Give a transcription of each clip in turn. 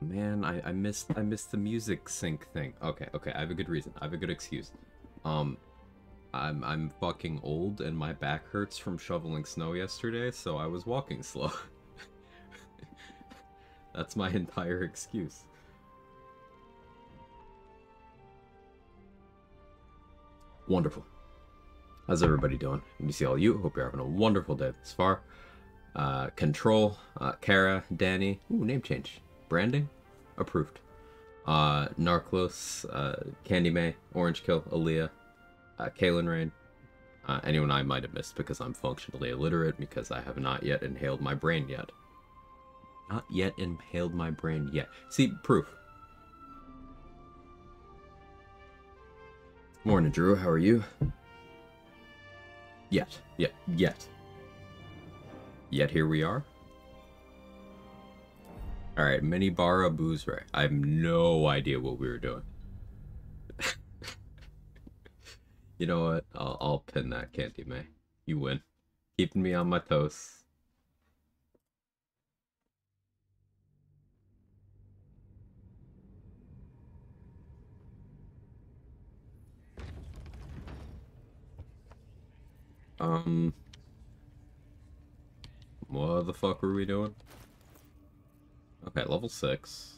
Man, I missed the music sync thing. Okay, okay, I have a good reason. I have a good excuse. Um, I'm fucking old and my back hurts from shoveling snow yesterday, so I was walking slow. That's my entire excuse. Wonderful. How's everybody doing? Let me see all you. Hope you're having a wonderful day thus far. Control, Kara, Danny. Ooh, name change. Branding? Approved. Narclos, Candy May, Orange Kill, Aaliyah, Kaylin Rain. Anyone I might have missed because I'm functionally illiterate because I have not yet inhaled my brain yet. Not yet inhaled my brain yet. See, proof. Morning, Drew. How are you? Yet. Yet here we are. Alright, mini bar of booze right. I have no idea what we were doing. You know what? I'll pin that, Candy May. You win. Keeping me on my toes. What the fuck were we doing? Okay, level 6.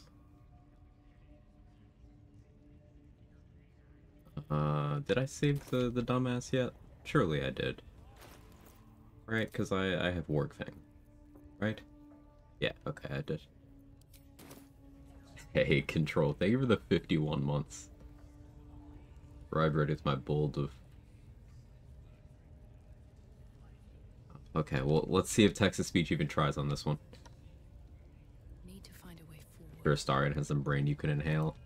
Did I save the dumbass yet? Surely I did. Right, because I have Warg Fang. Right? Yeah, okay, I did. Hey, Control, thank you for the 51 months. Ride ready with my bold of... Okay, well, let's see if text-to-speech even tries on this one. Need to find a way forward. Sure, Starion has some brain you can inhale.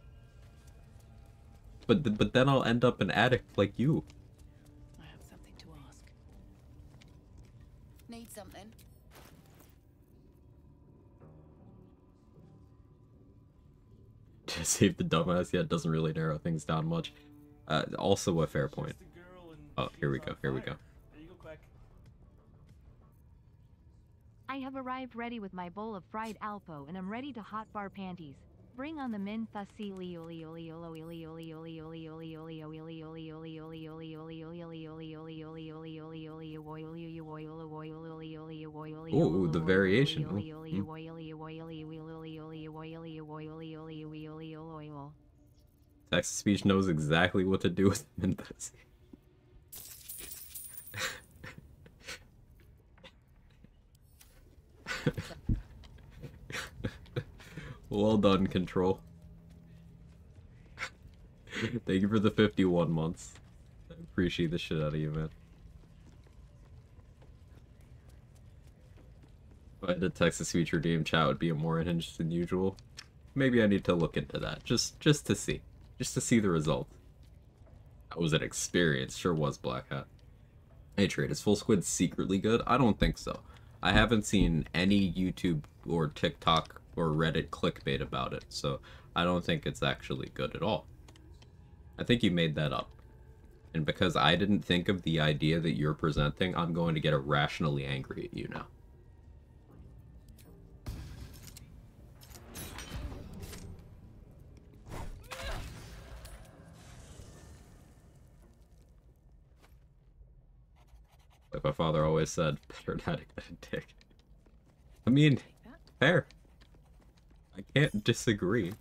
But then I'll end up an addict like you. I have something to ask. Need something? To save the dumbass yet doesn't really narrow things down much. Also a fair point. Oh, here we go. There you go, Quag. I have arrived ready with my bowl of fried alpo and I'm ready to hot bar panties. Bring on the min thussy Ooh, the variation. Text-to-speech knows exactly what to do with Minthus. Well done, Control. Thank you for the 51 months. I appreciate the shit out of you, man. If I had to text-to-speech or DM chat, would be more unhinged than usual. Maybe I need to look into that, just to see. Just to see the result. That was an experience, sure was, Black Hat. Hey, Trade, is Full Squid secretly good? I don't think so. I haven't seen any YouTube or TikTok or Reddit clickbait about it, so I don't think it's actually good at all. I think you made that up. And because I didn't think of the idea that you're presenting, I'm going to get irrationally angry at you now. Like my father always said, better an addict than a dick. I mean, fair. I can't disagree.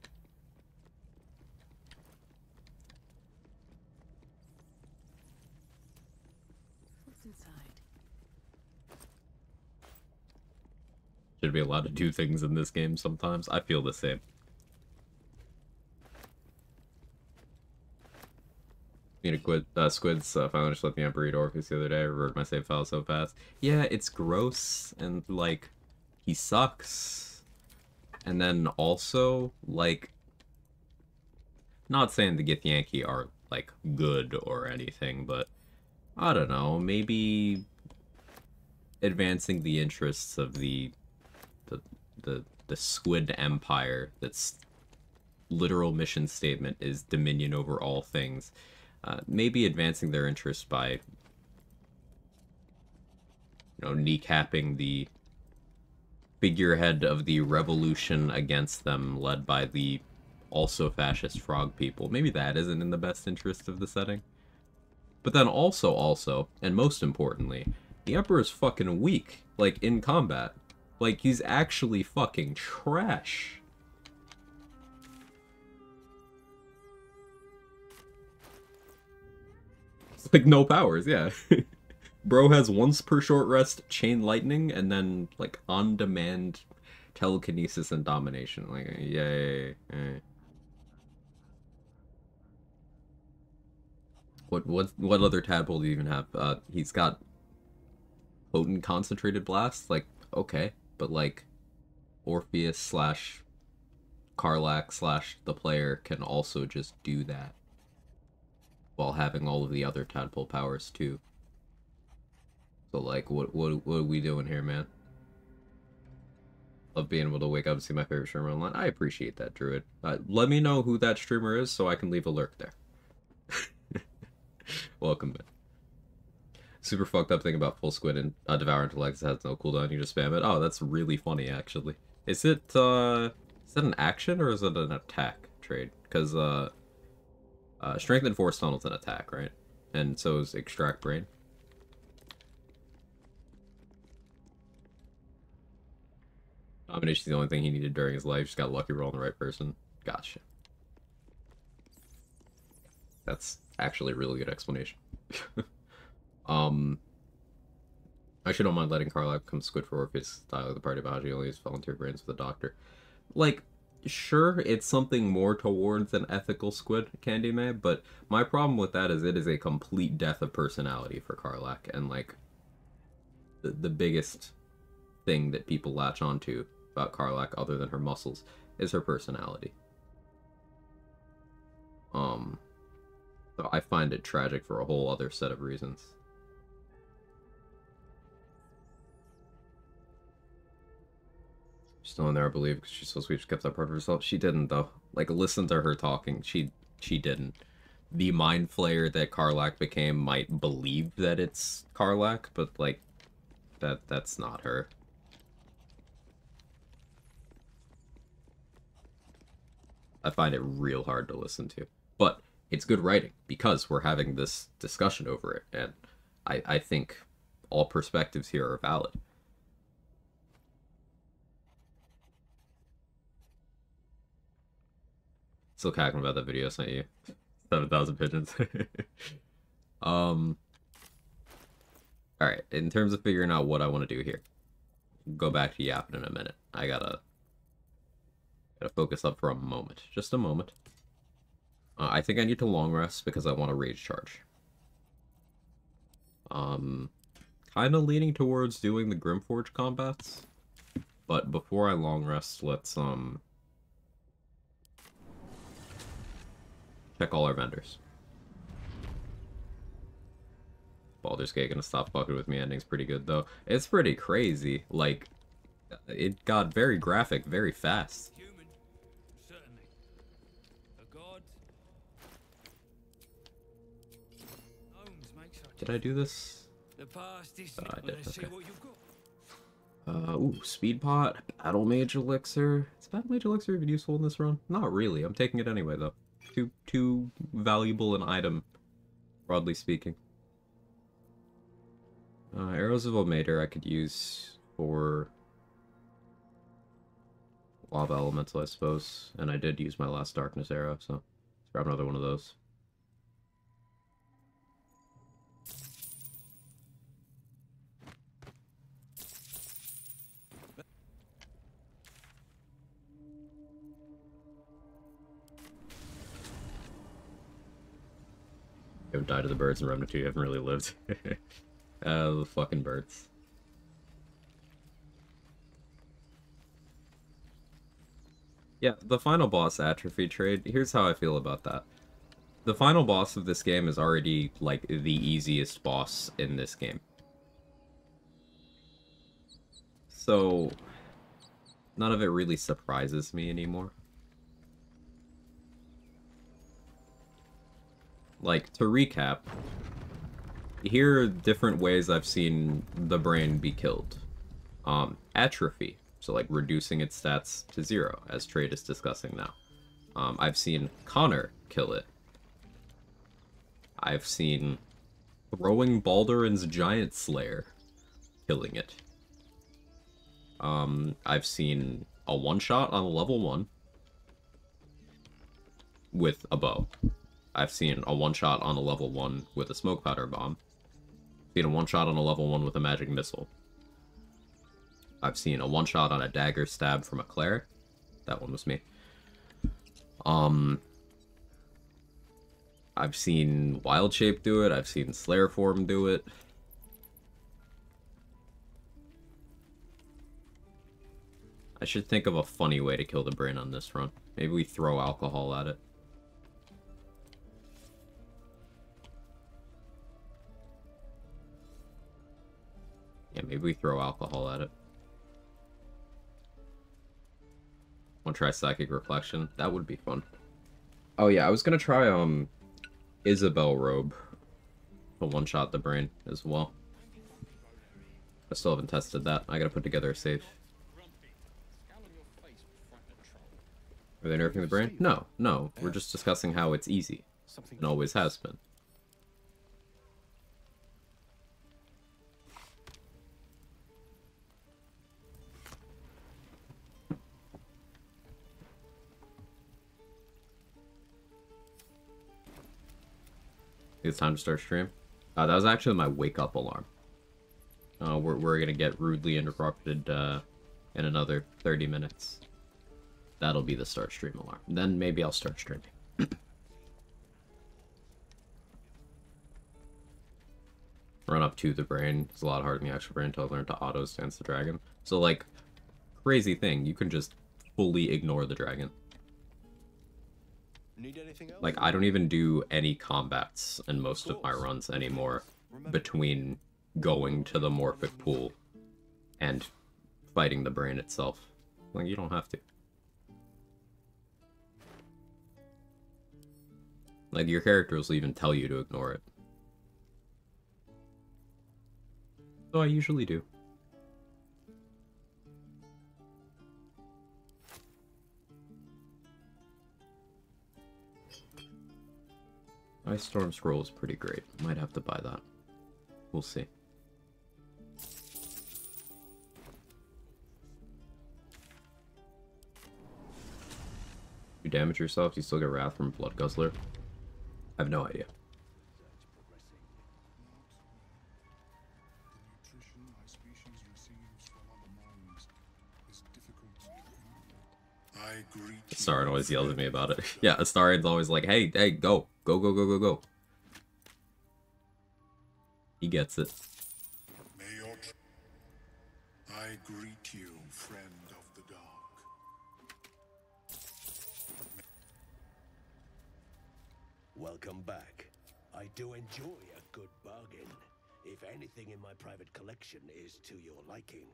What's inside? Should be allowed to do things in this game sometimes. I feel the same. Need to Squids finally just let me unbreed Orpheus the other day. I reverted my save file so fast. Yeah, it's gross, and, like, he sucks. And then also, like, not saying the Githyanki are, like, good or anything, but I don't know, maybe advancing the interests of the Squid Empire, that's literal mission statement is dominion over all things. Maybe advancing their interests by, you know, kneecapping the figurehead of the revolution against them, led by the also fascist frog people. Maybe that isn't in the best interest of the setting. But then also, and most importantly, the Emperor's fucking weak, like, in combat. Like, he's actually fucking trash. Like, no powers, yeah. Bro has once per short rest, chain lightning, and then, like, on-demand telekinesis and domination. Like, yay. What other tadpole do you even have? He's got potent concentrated blast? Like, okay. But, like, Orpheus slash Karlach slash the player can also just do that. while having all of the other tadpole powers too. So like, what are we doing here, man? Love being able to wake up and see my favorite streamer online. I appreciate that, Druid. Let me know who that streamer is so I can leave a lurk there. Welcome, man. Super fucked up thing about Full Squid and Devour Intellect has no cooldown. You just spam it. Oh, that's really funny, actually. Is it an action or is it an attack trade? Because Strength and Force Tunnel's an attack, right? And so is Extract Brain. Domination's the only thing he needed during his life. Just got lucky rolling the right person. Gotcha. That's actually a really good explanation. I should don't mind letting Carlac become Squid for Orpheus style of the party behind. He only has volunteer brains for the doctor. Like, sure, it's something more towards an ethical Squid, Candy May, but my problem with that is it is a complete death of personality for Carlac, and like the biggest thing that people latch onto about Carlac, other than her muscles, is her personality. So I find it tragic for a whole other set of reasons. Still in there, I believe, because she's so sweet. She kept that part of herself. She didn't, though. Like, listen to her talking. She didn't. The mind flayer that Carlac became might believe that it's Carlac, but like, that's not her. I find it real hard to listen to, but it's good writing because we're having this discussion over it, and I think all perspectives here are valid. Still cackling about that video I sent you. 7,000 pigeons. Alright, in terms of figuring out what I want to do here, go back to yapping in a minute. I gotta focus up for a moment. Just a moment. I think I need to long rest because I want to rage charge. Kind of leaning towards doing the Grimforge combats, but before I long rest, let's check all our vendors. Baldur's Gate gonna stop fucking with me. Ending's pretty good though. It's pretty crazy. Like, it got very graphic very fast. Human, certainly. A god. Gnomes make such. Did I do this? The past is I did, let's see okay. what you've got. Ooh, Speed Pot, Battle Mage Elixir. Is Battle Mage Elixir even useful in this run? Not really. I'm taking it anyway though. Too valuable an item, broadly speaking. Arrows of Omater I could use for Lava Elemental, I suppose. And I did use my last Darkness arrow, so let's grab another one of those. You haven't died to the birds in Remnant 2, you haven't really lived. The fucking birds. Yeah, the final boss atrophy trade, here's how I feel about that. The final boss of this game is already, like, the easiest boss in this game. So, none of it really surprises me anymore. Like, to recap, here are different ways I've seen the brain be killed. Atrophy, so like reducing its stats to 0, as Trade is discussing now. I've seen Connor kill it. I've seen throwing Balduran's Giant Slayer killing it. I've seen a one-shot on a level 1 with a bow. I've seen a one-shot on a level 1 with a smoke powder bomb. I've seen a one-shot on a level 1 with a magic missile. I've seen a one-shot on a dagger stab from a cleric. That one was me. I've seen Wild Shape do it. I've seen Slayer Form do it. I should think of a funny way to kill the brain on this run. Maybe we throw alcohol at it. Yeah, maybe we throw alcohol at it. Wanna try Psychic Reflection? That would be fun. Oh yeah, I was gonna try, Isabel Robe to one-shot the brain as well. I still haven't tested that. I gotta put together a save. Are they nerfing the brain? No, no. We're just discussing how it's easy. And always has been. It's time to start stream. That was actually my wake-up alarm. We're gonna get rudely interrupted in another 30 minutes. That'll be the start stream alarm. Then maybe I'll start streaming. Run up to the brain. It's a lot harder than the actual brain until I learn to auto-stance the dragon. So, like, crazy thing. You can just fully ignore the dragon. Need anything else? Like, I don't even do any combats in most of my runs anymore between going to the morphic pool and fighting the brain itself. Like, you don't have to. Like, your characters will even tell you to ignore it. So I usually do. Ice Storm Scroll is pretty great. Might have to buy that. We'll see. You damage yourself, do you still get Wrath from Blood Guzzler? I have no idea. Astarion always yells at me about it. Yeah, Astarion's always like, hey, hey, go. Go, go, go, go, go. He gets it. I greet you, friend of the dark. Welcome back. I do enjoy a good bargain, if anything in my private collection is to your liking.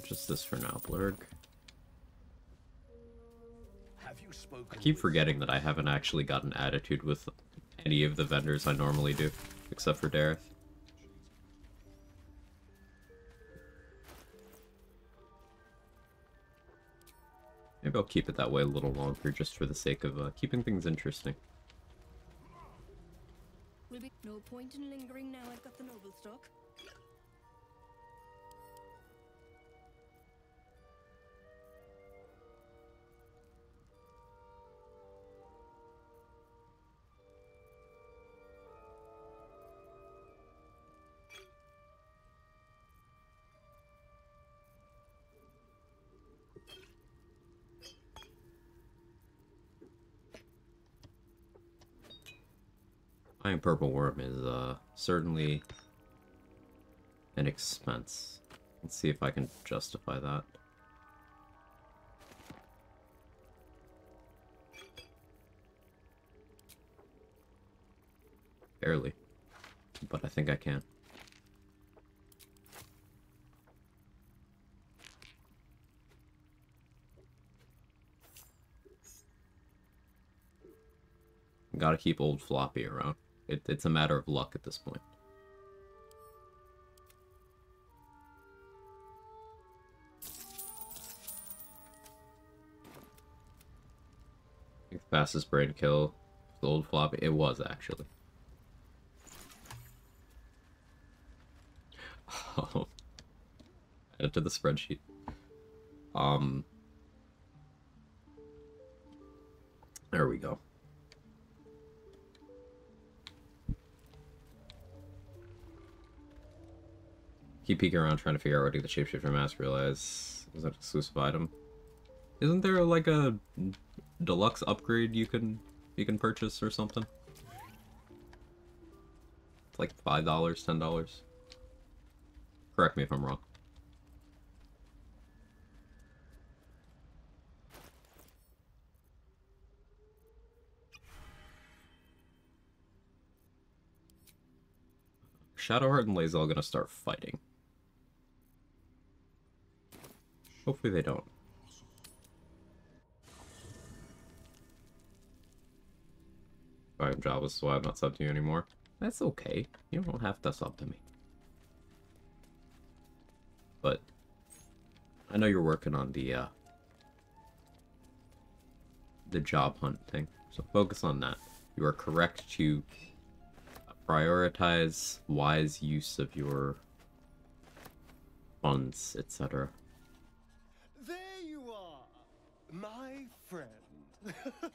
Just this for now, Blurg. Have you spoken I keep with forgetting that I haven't actually got an attitude with any of the vendors I normally do, except for Dareth. Maybe I'll keep it that way a little longer, just for the sake of keeping things interesting. Will be no point in lingering now I've got the noble stock. Buying Purple Worm is certainly an expense. Let's see if I can justify that. Barely. But I think I can. Gotta keep old Floppy around. It's a matter of luck at this point. Fastest brain kill, the old Floppy. It was actually. Oh, add it to the spreadsheet. There we go. Keep peeking around trying to figure out where to get the shapeshifter mask. Realize is that an exclusive item? Isn't there like a deluxe upgrade you can purchase or something? It's like $5, $10. Correct me if I'm wrong. Shadowheart and Lae'zel gonna start fighting? Hopefully they don't. I'm jobless, so I'm not sub to you anymore. That's okay. You don't have to sub to me. But I know you're working on the job hunt thing, so focus on that. You are correct to prioritize wise use of your funds, etc. There you are, my friend. At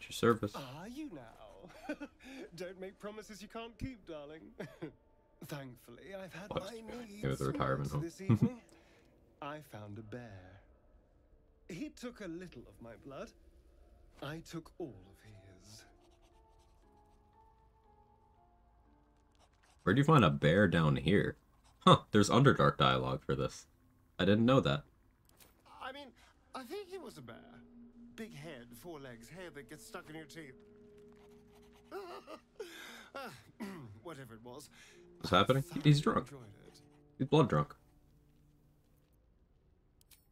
your service. Are you now? Don't make promises you can't keep, darling. Thankfully, I've had What? my It was needs a retirement met home. this evening. I found a bear. He took a little of my blood. I took all of his. Where'd you find a bear down here? Huh, there's Underdark dialogue for this. I didn't know that. I mean, I think he was a bear. Big head, 4 legs, hair that gets stuck in your teeth. Whatever it was. What's happening? I He's thoroughly drunk. enjoyed it. He's blood drunk.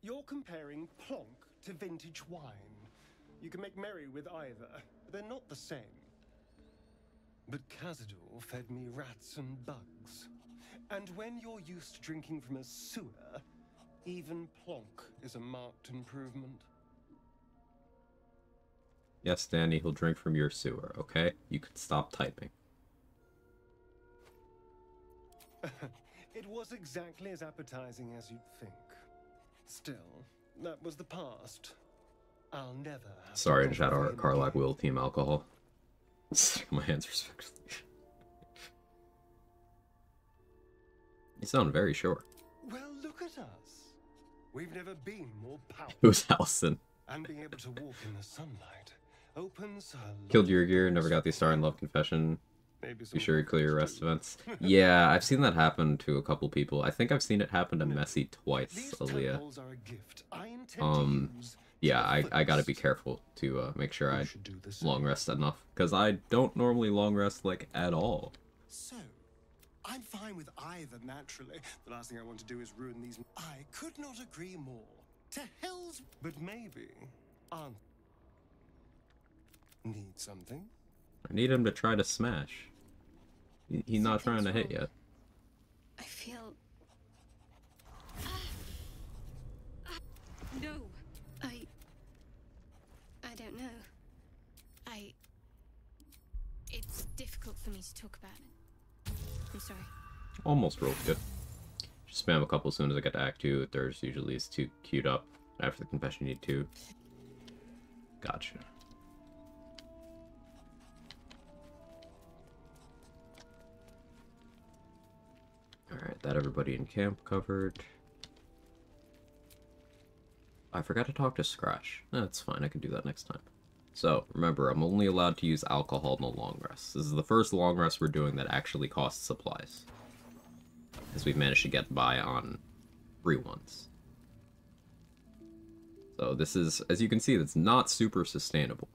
You're comparing plonk to vintage wine. You can make merry with either, but they're not the same. But Cazador fed me rats and bugs. And when you're used to drinking from a sewer, even plonk is a marked improvement. Yes, Danny, he'll drink from your sewer, okay? You can stop typing. It was exactly as appetizing as you'd think. Still, that was the past. I'll never have Sorry, to Shadow comprehend Carlac again. will team alcohol. My hands respectfully. You sound very sure. Well, look at us. We've never been more powerful. Who's Allison? And being able to walk in the sunlight opens a lot Killed your of gear, doors never got the for star in me. love confession. Maybe Be some sure you clear your confidence rest too. events. Yeah, I've seen that happen to a couple people. I think I've seen it happen to No. Messy twice, These Aaliyah. tadpoles are a gift I intend to use Yeah, to the I gotta be fullest. careful to make sure You I should do the same. long rest enough. Because I don't normally long rest, like, at all. So, I'm fine with either naturally. The last thing I want to do is ruin these. I could not agree more. To hell's. But maybe, Aunt. Need something? I need him to try to smash. He's not trying to hit Something's yet. I feel. No. I don't know. It's difficult for me to talk about it. I'm sorry. Almost rolled good. Just spam a couple as soon as I get to Act 2. There's usually is 2 queued up. After the confession, you need 2. Gotcha. Alright, that everybody in camp covered. I forgot to talk to Scratch. That's fine, I can do that next time. So, remember, I'm only allowed to use alcohol in the long rest. This is the first long rest we're doing that actually costs supplies. As we've managed to get by on free ones. So this is, as you can see, that's not super sustainable.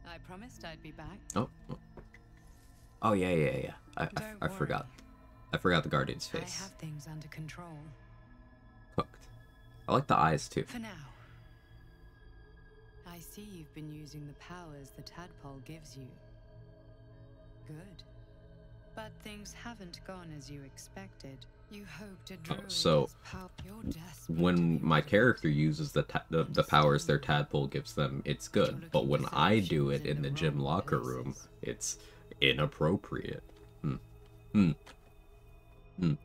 I promised I'd be back. Oh yeah. I Don't forgot. worry. I forgot the Guardian's I face. have things under control. Cooked. I like the eyes too. For now. I see you've been using the powers the tadpole gives you. Good. But things haven't gone as you expected. You hoped a druid so has power. You're desperate When to be my rid of character uses the powers their tadpole gives them, it's good. But when I do it in the gym locker room, it's inappropriate. And the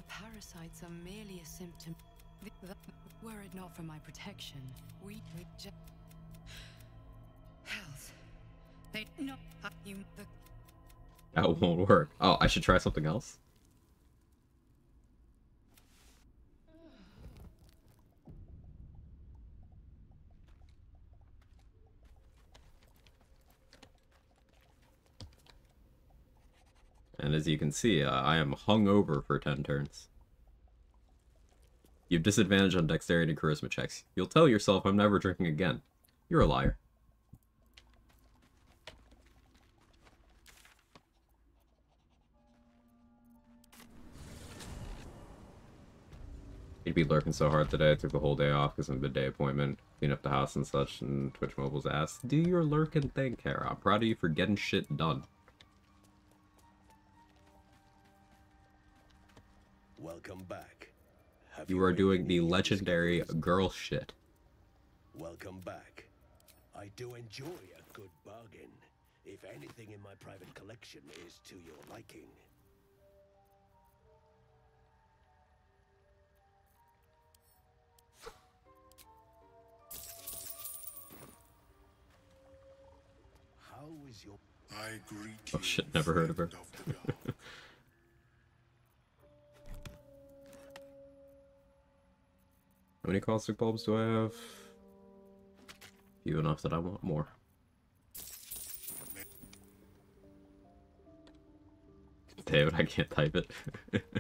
parasites are merely a symptom. Were it not for my protection, we just health. They not you the That won't work. Oh, I should try something else? And as you can see, I am hungover for 10 turns. You have disadvantage on dexterity and charisma checks. You'll tell yourself I'm never drinking again. You're a liar. You'd be lurking so hard today. I took the whole day off because of a midday appointment, clean up the house and such, and Twitch Mobile's asked, do your lurking thing, Kara. I'm proud of you for getting shit done. Welcome back. You are doing the legendary girl shit. Welcome back. I do enjoy a good bargain, if anything in my private collection is to your liking. How is your... I greet Oh you, shit, never heard of her. friend of the gods. How many caustic bulbs do I have? Few enough that I want more. David, I can't type it. It's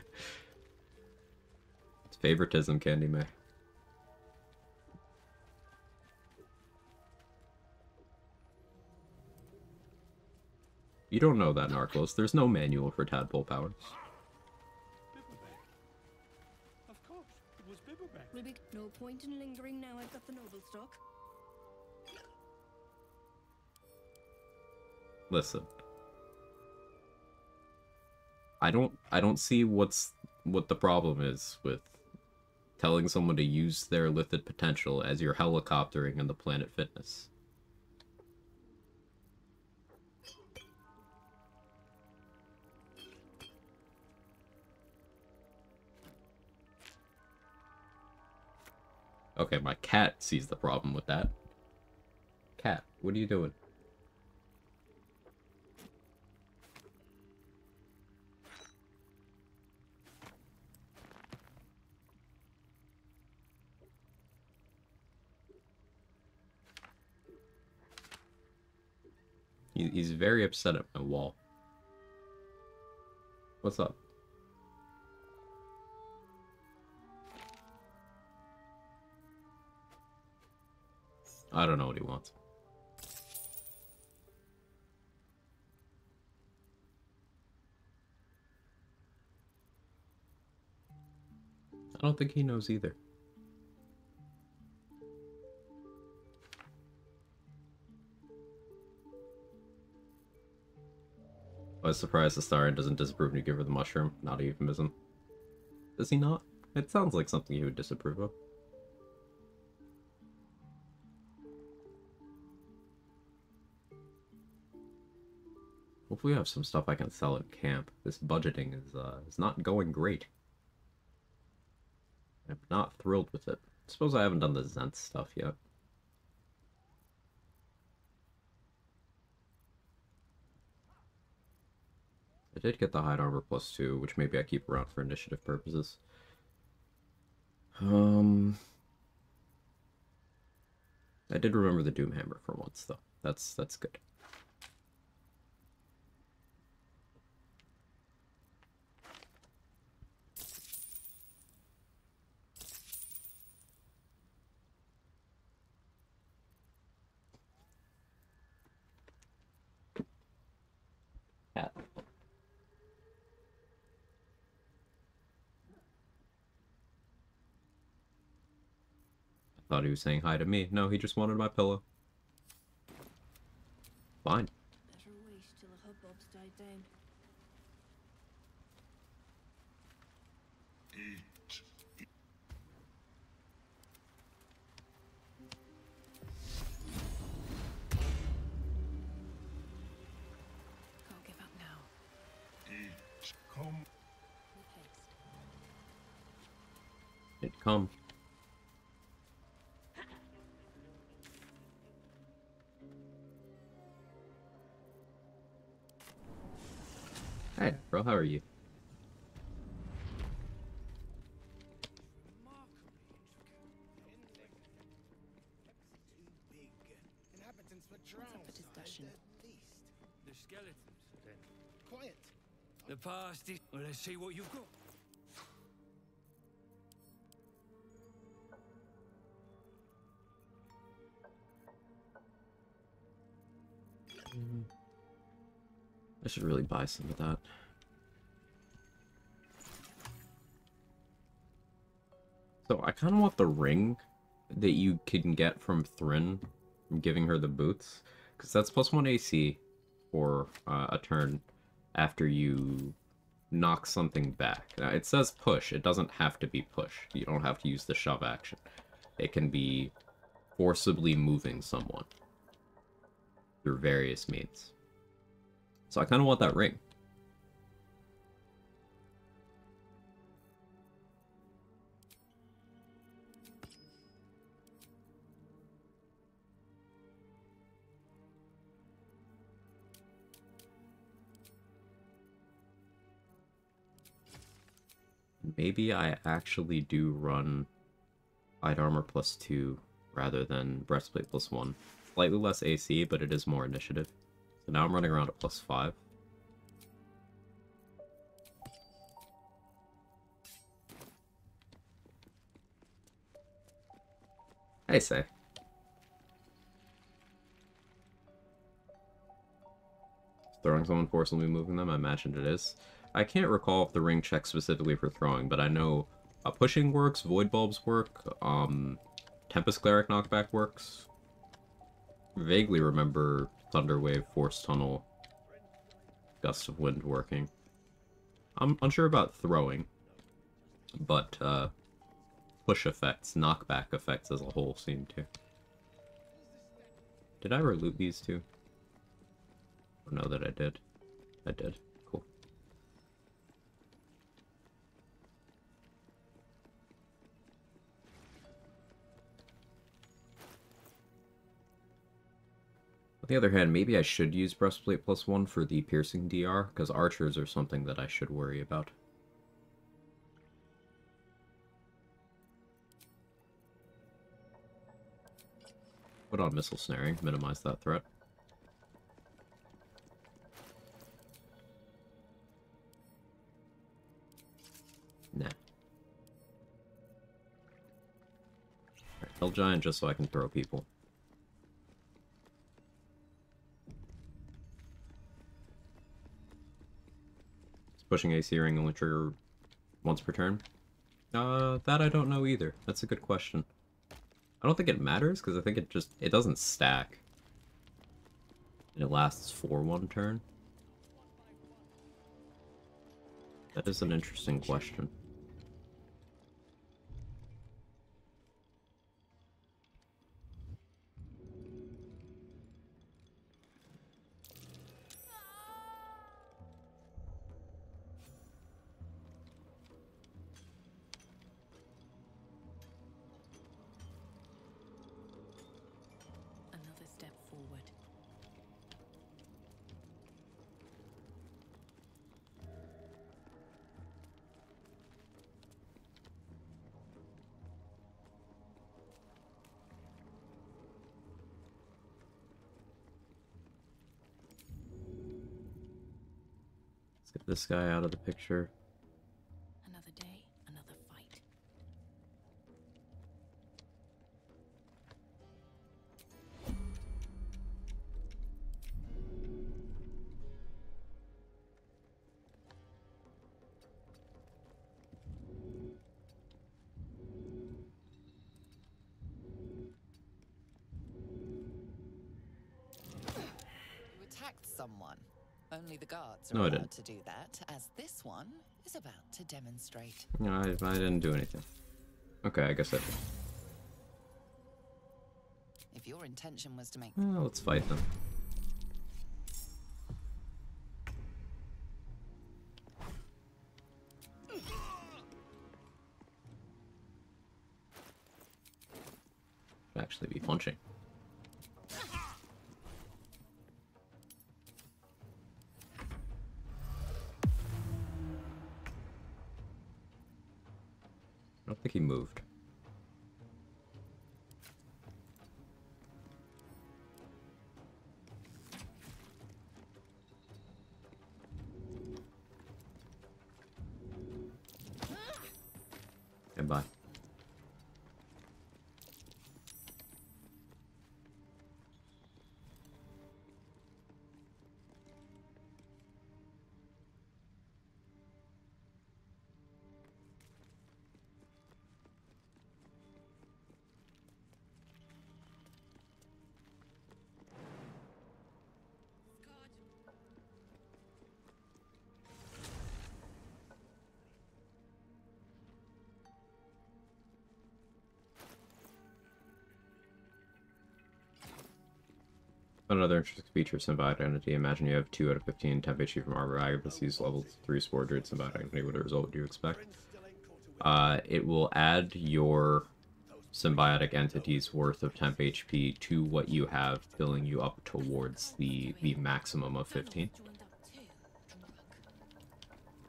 favoritism, Candy May. You don't know that, Narcos. There's no manual for tadpole powers. Of course, it was Bibberback. Will be no point in lingering now I've got the noble stock. Listen. I don't see what the problem is with telling someone to use their lithid potential as you're helicoptering in the Planet Fitness. Okay, my cat sees the problem with that. Cat, what are you doing? He's very upset at my wall. What's up? I don't know what he wants. I don't think he knows either. I was surprised the Starian doesn't disapprove when you give her the mushroom. Not a euphemism. Does he not? It sounds like something he would disapprove of. Hopefully I have some stuff I can sell at camp. This budgeting is not going great. I'm not thrilled with it. I suppose I haven't done the Zent stuff yet. I did get the hide armor +2, which maybe I keep around for initiative purposes. I did remember the Doomhammer for once, though. That's good. Cat. I thought he was saying hi to me. No, he just wanted my pillow. Fine. Better wait till the hubbub's died down. Can't give up now. Come. With haste. It come. Hey, bro, how are you? The skeletons, then. Quiet. The past is... Well, let's see what you've got. I should really buy some of that. So I kind of want the ring that you can get from Thrin from giving her the boots, because that's +1 AC for a turn after you knock something back. Now, it says push. It doesn't have to be push. You don't have to use the shove action. It can be forcibly moving someone through various means. So I kind of want that ring. Maybe I actually do run light armor +2 rather than breastplate +1. Slightly less AC, but it is more initiative. So now I'm running around at +5. I say. Throwing someone forcibly moving them, I imagine it is. I can't recall if the ring checks specifically for throwing, but I know pushing works, void bulbs work, Tempest Cleric knockback works. Vaguely remember Thunderwave, Force Tunnel, Gust of Wind working. I'm unsure about throwing, but push effects, knockback effects as a whole seem to. Did I ever loot these two? I don't know that I did. I did. Cool. On the other hand, maybe I should use Breastplate +1 for the piercing DR, because archers are something that I should worry about. Put on missile snaring, minimize that threat. Nah. Alright, Hell Giant just so I can throw people. Is pushing AC ring only trigger once per turn? That I don't know either. That's a good question. I don't think it matters, because I think it doesn't stack. And it lasts for one turn. That is an interesting question. Another step forward. Let's get this guy out of the picture. Another day, another fight. You attacked someone. Only the guards are No, I allowed didn't. to do that, as this one is about to demonstrate. No, I didn't do anything. Okay, I guess I did. If your intention was to make... Well, let's fight them. Should actually be punching. I don't think he moved. And bye. Another interesting feature of Symbiotic Identity. Imagine you have 2 out of 15 temp HP from Arbor Agathis, level 3 Spore Druid Symbiotic Identity. What result would you expect? It will add your symbiotic entity's worth of temp HP to what you have, filling you up towards the maximum of 15.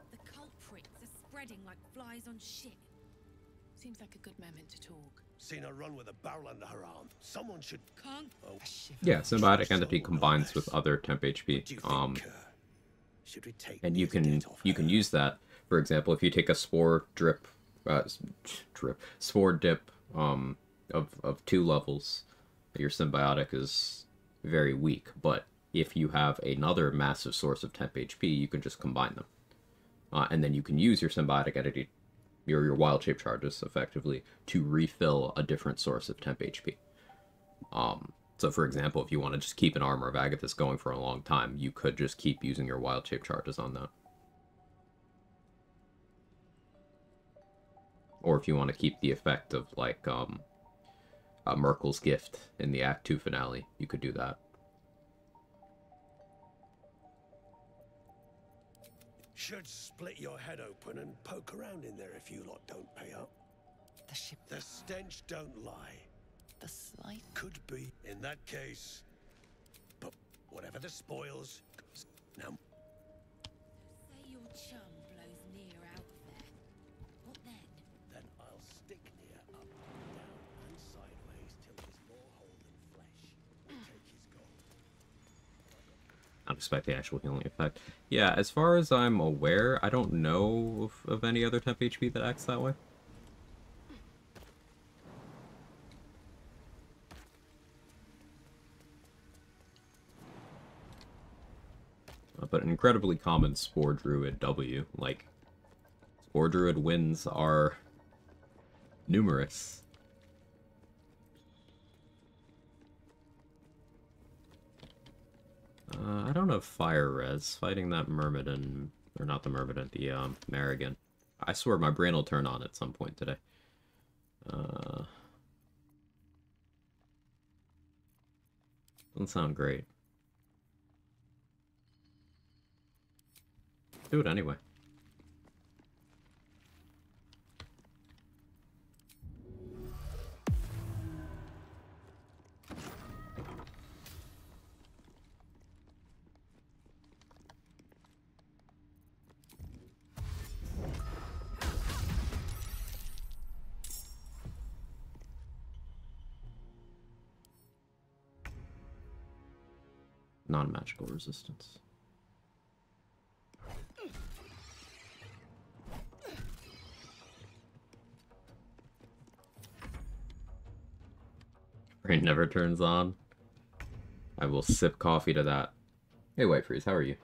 The culprits are spreading like flies on shit. Seems like a good moment to talk. Seen her run with a barrel under her arm. Someone should... Can't. Oh, Yeah, symbiotic entity combines with other temp HP. And you can use that. For example, if you take a spore dip of 2 levels, your symbiotic is very weak. But if you have another massive source of temp HP, you can just combine them, and then you can use your symbiotic entity, your wild shape charges, effectively, to refill a different source of temp HP. So, for example, if you want to just keep an Armor of Agathis going for a long time, you could just keep using your wild shape charges on that. Or if you want to keep the effect of, like, Merkel's Gift in the Act 2 finale, you could do that. Should split your head open and poke around in there if you lot don't pay up. The ship. The stench don't lie. The slight. Could be in that case. But whatever the spoils. Now. Say your chum blows near out of there. What then? Then I'll stick near up, down, and sideways till there's more hole than flesh. Take his gold. I don't expect the actual healing effect. Yeah, as far as I'm aware, I don't know of any other temp HP that acts that way. But an incredibly common Spore Druid W. Like, Spore Druid wins are numerous. I don't have Fire Res. Fighting that Myrmidon, or not the Myrmidon, the Marigan. I swear my brain will turn on at some point today. Doesn't sound great. Do it anyway. Non-magical resistance. Brain never turns on. I will sip coffee to that. Hey, White Freeze, how are you?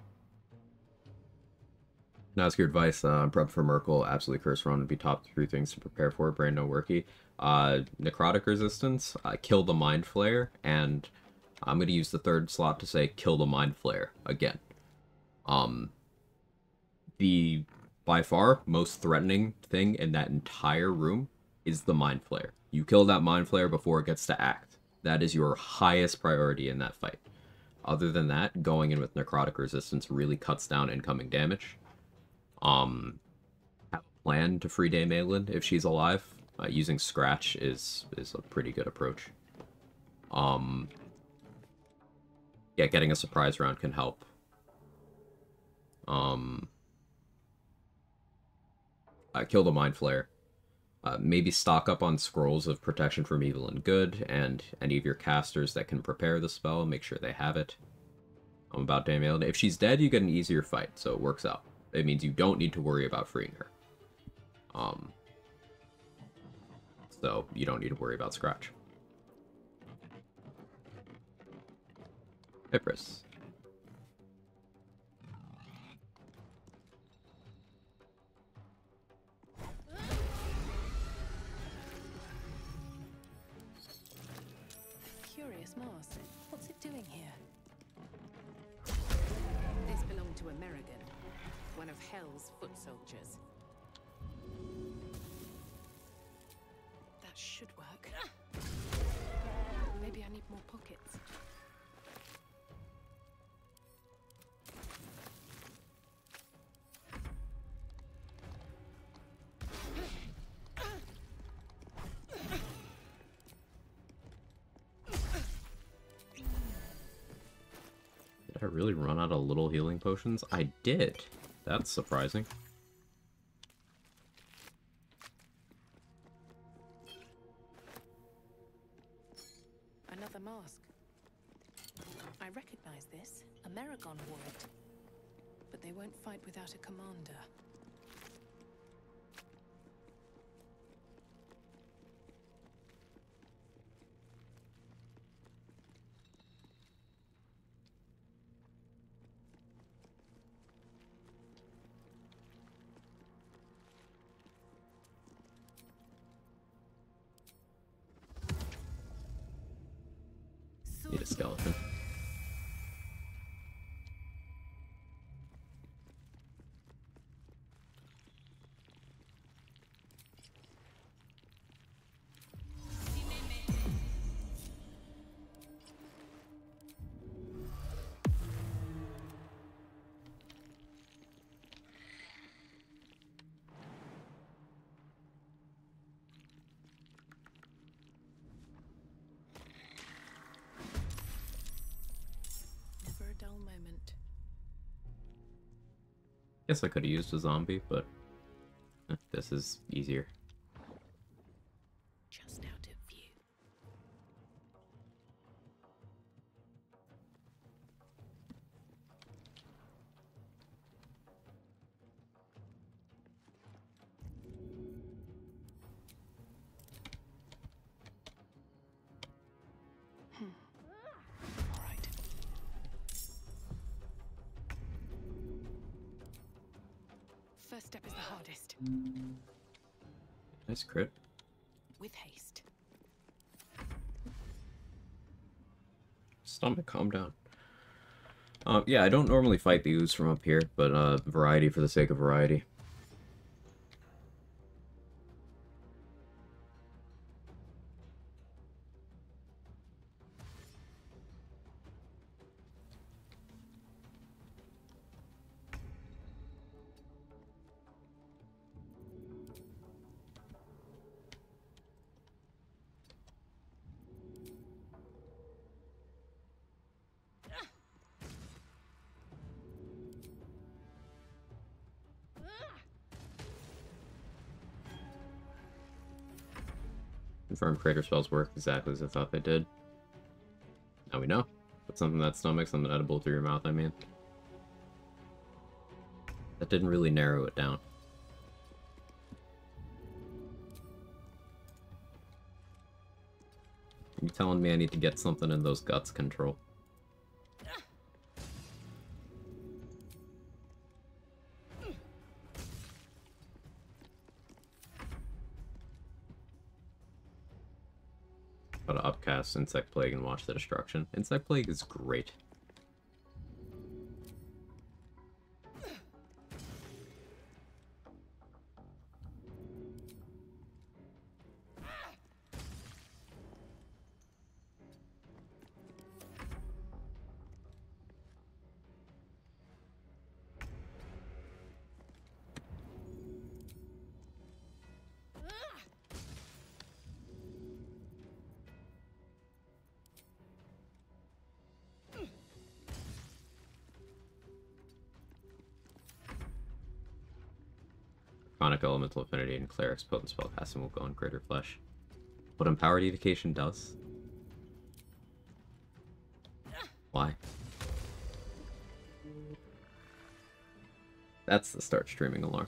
Now, ask your advice. Prep for Merkel. Absolutely curse run would be top 3 things to prepare for. Brain no worky. Necrotic resistance. Kill the Mind Flayer. And I'm going to use the 3rd slot to say kill the Mind Flayer again. The by far most threatening thing in that entire room is the Mind Flayer. You kill that Mind Flayer before it gets to act. That is your highest priority in that fight. Other than that, going in with Necrotic Resistance really cuts down incoming damage. Have a plan to free Dame if she's alive. Using Scratch is a pretty good approach. Yeah, getting a surprise round can help. Kill the Mind Flayer. Maybe stock up on scrolls of protection from evil and good, and any of your casters that can prepare the spell, make sure they have it. About Dame Aelinda. If she's dead, you get an easier fight, so it works out. It means you don't need to worry about freeing her. So you don't need to worry about scratch. Pipris. Curious Mars. What's it doing here? This belonged to American, one of Hell's foot soldiers. That should work. Maybe I need more pockets. Did I really run out of little healing potions? I did. That's surprising. Another mask. I recognize this. Amerigon wore it. But they won't fight without a commander. Need a skeleton. Never a dull moment. Guess I could have used a zombie, but this is easier. Just out of view. All right. First step is the hardest. Nice crit. With haste. Stomach, calm down. Yeah, I don't normally fight the ooze from up here, but variety for the sake of variety. Confirmed crater spells work exactly as I thought they did. Now we know. Put something in that stomach, something edible through your mouth, I mean. That didn't really narrow it down. You telling me I need to get something in those guts, Control? Gotta upcast Insect Plague and watch the destruction. Insect Plague is great. Chronic Elemental Affinity and Cleric's Potent Spellcasting will go in Greater Flesh. What Empowered Evocation does? Why? That's the start streaming alarm.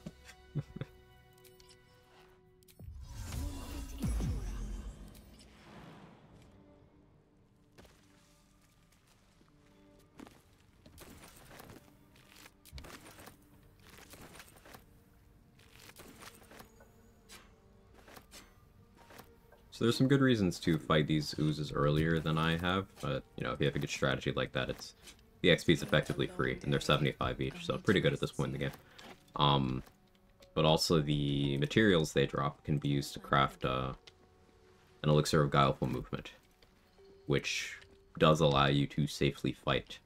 So there's some good reasons to fight these oozes earlier than I have, but, you know, if you have a good strategy like that, it's... The XP is effectively free, and they're 75 each, so pretty good at this point in the game. But also the materials they drop can be used to craft an elixir of guileful movement, which does allow you to safely fight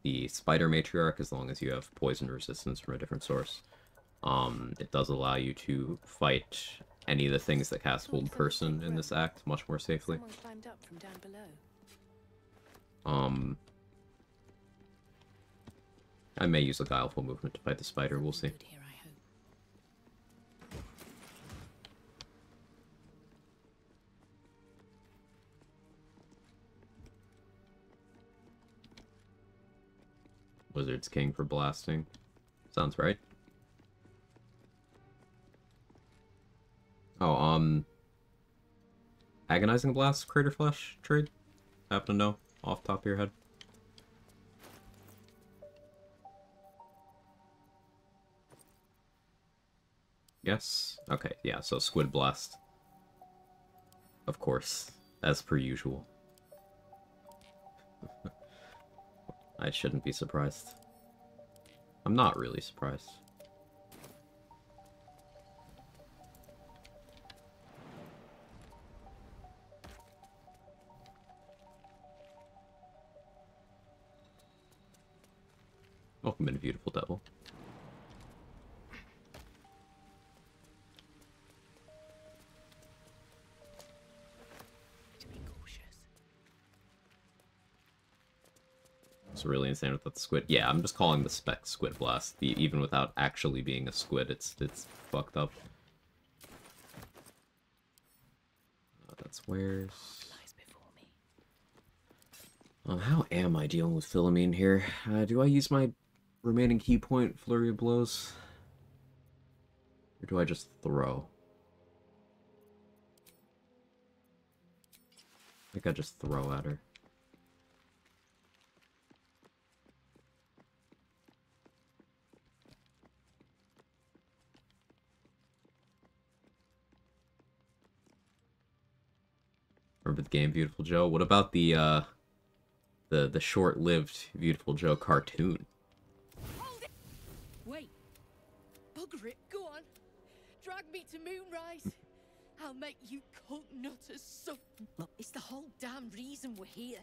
the spider matriarch as long as you have poison resistance from a different source. It does allow you to fight any of the things that cast Hold Person in this act much more safely. Climbed up from down below. I may use a guileful movement to fight the spider, we'll see. Here, I hope. Wizard's King for blasting. Sounds right. Oh, Agonizing Blast, Crater Flash trade? Happen to know off the top of your head? Yes? Okay, yeah, so Squid Blast. Of course, as per usual. I shouldn't be surprised. I'm not really surprised. Welcome in, beautiful devil. It's really insane with the squid. Yeah, I'm just calling the spec Squid Blast. Even without actually being a squid, it's fucked up. That's where's... how am I dealing with Philomene here? Do I use my remaining key point, Flurry of Blows? Or do I just throw? I think I just throw at her. Remember the game Beautiful Joe? What about the short-lived Beautiful Joe cartoon? Hold it! Wait. Bugger it, go on. Drag me to Moonrise. I'll make you cunt nutters so... Look, it's the whole damn reason we're here.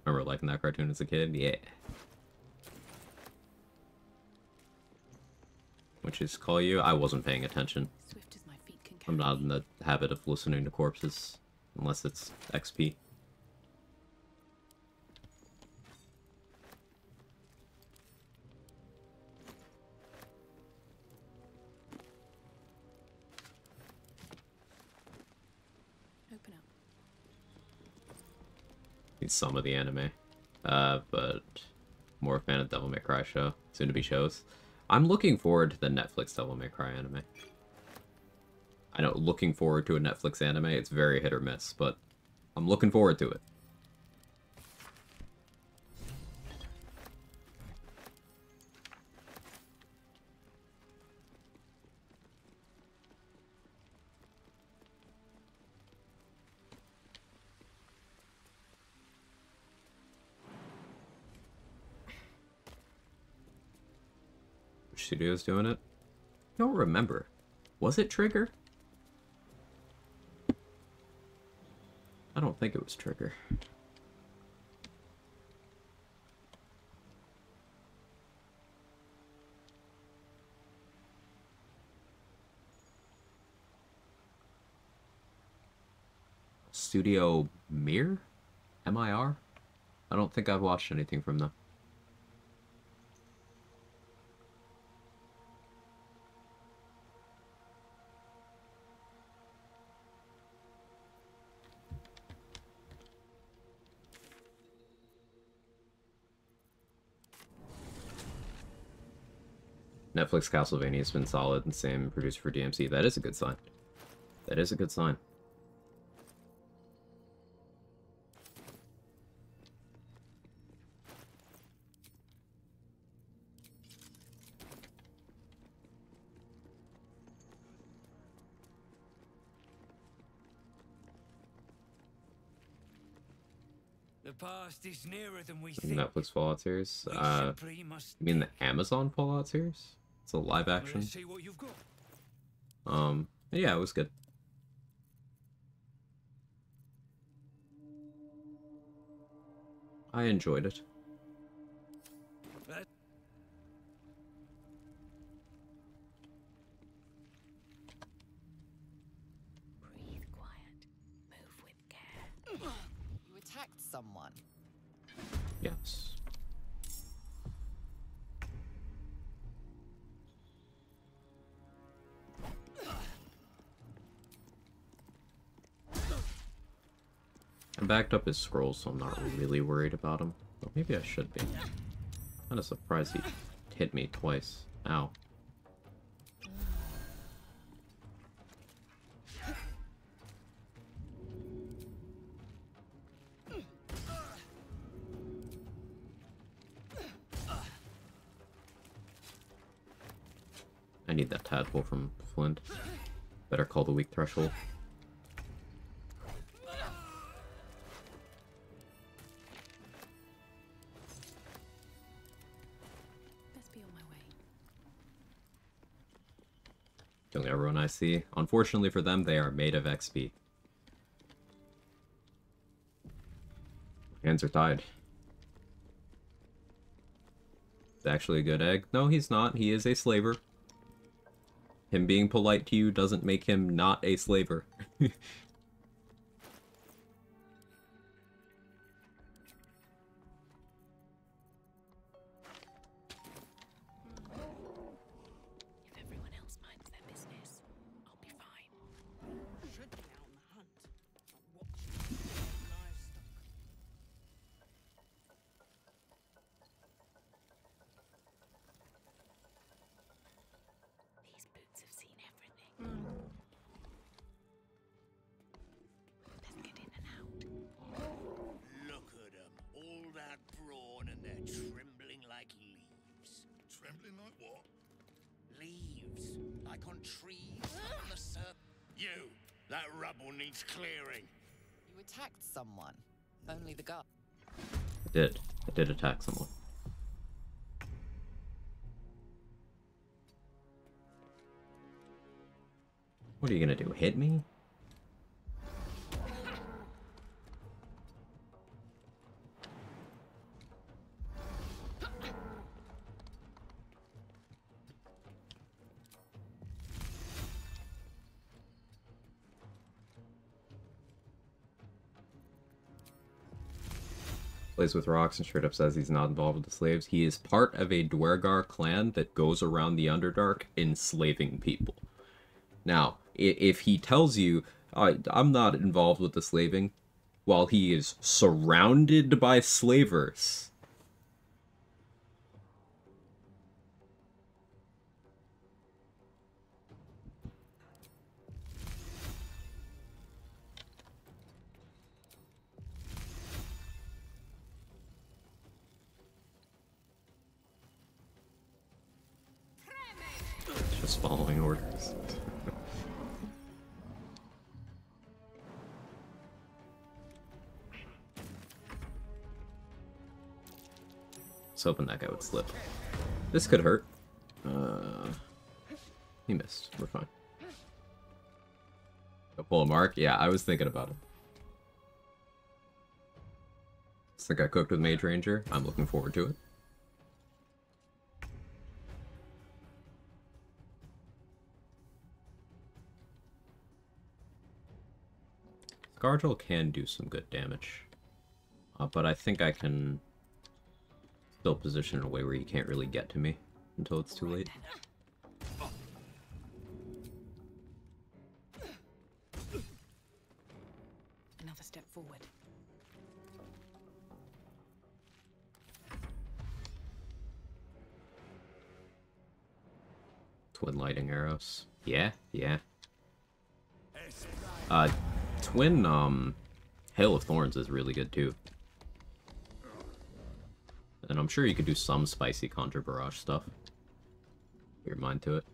Remember liking that cartoon as a kid? Yeah. Witches call you? I wasn't paying attention. Swift as my feet can I'm not in the habit of listening to corpses, unless it's XP. Open up. It's some of the anime. But more a fan of Devil May Cry show. Soon to be shows. I'm looking forward to the Netflix Devil May Cry anime. I know, looking forward to a Netflix anime, it's very hit or miss, but I'm looking forward to it. Which studio's doing it? I don't remember. Was it Trigger? I don't think it was Trigger. Studio Mir? M-I-R? I don't think I've watched anything from them. Netflix Castlevania has been solid and same producer for DMC. That is a good sign. That is a good sign. The past is nearer than we think. Netflix Fallout series. We simply must You mean the Amazon Fallout series? It's a live action. Let's see what you've got. Yeah, it was good. I enjoyed it. Breathe quiet. Move with care. You attacked someone. Yes. I backed up his scrolls, so I'm not really worried about him. But maybe I should be. Kind of surprised he hit me twice. Ow. I need that tadpole from Flint. Better call the weak threshold. Killing everyone I see. Unfortunately for them, they are made of XP. Hands are tied. It's actually a good egg. No, he's not. He is a slaver. Him being polite to you doesn't make him not a slaver. Look at them, all that brawn and they're trembling like leaves. Trembling like what? Leaves, like on trees, on the surf. You, that rubble needs clearing. You attacked someone. Only the guard. I did attack someone. What are you gonna do, hit me? Plays with rocks and straight up says he's not involved with the slaves. He is part of a Dwergar clan that goes around the Underdark enslaving people. Now, if he tells you, I'm not involved with the slaving, while he is surrounded by slavers, just following orders. I was hoping that guy would slip. This could hurt. He missed. We're fine. Go pull a mark? Yeah, I was thinking about it. I think I cooked with Mage Ranger. I'm looking forward to it. Scargel can do some good damage. But I think I can still position in a way where he can't really get to me until it's too late. Another step forward. Twin lighting arrows. Yeah, yeah. Twin, Hail of Thorns is really good too. And I'm sure you could do some spicy Conjure Barrage stuff. Put your mind to it.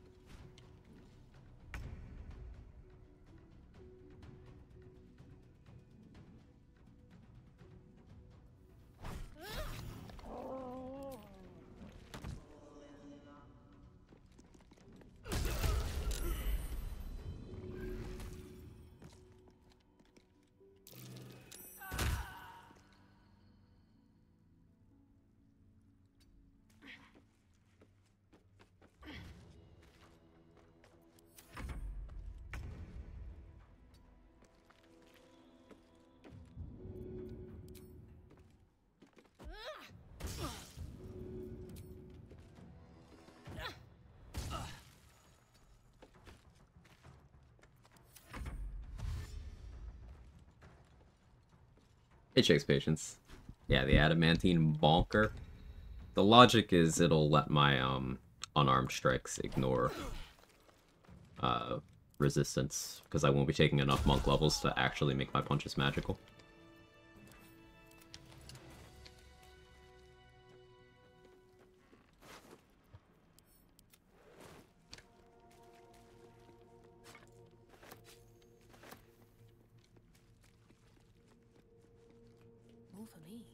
It takes patience. Yeah, the adamantine bonker. The logic is it'll let my unarmed strikes ignore resistance, because I won't be taking enough monk levels to actually make my punches magical. More for me.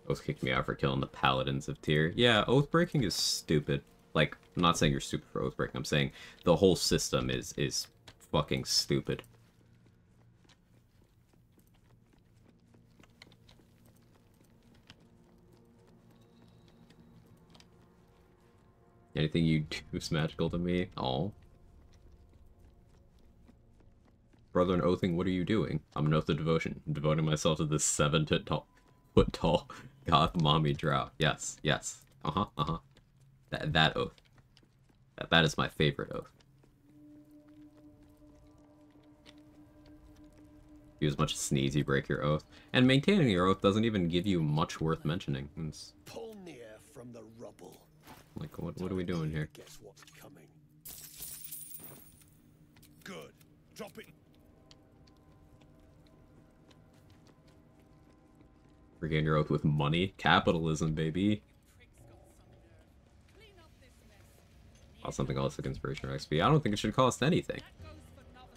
Oath kicked me out for killing the paladins of Tyr. Yeah, oath breaking is stupid. Like, I'm not saying you're stupid for oath breaking, I'm saying the whole system is fucking stupid. Anything you do is magical to me. Oh. Brother in oathing, what are you doing? I'm an oath of devotion. I'm devoting myself to this 7-foot tall goth mommy drow. Yes, yes. Uh-huh, uh-huh. That oath. That is my favorite oath. You as much as sneeze, you break your oath. And maintaining your oath doesn't even give you much worth mentioning. It's... Pull near from the rubble. Like, what are we doing here? Guess what's coming? Good. Drop it. Regain your oath with money. Capitalism, baby. Oh, something else like inspiration or XP. I don't think it should cost anything.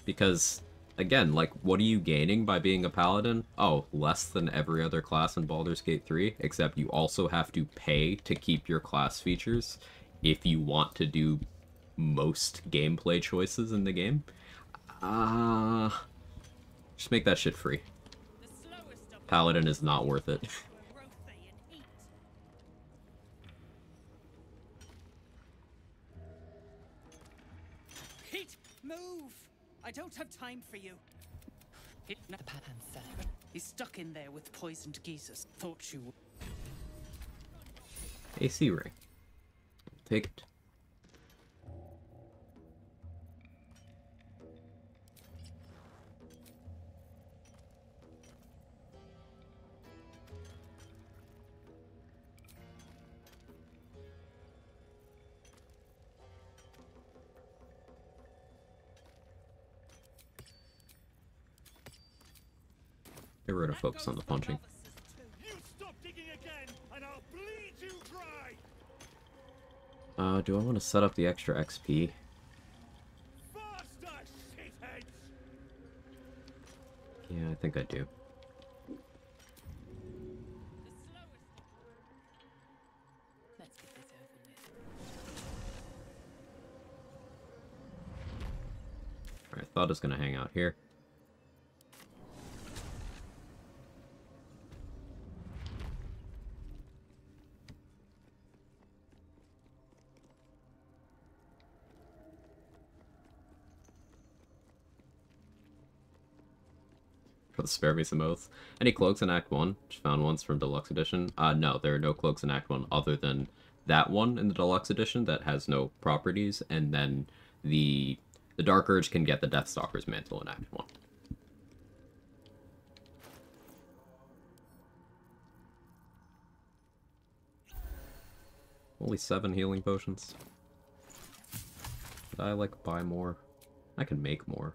Because, again, like, what are you gaining by being a paladin? Oh, less than every other class in Baldur's Gate 3, except you also have to pay to keep your class features if you want to do most gameplay choices in the game. Just make that shit free. Paladin is not worth it. Pete, move! I don't have time for you. He's stuck in there with poisoned geezers. Thought you would. AC ring. Take it. Get rid of focus on the punching. You stop digging again, and I'll bleed you dry. Do I want to set up the extra XP? Faster, shitheads! Yeah, I think I do. Let's get this over with. Alright, Thought is gonna hang out here. Spare me some oaths. Any cloaks in Act 1? Just found ones from Deluxe Edition. No, there are no cloaks in Act 1 other than that one in the Deluxe Edition that has no properties, and then the Dark Urge can get the Deathstalker's Mantle in Act 1. Only 7 healing potions. Should I, like, buy more? I can make more.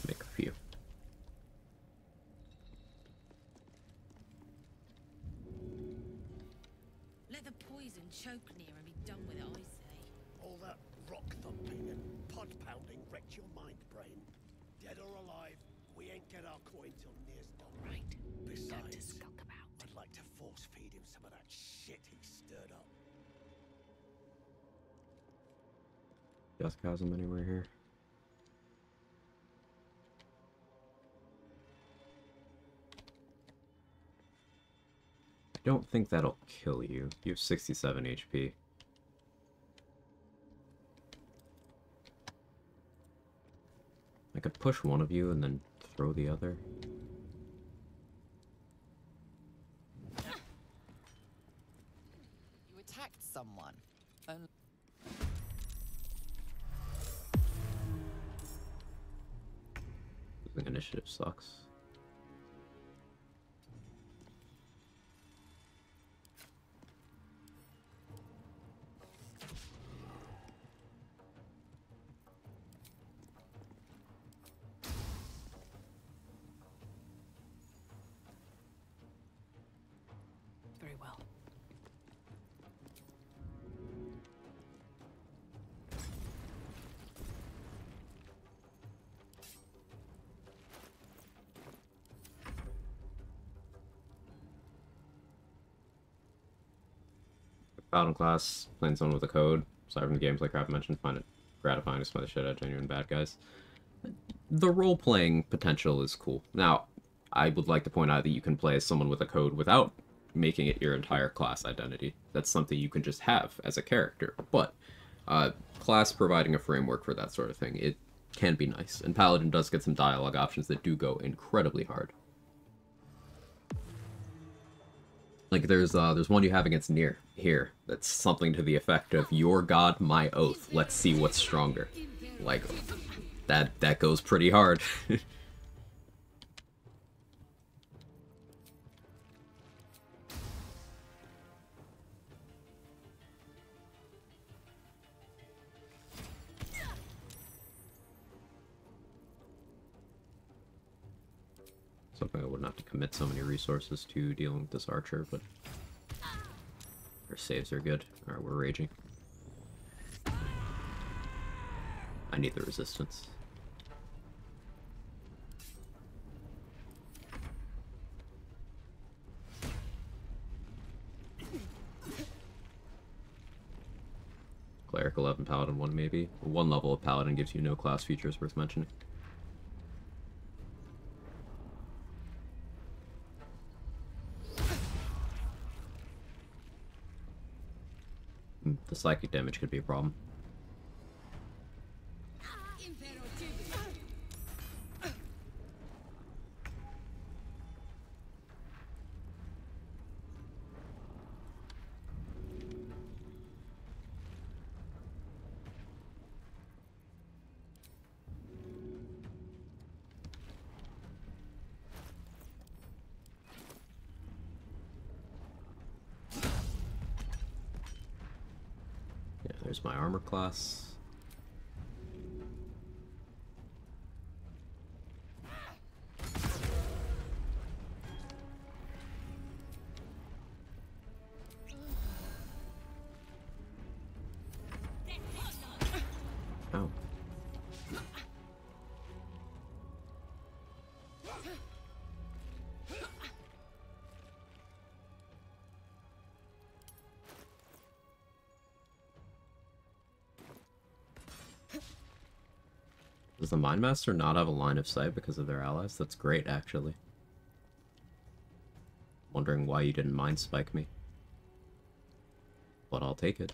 Make a few. Let the poison choke near and be done with it, I say. All that rock thumping and pod pounding wrecked your mind, brain. Dead or alive, we ain't get our coin till Near's done. Right. Besides, to skulk about. I'd like to force feed him some of that shit he stirred up. Dusk Chasm anywhere here? I don't think that'll kill you. You have 67 HP. I could push one of you and then throw the other. You someone. And Losing initiative sucks. Very well. Paladin class, playing someone with a code. Aside from the gameplay crap I mentioned, find it gratifying to smell the shit out of genuine bad guys. The role-playing potential is cool. Now, I would like to point out that you can play as someone with a code without making it your entire class identity. That's something you can just have as a character. But class providing a framework for that sort of thing, it can be nice. And Paladin does get some dialogue options that do go incredibly hard. Like, there's one you have against Nier here that's something to the effect of, "Your god, my oath. Let's see what's stronger." Like, that goes pretty hard. Something I wouldn't have to commit so many resources to dealing with this archer, but our saves are good. Alright, we're raging. I need the resistance. Cleric 11, Paladin 1 maybe. One level of Paladin gives you no class features worth mentioning. The psychic damage could be a problem. There's my armor class. Oh. Does the Mind Master not have a line of sight because of their allies? That's great, actually. Wondering why you didn't mind spike me. But I'll take it.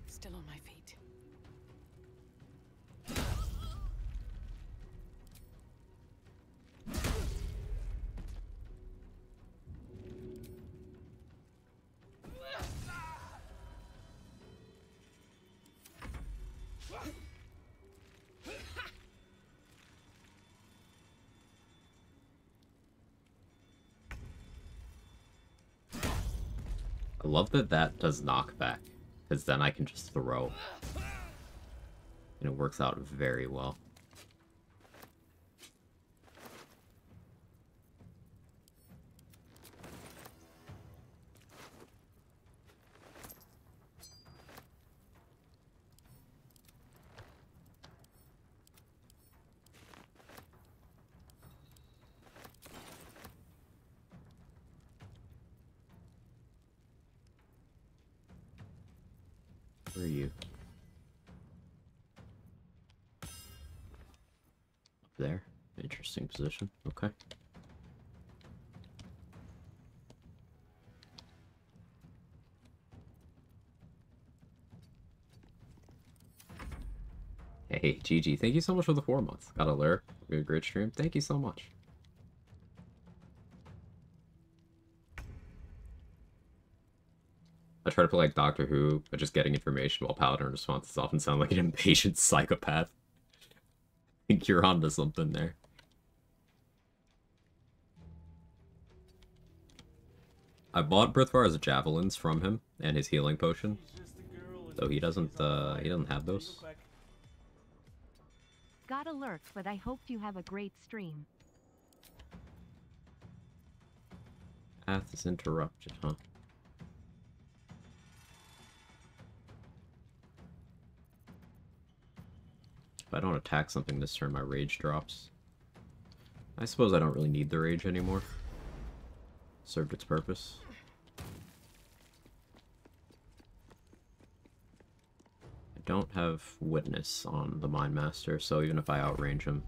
Still on my feet. I love that that does knockback, because then I can just throw. And it works out very well. Where are you? Up there. Interesting position. Okay. Hey, GG, thank you so much for the 4 months. Got a lyric. Great stream. Thank you so much. I try to play like Doctor Who, but just getting information while Paladin responses often sound like an impatient psychopath. I think you're onto something there. I bought Brithvar's javelins from him and his healing potion. So he doesn't have those. Got a lurk, but I hope you have a great stream. Path is interrupted, huh? If I don't attack something this turn, my rage drops. I suppose I don't really need the rage anymore. Served its purpose. I don't have witness on the Mind Master, so even if I outrange him...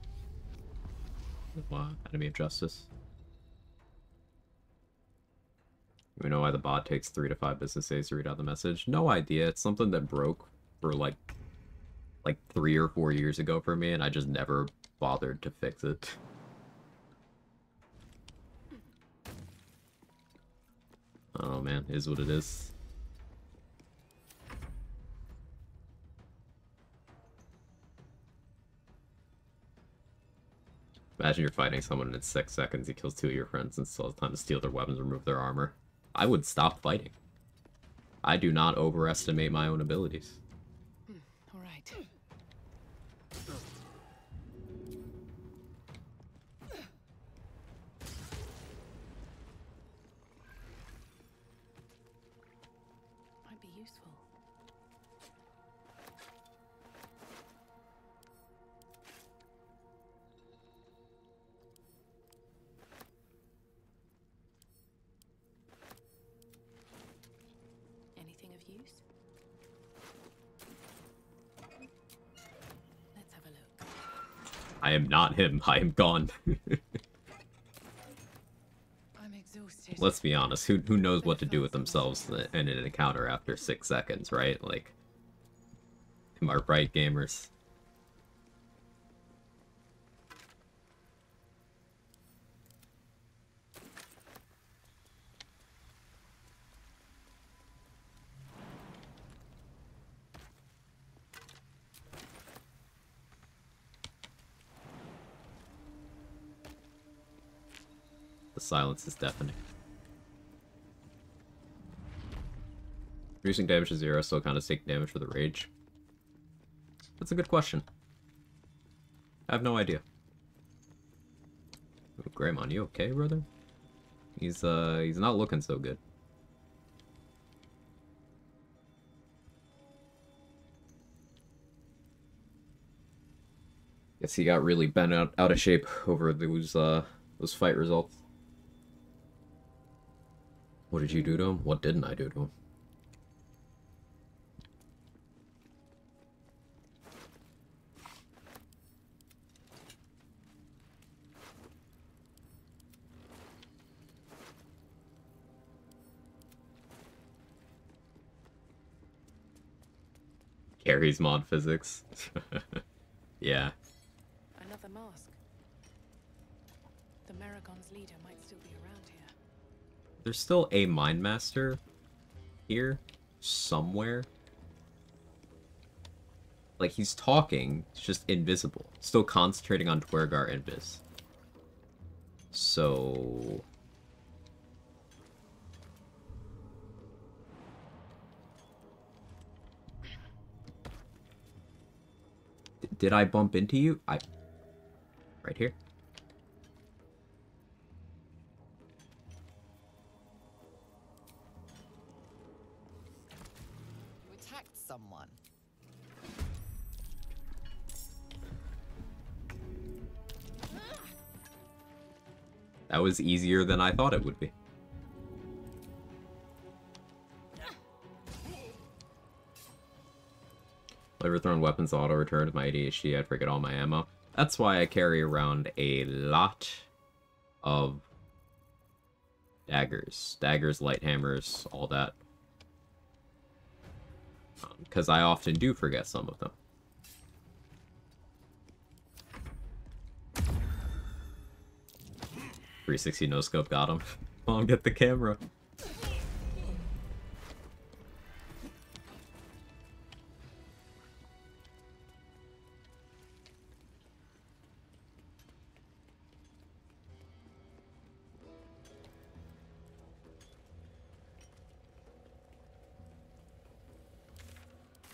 Enemy of Justice. We know why the bot takes 3 to 5 business days to read out the message. No idea. It's something that broke for like 3 or 4 years ago for me, and I just never bothered to fix it. Oh man, is what it is. Imagine you're fighting someone and in 6 seconds he kills 2 of your friends and still has time to steal their weapons and remove their armor. I would stop fighting. I do not overestimate my own abilities. All right. Might be useful. Anything of use? Let's have a look. I am not him. I am gone. I'm exhausted. Let's be honest. Who knows what to do with themselves in an encounter after 6 seconds, right? Like, am I right, gamers? The silence is deafening. Reducing damage to 0, still kind of taking damage for the rage. That's a good question. I have no idea. Ooh, Greymon, you okay, brother? He's not looking so good. Guess he got really bent out of shape over those fight results. What did you do to him? What didn't I do to him? Carries mod physics. Yeah. Another mask. The Maragon's leader might still be around here. There's still a Mind Master here somewhere. Like, he's talking, it's just invisible. Still concentrating on Twergar Invis. So... Did I bump into you? Right here? You attacked someone. That was easier than I thought it would be. Flavor-thrown weapons auto-return with my ADHD, I'd forget all my ammo. That's why I carry around a lot of daggers. Daggers, light hammers, all that. Because I often do forget some of them. 360 no-scope got him. Mom, get the camera.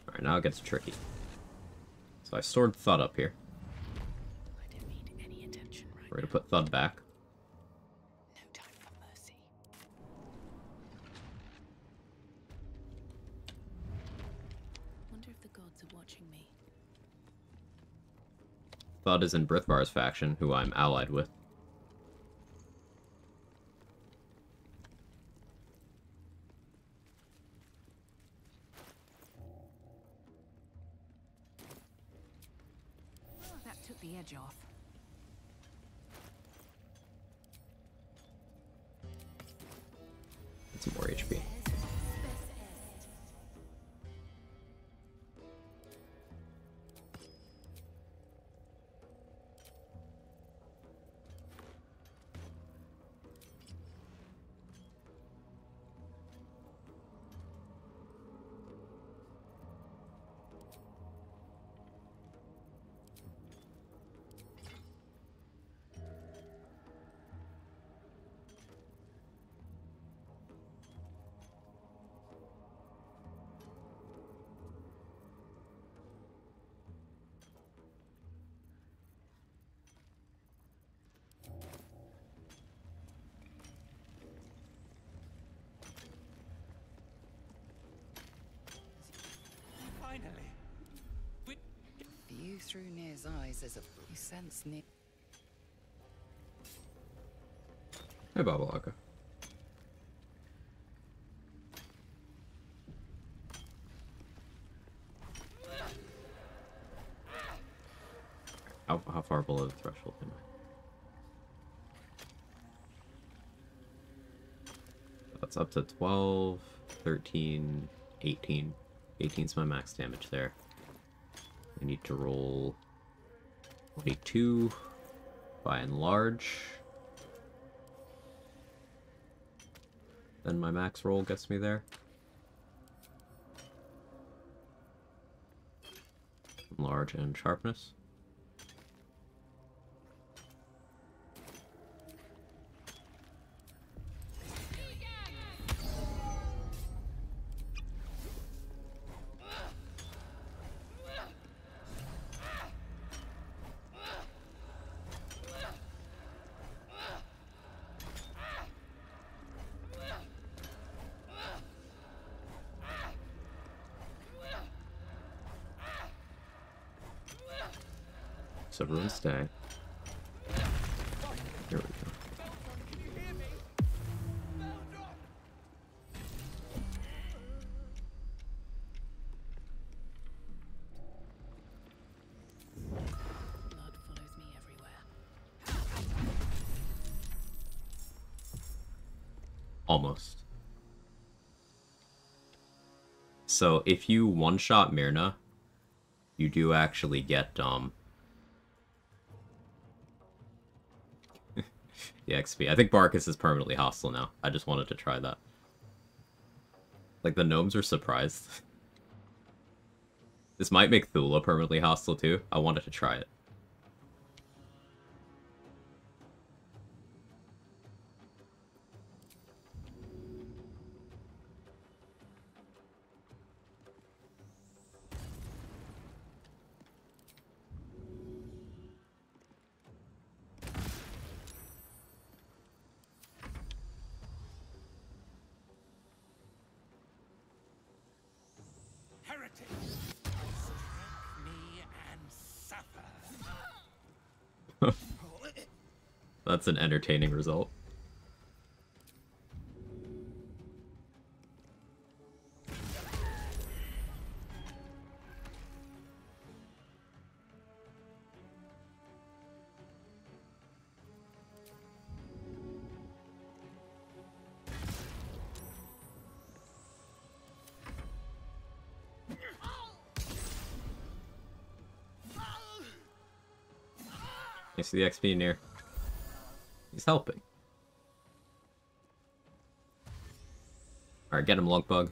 Alright, now it gets tricky. So I stored Thud up here. I didn't need any attention right We're gonna put Thud back. No time for mercy. Wonder if the gods are watching me. Thud is in Brithvar's faction, who I'm allied with. Oh, that took the edge off. Get some more HP. Finally. View through Nir's eyes as a you sense Nir. Hey, Babalaka. How far below the threshold am I? That's up to 12, 13, 18. 18's my max damage there. I need to roll 22 by and large. Then my max roll gets me there. Large and sharpness. So ruin stay. Here we go. Blood follows me everywhere. Almost. So if you one-shot Myrna, you do actually get the XP. I think Barkus is permanently hostile now. I just wanted to try that. Like, the gnomes are surprised. This might make Thula permanently hostile too. I wanted to try it. Heretic! Strike me and suffer. That's an entertaining result. You see the XP near. He's helping. Alright, get him, lunk bug.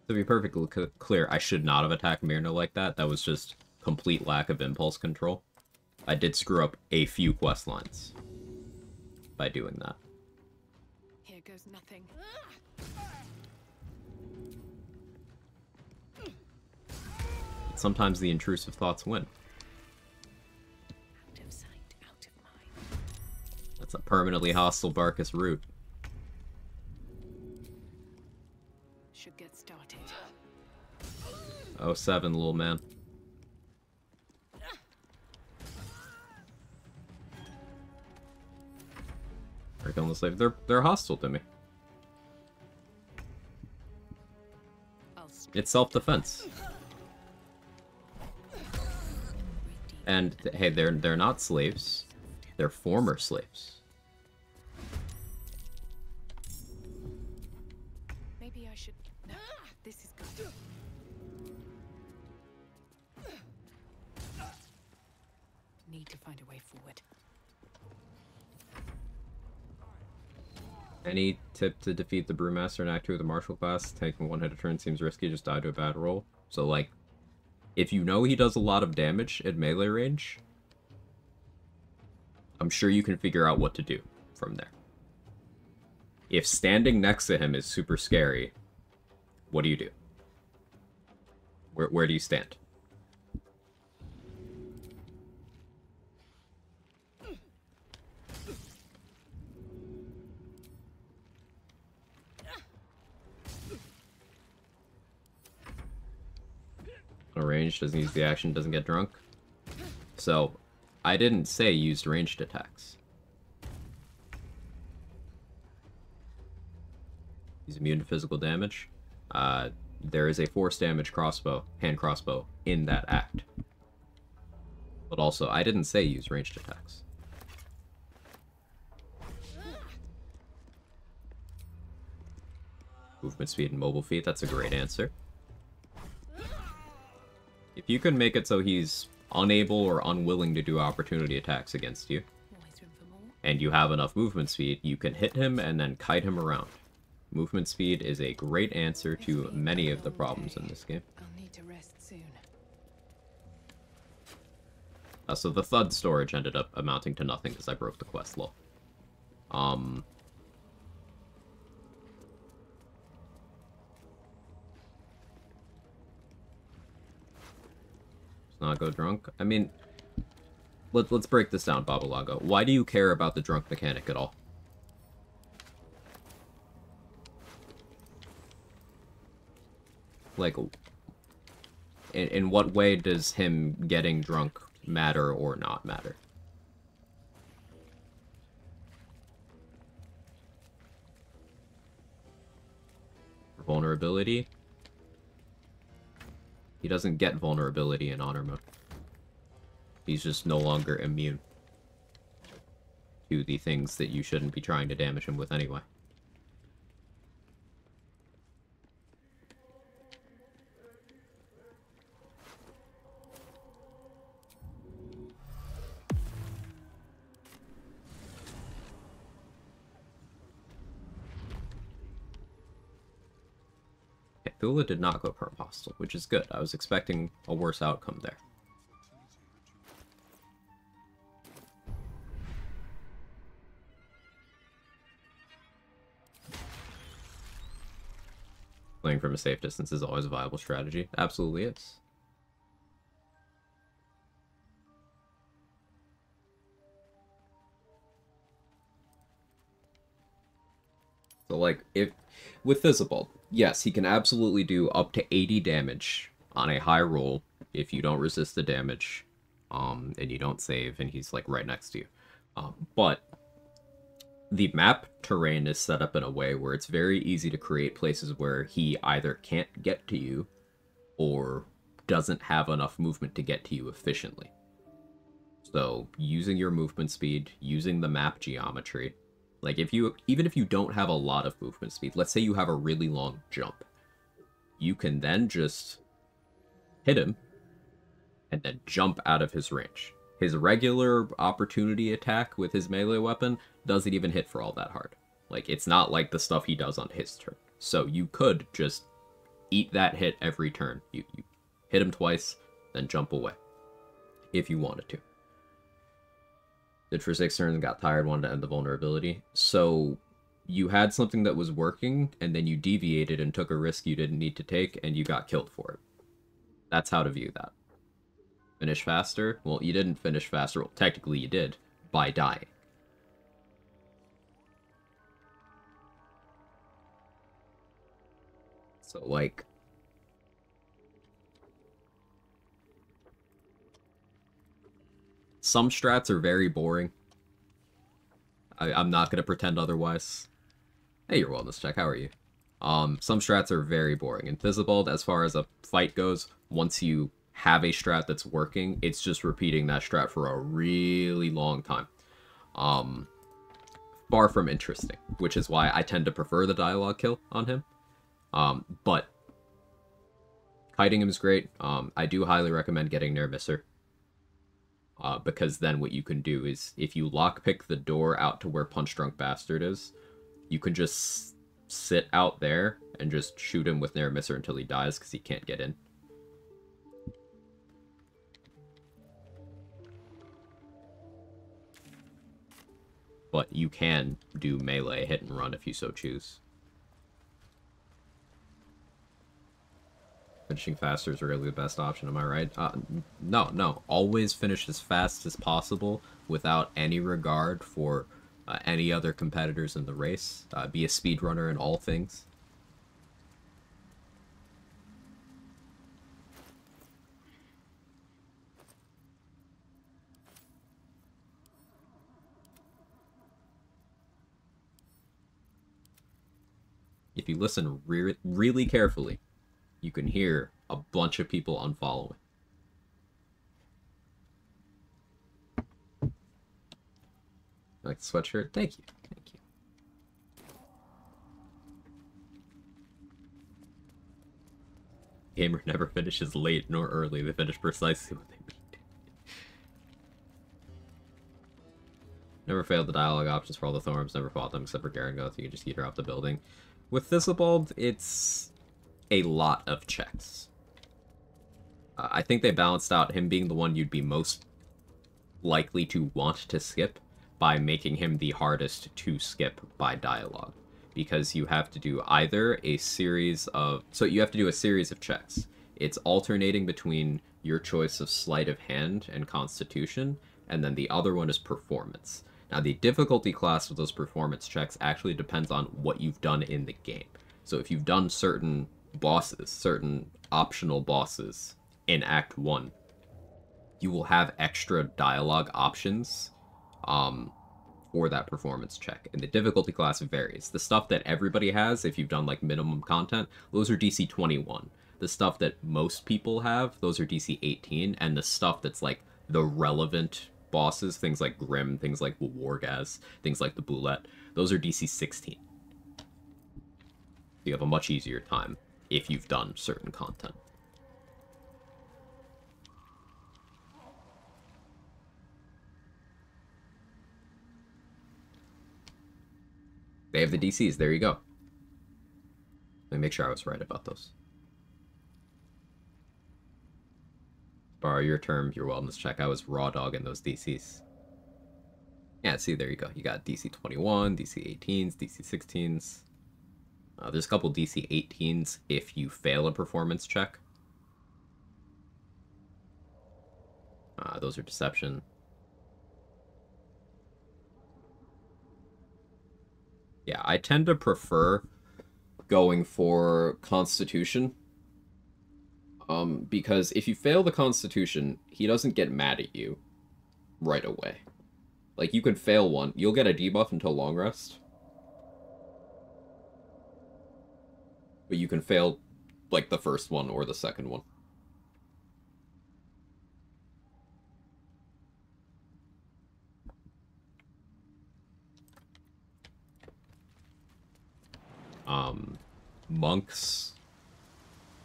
To be perfectly clear, I should not have attacked Myrna like that. That was just complete lack of impulse control. I did screw up a few quest lines by doing that. Here goes nothing. Sometimes the intrusive thoughts win. Out of sight, out of mind. That's a permanently hostile Barcus route. Should get started. 07, little man. They're killing the slave. They're hostile to me. It's self-defense. And hey, they're not slaves. They're former slaves. Maybe I should. No, this is good. Need to find a way forward. Any tip to defeat the Brewmaster in Act 2 of the Martial class? Taking one hit a turn seems risky, just die to a bad roll. So, like, if you know he does a lot of damage at melee range, I'm sure you can figure out what to do from there. If standing next to him is super scary, what do you do? Where do you stand? Ranged, doesn't use the action, doesn't get drunk. So, I didn't say used ranged attacks. He's immune to physical damage. There is a force damage crossbow, hand crossbow, in that act. But also, I didn't say use ranged attacks. Movement speed and mobile feet, that's a great answer. If you can make it so he's unable or unwilling to do opportunity attacks against you, and you have enough movement speed, you can hit him and then kite him around. Movement speed is a great answer to many of the problems in this game. I'll need to rest soon. So the thud storage ended up amounting to nothing because I broke the quest law. Not go drunk. I mean, let's break this down, Babalago. Why do you care about the drunk mechanic at all? Like, in what way does him getting drunk matter or not matter? Vulnerability? He doesn't get vulnerability in honor mode. He's just no longer immune to the things that you shouldn't be trying to damage him with anyway. Thula did not go perm hostile, which is good. I was expecting a worse outcome there. Playing from a safe distance is always a viable strategy. Absolutely is. So, like, if with Visible, yes, he can absolutely do up to 80 damage on a high roll if you don't resist the damage and you don't save, and he's like right next to you. But the map terrain is set up in a way where it's very easy to create places where he either can't get to you or doesn't have enough movement to get to you efficiently. So using your movement speed, using the map geometry, like even if you don't have a lot of movement speed, let's say you have a really long jump, you can then just hit him and then jump out of his range. His regular opportunity attack with his melee weapon doesn't even hit for all that hard. Like, it's not like the stuff he does on his turn. So you could just eat that hit every turn. You hit him twice, then jump away, if you wanted to. Did for 6 turns and got tired, wanted to end the vulnerability. So you had something that was working, and then you deviated and took a risk you didn't need to take, and you got killed for it. That's how to view that. Finish faster? Well, you didn't finish faster. Well, technically you did, by dying. So, like... some strats are very boring. I'm not going to pretend otherwise. Hey, your wellness check, how are you? Some strats are very boring. In Fizzibald, as far as a fight goes, once you have a strat that's working, it's just repeating that strat for a really long time. Far from interesting, which is why I tend to prefer the dialogue kill on him. But kiting him is great. I do highly recommend getting near misser. Because then what you can do is, if you lockpick the door out to where Punch Drunk Bastard is, you can just sit out there and just shoot him with Nair Misser until he dies, because he can't get in. But you can do melee hit and run if you so choose. Finishing faster is really the best option, am I right? No. Always finish as fast as possible without any regard for any other competitors in the race. Be a speedrunner in all things. If you listen really carefully, you can hear a bunch of people unfollowing. Like the sweatshirt? Thank you. Thank you. Gamer never finishes late nor early. They finish precisely what they mean. Never failed the dialogue options for all the Thorns. Never fought them except for Garangoth. You can just eat her off the building. With Thistlebolg, it's a lot of checks. I think they balanced out him being the one you'd be most likely to want to skip by making him the hardest to skip by dialogue. Because you have to do either a series of... So you have to do a series of checks. It's alternating between your choice of sleight of hand and constitution, and then the other one is performance. Now, the difficulty class of those performance checks actually depends on what you've done in the game. So if you've done certain bosses, certain optional bosses in Act 1, you will have extra dialogue options for that performance check. And the difficulty class varies. The stuff that everybody has, if you've done like minimum content, those are DC 21. The stuff that most people have, those are DC 18. And the stuff that's like the relevant bosses, things like Grim, things like Wargaz, things like the Boulette, those are DC 16. You have a much easier time if you've done certain content. They have the DCs, there you go. Let me make sure I was right about those. Borrow your term, your wellness check. I was raw dog in those DCs. Yeah, see, there you go. You got DC 21, DC 18s, DC 16s. There's a couple DC 18s if you fail a performance check. Those are deception. Yeah, I tend to prefer going for constitution. Because if you fail the Constitution, he doesn't get mad at you right away. Like, you can fail one, you'll get a debuff until long rest. But you can fail, like, the first one or the second one. Monks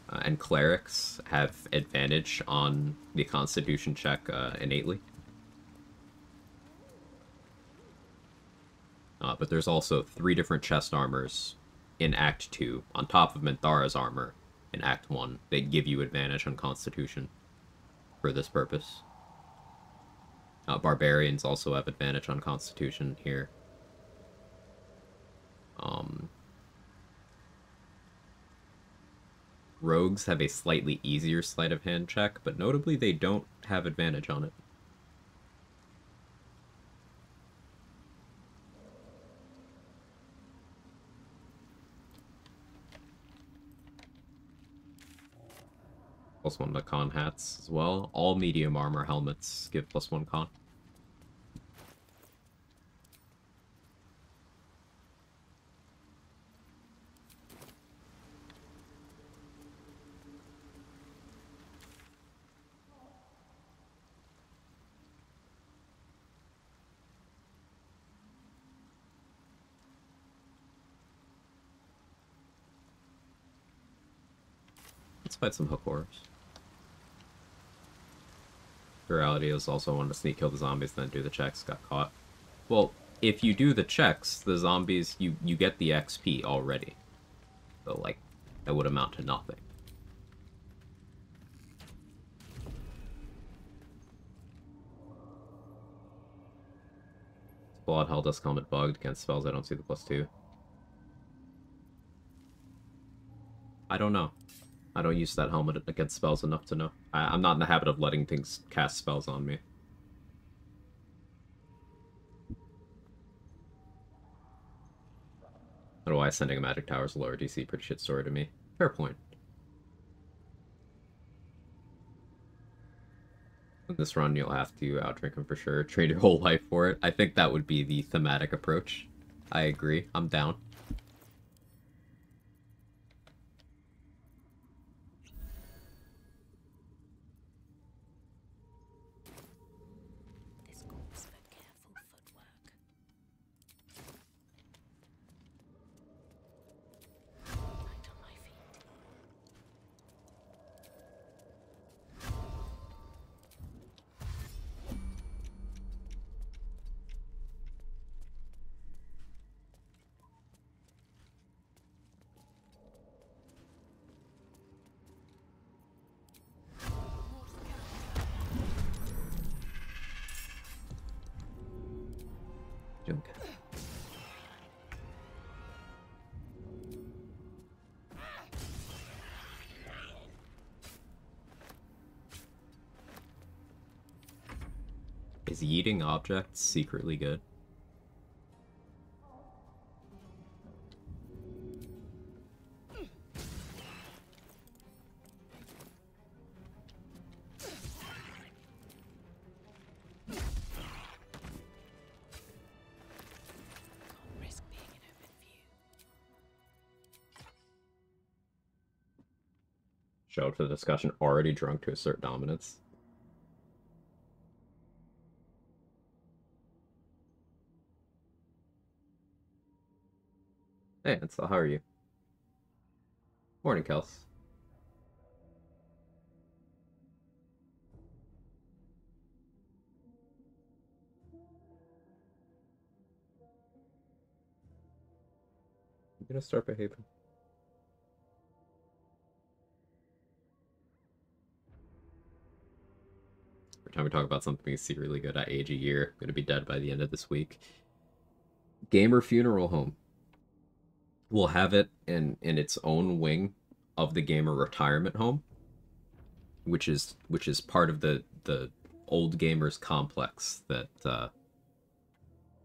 and clerics have advantage on the Constitution check innately. But there's also 3 different chest armors in Act 2, on top of Minthara's armor in Act 1, that give you advantage on Constitution for this purpose. Barbarians also have advantage on Constitution here. Rogues have a slightly easier sleight of hand check, but notably they don't have advantage on it. +1 to con hats as well. All medium armor helmets give +1 con. Let's fight some hook horrors. Reality is also wanted to sneak kill the zombies, then do the checks, got caught. Well, if you do the checks, the zombies, you get the XP already. So, like, that would amount to nothing. Blood Hell does come bugged against spells. I don't see the +2. I don't know. I don't use that helmet against spells enough to know. I'm not in the habit of letting things cast spells on me. Otherwise, sending a magic tower is a lower DC. Pretty shit story to me. Fair point. In this run, you'll have to outdrink him for sure. Trade your whole life for it. I think that would be the thematic approach. I agree. I'm down. Is yeeting objects secretly good? Show up for the discussion already drunk to assert dominance. Hey, Ansel, how are you? Morning, Kels. I'm gonna start behaving. Every time we talk about something being secretly good, I age a year. I'm gonna be dead by the end of this week. Gamer funeral home. We'll have it in its own wing of the gamer retirement home, which is part of the old gamers complex that I'm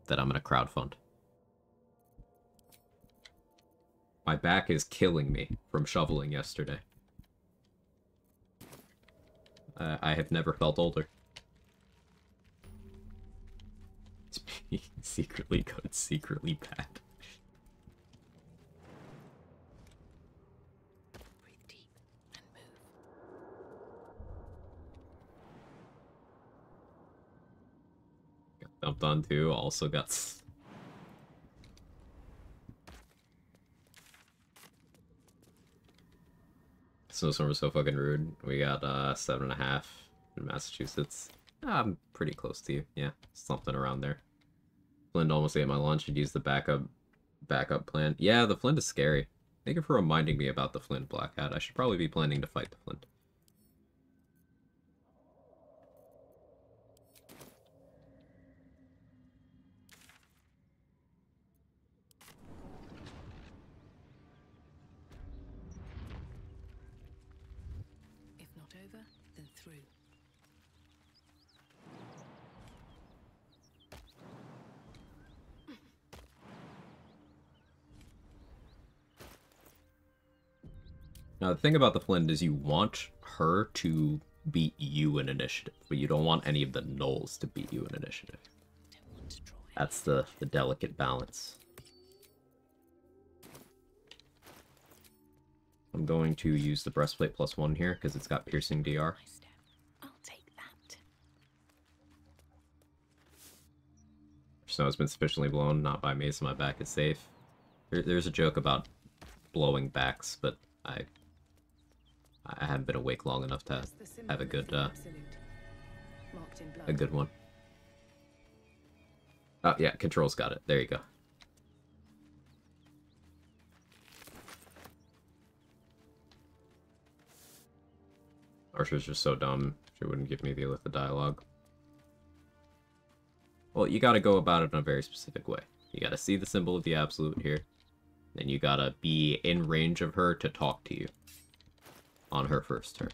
gonna crowdfund. My back is killing me from shoveling yesterday. I have never felt older. Secretly good, secretly bad. Breathe deep and move. Got dumped on too, also got... Snowstorm was so fucking rude. We got 7.5 in Massachusetts. I'm pretty close to you. Yeah, something around there. Flint almost ate my lunch and used the backup plan. Yeah, the Flint is scary. Thank you for reminding me about the Flint, Black Hat. I should probably be planning to fight the Flint. If not over, then through. Now, the thing about the Flint is you want her to beat you in initiative, but you don't want any of the gnolls to beat you in initiative. That's the delicate balance. I'm going to use the breastplate +1 here, because it's got piercing DR. I'll take that. Snow has been sufficiently blown, not by me, so my back is safe. There's a joke about blowing backs, but I haven't been awake long enough to have a good one. Oh yeah, control's got it. There you go. Archer's just so dumb. She wouldn't give me the Elitha dialogue. Well, you gotta go about it in a very specific way. You gotta see the symbol of the Absolute here. Then you gotta be in range of her to talk to you. On her first turn.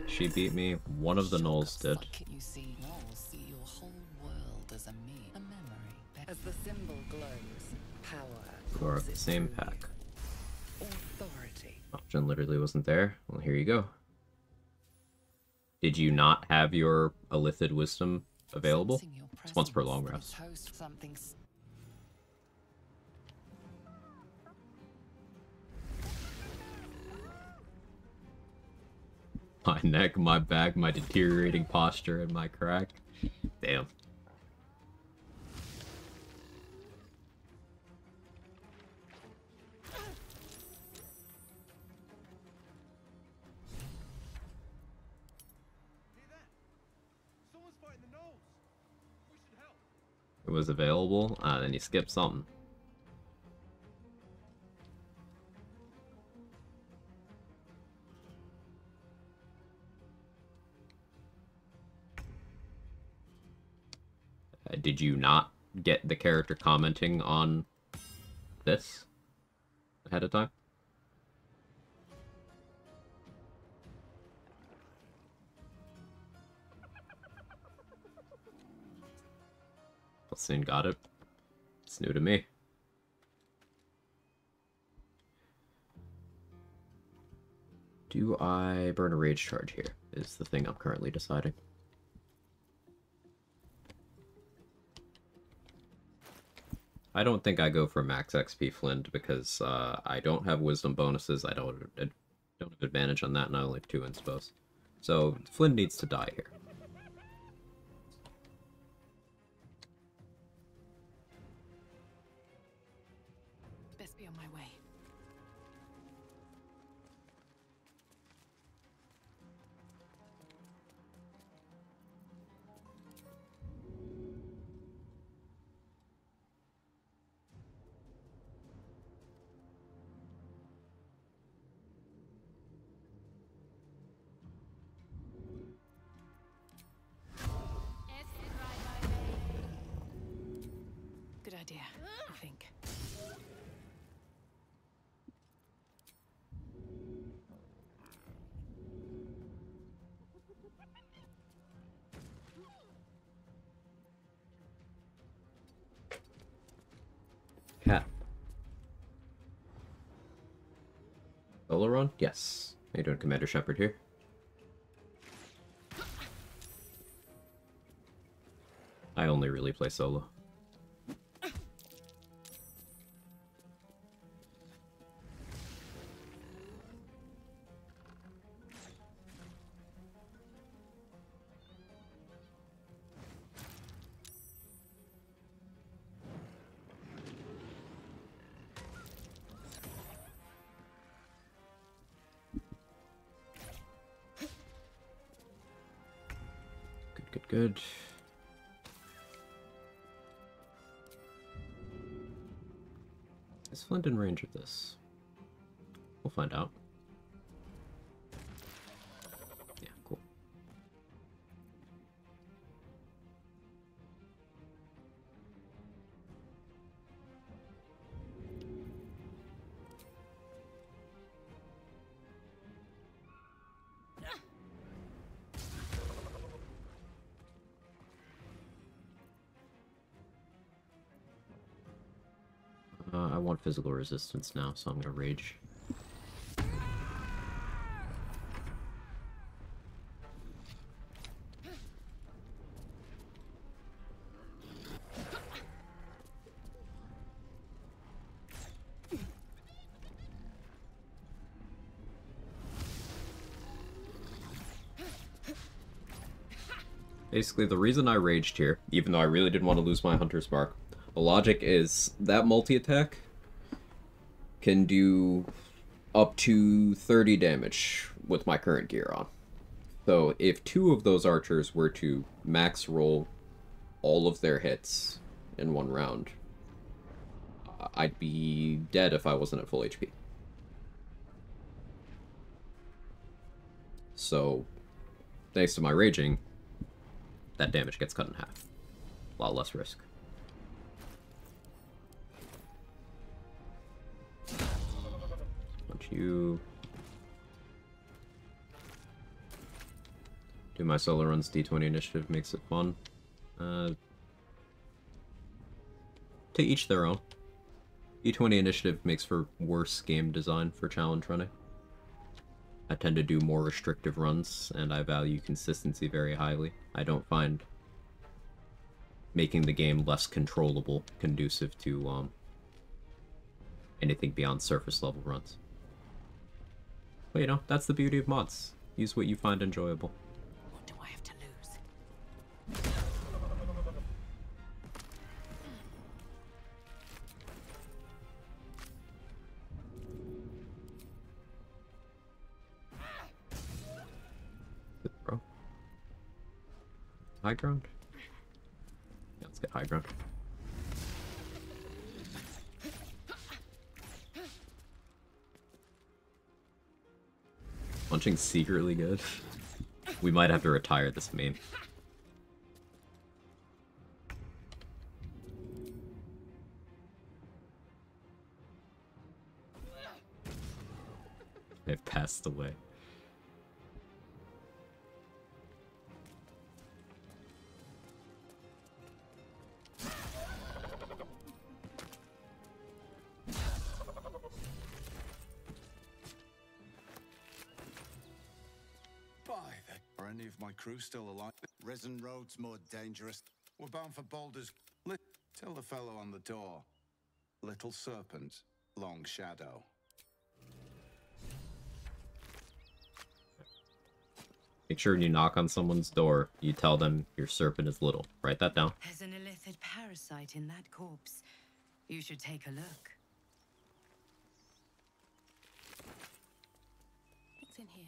She beat me. One of the gnolls did. You see, gnolls see your whole world as a memory. As the symbol glows, power. You are of the same pack. Authority. Option literally wasn't there. Well, here you go. Did you not have your Elithid Wisdom available? It's once per long rest. My neck, my back, my deteriorating posture, and my crack. Damn. It was available, then you skipped something. Did you not get the character commenting on this ahead of time? Soon got it. It's new to me. Do I burn a rage charge here? Is the thing I'm currently deciding. I don't think I go for max XP Flint because I don't have wisdom bonuses. I don't have advantage on that, and I only have 2 inspos. So Flint needs to die here. Best be on my way. cat. Solo run? Yes. How you doing, Commander Shepard here? I only really play solo. Good. Is Flint in range of this? We'll find out. Yeah, cool. I want physical resistance now, so I'm gonna rage. Basically, the reason I raged here, even though I really didn't want to lose my Hunter's Mark, the logic is that multi-attack can do up to 30 damage with my current gear on. So if two of those archers were to max roll all of their hits in one round, I'd be dead if I wasn't at full HP. So, thanks to my raging, that damage gets cut in half. A lot less risk. Don't you... do my solo runs, D20 initiative makes it fun. To each their own. D20 initiative makes for worse game design for challenge running. I tend to do more restrictive runs, and I value consistency very highly. I don't find making the game less controllable conducive to anything beyond surface level runs. But you know, that's the beauty of mods. Use what you find enjoyable. What do I have to lose? Good throw. High ground? Yeah, let's get high ground. Punching secretly good. We might have to retire this meme. They've passed away. Are any of my crew still alive? Risen roads more dangerous. We're bound for boulders. Tell the fellow on the door. Little serpent, long shadow. Make sure when you knock on someone's door, you tell them your serpent is little. Write that down. There's an illithid parasite in that corpse. You should take a look. What's in here?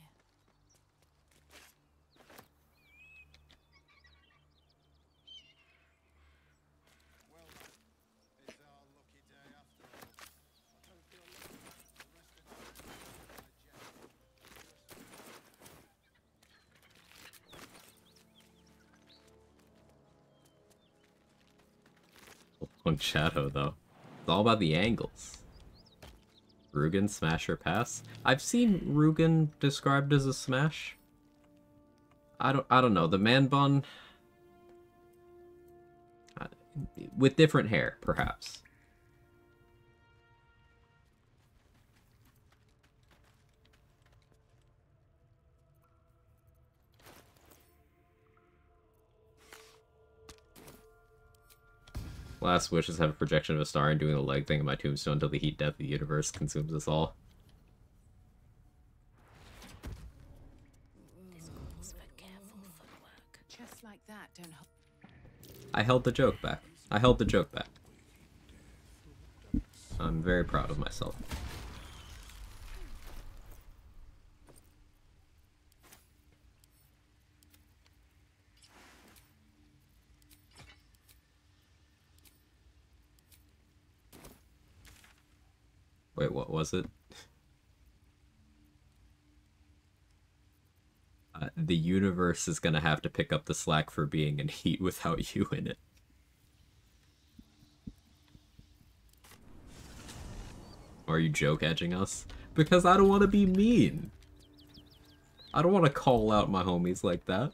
Long shadow, though. It's all about the angles. Rugen, smash or pass? I've seen Rugen described as a smash. I don't know. The man bun... with different hair, perhaps. Last wish is have a projection of a star and doing the leg thing in my tombstone until the heat death of the universe consumes us all. This calls for careful footwork. Just like that, don't I held the joke back. I held the joke back. I'm very proud of myself. Wait, what was it? The universe is gonna have to pick up the slack for being in heat without you in it. Are you joke edging us? Because I don't want to be mean. I don't want to call out my homies like that.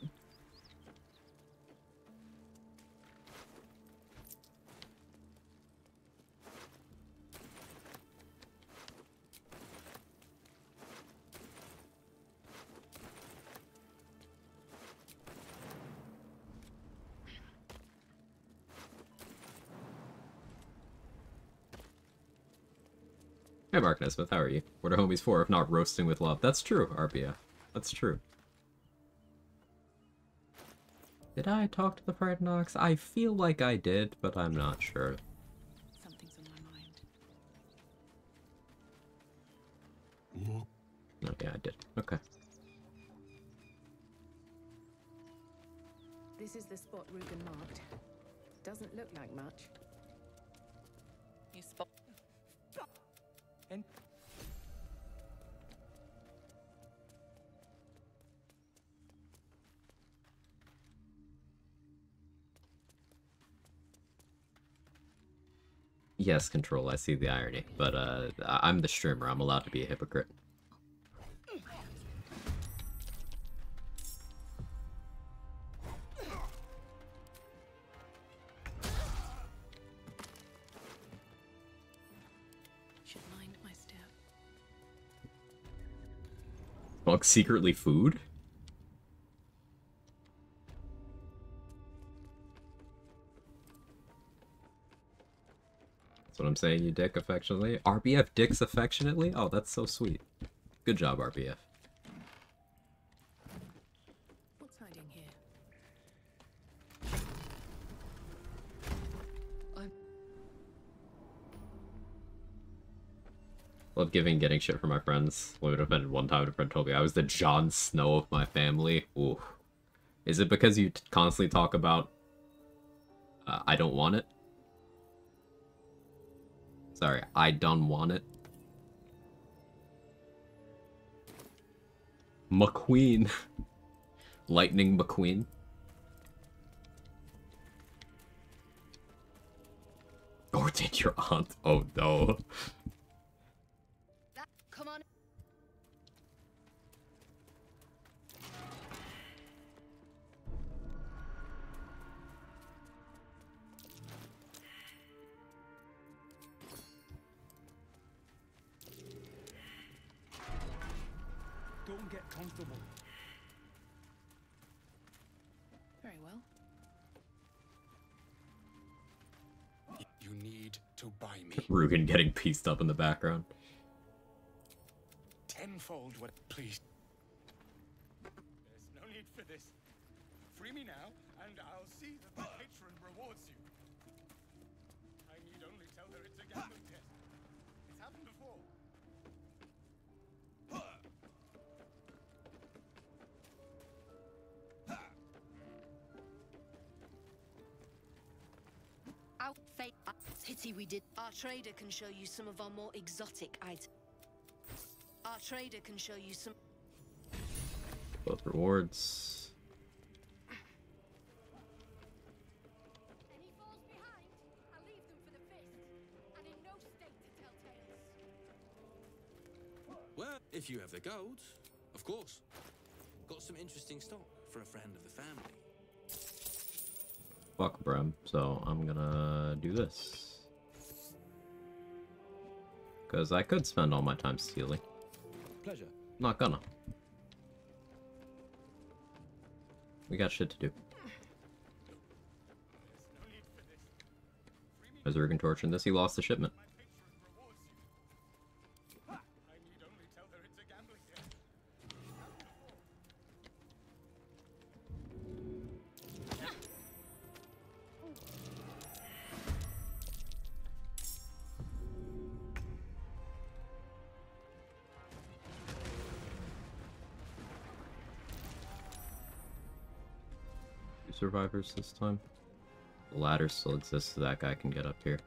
Hey Mark Nesmith, how are you? What are homies for if not roasting with love? That's true, RBF. That's true. Did I talk to the Pride Nox? I feel like I did, but I'm not sure. Something's on my mind. Okay, I did. Okay. This is the spot Rugen marked. Doesn't look like much. You spot. And Yes, Control, I see the irony. But, I'm the streamer. I'm allowed to be a hypocrite. Should mind my step. Bug secretly food? That's what I'm saying, you dick affectionately. RBF dicks affectionately? Oh, that's so sweet. Good job, RBF. What's hiding here? Love giving and getting shit from my friends. Would have been one time a friend told me I was the Jon Snow of my family. Ooh. Is it because you constantly talk about I don't want it? Sorry, I don't want it. McQueen. Lightning McQueen. Or did your aunt? Oh no. Come on. don't get comfortable. Very well. You need to buy me. Rugen getting pieced up in the background. Tenfold what, please. There's no need for this. Free me now, and I'll see that the patron rewards you. I need only tell her it's a gambling test. It's happened before. Pity we did. Our trader can show you some of our more exotic items. Our trader can show you some. Both rewards. Any falls behind, I'll leave them for the fist, and in no state to tell tales. Well, if you have the gold, of course. Got some interesting stock for a friend of the family. Fuck Brem, so I'm gonna do this. Because I could spend all my time stealing. Pleasure. Not gonna. We got shit to do. As Regan torturing this, he lost the shipment. Survivors this time. The ladder still exists so that guy can get up here.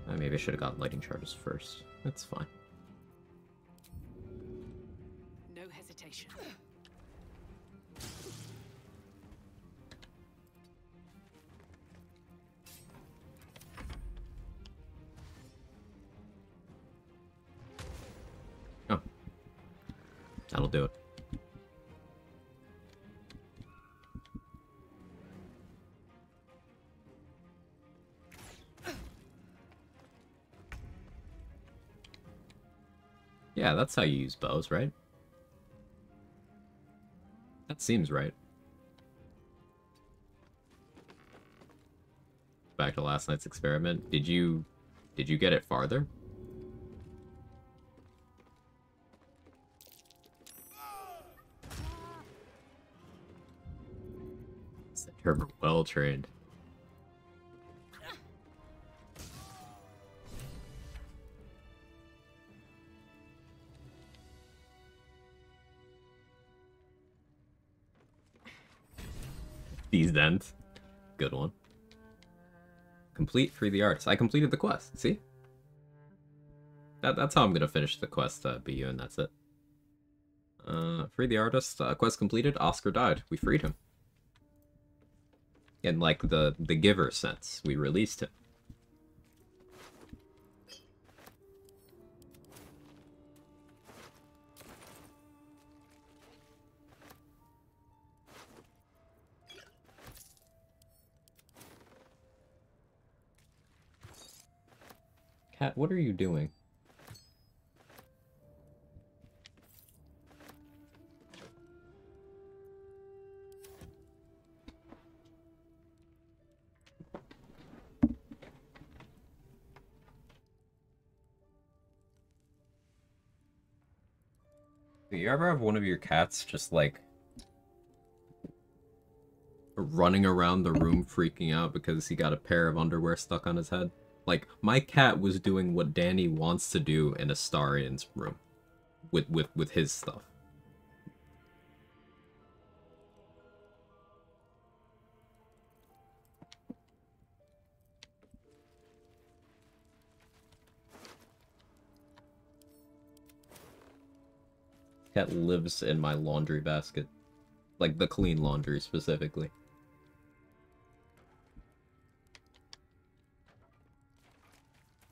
Maybe I should have got lighting charges first. That's fine. No hesitation. Oh. That'll do it. Yeah, that's how you use bows, right? That seems right. Back to last night's experiment. Did you get it farther? They're well trained. These dents. Good one. Complete, free the artist. I completed the quest, see? That's how I'm gonna finish the quest, BU, and that's it. Free the artist, quest completed, Oscar died. We freed him. In, like, the giver sense, we released him. Cat, what are you doing? Do you ever have one of your cats just, like, running around the room freaking out because he got a pair of underwear stuck on his head? Like, my cat was doing what Danny wants to do in Astarian's room. With his stuff. Cat lives in my laundry basket. Like, the clean laundry, specifically.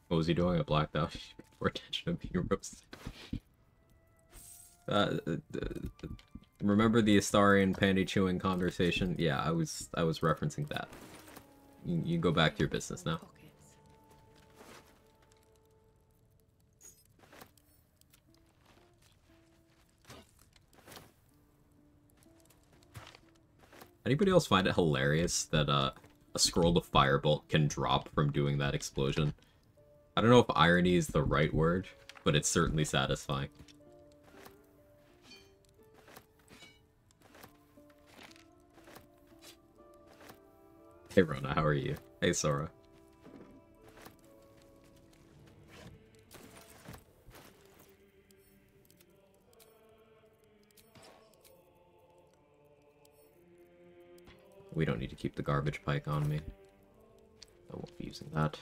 What was he doing? I blacked out. For attention of being roasted. Remember the Astarian panty chewing conversation? Yeah, I was referencing that. You go back to your business now. Anybody else find it hilarious that a scroll to firebolt can drop from doing that explosion? I don't know if irony is the right word, but it's certainly satisfying. Hey Rona, how are you? Hey Sora. We don't need to keep the garbage pike on me. I won't be using that.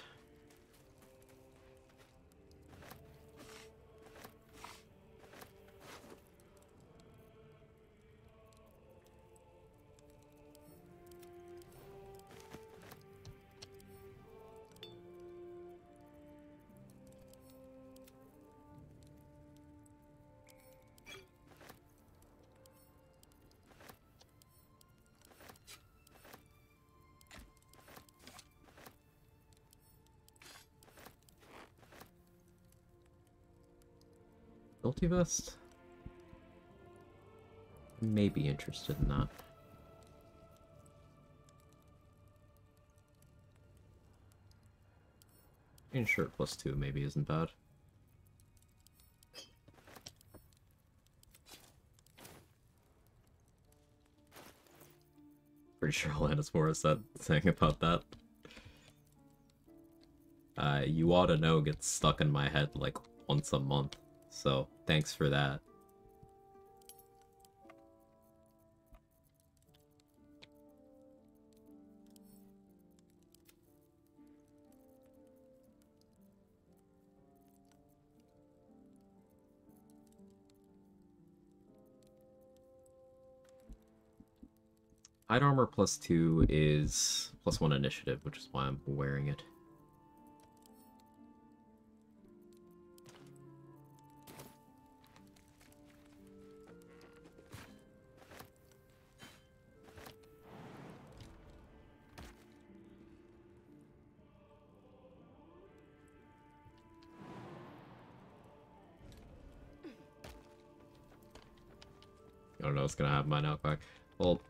Multivest? May be interested in that. I Green shirt +2 maybe isn't bad. Pretty sure Alanis Morissette sang about that. You Oughta Know gets stuck in my head like once a month, so thanks for that. Hide armor +2 is +1 initiative, which is why I'm wearing it. I don't know what's gonna happen by now, Quag. Well,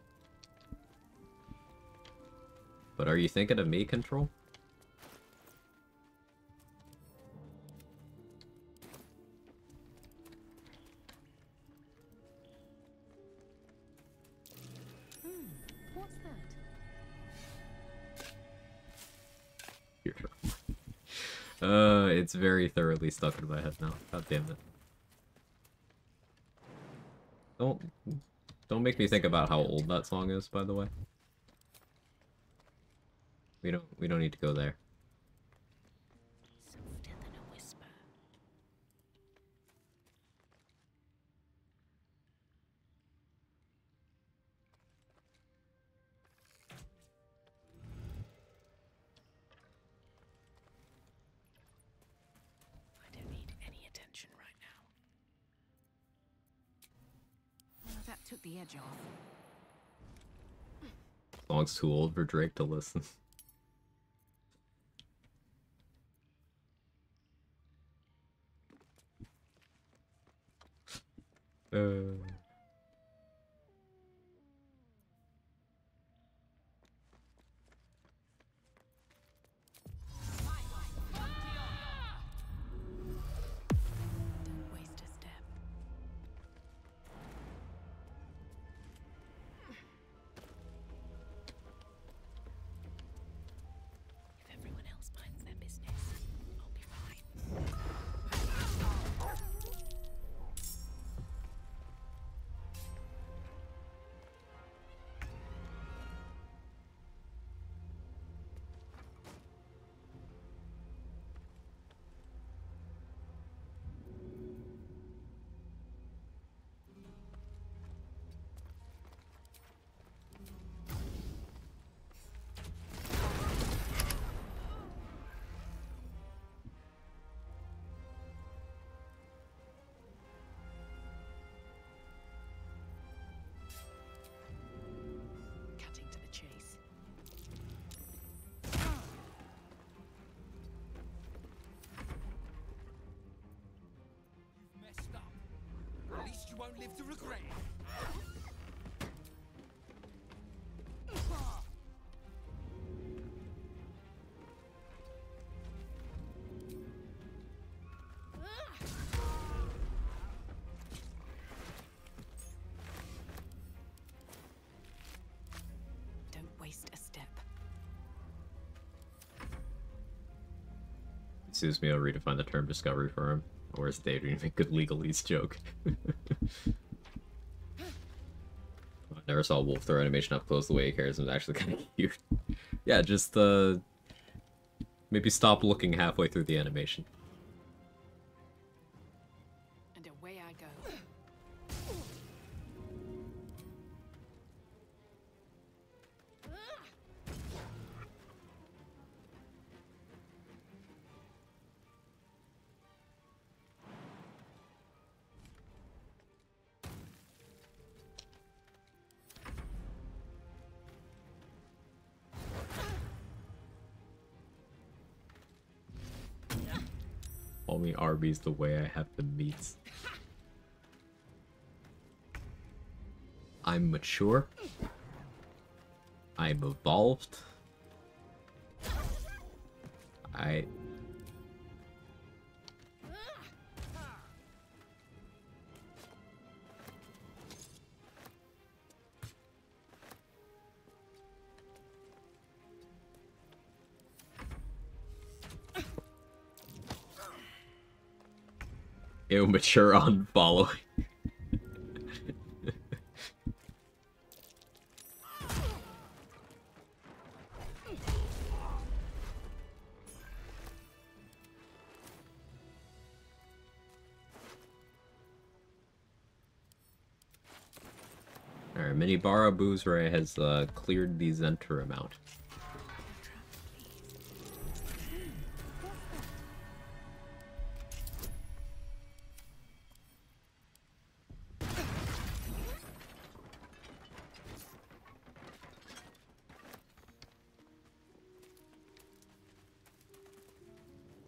but are you thinking of me, Control? What's that? It's very thoroughly stuck in my head now. God damn it. Don't make me think about how old that song is, by the way. We don't need to go there. Softer than a whisper. I don't need any attention right now. Well, that took the edge off. Song's too old for Drake to listen. Don't waste a step. If everyone else minds their business, I'll be fine. Cutting to the chase. You've messed up. At least you won't live to regret it. Don't waste a step. Excuse me, I'll redefine the term discovery for him. Or is Daydream to make good legalese joke? I never saw a wolf throw animation up close the way he cares. It was actually kind of cute. Yeah, just maybe stop looking halfway through the animation. And away I go. Call me Arby's the way I have the meats. I'm mature. I'm evolved. Immature unfollowing. Alright, Mini Barabuzre has cleared the Zenter amount.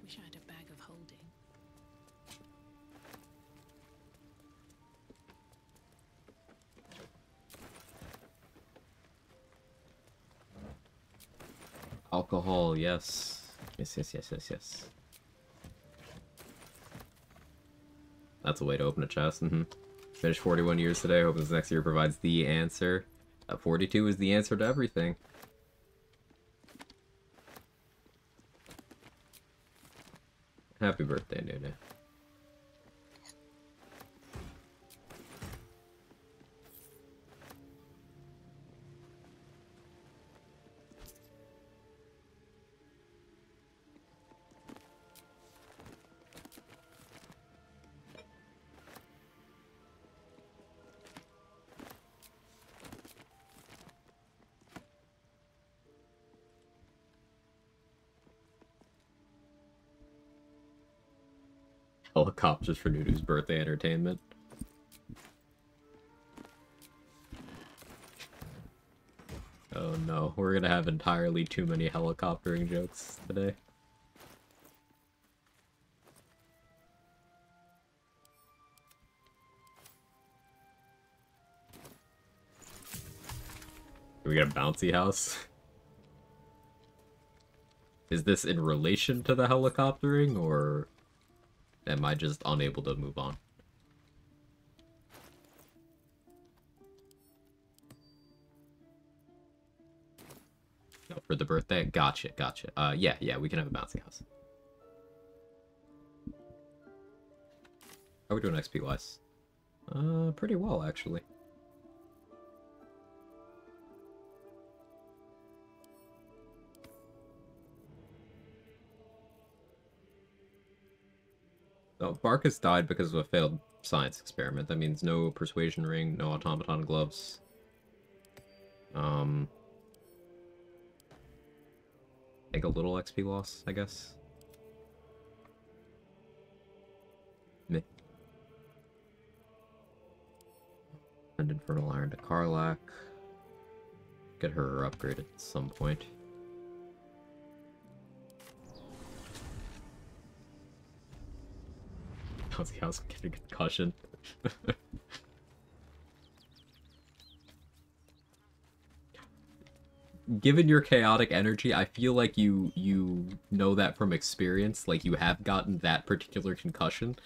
Wish I had a bag of holding. Alcohol, yes. Yes. That's a way to open a chest. Finished 41 years today. Hope this next year provides the answer. 42 is the answer to everything. Happy birthday, Nunu. Helicopters for Nunu's birthday entertainment. Oh no, we're gonna have entirely too many helicoptering jokes today. Can we get a bouncy house? Is this in relation to the helicoptering, or am I just unable to move on? No, for the birthday? Gotcha. Yeah, we can have a bouncy house. How are we doing XP-wise? Pretty well, actually. So, Barkus died because of a failed science experiment. That means no persuasion ring, no automaton gloves. Take a little XP loss, I guess. Meh. And Infernal Iron to Karlach. Get her upgraded at some point. How's the house getting a concussion? Given your chaotic energy, I feel like you know that from experience. Like, you have gotten that particular concussion,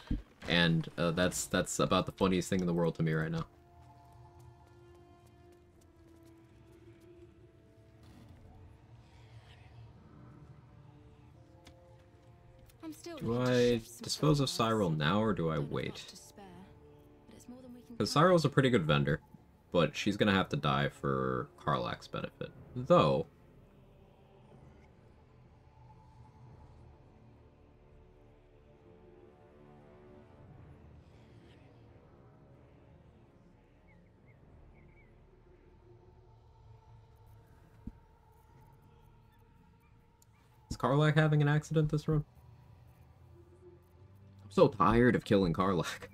and that's about the funniest thing in the world to me right now. Do I dispose of Cyril now, or do I wait? Because Cyril's a pretty good vendor, but she's gonna have to die for Karlach's benefit. Though... Is Karlach having an accident this run? I'm so tired of killing Karlach.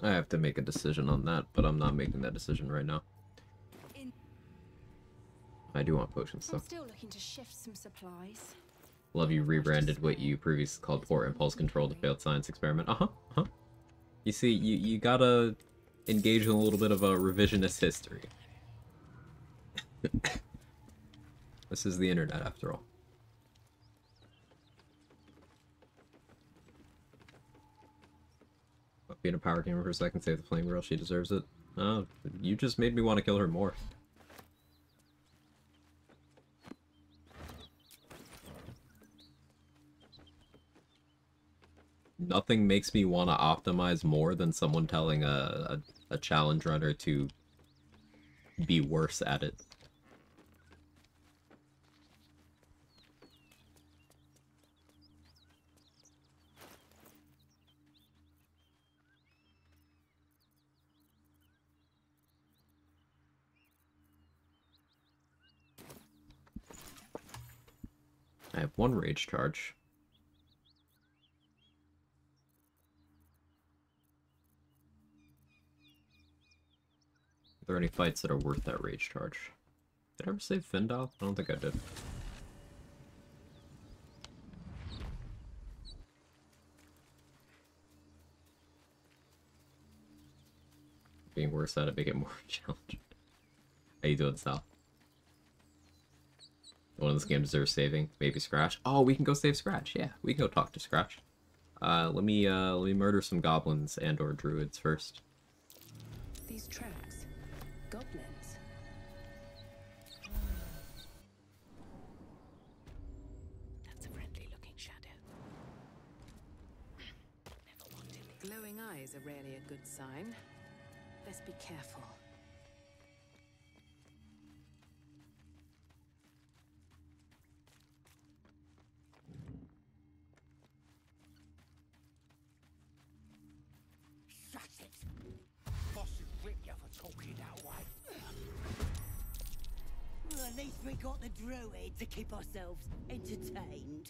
I have to make a decision on that, but I'm not making that decision right now. I do want potions, though. I'm still looking to shift some supplies. Love you rebranded what you previously called poor impulse control to failed science experiment. You see, you gotta engage in a little bit of a revisionist history. This is the internet, after all. Being a power gamer for a second, save the flame girl, she deserves it. Oh, you just made me want to kill her more. Nothing makes me want to optimize more than someone telling a challenge runner to be worse at it. I have one rage charge. Are there any fights that are worth that rage charge? Did I ever save Findal? I don't think I did. Being worse at it, make it more challenging. How you doing, Sal? One of this game deserves saving. Maybe Scratch. Oh, we can go save Scratch. Yeah, we can go talk to Scratch. Let me murder some goblins and or druids first. These tracks. Goblins. That's a friendly looking shadow. Never wanted. Glowing eyes are rarely a good sign. Let's be careful. Shut it! Boss will whip you for talking that way. Well, at least we got the druid to keep ourselves entertained.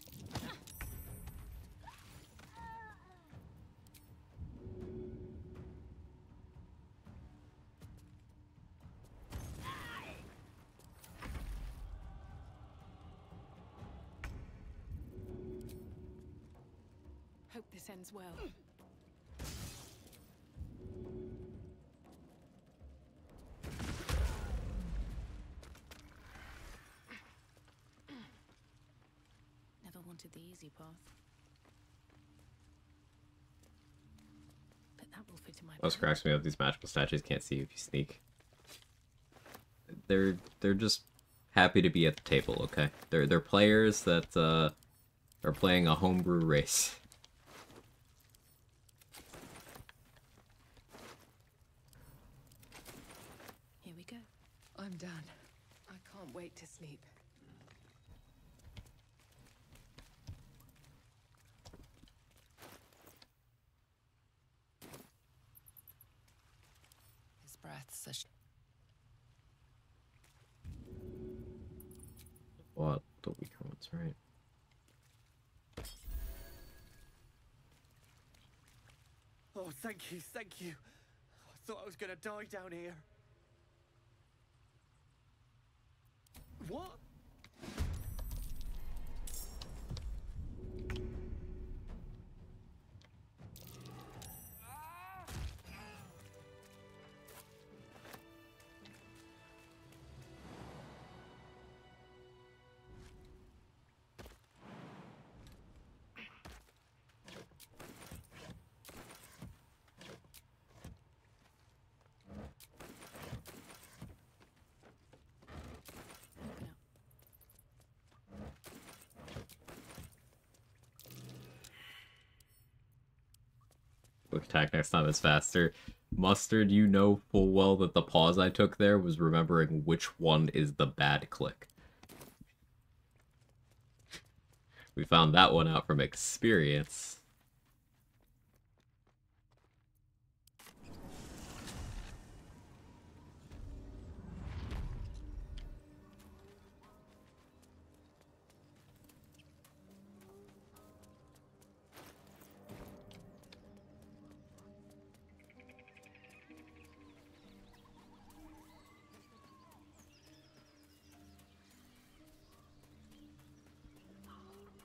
Hope this ends well. Never wanted the easy path. But that will fit in my Most cracks me up, these magical statues can't see you if you sneak. They're just happy to be at the table, okay? They're players that are playing a homebrew race. Here we go. I'm done. I can't wait to sleep. His breath's a What? The weaker ones, right? Oh, thank you, thank you. I thought I was gonna die down here. What? Quick attack next time is faster. Mustard, you know full well that the pause I took there was remembering which one is the bad click. We found that one out from experience.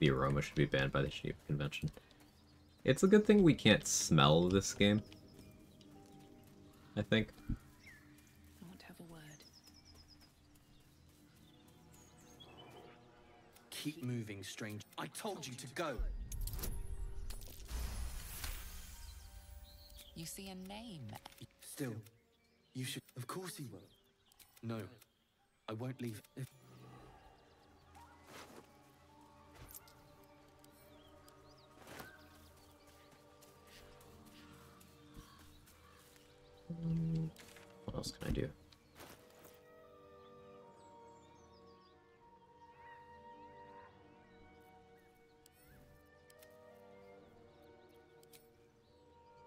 the aroma should be banned by the Geneva Convention. It's a good thing we can't smell this game, I think. I want to have a word. Keep moving, strange. I told you to go. You see a name. Still, you should. Of course he will. No, I won't leave. What else can I do?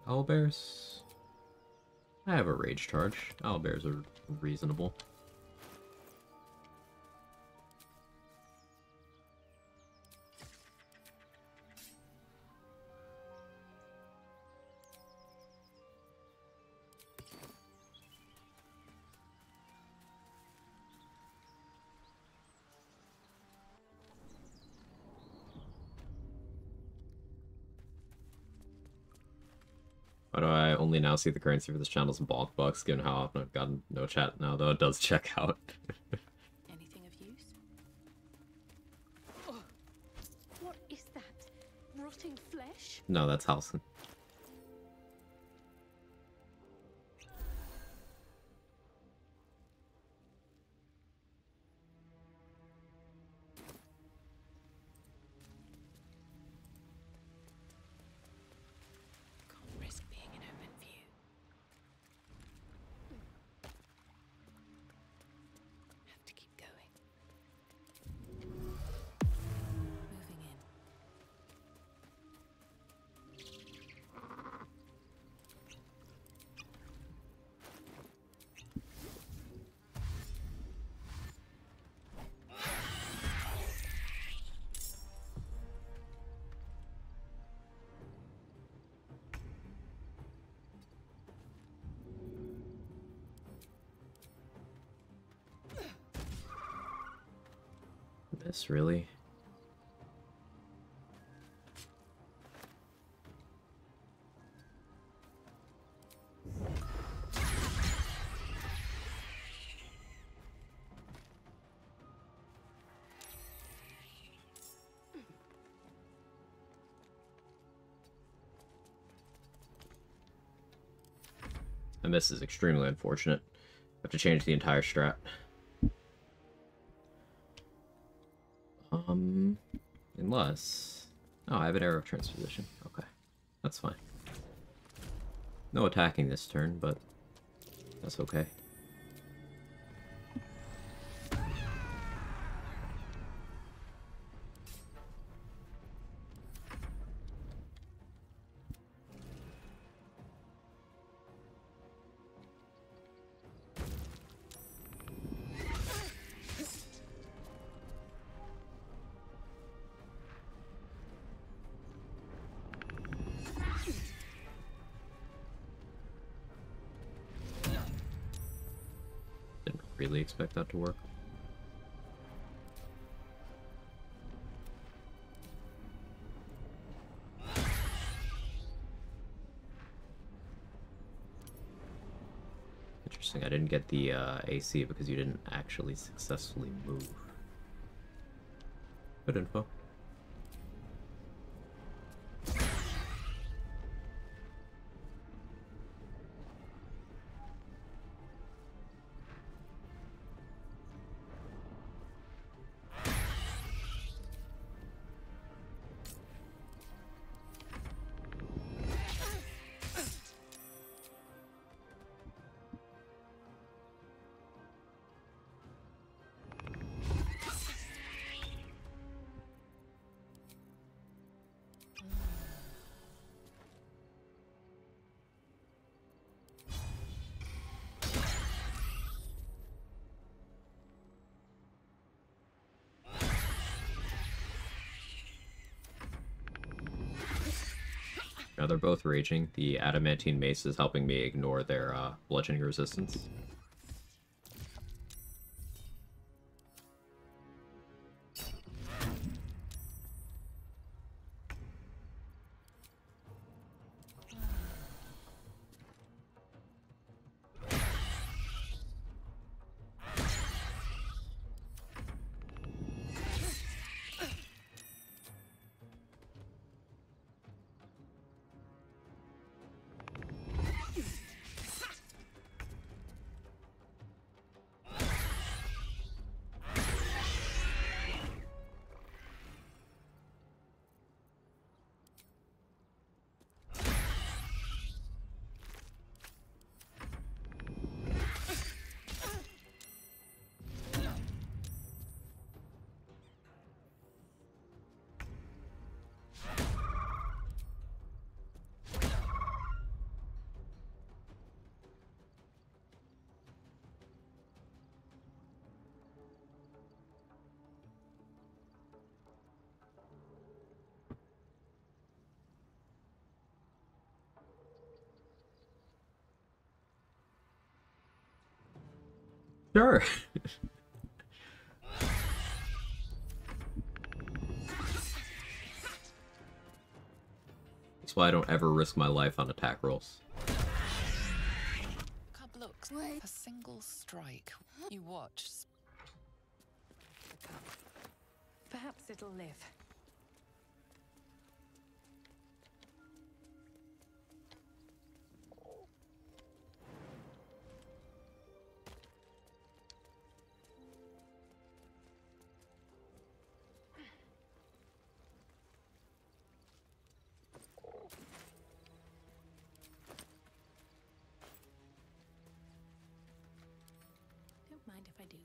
Owlbears? I have a rage charge. Owlbears are reasonable. Why do I only now see the currency for this channel's bulk bucks, given how often I've gotten no chat now, though it does check out. Anything of use? Oh, what is that? Rotting flesh? No, that's Halcyon. Can't risk being in open view. Have to keep going. Moving in. This really? And this is extremely unfortunate. I have to change the entire strat. Unless... Oh, I have an arrow transposition. Okay. That's fine. No attacking this turn, but that's okay. Really expect that to work. Interesting, I didn't get the AC because you didn't actually successfully move. Good info. Now they're both raging. The adamantine mace is helping me ignore their bludgeoning resistance. Sure. That's why I don't ever risk my life on attack rolls. Cub looks a single strike. You watch. Perhaps it'll live. Don't mind if I do.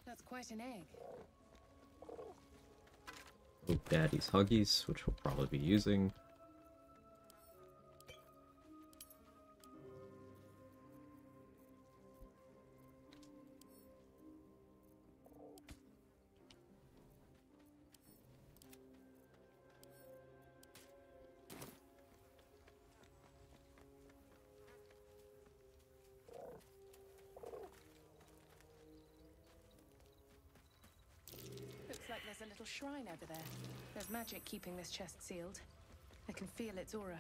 That's quite an egg. Oh, Daddy's Huggies, which we'll probably be using. Looks like there's a little shrine over there. There's magic keeping this chest sealed. I can feel its aura.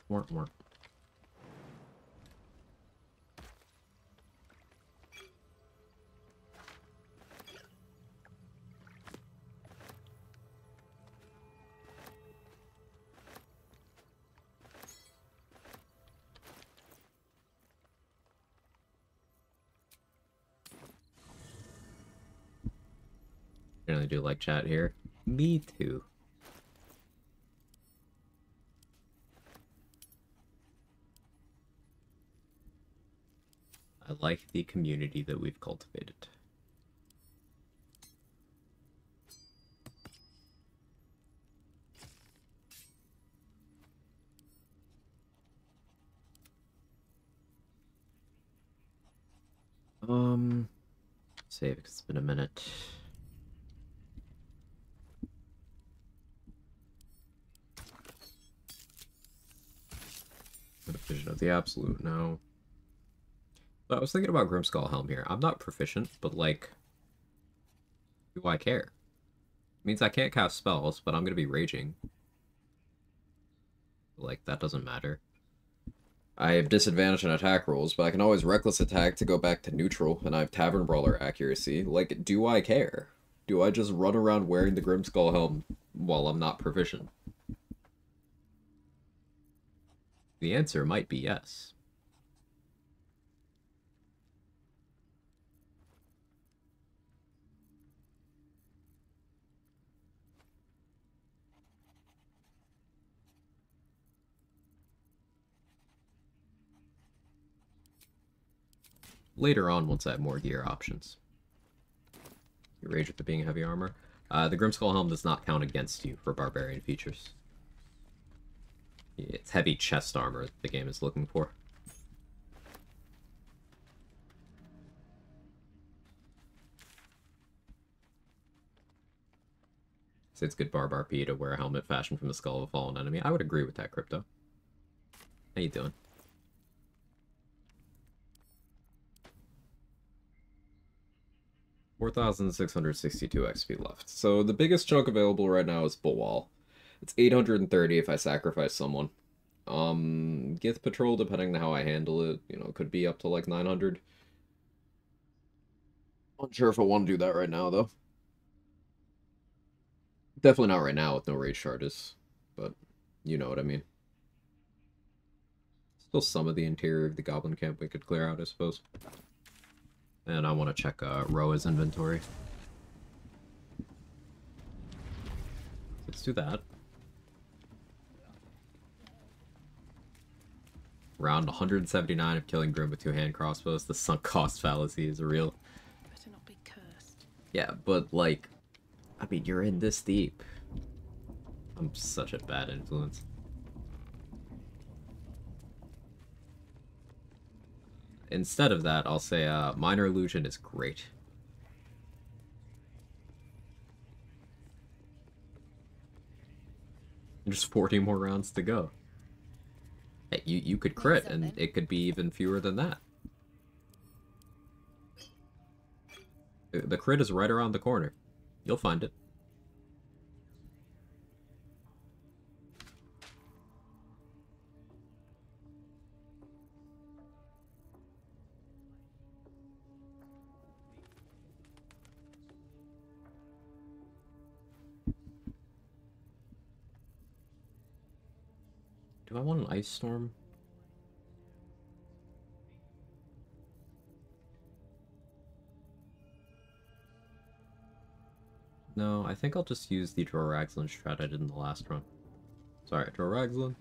More. Generally do like chat here. Me too. I like the community that we've cultivated. Save, 'cause it's been a minute. Vision of the Absolute, no. But I was thinking about Grimskull Helm here. I'm not proficient, but like, do I care? It means I can't cast spells, but I'm gonna be raging. Like, that doesn't matter. I have disadvantage on attack rolls, but I can always reckless attack to go back to neutral, and I have Tavern Brawler accuracy. Like, do I care? Do I just run around wearing the Grimskull Helm while I'm not proficient? The answer might be yes. Later on, once I have more gear options. You rage with it being heavy armor. The Grimskull Helm does not count against you for Barbarian features. It's heavy chest armor that the game is looking for. So it's good Barb RP to wear a helmet fashioned from the skull of a fallen enemy. I would agree with that, Crypto. How you doing? $4,662 XP left. So the biggest chunk available right now is Bulwall. It's 830 if I sacrifice someone. Gith Patrol, depending on how I handle it, you know, could be up to like 900. Unsure if I want to do that right now, though. Definitely not right now with no rage charges, but you know what I mean. Still some of the interior of the Goblin Camp we could clear out, I suppose. And I want to check Roa's inventory. Let's do that. Round 179 of killing Grim with 2 hand crossbows. The sunk cost fallacy is real. Better not be cursed. Yeah, but like, I mean, you're in this deep. I'm such a bad influence. instead of that, I'll say Minor Illusion is great. Just 40 more rounds to go. Hey, you could crit, and it could be even fewer than that. The crit is right around the corner. You'll find it. Do I want an ice storm? No, I think I'll just use the Droraxlin strat I did in the last run. Sorry, Droraxlin.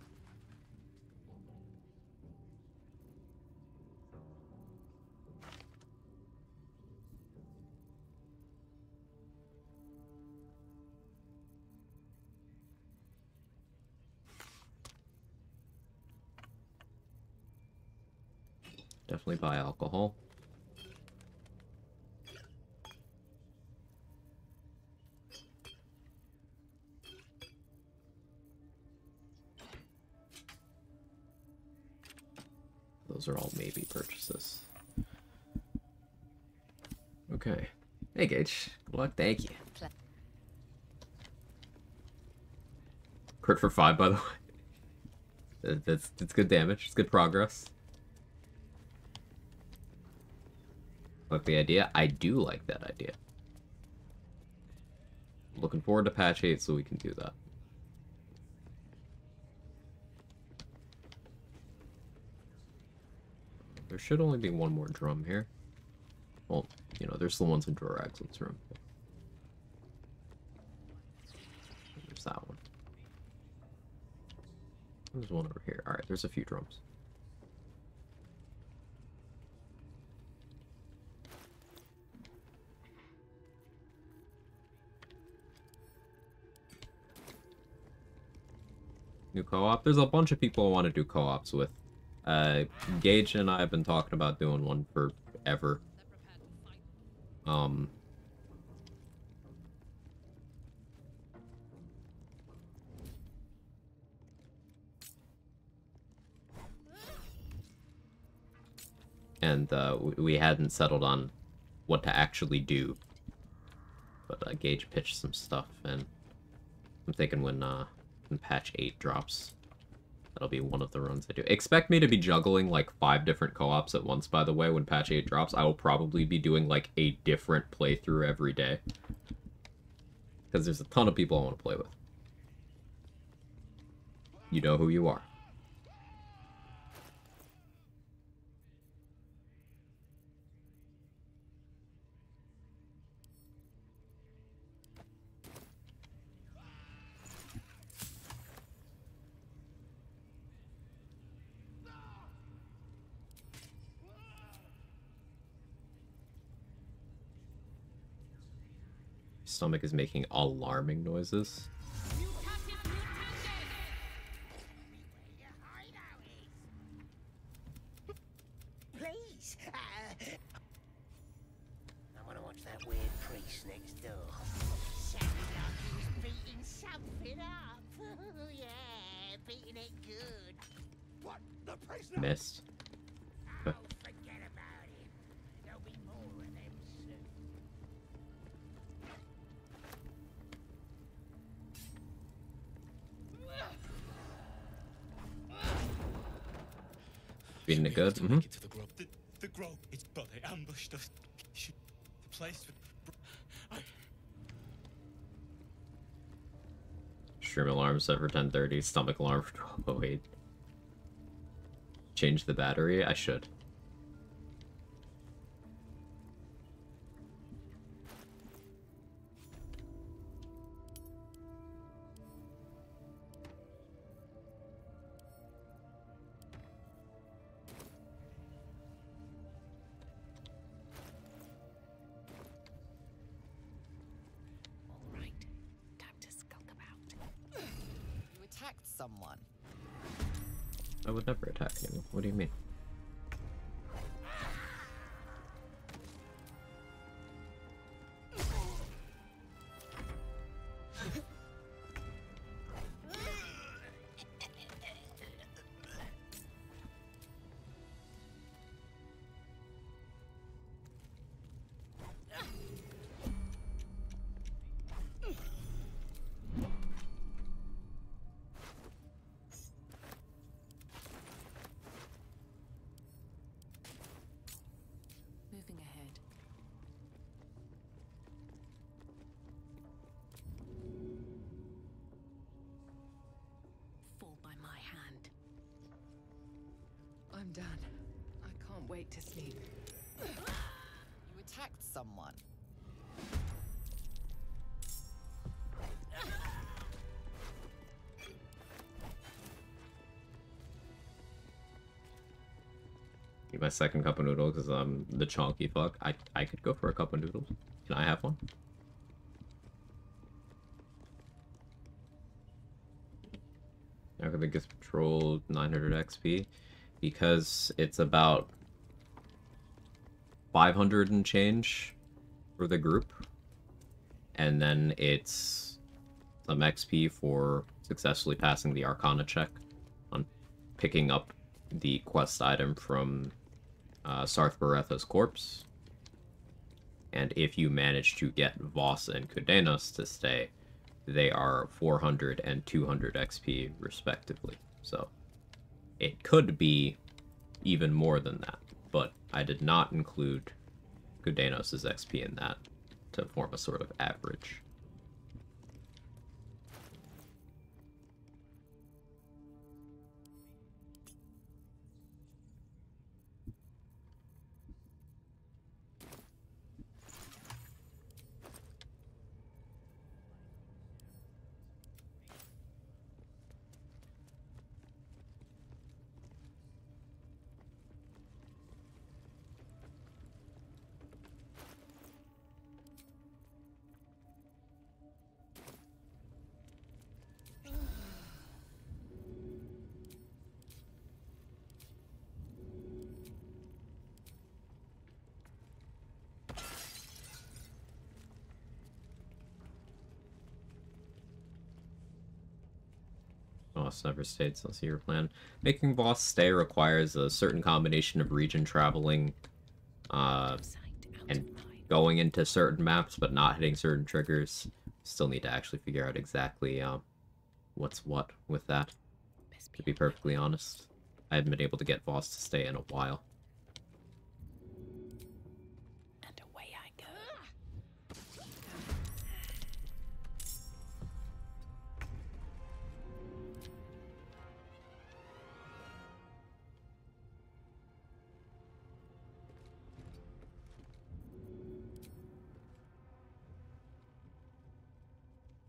Definitely buy alcohol. Those are all maybe purchases. Okay. Hey, Gage. Good luck. Thank you. Crit for 5, by the way. That's good damage. It's good progress. Like the idea? I do like that idea. Looking forward to patch 8 so we can do that. There should only be one more drum here. Well, you know, there's the ones in Droraxlin's room. There's that one. There's one over here. Alright, there's a few drums. New co-op? There's a bunch of people I want to do co-ops with. Gage and I have been talking about doing one forever. And we hadn't settled on what to actually do. But Gage pitched some stuff, and I'm thinking when patch 8 drops, that'll be one of the runs I do. Expect me to be juggling like 5 different co-ops at once, by the way, when patch 8 drops. I will probably be doing like a different playthrough every day. Because there's a ton of people I want to play with. You know who you are. Stomach is making alarming noises. Please, I want to watch that weird priest next door. Sounded like he was beating something up. Yeah, beating it good. What? The priest? Missed. Oh, forget about him. There'll be more of them soon. Beating it good? Mm-hmm. The grove, it's but they ambushed us. The place. Stream alarm set for 10:30. Stomach alarm for 12:08. Change the battery? I should. Someone. I would never attack anyone. What do you mean? done. I can't wait to sleep. You attacked someone. Need my second cup of noodles because I'm the chonky fuck. I could go for a cup of noodles. Can I have one? Now I think it's patrolled 900 XP because it's about 500 and change for the group, and then it's some XP for successfully passing the Arcana check on picking up the quest item from Sarth Baretha's corpse. And if you manage to get Voss and Kudenos to stay, they are 400 and 200 XP respectively. So it could be even more than that, but I did not include Kudenos' XP in that to form a sort of average. Voss never stayed, so I'll see your plan. Making Voss stay requires a certain combination of region traveling, and going into certain maps, but not hitting certain triggers. Still need to actually figure out exactly what's what with that. To be perfectly honest, I haven't been able to get Voss to stay in a while. And away I go.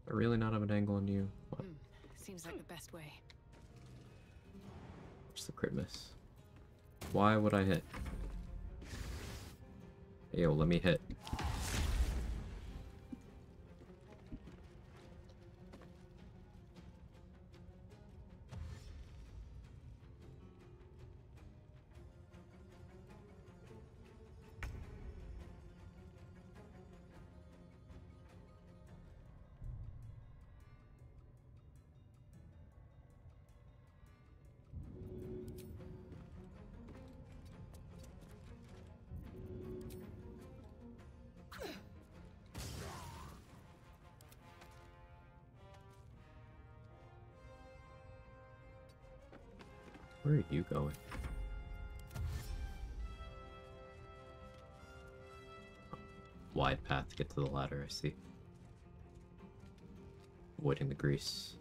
I really not have an angle on you. What? Seems like the best way. What's the crit miss? Why would I hit? Yo, let me hit. Where are you going? Wide path to get to the ladder, I see. Avoiding the grease.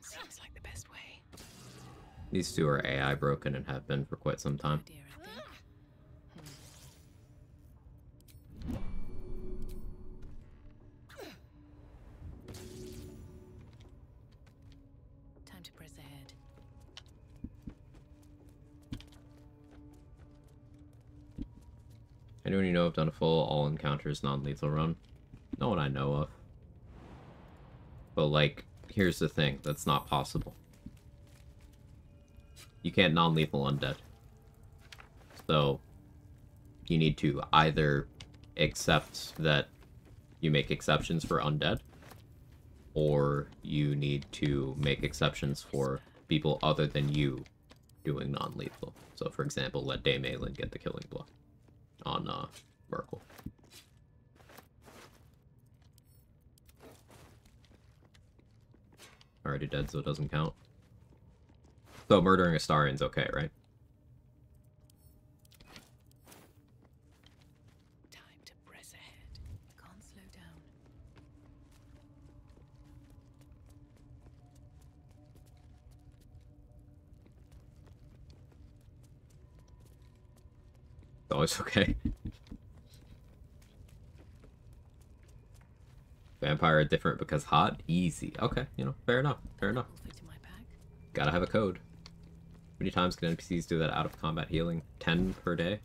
Seems like the best way. These two are AI broken and have been for quite some time. Time to press ahead. Anyone you know have done a full all encounters non-lethal run? No one I know of. But like, here's the thing, that's not possible. You can't non-lethal undead. So, you need to either accept that you make exceptions for undead, or you need to make exceptions for people other than you doing non-lethal. So, for example, let Dame Aelin get the killing blow on Merkel. Already dead, so it doesn't count. So murdering Astarian's okay, right? Time to press ahead. Can't slow down. It's always okay. Vampire are different because hot? Easy. Okay, you know, fair enough. Fair enough. Gotta have a code. How many times can NPCs do that out of combat healing? 10 per day?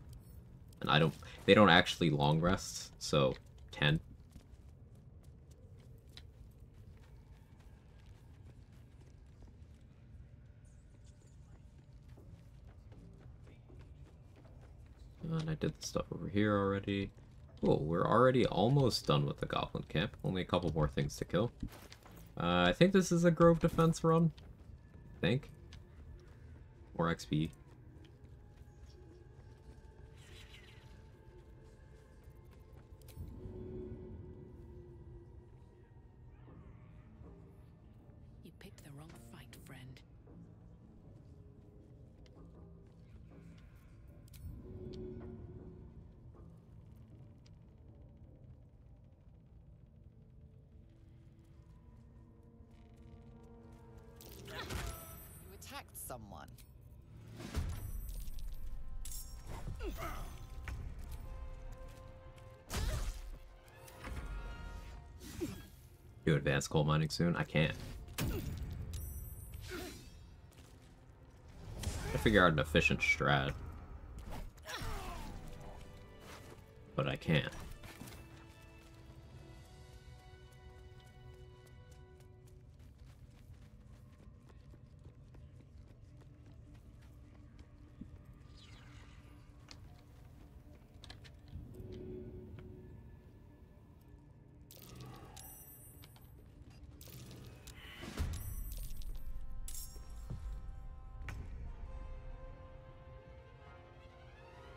And they don't actually long rest, so 10. And I did the stuff over here already. Oh, we're already almost done with the Goblin Camp. Only a couple more things to kill. I think this is a Grove Defense run. I think. More XP. You picked the wrong fight, friend. You attacked someone. Do advanced coal mining soon? I can't. I figure out an efficient strat. But I can't.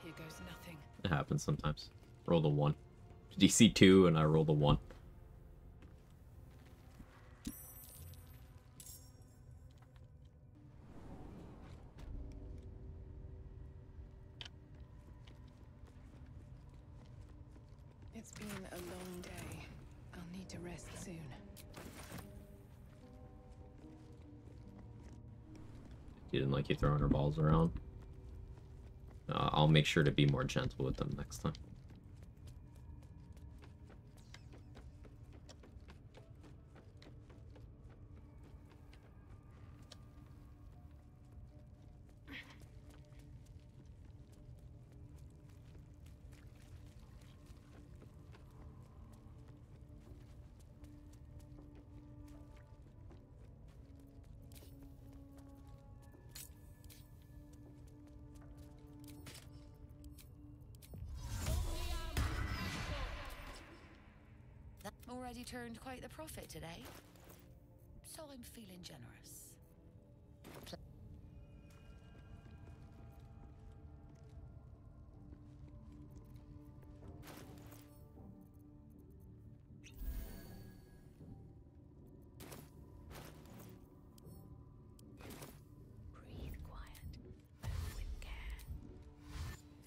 Here goes nothing. It happens sometimes. Roll the 1. DC 2 and I roll the 1. It's been a long day. I'll need to rest soon. She didn't like you throwing her balls around. I'll make sure to be more gentle with them next time. Already turned quite the profit today, so I'm feeling generous. Breathe quiet, move with care.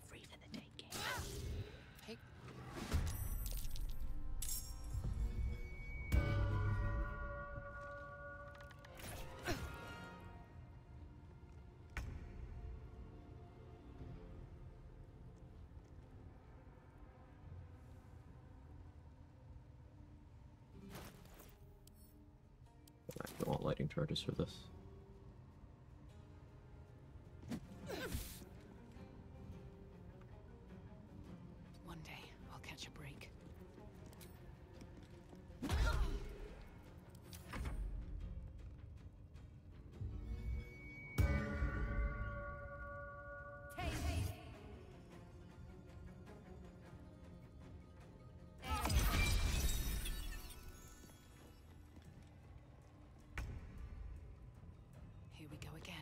Free for the taking. Hey. I don't want lighting charges for this. One day, I'll catch a break. Here we go again.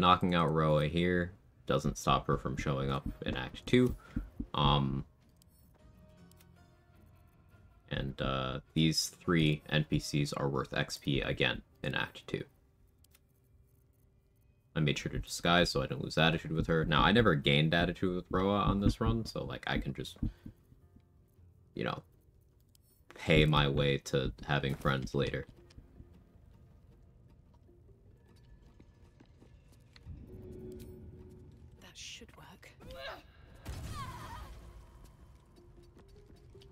knocking out Roa here doesn't stop her from showing up in Act 2. And these 3 NPCs are worth XP again in Act 2. I made sure to disguise so I don't lose attitude with her. Now, I never gained attitude with Roa on this run, so, like, I can just, you know, pay my way to having friends later. That should work.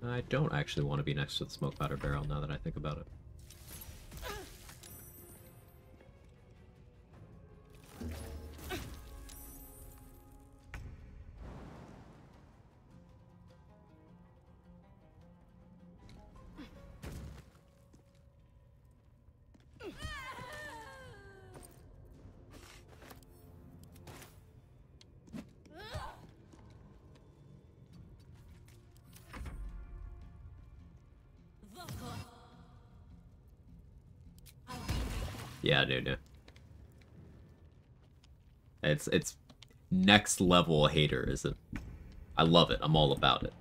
I don't actually want to be next to the smoke powder barrel now that I think about it. Yeah, dude. It's next level haterism. I love it. I'm all about it.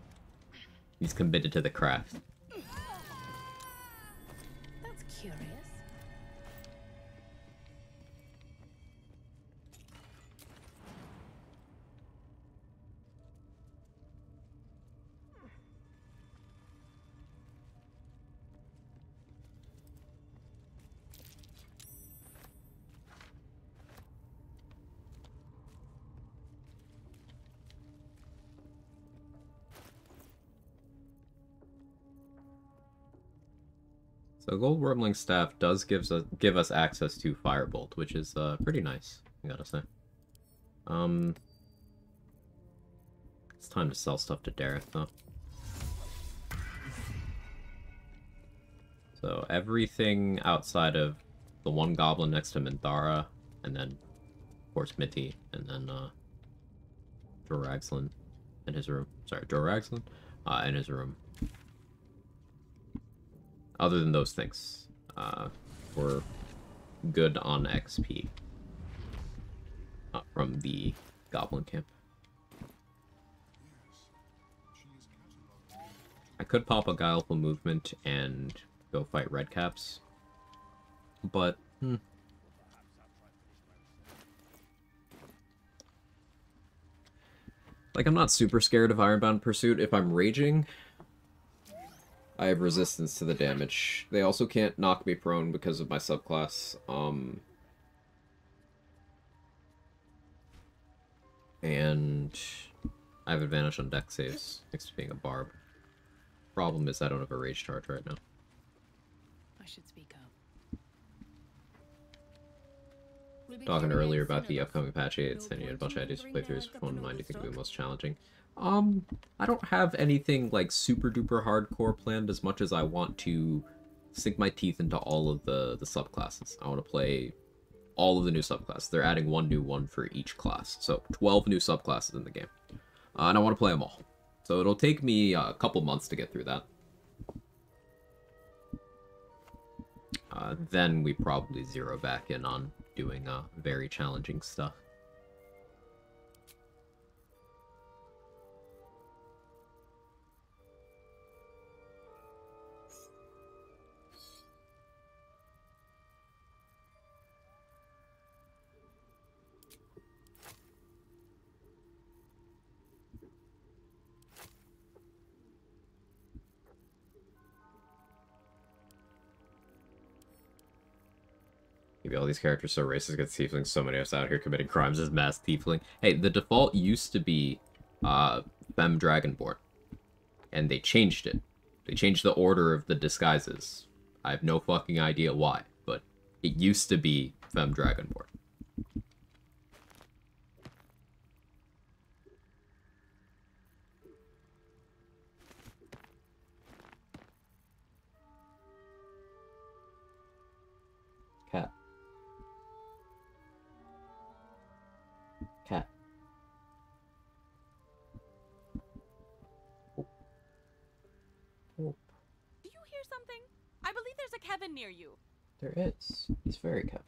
He's committed to the craft. That's curious. So Gold Wormling Staff does give us access to Firebolt, which is pretty nice, I gotta say. It's time to sell stuff to Dareth, though. So everything outside of the one goblin next to Minthara, and then, of course, Mitty, and then Joraxlin in his room. Sorry, Joraxlin in his room. Other than those things, we're good on XP from the Goblin Camp. I could pop a Guileful Movement and go fight Redcaps, but like, I'm not super scared of Ironbound Pursuit. If I'm raging, I have resistance to the damage. They also can't knock me prone because of my subclass. And I have advantage on dex saves, thanks to being a barb. Problem is I don't have a rage charge right now. I should speak up. Talking earlier about the upcoming patch 8, sending you a bunch of ideas for playthroughs. Which one of mine do you think will be most challenging? I don't have anything like super duper hardcore planned as much as I want to sink my teeth into all of the subclasses. I want to play all of the new subclasses. They're adding one new one for each class. So 12 new subclasses in the game. And I want to play them all. So it'll take me a couple months to get through that. Then we probably zero back in on doing very challenging stuff. Maybe all these characters so racist against tieflings, so many of us out here committing crimes as mass tiefling. Hey, the default used to be Femme Dragonborn, and they changed it. They changed the order of the disguises. I have no fucking idea why, but it used to be Femme Dragonborn. Cat. Cat. Oh. Oh. Do you hear something? I believe there's a Kevin near you. There is. He's very Kevin.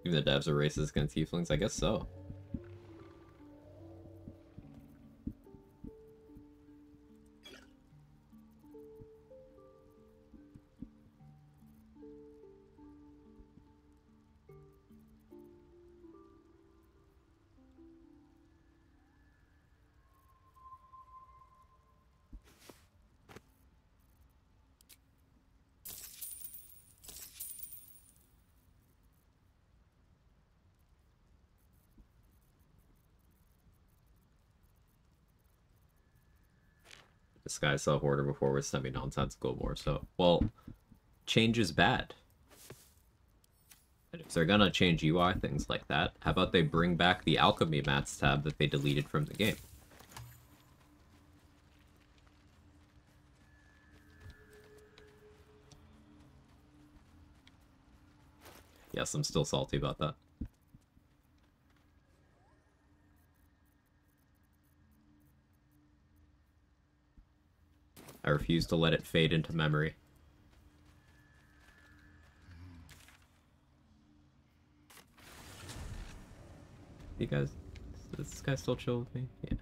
Even the devs are racist against tieflings? I guess so. This guy saw Hoarder before was semi-nonsensical more, so... Well, change is bad. And if they're gonna change UI things like that, how about they bring back the Alchemy Mats tab that they deleted from the game? Yes, I'm still salty about that. I refuse to let it fade into memory. You guys... Does this guy still chill with me? Yeah.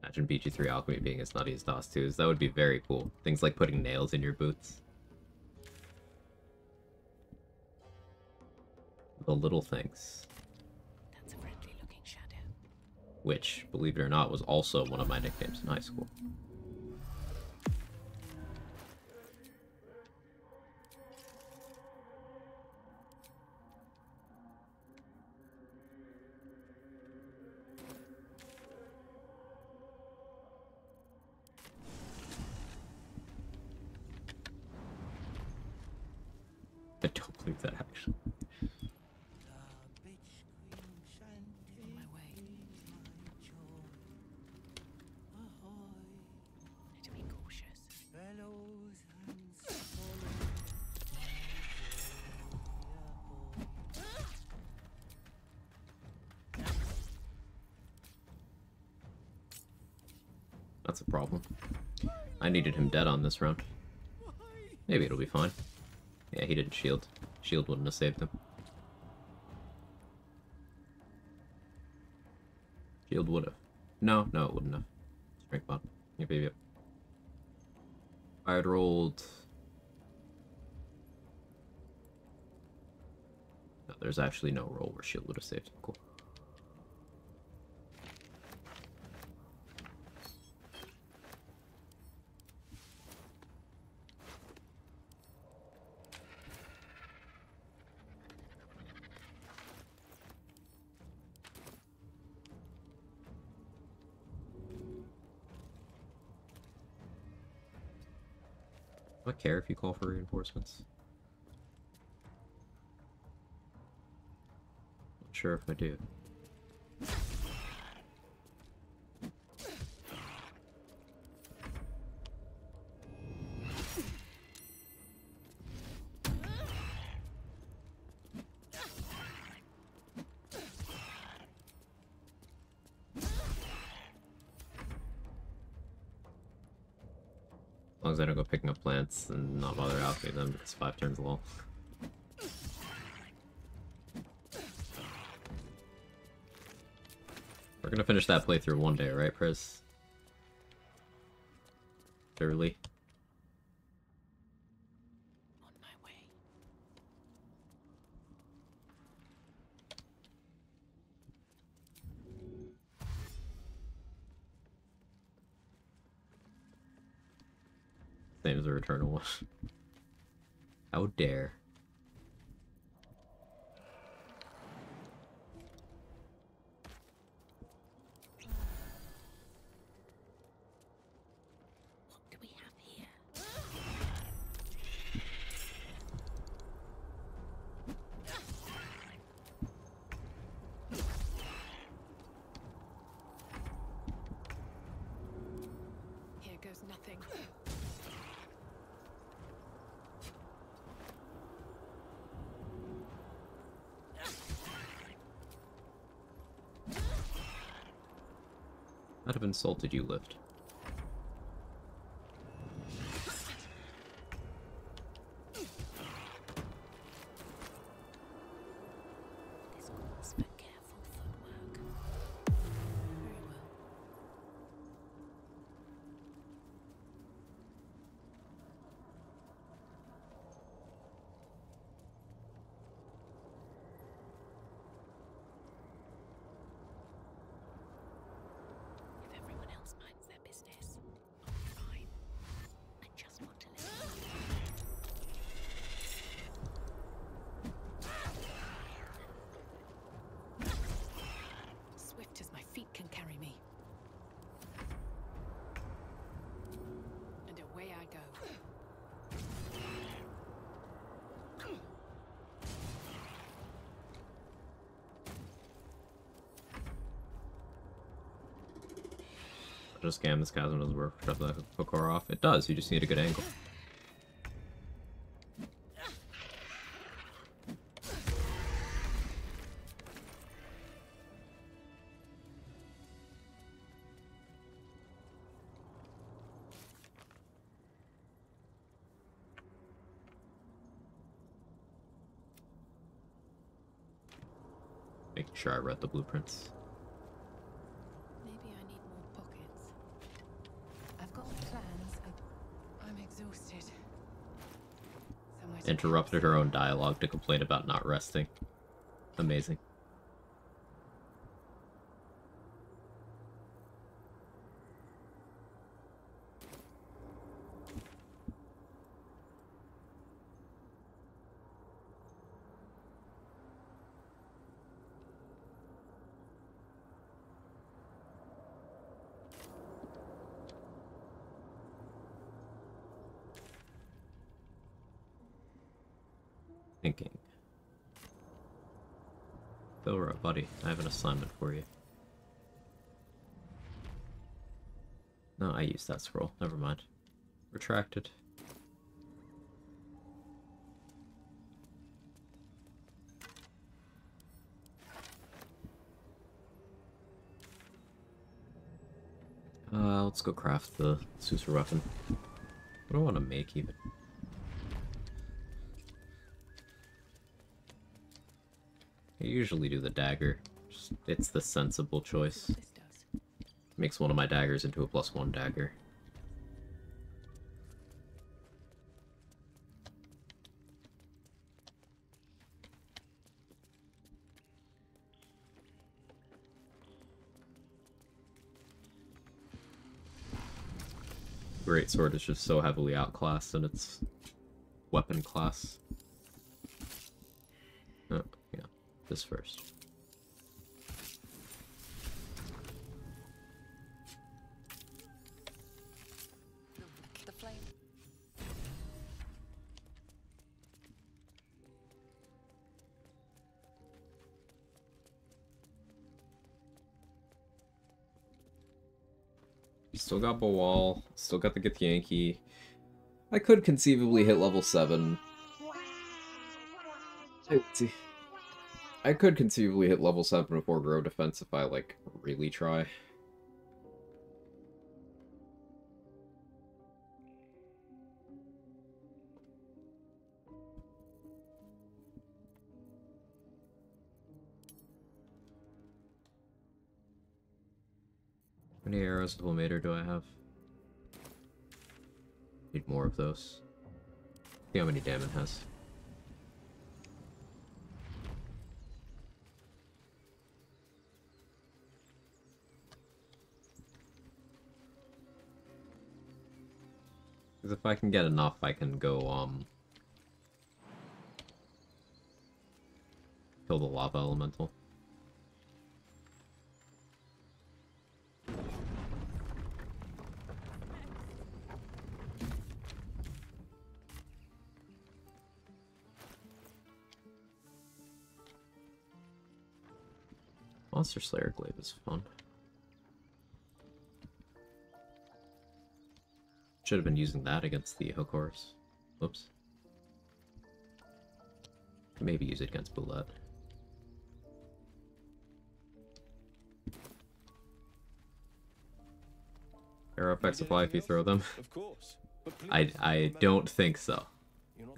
Imagine BG3 Alchemy being as nutty as DOS 2s. That would be very cool. Things like putting nails in your boots. The little things. That's a friendly looking shadow. Which, believe it or not, was also one of my nicknames in high school. I don't believe that, actually. On my way. Need to be cautious. That's a problem. I needed him dead on this round. Maybe it'll be fine. Yeah, he didn't shield. Shield wouldn't have saved him. Shield would have. No, it wouldn't have. Strength bot. Yep. I had rolled... No, there's actually no roll where shield would have saved him. Cool. Do I care if you call for reinforcements? Not sure if I do. As long as I don't go picking up plants and not bother alchemy them because 5 turns a lull. We're gonna finish that playthrough one day, right, Priz? Surely. On my way. Same as the Returnal one. How dare. What do we have here? Here goes nothing. I'd have insulted you, Lift. This calls for careful footwork. Very well. If everyone else minds their business, I'll be fine. I just want to live. Swift as my feet can carry me. And away I go. Just scam this chasm doesn't work. Shut the Pokora off. It does, you just need a good angle. Making sure I read the blueprints. Maybe I need more pockets. I've got plans. I'm exhausted. Somewhere to Interrupted her own dialogue to complain about not resting. Amazing. Thinking. Bilra, buddy, I have an assignment for you. No, I used that scroll. Never mind. Retracted. Let's go craft the Susur weapon. What do I want to make, even? I usually do the dagger. Just, it's the sensible choice. Makes one of my daggers into a +1 dagger. Greatsword is just so heavily outclassed in its weapon class. Oh, yeah. This first. The flame. Still got Bawal, still got the Githyanki. I could conceivably hit level 7. Let's see. I could conceivably hit level 7 before Grow Defense if I, like, really try. How many arrows of Ilmater do I have? Need more of those. See how many Damon has. Because if I can get enough, I can go, kill the lava elemental. Monster Slayer Glaive is fun. Should have been using that against the Hokors. Whoops. Maybe use it against Bullet. Arrow effects apply if you throw them. Of course. I don't think so.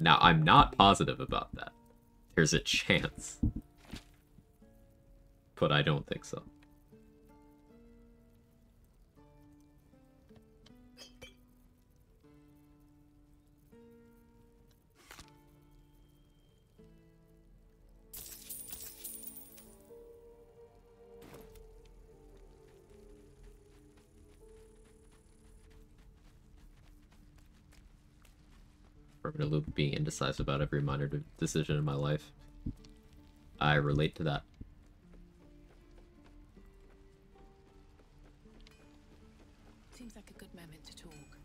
Now, I'm not positive about that. There's a chance. But I don't think so. Permanent loop being indecisive about every minor decision in my life. I relate to that. Seems like a good moment to talk.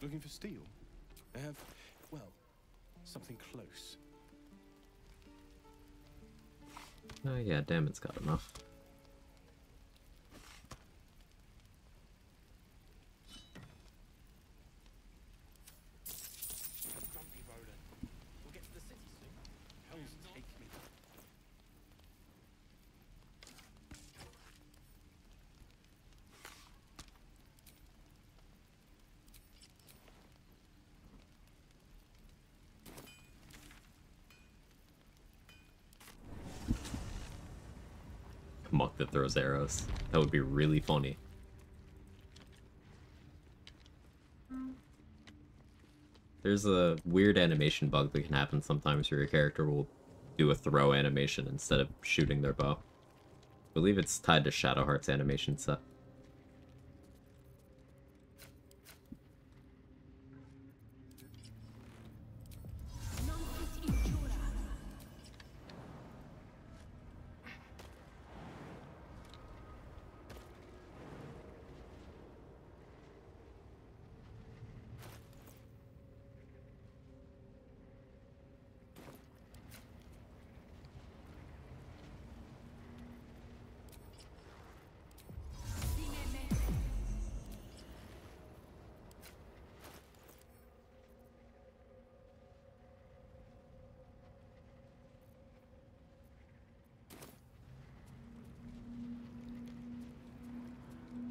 Looking for steel? I have, well, something close. Oh yeah, damn, it's got enough. Monk that throws arrows. That would be really funny. There's a weird animation bug that can happen sometimes where your character will do a throw animation instead of shooting their bow. I believe it's tied to Shadowheart's animation set.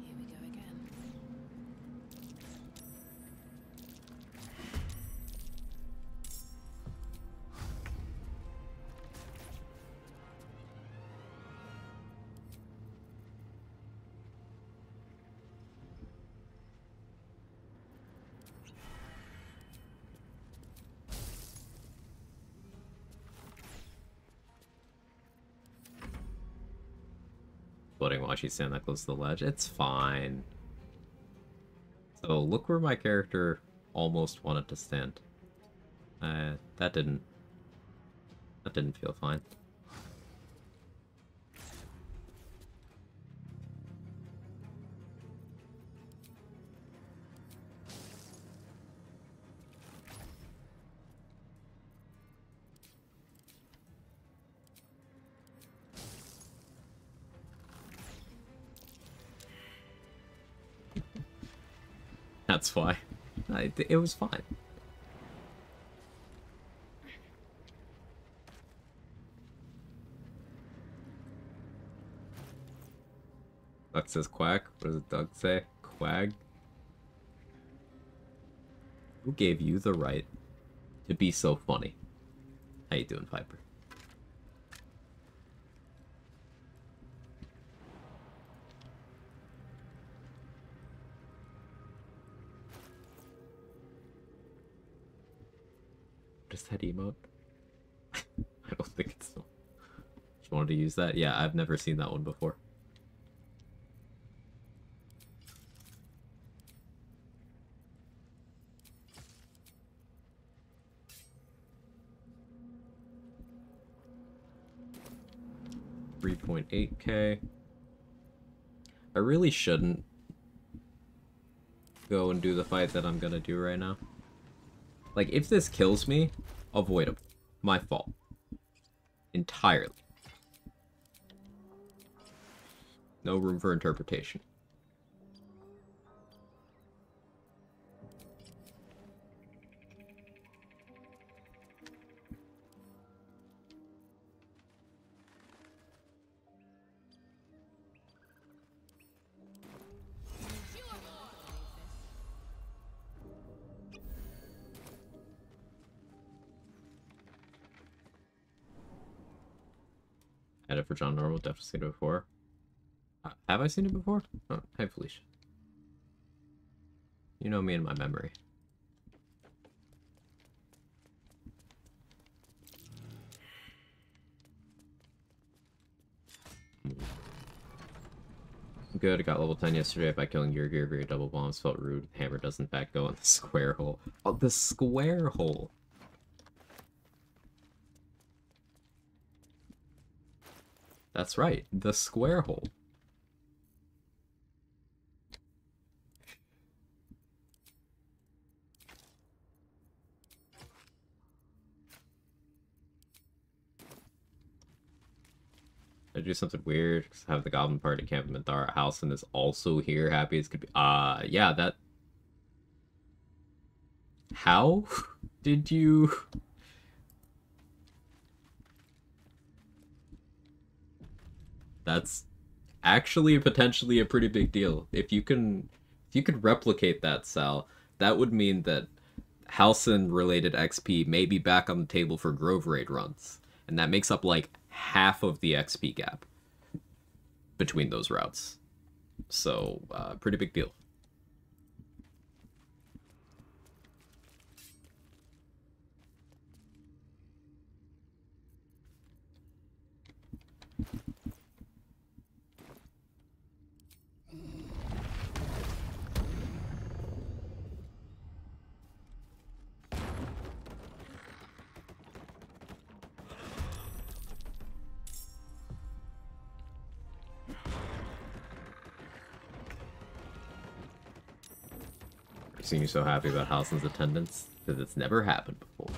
Here we go again. Floating while she's standing that close to the ledge. It's fine. So look where my character almost wanted to stand. That didn't feel fine. That's why. It was fine. Duck says quack. What does Doug say? Quag? Who gave you the right to be so funny? How you doing, Piper? Just that emote? I don't think it's so. Just wanted to use that? Yeah, I've never seen that one before. 3.8k. I really shouldn't go and do the fight that I'm gonna do right now. Like, if this kills me, avoidable. My fault. Entirely. No room for interpretation. Edit for John Normal, definitely seen it before. Have I seen it before? Oh, hi Felicia. You know me and my memory. Good, I got level 10 yesterday by killing your gear double bombs. Felt rude. Hammer does in fact go in the square hole. Oh, the square hole! That's right, the square hole. I do something weird because I have the goblin party camp in Minthara. Halcyon is also here. Happy as could be. Yeah, that. How did you? That's actually potentially a pretty big deal. If you could replicate that, Sal, that would mean that Halcyon related XP may be back on the table for Grove Raid runs. And that makes up like half of the XP gap between those routes. So, pretty big deal. I've seen you so happy about Halcyon's attendance, because it's never happened before.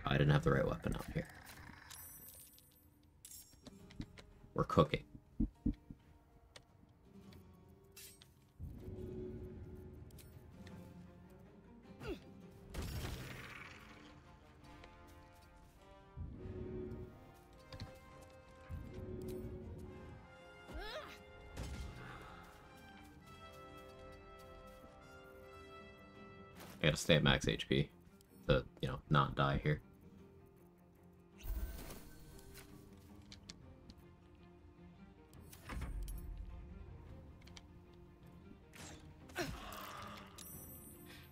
I didn't have the right weapon out here. We're cooking. I gotta stay at max HP to, you know, not die here.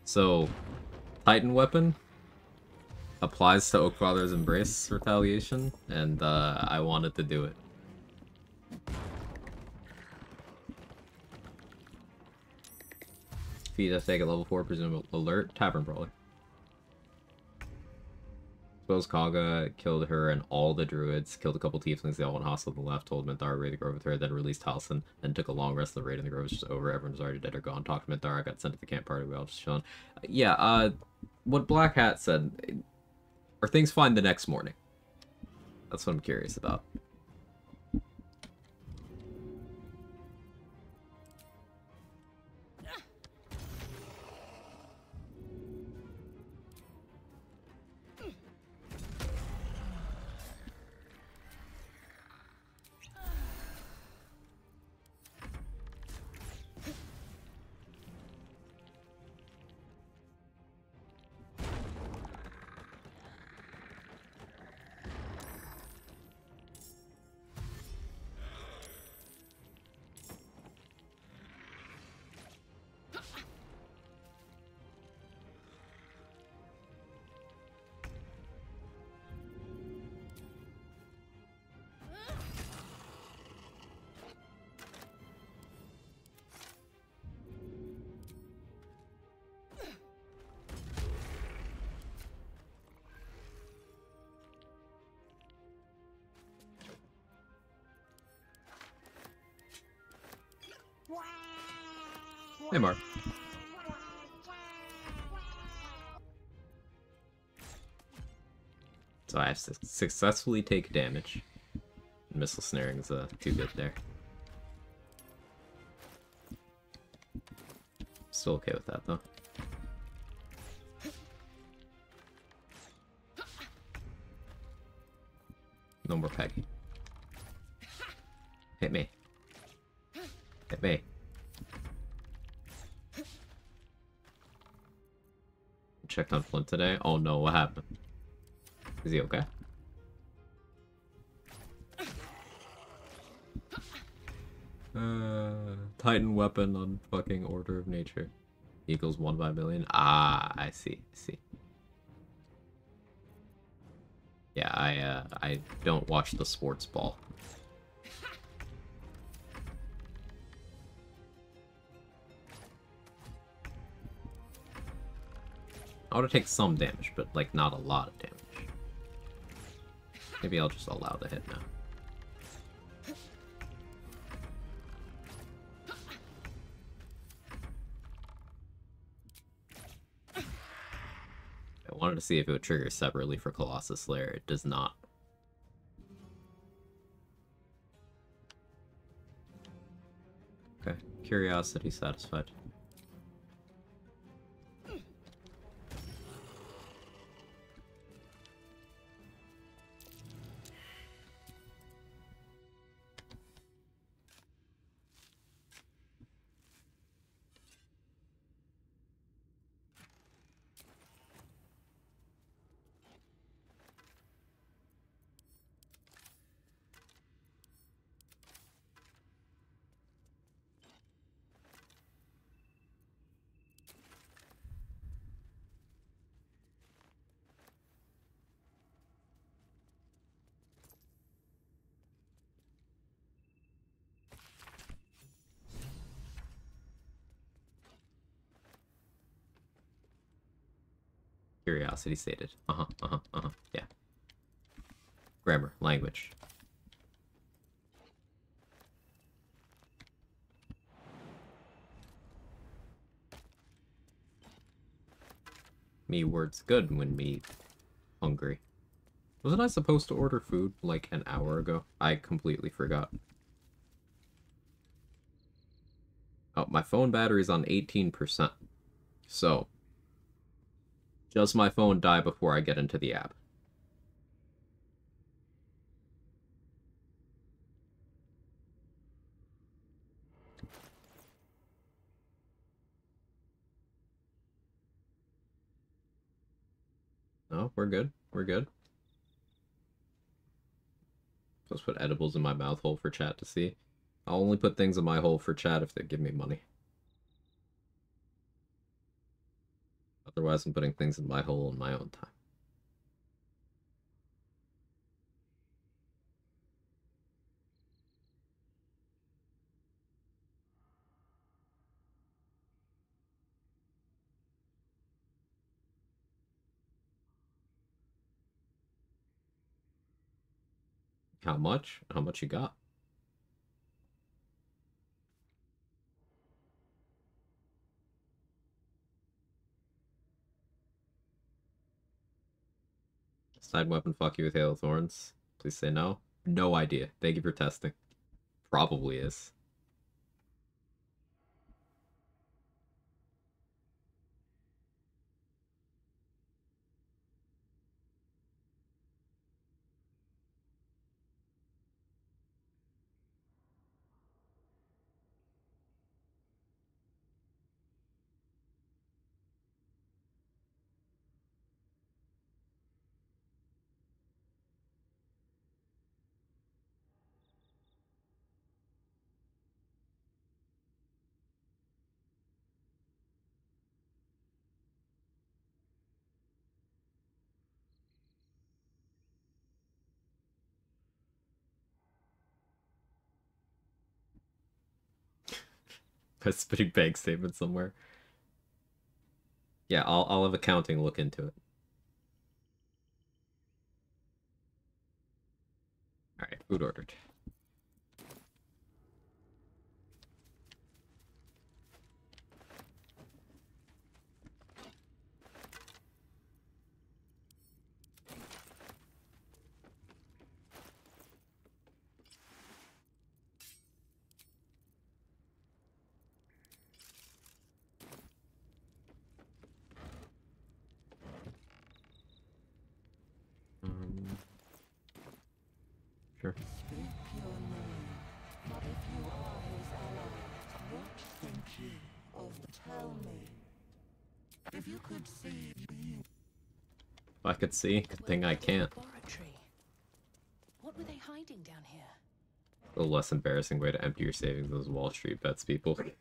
So, Titan weapon applies to Oakfather's Embrace retaliation, and I wanted to do it. Feed us take a level 4 presumable alert tavern brawler. Suppose Kaga killed her and all the druids, killed a couple tieflings, they all went hostile to the left, told Minthara raid the grove with her, then released Halcyon, then took a long rest of the raid and the grove was just over, everyone was already dead or gone. Talked to Minthara, got sent to the camp party, we all just chilling. Yeah, what Black Hat said, are things fine the next morning? That's what I'm curious about. Hey, Mark. So I have to successfully take damage. Missile snaring is too good there. Still okay with that, though. No more pegging. Hit me. Hit me. Checked on Flint today. Oh no, what happened? Is he okay? Titan weapon on fucking Order of Nature. Equals 1/1,000,000. Ah, I see. I see. Yeah, I don't watch the sports ball. I want to take some damage, but like not a lot of damage. Maybe I'll just allow the hit now. I wanted to see if it would trigger separately for Colossus Slayer. It does not. Okay, curiosity satisfied. Curiosity stated. Yeah. Grammar, language. Me words good when me hungry. Wasn't I supposed to order food like an hour ago? I completely forgot. Oh, my phone battery's on 18%. So, does my phone die before I get into the app? No, we're good. We're good. Let's put edibles in my mouth hole for chat to see. I'll only put things in my hole for chat if they give me money. Otherwise, I'm putting things in my hole in my own time. How much? How much you got? Side weapon fuck you with Hail of Thorns. Please say no. No idea. Thank you for testing. Probably is. A spitting bank statement somewhere. Yeah, I'll have accounting look into it. Alright, food ordered. If I could see, good thing I can't. Laboratory. What were they hiding down here? A little less embarrassing way to empty your savings those Wall Street bets, people. Did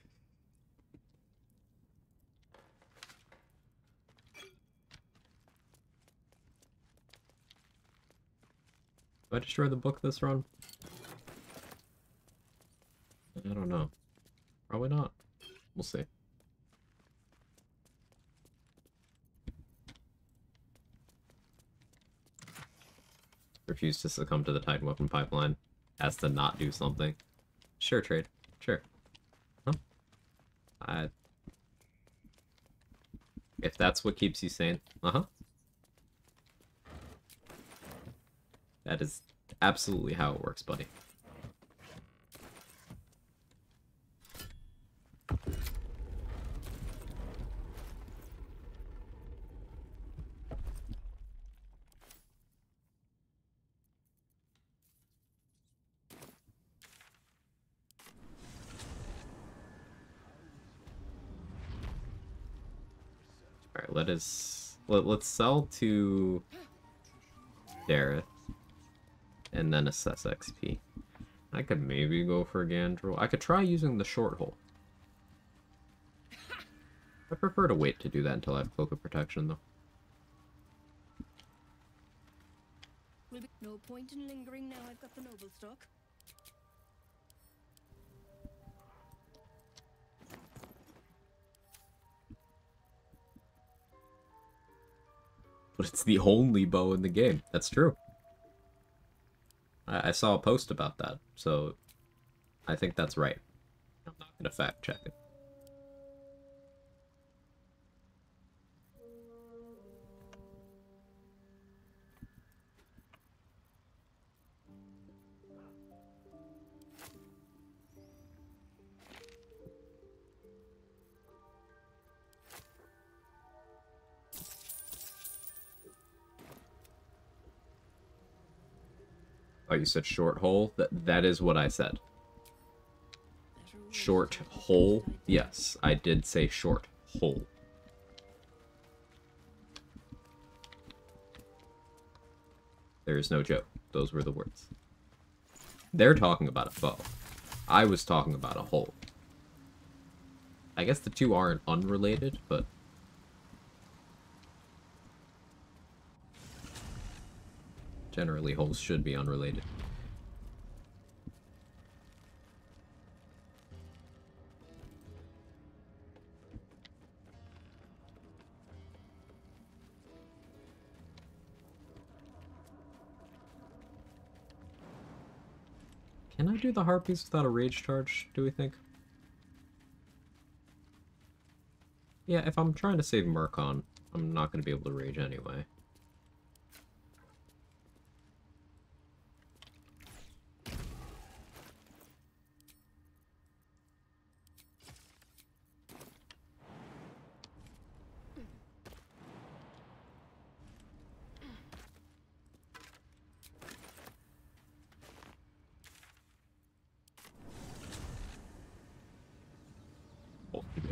I destroy the book this run? I don't know. Probably not. We'll see. Refuse to succumb to the Titan weapon pipeline. Has to not do something. Sure, trade. Sure. Huh? If that's what keeps you sane. Uh-huh. That is absolutely how it works, buddy. Alright, let's sell to Dareth and then assess XP. I could maybe go for Gandrel. I could try using the short hole. I prefer to wait to do that until I have Cloak of Protection, though. No point in lingering now I've got the noble stock. But it's the only bow in the game. That's true. I saw a post about that, so I think that's right. I'm not going to fact check it. Oh, you said short hole? That is what I said. Short hole? Yes, I did say short hole. There is no joke. Those were the words. They're talking about a bow. I was talking about a hole. I guess the two aren't unrelated, but... generally, holes should be unrelated. Can I do the Harpies without a rage charge, do we think? Yeah, if I'm trying to save Murkon, I'm not going to be able to rage anyway.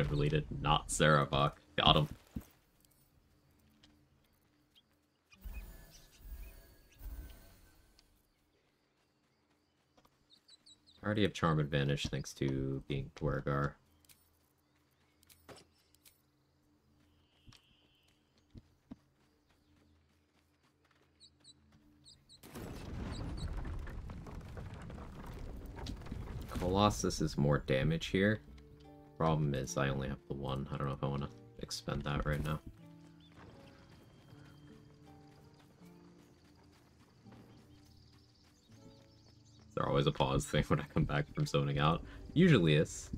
Related, not Sarabak. Got him. I already have charm advantage thanks to being Dwergar. Colossus is more damage here. Problem is, I only have the one. I don't know if I want to expend that right now. Is there always a pause thing when I come back from zoning out? Usually is.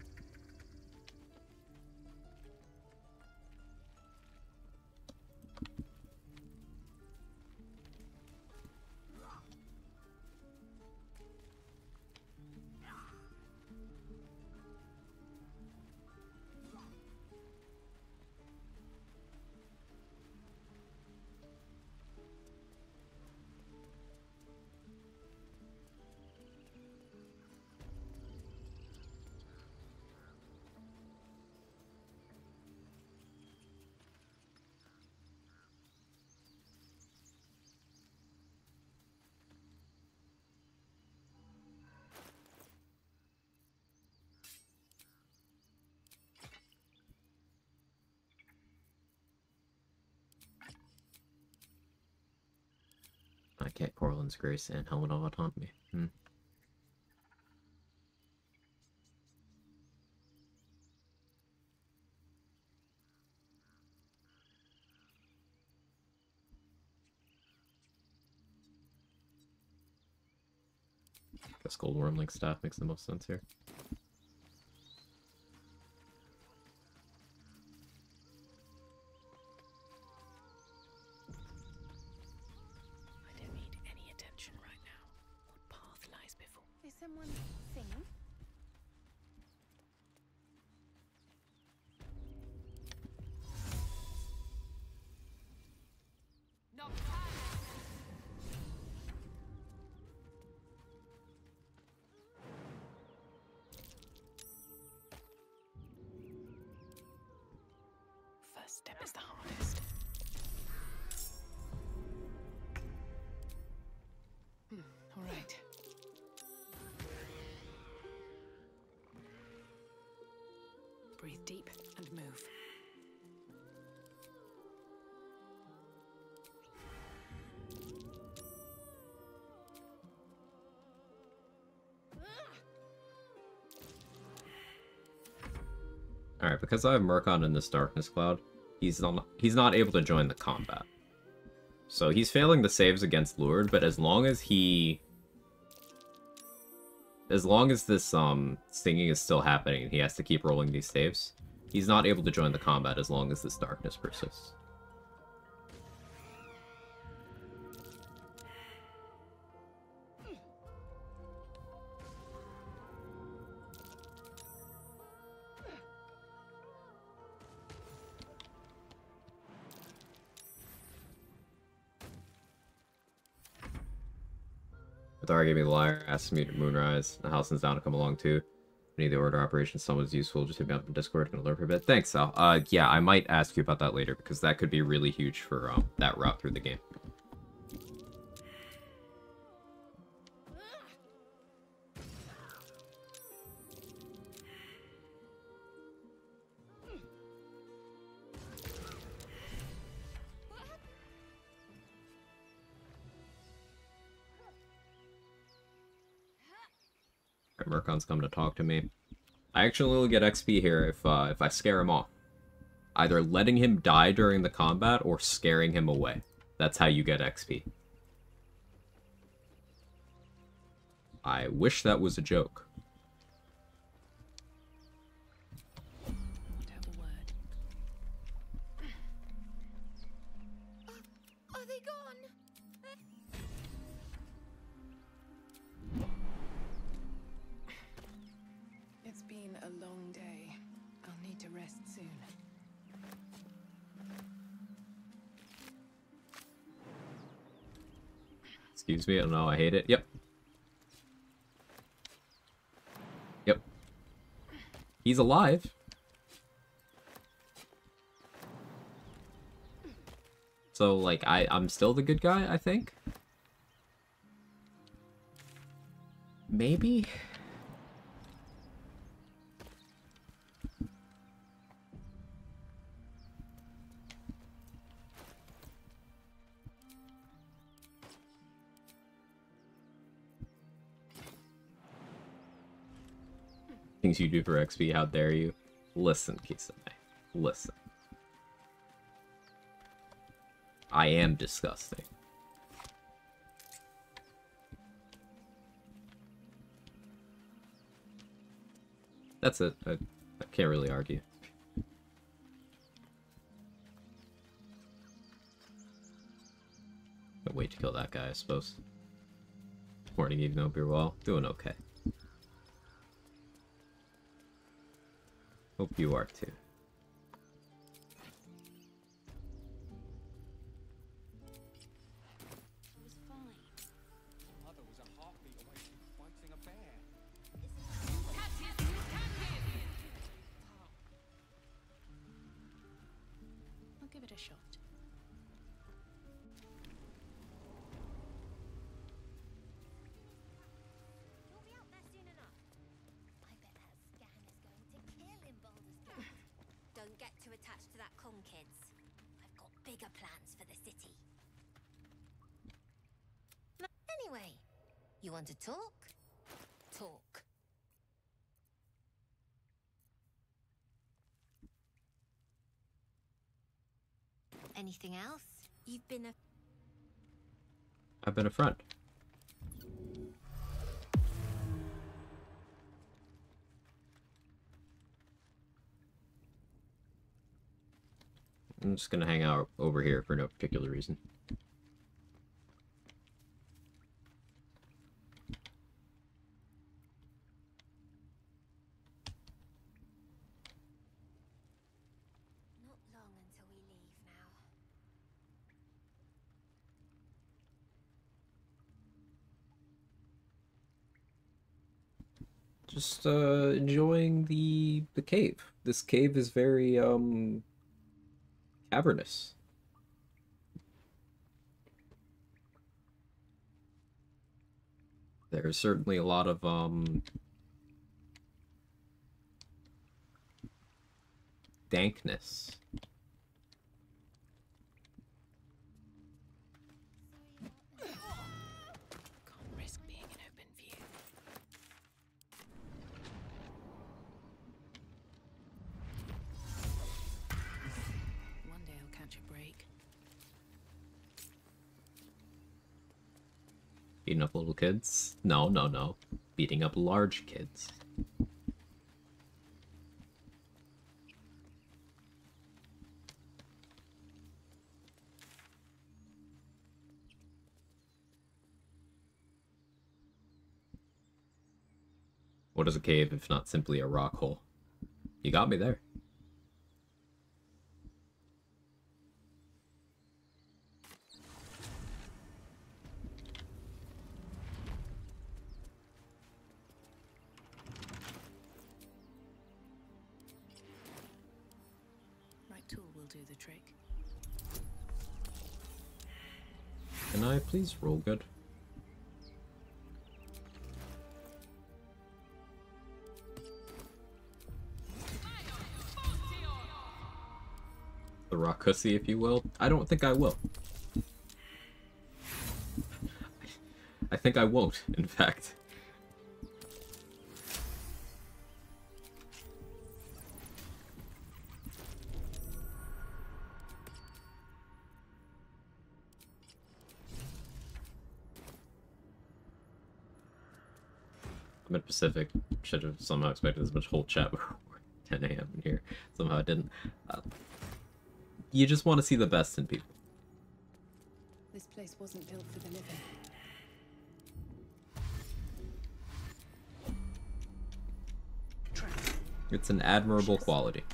Okay, Portland's Grace and Helmet of Autonomy. Guess Gold Wormling staff makes the most sense here. I don't need any attention right now. What path lies before? Is someone singing? First step is the hardest. All right. Breathe deep and move. Alright, because I have Murkon in this Darkness Cloud, he's not able to join the combat. So he's failing the saves against Lured, but as long as this singing is still happening and he has to keep rolling these saves, he's not able to join the combat as long as this darkness persists. Athar gave me the lyre, asked me to Moonrise. The Halson's down to come along too. I need the order operation. Someone's useful. Just hit me up in Discord. Gonna learn for a bit. Thanks, Sal. Yeah, I might ask you about that later because that could be really huge for that route through the game. Murkon's come to talk to me. I actually will get XP here if I scare him off. Either letting him die during the combat or scaring him away. That's how you get XP. I wish that was a joke. Are they gone? It's been a long day. I'll need to rest soon. Excuse me, I don't know, I hate it. Yep. Yep. He's alive. So, like, I'm still the good guy, I think? Maybe? Things you do for XP, how dare you? Listen, Kisame. Listen. I am disgusting. That's it. I can't really argue. Can't wait to kill that guy, I suppose. Morning, Eve, no beer well. Doing okay. Hope you are too. I'll give it a shot. You'll be out there soon enough. I bet that scan is going to kill in Baldur's Gate. Don't get too attached to that con, kids. I've got bigger plans for the city. anyway? You want to talk? Talk. Anything else? You've been a... I've been a friend. I'm just gonna hang out over here for no particular reason. Not long until we leave now. Just enjoying the cave. This cave is very cavernous. There's certainly a lot of dankness. Can't risk being in open view. One day I'll catch a break. Beating up little kids? No, no, no. Beating up large kids. What is a cave if not simply a rock hole? You got me there. Right tool will do the trick. Can I please roll good? The rock hussy, if you will. I don't think I will. I think I won't, in fact. I'm in Pacific. Should have somehow expected this much whole chat before 10 a.m. in here. Somehow I didn't. You just want to see the best in people. This place wasn't built for the living. It's an admirable quality.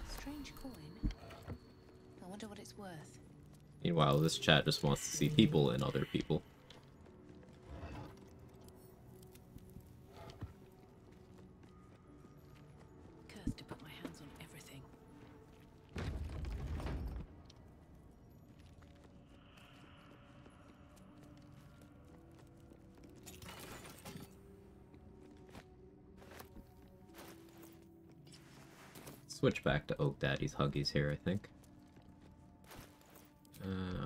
Strange coin. I wonder what it's worth. Meanwhile, this chat just wants to see people in other people. Cursed to put my hands on everything. Switch back to Oak Daddy's Huggies here, I think.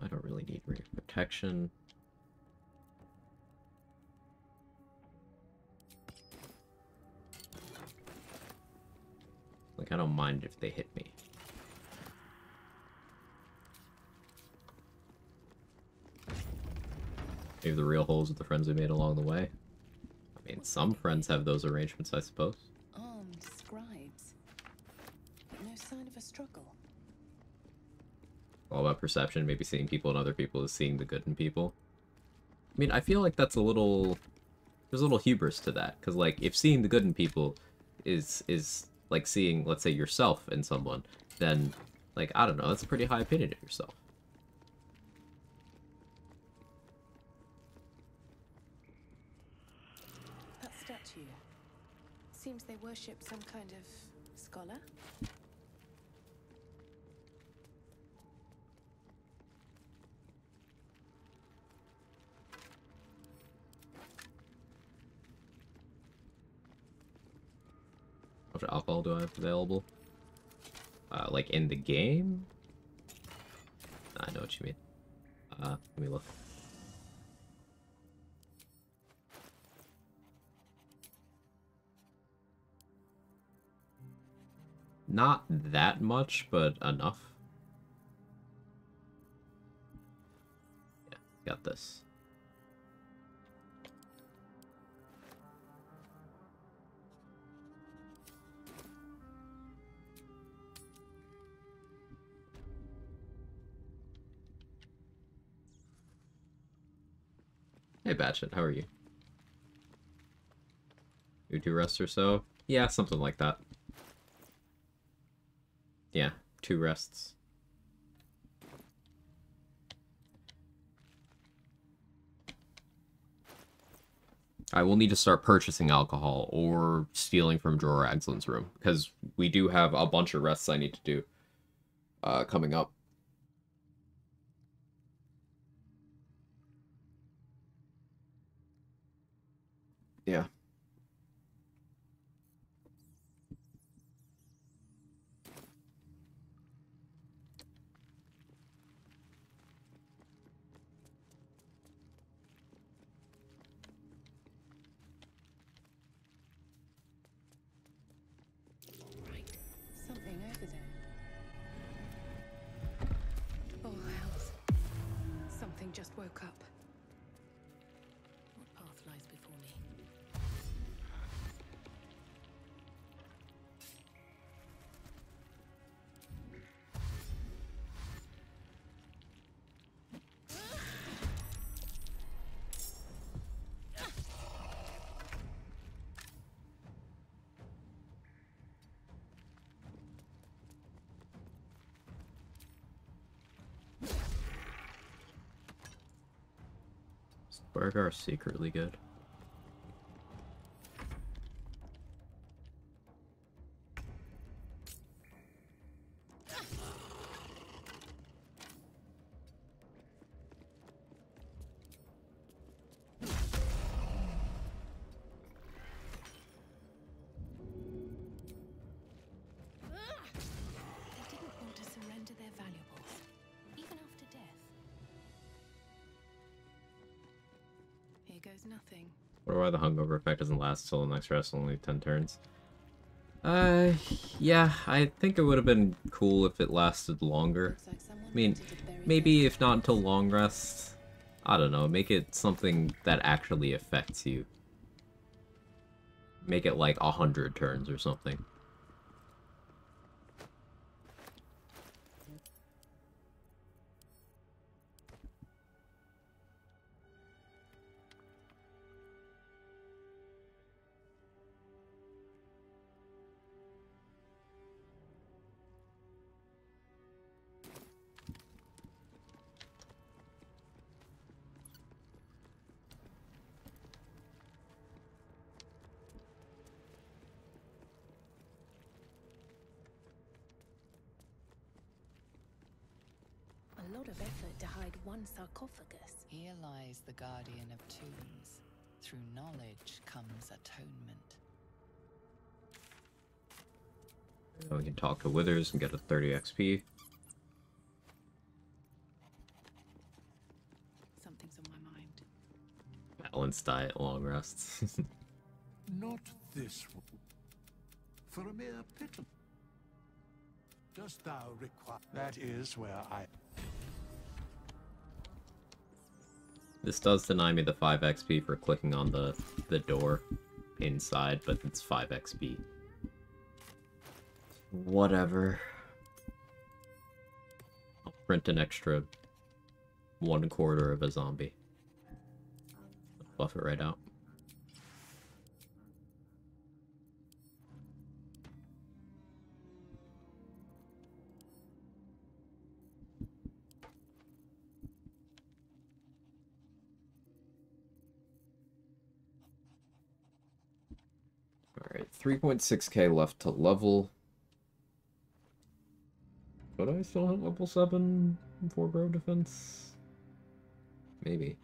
I don't really need ring of protection. Like, I don't mind if they hit me. Maybe the real holes with the friends we made along the way. I mean, some friends have those arrangements, I suppose. Armed scribes. But no sign of a struggle. All about perception, maybe seeing people and other people is seeing the good in people. I mean, I feel like that's a little... There's a little hubris to that, because, like, if seeing the good in people is like seeing, let's say, yourself in someone, then, like, I don't know, that's a pretty high opinion of yourself. That statue. Seems they worship some kind of scholar. How much alcohol do I have available? Like in the game? I know what you mean. Let me look. Not that much, but enough. Yeah, got this. Hey, Batchet, how are you? You 2 rests or so? Yeah, something like that. Yeah, 2 rests. I will need to start purchasing alcohol or stealing from Drawer Agslin's room, because we do have a bunch of rests I need to do coming up. Yeah. Something over there. Oh, hells. Something just woke up. What path lies before me? Burger secretly good. They didn't want to surrender their valuables, even after death. Here goes nothing. Wonder why the hungover effect doesn't last till the next rest, only 10 turns. Yeah, I think it would have been cool if it lasted longer. I mean, maybe if not until long rest. I don't know, make it something that actually affects you. Make it like 100 turns or something. A lot of effort to hide one sarcophagus. Here lies the guardian of tombs. Through knowledge comes atonement. We can talk to Withers and get a 30 XP. Something's on my mind. Balanced diet, long rests. Not this one. For a mere pittance. Dost thou require... That is where I... This does deny me the 5 XP for clicking on the door inside, but it's 5 XP. Whatever. I'll print an extra 1/4 of a zombie. Buff it right out. Alright, 3.6k left to level. Could I still hit level 7 for bro defense? Maybe.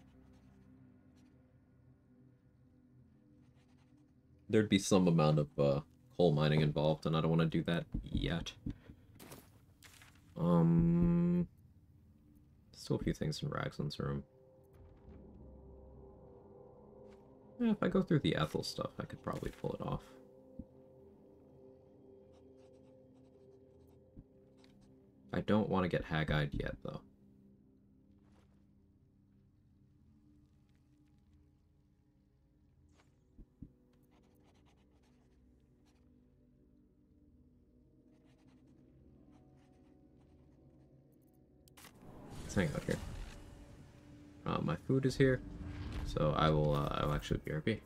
There'd be some amount of coal mining involved, and I don't want to do that yet. Still a few things in Raglan's room. Yeah, if I go through the Ethel stuff, I could probably pull it off. I don't want to get hag-eyed yet, though. Let's hang out here. My food is here, so I'll actually BRB.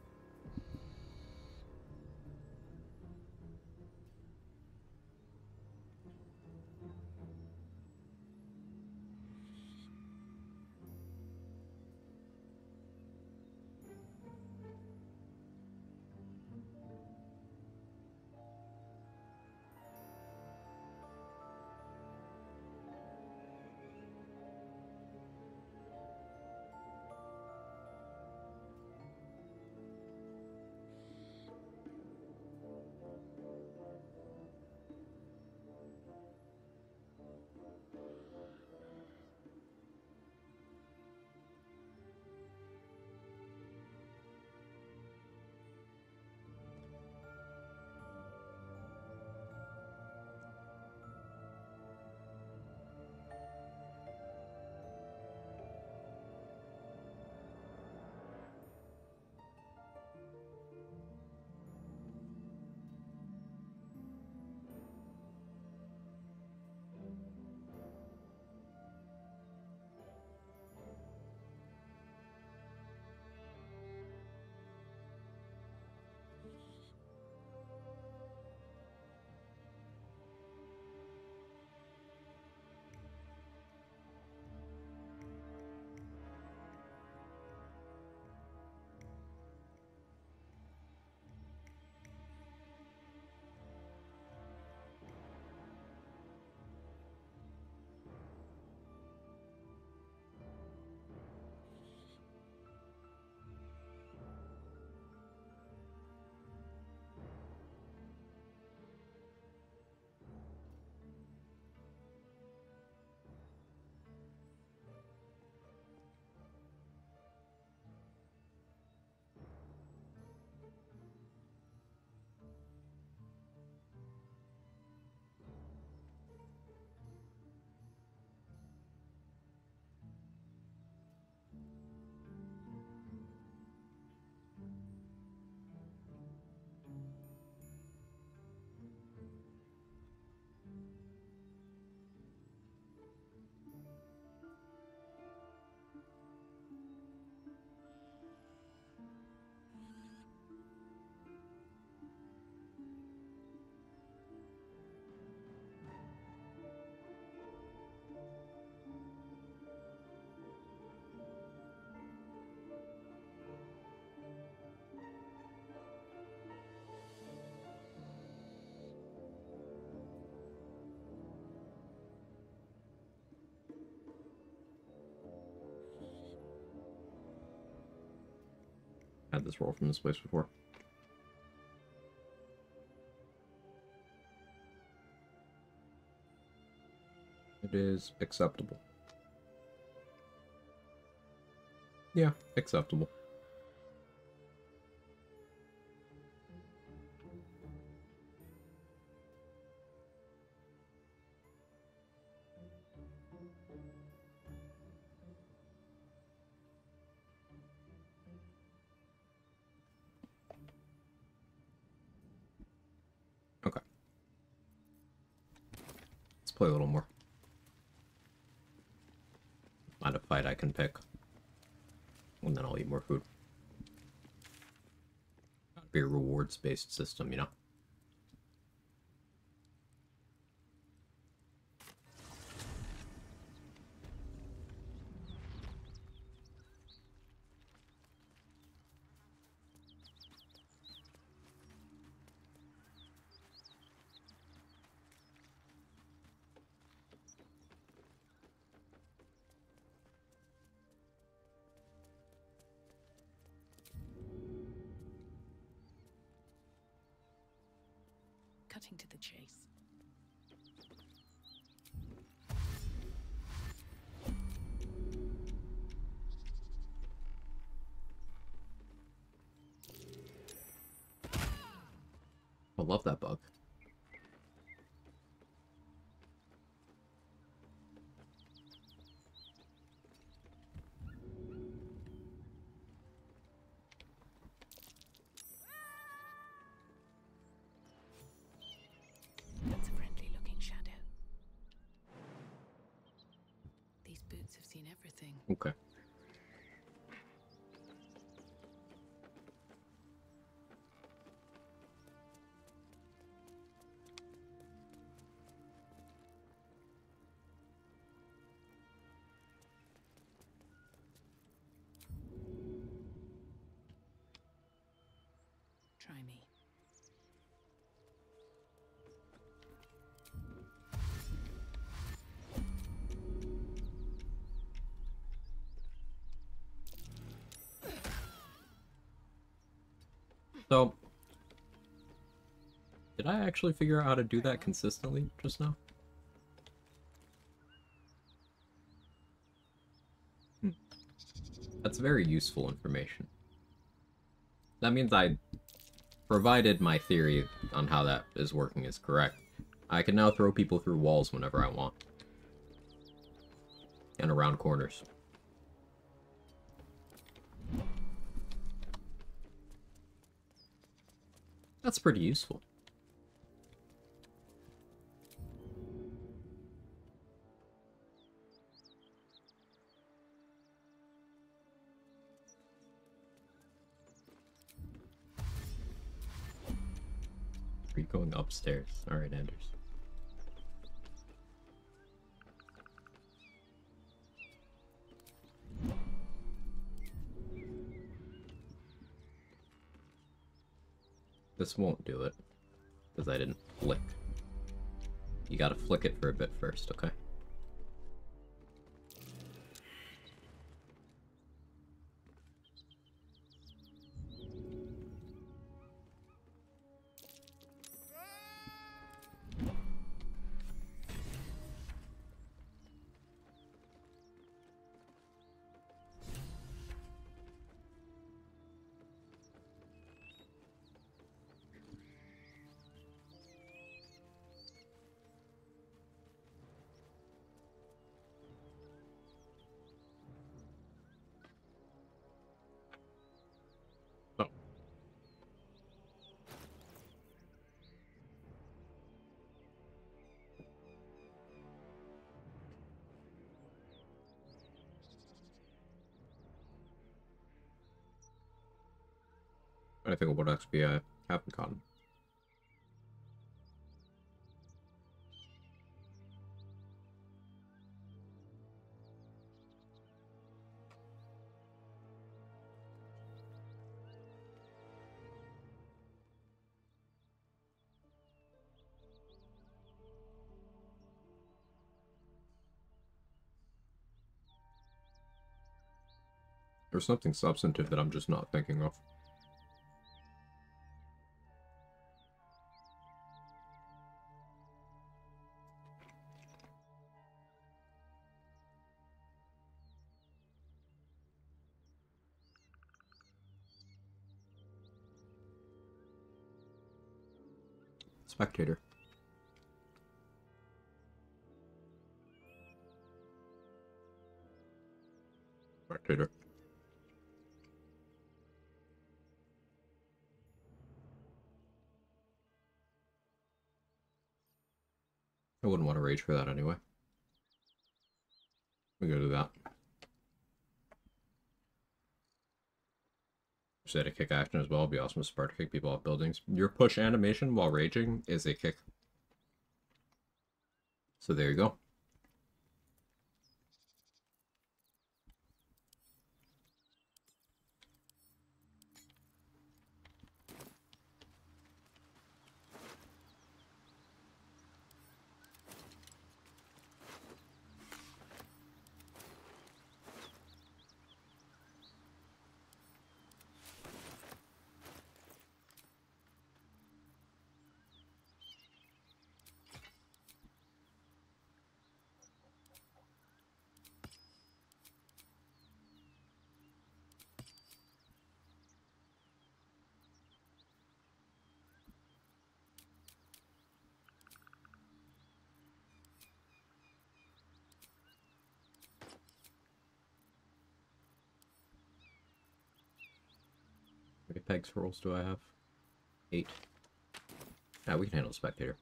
Had this roll from this place before. It is acceptable. Yeah, acceptable. Okay. Let's play a little more. Find a fight I can pick. And then I'll eat more food. Gotta be a rewards-based system, you know? cutting to the chase. I love that bug. That's a friendly-looking shadow. These boots have seen everything. Okay. Try me. So, did I actually figure out how to do that consistently just now? That's very useful information. That means provided my theory on how that is working is correct, I can now throw people through walls whenever I want. And around corners. That's pretty useful. Are you going upstairs? Alright, Anders. This won't do it, because I didn't flick. You gotta flick it for a bit first, okay? I think what XP I haven't gotten. There's something substantive that I'm just not thinking of. Spectator. Spectator. I wouldn't want to rage for that anyway. We go do that. Say to kick action as well would be awesome to Sparta kick people off buildings. Your push animation while raging is a kick. So there you go. pegs rolls do I have? 8. Yeah, we can handle spectator.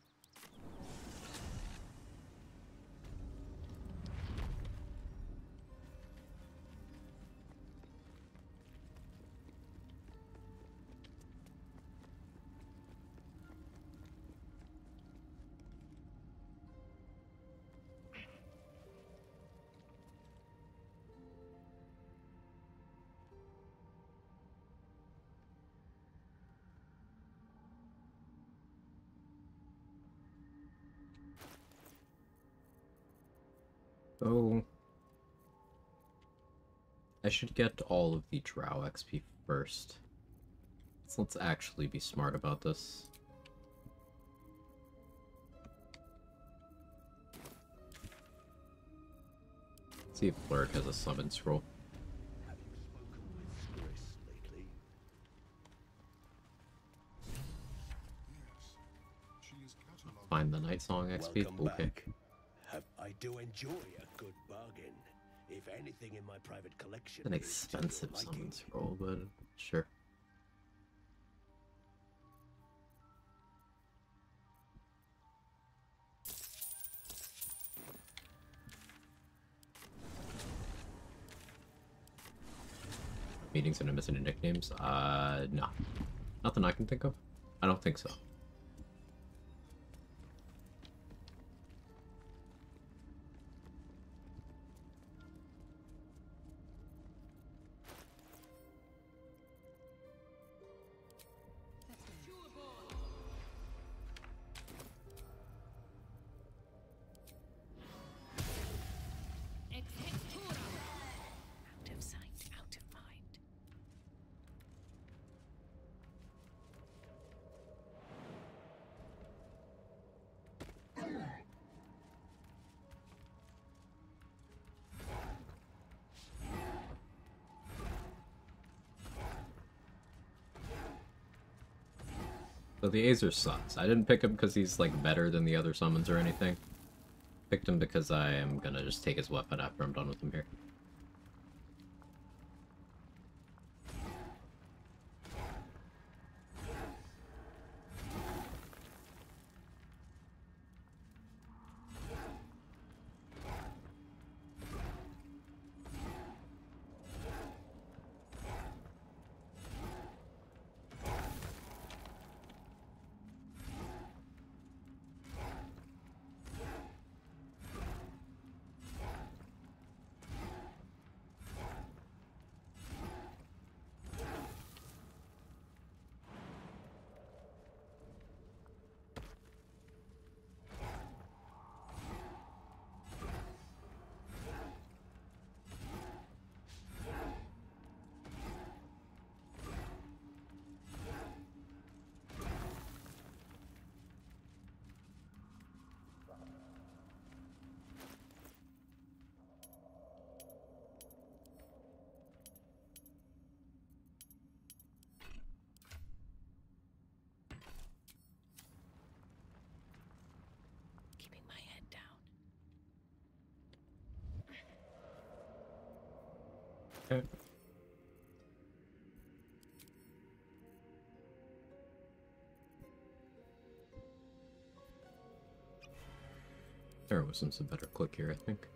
Oh, I should get all of the Drow XP first. So let's actually be smart about this. See if Blurk has a summon scroll. Find the Night Song XP. Welcome Okay. back. I do enjoy a good bargain. If anything in my private collection An is to expensive your summon liking. scroll, but sure. Meetings and I'm missing any nicknames? No. Nothing I can think of. I don't think so. Out of sight, out of mind. So the Azer sucks. I didn't pick him because he's like better than the other summons or anything. Picked him because I am gonna just take his weapon after I'm done with him here. Keeping my head down. Okay. There was some better click here, I think.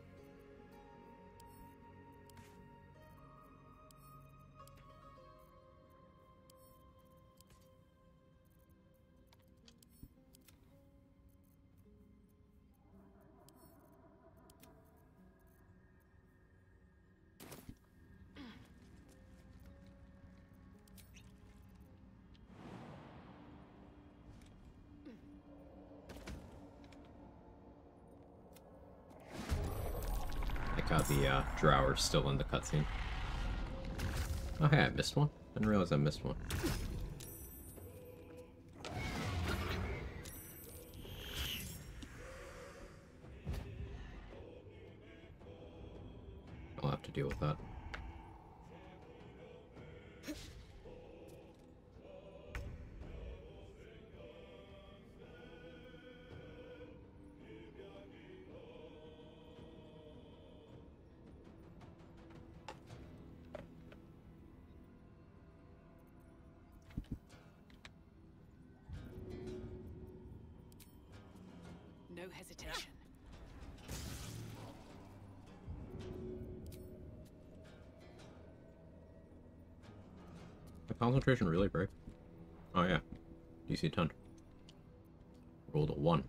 Like how the Drower's still in the cutscene. Oh hey, I missed one. Didn't realize I missed one. I'll have to deal with that. hesitation. The concentration really break? Oh yeah. DC 10. Rolled a 1.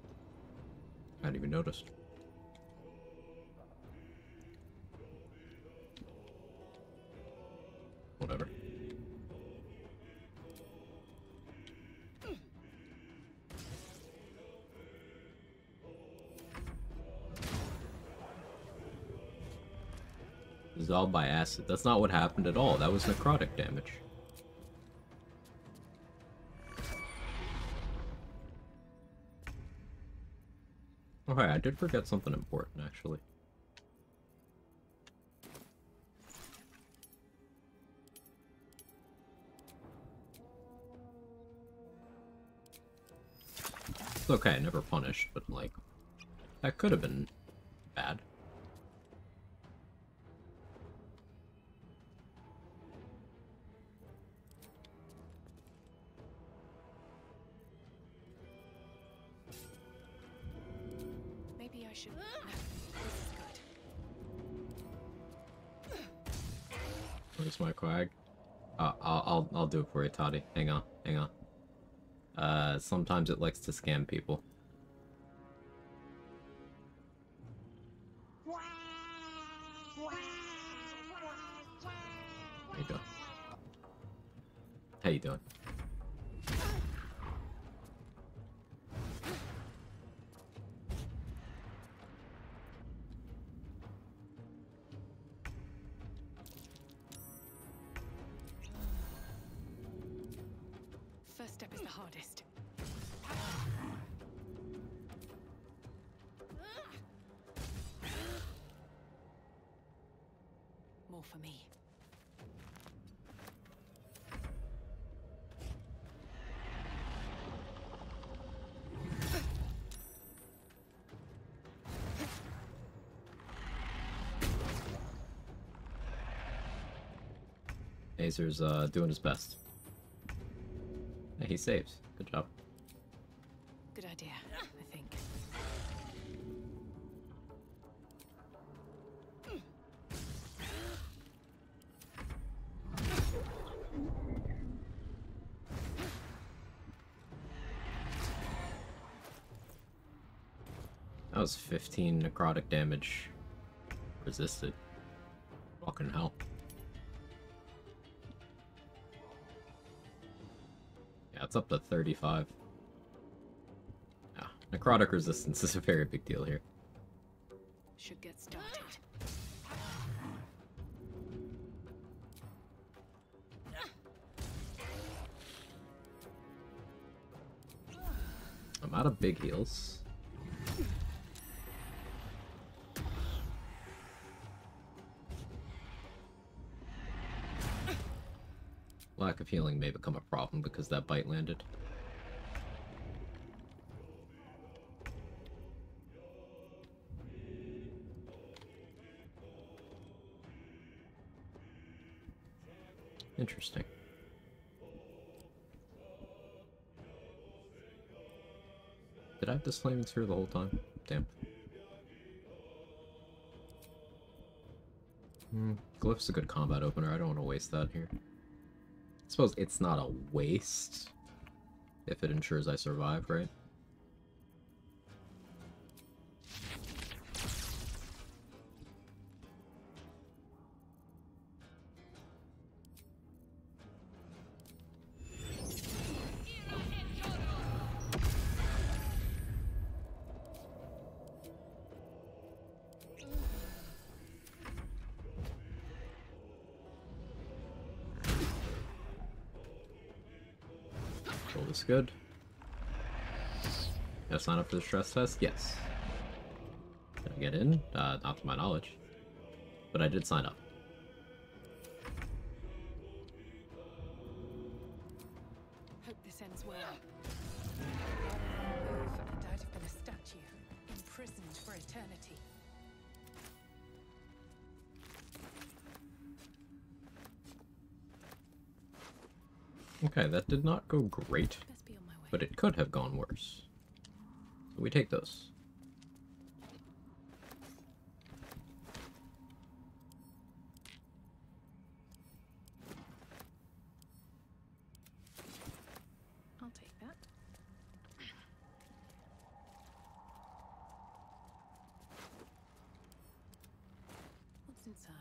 I hadn't even noticed. Whatever. Dissolved by acid. That's not what happened at all. That was necrotic damage. Okay, I did forget something important, actually. It's okay, never punished, but, like, that could have been bad. Maybe I should... No, this is good. Where's my Quag? I'll do it for you, Toddy. Hang on, hang on. Sometimes it likes to scam people. There you go. How you doing? First step is the hardest. More for me. Azer's doing his best. Yeah, he saves. Good job. Good idea, I think. That was 15 necrotic damage. Resisted. Fucking hell. Yeah, it's up to 35. Yeah, necrotic resistance is a very big deal here. Should get started. I'm out of big heals. Lack of healing may become a problem because that bite landed. Interesting. Did I have this flaming sphere the whole time? Damn. Glyph's a good combat opener. I don't want to waste that here. I suppose it's not a waste if it ensures I survive, right? Roll is good. Gotta sign up for the stress test? Yes. Did I get in? Not to my knowledge. But I did sign up. Hope this ends well. Move, and I'd have been a statue, imprisoned for eternity. Okay, that did not go great, but it could have gone worse. So we take those. inside.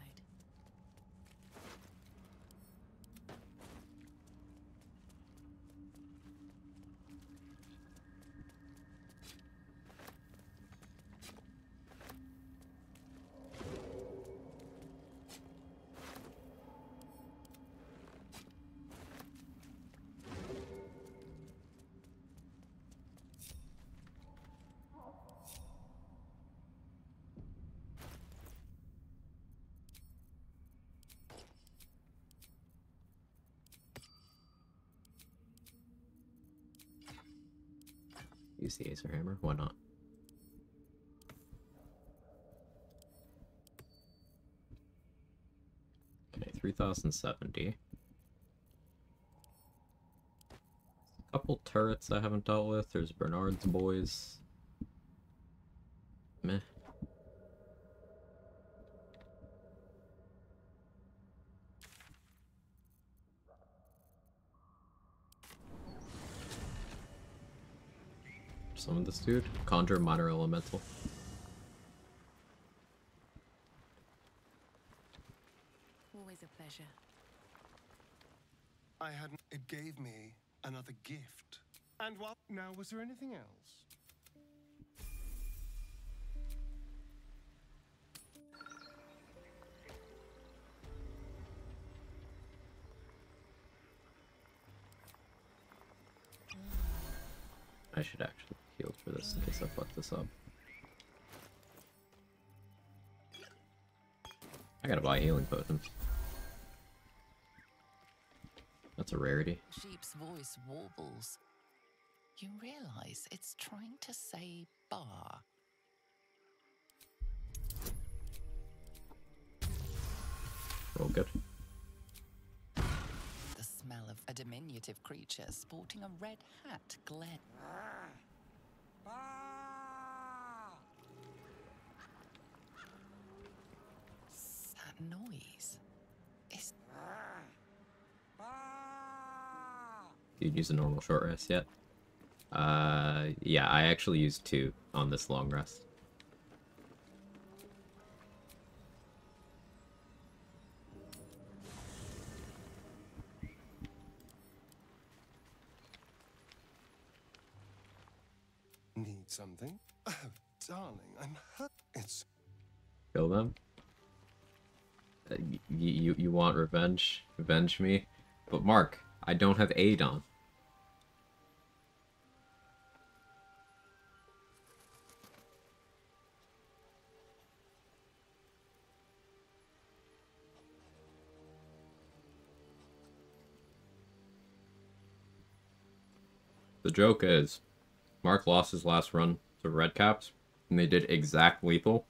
Use the Acer Hammer, why not? Okay, 3070. Couple turrets I haven't dealt with. There's Bernard's boys. Meh. Summon this dude. Conjure minor elemental. Always a pleasure. I hadn't. It gave me another gift. And what? Now, was there anything else? I should actually heal for this in case I fuck this up. I gotta buy healing potions. That's a rarity. Sheep's voice warbles. You realize it's trying to say bar. Roll good. The smell of a diminutive creature sporting a red hat glare. That noise is. You'd use a normal short rest yet? Yeah, I actually used 2 on this long rest. Need something? Oh, darling, I'm hurt. It's. Kill them? You want revenge? Avenge me? But Mark, I don't have aid on. The joke is, Mark lost his last run to Red Caps, and they did exact lethal,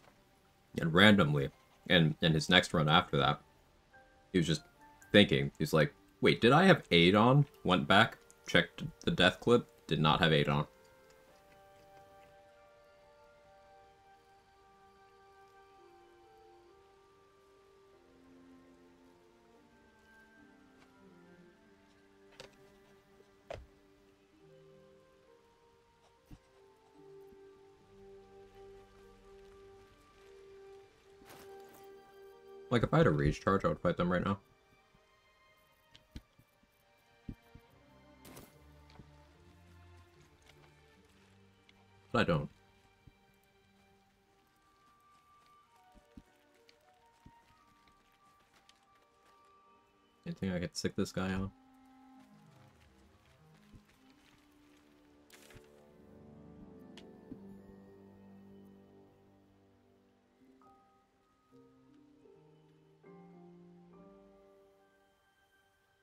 and randomly, and in his next run after that, he was just thinking, he's like, wait, did I have 8 on? Went back, checked the death clip, did not have 8 on. Like, if I had a rage charge, I would fight them right now. But I don't. Anything I could sick this guy on?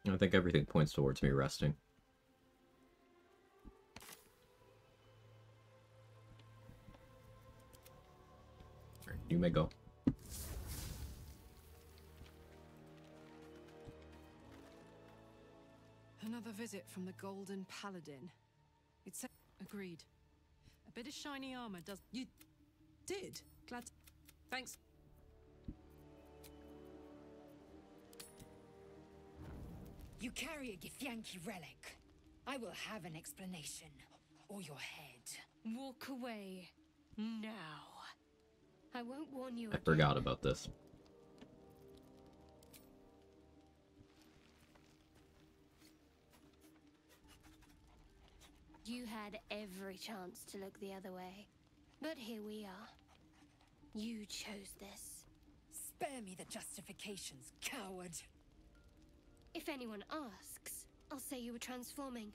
I think everything points towards me resting. Alright, you may go. Another visit from the Golden Paladin. It's agreed. A bit of shiny armor does. You did? Glad. Thanks. You carry a Githyanki relic. I will have an explanation. Or your head. Walk away. Now. I won't warn you I forgot about this. You had every chance to look the other way. But here we are. You chose this. Spare me the justifications, coward. If anyone asks, I'll say you were transforming.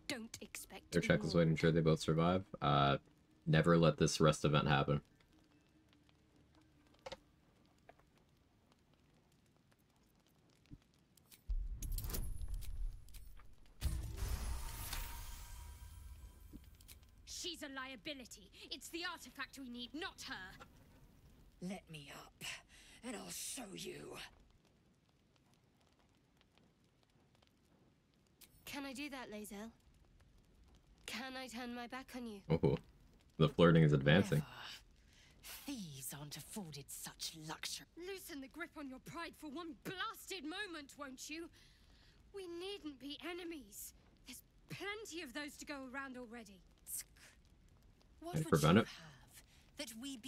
Don't expect Their to check be is waiting, ensure they both survive. Never let this rest event happen. She's a liability. It's the artifact we need, not her. Let me up, and I'll show you. Can I do that, Lae'zel? Can I turn my back on you? Oh, the flirting is advancing. Thieves aren't afforded such luxury. Loosen the grip on your pride for one blasted moment, won't you? We needn't be enemies. There's plenty of those to go around already. Can you prevent it?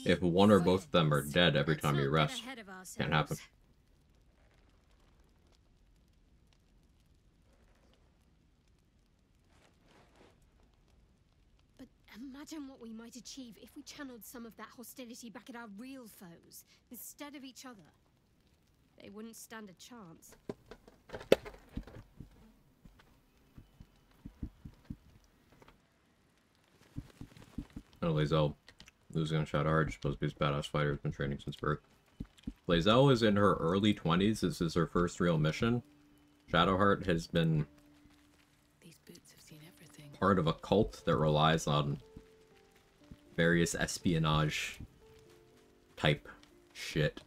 If one or both of them are dead every time you rest, can't happen. But imagine what we might achieve if we channeled some of that hostility back at our real foes, instead of each other. They wouldn't stand a chance. Lae'zel, losing on Shadowheart, supposed to be this badass fighter, has been training since birth. Lae'zel is in her early 20s. This is her first real mission. Shadowheart has been part of a cult that relies on various espionage type shit.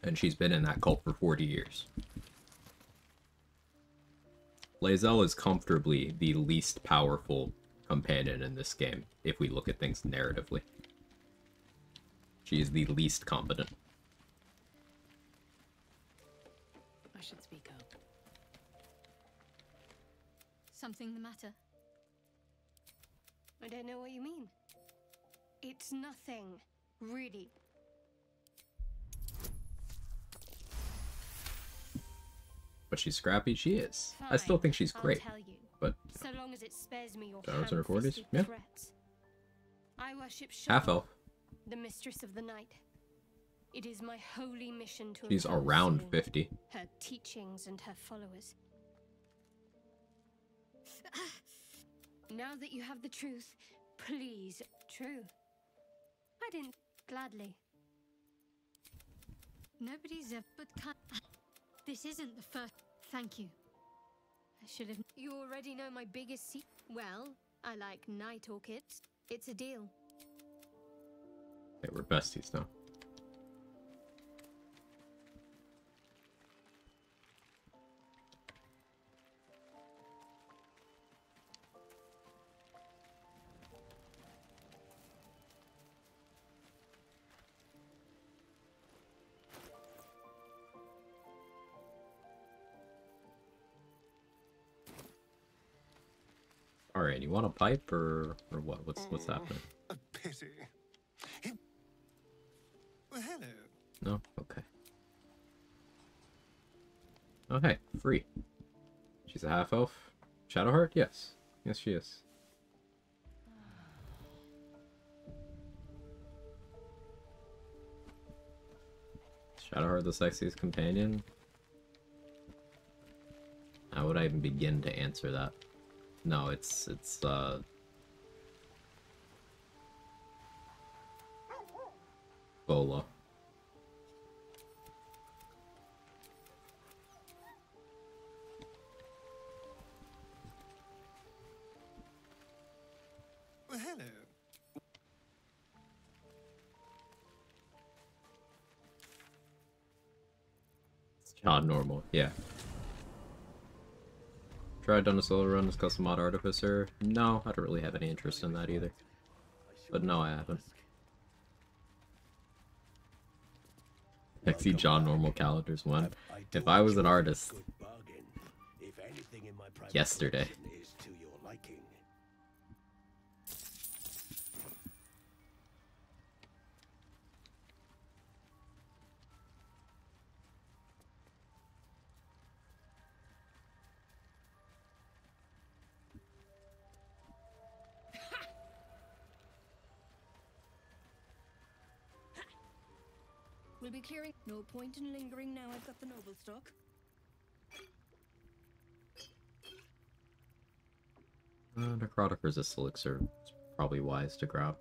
And she's been in that cult for 40 years. Lae'zel is comfortably the least powerful companion in this game, if we look at things narratively. She is the least competent. I should speak up. Something the matter? I don't know what you mean. It's nothing, really. But she's scrappy, she is. I still think she's great. I'll tell you. But so long as it spares me your Shadows in her 40s? Yeah. threats. I worship Half elf. the mistress of the night. It is my holy mission to She's impose around on 50. her teachings and her followers. Now that you have the truth, please, true. I didn't gladly. Nobody's ever but can't. This isn't the first. Thank you. I should have. You already know my biggest secret. Well, I like night orchids. It's a deal. Hey, we're besties now. Alright, you want a pipe or what? What's happening? A pity. Well, hello. No? Okay. Oh hey, free. She's a half elf. Shadowheart? Yes. Yes she is. Shadowheart the sexiest companion? How would I even begin to answer that? No, it's Bola. Well, hello. Odd normal, yeah. Tried done a solo run as custom mod artificer? No, I don't really have any interest in that either. But no, I haven't. I see John Normal calendars one. If I was an artist yesterday. We'll be clearing. No point in lingering now I've got the noble stock. Necrotic resist elixir. It's probably wise to grab.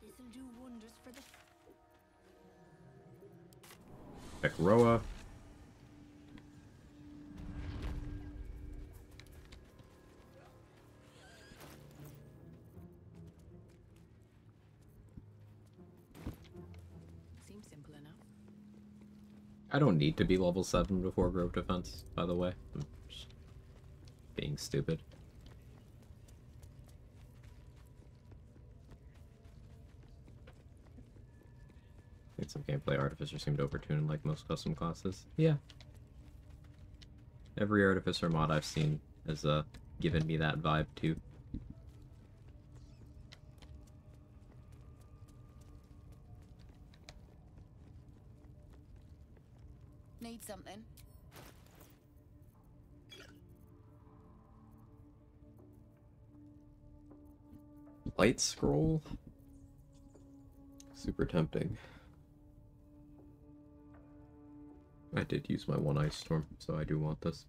This'll do wonders for the. Pick Roa. Seems simple enough. I don't need to be level 7 before Grove Defense, by the way. I'm just being stupid. I think some gameplay Artificer seemed overtuned like most custom classes. Yeah. Every Artificer mod I've seen has given me that vibe too. Need something? Light Scroll? Super tempting. I did use my one Ice Storm, so I do want this.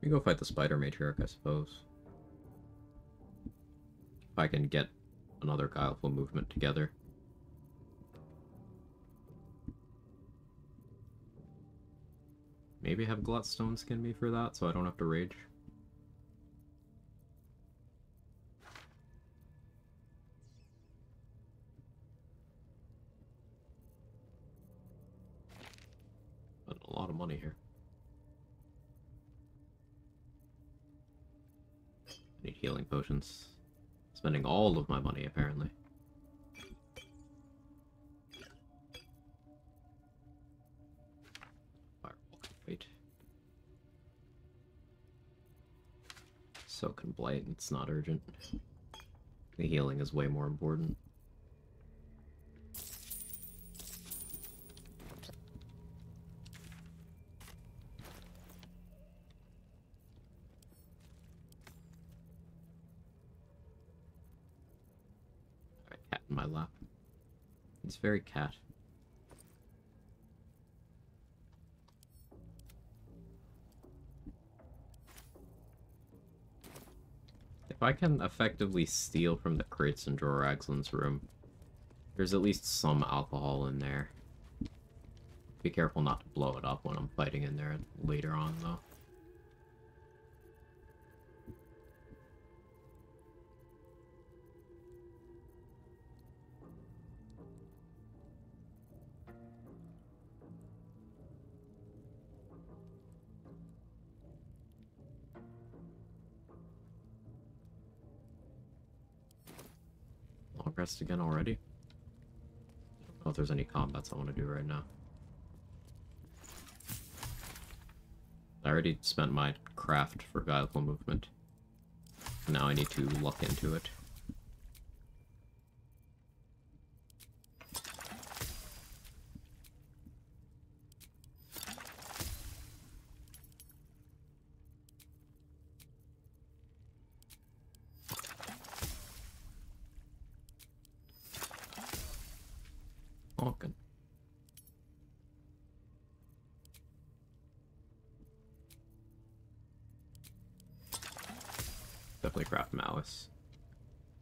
We go fight the Spider Matriarch, I suppose. If I can get another Guileful movement together. Maybe have Glutstone skin me for that, so I don't have to rage. But a lot of money here. I need healing potions. Spending all of my money, apparently. Wait. Soak and Blight, it's not urgent. The healing is way more important. Alright, cat in my lap. It's very cat. If I can effectively steal from the crates in Joraglin's room, there's at least some alcohol in there. Be careful not to blow it up when I'm fighting in there later on, though. Long rest again already? I don't know if there's any combats I want to do right now. I already spent my craft for Guileful movement. Now I need to luck into it. Good. Definitely craft Malice.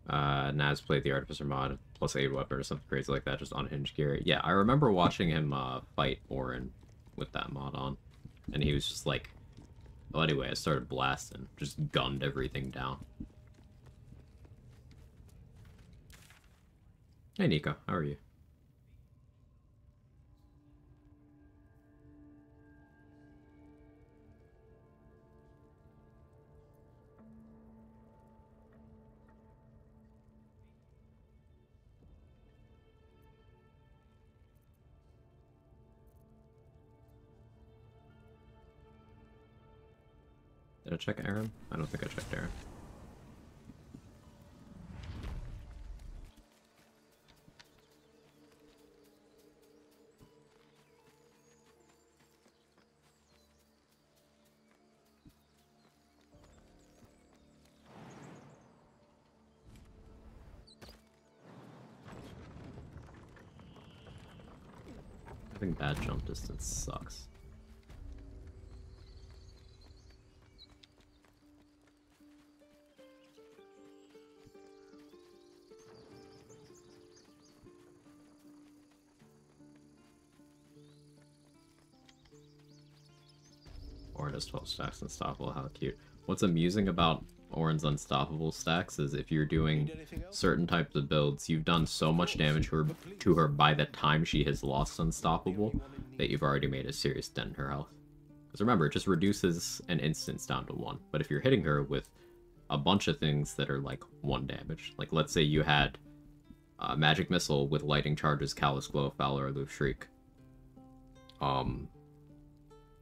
Naz played the Artificer mod, plus 8 weapon or something crazy like that, just unhinged gear. Yeah, I remember watching him fight Orin with that mod on. And he was just like... Well, anyway, I started blasting. Just gunned everything down. Hey, Nico. How are you? I check Aaron? I don't think I checked Aaron. Having bad jump distance sucks. Orin has 12 stacks unstoppable, how cute. What's amusing about Orin's unstoppable stacks is if you're doing certain types of builds, you've done so much damage to her by the time she has lost unstoppable that you've already made a serious dent in her health. Because remember, it just reduces an instance down to 1. But if you're hitting her with a bunch of things that are like 1 damage, like let's say you had Magic Missile with Lightning Charges, Callous Glow, Fowler, or Aloof Shriek,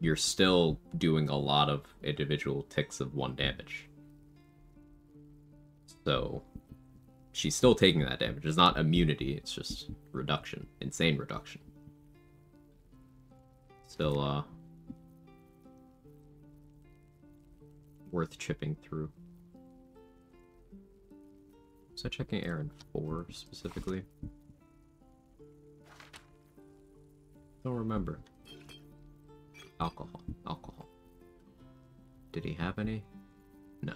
you're still doing a lot of individual ticks of 1 damage. So she's still taking that damage. It's not immunity, it's just reduction. Insane reduction. Still, worth chipping through. Was I checking Aaron 4 specifically? Don't remember. Alcohol. Did he have any? No.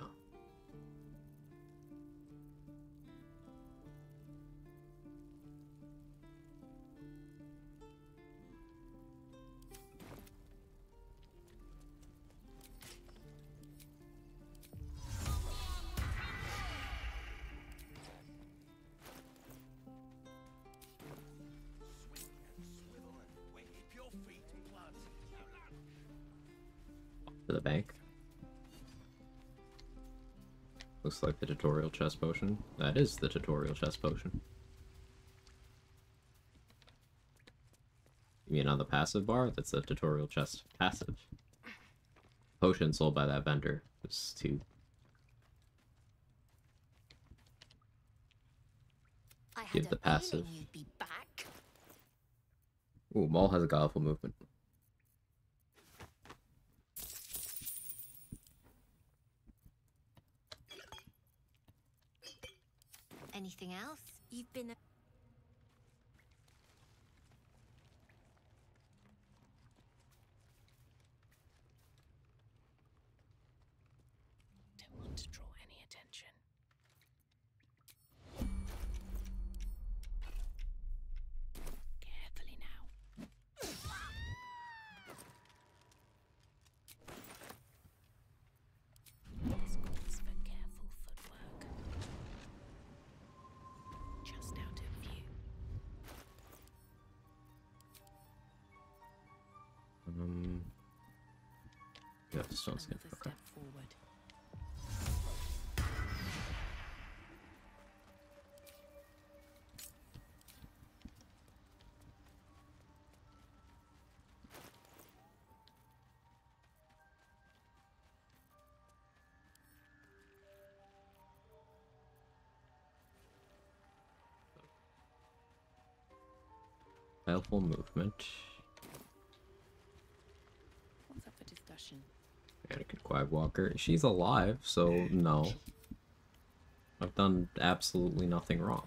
To the bank. Looks like the tutorial chest potion. That is the tutorial chest potion. You mean on the passive bar? That's a tutorial chest passive. Potion sold by that vendor was 2. Give the passive. Ooh, Maul has a godful movement. Anything else? You've been... Don't want to draw any attention. Carefully now. This calls for careful footwork. Just out of view. Yeah, stone skin. Another Okay. step forward. Helpful movement. What's up for discussion? Anakin Quag Walker. She's alive, so no. I've done absolutely nothing wrong.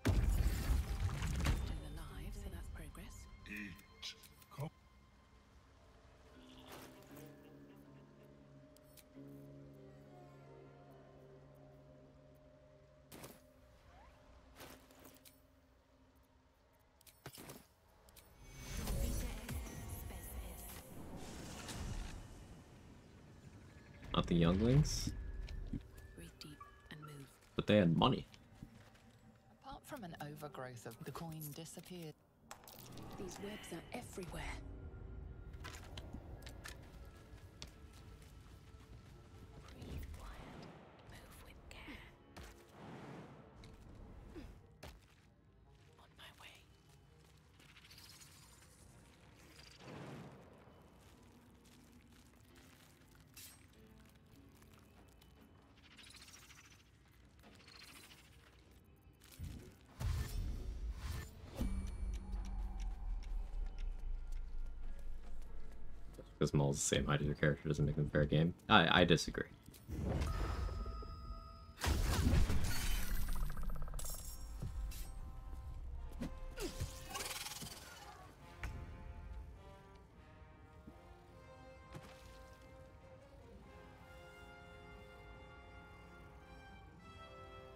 Still alive, so that's progress. Not the younglings, Breathe deep and move. but they had money. Apart from an overgrowth of the coin disappeared. These webs are everywhere. Breathe quiet. Move with care. On my because Maul's the same height as your character doesn't make them fair game. I disagree.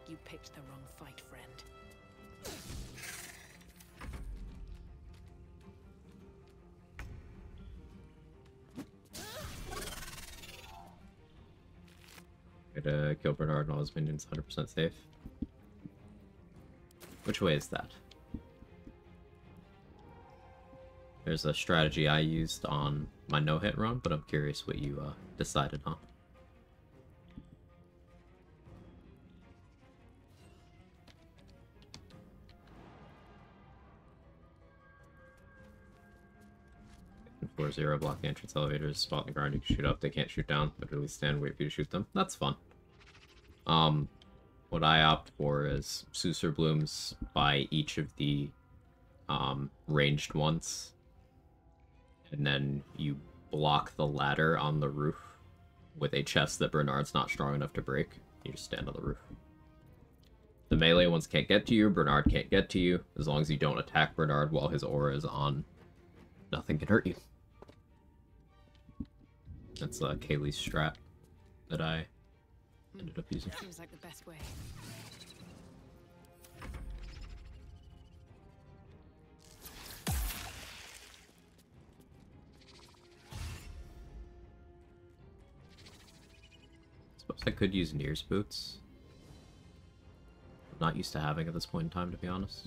You picked the wrong fight, friend. Gonna kill Bernard and all his minions 100% safe. Which way is that? There's a strategy I used on my no-hit run, but I'm curious what you decided on. And 4-0, block the entrance elevators, spot the ground, you can shoot up, they can't shoot down, but at least stand and wait for you to shoot them. That's fun. What I opt for is Suser Blooms by each of the ranged ones, and then you block the ladder on the roof with a chest that Bernard's not strong enough to break. You just stand on the roof. The melee ones can't get to you, Bernard can't get to you. As long as you don't attack Bernard while his aura is on, nothing can hurt you. That's Kaylee's strat that I ended up using. Seems like the best way. Suppose I could use Nier's boots. I'm not used to having at this point in time, to be honest.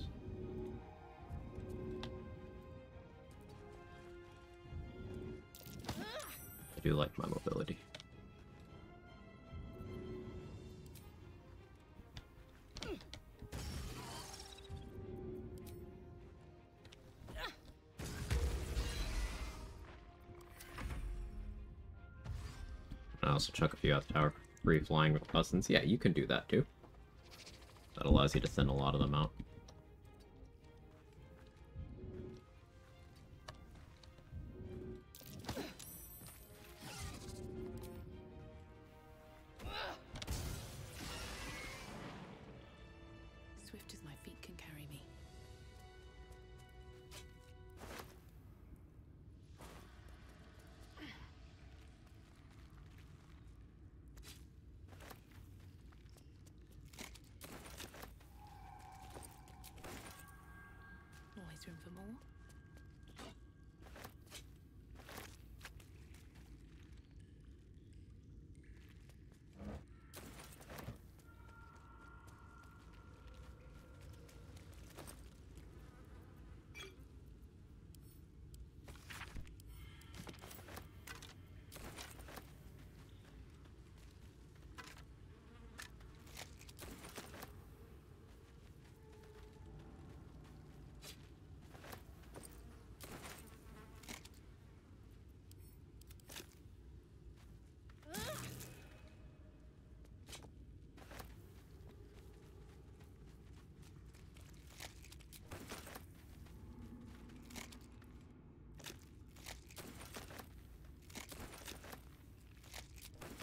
I do like my mobility. I also chuck a few out the tower. Free flying with buttons. Yeah, you can do that too. That allows you to send a lot of them out. Swift as my feet can carry me. Always room for more.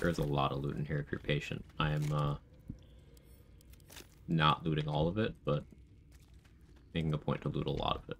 There's a lot of loot in here if you're patient. I am not looting all of it, but making a point to loot a lot of it.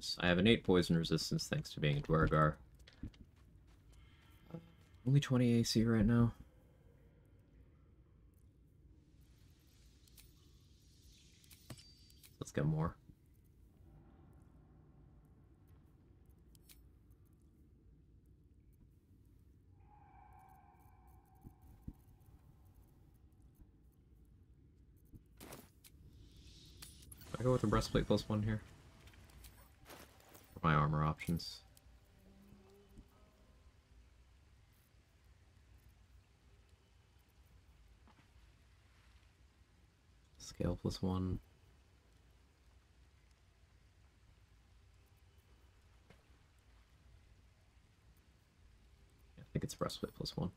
bonus. I have innate poison resistance thanks to being a Dwargar. Only 20 AC right now. Let's get more. I go with the breastplate +1 here. For my armor options. Scale +1. I think it's breastplate +1.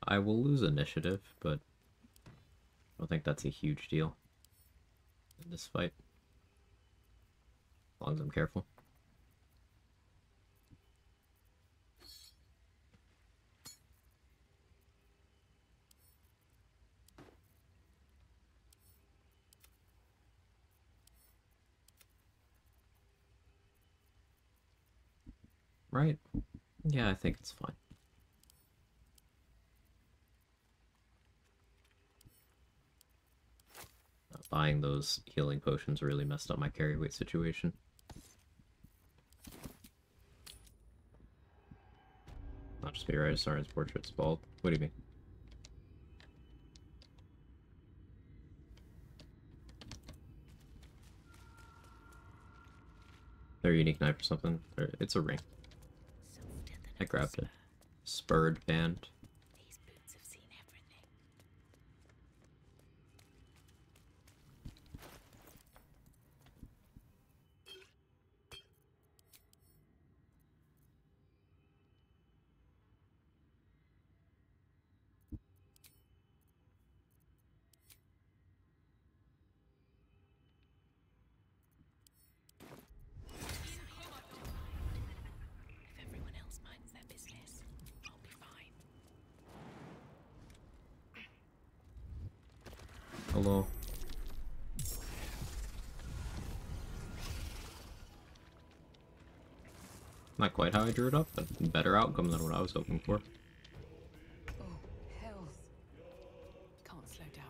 I will lose initiative, but I don't think that's a huge deal in this fight. As long as I'm careful. Right? Yeah, I think it's fine. Buying those healing potions really messed up my carry weight situation. Not just be right, Saren's portrait's bald. What do you mean? They're a unique knife or something. It's a ring. I grabbed it. Spurred band. These boots have seen everything. If everyone else minds their business, I'll be fine. Hello. Not quite how I drew it up, but better outcome than what I was hoping for. Oh, health. Can't slow down.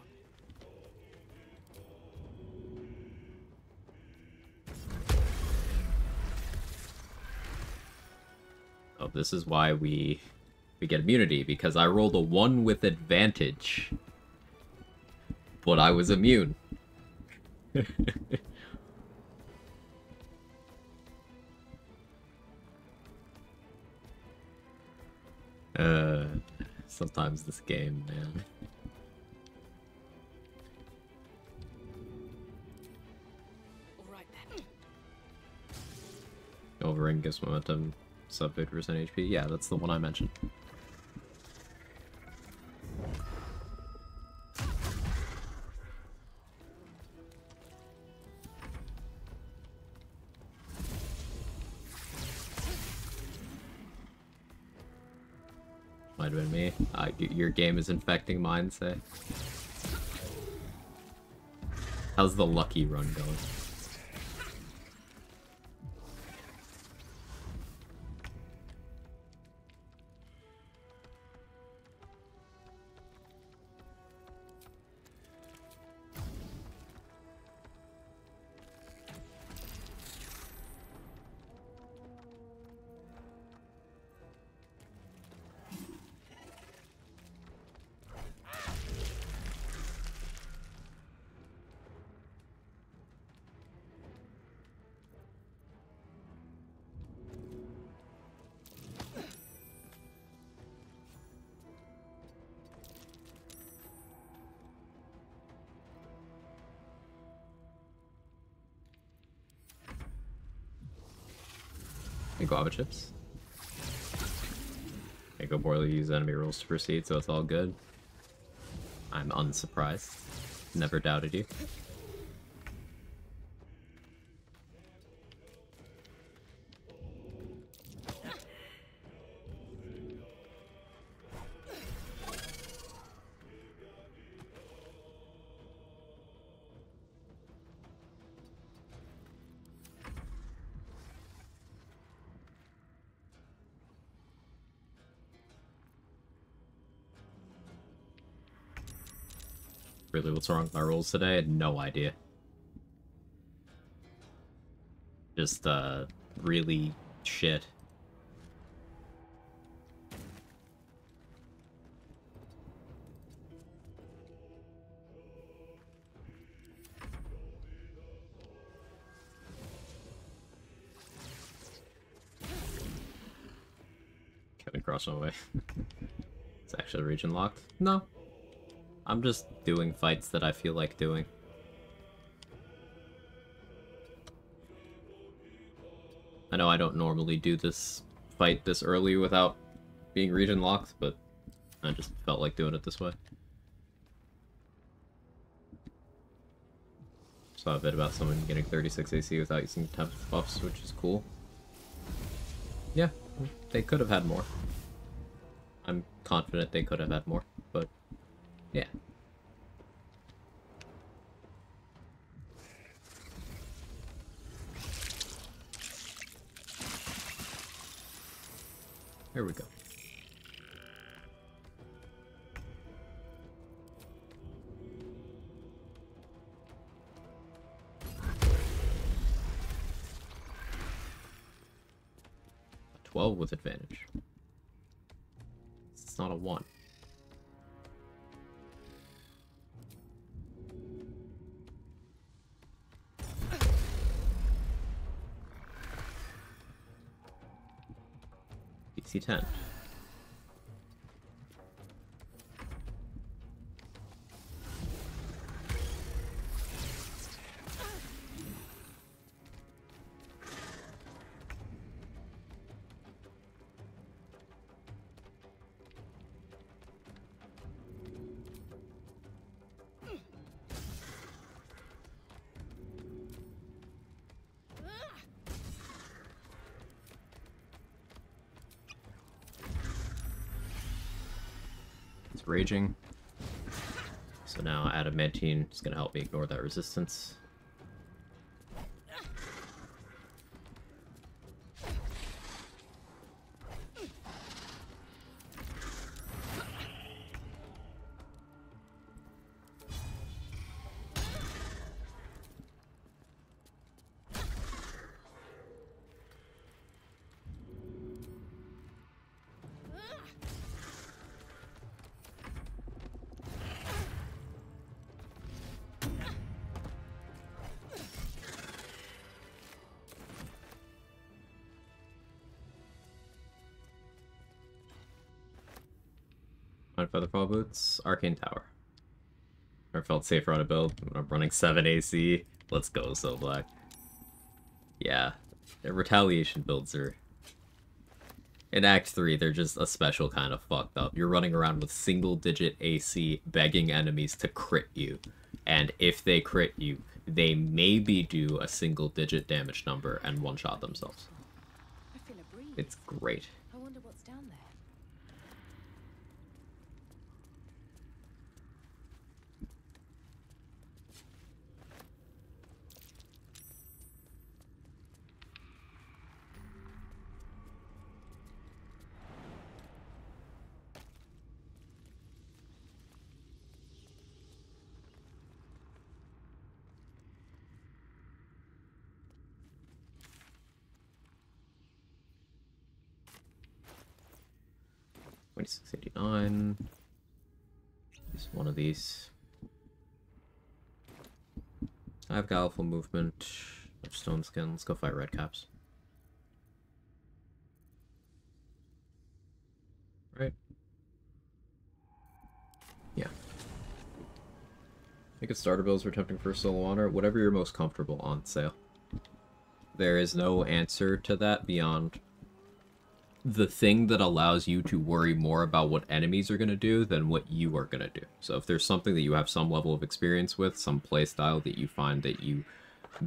Oh, this is why we get immunity, because I rolled a 1 with advantage. But I was immune. Sometimes this game, man. Alright then. Overring gives momentum, sub 50% HP. Yeah, that's the one I mentioned. Might have been me. Your game is infecting mine, say. How's the lucky run going? And guava chips. Okay, go poorly, use enemy rules to proceed, so it's all good. I'm unsurprised. Never doubted you. really what's wrong with my rolls today. I had no idea. Just, really shit. Kevin crossed my way. It's actually region locked? No. I'm just doing fights that I feel like doing. I know I don't normally do this fight this early without being region locked, but I just felt like doing it this way. Saw a bit about someone getting 36 AC without using temp buffs, which is cool. Yeah, they could have had more. I'm confident they could have had more, but yeah. Here we go. A 12 with advantage. It's not a 1. DC 10. It's raging. So now adamantine is going to help me ignore that resistance. On Featherfall Boots, Arcane Tower. Never felt safer on a build when I'm running 7 AC. Let's go, So Black. Yeah, the retaliation builds are... In Act 3, they're just a special kind of fucked up. You're running around with single-digit AC, begging enemies to crit you. And if they crit you, they maybe do a single-digit damage number and one-shot themselves. I feel a breeze. It's great. I wonder what's down there. $26.89. Use one of these. I have Galliful movement. Stone skin. Let's go fight red caps. Right. Yeah. I could starter builds for tempting for solo honor. Whatever you're most comfortable on sale. There is no answer to that beyond the thing that allows you to worry more about what enemies are going to do than what you are going to do. So if there's something that you have some level of experience with, some playstyle that you find that you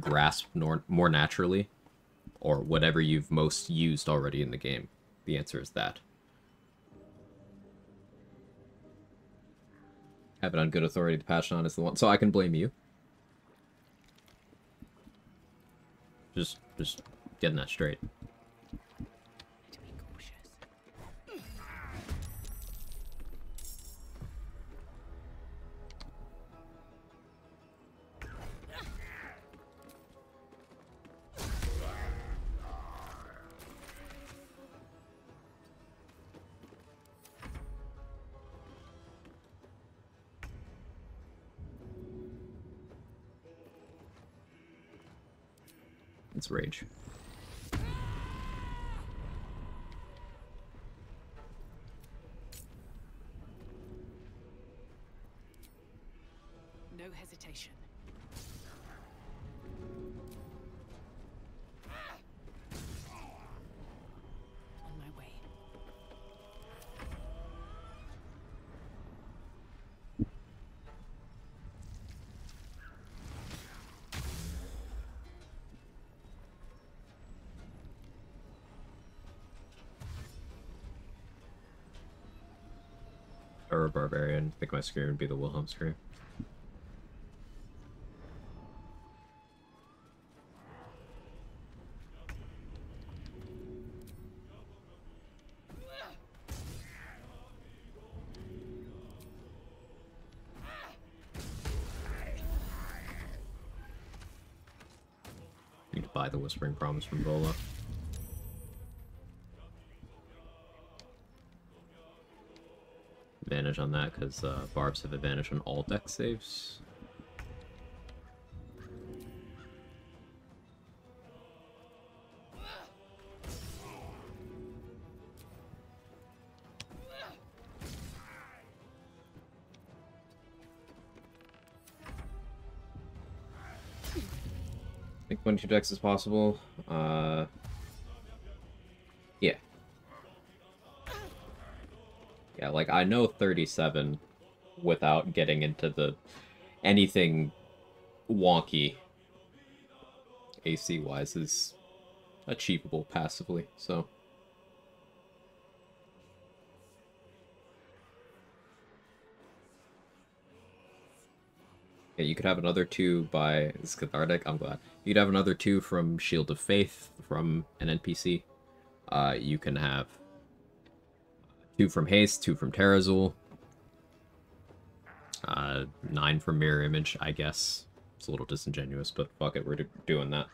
grasp more naturally, or whatever you've most used already in the game, the answer is that. Have it on good authority to patch on is the one. So I can blame you. Just getting that straight. It's rage. No hesitation. On my way. Or a Bar-barian. I think my scream would be the Wilhelm scream. Need to buy the Whispering Promise from Bola. Advantage on that because Barbs have advantage on all deck saves. I think 22 decks is possible. Yeah. Yeah, like, I know 37 without getting into the anything wonky AC-wise is achievable passively, so... Yeah, you could have another 2 by... It's cathartic, I'm glad. You could have another 2 from Shield of Faith from an NPC. You can have 2 from Haste, 2 from Terrazul. 9 from Mirror Image, I guess. It's a little disingenuous, but fuck it, we're doing that.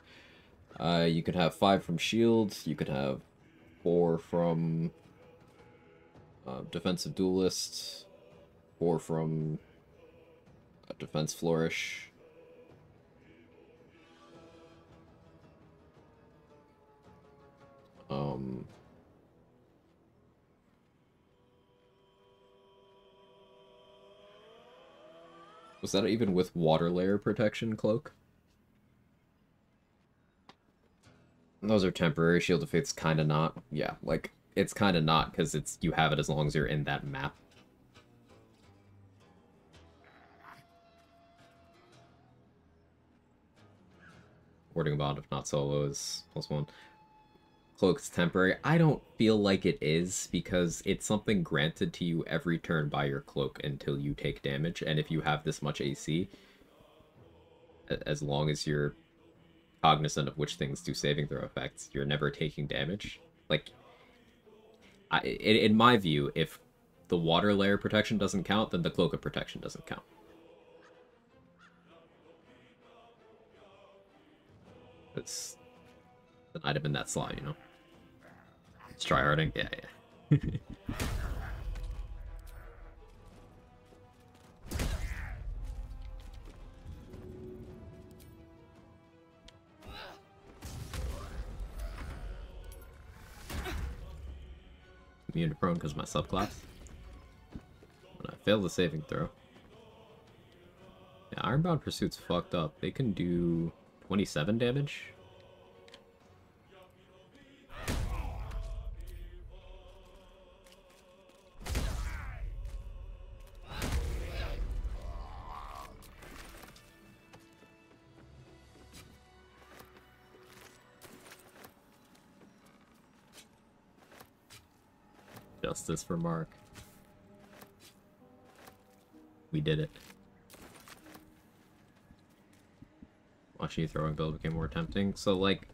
You could have 5 from Shield. You could have 4 from Defensive Duelist. 4 from Defense Flourish. Was that even with Water Layer Protection Cloak? Those are temporary. Shield of Faith's kind of not. Yeah, like, it's kind of not, because it's you have it as long as you're in that map. Warding Bond, if not solo, is +1. Cloak's temporary. I don't feel like it is, because it's something granted to you every turn by your cloak until you take damage, and if you have this much AC, as long as you're cognizant of which things do saving throw effects, you're never taking damage. Like, in my view, if the Water Layer protection doesn't count, then the Cloak of Protection doesn't count. It's an item in that slot, you know? It's tryharding? Yeah, yeah. Immune to prone because of my subclass. When I fail the saving throw. Yeah, Ironbound Pursuit's fucked up. They can do 27 damage. Justice for Mark. We did it. Watching you throwing build became more tempting. So, like,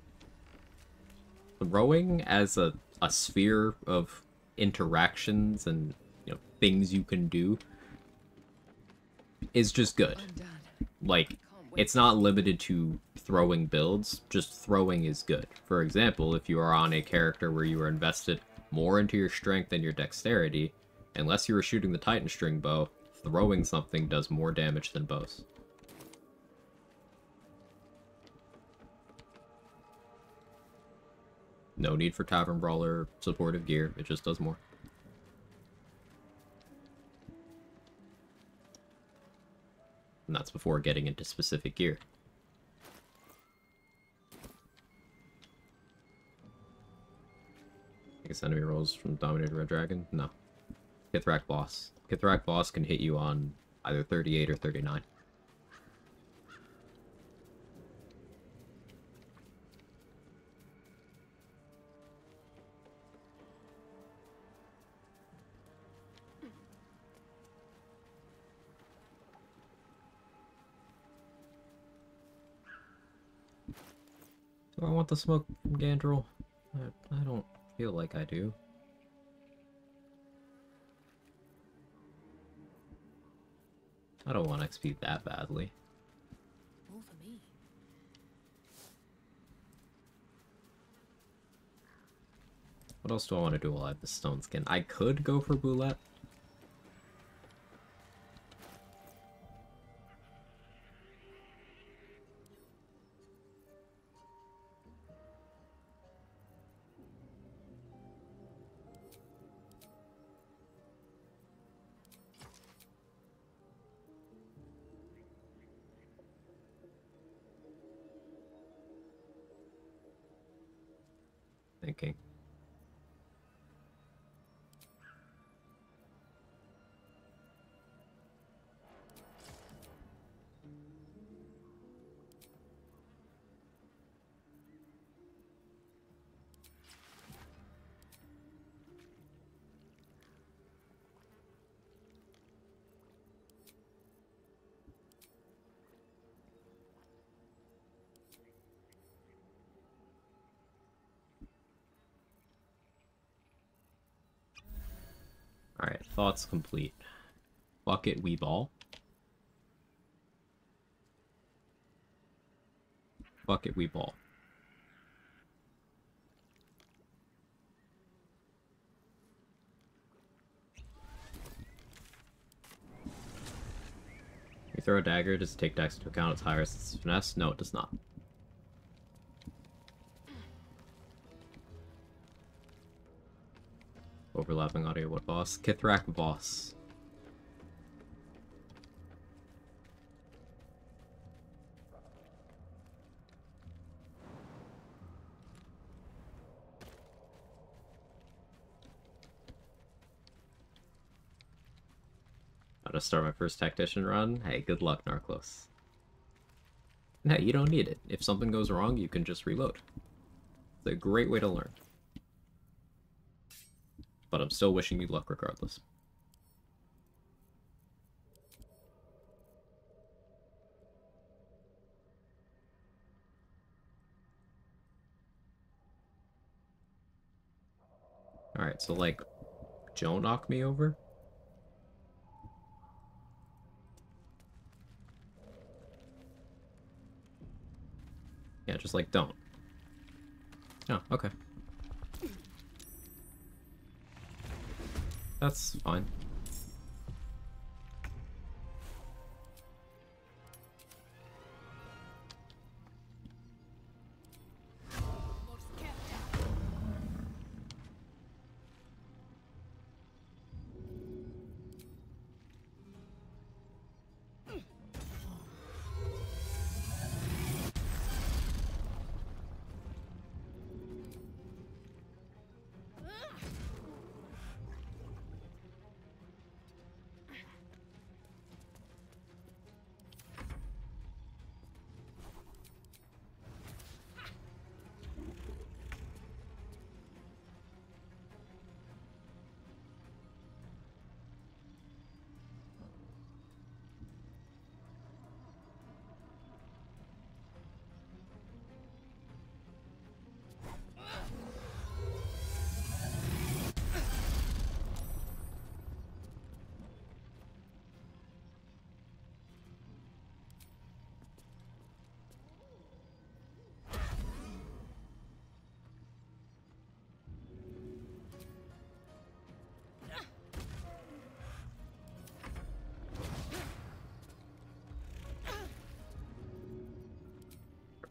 throwing as a sphere of interactions and, you know, things you can do is just good. Like, it's not limited to throwing builds, just throwing is good. For example, if you are on a character where you are invested more into your strength than your dexterity, unless you were shooting the Titan string bow, throwing something does more damage than bows. No need for Tavern Brawler supportive gear, it just does more. And that's before getting into specific gear. I guess enemy rolls from Dominated Red Dragon? No. Kithrak boss. Kithrak boss can hit you on either 38 or 39. Do I want the smoke from Gandrel? I don't feel like I do. I don't want XP that badly. More for me. What else do I want to do while I have the stone skin? I could go for Boulette. Thinking. Alright, thoughts complete. Bucket Weeball. Bucket Weeball. You throw a dagger, does it take dex into account its higher resistance finesse? No, it does not. Overlapping audio, what boss? Kithrak boss. How to start my first tactician run? Hey, good luck, Narclos. Hey, you don't need it. If something goes wrong, you can just reload. It's a great way to learn. But I'm still wishing you luck regardless. Alright, so like, don't knock me over? Yeah, just like, don't. Oh, okay. That's fine.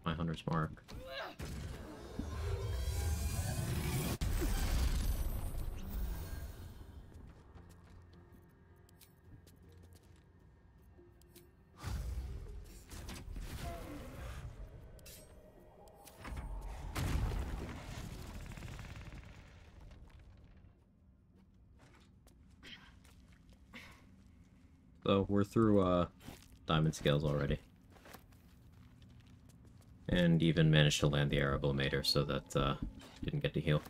My hunter's mark. So we're through diamond scales already. And even managed to land the Arablomator so that didn't get to heal.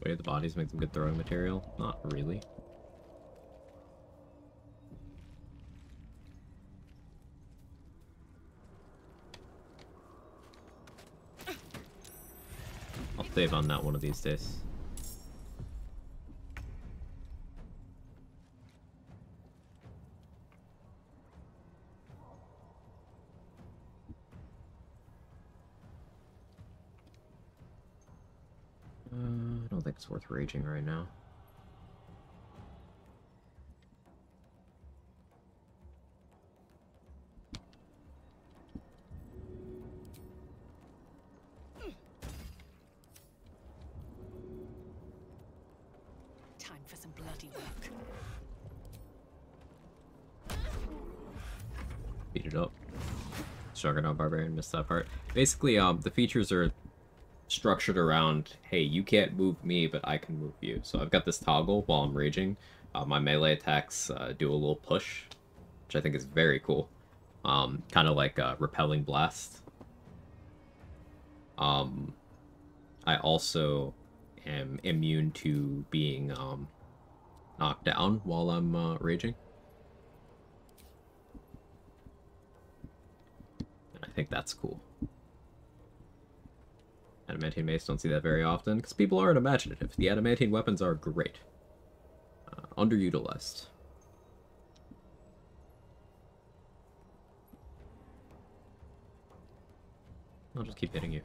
Weight of the bodies make them good throwing material? Not really. I'll save on that one of these days. I don't think it's worth raging right now. Time for some bloody work. Beat it up. Juggernaut Barbarian, missed that part. Basically, the features are structured around, hey, you can't move me, but I can move you. So I've got this toggle while I'm raging. My melee attacks do a little push, which I think is very cool. Kind of like a repelling blast. I also am immune to being knocked down while I'm raging. And I think that's cool. Adamantine mace, don't see that very often, because people aren't imaginative. The adamantine weapons are great. Underutilized. I'll just keep hitting you.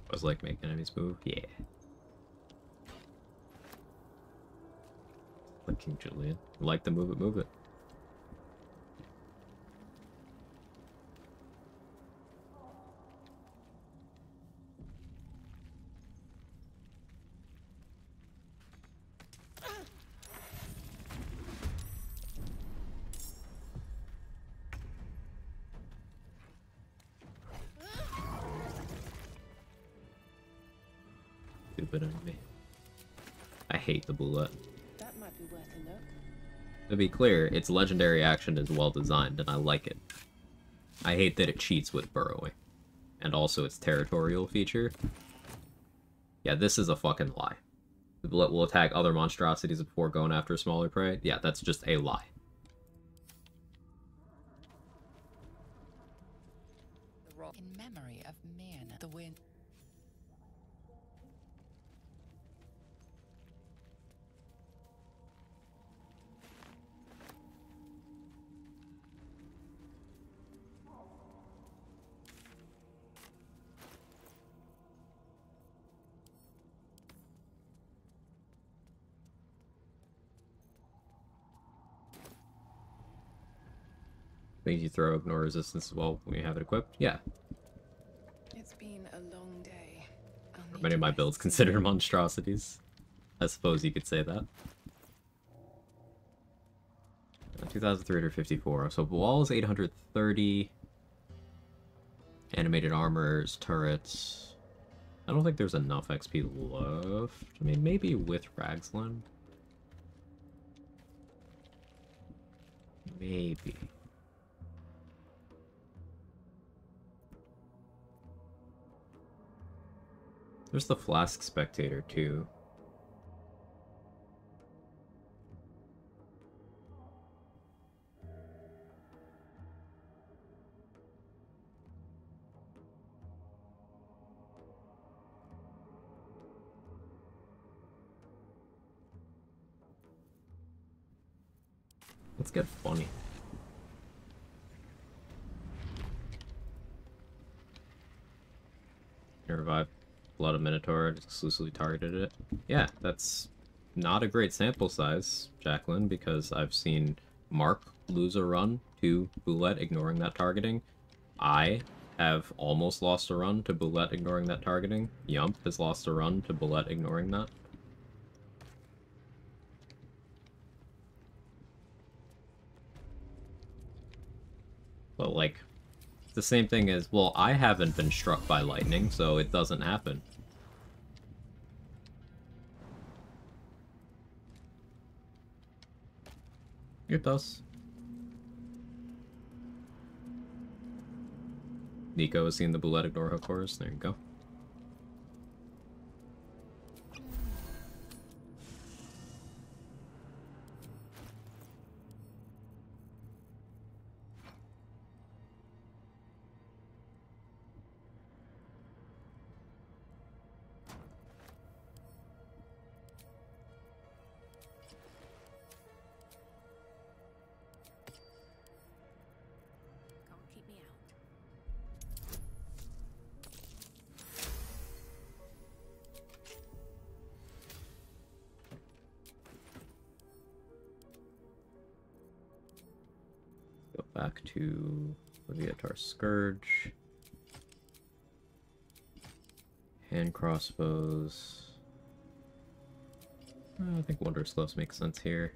I was like, make enemies move? Yeah. Like King Julian. Like to move it, move it. Stupid enemy. I hate the bullet. That might be worth a look. To be clear, its legendary action is well designed, and I like it. I hate that it cheats with burrowing. And also its territorial feature. Yeah, this is a fucking lie. The bullet will attack other monstrosities before going after smaller prey. Yeah, that's just a lie. In memory of Mirna, the wind. Things you throw ignore resistance as well when you have it equipped? Yeah. It's been a long day. Many of my builds consider monstrosities. I suppose you could say that. 2,354. So wall is 830. Animated armors, turrets. I don't think there's enough XP left. I mean, maybe with Ragsland. Maybe. There's the Flask Spectator, too. Let's get funny. Can I revive? fought a Minotaur and exclusively targeted it. Yeah, that's not a great sample size, Jacqueline, because I've seen Mark lose a run to Boulette ignoring that targeting. I have almost lost a run to Boulette ignoring that targeting. Yump has lost a run to Boulette ignoring that. But, like, the same thing as, well, I haven't been struck by lightning, so it doesn't happen. It does. Nico has seen the Boulette ignore hook horrors. There you go. Can't keep me out. Go back to Leviatar Scourge. Hand crossbows. I think Wonder Slows makes sense here.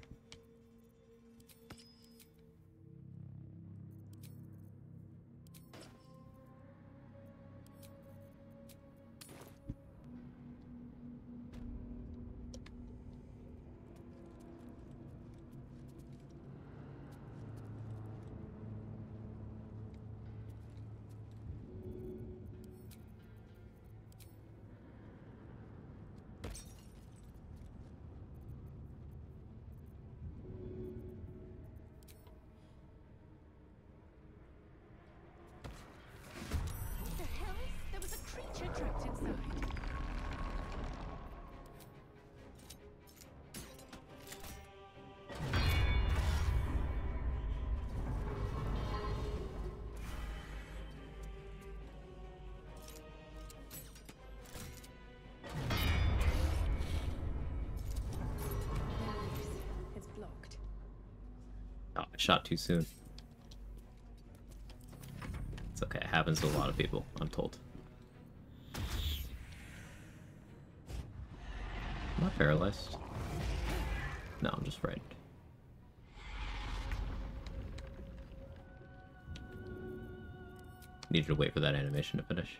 What the hell? There was a creature trapped inside. It's blocked. Oh, I shot too soon. It's okay, it happens to a lot of people, I'm told. Am I paralyzed? No, I'm just frightened. Needed to wait for that animation to finish.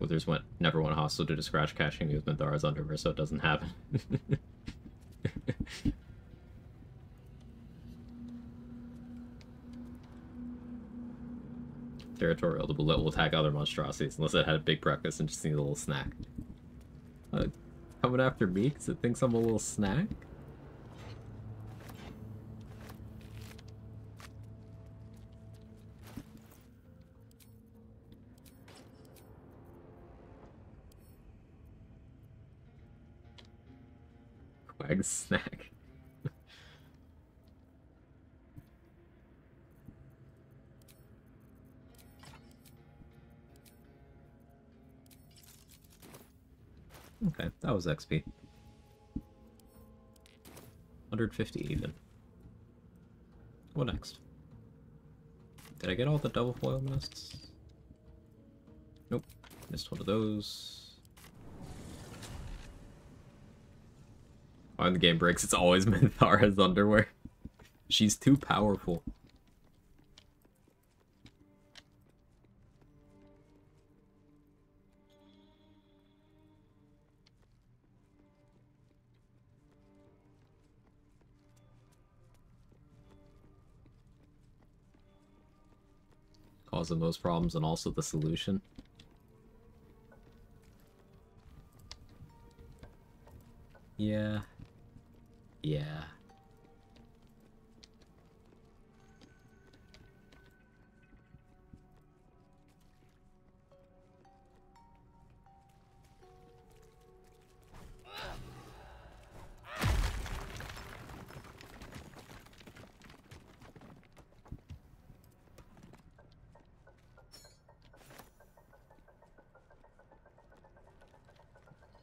Withers never went hostile due to scratch caching with Minthara's Underverse, so it doesn't happen. Territorial, the bullet will attack other monstrosities unless it had a big breakfast and just needs a little snack. Coming after me because it thinks I'm a little snack? Quag's snack. Okay, that was XP. 150 even. What next? Did I get all the double foil nests? Nope. Missed one of those. When the game breaks, it's always Minthara's underwear. She's too powerful. Cause the most problems and also the solution. Yeah. Yeah.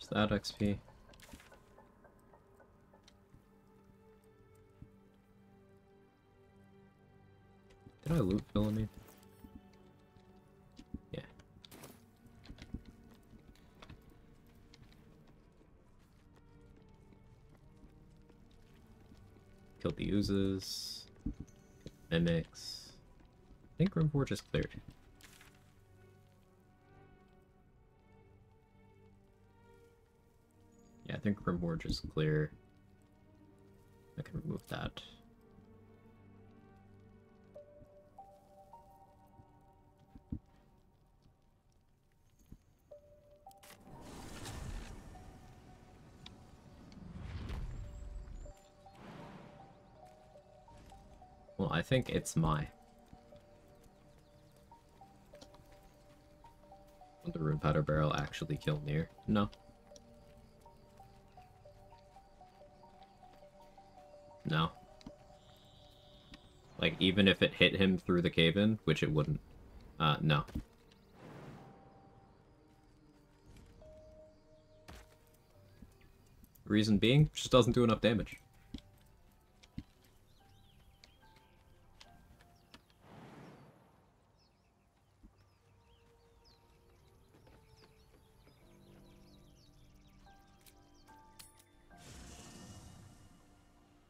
What's that XP? Did I loot Philomene? Yeah. Killed the oozes. Mimics. I think Rimforge is cleared. Yeah, I think Rimforge is clear. I can remove that. Well, I think it's my. Would the rune powder barrel actually kill Nier? No. No. Like, even if it hit him through the cave-in, which it wouldn't. No. Reason being, just doesn't do enough damage.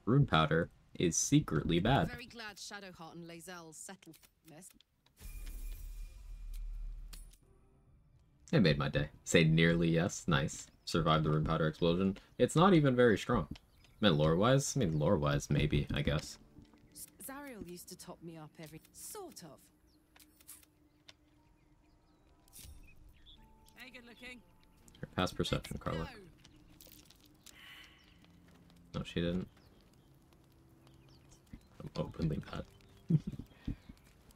Rune powder is secretly bad. Very glad Shadowheart and Lae'zel settled this. It made my day. Say nearly yes. Nice. Survived the rune powder explosion. It's not even very strong. I mean, lore-wise? I mean, lore-wise, maybe, I guess. Zariel used to top me up every... Sort of. Hey, good looking. Her past perception, Carla. No, she didn't. I'm openly bad.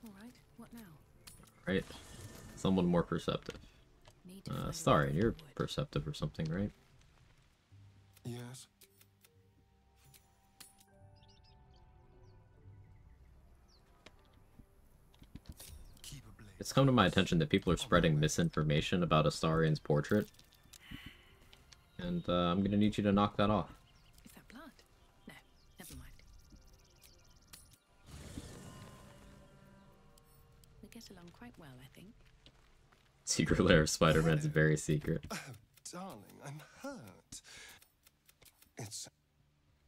Alright, what now? Right? Someone more perceptive. Sorry, you're perceptive or something, right? Yes. It's come to my attention that people are spreading misinformation about Astarian's portrait. And I'm gonna need you to knock that off. Is that blood? No, never mind. We get along quite well, I think. Secret lair of Spider-Man's very secret. Oh, darling, I'm hurt. It's...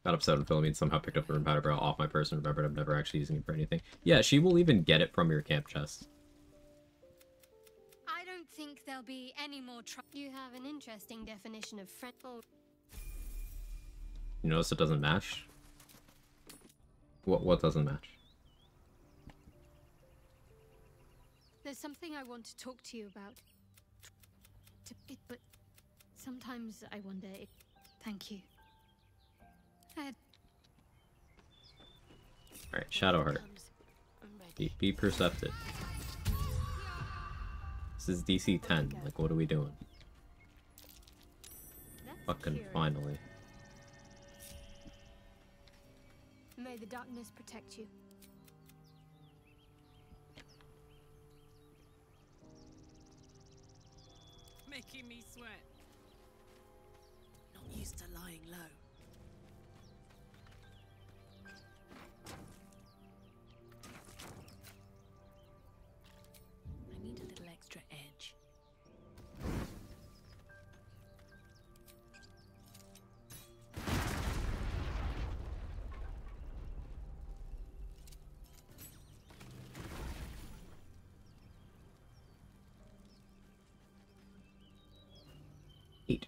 Got upset when Philomene somehow picked up the rune powder barrel off my person and remembered I'm never actually using it for anything. Yeah, she will even get it from your camp chest. I don't think there'll be any more trouble. You have an interesting definition of friend. You notice it doesn't match? What doesn't match? There's something I want to talk to you about. But sometimes I wonder if... Thank you. Alright, Shadowheart. Be perceptive. This is DC 10. Like, what are we doing? Fucking finally. May the darkness protect you. Making me sweat. Not used to lying low. I need a little extra edge. Eight.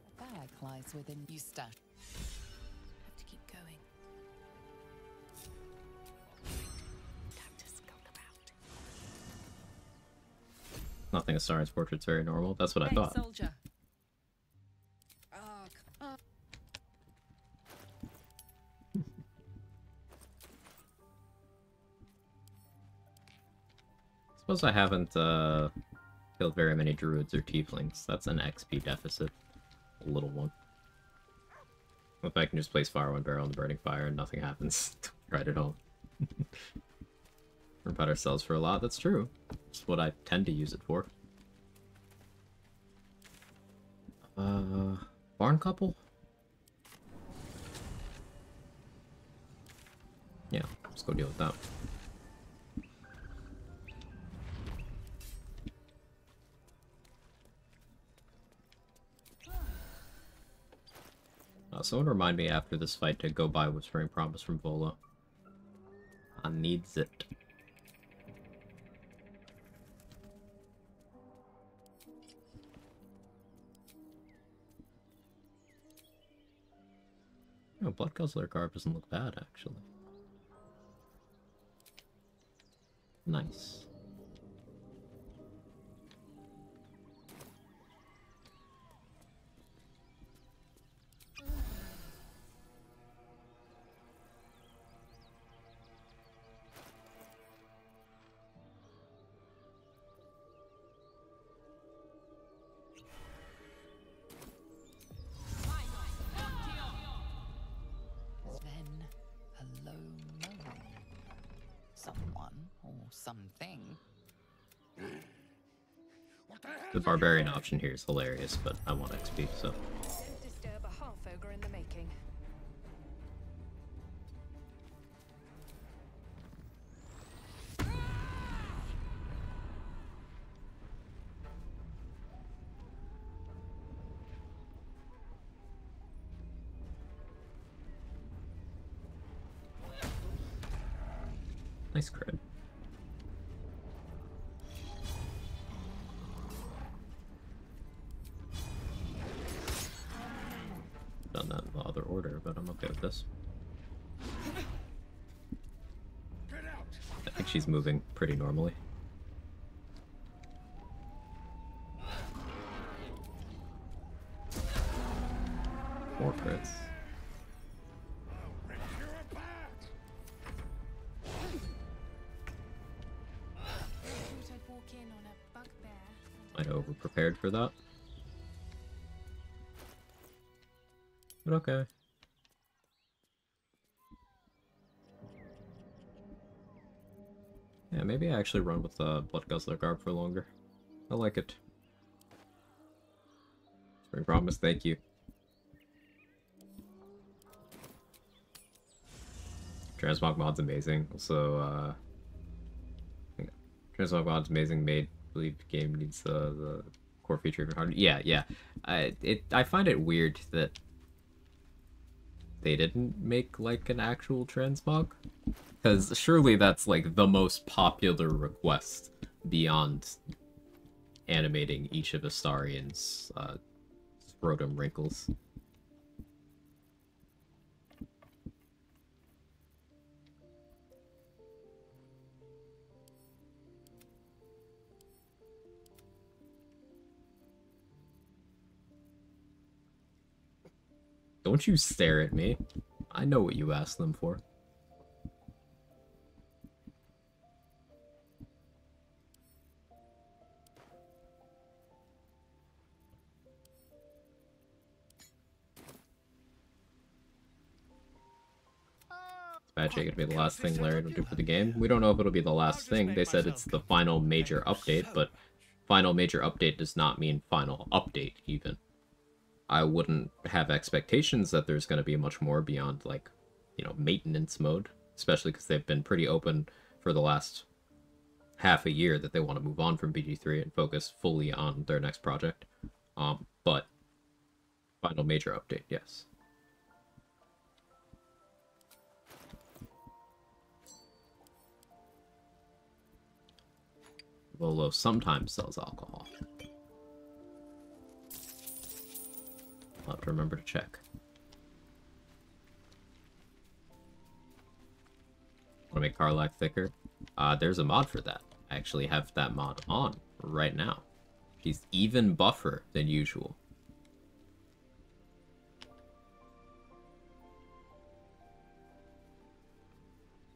A bag lies within you stash. Have to keep going. Time to skulk about. Nothing Astarian's portrait's very normal. That's what I Hey, thought. soldier. Suppose I haven't killed very many druids or tieflings. That's an XP deficit. A little one. If I can just place fire one barrel on the burning fire and nothing happens, right at all. Or better sells for a lot. That's true. It's what I tend to use it for. Barn couple? Yeah, let's go deal with that. Someone remind me after this fight to go buy Whispering Promise from Vola. I needs it. Oh, Blood Guzzler garb doesn't look bad, actually. Nice. Then, hello, someone or something. The Bar-barian option here is hilarious, but I want XP, so... Don't disturb a half-ogre in the making. Nice crit. Done that in the other order, but I'm okay with this. I think she's moving pretty normally. More crits. Might have over-prepared for that. But okay. Yeah, maybe I actually run with the Blood Guzzler garb for longer. I like it. Spring Promise, thank you. Transmog mod's amazing. Also, Transmog mod's amazing. Made, I believe, game needs the core feature even harder. Yeah. I find it weird that they didn't make like an actual transmog, because surely that's like the most popular request beyond animating each of Astarian's scrotum wrinkles. Don't you stare at me. I know what you asked them for. Patch gonna be the last thing Larry will do for the game. We don't know if it'll be the last thing. They said it's the final major update, but final major update does not mean final update, even. I wouldn't have expectations that there's going to be much more beyond, like, you know, maintenance mode. Especially because they've been pretty open for the last half a year that they want to move on from BG3 and focus fully on their next project. But final major update, yes. Volo sometimes sells alcohol. I'll have to remember to check. Want to make car life thicker? There's a mod for that. I actually have that mod on right now. She's even buffer than usual.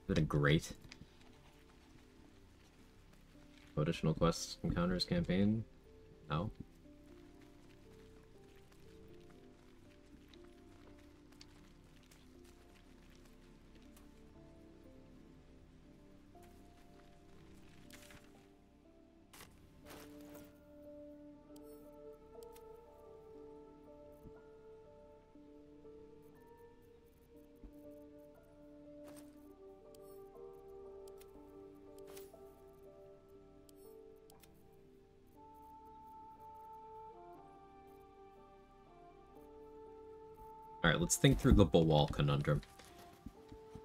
Is it a great additional quests encounters campaign? No. Alright, let's think through the wall conundrum.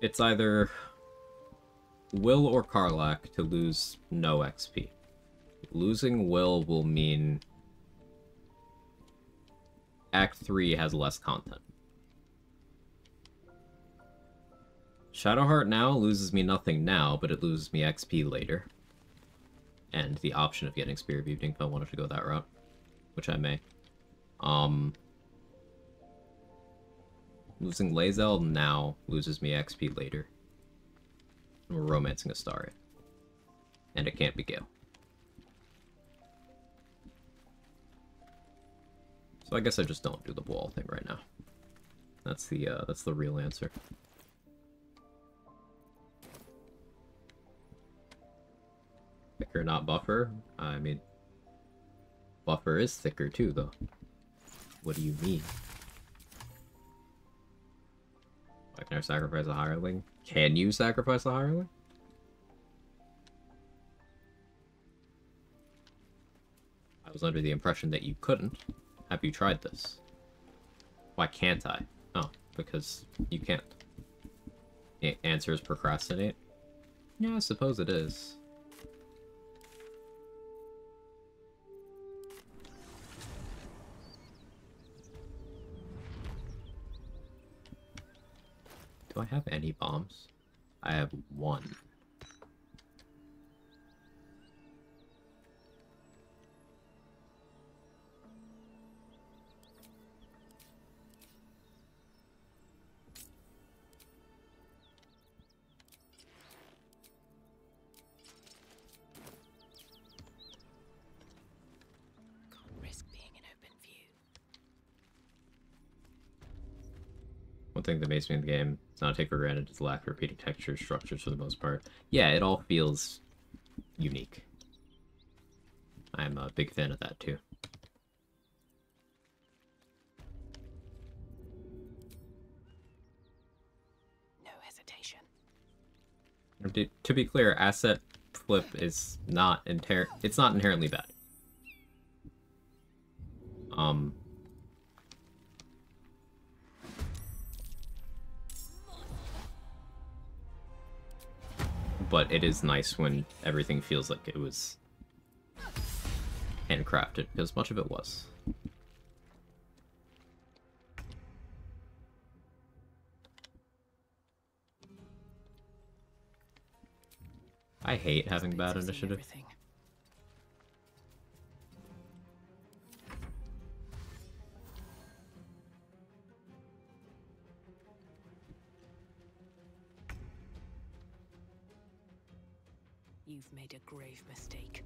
It's either Will or Karlach to lose no XP. Losing Will mean Act 3 has less content. Shadowheart now loses me nothing now, but it loses me XP later. And the option of getting Spear of Evening if I wanted to go that route. Which I may. Losing Lae'zel now loses me XP later. And we're romancing Astaria. And it can't be Gale. So I guess I just don't do the wall thing right now. That's the real answer. Thicker, not buffer? I mean, buffer is thicker too, though. What do you mean? Why can I sacrifice a hireling? Can you sacrifice a hireling? I was under the impression that you couldn't. Have you tried this? Why can't I? Oh, because you can't. The answer is procrastinate? Yeah, I suppose it is. Do I have any bombs? I have one. Can't risk being in open view. One thing that makes me in the game, it's not take for granted, is the lack of repeating textures, structures for the most part. Yeah, it all feels unique. I'm a big fan of that too. No hesitation. To be clear, asset flip is not it's not inherently bad. But it is nice when everything feels like it was handcrafted, because much of it was. I hate having bad initiative. You've made a grave mistake.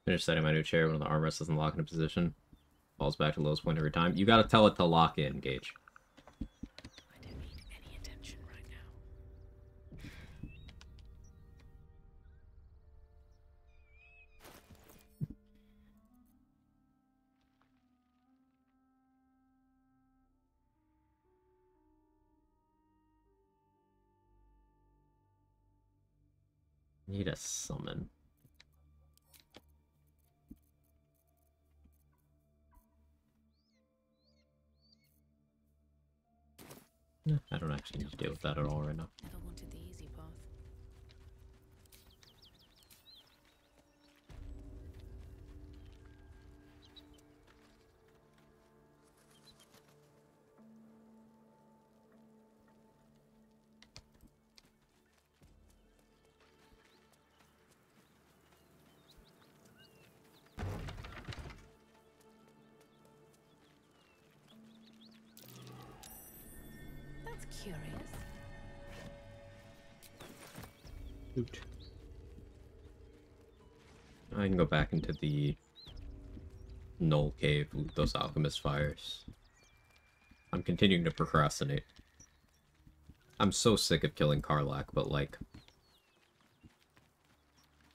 Finish setting my new chair when the armrest doesn't lock into position. Falls back to lowest point every time. You gotta tell it to lock in, Gage. I don't need any attention right now. Need a summon. I don't actually need to deal with that at all right now. Never wanted the easy path. That's curious. Loot. I can go back into the Knoll Cave, loot those alchemist fires. I'm continuing to procrastinate. I'm so sick of killing Karlach, but like...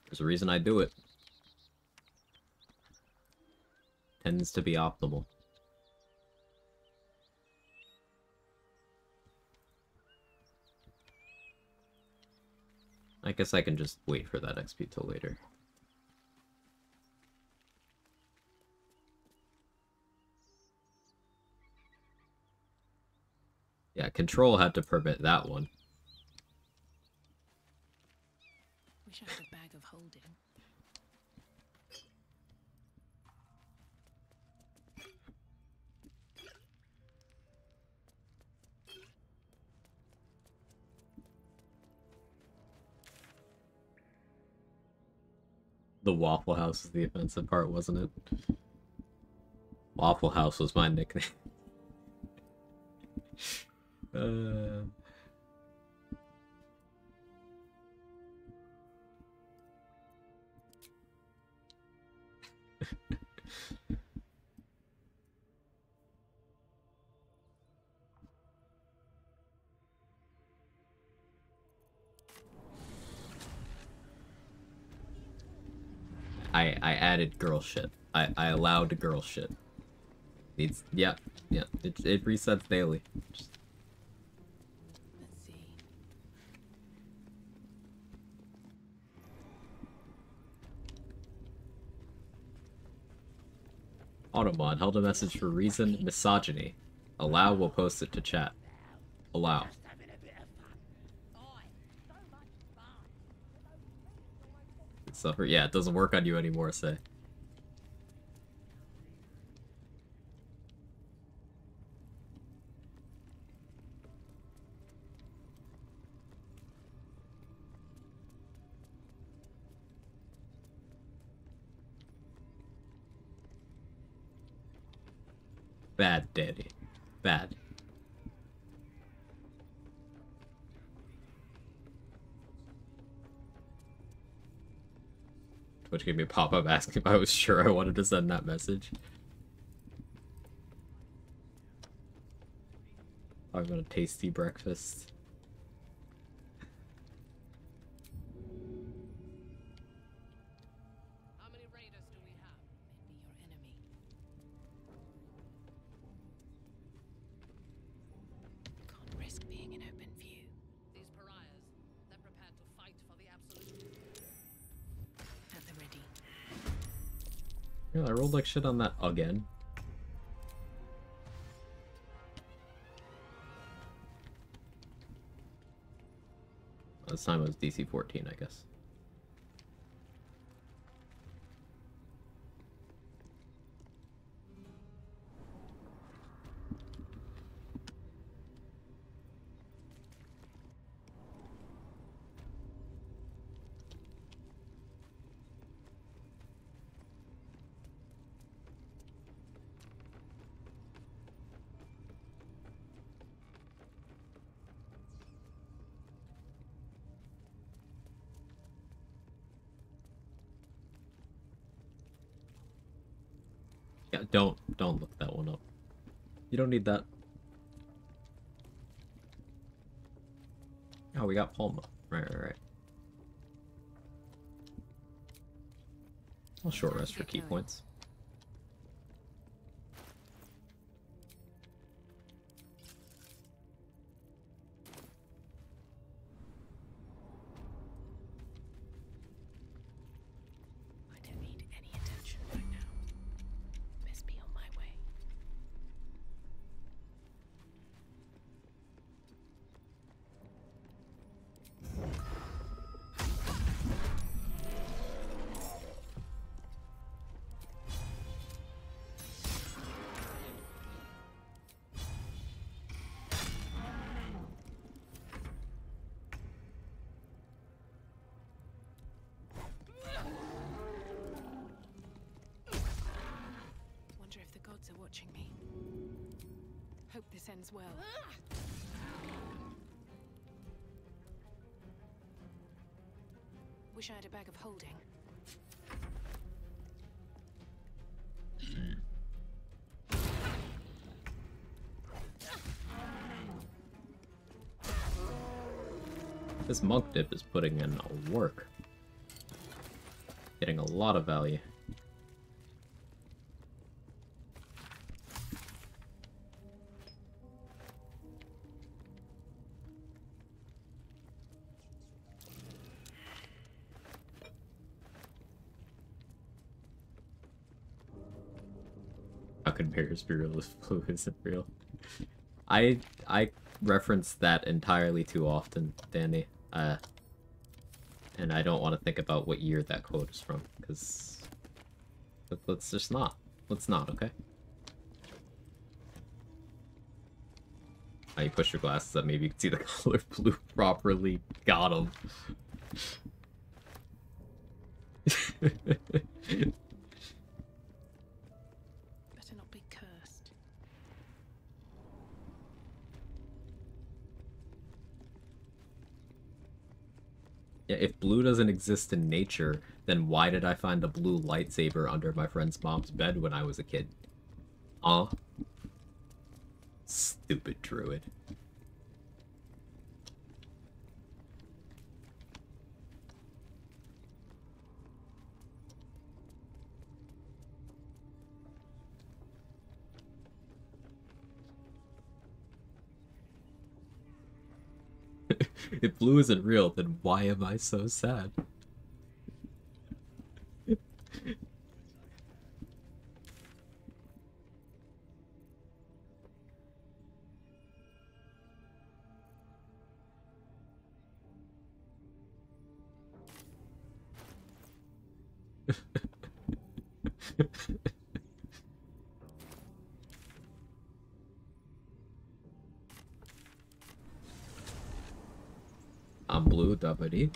there's a reason I do it. Tends to be optimal. I guess I can just wait for that XP till later. Yeah, Control had to permit that one. Wish I had a bag of holding. The Waffle House is the offensive part, wasn't it? Waffle House was my nickname. I added girl shit. I allowed girl shit. Needs, yeah. It resets daily. Just... Let's see. Automod held a message for reason misogyny. Allow will post it to chat. Allow. Suffer. Yeah, it doesn't work on you anymore, say. Bad, daddy. Bad. Twitch gave me a pop-up asking if I was sure I wanted to send that message. I'm gonna tasty breakfast. How many raiders do we have? Maybe your enemy. Can't risk being in open view. These pariahs, they're prepared to fight for the absolute. At the ready. Yeah, I rolled like shit on that again. This time it was DC 14, I guess. Yeah, don't look that one up. You don't need that. Oh, we got Palma. Right. I'll short rest for key points. I don't need any attention right now. Best be on my way. Wonder if the gods are watching me. Hope this ends well. Wish I had a bag of holding. This monk dip is putting in work. Getting a lot of value. How could bears be real if blue isn't real? I reference that entirely too often, Danny. And I don't want to think about what year that quote is from, because let's just not. Let's not, okay? You push your glasses up, maybe you can see the color blue properly. Got him. Better not be cursed. Yeah, if blue doesn't exist in nature, then why did I find a blue lightsaber under my friend's mom's bed when I was a kid? Stupid druid. If blue isn't real, then why am I so sad? I'm blue, buddy.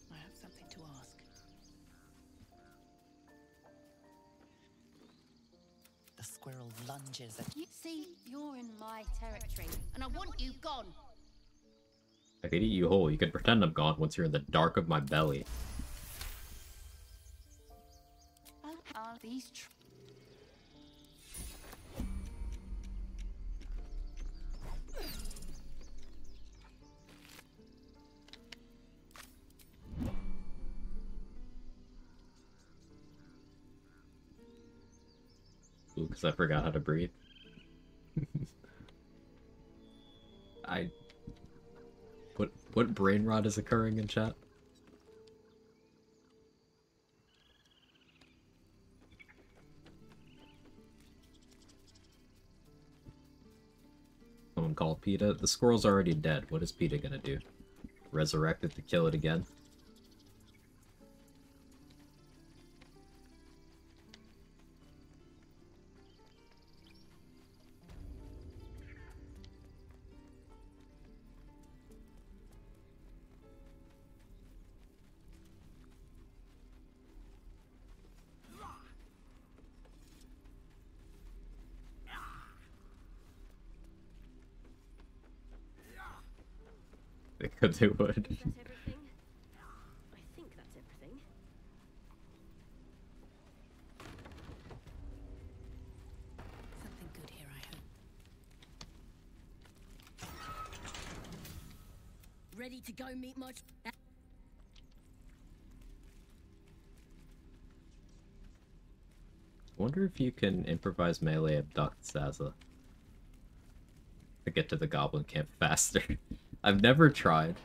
I have something to ask. The squirrel lunges at You see, you're in my territory, and I want you gone. I could eat you whole. You can pretend I'm gone once you're in the dark of my belly. Are these Ooh, because I forgot how to breathe. What brain rot is occurring in chat? Someone called PETA. The squirrel's already dead. What is PETA gonna do? Resurrect it to kill it again? They could, they would. Is that everything? I think that's everything. Something good here, I hope. Ready to go meet much? I wonder if you can improvise melee abduct Zaza to get to the goblin camp faster. I've never tried.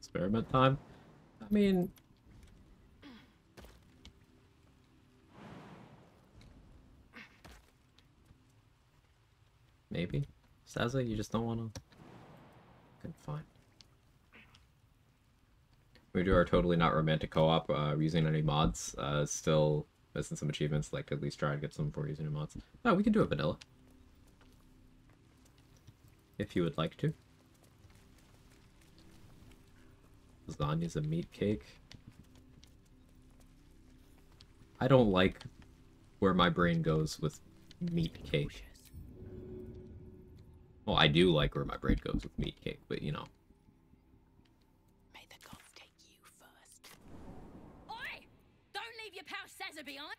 Experiment time? I mean... maybe? Saza, you just don't want to... Okay, fine. We do our totally not romantic co-op using any mods. Still missing some achievements, like at least try and get some for using mods. Oh, we can do it vanilla. If you would like to. Lasagna's a meat cake. I don't like where my brain goes with meat cake. Well, I do like where my brain goes with meat cake, but you know. May the gods take you first. Oi! Don't leave your pal Caesar behind!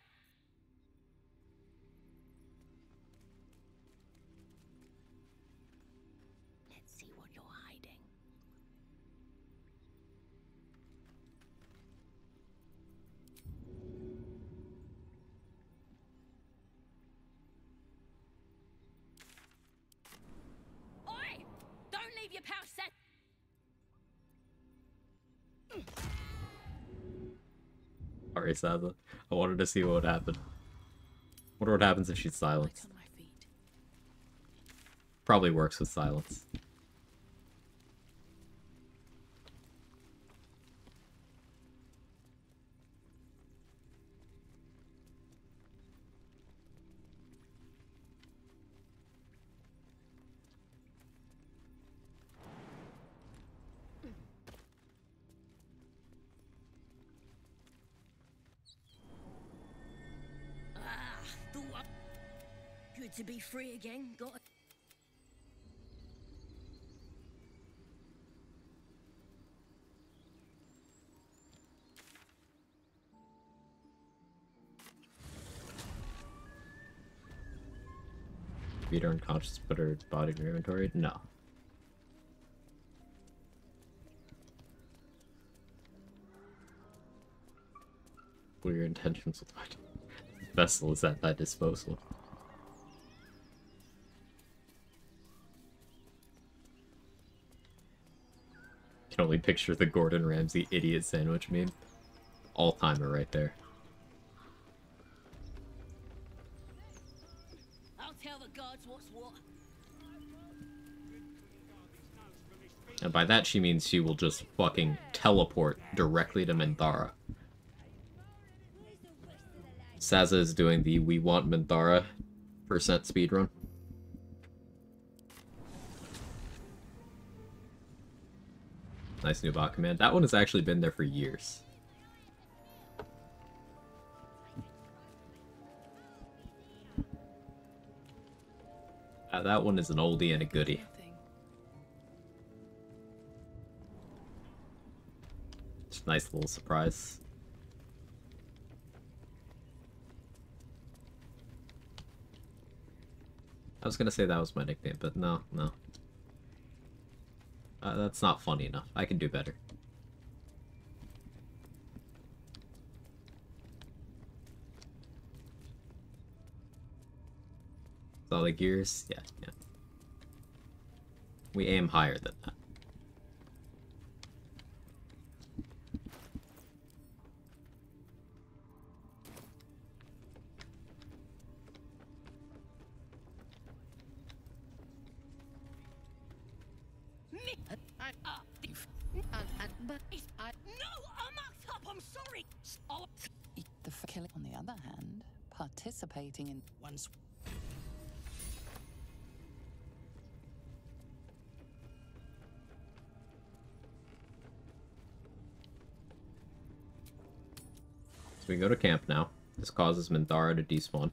Let's see what you're hiding. Oi! Don't leave your pal Caesar. Sorry, Saza. I wanted to see what would happen. Wonder what happens if she's silenced. Probably works with silence. Good to be free again. Got a... Beat her unconscious, put her body in your inventory? No. What are your intentions with my vessel is at thy disposal? Can only picture the Gordon Ramsay idiot sandwich meme. All-timer right there. I'll tell the gods what's what. And by that she means she will just fucking teleport directly to Minthara. Saza is doing the We Want Minthara % speedrun. Nice new bot command. That one has actually been there for years. That one is an oldie and a goodie. Just a nice little surprise. I was gonna say that was my nickname, but no. That's not funny enough. I can do better. All the gears? Yeah. We aim higher than that. No, I'm marked up. I'm sorry. The killing, on the other hand, participating in one's. So we go to camp now. This causes Minthara to despawn.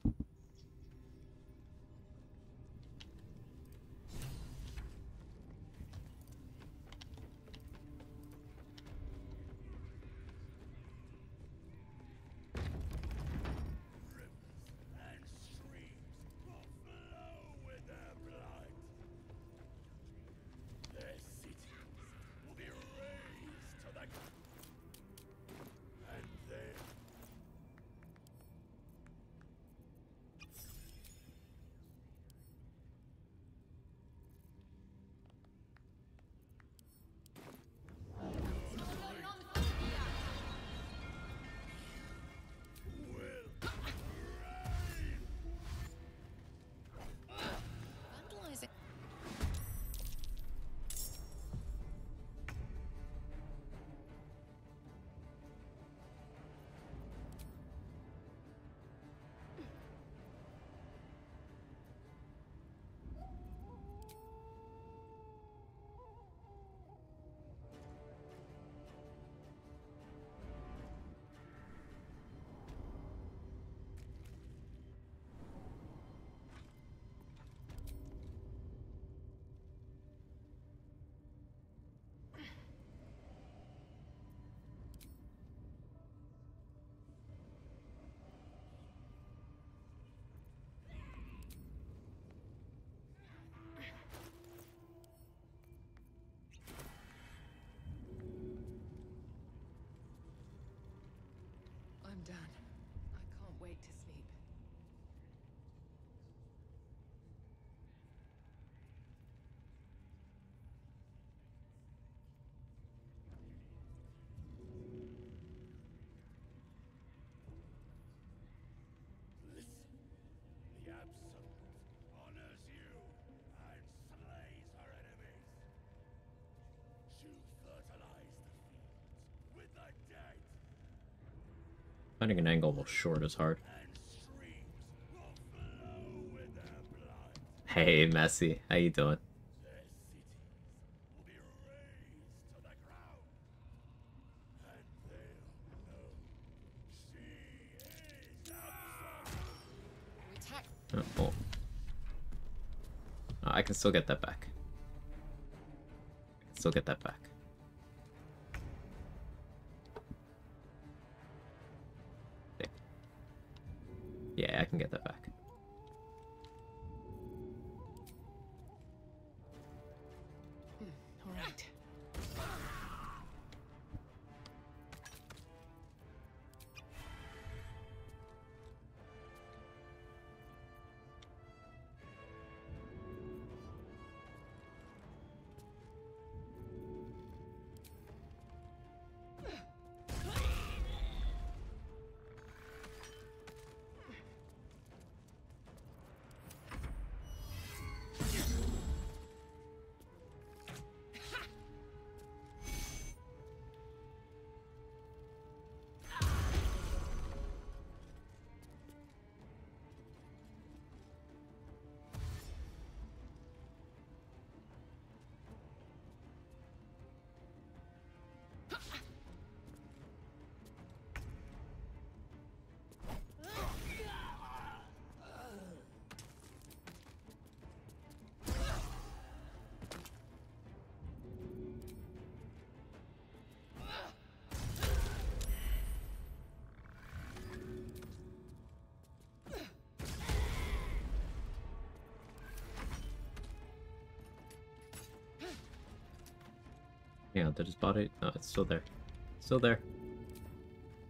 done. I can't wait to sleep. Listen, the Absolute honors you and slays her enemies. She'll fertilize the fields with the dead. Finding an angle while short is hard. Hey, Messy. How you doing? Oh. I can still get that back. I can still get that back. There. Yeah, I can get that back. All right. Yeah, did his body? No, it's still there. Still there.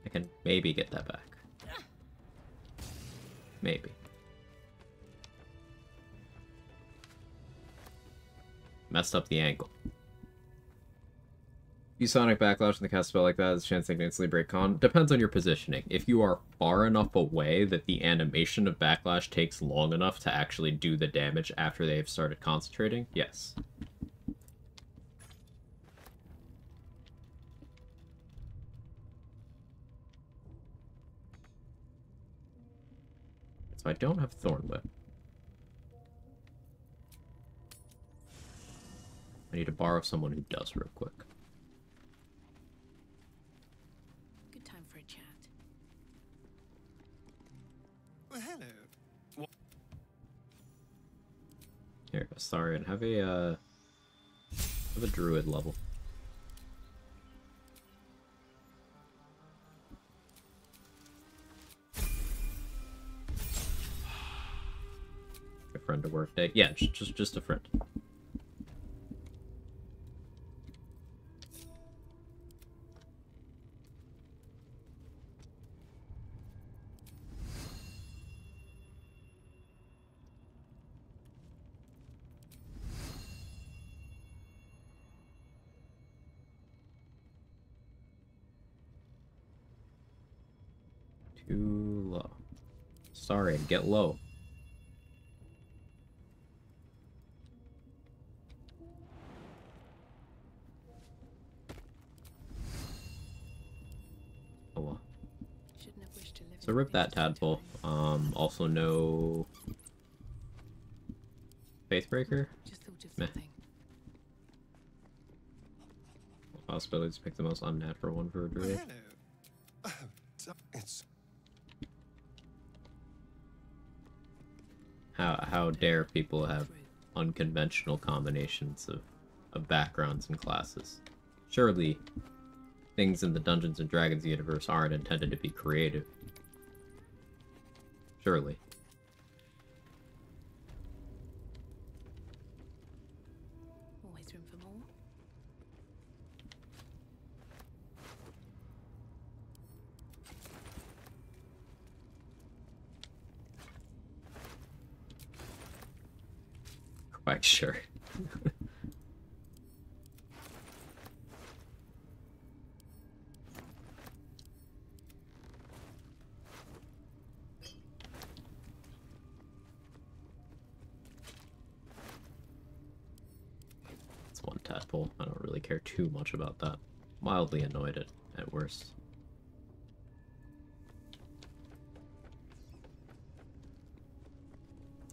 I can maybe get that back. Maybe. Messed up the angle. You Sonic backlash in the cast spell like that, there's a chance they can instantly break con. Depends on your positioning. If you are far enough away that the animation of backlash takes long enough to actually do the damage after they've started concentrating, yes. So I don't have Thorn Whip. I need to borrow someone who does real quick. Good time for a chat. Well, hello. Here, sorry, and have a druid level. A friend to work day. Yeah, just a friend. Too low. Sorry, get low. Oh well. So rip that tadpole. Also no Faithbreaker. Meh. Possibilities to pick the most unnatural one for a druid. How dare people have unconventional combinations of backgrounds and classes? Surely things in the Dungeons and Dragons universe aren't intended to be creative. Surely. Always room for more. Sure. It's one tadpole. I don't really care too much about that. Mildly annoyed at worst.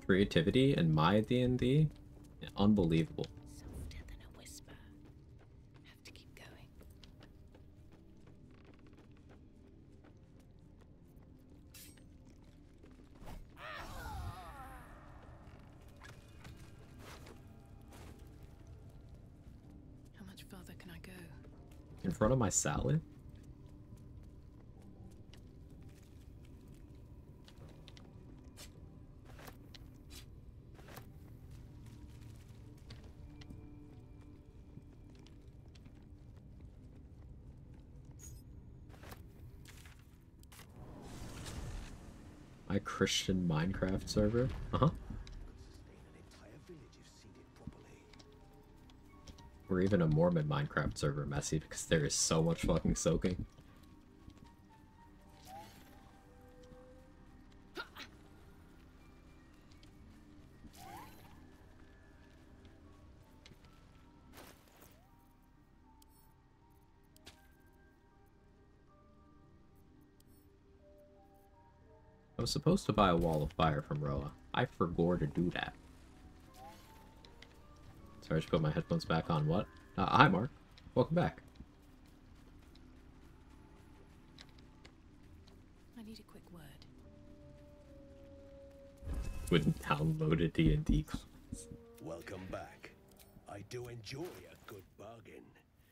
Creativity in my D&D? Unbelievable. Softer than a whisper. Have to keep going. How much further can I go? In front of my salad? My Christian Minecraft server? Uh-huh. Or even a Mormon Minecraft server messy because there is so much fucking soaking. I was supposed to buy a wall of fire from Roa. I forgot to do that. Sorry, I just put my headphones back on. What? Hi, Mark. Welcome back. I need a quick word. Wouldn't download a D&D class. Welcome back. I do enjoy a good bargain.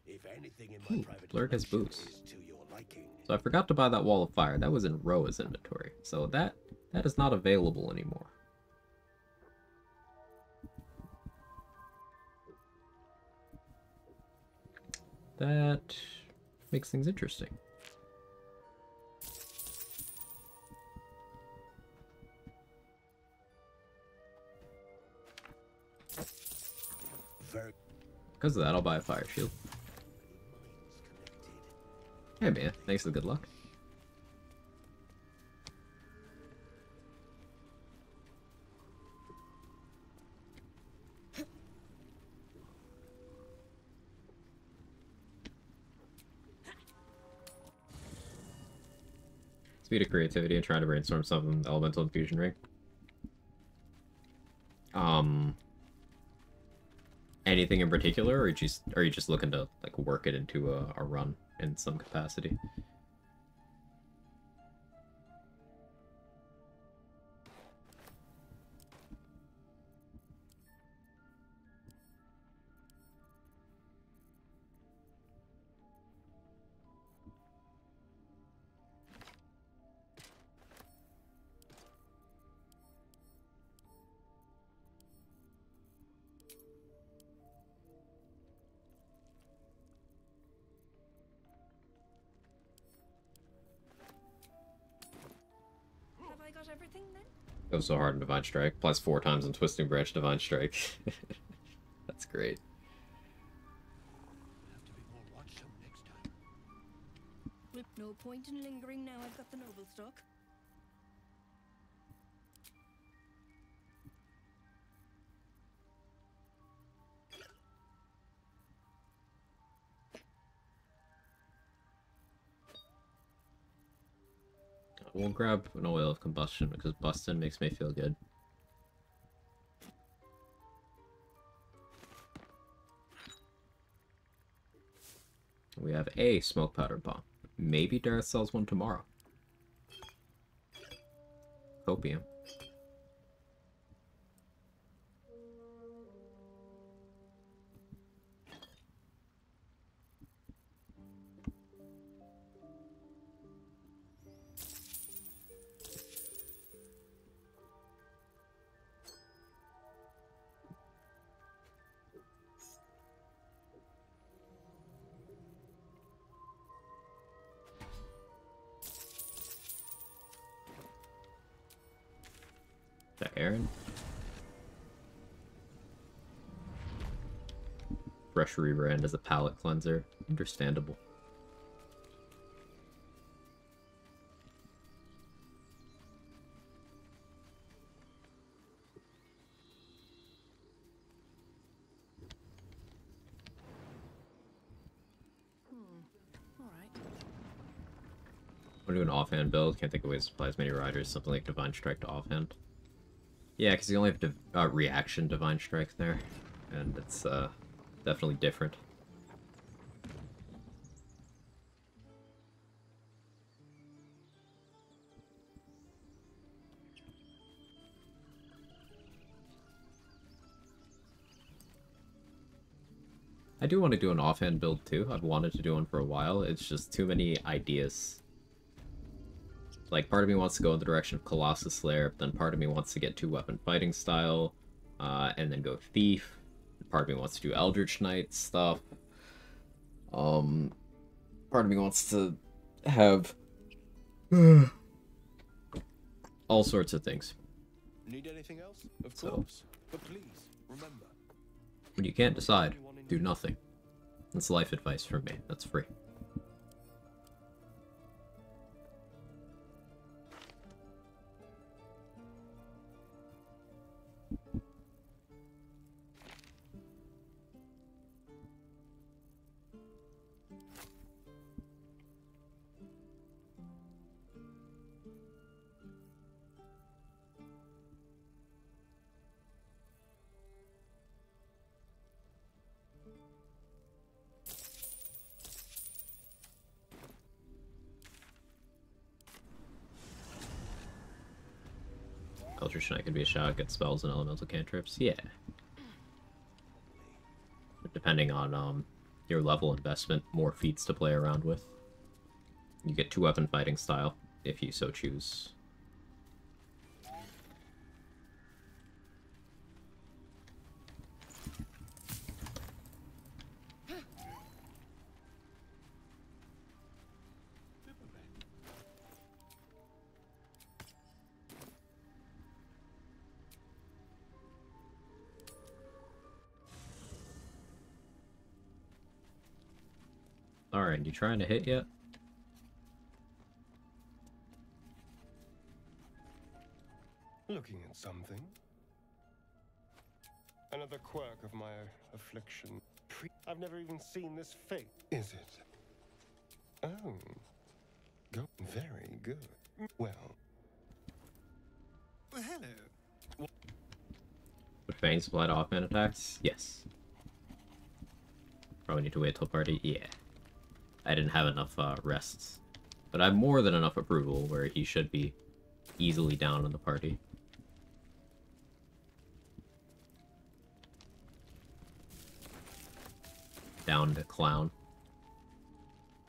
If anything in my private Blurg has collection boots. is to your liking. So I forgot to buy that wall of fire. That was in Roa's inventory. So that is not available anymore. That makes things interesting. Because of that, I'll buy a fire shield. Hey man, thanks for the good luck. Speed of creativity and trying to brainstorm something elemental infusion ring. Anything in particular, or are you just looking to like work it into a run in some capacity? Have I got everything then? Goes so hard in Divine Strike, plus 4 times in Twisting Branch Divine Strike. That's great. No point in lingering now I've got the noble stock. We'll grab an oil of combustion because bustin' makes me feel good. We have a smoke powder bomb. Maybe Dareth sells one tomorrow. Copium. Aaron? fresh rebrand as a palate cleanser. Understandable. I'm gonna do an offhand build. Can't think of ways to apply as many riders. Something like Divine Strike to offhand. Yeah, because you only have reaction Divine Strike there, and it's definitely different. I do want to do an offhand build too. I've wanted to do one for a while. It's just too many ideas. Like, part of me wants to go in the direction of Colossus Slayer, but then part of me wants to get 2-weapon fighting style, and then go Thief. Part of me wants to do Eldritch Knight stuff. Part of me wants to have all sorts of things. Need anything else? Of course. But please, remember. When you can't decide, do nothing. That's life advice from me. That's free. Eldritch Knight could be a shot, get spells and elemental cantrips. Yeah. But depending on your level investment, more feats to play around with. You get 2-weapon fighting style, if you so choose. Alright, you trying to hit yet? Looking at something. Another quirk of my affliction. I've never even seen this fate. Is it? Oh. Very good. Well. Hello. Would Fangs apply to offhand attacks? Yes. Probably need to wait till party? Yeah. I didn't have enough rests. But I have more than enough approval where he should be easily down in the party. Down to Clown.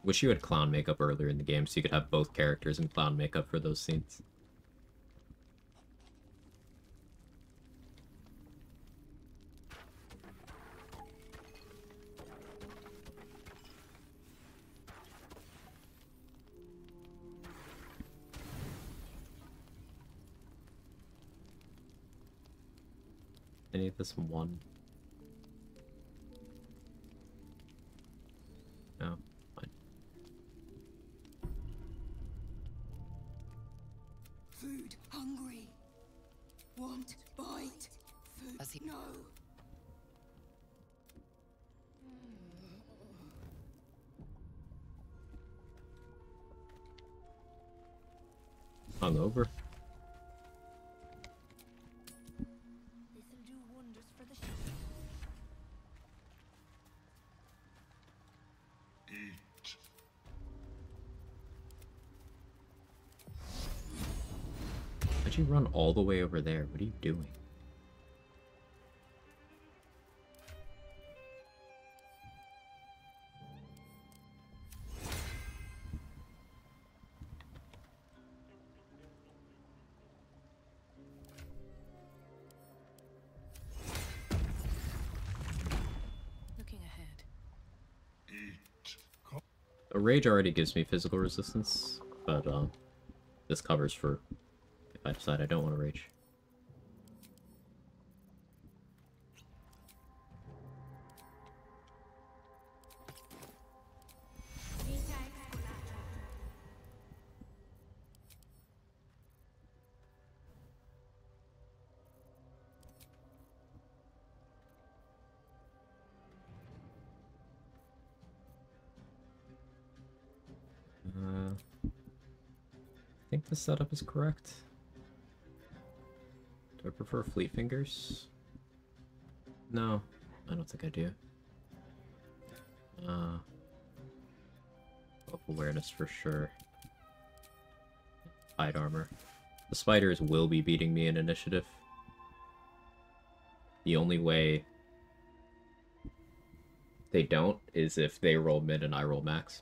Wish you had Clown makeup earlier in the game so you could have both characters in Clown makeup for those scenes. Any of this one? No, fine. Food, hungry. Want, bite. Food, no. Hungover? This'll do wonders for the Why'd you run all the way over there? What are you doing? Looking ahead. A rage already gives me physical resistance, but this covers for if I decide I don't want to rage. the setup is correct. Do I prefer Fleet Fingers? No, I don't think I do. Awareness for sure. Hide armor. The spiders will be beating me in initiative. The only way they don't is if they roll mid and I roll max.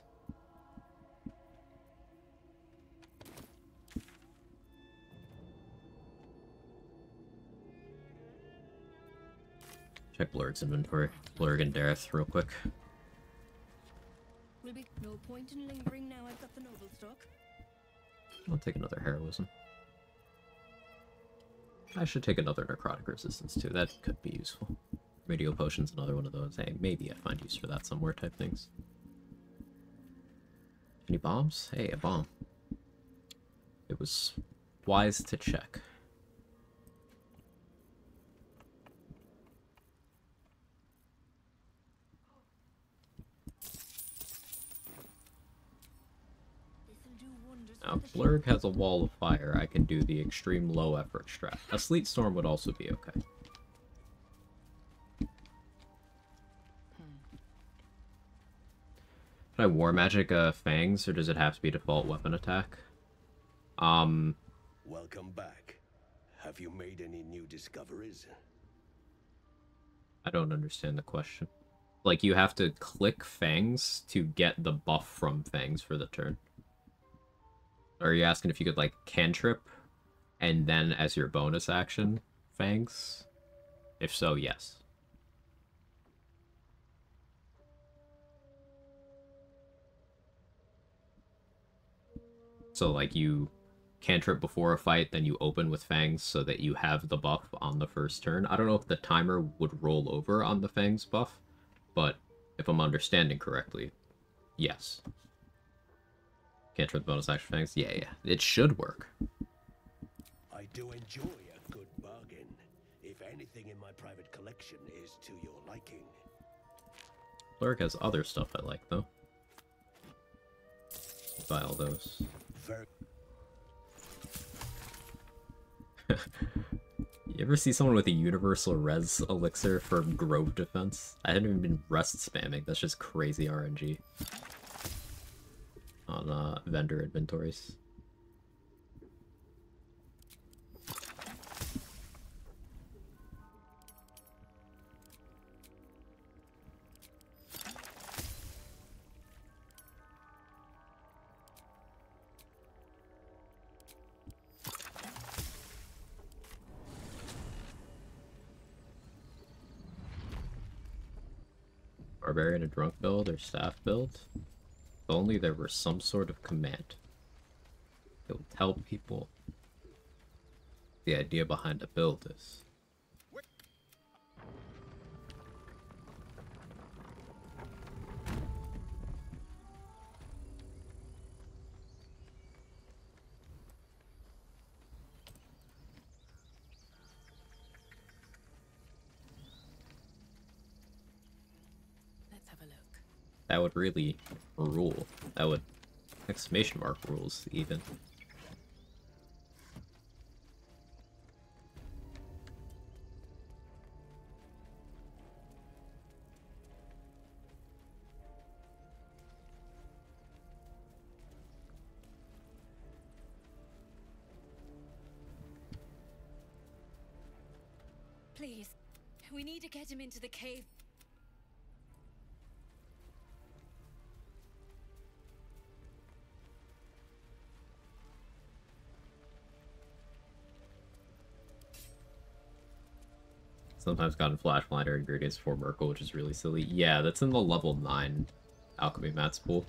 Check Blurg's inventory. Blurg and Dareth real quick. Will be no point in lingering now I've got the noble stock. I'll take another heroism. I should take another necrotic resistance too. That could be useful. Radio potion's another one of those. Hey, maybe I find use for that somewhere type things. Any bombs? Hey, a bomb. It was wise to check. Now, if Blurg has a wall of fire, I can do the extreme low effort strat. A Sleet Storm would also be okay. Can I War Magic Fangs, or does it have to be default weapon attack? Welcome back. Have you made any new discoveries? I don't understand the question. Like, you have to click Fangs to get the buff from Fangs for the turn. Are you asking if you could, like, cantrip, and then as your bonus action, Fangs? If so, yes. So, like, you cantrip before a fight, then you open with Fangs so that you have the buff on the first turn. I don't know if the timer would roll over on the Fangs buff, but if I'm understanding correctly, yes. Cantrip bonus action Fangs? Yeah. It should work. I do enjoy a good bargain. If anything in my private collection is to your liking. Blurg has other stuff I like, though. Buy all those. You ever see someone with a universal res elixir for Grove defense? I haven't even been rest spamming. That's just crazy RNG. On vendor inventories. Bar-barian, a drunk build, or staff build? If only there were some sort of command. It will tell people the idea behind a build is. Let's have a look. That would really rule. That would exclamation mark rules even. Please, we need to get him into the cave. Sometimes gotten Flash Blinder ingredients for Merkle, which is really silly. Yeah, that's in the level 9 Alchemy Mats pool.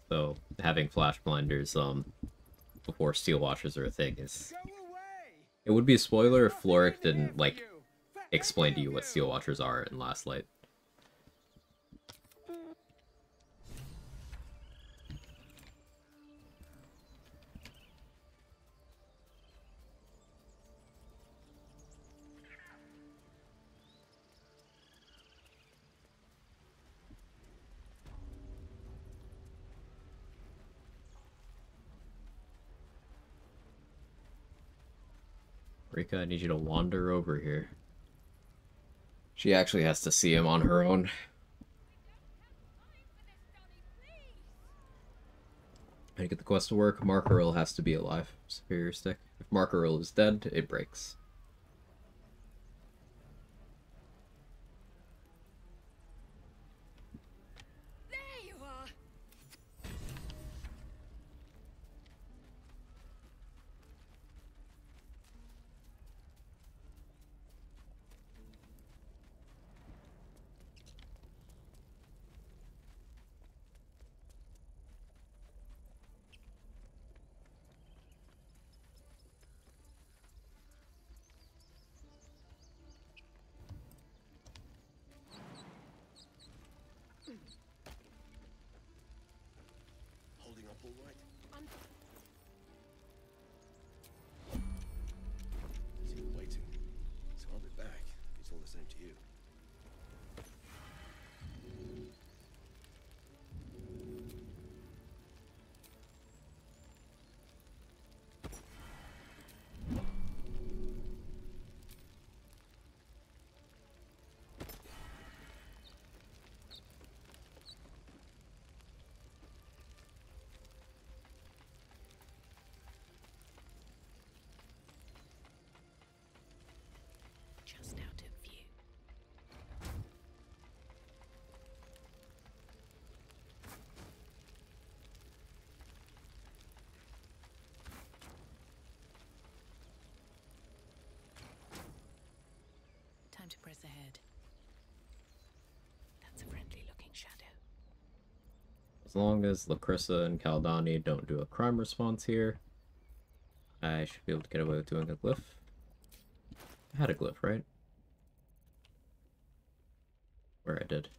So, having Flash Blinders before Steel Watchers are a thing is... It would be a spoiler if Floric didn't, like, explain to you what Steel Watchers are in Last Light. Rika, I need you to wander over here. She actually has to see him on her own. To get the quest to work, Markaril has to be alive. Superior stick. If Markaril is dead, it breaks. There you are. Holding up all right? See you waiting. So I'll be back. It's all the same to you. Just out of view. Time to press ahead. That's a friendly-looking shadow. As long as Lacrissa and Caldani don't do a crime response here, I should be able to get away with doing a glyph. I had a glyph, right? Where I did.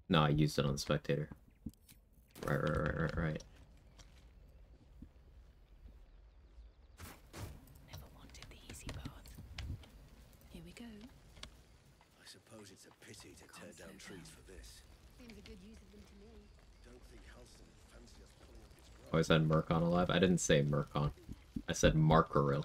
No, I used it on the spectator. Right. Never wanted the easy path. Here we go. I suppose it's a pity to tear down trees for this. Seems a good use of them to me. Don't think Halston would fancy us pulling up his grass. Oh, I said Murkon alive? I didn't say Murkon. I said Markaril.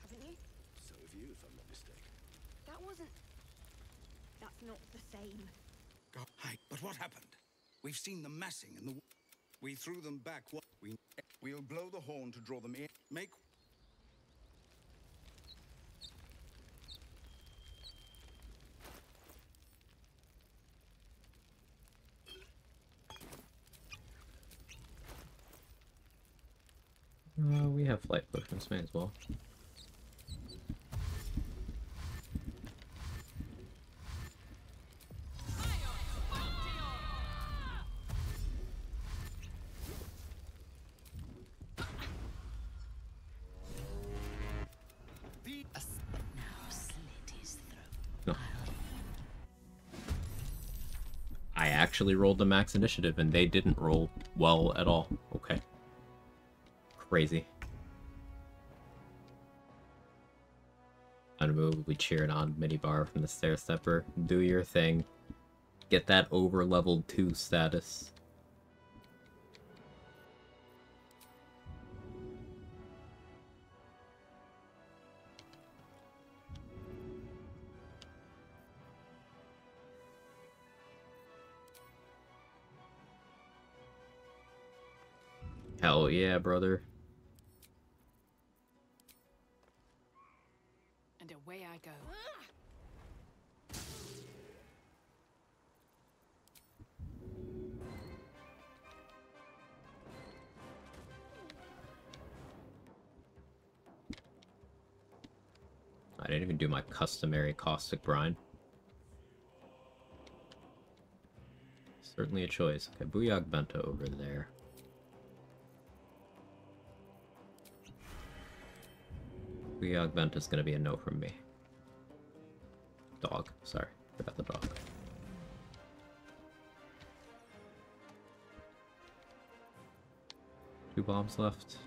Haven't you? So have you, if I'm not mistaken. That wasn't. That's not the same. God, hi. But what happened? We've seen them massing and we threw them back. We'll blow the horn to draw them in. Make... We have flight potions, may as well. No. I actually rolled the max initiative and they didn't roll well at all. Okay. Crazy. Unmovably cheering on Minibar from the Stair Stepper. Do your thing. Get that over leveled 2 status. Hell yeah, brother. And away I go. I didn't even do my customary caustic brine. Certainly a choice. Okay, Booyog Bento over there. Booyog Bento is gonna be a no from me. Dog. Sorry, forgot the dog. 2 bombs left.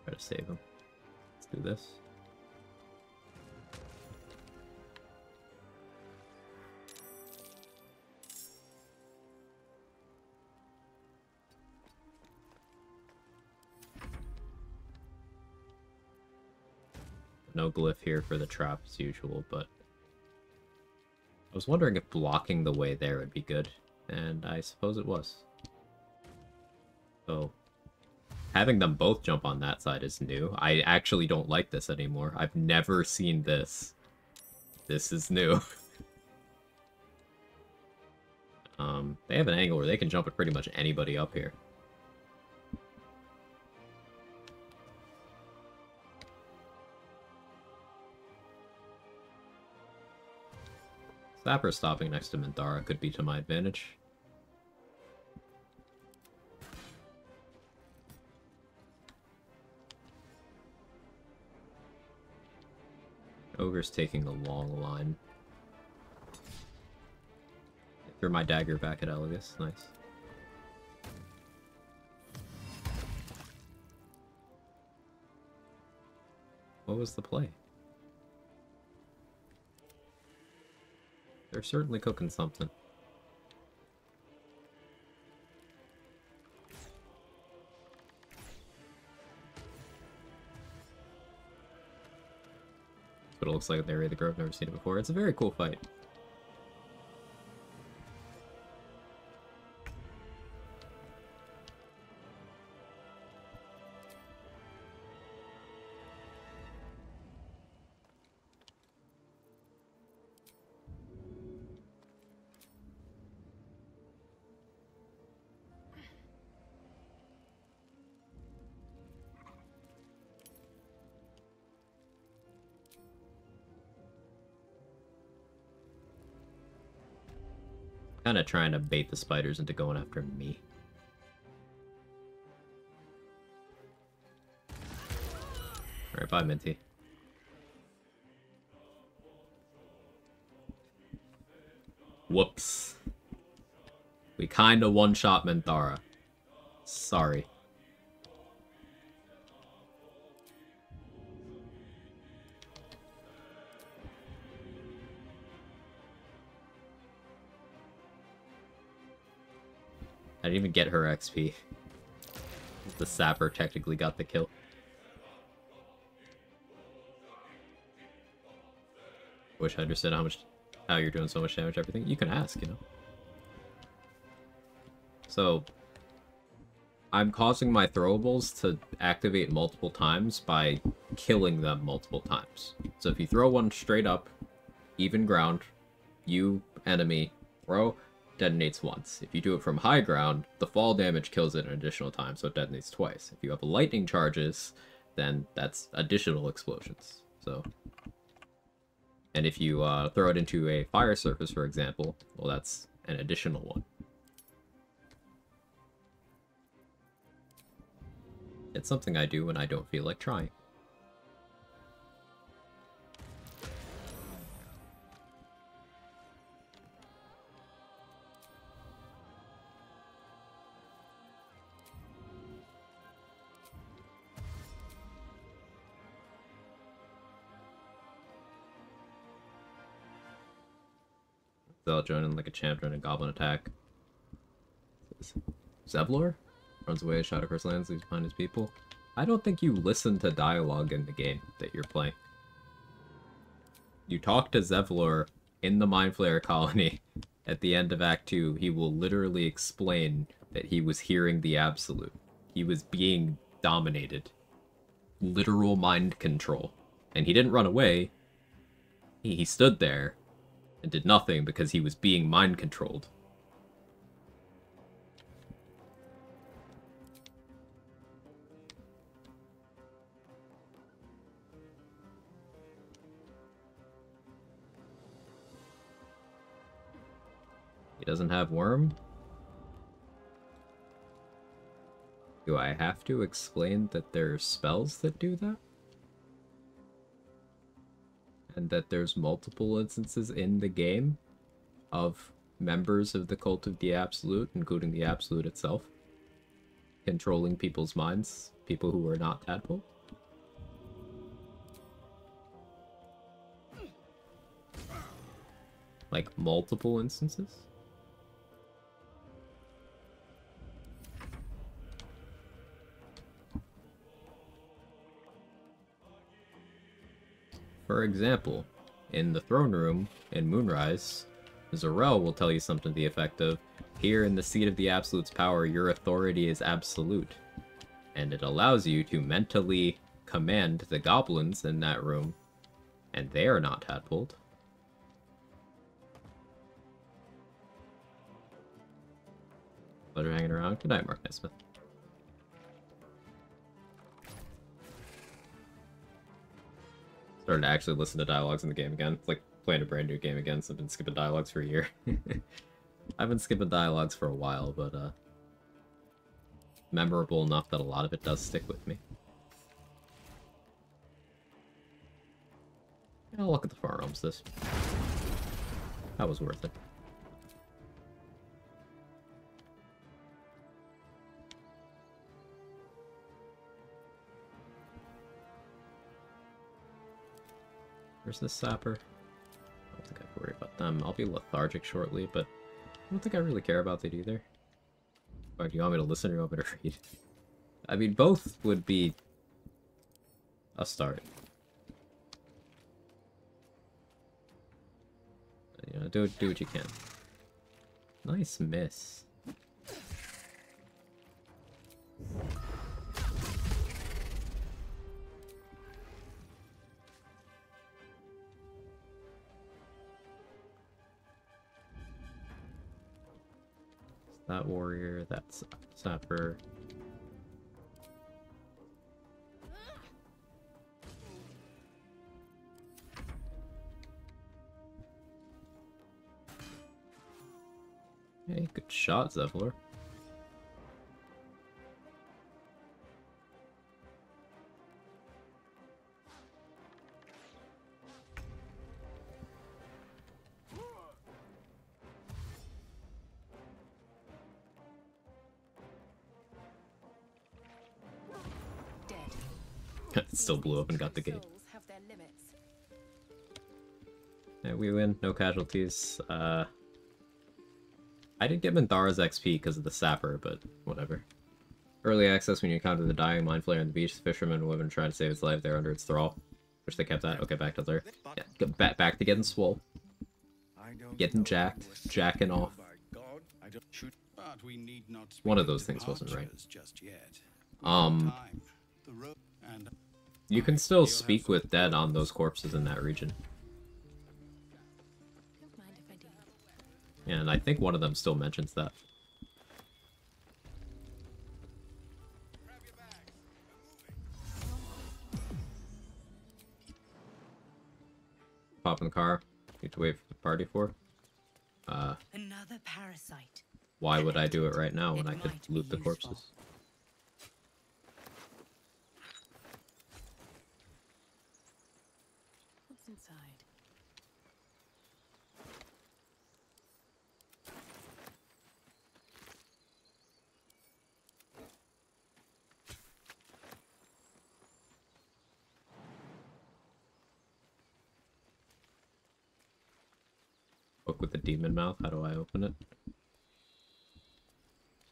Try to save him. Let's do this. No glyph here for the trap as usual, but I was wondering if blocking the way there would be good, and I suppose it was. So, having them both jump on that side is new. I actually don't like this anymore. I've never seen this. This is new. They have an angle where they can jump at pretty much anybody up here. Sapper stopping next to Minthara could be to my advantage. Ogre's taking a long line. Threw my dagger back at Elegus. Nice. What was the play? They're certainly cooking something. But it looks like in the area of the grove. Never seen it before. It's a very cool fight. Kind of trying to bait the spiders into going after me. Alright, bye, Minty. Whoops. We kinda one-shot Minthara. Sorry. I didn't even get her XP. The Sapper technically got the kill. Wish I understood how you're doing so much damage, everything. You can ask, you know. So, I'm causing my throwables to activate multiple times by killing them multiple times. So if you throw one straight up, even ground, you, enemy, throw, detonates once. If you do it from high ground, the fall damage kills it an additional time, so it detonates twice. If you have lightning charges, then that's additional explosions. So, and if you throw it into a fire surface, for example, well, that's an additional one. It's something I do when I don't feel like trying. They'll join in like a champion and goblin attack. Zevlor runs away, shot across lands, leaves behind his people. I don't think you listen to dialogue in the game that you're playing. You talk to Zevlor in the Mind Flayer colony at the end of Act 2. He will literally explain that he was hearing the Absolute. He was being dominated. Literal mind control. And he didn't run away. He stood there and did nothing because he was being mind controlled. He doesn't have Worm? Do I have to explain that there are spells that do that? and that there's multiple instances in the game of members of the Cult of the Absolute, including the Absolute itself, controlling people's minds, people who are not tadpole. Like, multiple instances? For example, in the throne room in Moonrise, Zarel will tell you something to the effect of, here in the seat of the Absolute's power, your authority is absolute. And it allows you to mentally command the goblins in that room, and they are not tadpoled. Pleasure hanging around. Good night, Mark Nesmith. Starting to actually listen to dialogues in the game again. It's like playing a brand new game again, so I've been skipping dialogues for a year. I've been skipping dialogues for a while, but memorable enough that a lot of it does stick with me. I'll look at the Far Realms this. That was worth it. Where's this sapper? I don't think I have to worry about them. I'll be lethargic shortly, but I don't think I really care about it either. Or do you want me to listen or do you want me to read? I mean, both would be a start. You know, do what you can. Nice miss. That warrior, that's sapper. Hey, good shot, Zevlor. It still blew up and got the gate. Yeah, we win, no casualties. I didn't get Minthara's XP because of the sapper, but whatever. Early access when you encounter the dying mind flayer on the beach. The fisherman and women trying to save his life there under its thrall. Which they kept at. Okay, back to there. Yeah, back to getting swole. Getting jacked. Jacking off. One of those things wasn't right. You can still speak with dead on those corpses in that region. And I think one of them still mentions that. Pop in the car. Need to wait for the party for. Another parasite. Why would I do it right now when I could loot the corpses? What's inside? Book with the demon mouth. How do I open it?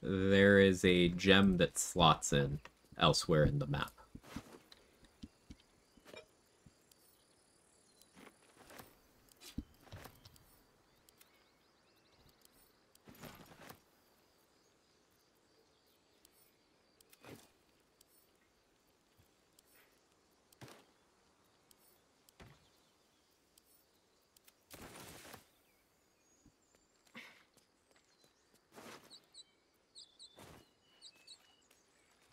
There is a gem that slots in elsewhere in the map.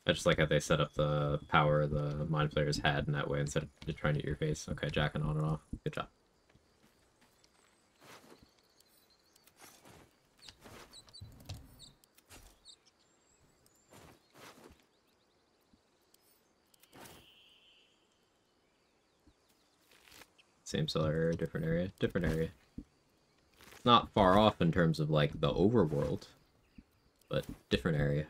I just like how they set up the power the mind flayers had in that way instead of trying to eat your face. Okay, jacking on and off. Good job. Same cellar area, different area, different area. It's not far off in terms of, like, the overworld, but different area.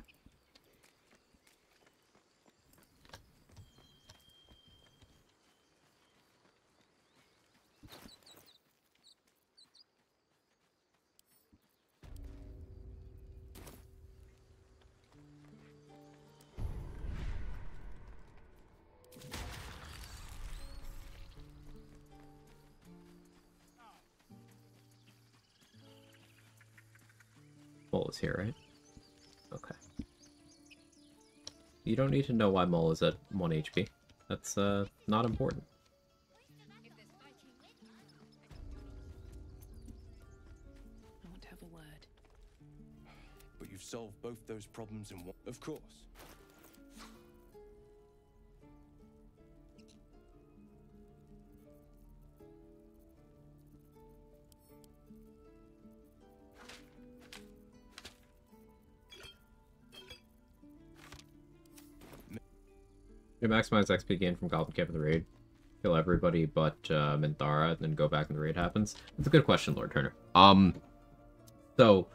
Mole is here, right? Okay. You don't need to know why Mole is at 1 HP. That's, not important. I want to have a word. But you've solved both those problems in one. Of course. You maximize XP gain from Goblin Camp in the raid. Kill everybody but Minthara, and then go back when the raid happens. That's a good question, Lord Turner. So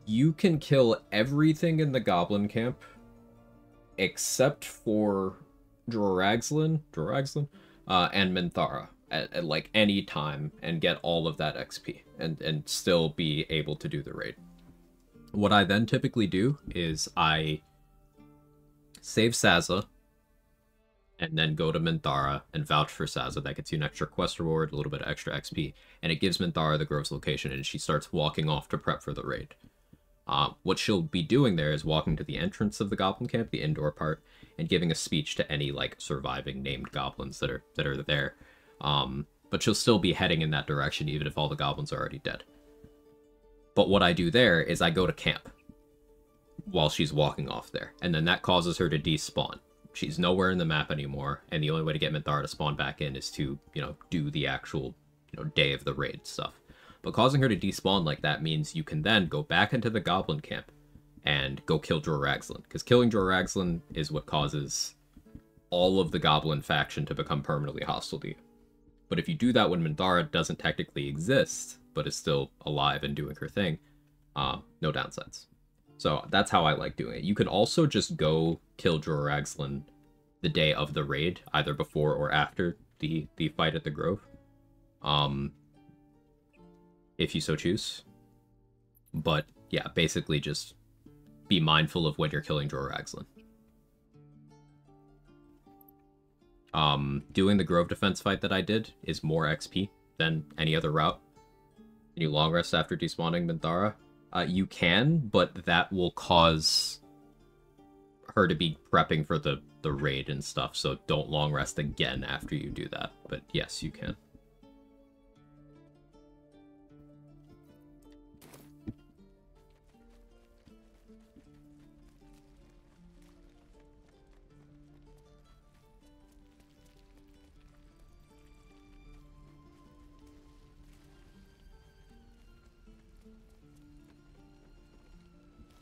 you can kill everything in the Goblin Camp except for Droraxlin, and Minthara at like any time and get all of that XP and still be able to do the raid. What I then typically do is I save Saza, and then go to Minthara and vouch for Saza. That gets you an extra quest reward, a little bit of extra XP, and it gives Minthara the Grove's location, and she starts walking off to prep for the raid. What she'll be doing there is walking to the entrance of the Goblin Camp, the indoor part, and giving a speech to any, like, surviving named goblins that are there. But she'll still be heading in that direction, even if all the goblins are already dead. But what I do there is I go to camp while she's walking off there, and then that causes her to despawn. She's nowhere in the map anymore, and the only way to get Minthara to spawn back in is to, you know, do the actual, you know, day of the raid stuff. But causing her to despawn like that means you can then go back into the Goblin Camp and go kill Droraxlin, because killing Droraxlin is what causes all of the Goblin faction to become permanently hostile to you. But if you do that when Minthara doesn't technically exist, but is still alive and doing her thing, no downsides. So that's how I like doing it. You can also just go kill Droraxlin the day of the raid, either before or after the fight at the Grove, if you so choose. But yeah, basically just be mindful of when you're killing Droraxlin. Doing the Grove defense fight that I did is more XP than any other route. Can you long rest after despawning Minthara? You can, but that will cause her to be prepping for the raid and stuff, so don't long rest again after you do that. But yes, you can.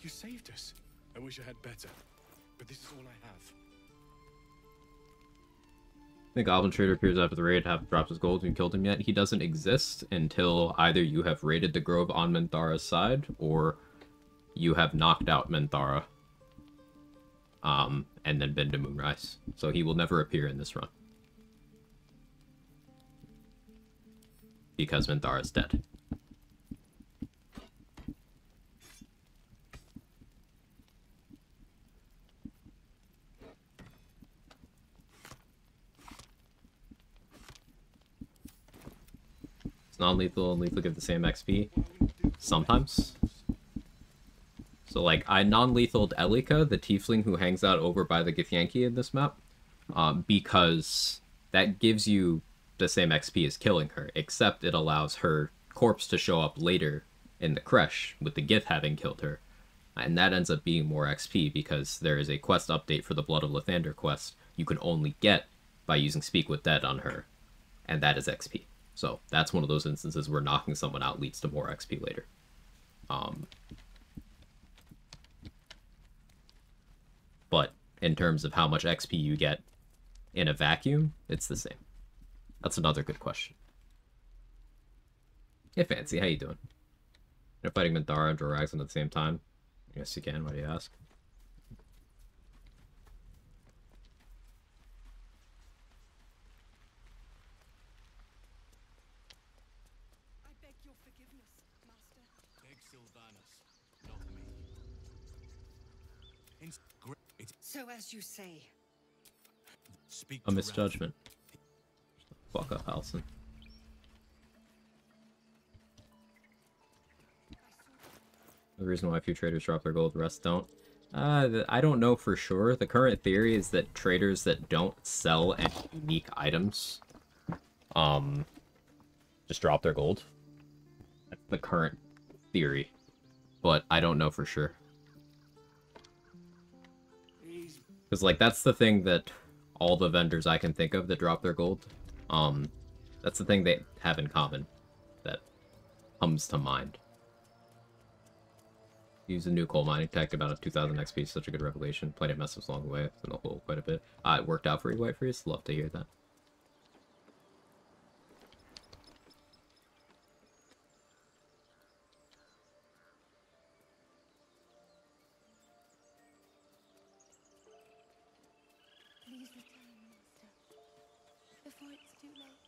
You saved us. I wish I had better, but this is all I have. The Goblin Trader appears after the raid, drops his gold, and you killed him yet. He doesn't exist until either you have raided the Grove on Minthara's side, or you have knocked out Minthara, and then been to Moonrise. So he will never appear in this run, because Minthara is dead. Non-lethal and lethal give the same XP sometimes. So like I non-lethaled Elika, the tiefling who hangs out over by the Githyanki in this map, because that gives you the same XP as killing her, except it allows her corpse to show up later in the Kresh with the Gith having killed her, and that ends up being more XP because there is a quest update for the Blood of Lathander quest you can only get by using Speak with Dead on her, and that is XP. So that's one of those instances where knocking someone out leads to more XP later. But in terms of how much XP you get in a vacuum, it's the same. That's another good question. Hey, Fancy, how you doing? You're fighting Minthara and Doraxon at the same time? Yes, you can. Why do you ask? I beg your forgiveness, Master. Beg Sylvanas, not me. So as you say. Speak A misjudgment. Fuck up, Halson. The reason why a few traders drop their gold, the rest don't. I don't know for sure. The current theory is that traders that don't sell any unique items, just drop their gold. That's the current theory, but I don't know for sure. Because, like, that's the thing that all the vendors I can think of that drop their gold, that's the thing they have in common that comes to mind. Use a new coal mining tech, about a 2000 XP, such a good revelation. Plenty of messes along the way, in the hole quite a bit. It worked out for you, White Freeze. Love to hear that. Please return, Master, before it's too late.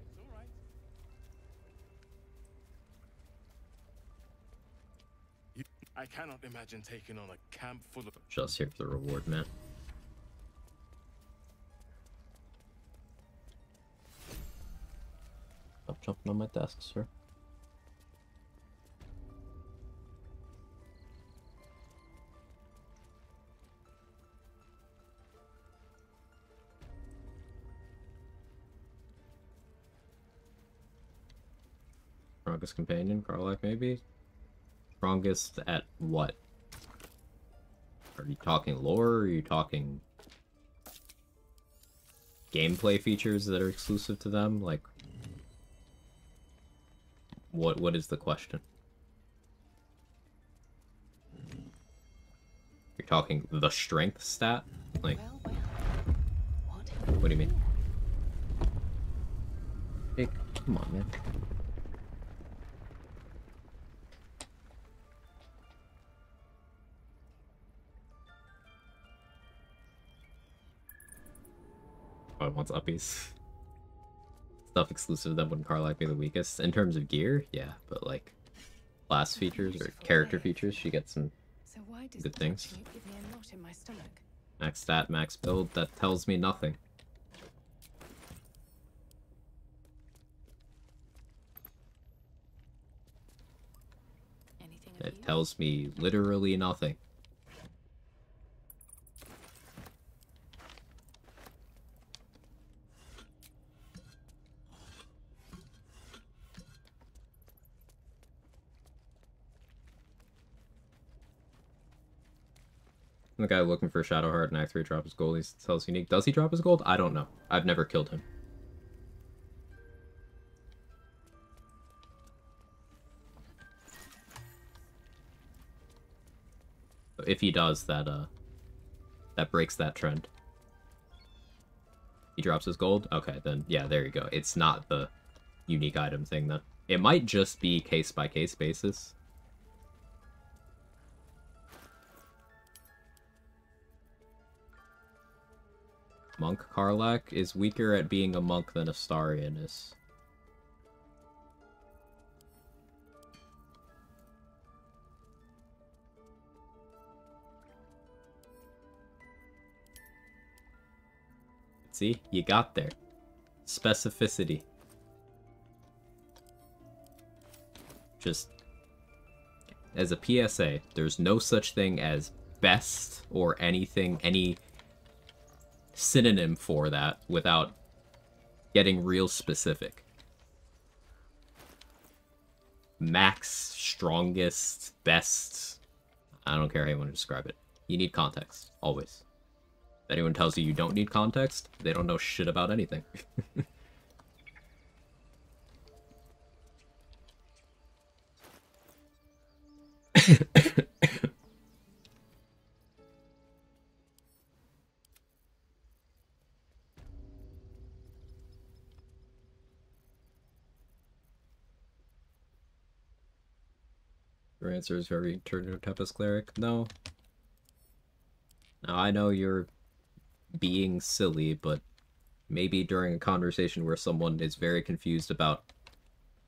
It's all right. I cannot imagine taking on a camp full of... Just here for the reward, man. Stop jumping on my desk, sir. Strongest companion, Karlak maybe? Strongest at what? Are you talking lore, or are you talking gameplay features that are exclusive to them? Like, what is the question? You're talking the strength stat? Like, what do you mean? Hey, come on, man. Oh, it wants uppies. Stuff exclusive to them wouldn't Karlak be the weakest. In terms of gear, yeah, but like class features or character features, she gets some good things. Give me a knot in my stomach. Max stat, max build, that tells me nothing. It tells me literally nothing. The guy looking for Shadowheart and Act 3 drop his gold, he tells unique. Does he drop his gold? I don't know. I've never killed him. If he does, that breaks that trend. He drops his gold? Okay, then yeah, there you go. It's not the unique item thing then. It might just be case-by-case basis. Monk Karlak is weaker at being a monk than Astarion is. See? You got there. Specificity. Just as a PSA, there's no such thing as best or anything, any synonym for that without getting real specific. Max, strongest, best, I don't care how you want to describe it. You need context, always. If anyone tells you you don't need context, they don't know shit about anything. Your answer is very turned into a Tempest Cleric. No. Now, I know you're being silly, but maybe during a conversation where someone is very confused about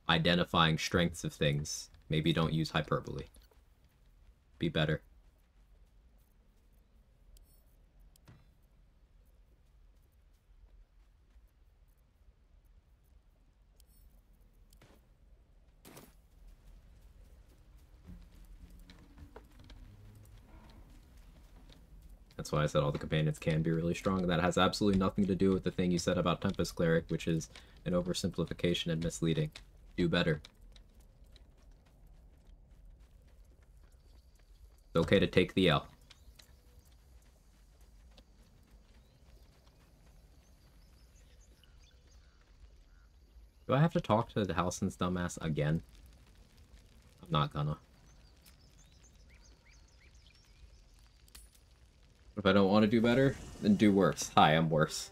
identifying strengths of things, maybe don't use hyperbole. Be better. That's why I said all the companions can be really strong. That has absolutely nothing to do with the thing you said about Tempest Cleric, which is an oversimplification and misleading. Do better. It's okay to take the L. Do I have to talk to the Halson's dumbass again? I'm not gonna. If I don't want to do better, then do worse. Hi, I'm worse.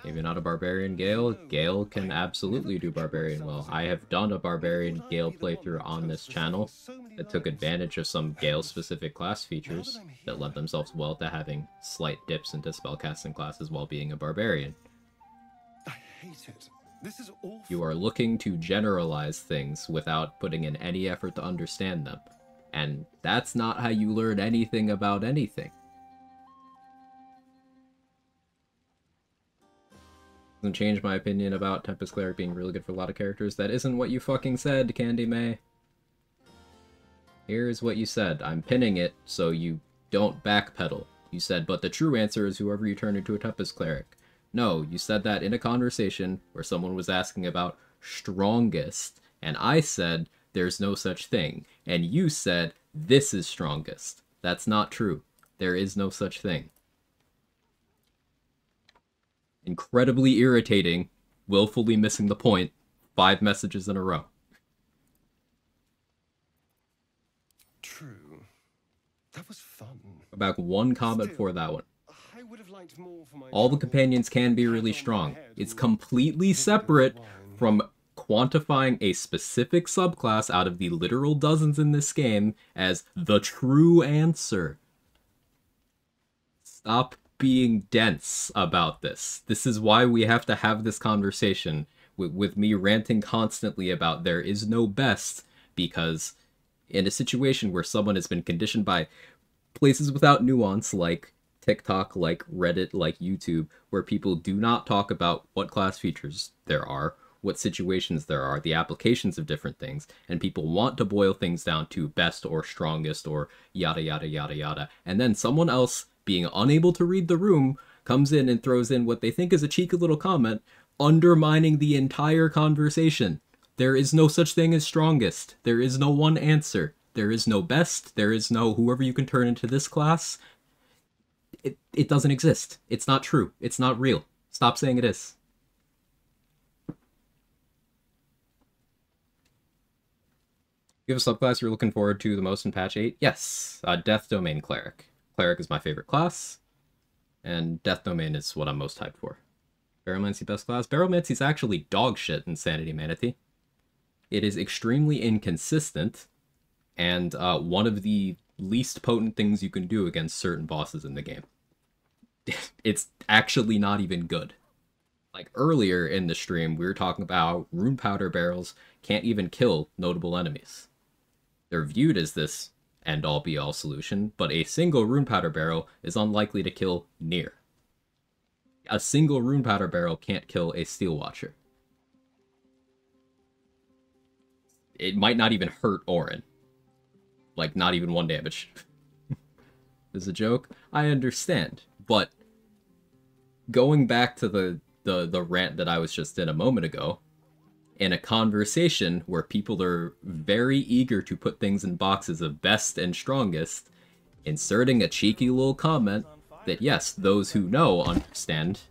Maybe not a Barbarian Gale. Gale can absolutely do Barbarian well. I have done a Barbarian Gale playthrough on this channel that took advantage of some Gale-specific class features that lend themselves well to having slight dips into spellcasting classes while being a Barbarian. I hate it. This is awful. You are looking to generalize things without putting in any effort to understand them. And that's not how you learn anything about anything. Doesn't change my opinion about Tempest Cleric being really good for a lot of characters. That isn't what you fucking said, Candy May. Here's what you said. I'm pinning it so you don't backpedal. You said, but the true answer is whoever you turn into a Tempest Cleric. No, you said that in a conversation where someone was asking about strongest, and I said, there's no such thing. And you said, this is strongest. That's not true. There is no such thing. Incredibly irritating, willfully missing the point, 5 messages in a row. True. That was fun. Back one comment before that one. I would have liked more for my All the companions can be really strong. It's completely separate from quantifying a specific subclass out of the literal dozens in this game as the true answer. Stop being dense about this. This is why we have to have this conversation with me ranting constantly about there is no best, because in a situation where someone has been conditioned by places without nuance like TikTok, like Reddit, like YouTube, where people do not talk about what class features there are, what situations there are, the applications of different things, and people want to boil things down to best or strongest or yada yada yada yada, and then someone else, being unable to read the room, comes in and throws in what they think is a cheeky little comment, undermining the entire conversation. There is no such thing as strongest. There is no one answer. There is no best. There is no whoever you can turn into this class. It doesn't exist. It's not true. It's not real. Stop saying it is. You have a subclass you're looking forward to the most in patch 8? Yes. Death Domain Cleric. Cleric is my favorite class, and Death Domain is what I'm most hyped for. Baromancy best class? Baromancy's actually dog shit in Sanity Manatee. It is extremely inconsistent, and one of the least potent things you can do against certain bosses in the game. It's actually not even good. Like earlier in the stream, we were talking about how rune powder barrels can't even kill notable enemies. They're viewed as this end-all be-all solution, but a single rune powder barrel is unlikely to kill Nier. A single rune powder barrel can't kill a Steel Watcher. It might not even hurt Orin. Like, not even 1 damage. Is a joke? I understand, but going back to the rant that I was just in a moment ago, in a conversation where people are very eager to put things in boxes of best and strongest, inserting a cheeky little comment that yes, those who know understand,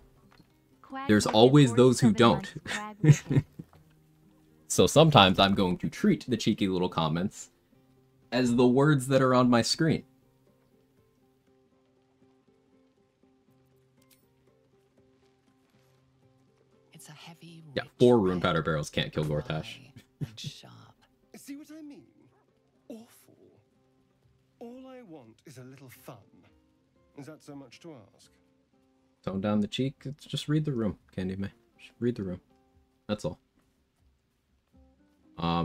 there's always those who don't. So sometimes I'm going to treat the cheeky little comments as the words that are on my screen. It's a heavy Yeah, 4 rune powder barrels can't kill Gortash. See what I mean? Awful. All I want is a little fun. Is that so much to ask? Tone down the cheek. It's just read the room, Candy May. Just read the room. That's all. I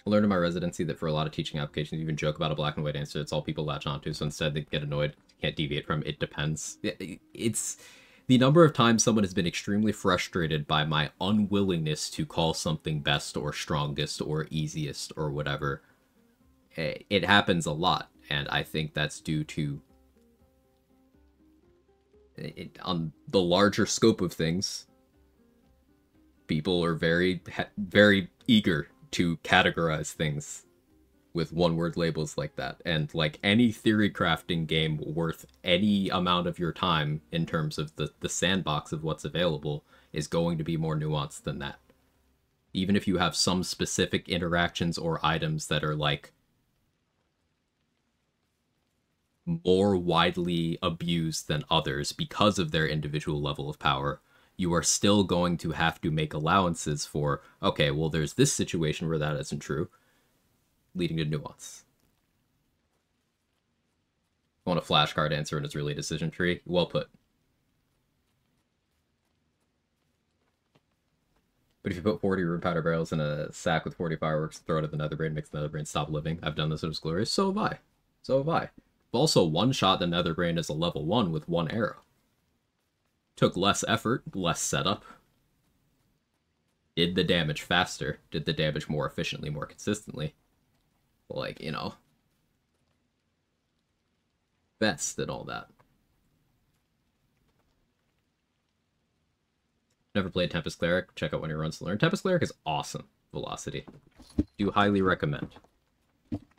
learned in my residency that for a lot of teaching applications, you even joke about a black and white answer. It's all people latch onto. So instead, they get annoyed. Can't deviate from it depends. It's the number of times someone has been extremely frustrated by my unwillingness to call something best or strongest or easiest or whatever. It happens a lot, and I think that's due to on the larger scope of things, people are very eager to categorize things with one-word labels like that. And like any theory crafting game worth any amount of your time in terms of the sandbox of what's available is going to be more nuanced than that. Even if you have some specific interactions or items that are like more widely abused than others because of their individual level of power, you are still going to have to make allowances for, okay, well, there's this situation where that isn't true, leading to nuance. I want a flashcard answer and it's really a decision tree. Well put. But if you put 40 rune powder barrels in a sack with 40 fireworks, throw it at the netherbrain, makes the netherbrain stop living. I've done this, it was glorious. So have I. So have I. I've also one-shot the netherbrain as a level 1 with 1 arrow. Took less effort, less setup. Did the damage faster. Did the damage more efficiently, more consistently. Like, you know. Best and all that. Never played Tempest Cleric. Check out one of your runs to learn. Tempest Cleric is awesome. Velocity. Do highly recommend.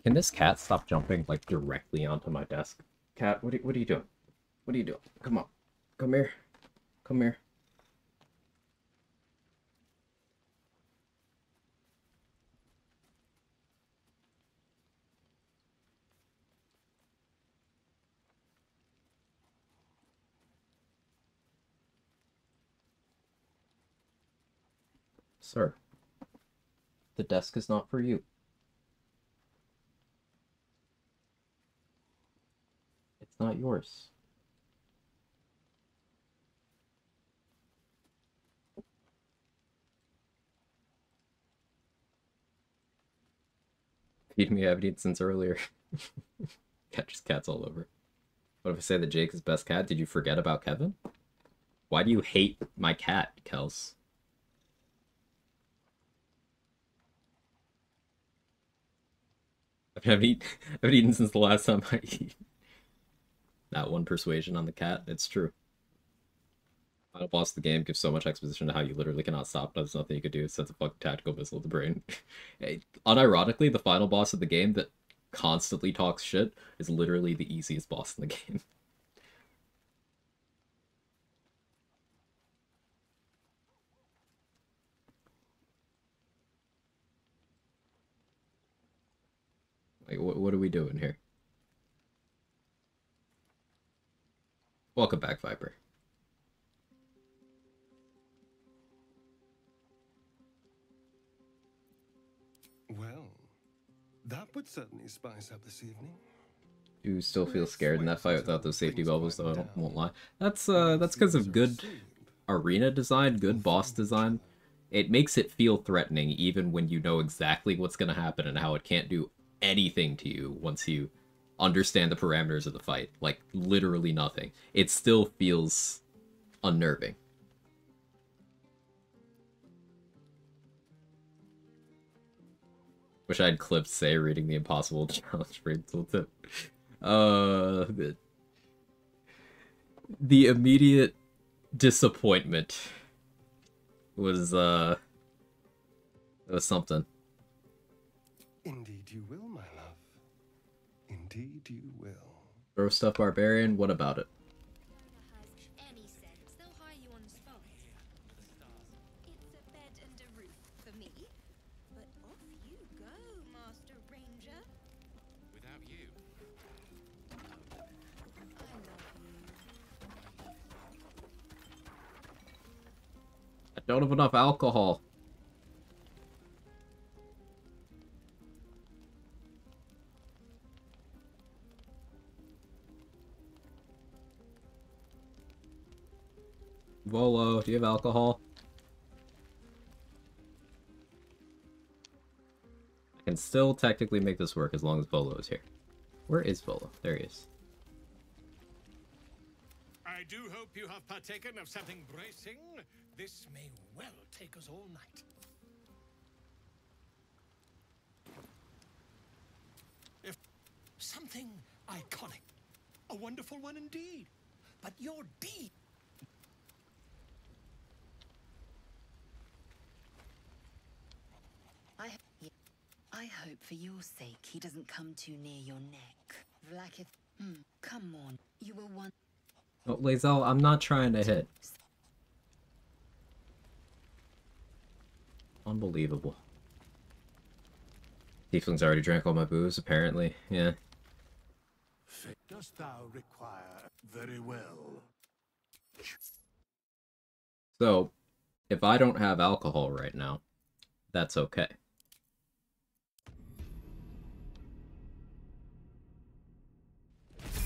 Can this cat stop jumping, like, directly onto my desk? Cat, what are you doing? What are you doing? Come on. Come here. Come here. Sir, the desk is not for you. It's not yours. Feed me, I haven't eaten since earlier. Catches cats all over. What if I say that Jake is best cat? Did you forget about Kevin? Why do you hate my cat, Kels? I haven't eaten since the last time I eat. That one persuasion on the cat, it's true. Final boss of the game gives so much exposition to how you literally cannot stop. There's nothing you could do. It sends a fucking tactical missile to the brain. Unironically, the final boss of the game that constantly talks shit is literally the easiest boss in the game. Like, what are we doing here? Welcome back, Viper. Well, that would certainly spice up this evening. You still feel scared in that fight without those safety bubbles, though. I won't lie. That's because of good arena design, good boss design. It makes it feel threatening, even when you know exactly what's going to happen and how it can't do anything to you once you understand the parameters of the fight. Like, literally nothing. It still feels unnerving. Wish I had clipped Say reading the Impossible Challenge for Tooltip. The immediate disappointment was something. Indeed you will, my love. Indeed you will. Throw stuff Bar-barian, what about it? Any sense, they'll hire you on the spot. It's a bed and a roof for me. But off you go, Master Ranger. Without you. Don't have enough alcohol. Volo, do you have alcohol? I can still technically make this work as long as Volo is here. Where is Volo? There he is. I do hope you have partaken of something bracing. This may well take us all night. If something iconic, a wonderful one indeed. But your deed. I hope for your sake he doesn't come too near your neck. Vlakith, come on. You were one. Oh, Lae'zel, I'm not trying to hit. Unbelievable. Tieflings already drank all my booze, apparently. Yeah. Dost thou require very well? So, if I don't have alcohol right now, that's okay.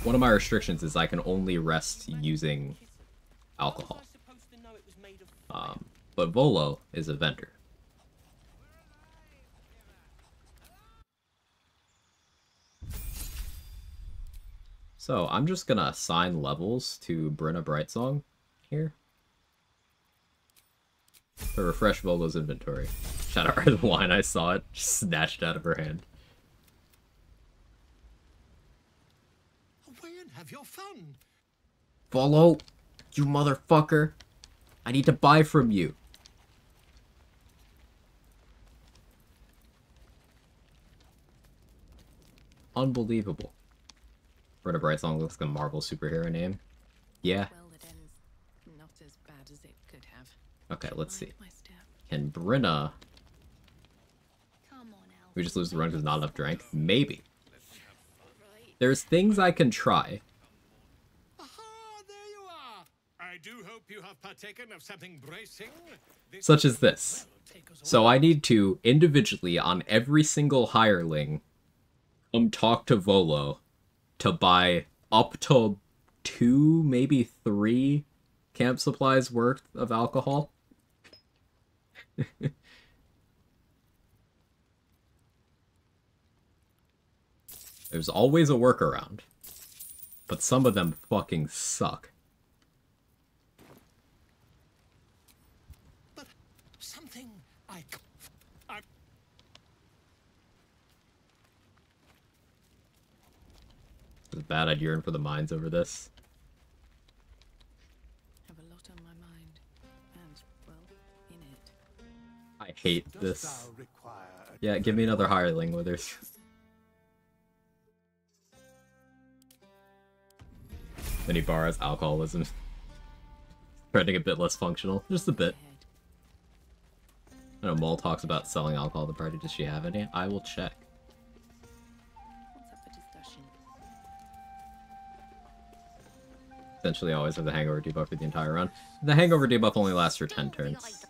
One of my restrictions is I can only rest using alcohol. But Volo is a vendor. So I'm just gonna assign levels to Brenna Brightsong here to refresh Volo's inventory. Shout out her the line, I saw it, just snatched out of her hand. Away and have your fun. Volo, you motherfucker! I need to buy from you. Unbelievable. Brenna Brightsong looks like a Marvel superhero name. Yeah. Well, that ends not as bad as it could have. Okay, let's see. Can Brenna... We just lose the run because not enough drank? Maybe. There's things I can try. I do hope you have partaken of something bracing. Such as this. So I need to, individually, on every single hireling, come talk to Volo to buy up to 2, maybe 3 camp supplies worth of alcohol. There's always a workaround, but some of them fucking suck. But something I It's bad I'd yearn for the mines over this. Have a lot on my mind, and well, in it. I hate this. Yeah, give me another hireling, Withers. Then he borrows alcoholism. Trending a bit less functional. Just a bit. I know Mole talks about selling alcohol to the party. Does she have any? I will check. What's up for discussion? Essentially always have the hangover debuff for the entire run. The hangover debuff only lasts for 10 turns.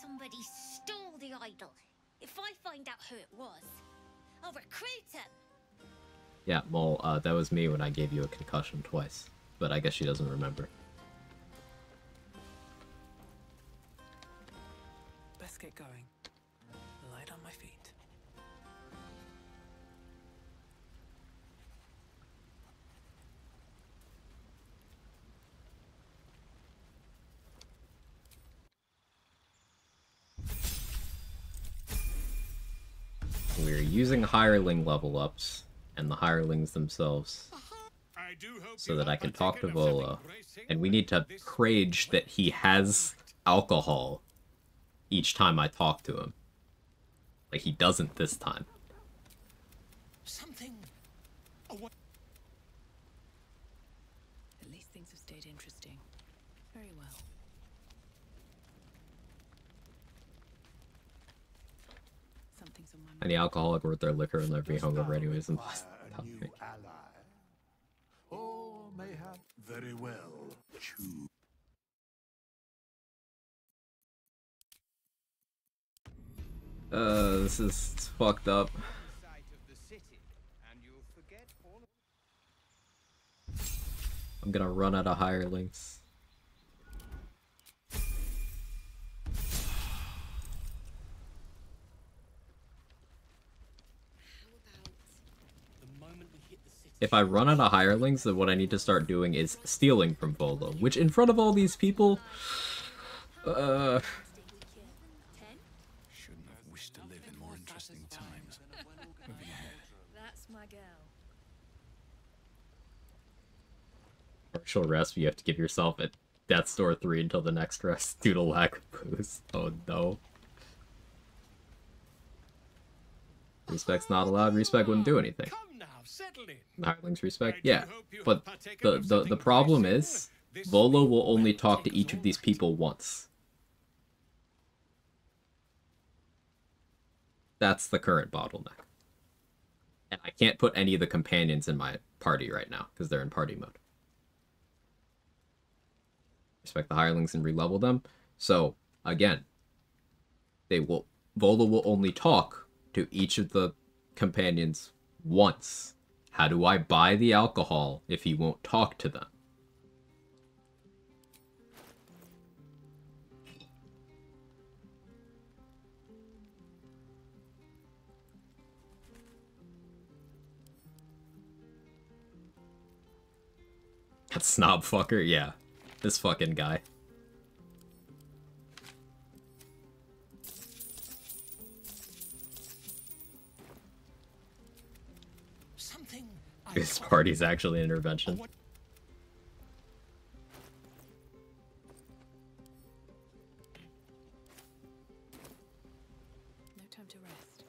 Somebody stole the idol. If I find out who it was, I'll recruit him. Yeah, Mole, that was me when I gave you a concussion twice. But I guess she doesn't remember. Let's get going. Light on my feet. We're using hireling level ups and the hirelings themselves so that I can talk to Volo. And we need to prage that he has alcohol each time I talk to him. Like he doesn't this time. something. At least things have stayed interesting. Very well. Something's on my mind. Any alcoholic worth their liquor and they're being hungover anyways. And Or mayhap very well choose. This is fucked up. I'm gonna run out of hirelings. If I run out of hirelings, then what I need to start doing is stealing from Volo, which in front of all these people, Shouldn't have wished to live in more interesting times. Moving ahead. That's my girl. Partial rest, you have to give yourself at Death Store 3 until the next rest due to lack of booze. Oh no. Respect's not allowed. Respect wouldn't do anything. Hirelings respect? Yeah. But the problem is, Volo will only talk to each of these people once. That's the current bottleneck. And I can't put any of the companions in my party right now, because they're in party mode. Respect the hirelings and re-level them. So, again, Volo will only talk to each of the companions once. How do I buy the alcohol if he won't talk to them? That snob fucker? Yeah. This fucking guy. This party's actually an intervention. No time to rest.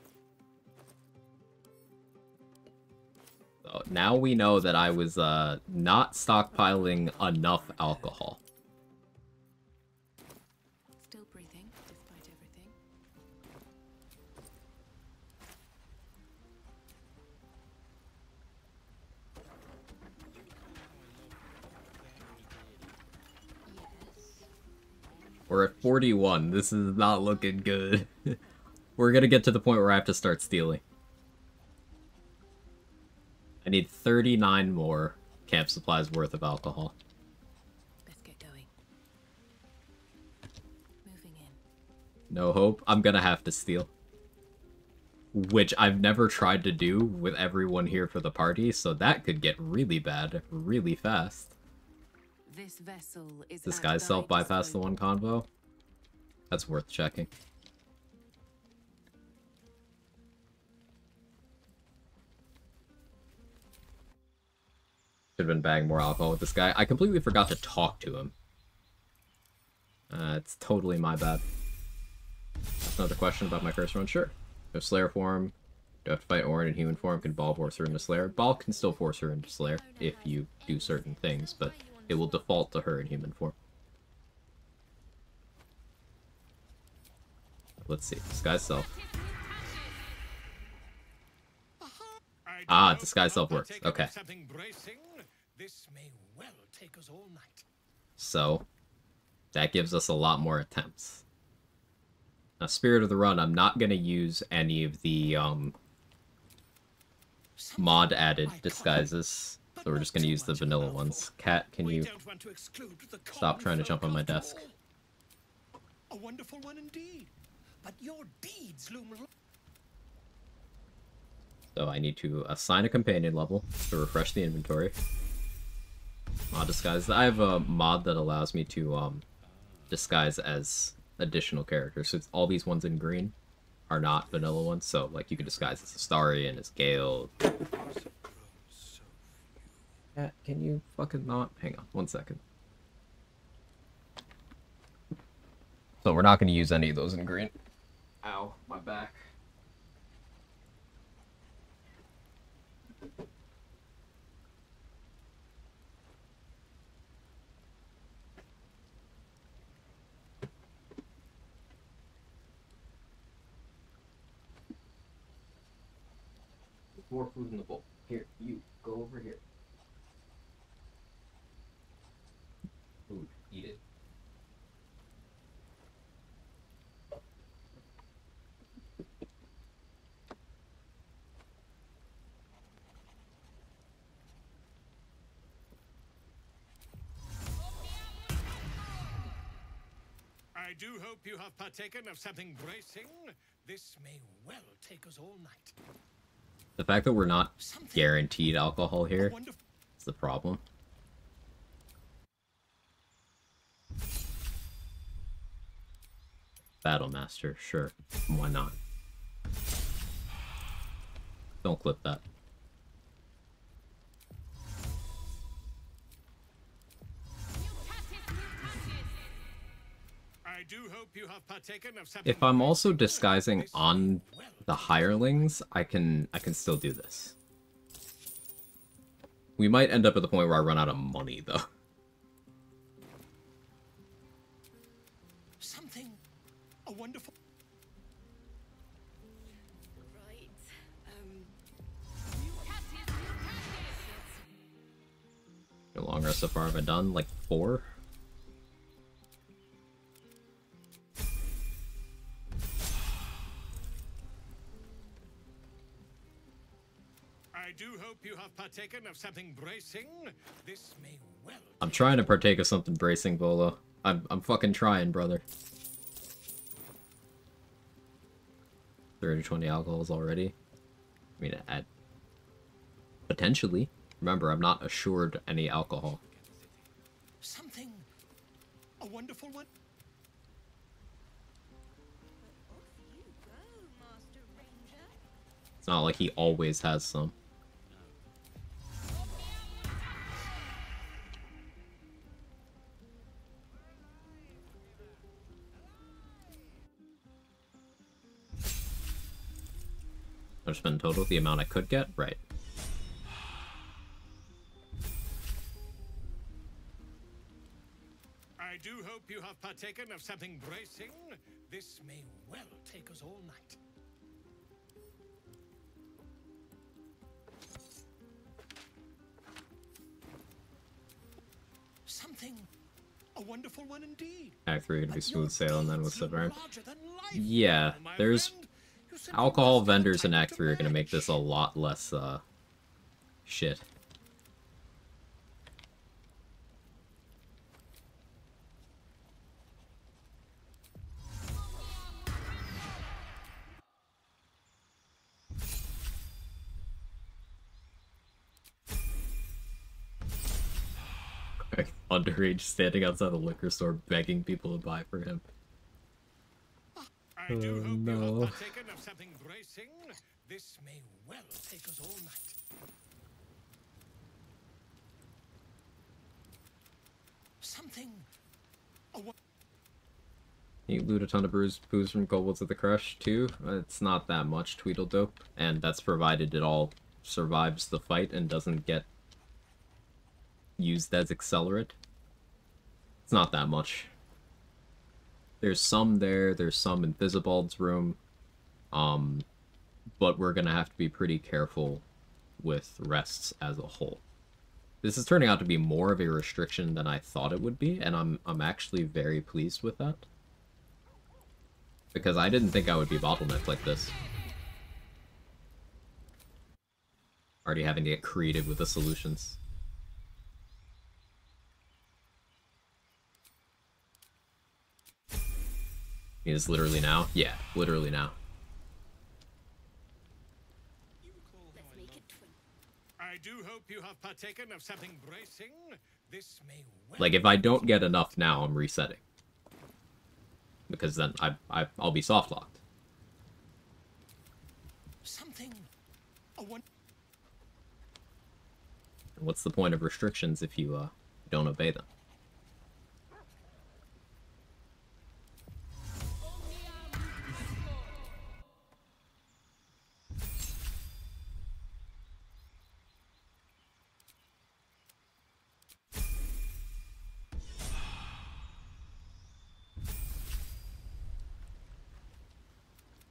So now we know that I was not stockpiling enough alcohol. Still breathing, despite everything. We're at 41. This is not looking good. We're gonna get to the point where I have to start stealing. I need 39 more camp supplies worth of alcohol. Let's get going. Moving in. No hope? I'm gonna have to steal. Which I've never tried to do with everyone here for the party, so that could get really bad really fast. This vessel is This at guy's thy self-bypass the disposal. one convo? That's worth checking. Should have been bagging more alcohol with this guy. I completely forgot to talk to him. It's totally my bad. That's another question about my first run. Sure. No Slayer form. Do I have to fight Orin in human form? Can Ball force her into Slayer? Ball can still force her into Slayer if you do certain things, but it will default to her in human form. Let's see. Disguise self. Ah, disguise self works. Okay. This may well take us all night. So, that gives us a lot more attempts. Now, Spirit of the Run, I'm not going to use any of the mod-added disguises, so we're just going to use the vanilla ones. Cat, can you stop trying to jump on my desk? A wonderful one indeed. But your deeds loom. So I need to assign a companion level to refresh the inventory. Mod disguise. I have a mod that allows me to disguise as additional characters. So it's all these ones in green are not vanilla ones. So like you can disguise as Astarion, as Gale. Yeah, can you fucking not? Hang on, 1 second. So we're not going to use any of those in green. Ow, my back. More food in the bowl. Here, you, go over here. Food, eat it. I do hope you have partaken of something bracing. This may well take us all night. The fact that we're not guaranteed alcohol here is the problem. Battlemaster, sure. Why not? Don't clip that. I do hope you have partaken of something. If I'm also disguising on the hirelings, I can still do this. We might end up at the point where I run out of money, though. Something. A wonderful. Right. How long rest so far have I done? Like 4? I do hope you have partaken of something bracing. This may well. I'm trying to partake of something bracing, Volo. I'm fucking trying, brother. 30 to 20 alcohols already. I mean, potentially. Remember, I'm not assured any alcohol. Something. A wonderful one. It's not like he always has some. I spend total the amount I could get? Right. I do hope you have partaken of something bracing. This may well take us all night. Something. A wonderful one indeed. Act 3 gonna be smooth sailing then with Severn. Yeah, there's alcohol vendors in Act 3 are gonna make this a lot less shit. Underage standing outside the liquor store begging people to buy for him. I do hope you have partaken of something bracing. This may well take us all night. Something. You loot a ton of booze from Goldwoods at the Crush, too. It's not that much Tweedledope, and that's provided it all survives the fight and doesn't get used as accelerant. It's not that much. There's some there, there's some in Visibald's room, but we're gonna have to be pretty careful with rests as a whole. This is turning out to be more of a restriction than I thought it would be, and I'm actually very pleased with that. Because I didn't think I would be bottlenecked like this. Already having to get creative with the solutions. It is literally now? Yeah, literally now. I do hope you have partaken of something bracing. This may well. Like, if I don't get enough now, I'm resetting. Because then I'll be soft locked. Something. What's the point of restrictions if you don't obey them?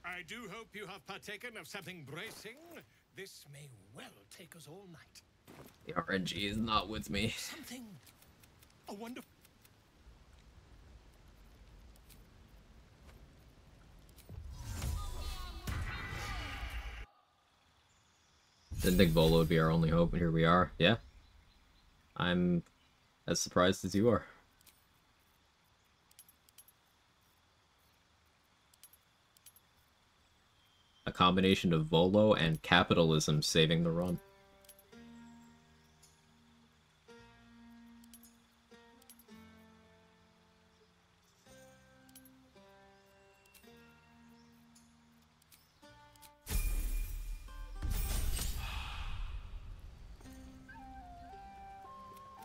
I do hope you have partaken of something bracing. This may well take us all night. The RNG is not with me. Something. A wonderful. Didn't think Volo would be our only hope, and here we are. Yeah. I'm as surprised as you are. A combination of Volo and capitalism saving the run.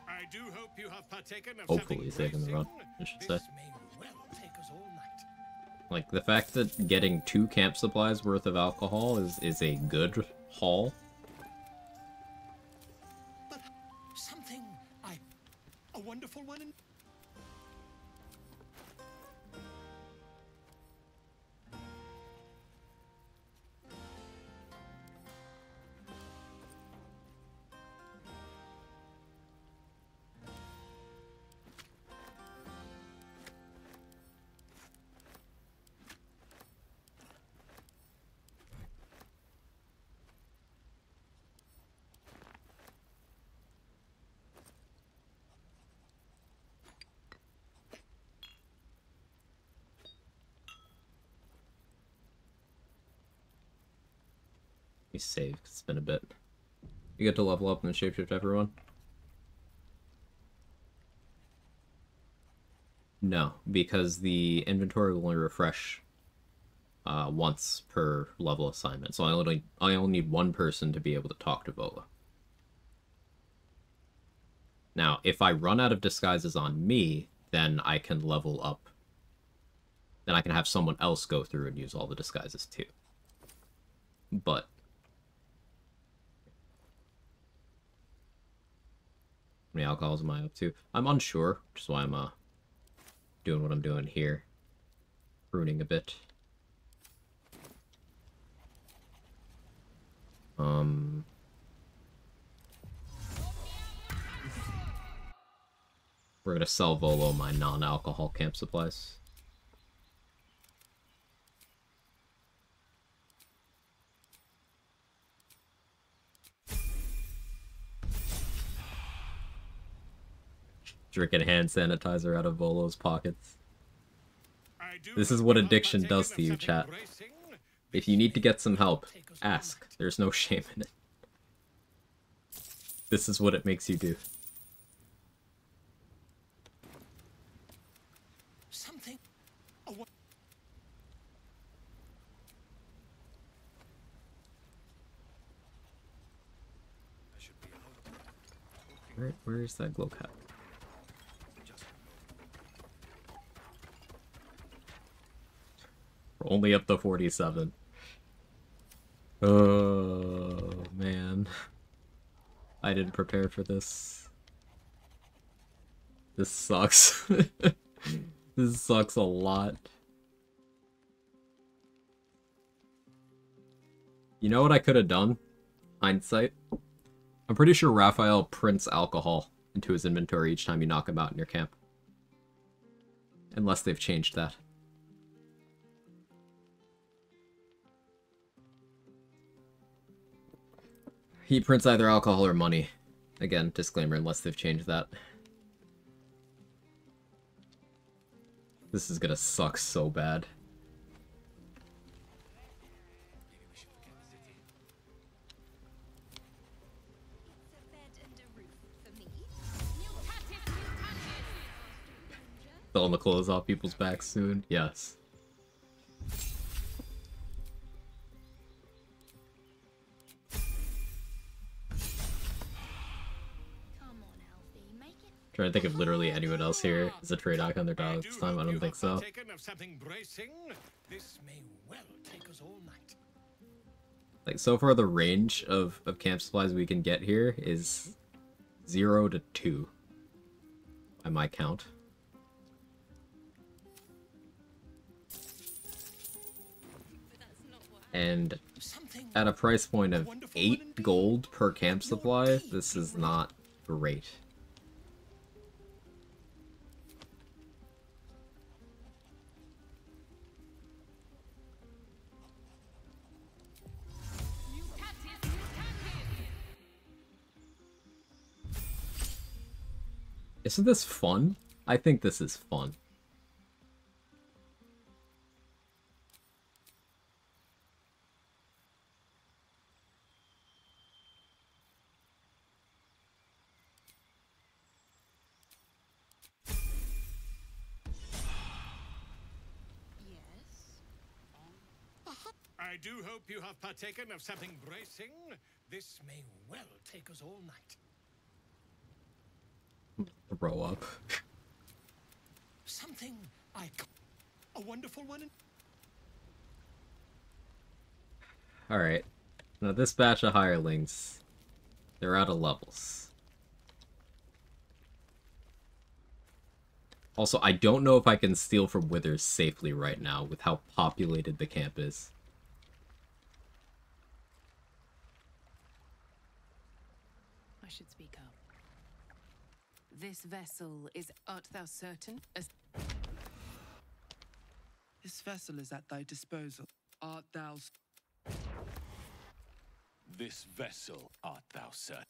I do hope you have partaken of Hopefully saving the run, I should say. This may well take us all night. Like, the fact that getting 2 camp supplies worth of alcohol is a good haul. But something a wonderful one in... Let me save, 'cause it's been a bit. You get to level up and shapeshift everyone? No, because the inventory will only refresh once per level assignment. So I only need one person to be able to talk to Vola. Now, if I run out of disguises on me, then I can level up. Then I can have someone else go through and use all the disguises too. But how many alcohols am I up to? I'm unsure, which is why I'm doing what I'm doing here. Pruning a bit. We're gonna sell Volo my non-alcohol camp supplies. Drinking hand sanitizer out of Volo's pockets. This is what addiction does to you, chat. If you need to get some help, ask. There's no shame in it. This is what it makes you do. Something... Where's that glow cap? We're only up to 47. Oh, man. I didn't prepare for this. This sucks. This sucks a lot. You know what I could have done? Hindsight. I'm pretty sure Raphael prints alcohol into his inventory each time you knock him out in your camp. Unless they've changed that. He prints either alcohol or money. Again, disclaimer, unless they've changed that. This is gonna suck so bad. Throwing the clothes off people's backs soon? Yes. Trying to think of literally anyone else here is a trade icon their dial this time. I don't think so. Like, so far the range of camp supplies we can get here is 0 to 2 by my count. And at a price point of 8 gold per camp supply, this is not great. Isn't this fun? I think this is fun. – I do hope you have partaken of something bracing. This may well take us all night. Throw up. Something a wonderful one. Alright. Now this batch of hirelings, they're out of levels. Also, I don't know if I can steal from Withers safely right now with how populated the camp is. I should speak up. This vessel is, art thou certain? This vessel is at thy disposal. Art thou... This vessel art thou certain?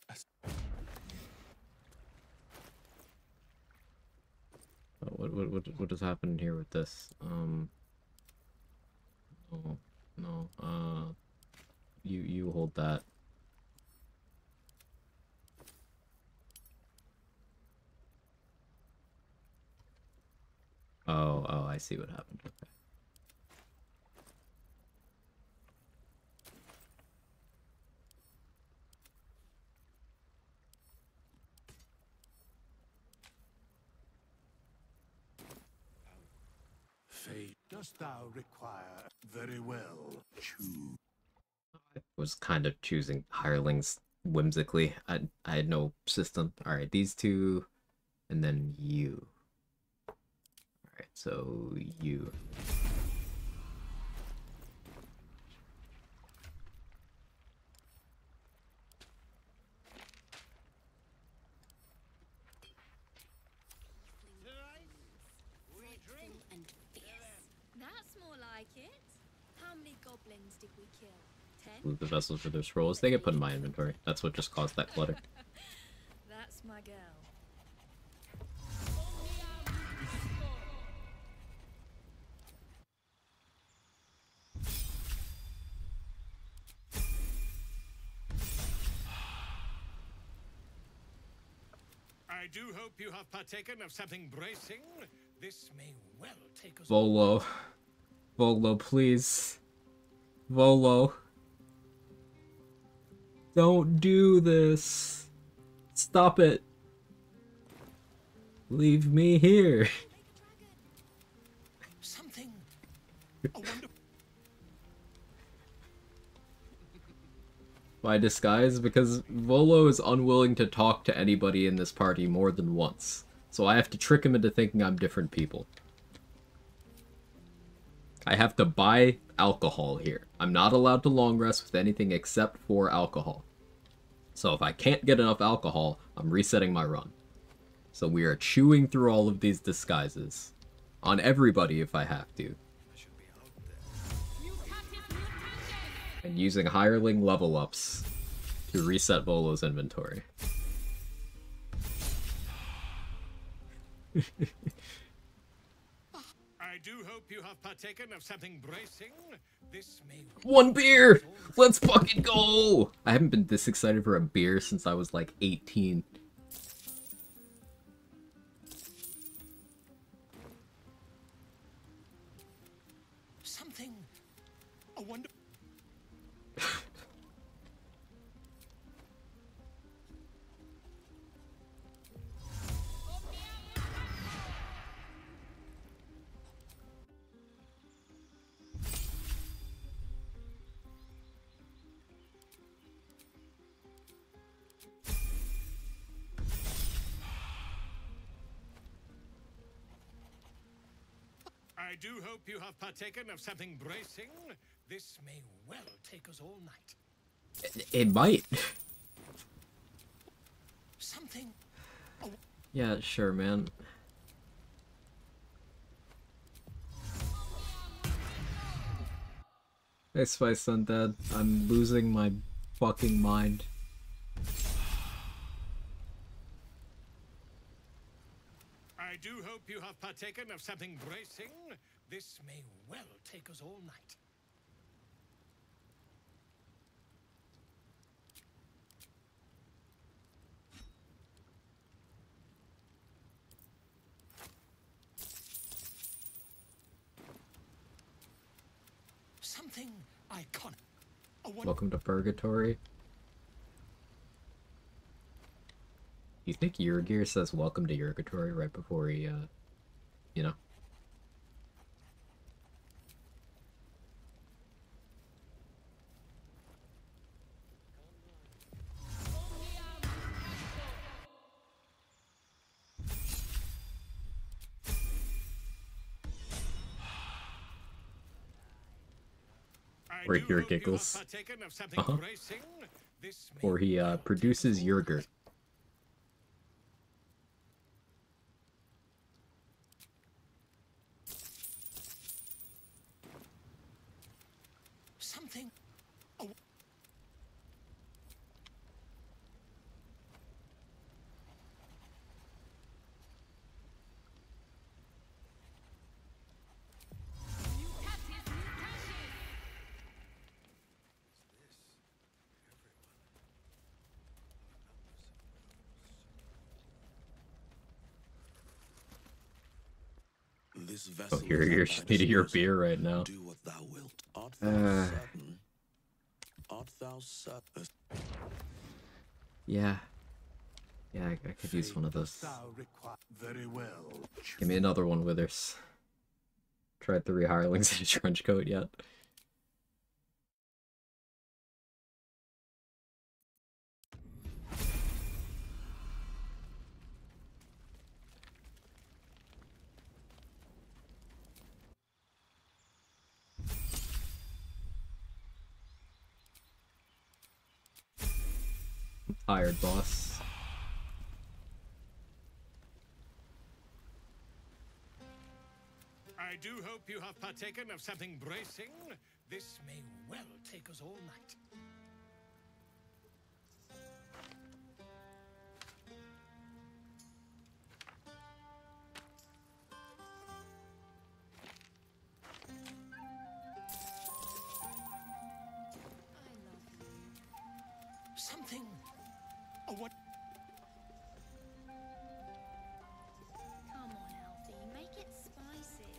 What has happened here with this? No, you hold that. Oh, I see what happened. Okay. Fate, dost thou require? Very well. Choose. I was kind of choosing hirelings whimsically. I had no system. Alright, these two, and then you. Alright, so you. And fierce. That's more like it. How many goblins did we kill? 10? Move the vessels for their scrolls. They get put in my inventory. That's what just caused that clutter. That's my girl. I do hope you have partaken of something bracing. This may well take us. Volo. Volo, please. Volo. Don't do this. Stop it. Leave me here. Something. By disguise, because Volo is unwilling to talk to anybody in this party more than once. So I have to trick him into thinking I'm different people. I have to buy alcohol here. I'm not allowed to long rest with anything except for alcohol. So if I can't get enough alcohol, I'm resetting my run. So we are chewing through all of these disguises. On everybody if I have to. And using hireling level ups to reset Volo's inventory. I do hope you have partaken of something bracing. This may. One beer! Let's fucking go! I haven't been this excited for a beer since I was like 18. Something. A wonder. I do hope you have partaken of something bracing. This may well take us all night. It might. Something. Yeah, sure, man. Hey, Spice Undead. I'm losing my fucking mind. I do hope you have partaken of something bracing. This may well take us all night. Something I icon. Welcome to Purgatory. You think Yurgir says welcome to Yurgatory right before he, you know? Or Yur giggles. Or he produces Yurgir. Something. This vessel You're needing your beer right now. Do what thou wilt. Art thou certain? Art thou certain? Yeah. Yeah, I could use one of those. Very well. Give me another one, Withers. Tried 3 hirelings in a trench coat yet? I'm tired, boss. I do hope you have partaken of something bracing. This may well take us all night. Something. What? Come on, Alfie, make it spicy.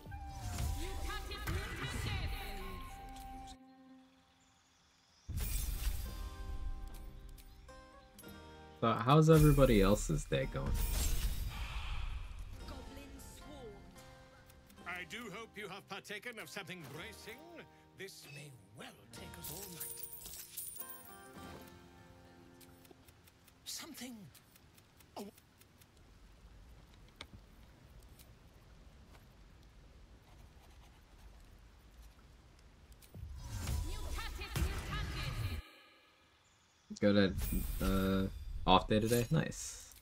So how's everybody else's day going? I do hope you have partaken of something bracing. This may well take us all night. Something. Go to off day today? Nice.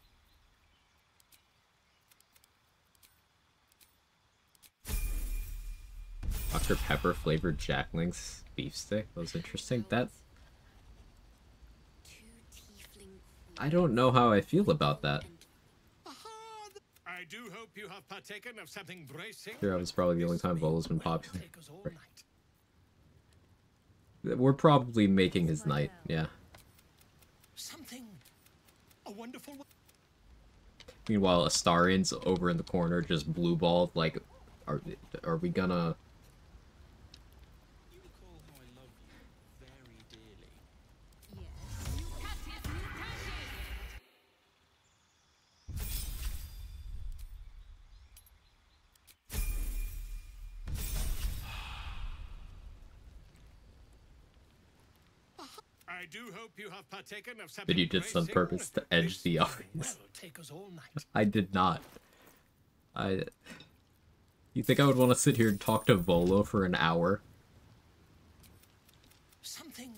Dr. Pepper flavored Jackling's beef stick. That was interesting. That I don't know how I feel about that. I do hope you have partaken of something bracing. Sure, that was probably the only time Volo's been popular. We're probably making his night, yeah. Something. A wonderful. Meanwhile, Astarian's over in the corner, just blue balled. Like, are we gonna? I do hope you have partaken of something. Did you did this on purpose to edge the audience? Take us all night. I did not. You think I would want to sit here and talk to Volo for an hour? Something.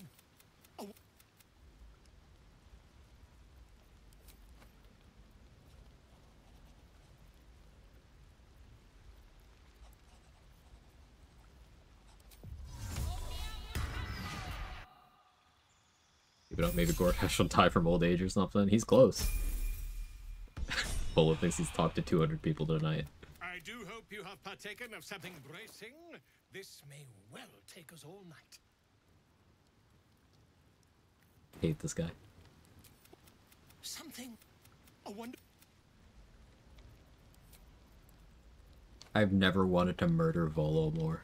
Even though maybe Gortash will die from old age or something. He's close. Volo thinks he's talked to 200 people tonight. I do hope you have partaken of something bracing. This may well take us all night. Hate this guy. Something. A wonder. I've never wanted to murder Volo more.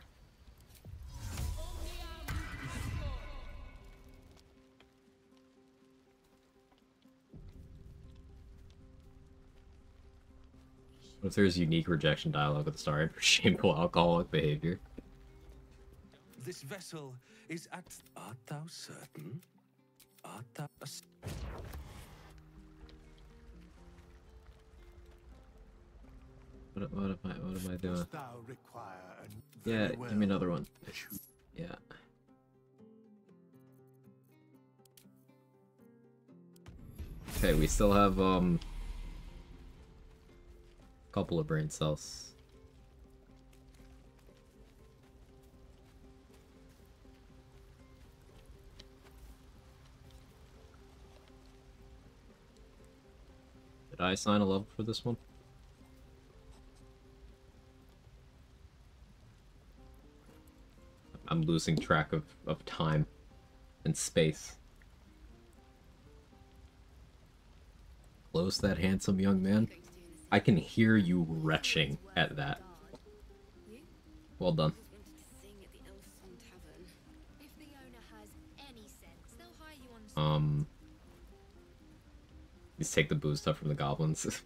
What if there's unique rejection dialogue at the start for shameful alcoholic behavior? This vessel is at... Art thou certain? Art thou... What am I doing? Dost thou require a Yeah, very give me another well one. Yeah. Okay, we still have a couple of brain cells. Did I assign a level for this one? I'm losing track of time and space. Close that handsome young man. I can hear you retching at that. Well done. Just take the booze stuff from the goblins.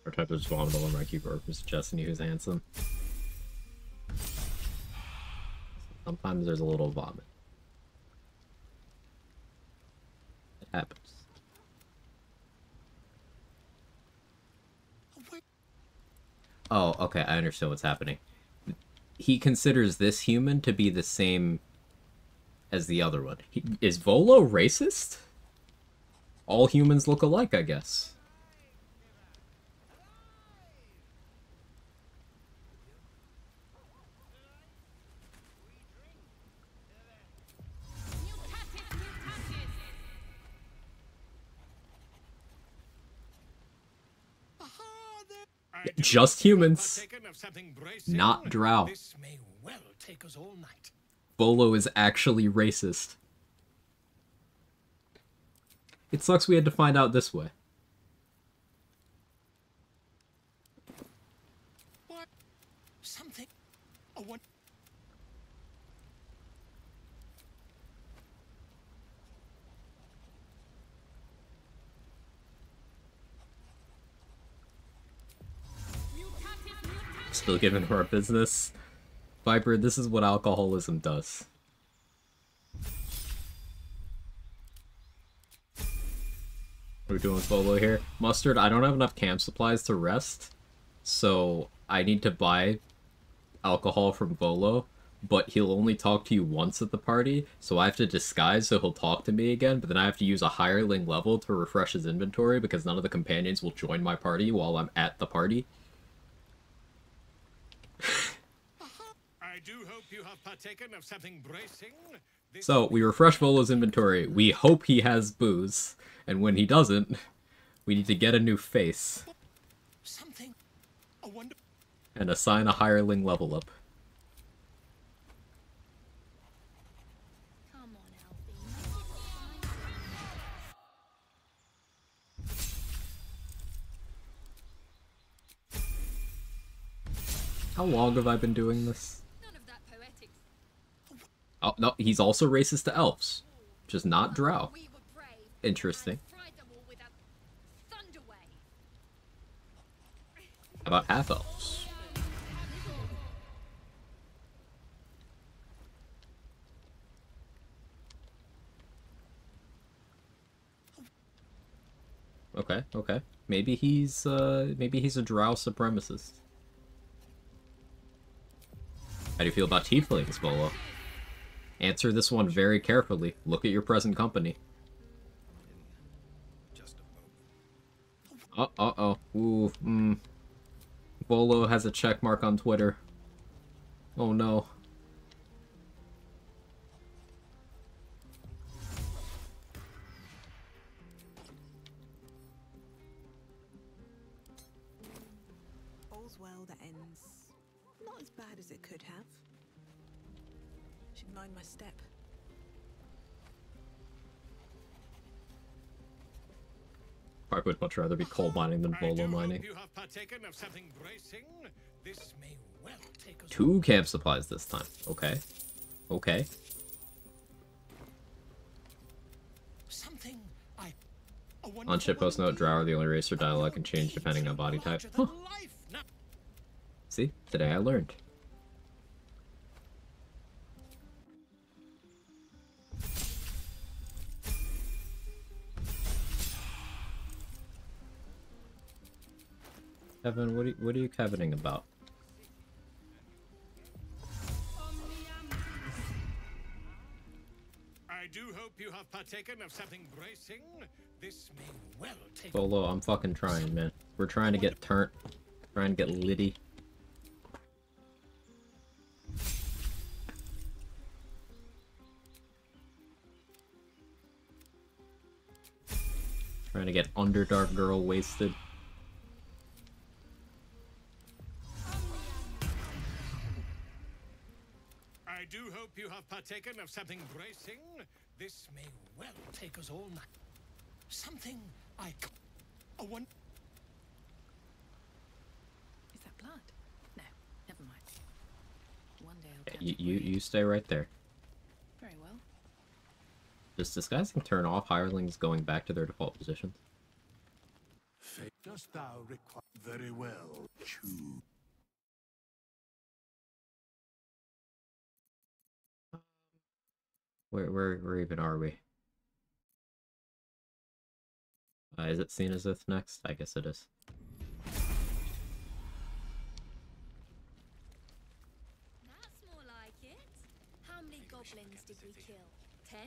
Or type of just vomit all over my keyboard for suggesting who's handsome. Sometimes there's a little vomit. It happens. Oh, okay, I understand what's happening. He considers this human to be the same as the other one. Is Volo racist? All humans look alike, I guess. Just humans, not drow. This may well take us all night. Bolo is actually racist. It sucks we had to find out this way. What? Something. Oh, what? Still giving her a business. Viper, this is what alcoholism does. What are we doing with Bolo here? Mustard, I don't have enough camp supplies to rest, so I need to buy alcohol from Bolo, but he'll only talk to you once at the party, so I have to disguise so he'll talk to me again, but then I have to use a hireling level to refresh his inventory because none of the companions will join my party while I'm at the party. I do hope you have partaken of something bracing. So, we refresh Volo's inventory, we hope he has booze, and when he doesn't, we need to get a new face. Something. A wonder. And assign a hireling level up. How long have I been doing this? Oh, no, he's also racist to elves. Just not drow. Interesting. How about half-elves? Okay, okay. Maybe he's a drow supremacist. How do you feel about tieflings, Volo? Answer this one very carefully. Look at your present company. Uh-oh. Ooh, Volo has a check mark on Twitter. Oh no. All's well that ends not as bad as it could have. Should mind my step. I would much rather be coal mining than bolo mining. You have partaken of something bracing. This may well take us 2 camp supplies this time. Okay. Okay. something I On shitpost note, drow are the only race or dialogue can change depending on body type. Huh. See? Today I learned. Kevin, what are you Kevining about? I do hope you have partaken of something bracing. This may well take Bolo, I'm fucking trying, man. We're trying to get turned. Trying to get litty. Trying to get Underdark Girl wasted. I do hope you have partaken of something bracing. This may well take us all night. Something I one. Is that blood? No, never mind. One day I'll catch You stay right there. Very well. Does disguising turn off hirelings going back to their default positions? Dost thou require very well? Choose. Where even are we? Is it Cenizith next? I guess it is. That's more like it. How many goblins did we kill? 10?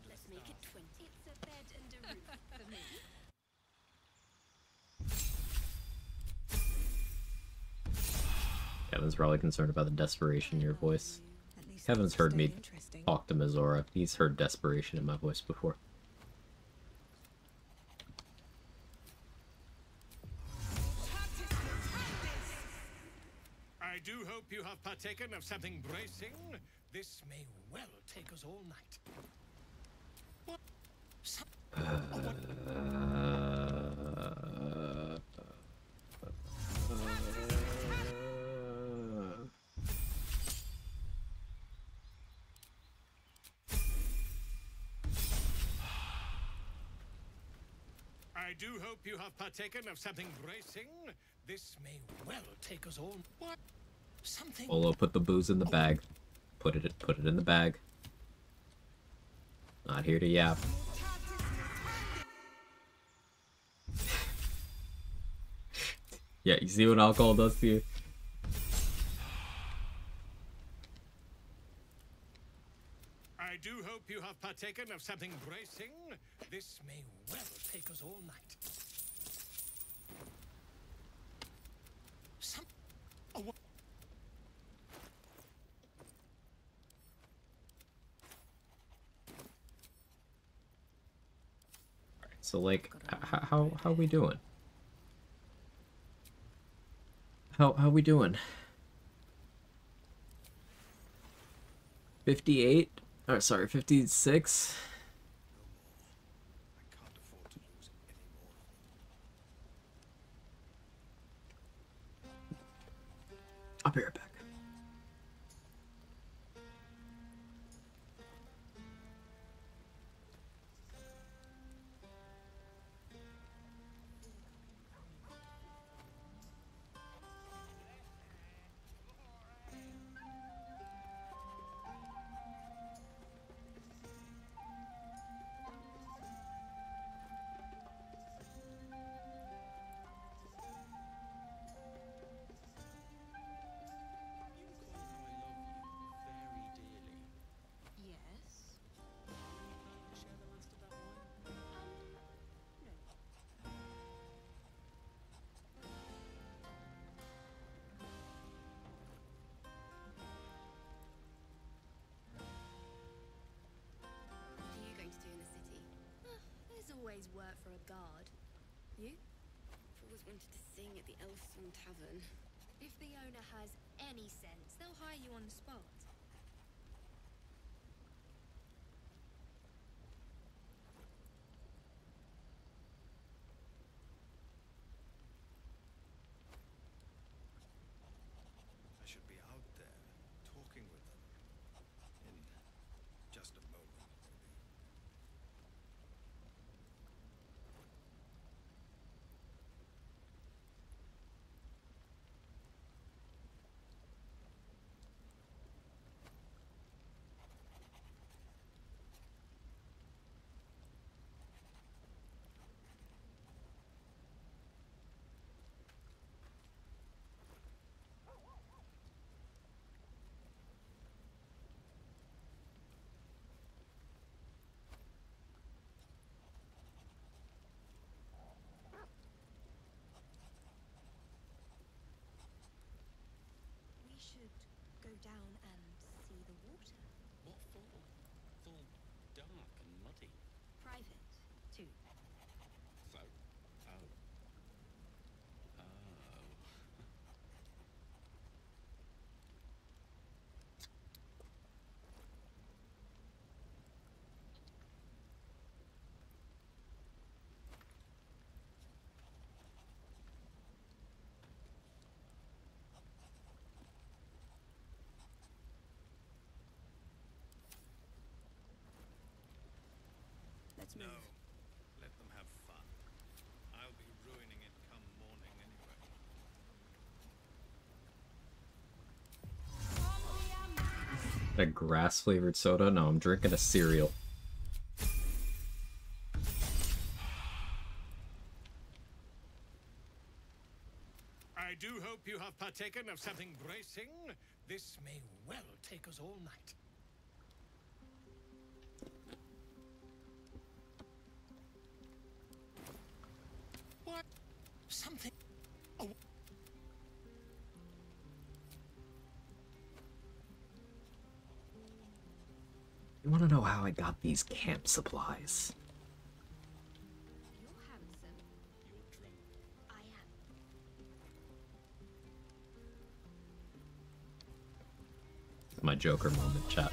Let's make it 20. It's a bed and a roof for me. Kevin's probably concerned about the desperation in your voice. Kevin's heard me talk to Mizora. He's heard desperation in my voice before. I do hope you have partaken of something bracing. This may well take us all night. What? I do hope you have partaken of something bracing. This may well take us all. What? Something. Bolo, put the booze in the bag. Put it in the bag. Not here to yap. Yeah, you see what alcohol does to you? I do hope you have partaken of something bracing. This may well take us all night. Some. So like, how we doing? How we doing? 58? Oh, sorry, 56? I'll be right back. Yes. What are you going to do in the city? There's always work for a guard. You? I've always wanted to sing at the Elfstone Tavern. If the owner has any sense, they'll hire you on the spot. all dark and muddy. Private, too. So, oh. Let's move. No. Let them have fun. I'll be ruining it come morning anyway. A grass-flavored soda? No, I'm drinking a cereal. I do hope you have partaken of something bracing. This may well take us all night. What? Something. Oh. You want to know how I got these camp supplies? You're handsome. You're drunk. I am. It's my Joker moment, chat.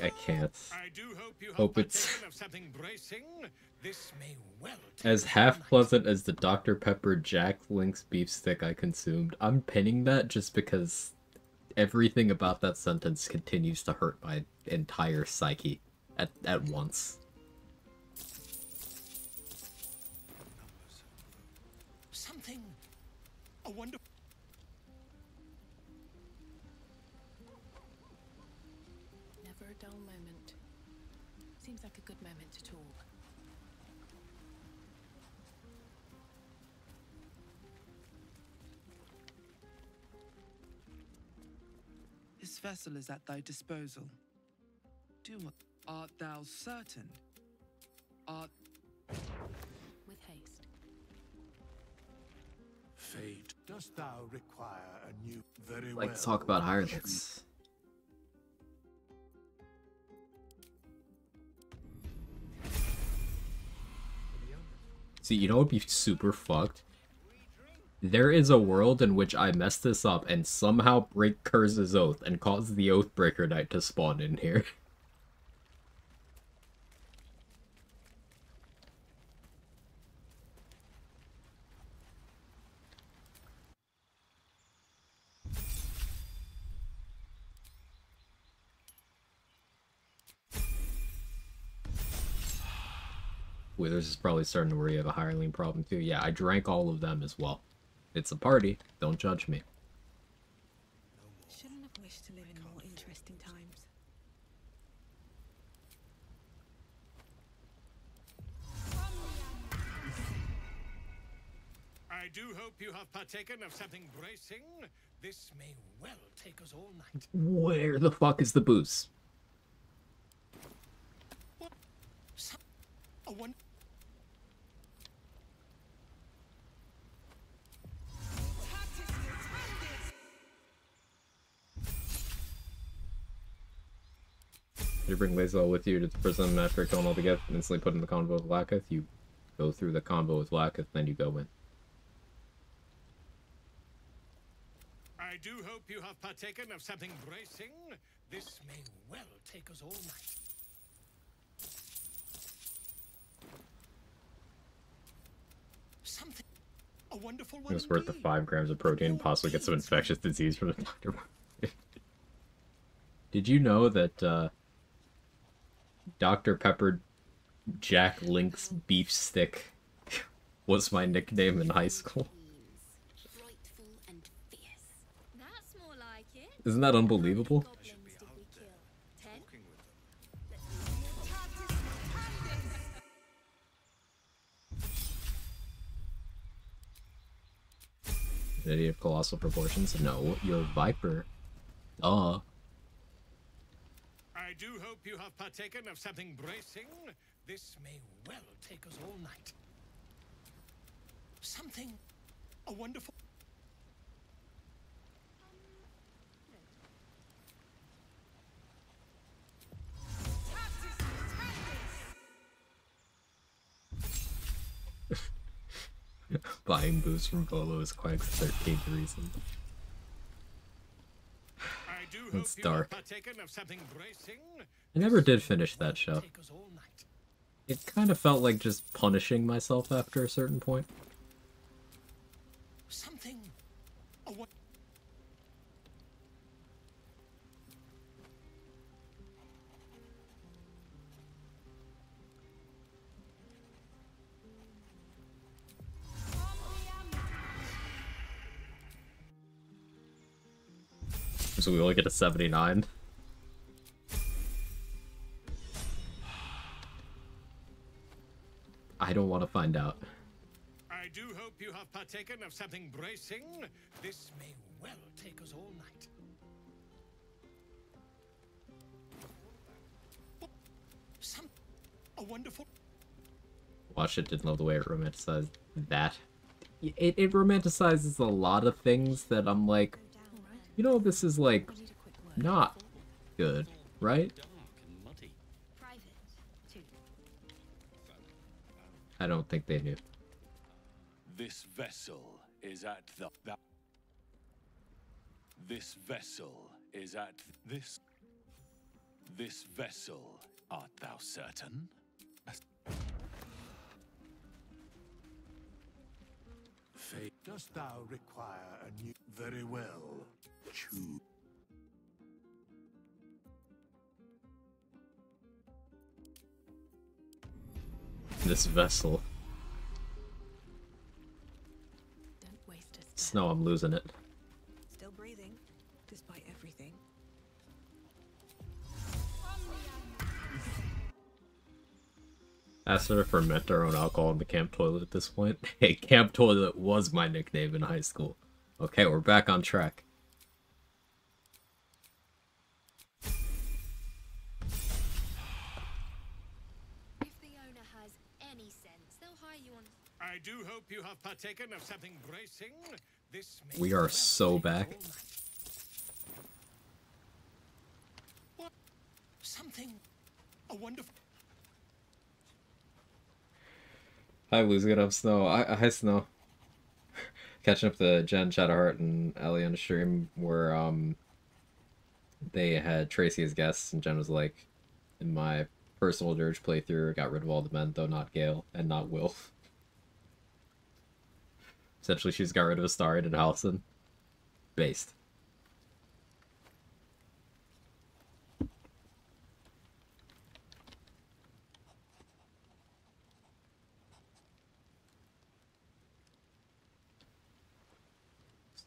I can't. I do hope you Hope have it's partaken of something bracing. This may well take as us half all night. pleasant as the Dr. Pepper Jack Link's beef stick I consumed. I'm pinning that just because everything about that sentence continues to hurt my entire psyche at once. Something. A wonderful. Never a dull moment. Seems like a good moment to talk. This vessel is at thy disposal. Do what? Art thou certain? Art... With haste. Fate, dost thou require a new... Very Like well. to talk about hirelings. See, you know what would be super fucked? There is a world in which I mess this up and somehow break Kurz's oath and cause the Oathbreaker Knight to spawn in here. Withers is probably starting to worry you have a hireling problem too. Yeah, I drank all of them as well. It's a party. Don't judge me. Shouldn't have wished to live in more interesting times. I do hope you have partaken of something bracing. This may well take us all night. Where the fuck is the booze? What? A one. You bring Lazel with you to the prison after killing all the guests and instantly put in the convo with Lakith. You go through the convo with Lakith, then you go in. I do hope you have partaken of something bracing. This may well take us all night. Something. A wonderful one. It was worth the 5 grams of protein and possibly get some infectious disease from the doctor. Did you know that Dr. Pepper Jack Link's beef stick was my nickname in high school? Frightful and fierce. That's more like it. Isn't that unbelievable? Goblins did we kill? 10? An idiot of colossal proportions? No, you're a viper. I do hope you have partaken of something bracing. This may well take us all night. Something. A wonderful. Buying booze from Bolo is Quag's 13th reason. It's dark. I never did finish that show. It kind of felt like just punishing myself after a certain point. Something. So we only get a 79. I don't want to find out. I do hope you have partaken of something bracing. This may well take us all night. A wonderful. Watch it, didn't love the way it romanticized that. It romanticizes a lot of things that I'm like, you know, this is like not good, right? I don't think they knew. This vessel is at This vessel is at this. This vessel, art thou certain? Fate, dost thou require a new? Very well. Choose. This vessel. Don't waste a step. Snow, I'm losing it. Still breathing, despite everything. Asked her to ferment our own alcohol in the camp toilet at this point. Hey, camp toilet was my nickname in high school. Okay, we're back on track. I do hope you have partaken of something bracing. This may We are so back. What? Something. A wonderful. Hi, losing it up, Snow. Hi, Snow. Catching up to Jen, Shadowheart, and Ellie on the stream where they had Tracy as guests, and Jen was like, in my personal Dirge playthrough, I got rid of all the men, though not Gale and not Will. Essentially, she's got rid of Astarion and Halcyon. Based.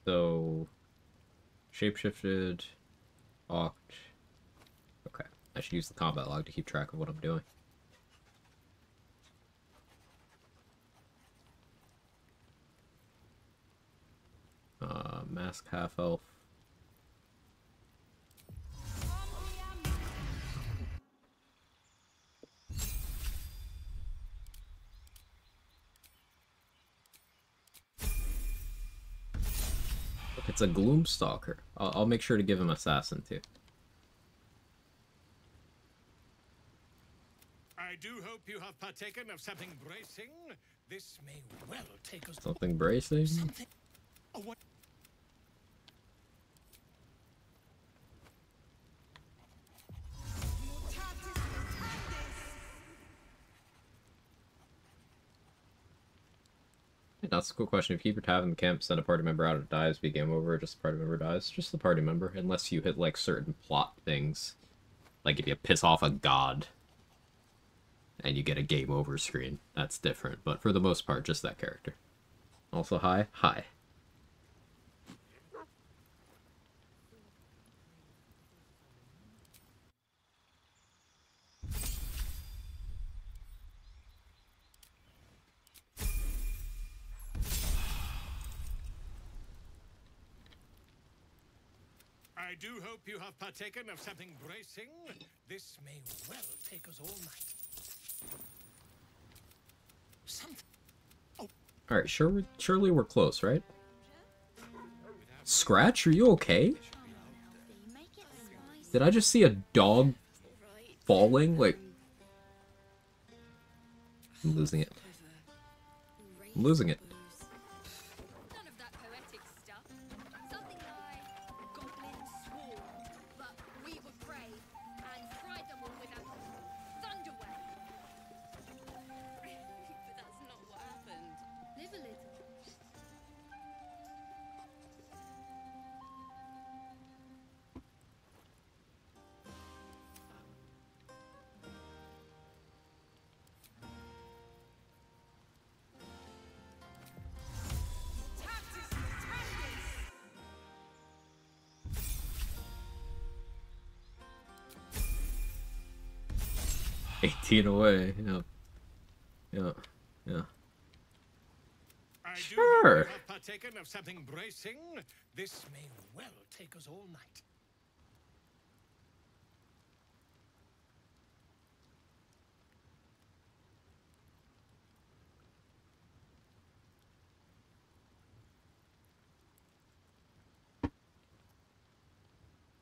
So, shapeshifted, Oct. Okay, I should use the combat log to keep track of what I'm doing. Mask half elf. Look, it's a Gloomstalker. I'll make sure to give him Assassin too. I do hope you have partaken of something bracing. This may well take us. Something bracing? Something. That's a cool question. If you keep your tab in the camp, send a party member out, it dies, be game over, just the party member dies. Just the party member, unless you hit like certain plot things. Like if you piss off a god and you get a game over screen. That's different. But for the most part, just that character. Also, hi. Hi. I do hope you have partaken of something bracing. This may well take us all night. Something. Alright, surely we're close, right? Scratch, are you okay? Did I just see a dog falling? Like... I'm losing it. I'm losing it. None of that poetic stuff. Something like goblins swore, but we would pray and pride them all with a thunderwave. But that's not what happened. Live a little. $18 away, yeah. Yeah, yeah. Sure. Have partaken of something bracing. This may well take us all night.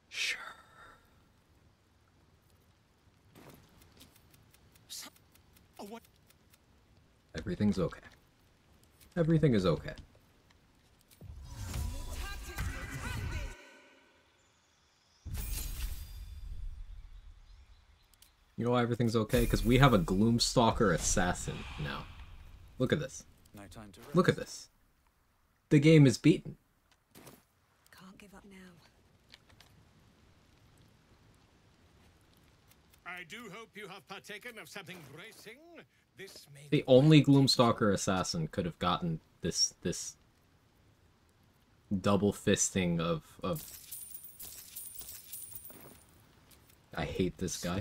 Sure. Oh, what? Everything's okay. Everything is okay. You know why everything's okay? Because we have a Gloomstalker assassin now. Look at this. No time to rest. Look at this. The game is beaten. Can't give up now. I do hope you have partaken of something bracing. This may The only Gloomstalker assassin could have gotten this double fisting of I hate this guy.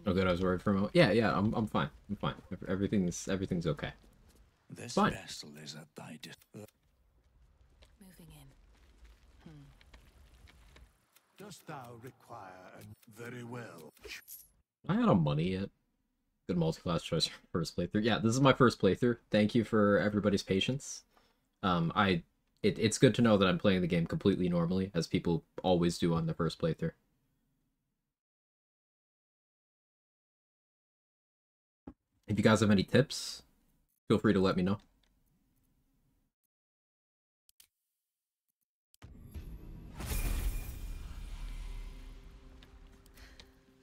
Oh good, I was worried for a moment. Yeah, I'm fine. I'm fine. Everything's okay. This Fine. vessel is at thy Moving in. Dost thou require a very well? I had a money yet. Good multi-class choice for first playthrough. Yeah, this is my first playthrough. Thank you for everybody's patience. It's good to know that I'm playing the game completely normally, as people always do on the first playthrough. If you guys have any tips, feel free to let me know.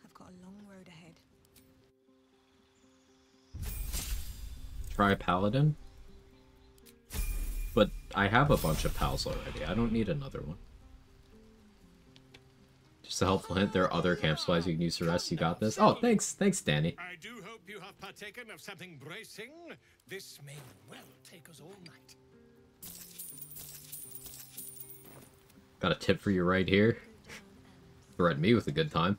I've got a long road ahead. Try Paladin. But I have a bunch of pals already. I don't need another one. Just a helpful hint, there are other camp supplies you can use to rest. You got this. Oh, thanks, Danny. I do hope you have partaken of something bracing. This may well take us all night. Got a tip for you right here. Threaten me with a good time.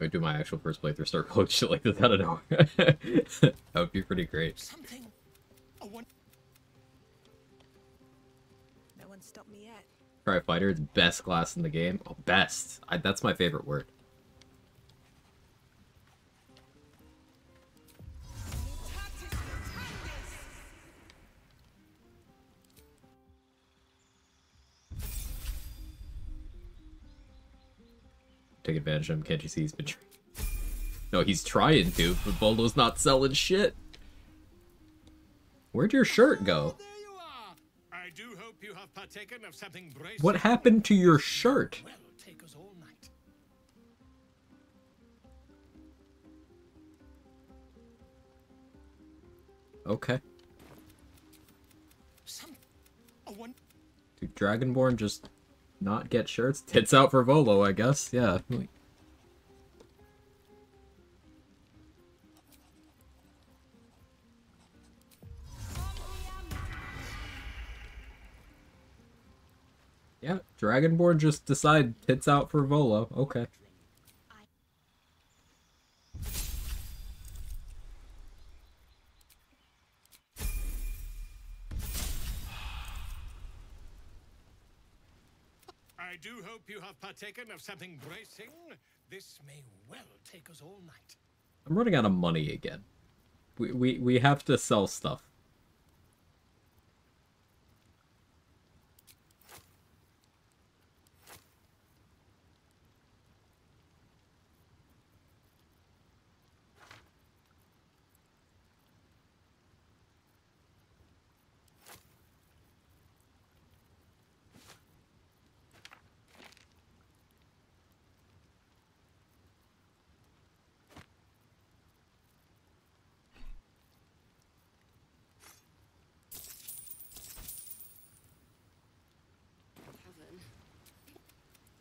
I do my actual first playthrough, start pulling shit like this out of nowhere. That would be pretty great. Something. No one stopped me yet. Try Fighter, it's best class in the game. Oh, best. That's my favorite word. Take advantage of him, can't you see he's been No, he's trying to, but Boldo's not selling shit. Where'd your shirt go? I do hope you have partaken of something bracing. What happened to your shirt? Well, take us all night. Okay. Do Dragonborn just not get shirts? Tits out for Volo, I guess. Yeah. Yeah, Dragonborn just decide tits out for Volo. Okay. I do hope you have partaken of something bracing. This may well take us all night. I'm running out of money again. We have to sell stuff.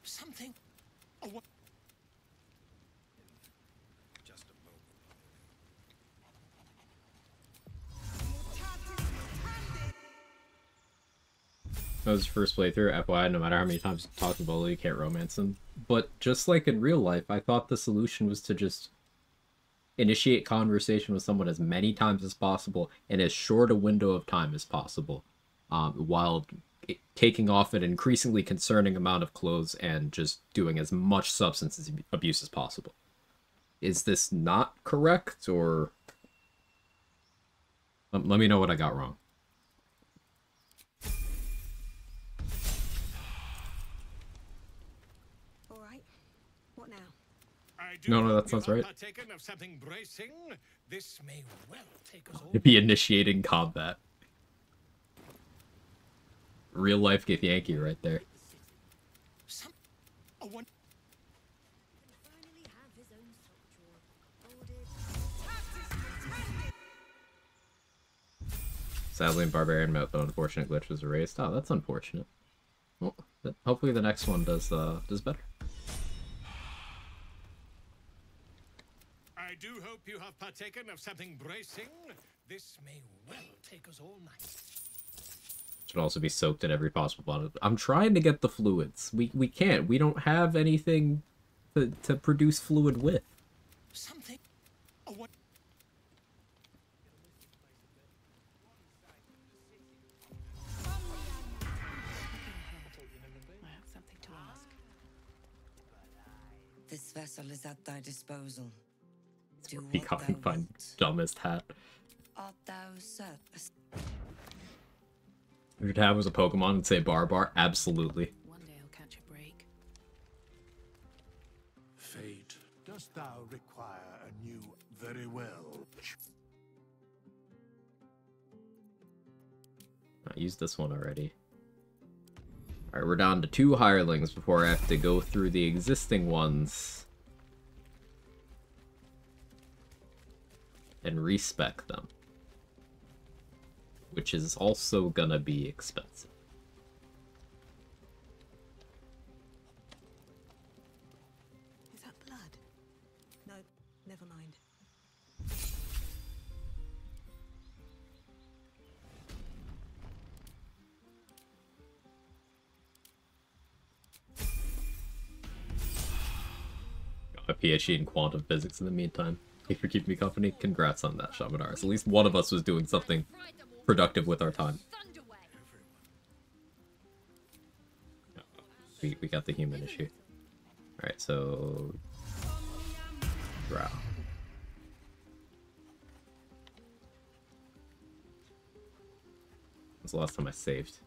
Something. Oh, what? Just a moment. That was his first playthrough. FYI, no matter how many times you talk to Bolo, you can't romance him. But just like in real life, I thought the solution was to just initiate conversation with someone as many times as possible in as short a window of time as possible, while taking off an increasingly concerning amount of clothes and just doing as much substance abuse as possible. Is this not correct, or... Let me know what I got wrong. All right. What now? No, that sounds right. Of something bracing. This may well take us all. It'd be initiating combat. Real life Get Yankee right there. Sadly, in Bar-barian mode, the unfortunate glitch was erased. Oh, that's unfortunate. Well, hopefully the next one does better. I do hope you have partaken of something bracing. This may well take us all night. Should also be soaked in every possible bottle. I'm trying to get the fluids. We can't. We don't have anything to produce fluid with. Something. Oh, what? I have something to ask. This vessel is at thy disposal. Do He what got thou my wilt. dumbest hat. Art thou certain? If your tab was a Pokemon and say Bar, absolutely. One day I'll catch a break. Fate, dost thou require a new... Very well. I used this one already. Alright, we're down to 2 hirelings before I have to go through the existing ones and respec them, which is also gonna be expensive. Is that blood? No, never mind. Got a PhD in quantum physics in the meantime. Thank you for keeping me company. Congrats on that, Shamanaris. At least one of us was doing something productive with our time. We got the human issue. Alright, so... Drow. When's the last time I saved?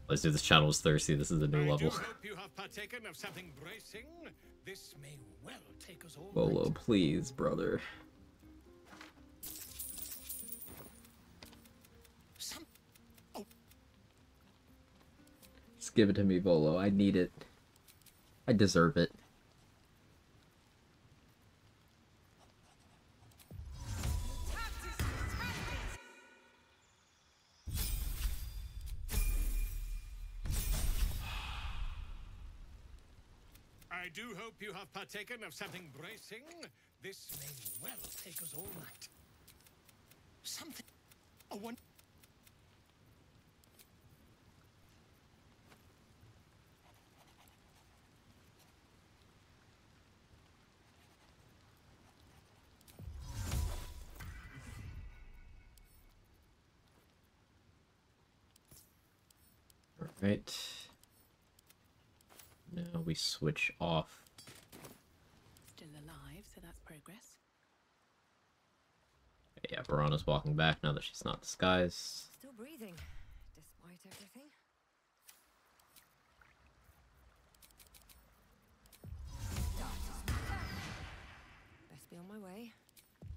Let's do this. Channel was thirsty. This is a new level. Hope you have partaken of something bracing. This may well take us all. Bolo, please, brother. Just give it to me, Bolo. I need it. I deserve it. I do hope you have partaken of something bracing. This may well take us all night. Something. A one. Alright. Now we switch off. Still alive, so that's progress. Yeah, Verana's walking back now that she's not disguised. Still breathing, despite everything. Best be on my way.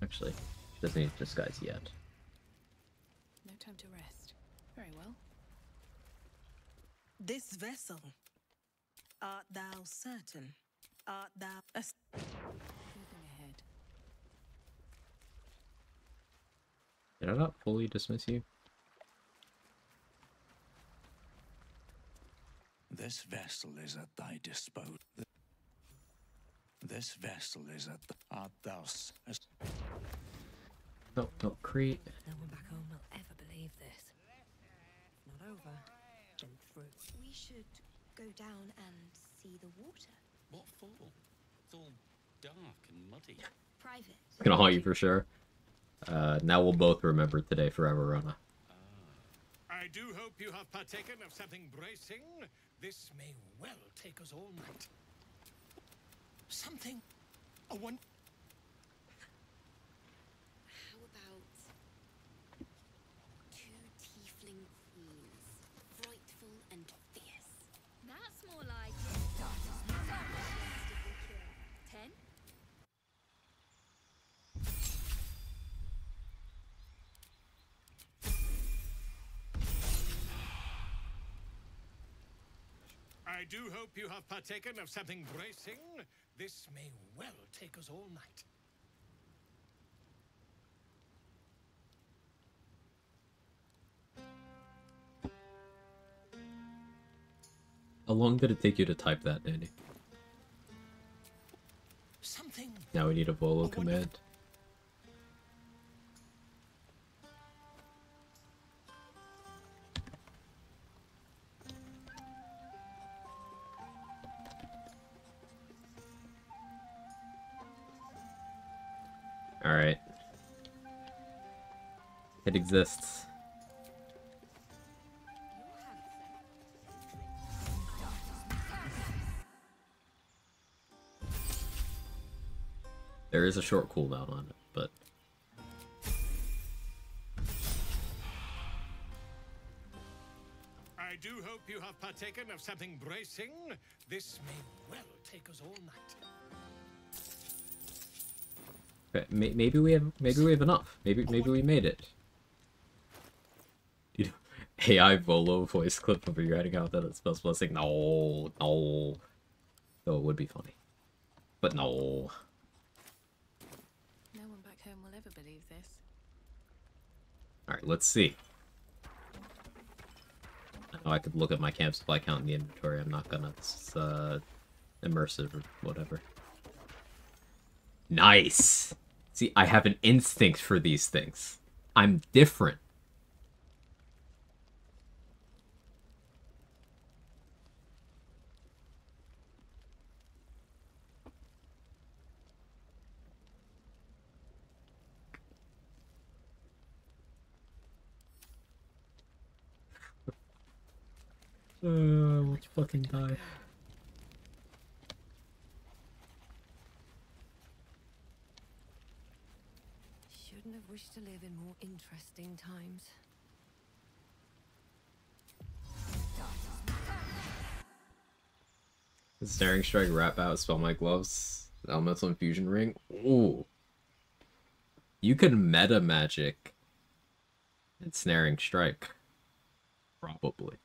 Actually, she doesn't need disguise yet. No time to rest. Very well. This vessel, art thou certain? Art thou... Moving ahead. Did I not fully dismiss you? This vessel is at thy disposal. This vessel is at the art thou as No, Crete. No one back home will ever believe this. If not over, then through. We should go down and see the water. What for? It's all dark and muddy. Private. It's gonna haunt you for sure. Now we'll both remember today forever, Rana. I do hope you have partaken of something bracing. This may well take us all night. Something. A one. How about two tiefling queens, frightful and fierce? That's more like it. 10. I do hope you have partaken of something bracing. This may well take us all night. How long did it take you to type that, Danny? Something. Now we need a Volo command. Alright. It exists. There is a short cooldown on it, but... I do hope you have partaken of something bracing. This may well take us all night. Okay, maybe we have enough. Maybe we made it. You know, AI Volo voice clip of you writing out that it spells blessing. No. Though it would be funny, but no. No one back home will ever believe this. All right, let's see. I know I could look at my camp supply count in the inventory. I'm not gonna. It's immersive or whatever. Nice! See, I have an instinct for these things. I'm different. Let's fucking die. Shouldn't have wished to live in more interesting times. Snaring Strike, Wrap Out, Spell My Gloves, Elemental Infusion Ring. Ooh. You could meta magic and Snaring Strike. Probably.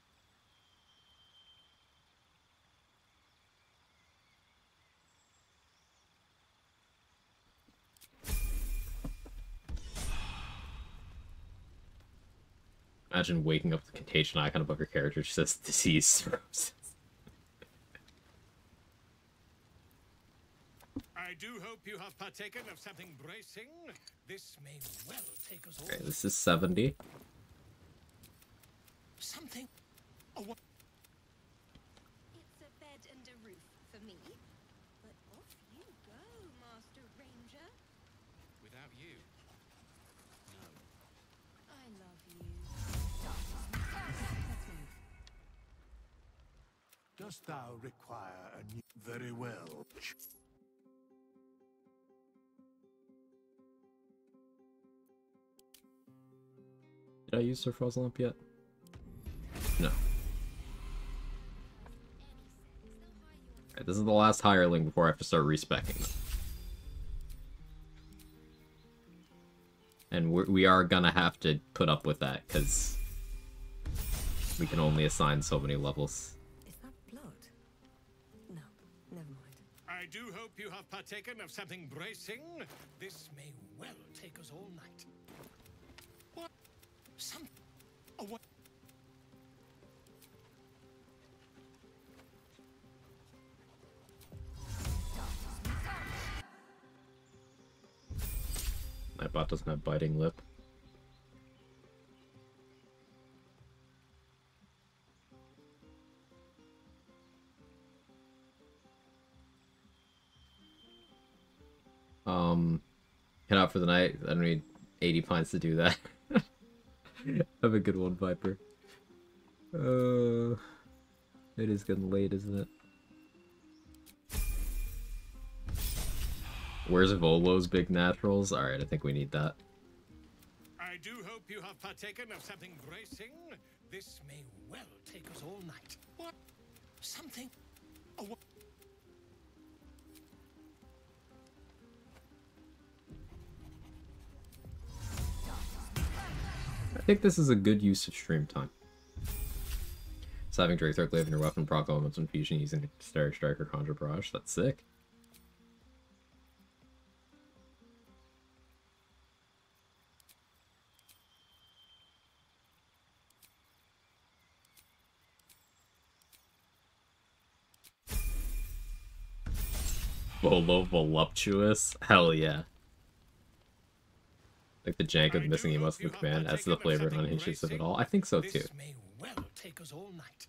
Imagine waking up with the contagion icon above your character just says disease cirrhosis. I do hope you have partaken of something bracing. This may well take us all. Okay, this is 70. Something. It's a bed and a roof for me. But off you go, Master Ranger. Without you, no. I love you. Dost thou require a new... Very well. Did I use Sir Fuzzlemp yet? No. Alright, this is the last hireling before I have to start respecking them. And we are gonna have to put up with that, because we can only assign so many levels. Is that blood? No, never mind. I do hope you have partaken of something bracing. This may well take us all night. What? Some... Oh, what? My bot doesn't have biting lip. Head out for the night. I don't need 80 pints to do that. Have a good one, Viper. It is getting late, isn't it? Where's Volo's big naturals? Alright, I think we need that. I do hope you have partaken of something bracing. This may well take us all night. What? Something... Oh, what? I think this is a good use of stream time. So having Drake Third Glaive in your weapon proc elements when fusion using Starry Strike or Conjure Barrage, that's sick. Volo Voluptuous? Hell yeah. Like the jank of the missing emotes of the command adds to the flavor and unhinges of it all. I think so too. This may well take us all night.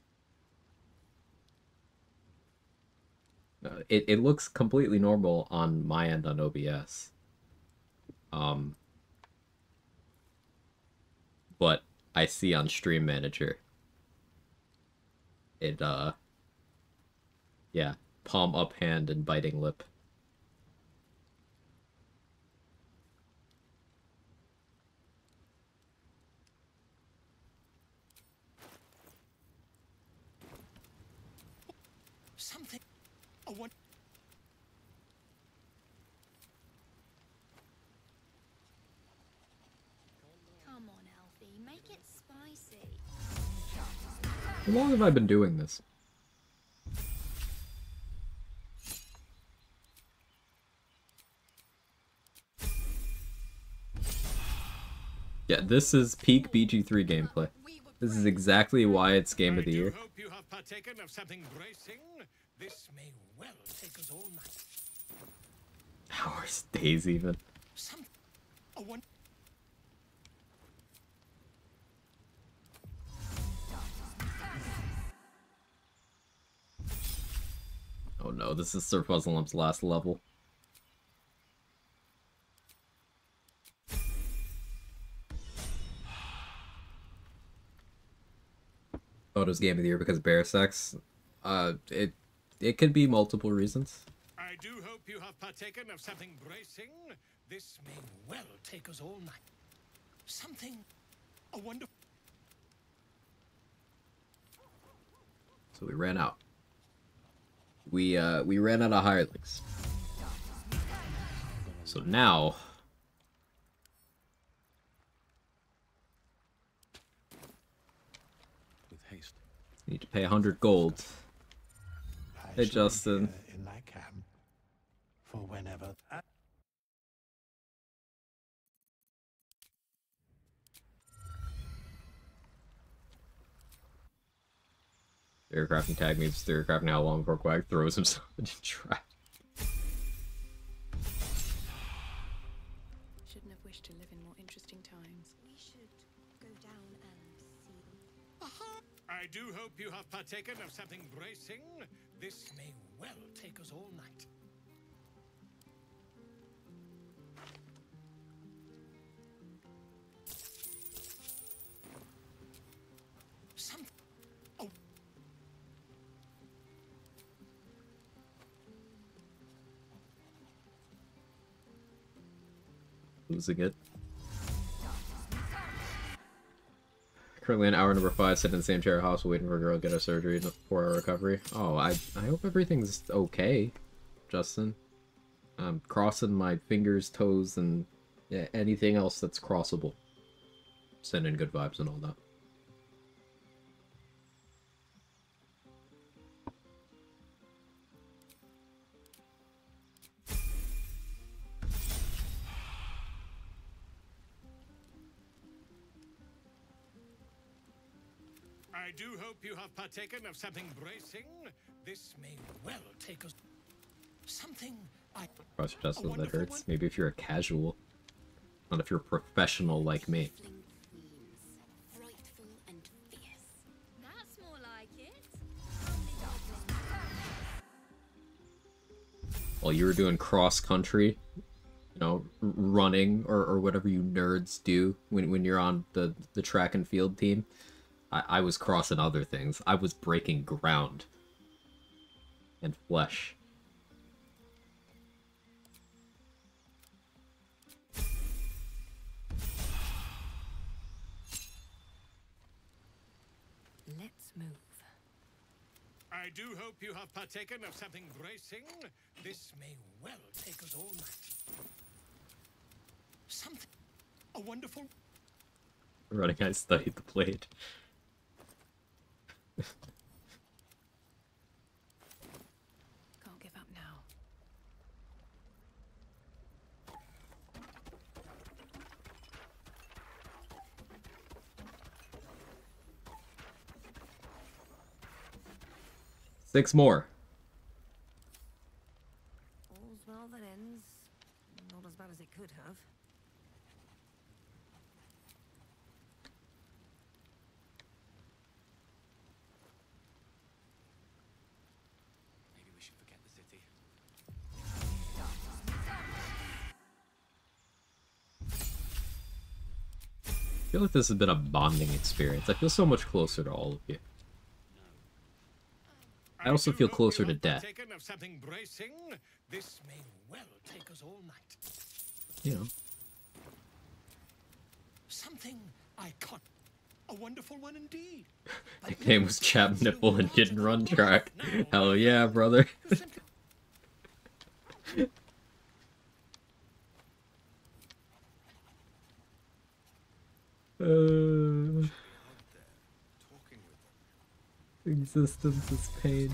It looks completely normal on my end on OBS. But I see on Stream Manager it yeah, palm up hand and biting lip. Something... Oh, what? Come on, Alfie, make it spicy. How long have I been doing this? Yeah, this is peak BG3 gameplay. This is exactly why it's Game of the Year. Hope you have partaken of something bracing. This may well take us all night. Hours, days even. Some... Oh, what? Oh no, this is Sir Fuzzlelump's last level. Oh, it was Game of the Year because bear sex. It could be multiple reasons. I do hope you have partaken of something bracing. This may well take us all night. Something... A wonderful... So we ran out. We ran out of hirelings. So now With haste. need to pay 100 gold. Hey Justin. In thy camp, for whenever. Theorycrafting tag meets theorycrafting how long before Quag throws himself into trap. Shouldn't have wished to live in more interesting times. We should go down and see them. I do hope you have partaken of something bracing. This may well take us all night. Some... Oh. losing it. Currently on hour number 5, sitting in the same chair at hospital waiting for a girl to get her surgery in a 4-hour recovery. Oh, I hope everything's okay, Justin. I'm crossing my fingers, toes, and yeah, anything else that's crossable. Sending good vibes and all that. I do hope you have partaken of something bracing. This may well take us something Cross your chest, that hurts. Maybe if you're a casual. Not if you're a professional like me. Frightful and fierce. That's more like it. While you were doing cross country, you know, running or whatever you nerds do when you're on the track and field team, I was crossing other things. I was breaking ground and flesh. Let's move. I do hope you have partaken of something bracing. This may well take us all night. Something. A wonderful. Running, I studied the blade. Can't give up now. Six more. All's well that ends. Not as bad as it could have. Maybe we should forget the city. I feel like this has been a bonding experience. I feel so much closer to all of you. I also feel closer to death. Of something bracing. This may well take us all night. You know. Something I caught. A wonderful one indeed. Nickname was Chap Nipple and didn't run track. Hell yeah, brother. Existence is pain.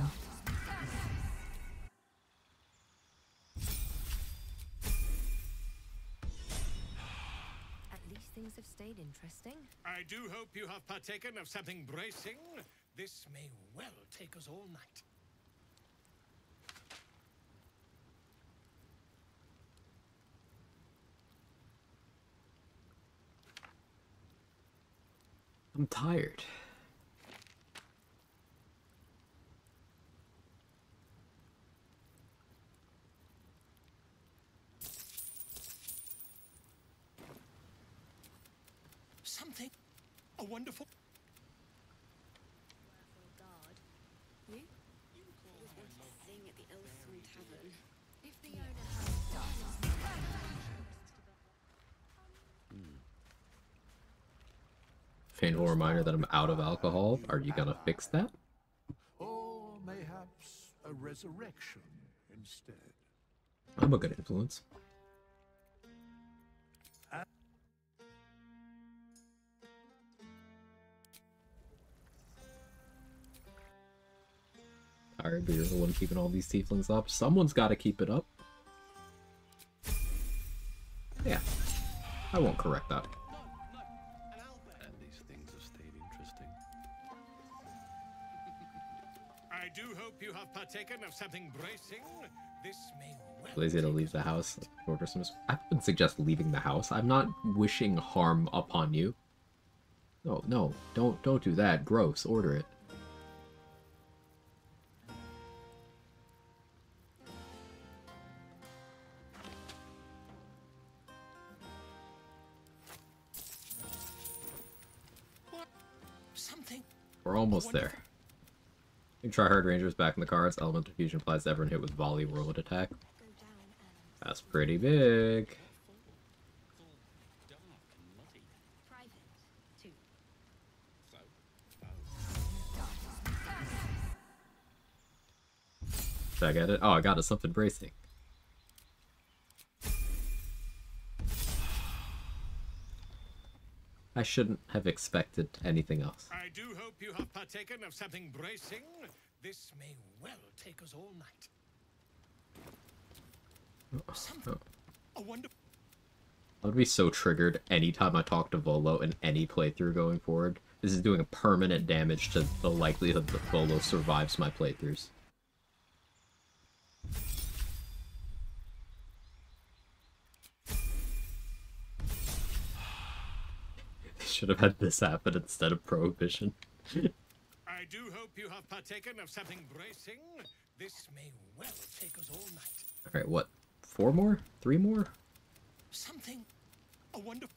At least things have stayed interesting. I do hope you have partaken of something bracing. This may well take us all night. I'm tired. Something. A wonderful. God. You? You always wanted to sing at the Elfswood Tavern. If the owner Painful reminder that I'm out of alcohol. Are you gonna fix that? Or mayhaps a resurrection instead. I'm a good influence. Tired, but you're the one keeping all these tieflings up. Someone's got to keep it up. Yeah, I won't correct that. And these things have stayed interesting. I do hope you have partaken of something bracing. This may well. Lazy to leave the house. Order some. I wouldn't suggest leaving the house. I'm not wishing harm upon you. No, no, don't do that. Gross. Order it. We're almost there. Try hard rangers back in the cars. Elemental fusion applies to everyone hit with volley whirlwind attack. That's pretty big. Did I get it? Oh, I got it. Something bracing. I shouldn't have expected anything else. I do hope you have partaken of something bracing. This may well take us all night. Something. A wonderful. I would be so triggered anytime I talk to Volo in any playthrough going forward. This is doing permanent damage to the likelihood that Volo survives my playthroughs. Should have had this happen instead of Prohibition. I do hope you have partaken of something bracing. This may well take us all night. Alright, what? 4 more? 3 more? Something. A wonderful.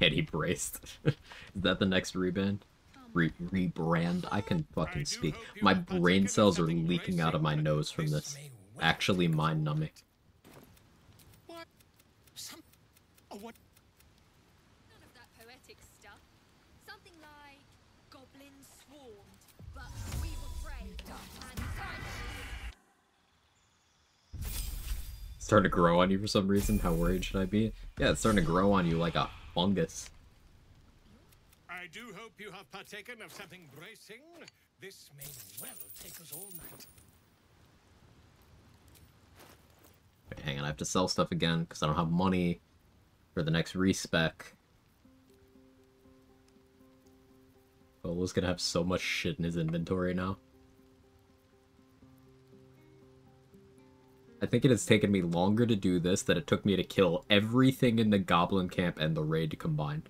And he braced. Is that the next rebrand? Rebrand? I can fucking speak. My brain cells are leaking out of my nose from this. Actually mind-numbing. What? A what? None of that poetic stuff. Something like goblins swarmed, but we were brave and It's starting to grow on you for some reason. How worried should I be? Yeah, it's starting to grow on you like a fungus. I do hope you have partaken of something bracing. This may well take us all night. Wait, hang on, I have to sell stuff again because I don't have money for the next respec. Volo's gonna have so much shit in his inventory now. I think it has taken me longer to do this than it took me to kill everything in the Goblin Camp and the raid combined.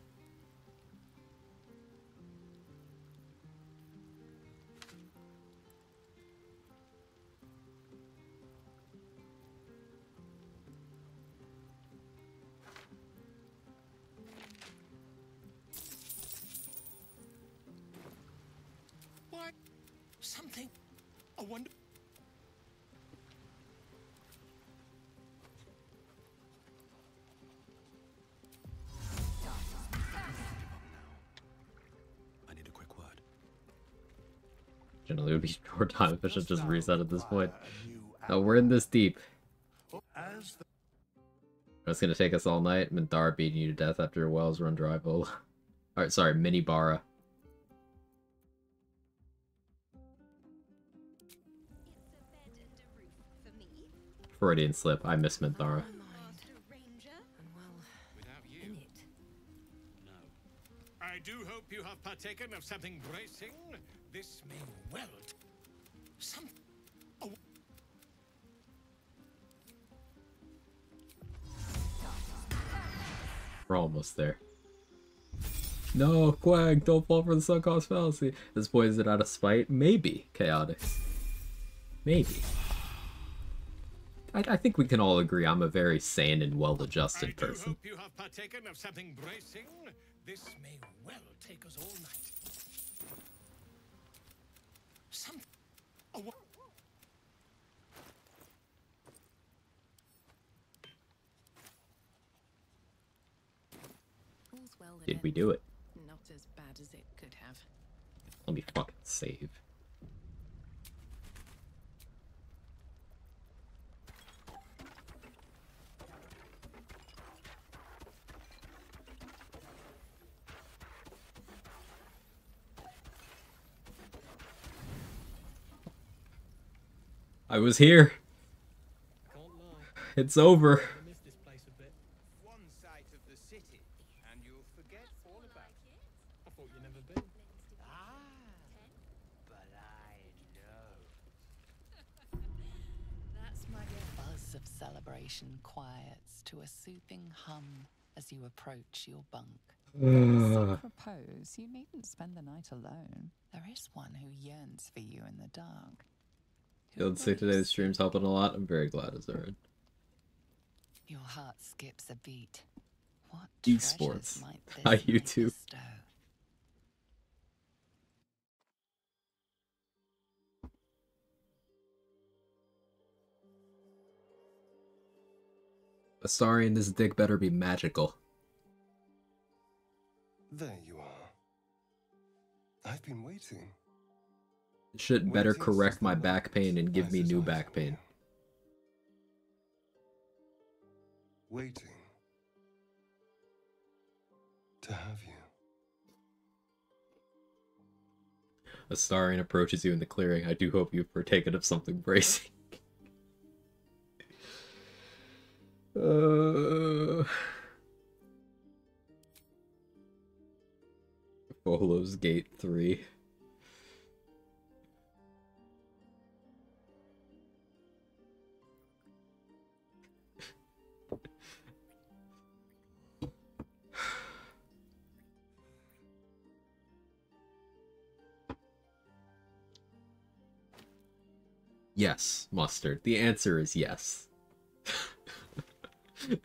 What? Something. A wonder. I need a quick word. Generally, it would be more time efficient just reset at this point. No, we're in this deep. It's gonna take us all night. Minthara beating you to death after your wells run dry, Volo. Alright, sorry, Mini Bara. Freudian slip. I miss Minthara. I do hope you have partaken of something bracing. This may well. Some. We're almost there. No, Quag, don't fall for the sunk cost fallacy. This boy is it out of spite? Maybe, Chaotic. Maybe. I think we can all agree I'm a very sane and well-adjusted person. I hope you have partaken of something bracing. This may well take us all night. Some. All's well that Did we do it? Not as bad as it could have. Let me fucking save. I was here. It's over. One sight of the city, and you'll forget all about it. I thought you'd never been. But I know. That's my buzz of celebration quiets to a soothing hum as you approach your bunk. So propose you needn't spend the night alone. There is one who yearns for you in the dark. Guild 6 today's stream's helping a lot. I'm very glad, Azurin. Your heart skips a beat. What Esports. might this Hi, night YouTube. bestow? Astarion, this dick better be magical. There you are. I've been waiting. It should better correct my back pain and give me new back pain. Waiting to have you. Astarion approaches you in the clearing. I do hope you've partaken of something bracing. Volo's Gate 3. Yes, Mustard. The answer is yes. The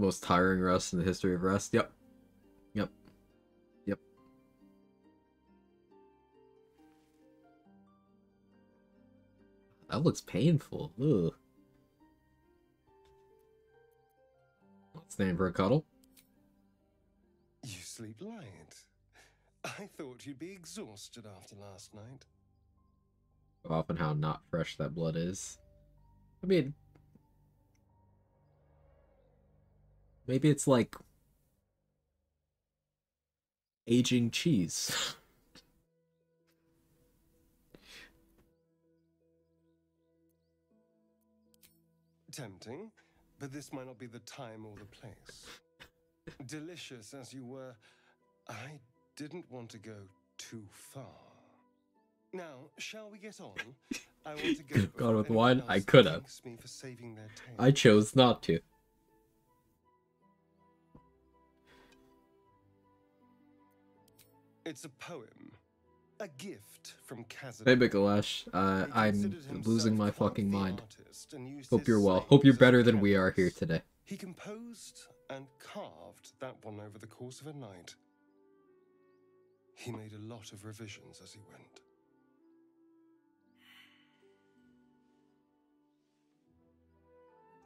most tiring rest in the history of rest. Yep. Yep. Yep. That looks painful. Ugh. What's the name for a cuddle? You sleep light. I thought you'd be exhausted after last night. Often how not fresh that blood is. I mean, maybe it's like aging cheese. Tempting, but this might not be the time or the place. Delicious as you were, I didn't want to go too far. Now, shall we get on? I want to go. Could have gone with wine. I could have. I chose not to. It's a poem, a gift from Khazad. Hey, Mikalash, I'm losing my fucking mind. Hope you're well. Hope you're better than we are here today. He composed and carved that one over the course of a night. He made a lot of revisions as he went.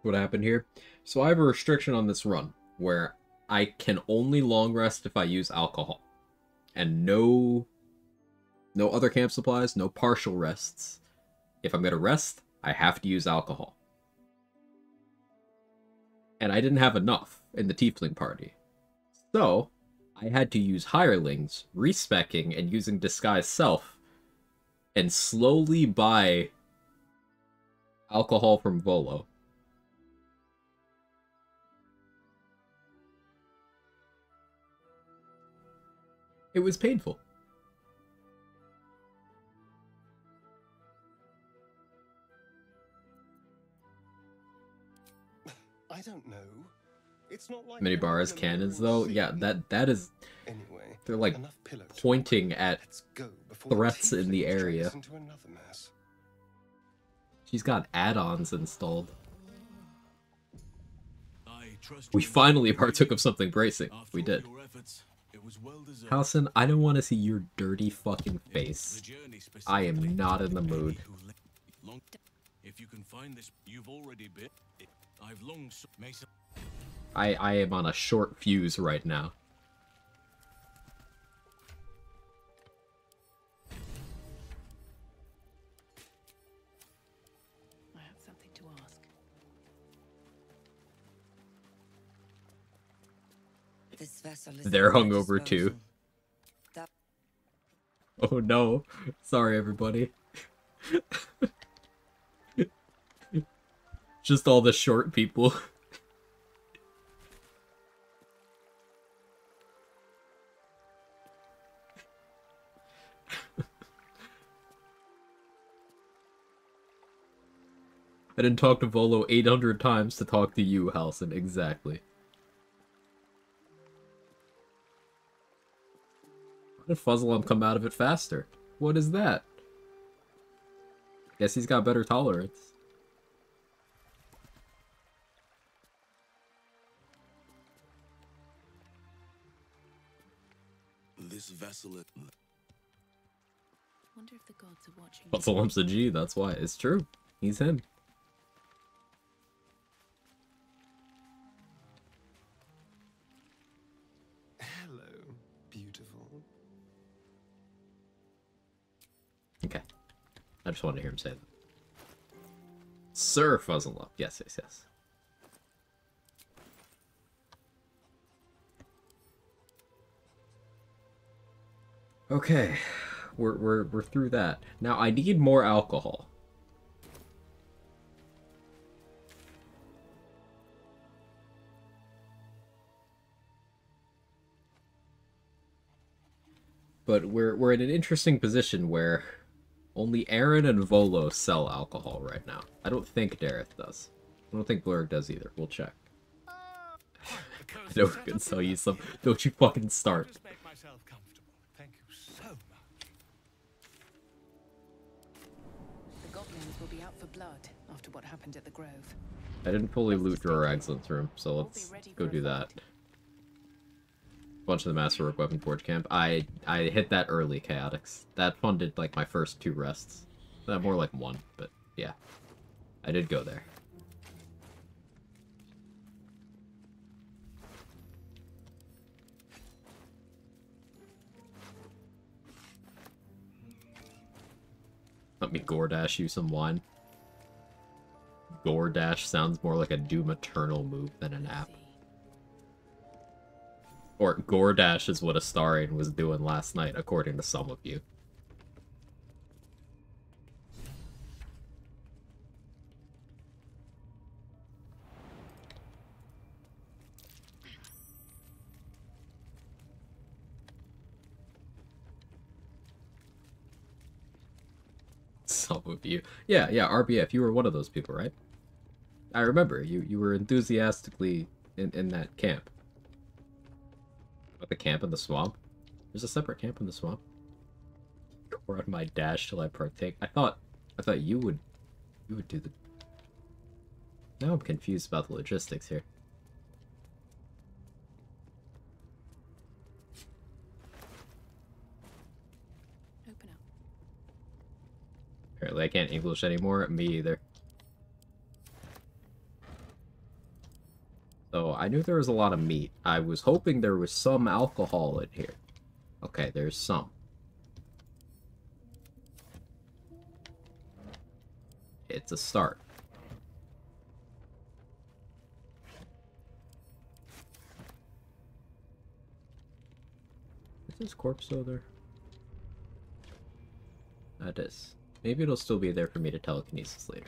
What happened here? So I have a restriction on this run where I can only long rest if I use alcohol. And no other camp supplies, no partial rests. If I'm going to rest, I have to use alcohol. And I didn't have enough in the tiefling party. So, I had to use hirelings, respecking, and using disguise self, and slowly buy alcohol from Volo. It was painful. I don't know. It's not like Minibar has cannons though. Yeah, that is. Anyway, they're like pointing at threats in the area. She's got add-ons installed. We finally partook of something bracing. We did. Halson, I don't want to see your dirty fucking face. I am not in the mood. If you can find this, you've already been. I've long I am on a short fuse right now. I have something to ask. This vessel is They're hungover too. Oh no. Sorry everybody. Just all the short people. I didn't talk to Volo 800 times to talk to you, Halson. Exactly. Did Fuzzlum come out of it faster? What is that? Guess he's got better tolerance. This vessel is... Wonder if the gods are watching. Fuzzlum's a G, that's why. It's true. He's him. Hello, beautiful. Okay. I just wanted to hear him say that. Sir Fuzzlum. Yes, yes, yes. Okay. We're through that. Now I need more alcohol. But we're in an interesting position where only Aaron and Volo sell alcohol right now. I don't think Dareth does. I don't think Blurg does either. We'll check. I know we're gonna sell you some. Don't you fucking start. Just make myself comfortable. Thank you so much. The goblins will be out for blood after what happened at the Grove. I didn't fully loot Drawer Excellence room, so let's go do that. Bunch of the Masterwork Weapon Forge camp. I hit that early, Chaotix. That funded like my first 2 rests. More like 1, but yeah. I did go there. Let me Gordash you some wine. Gordash sounds more like a Doom Eternal move than an app. Or Gordash is what Astarion was doing last night, according to some of you. Some of you. Yeah, RBF, you were one of those people, right? I remember, you were enthusiastically in that camp. What, the camp in the swamp? There's a separate camp in the swamp. Or on my dash till I partake. I thought you would do the... Now I'm confused about the logistics here. Open up. Apparently I can't English anymore. Me either. So I knew there was a lot of meat. I was hoping there was some alcohol in here. Okay, there's some. It's a start. Is this corpse still there? That is. Maybe it'll still be there for me to telekinesis later.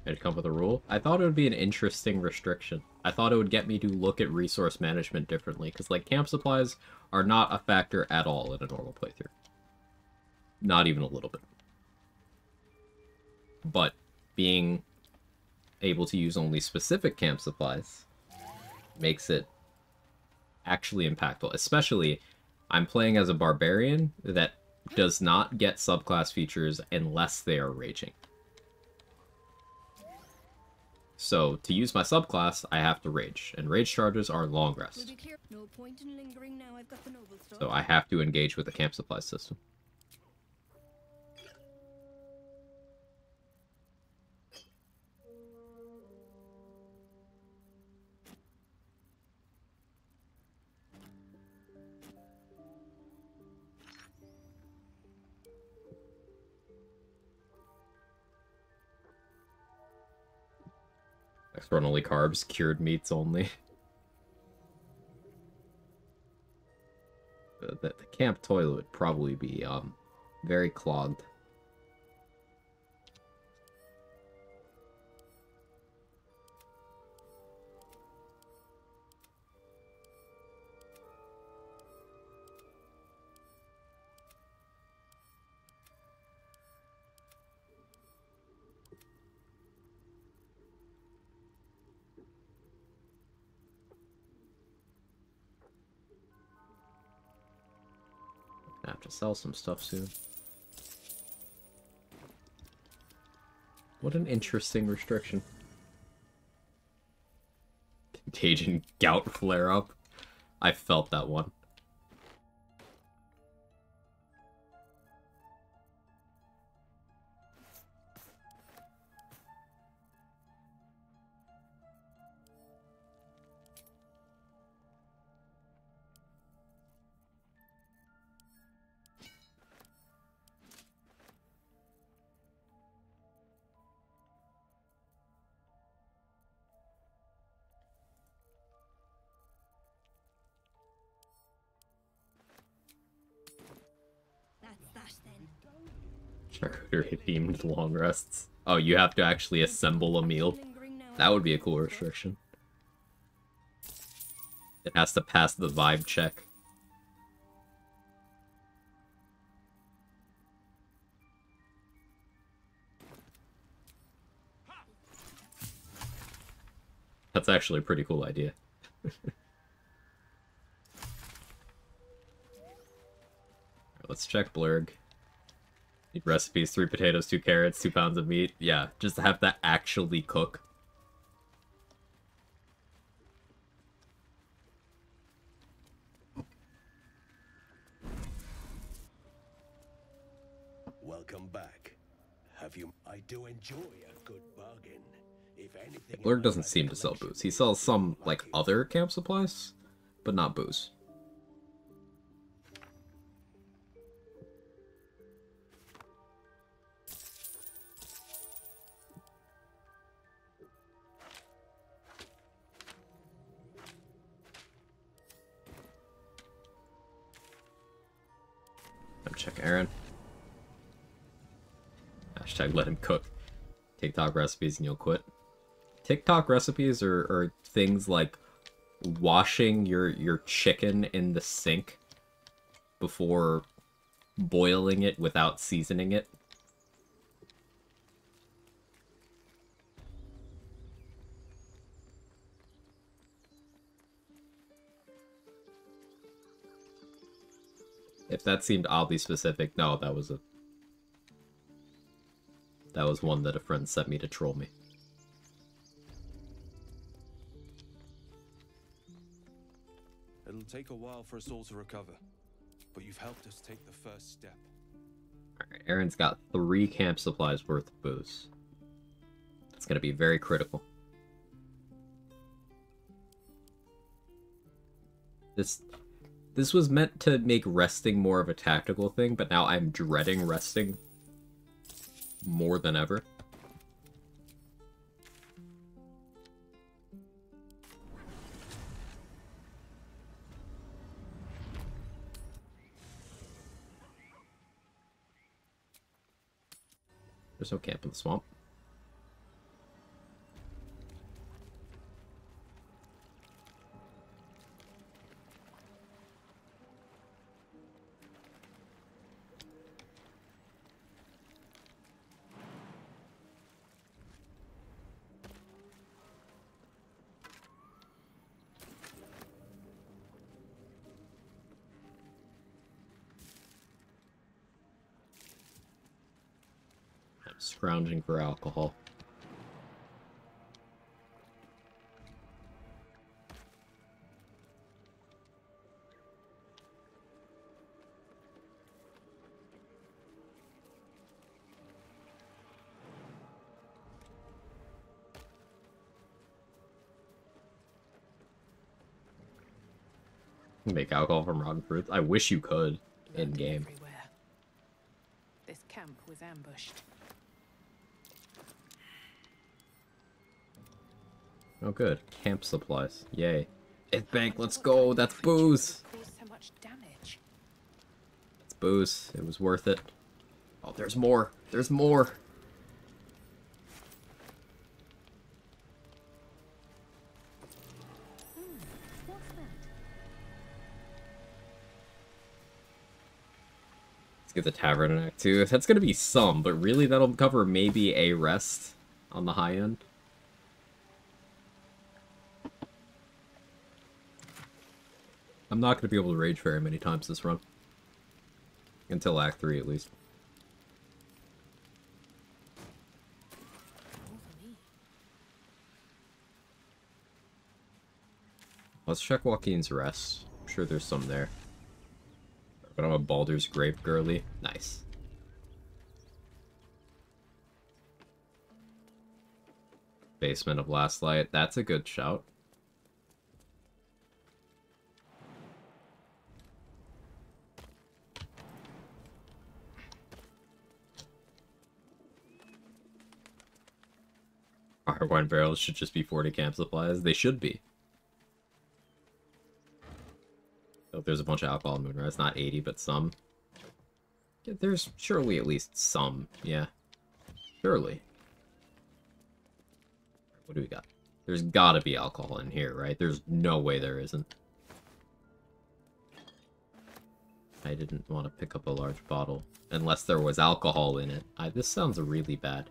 It'd come with a rule. I thought it would be an interesting restriction. I thought it would get me to look at resource management differently, because like camp supplies are not a factor at all in a normal playthrough. Not even a little bit. But being able to use only specific camp supplies makes it actually impactful. Especially, I'm playing as a barbarian that does not get subclass features unless they are raging. So, to use my subclass, I have to rage, and rage charges are long rest. No point in lingering now. I've got the noble stuff. So I have to engage with the camp supply system. Next run only carbs, cured meats only. camp toilet would probably be, very clogged. I have to sell some stuff soon. What an interesting restriction. Contagion gout flare-up. I felt that one. That's that then. Charcuterie themed long rests. Oh, you have to actually assemble a meal? That would be a cool restriction. It has to pass the vibe check. That's actually a pretty cool idea. Let's check Blurg. Need recipes, 3 potatoes, 2 carrots, 2 pounds of meat. Yeah, just to have that actually cook. Welcome back. Have you... I do enjoy a good bargain. If anything... Blurg doesn't seem to sell booze. He sells some, like, other camp supplies, but not booze. Check Aaron. Hashtag let him cook. TikTok recipes and you'll quit. TikTok recipes are things like washing your chicken in the sink before boiling it without seasoning it. If that seemed oddly specific, no, that was one that a friend sent me to troll me. It'll take a while for us all to recover, but you've helped us take the first step. Alright, Aaron's got 3 camp supplies worth of booze. It's gonna be very critical. This was meant to make resting more of a tactical thing, but now I'm dreading resting more than ever. There's no camp in the swamp. Scrounging for alcohol. Make alcohol from rotten fruits? I wish you could in game. Everywhere. This camp was ambushed. Oh good, camp supplies. Yay. It's bank, let's go, that's booze! Caused so much damage. booze. It was worth it. Oh, there's more. There's more. Let's get the tavern in Act 2. That's gonna be some, but really that'll cover maybe a rest on the high end. I'm not gonna be able to rage very many times this run. Until Act 3 at least. Let's check Joaquin's rest. I'm sure there's some there. But I'm a Baldur's Grape girly. Nice. Basement of Last Light. That's a good shout. Our wine barrels should just be 40 camp supplies. They should be. Oh, there's a bunch of alcohol in Moonrise. Not 80, but some. Yeah, there's surely at least some. Yeah. Surely. What do we got? There's gotta be alcohol in here, right? There's no way there isn't. I didn't want to pick up a large bottle. Unless there was alcohol in it. This sounds really bad.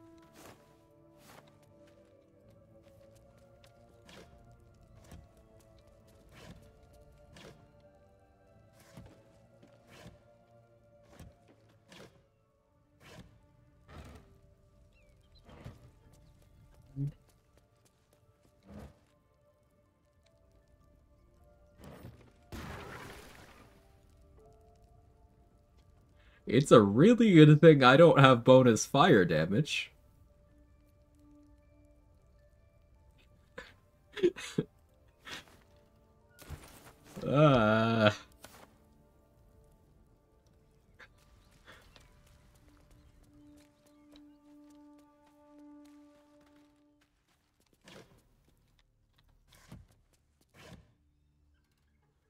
It's a really good thing I don't have bonus fire damage.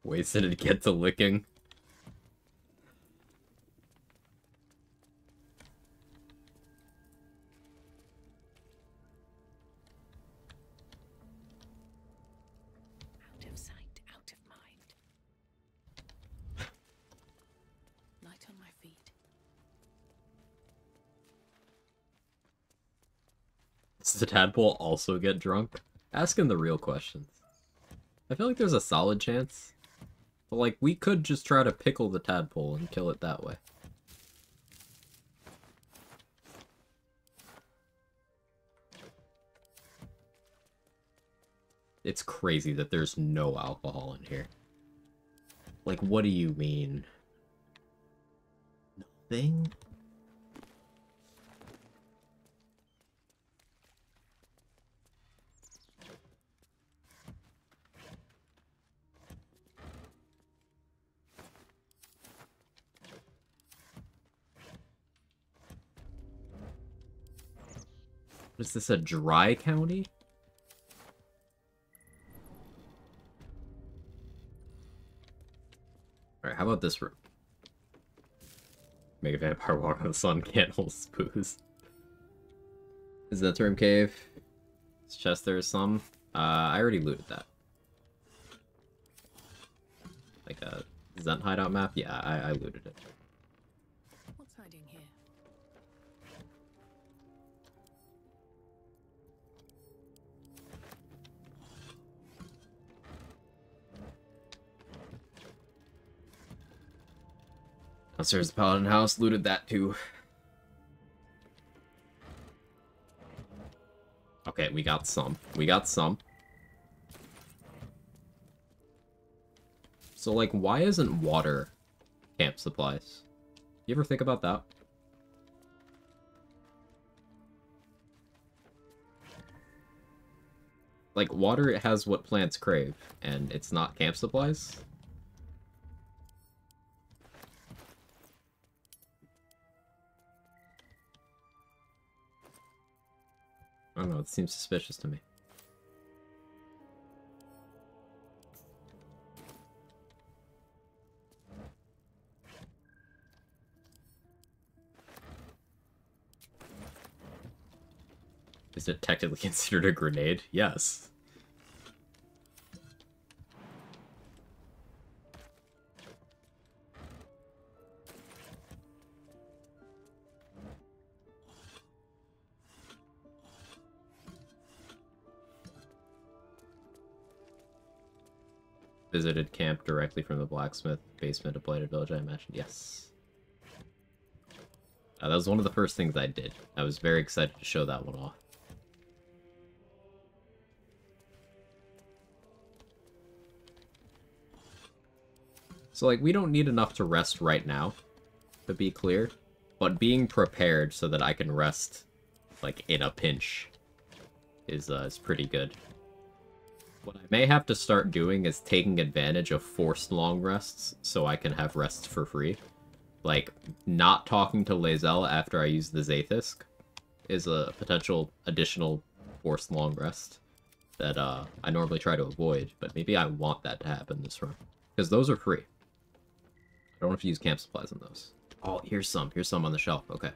Wasted to get to licking. Out of sight, out of mind. Light on my feet. Does the tadpole also get drunk? Asking the real questions. I feel like there's a solid chance. But, like, we could just try to pickle the tadpole and kill it that way. It's crazy that there's no alcohol in here. Like, what do you mean? Nothing? Is this a dry county? Alright, how about this room? Make a vampire walk on the sun, can't hold his booze. Is that Term Cave? This chest there's some. I already looted that. Like a Zent hideout map? Yeah, I looted it. What's hiding here? Downstairs the Paladin house, looted that too. Okay, we got some. We got some. So, like, why isn't water camp supplies? You ever think about that? Like, water has what plants crave, and it's not camp supplies? I don't know, it seems suspicious to me. Is it technically considered a grenade? Yes. Visited camp directly from the blacksmith basement of Blighted Village, I imagine. Yes. That was one of the first things I did. I was very excited to show that one off. So, like, we don't need enough to rest right now, to be clear. But being prepared so that I can rest, like, in a pinch is pretty good. What I may have to start doing is taking advantage of forced long rests so I can have rests for free. Like, not talking to Lae'zel after I use the Zaith'isk is a potential additional forced long rest that I normally try to avoid, but maybe I want that to happen this run. Because those are free. I don't have to use camp supplies on those. Oh, here's some. Here's some on the shelf. Okay.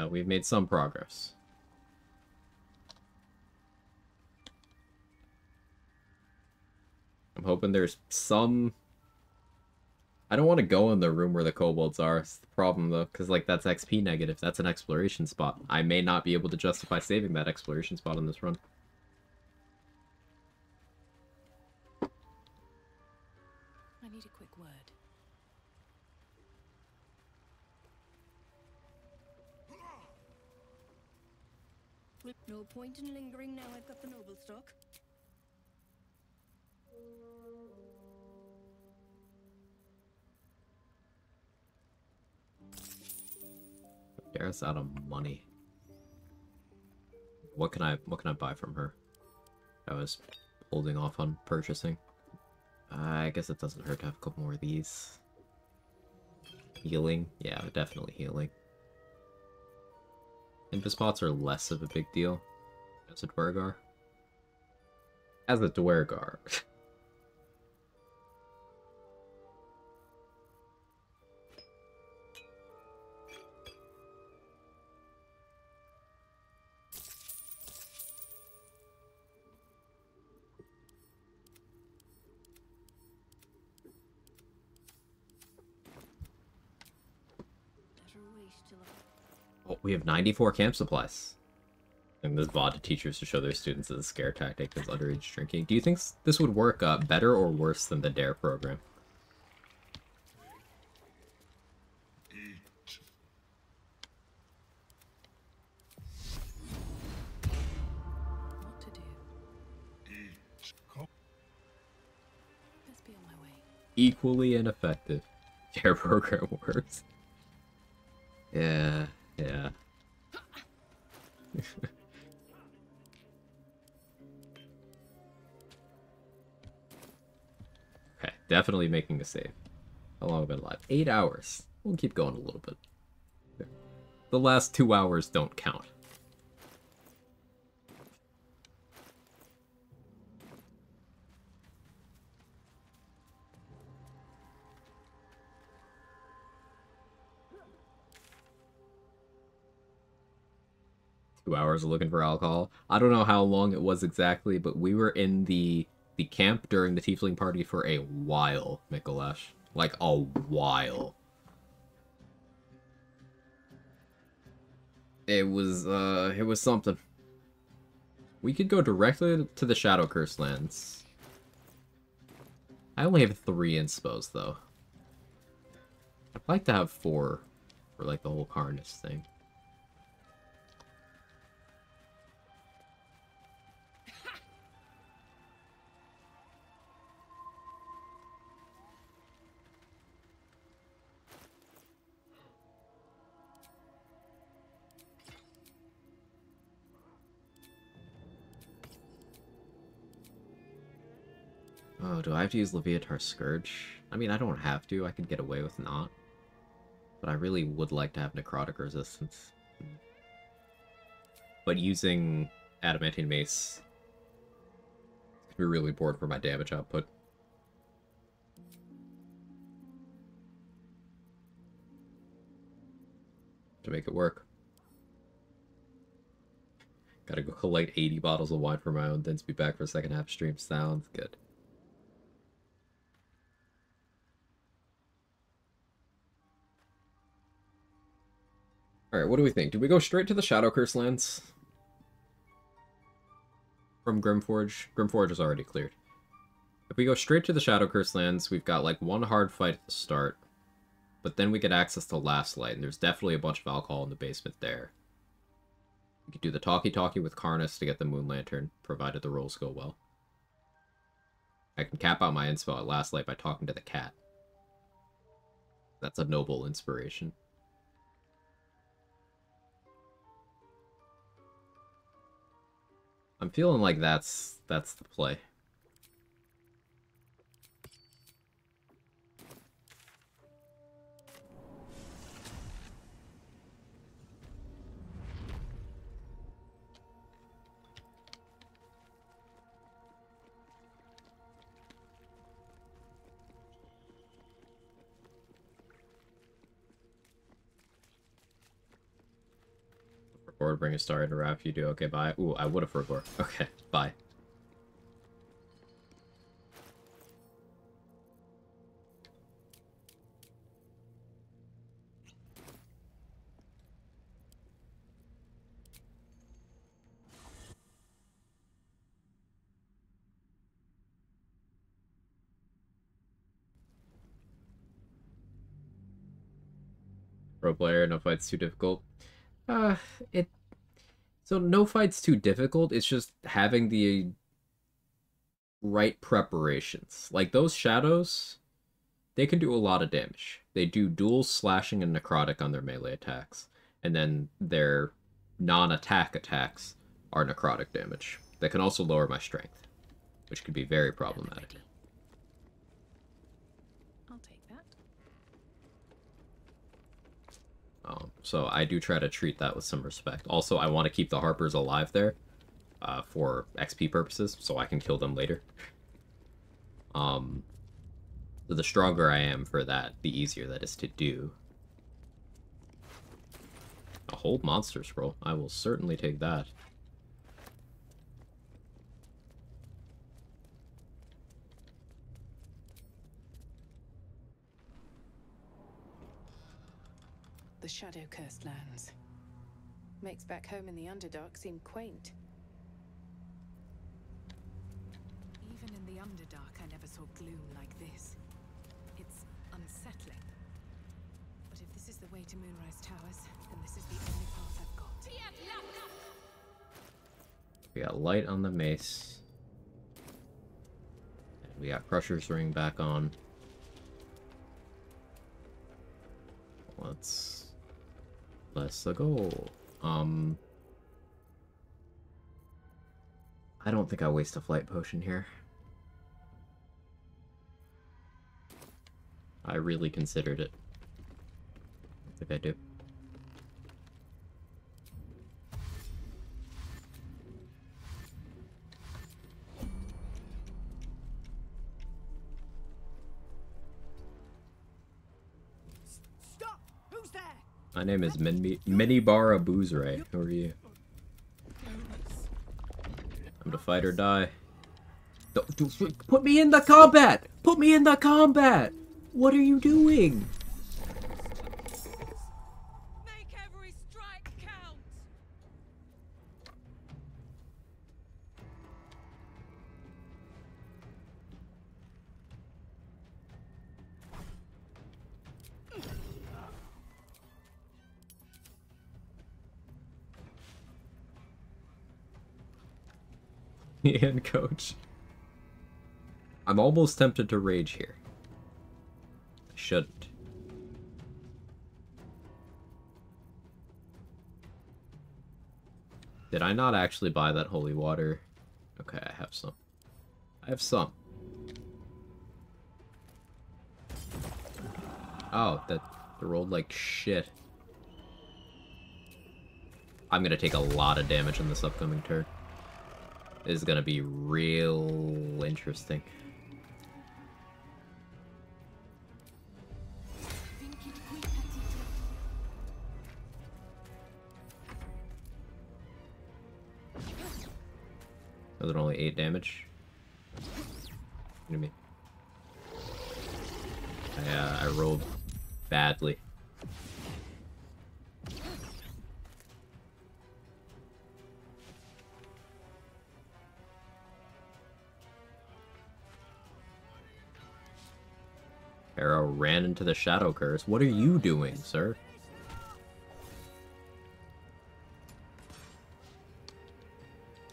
We've made some progress. I'm hoping there's some... I don't want to go in the room where the kobolds are. It's the problem, though, because, like, that's XP negative. That's an exploration spot. I may not be able to justify saving that exploration spot on this run. I need a quick word. No point in lingering now I've got the noble stock. Gareth's out of money. What can I buy from her? I was holding off on purchasing. I guess it doesn't hurt to have a couple more of these. Healing? Yeah, definitely healing. Invispots are less of a big deal as a Dwergar. As a Dwergar. Oh, we have 94 camp supplies. And this VOD to teachers to show their students as a scare tactic is underage drinking. Do you think this would work better or worse than the DARE program? What to do? Let's be on my way. Equally ineffective. DARE program works. Yeah, yeah. Okay, definitely making a save. How long have I been alive? 8 hours. We'll keep going a little bit. The last 2 hours don't count. Hours of looking for alcohol. I don't know how long it was exactly, but we were in the camp during the Tiefling party for a while, Mikolash. Like, a while. It was something. We could go directly to the Shadow Curse lands. I only have 3 inspos, though. I'd like to have 4 for, like, the whole Karnas thing. Oh, do I have to use Leviatar's Scourge? I mean, I don't have to. I could get away with not. But I really would like to have Necrotic Resistance. But using Adamantine Mace could be really important for my damage output. To make it work. Gotta go collect 80 bottles of wine for my own, then be back for a second half stream. Sounds good. Alright, what do we think? Do we go straight to the Shadow Curse lands? From Grimforge? Grimforge is already cleared. If we go straight to the Shadow Curse lands, we've got like one hard fight at the start. But then we get access to Last Light, and there's definitely a bunch of alcohol in the basement there. We could do the talkie-talkie with Karnas to get the Moon Lantern, provided the rolls go well. I can cap out my inspo at Last Light by talking to the cat. That's a noble inspiration. I'm feeling like that's the play. Or bring a star into wrap. You do okay. Bye. Ooh, I would have forgot. Okay, bye. Pro player, no fight's too difficult. So no fight's too difficult. It's just having the right preparations. Like those shadows, they can do a lot of damage. They do dual slashing and necrotic on their melee attacks, and then their non-attack attacks are necrotic damage. That can also lower my strength, which could be very problematic. I'll take that. So I do try to treat that with some respect. Also, I want to keep the Harpers alive there for XP purposes, so I can kill them later. So the stronger I am for that, the easier that is to do. A hold monster scroll. I will certainly take that. The shadow-cursed lands. Makes back home in the Underdark seem quaint. Even in the Underdark, I never saw gloom like this. It's unsettling. But if this is the way to Moonrise Towers, then this is the only path I've got. We got light on the mace. And we got Crusher's Ring back on. Let's go. I don't think I waste a flight potion here. I really considered it. I think I do. Stop! Who's there? My name is Minibara Boozray. Who are you? I'm to fight or die. Put me in the combat! Put me in the combat! What are you doing? Make every strike count! And coach. I'm almost tempted to rage here. I shouldn't. Did I not actually buy that holy water? Okay, I have some. I have some. Oh, that rolled like shit. I'm gonna take a lot of damage in this upcoming turn. This is gonna be real interesting. Was it only 8 damage? What do you mean? I rolled badly. Arrow ran into the Shadow Curse. What are you doing, sir?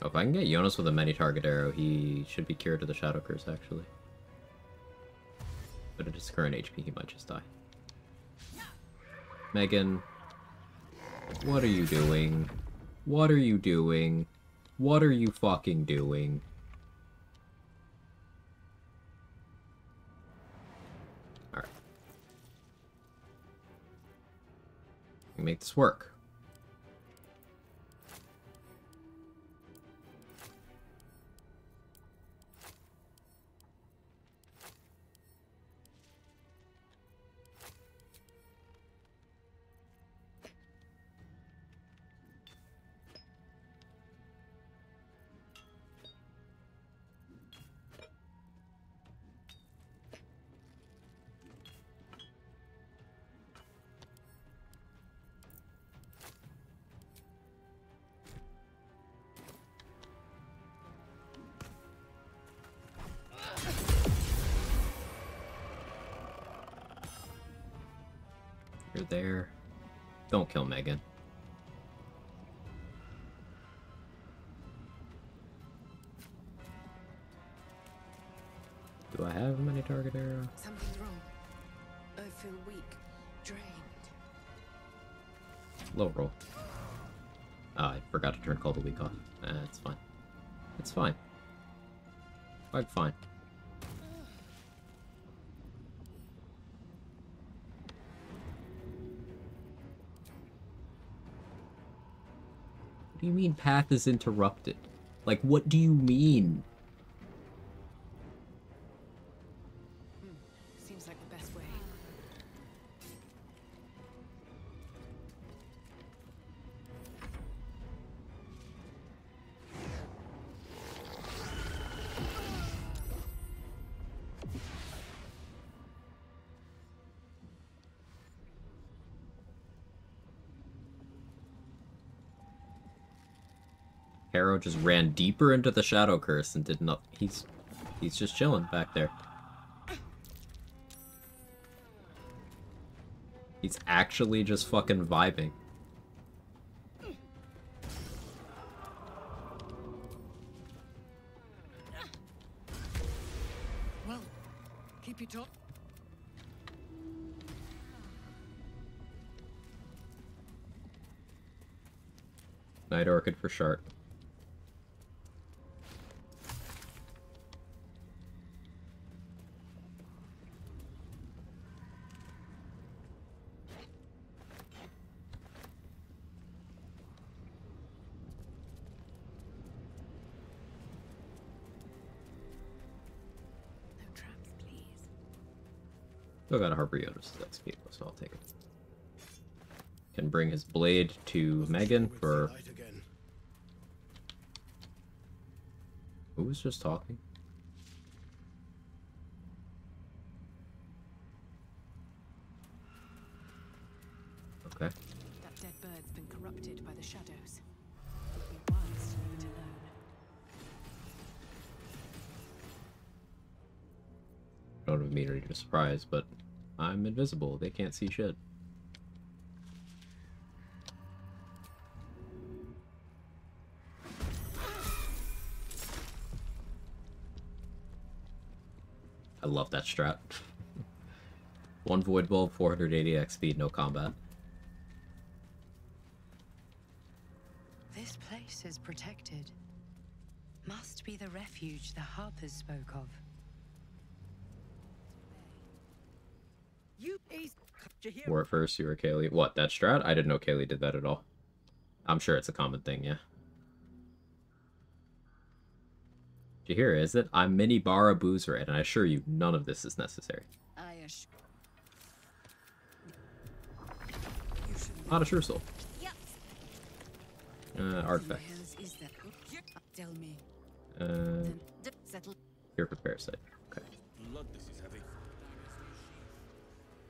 Oh, if I can get Jonas with a many-target arrow, he should be cured of the Shadow Curse, actually. But at his current HP, he might just die. Megan, what are you doing? What are you doing? What are you fucking doing? Alright. Make this work. You're there. Don't kill Megan. Do I have a many-target arrow? Something's wrong. I feel weak, drained. Low roll. Oh, I forgot to turn Call the Weak off. It's fine. It's fine. Quite fine. What do you mean path is interrupted? Like, what do you mean? Seems like the best way. Harrow just ran deeper into the Shadow Curse and did not. He's just chilling back there. He's actually just fucking vibing. Well, keep your top. Night Orchid for Shart. Still got a Harper Yoda's XP, so I'll take it. Can bring his blade to Megan for... Who was just talking? Okay. That dead bird's been corrupted by the shadows. It'd be wise to leave it alone. Don't have immunity to surprise, but I'm invisible. They can't see shit. I love that strat. One Void Bulb, 480x speed, no combat. This place is protected. Must be the refuge the Harpers spoke of. You War at first, you were Kaylee. What, that strat? I didn't know Kaylee did that at all. I'm sure it's a common thing, yeah. Did you hear, is it? I'm mini Bara Boozer, and I assure you, none of this is necessary. Not a sure soul. Artifact. Here for Parasite. Okay.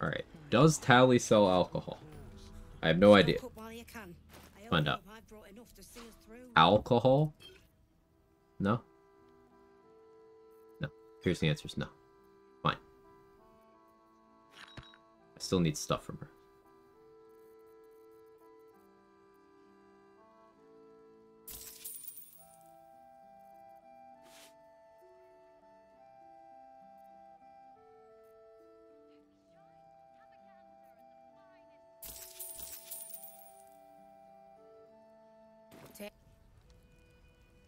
Alright. Does Tally sell alcohol? I have no idea. Find out. Alcohol? No? No. Here's the answer is no. Fine. I still need stuff from her.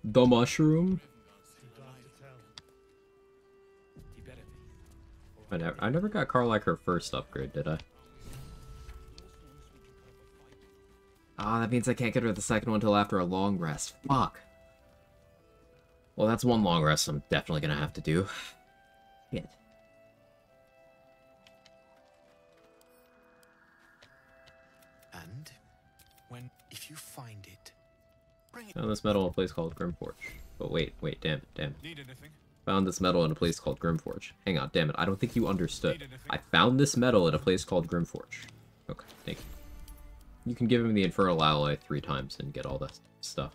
The mushroom? I never got Carlac her first upgrade, did I? Ah, that means I can't get her the second one until after a long rest. Fuck. Well, that's one long rest I'm definitely gonna have to do. Shit. And if you find it, Found this metal in a place called Grimforge. But wait, damn it. Need anything? Found this metal in a place called Grimforge. Hang on, damn it, I don't think you understood. I found this metal in a place called Grimforge. Okay, thank you. You can give him the Infernal Alloy 3 times and get all that stuff.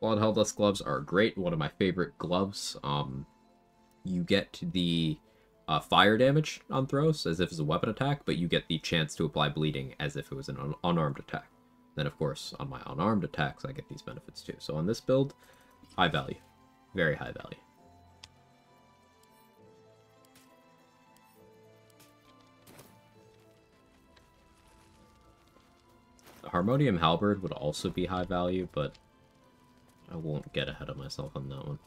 Blood Helldust gloves are great, one of my favorite gloves. You get the fire damage on throws as if it's a weapon attack, but you get the chance to apply bleeding as if it was an unarmed attack. Then, of course, on my unarmed attacks, I get these benefits too. So on this build, high value. Very high value. The Harmonium Halberd would also be high value, but I won't get ahead of myself on that one.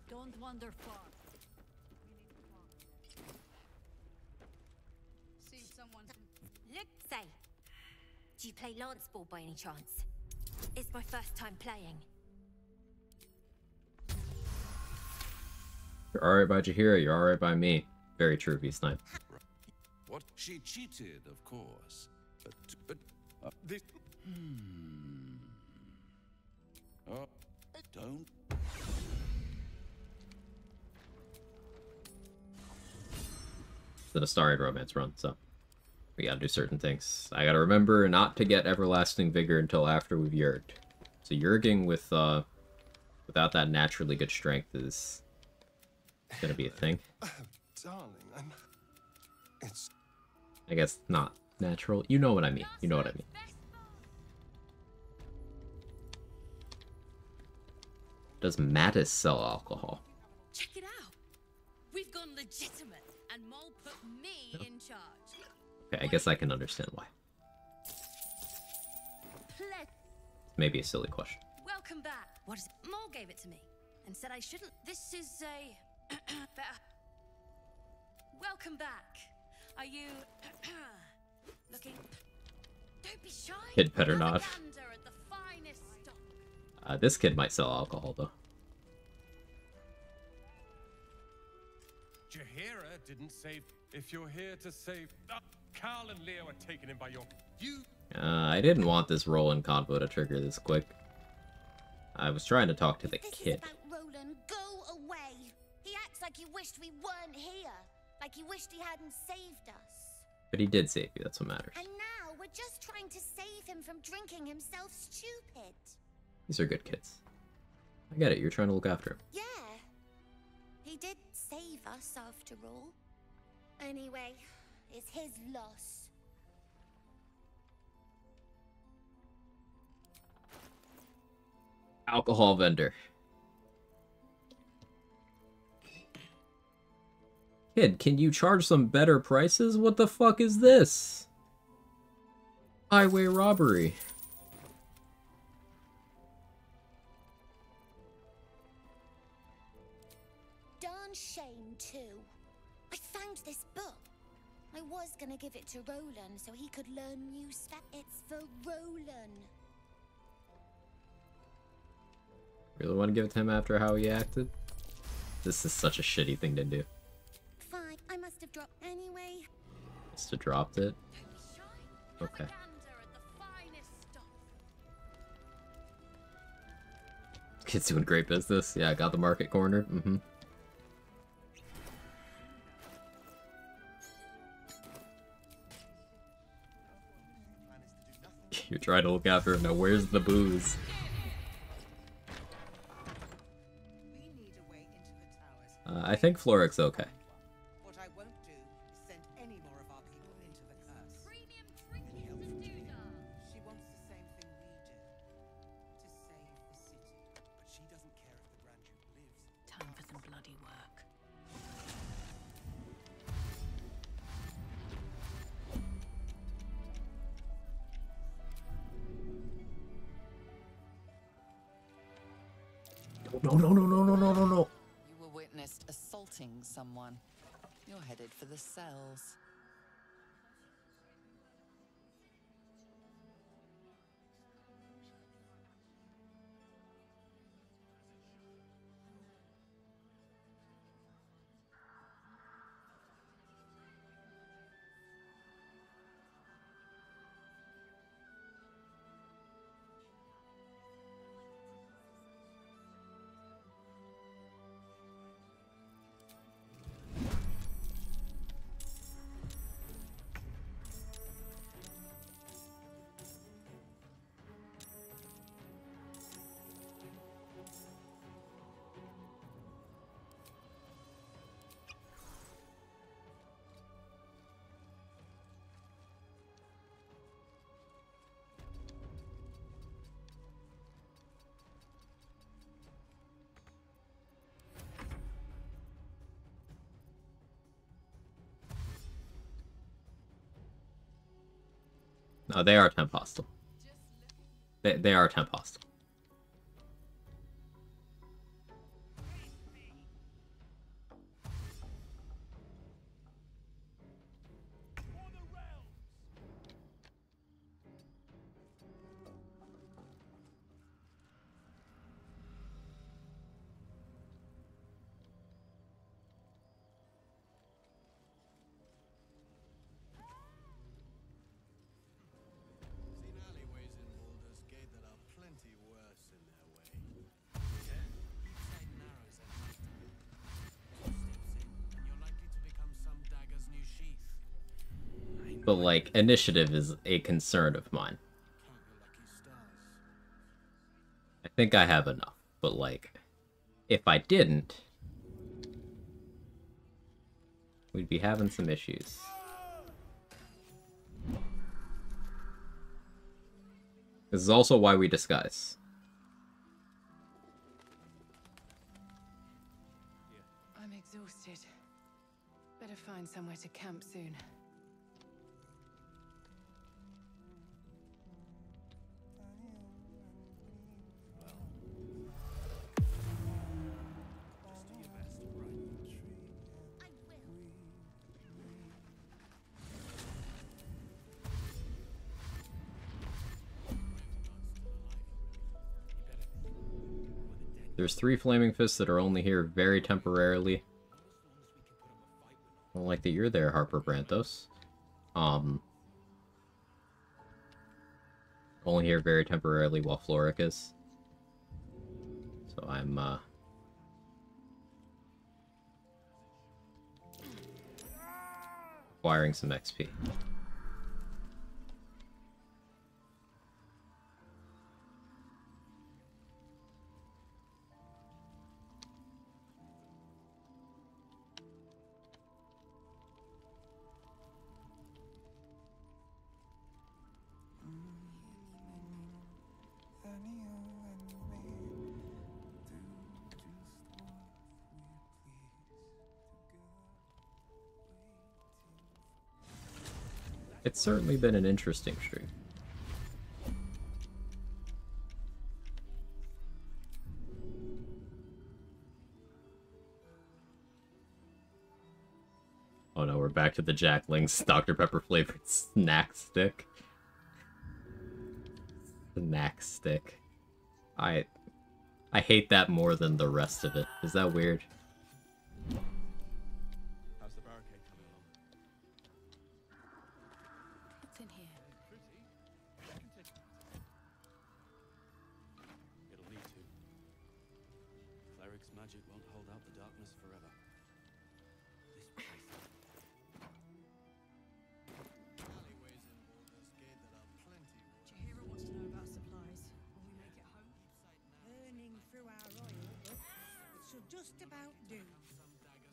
Don't wander far. See someone. Look, say. Do you play lance ball by any chance? It's my first time playing. You're alright by Jaheira, you're alright by me. Very true, V-Snipe. What? She cheated, of course. But this... Oh, don't... It's an Astarian romance run, so we gotta do certain things. I gotta remember not to get Everlasting Vigor until after we've Yurged. So Yurging with, without that naturally good strength is gonna be a thing. Darling, it's... I guess not natural. You know what I mean. You know what I mean. Does Mattis sell alcohol? Check it out. We've gone legitimate, and Mole put me in charge. Okay, I guess I can understand why. Maybe a silly question. Welcome back. What is it? Mole gave it to me and said I shouldn't. This is a better. Welcome back. Are you looking? Don't be shy. Kid better not. Propaganda at the finest stock. This kid might sell alcohol though. Jaheira didn't save. If you're here to save, Carl and Leo are taken in by your. I didn't want this roll-in convo to trigger this quick. I was trying to talk to the kid. Roland, go away. He acts like he wished we weren't here. Like he wished he hadn't saved us. But he did save you, that's what matters. And now we're just trying to save him from drinking himself stupid. These are good kids. I get it. You're trying to look after him. Yeah. He did save us after all. Anyway, it's his loss. Alcohol vendor. Kid, can you charge some better prices? What the fuck is this? Highway robbery. Darn shame, too. I found this book. I was gonna give it to Roland so he could learn new stuff. It's for Roland. Really want to give it to him after how he acted? This is such a shitty thing to do. Fine, I must have dropped anyway. Must have dropped it. Okay. Kid's doing great business. Yeah, I got the market cornered. Mm-hmm. You're trying to look after him now. Where's the booze? I think Floric's okay. What I won't do is send any more of our people into the curse. Premium trinkets to do that. She wants the same thing we do. To save the city. But she doesn't care if the Grand Duke lives. Time for some bloody work. No, no, no, no, no, no, no, no. You were witnessed assaulting someone. You're headed for the cells. No, they are temp hostile. They are temp hostile. Seen alleyways in Baldur's Gate that are plenty worse in their way. Yeah, you'd say narrows at night. 2 steps in, and you're likely to become some dagger's new sheath. But, like, initiative is a concern of mine. I think I have enough, but, like, if I didn't, we'd be having some issues. This is also why we disguise. I'm exhausted. Better find somewhere to camp soon. There's 3 Flaming Fists that are only here very temporarily. I don't like that you're there, Harper Brantos. Only here very temporarily while Floric is. So I'm, acquiring some XP. It's certainly been an interesting stream. Oh no, we're back to the Jack Link's Dr. Pepper flavored snack stick. Snack stick. I hate that more than the rest of it. Is that weird? How's the barricade coming along? What's in here? It'll need to. Cleric's magic won't hold out the darkness forever. This place. Chihiro wants to know about supplies. Will we make it home? Burning through our oil, but it should just about do.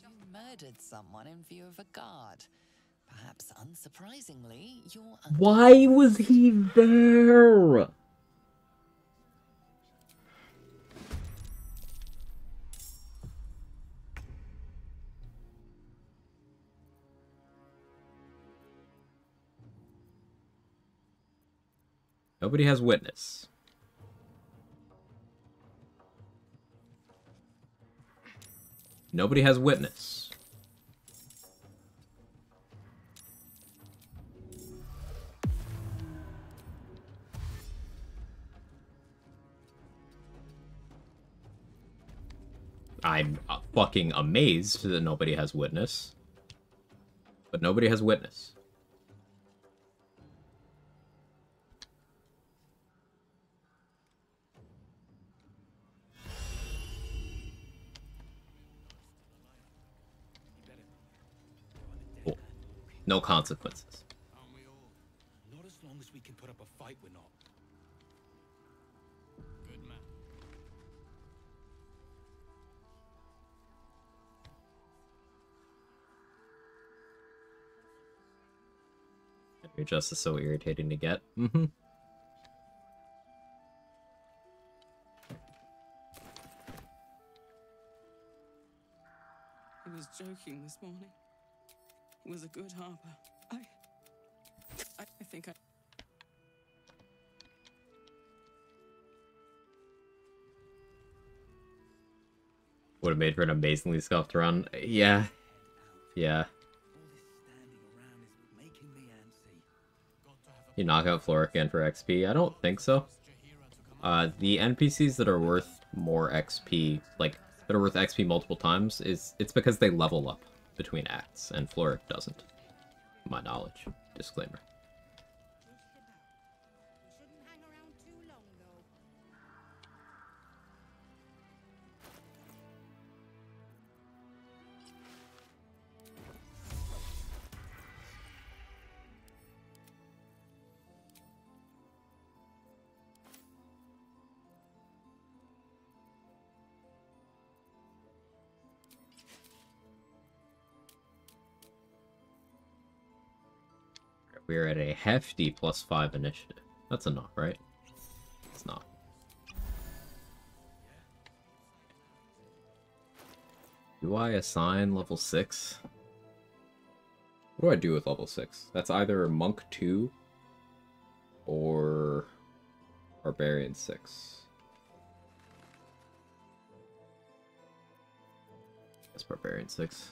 You murdered someone in view of a guard. Perhaps unsurprisingly, you're Why was he there? Nobody has witness. Nobody has witness. I'm fucking amazed that nobody has witness. But nobody has witness. Cool. No consequences. Not as long as we can put up a fight, we're not. Good man. Your justice is so irritating to get. Mm-hmm. He was joking this morning. He was a good harper. I think I... Would have made for an amazingly scuffed run. Yeah. Yeah. You knock out Floric again for XP? I don't think so. The NPCs that are worth more XP, like, that are worth XP multiple times, it's because they level up between acts, and Floric doesn't. To my knowledge. Disclaimer. We're at a hefty +5 initiative. That's enough, right? It's not. Do I assign level 6? What do I do with level 6? That's either Monk 2 or Bar-barian 6. That's Bar-barian 6.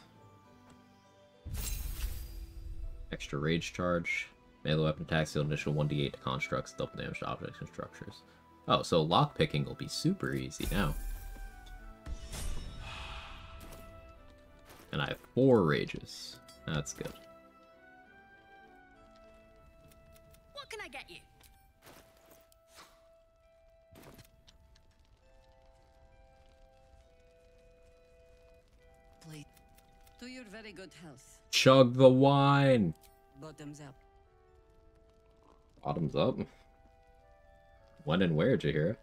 Extra rage charge. Melee weapon attacks deal initial 1d8 to constructs, double damage to objects and structures. Oh, so lockpicking will be super easy now. And I have 4 rages. That's good. What can I get you? Please. To your very good health. Chug the wine! Bottoms up. Bottoms up? When and where, Jahira?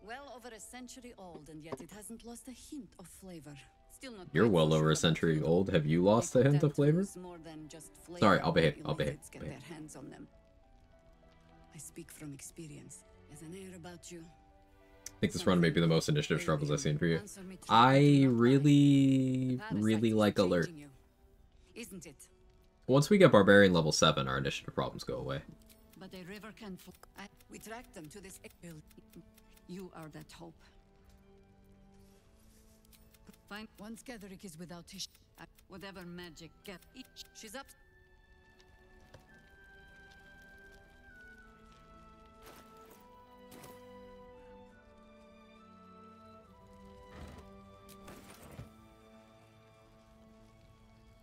Well over a century old, and yet it hasn't lost a hint of flavor. Still not You're quite well so over sure a about century food. old. Have you lost a hint of flavor? More than just flavor Sorry, I'll behave. when I'll behave. illiths get their hands on them. I speak from experience. There's an air about you. I think this run may be the most initiative struggles I've seen for you. I really like alert. Isn't it? Once we get Barbarian level 7, our initiative problems go away. But a river can we track them to this. You are that hope. Fine. Once Gedrick is without his whatever magic get. She's up.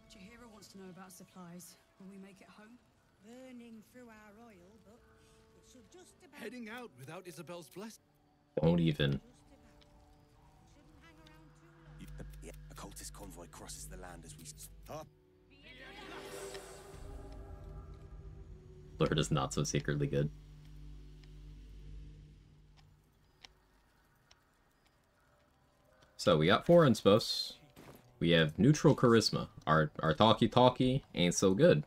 Chihiro wants to know about supplies. Will we make it home? Burning through our oil, but it should just about... Heading out without Isabel's blessing. Don't even. Yeah, a cultist convoy crosses the land as we... Huh? Lord is not so secretly good. So we got 4 inspos. We have neutral charisma. Our talkie ain't so good.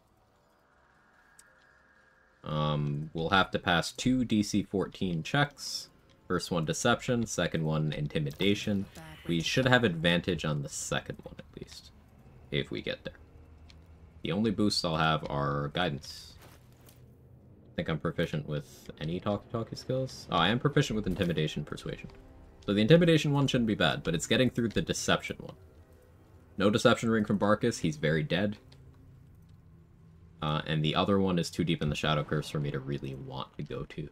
We'll have to pass 2 DC 14 checks. First one deception, second one intimidation. We should have advantage on the second one at least, if we get there. The only boosts I'll have are guidance. I think I'm proficient with any talkie skills. Oh, I am proficient with intimidation, persuasion. So the intimidation one shouldn't be bad, but it's getting through the deception one. No deception ring from Barkus, he's very dead. And the other one is too deep in the Shadow Curse for me to really want to go to.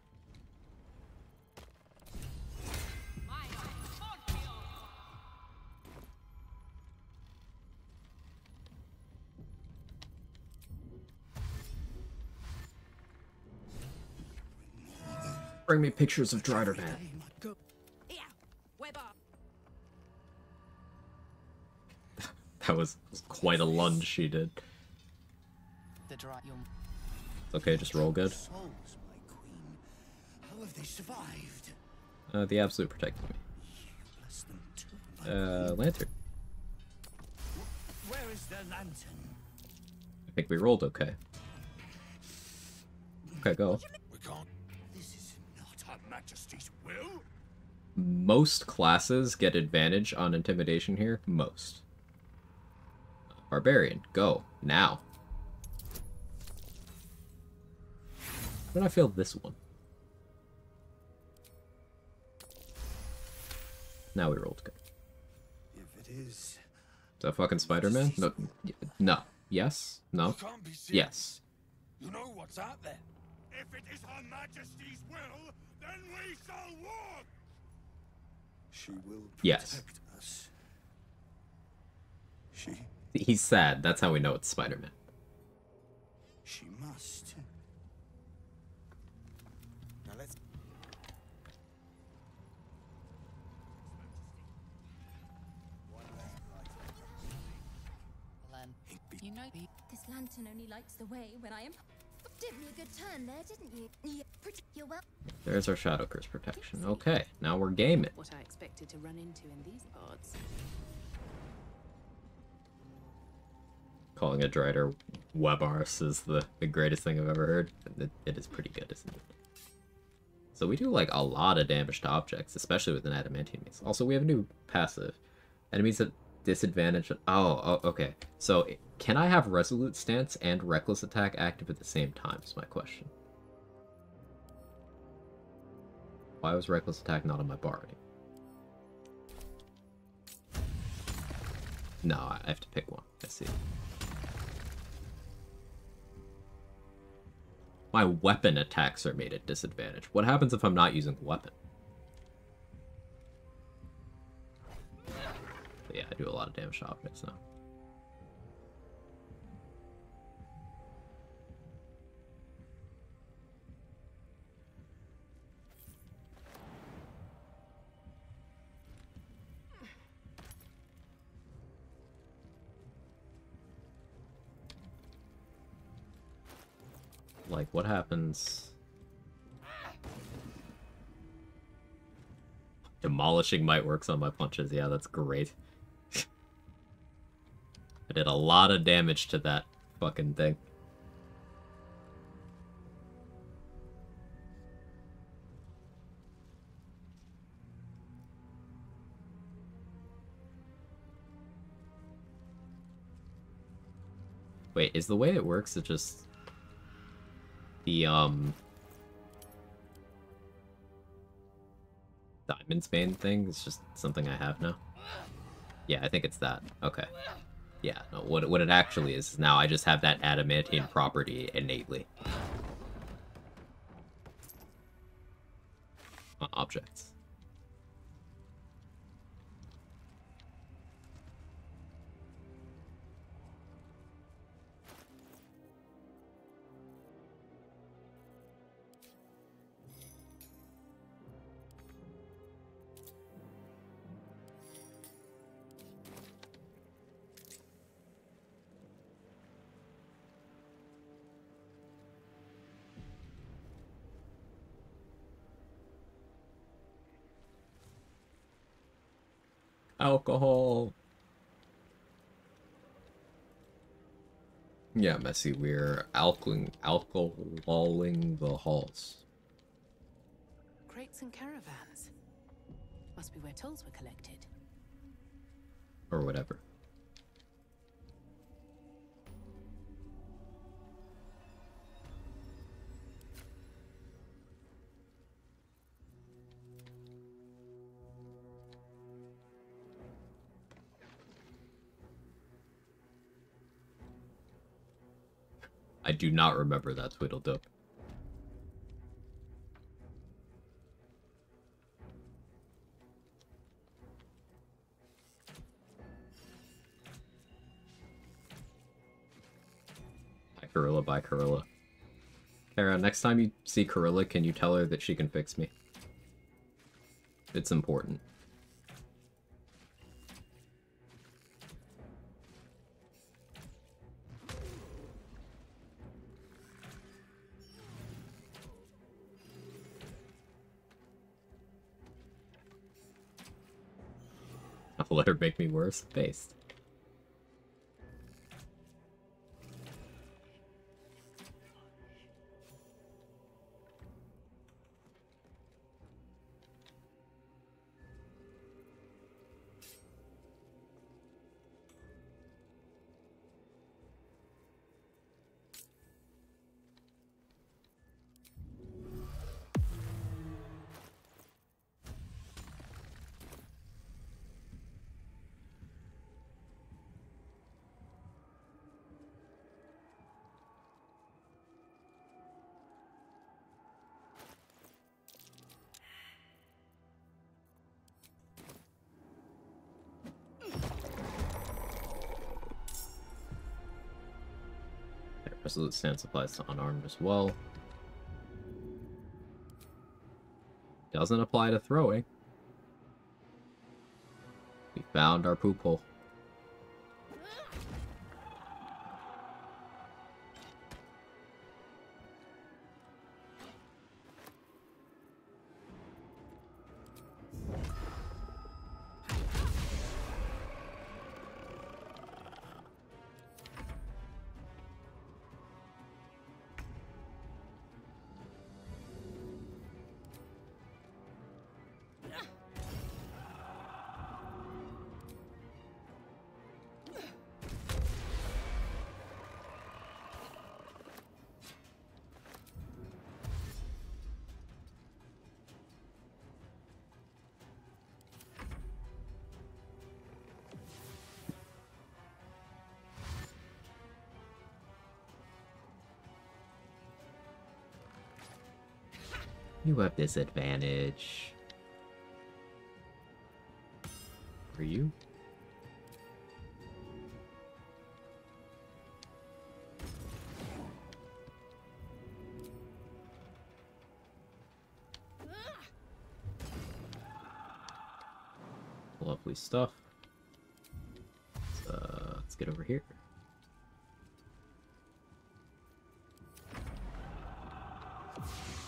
Bring me pictures of Drider Man. That was quite a lunge she did. Okay, just roll good. How have they survived? The Absolute protected me. Lantern. Where is their lantern? I think we rolled okay. Okay, go. We can't. This is not Her Majesty's will. Most classes get advantage on intimidation here. Most. Barbarian, go now. How did I fail this one? Now we rolled good. If it is that fucking Spider-Man? No. No. Yes? No? Yes. You know what's out there. If it is Her Majesty's will, then we shall walk. She will protect Yes. us. He's sad. That's how we know it's Spider-Man. She must. Now let's. You know, This lantern only lights the way when I am. Did me a good turn there, didn't you? Yeah, pretty. You're well. There's our Shadow Curse protection. Okay, now we're gaming. What I expected to run into in these parts. Calling a Drider Webars is the greatest thing I've ever heard. It is pretty good, isn't it? So we do like a lot of damage to objects, especially with an adamantium mace. Also, we have a new passive. Enemies at disadvantage. Oh, okay. So can I have Resolute Stance and Reckless Attack active at the same time is my question. Why was Reckless Attack not on my bar already? No, I have to pick one. I see. My weapon attacks are made at disadvantage. What happens if I'm not using a weapon? But yeah, I do a lot of damage to objects now. Like, what happens? Demolishing Might works on my punches. Yeah, that's great. I did a lot of damage to that fucking thing. Wait, is the way it works it just... The, Diamond Bane thing is just something I have now? Yeah, I think it's that. Okay. Yeah, no, what it actually is now I just have that adamantine property innately. On objects. Alcohol. Yeah, Messy, we're alcoholing the halls. Crates and caravans. Must be where tolls were collected. Or whatever. I do not remember that Tweedledum. Bye, Corilla. Bye, Corilla. Kara, next time you see Corilla, can you tell her that she can fix me? It's important. I'll let her make me worse. Based. Resolute stance applies to unarmed as well. Doesn't apply to throwing. We found our poop hole. You have disadvantage. For you? Lovely stuff. Let's get over here.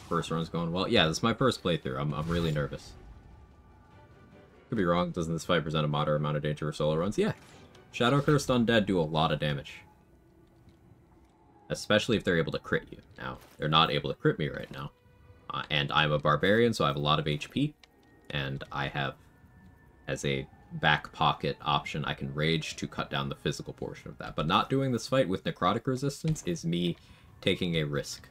First run's going well. Yeah, this is my first playthrough. I'm really nervous. Could be wrong. Doesn't this fight present a moderate amount of danger for solo runs? Yeah. Shadow Cursed Undead do a lot of damage. Especially if they're able to crit you. Now, they're not able to crit me right now. And I'm a barbarian, so I have a lot of HP. And I have, as a back pocket option. I can rage to cut down the physical portion of that. But not doing this fight with necrotic resistance is me taking a risk.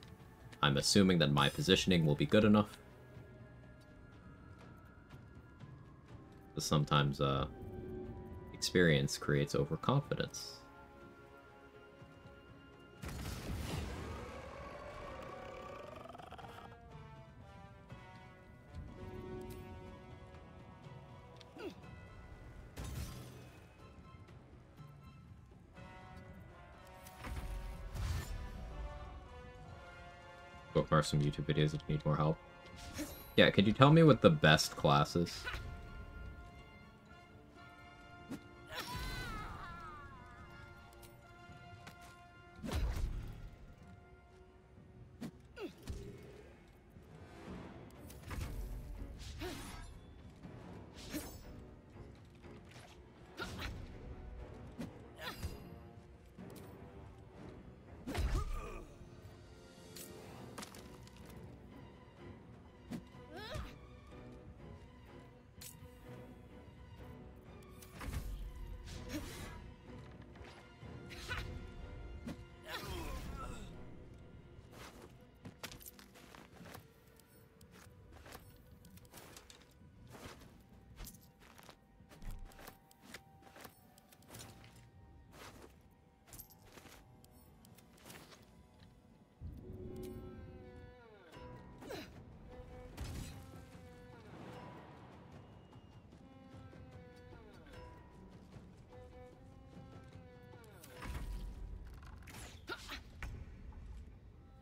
I'm assuming that my positioning will be good enough. But sometimes experience creates overconfidence. Bookmark some YouTube videos if you need more help. Yeah, could you tell me what the best class is?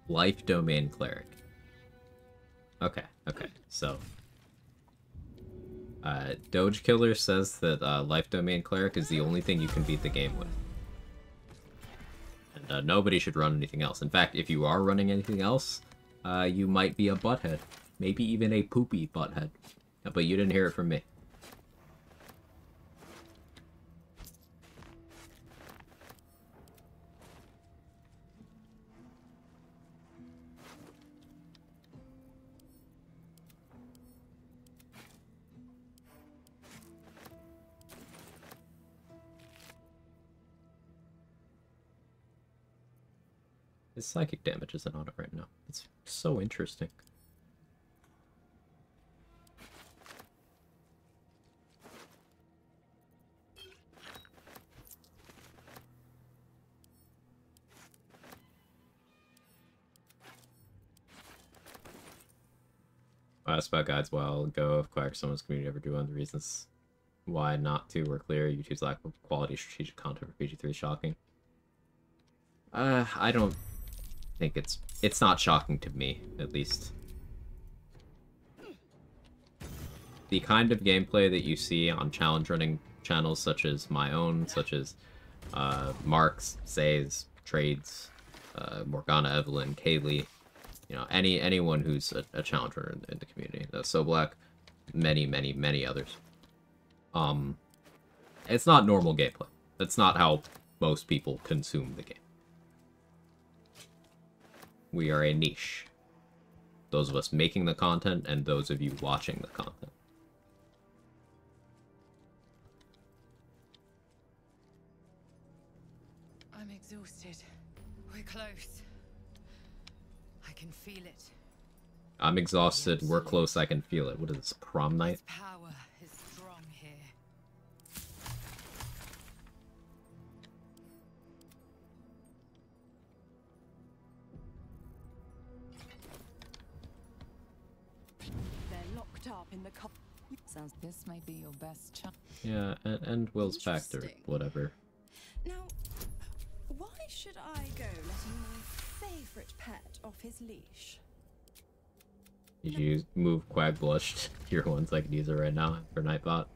Life Domain Cleric. Okay, so... Doge Killer says that Life Domain Cleric is the only thing you can beat the game with. And nobody should run anything else. In fact, if you are running anything else, you might be a butthead. Maybe even a poopy butthead. But you didn't hear it from me. His psychic damage isn't on it right now. It's so interesting. Spell guides while go if Quag someone's community ever do on the reasons why not to were clear. YouTube's lack of quality strategic content for PG3 is shocking. I don't think it's not shocking to me, at least. The kind of gameplay that you see on challenge running channels such as my own, such as Mark's, Say's, Trades, Morgana, Evelyn, Kaylee, you know, anyone who's a challenge runner in the community. So Black, many others. It's not normal gameplay. That's not how most people consume the game. We are a niche. Those of us making the content and those of you watching the content. I'm exhausted. We're close. I can feel it. I'm exhausted. We're close. I can feel it. What is this, prom night? Power is strong here. They're locked up in the cup. Sounds this may be your best chance. Yeah, and Will's factor, whatever. Now, why should I go letting my favorite pet off his leash? Did you move Quag Blush to your ones? I can use it right now for Nightbot.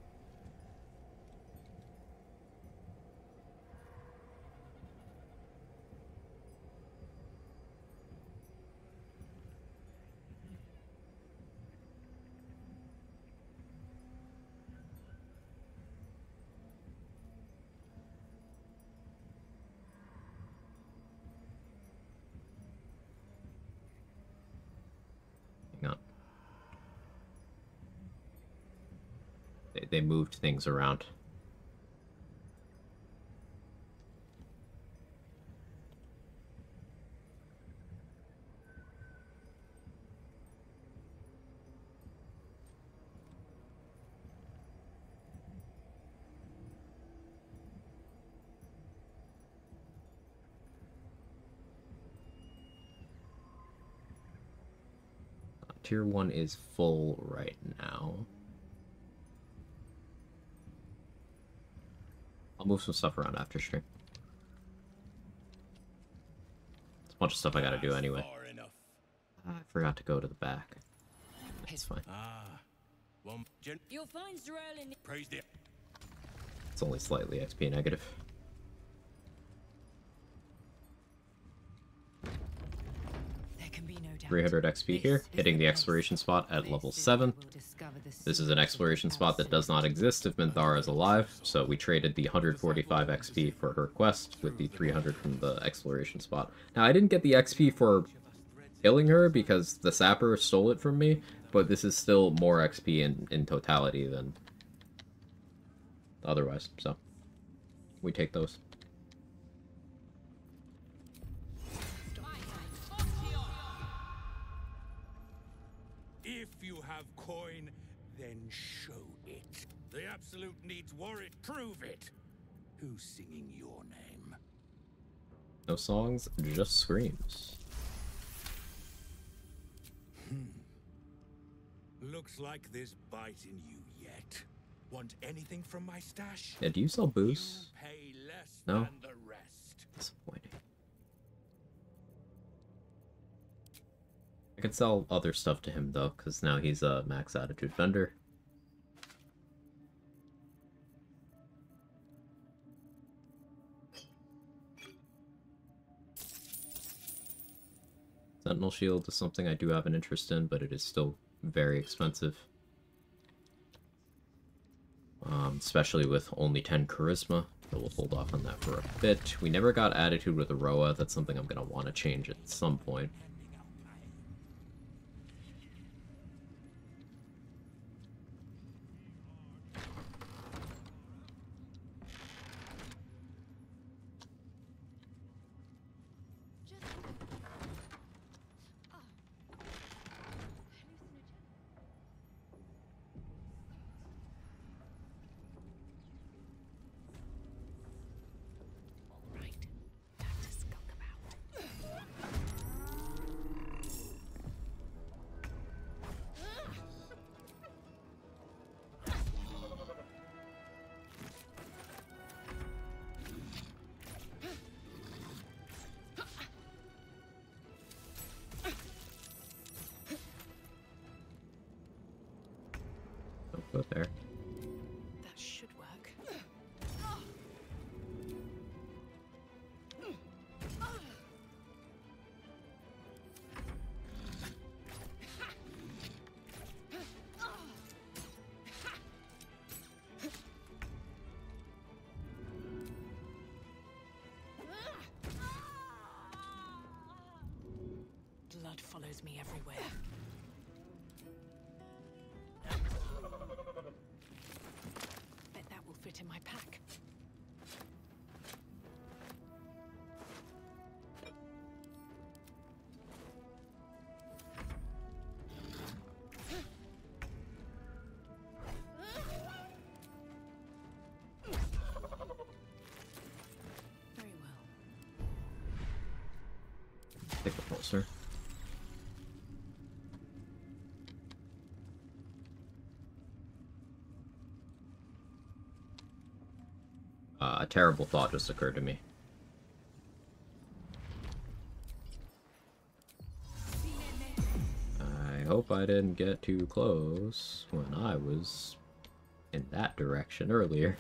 they moved things around. Tier 1 is full right now. I'll move some stuff around after stream. It's a bunch of stuff I gotta do anyway. I forgot to go to the back. It's fine. You'll find Zrael in... Praised it. It's only slightly XP negative. 300 XP here, hitting the exploration spot at level 7. This is an exploration spot that does not exist if Minthara is alive, so we traded the 145 XP for her quest with the 300 from the exploration spot. Now, I didn't get the XP for killing her because the sapper stole it from me, but this is still more XP in totality than otherwise, so we take those. If you have coin, then show it. The Absolute needs warrant. Prove it. Who's singing your name? No songs, just screams. Looks like there's bite in you yet. Want anything from my stash? Yeah, do you sell booze? You pay less No? than the rest. Disappointing. I could sell other stuff to him, though, because now he's a max attitude vendor. Sentinel Shield is something I do have an interest in, but it is still very expensive. Especially with only 10 Charisma, so we'll hold off on that for a bit. We never got Attitude with Aroa. That's something I'm going to want to change at some point. Go there. That should work. Blood follows me everywhere. Bet that will fit in my pack. Very well. Take the pulsar. A terrible thought just occurred to me. I hope I didn't get too close when I was in that direction earlier.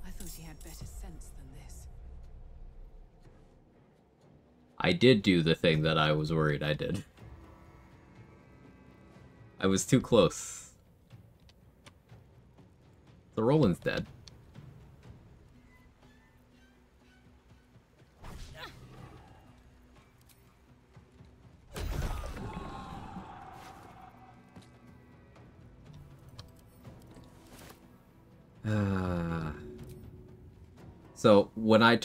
I thought he had better sense than this. I did do the thing that I was worried I did. I was too close. The Roland's dead. So when I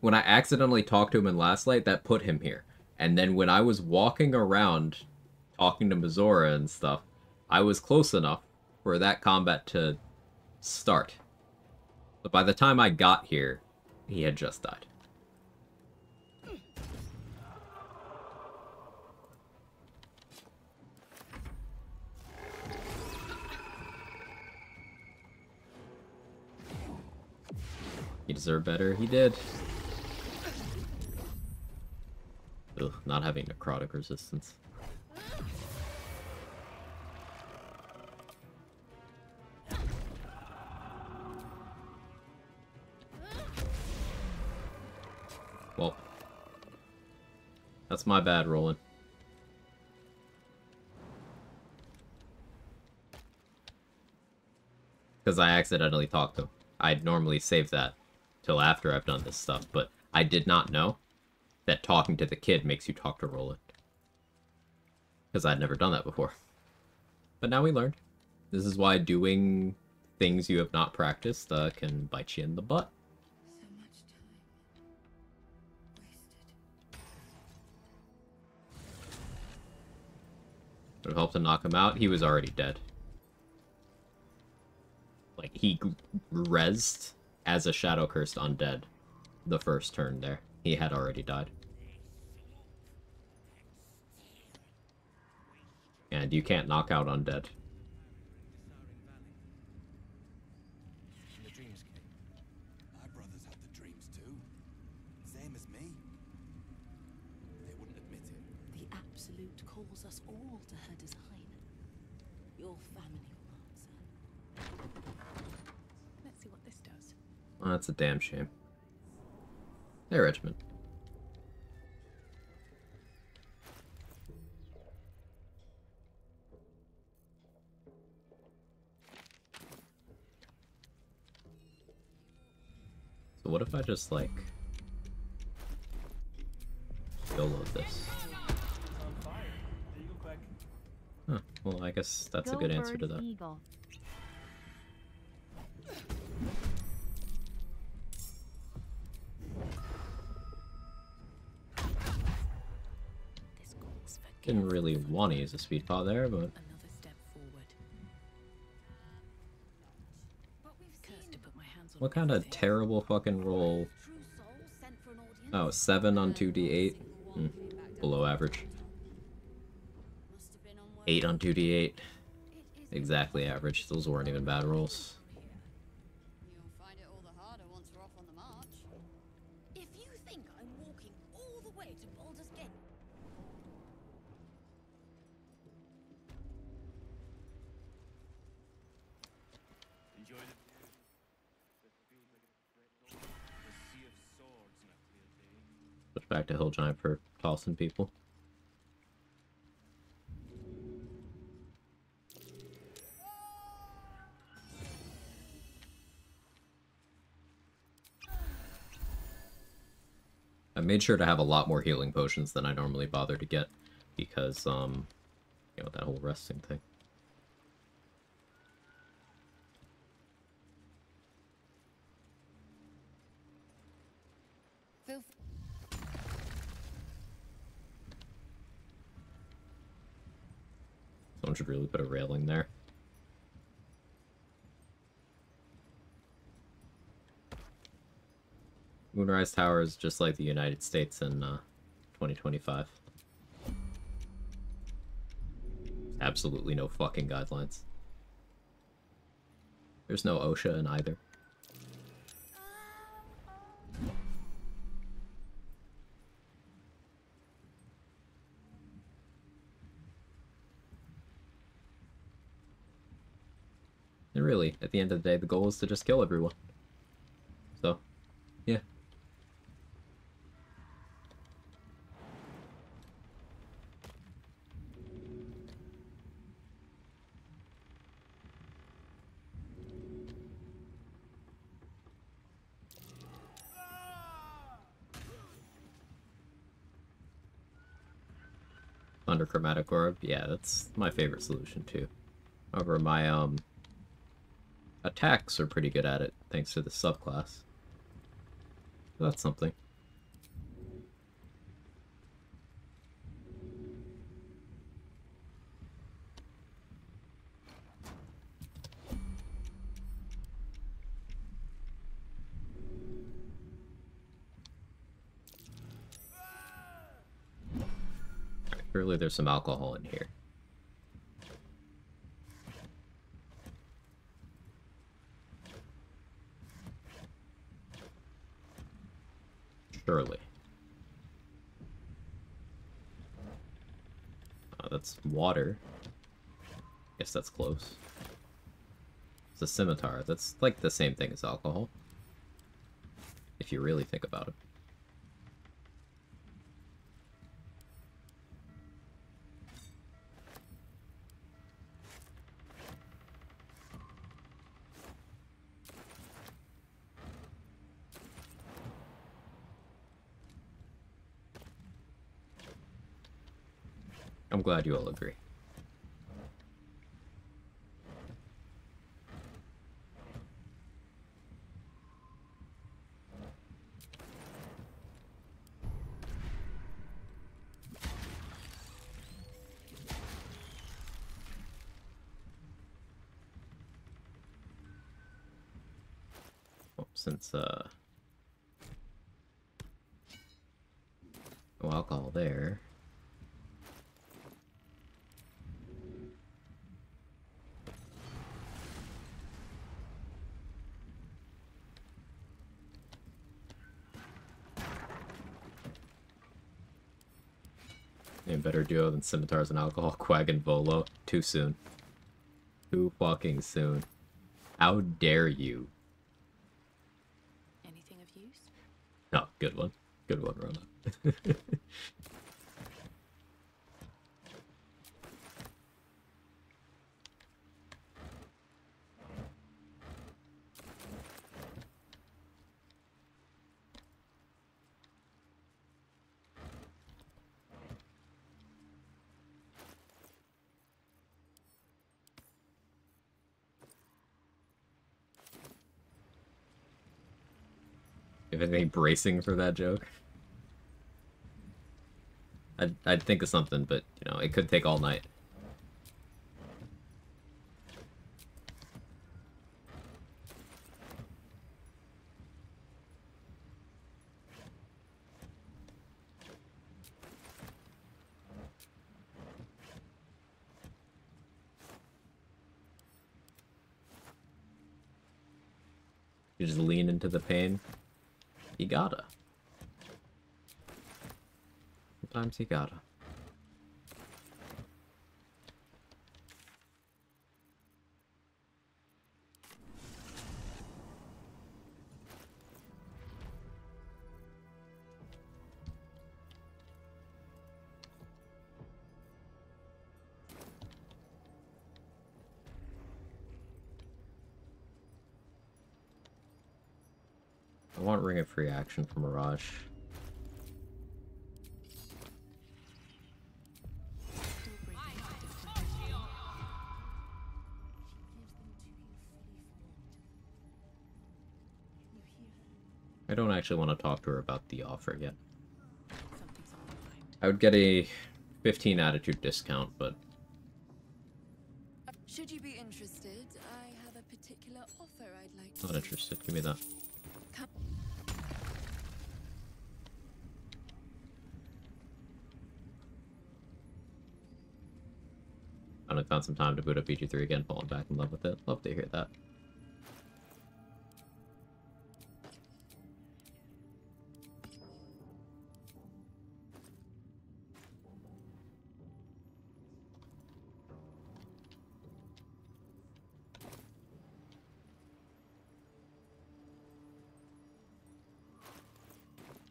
accidentally talked to him in Last Light, that put him here. And then when I was walking around talking to Mizora and stuff, I was close enough for that combat to start. But by the time I got here, he had just died. He deserved better. He did. Ugh, not having necrotic resistance. Well, that's my bad, Roland. Because I accidentally talked to him. I'd normally save that till after I've done this stuff, but I did not know that talking to the kid makes you talk to Roland. Because I'd never done that before. But now we learned. This is why doing things you have not practiced can bite you in the butt. So much time wasted. Would have helped to knock him out. He was already dead. Like, he rezzed as a Shadow Cursed Undead the first turn there. He had already died. And you can't knock out Undead. The dreams came. My brothers had the dreams too. Same as me. They wouldn't admit it. The Absolute calls us all to her design. Your family will answer. Let's see what this does. Oh, that's a damn shame. Hey, Richmond. So what if I just, like, YOLO this? Huh, well, I guess that's a good answer to that. Eagle. Didn't really want to use a speed pot there, but... Another step forward. Cursed to put my hands on What kind of terrible fucking roll? Oh, 7 on 2d8? Below average. 8 on 2d8. Exactly average. Those weren't even bad rolls. You'll find it all the harder once we're off on the march. If you think I'm walking all the way to Baldur's Gate, Enjoy the view. It feels like it's great. The sea of swords on a clear day. Switch back to Hill Giant for tossing people. I made sure to have a lot more healing potions than I normally bother to get, because, you know, that whole resting thing. Someone should really put a railing there. Moonrise Tower is just like the United States in 2025. Absolutely no fucking guidelines. There's no OSHA in either. And really, at the end of the day, the goal is to just kill everyone. So, yeah. Underchromatic Orb. Yeah, that's my favorite solution too. However, my attacks are pretty good at it, thanks to the subclass. So that's something. Surely there's some alcohol in here. Surely. That's water. Guess that's close. It's a scimitar. That's like the same thing as alcohol. If you really think about it. I'm glad you all agree. Well, since no alcohol there. A better duo than scimitars and alcohol. Quag and Volo. Too soon. Too fucking soon. How dare you? Anything of use? Oh, good one. Good one, Rona. If anything, bracing for that joke. I'd think of something, but, you know, it could take all night. You just lean into the pain. You gotta. Sometimes you gotta. I want Ring of Free Action for Mirage. I don't actually want to talk to her about the offer yet. I would get a 15 attitude discount, but... Should you be interested, I have a particular offer I'd like to... Not interested. Give me that. Finally found some time to boot up BG3 again, falling back in love with it. Love to hear that.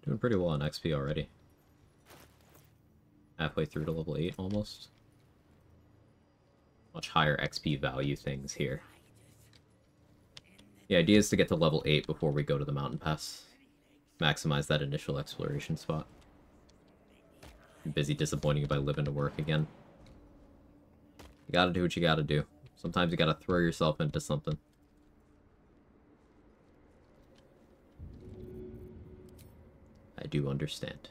Doing pretty well on XP already. Halfway through to level 8 almost. Much higher XP value things here. The idea is to get to level 8 before we go to the mountain pass. Maximize that initial exploration spot. busy disappointing you by living to work again. You gotta do what you gotta do. Sometimes you gotta throw yourself into something. I do understand.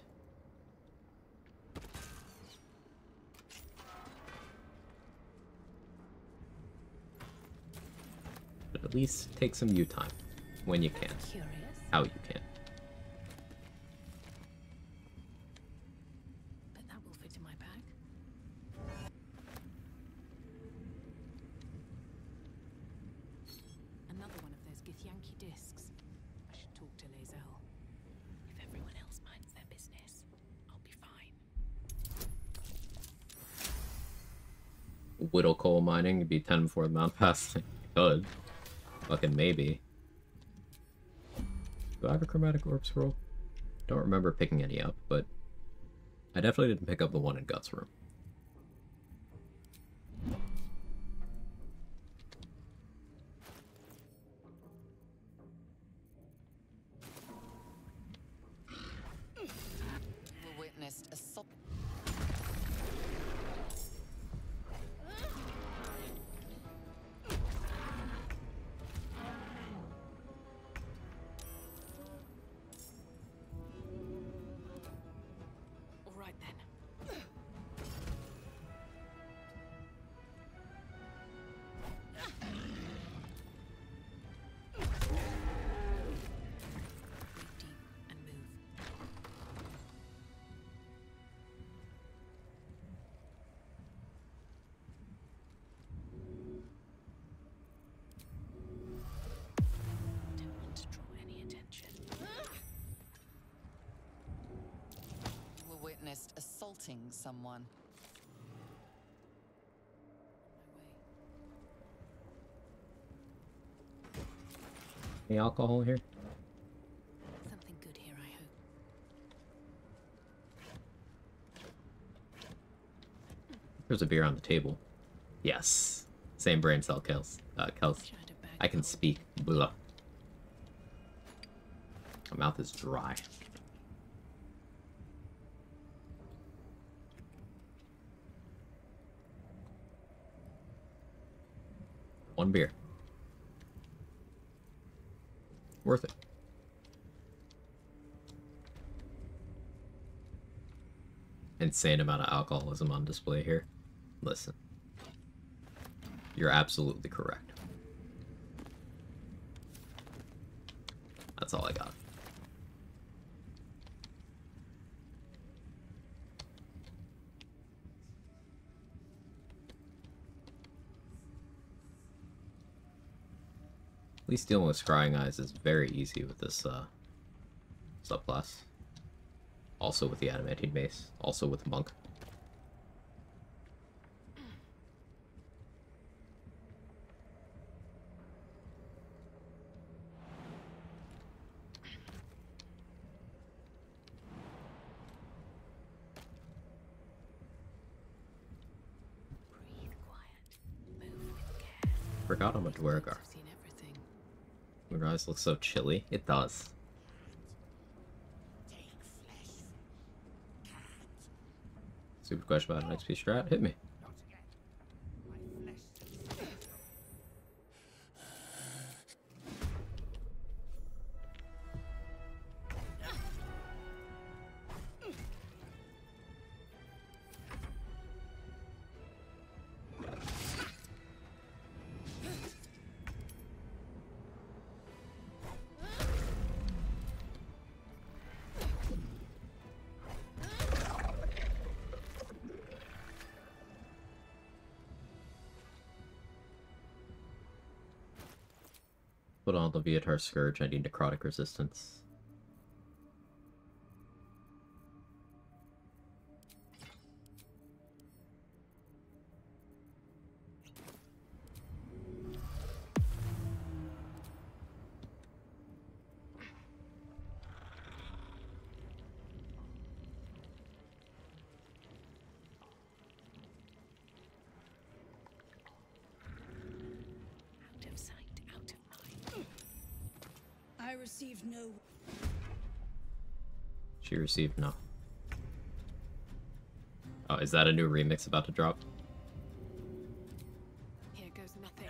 But at least take some you time. When you can. Curious. How you can. But that will fit in my bag. Another one of those Githyanki discs. I should talk to Lae'zel. If everyone else minds their business, I'll be fine. Whittle coal mining would be 10 before the Mount Pass. Could. Fucking maybe. Do I have a chromatic orb scroll? Don't remember picking any up, but I definitely didn't pick up the one in Guts room. We witnessed assault. All right then. Breathe deep and move. Don't want to draw any attention. We witnessed assaulting someone. Any alcohol here? Something good here, I hope. There's a beer on the table. Yes. Same brain cell, Kels. I can speak. Blah. My mouth is dry. One beer. Worth it. Insane amount of alcoholism on display here. Listen. You're absolutely correct. That's all I got. At least dealing with scrying eyes is very easy with this subclass. Also with the adamantine mace. Also with monk. Breathe quiet. Move with care. Forgot I'm a Dwergar. I've seen everything. Moonrise looks so chilly. It does. Super question about an XP strat? Hit me. Put on the Viatar Scourge, I need necrotic resistance. Out of sight, out of mind. I received no. She received no. Oh, is that a new remix about to drop? Here goes nothing.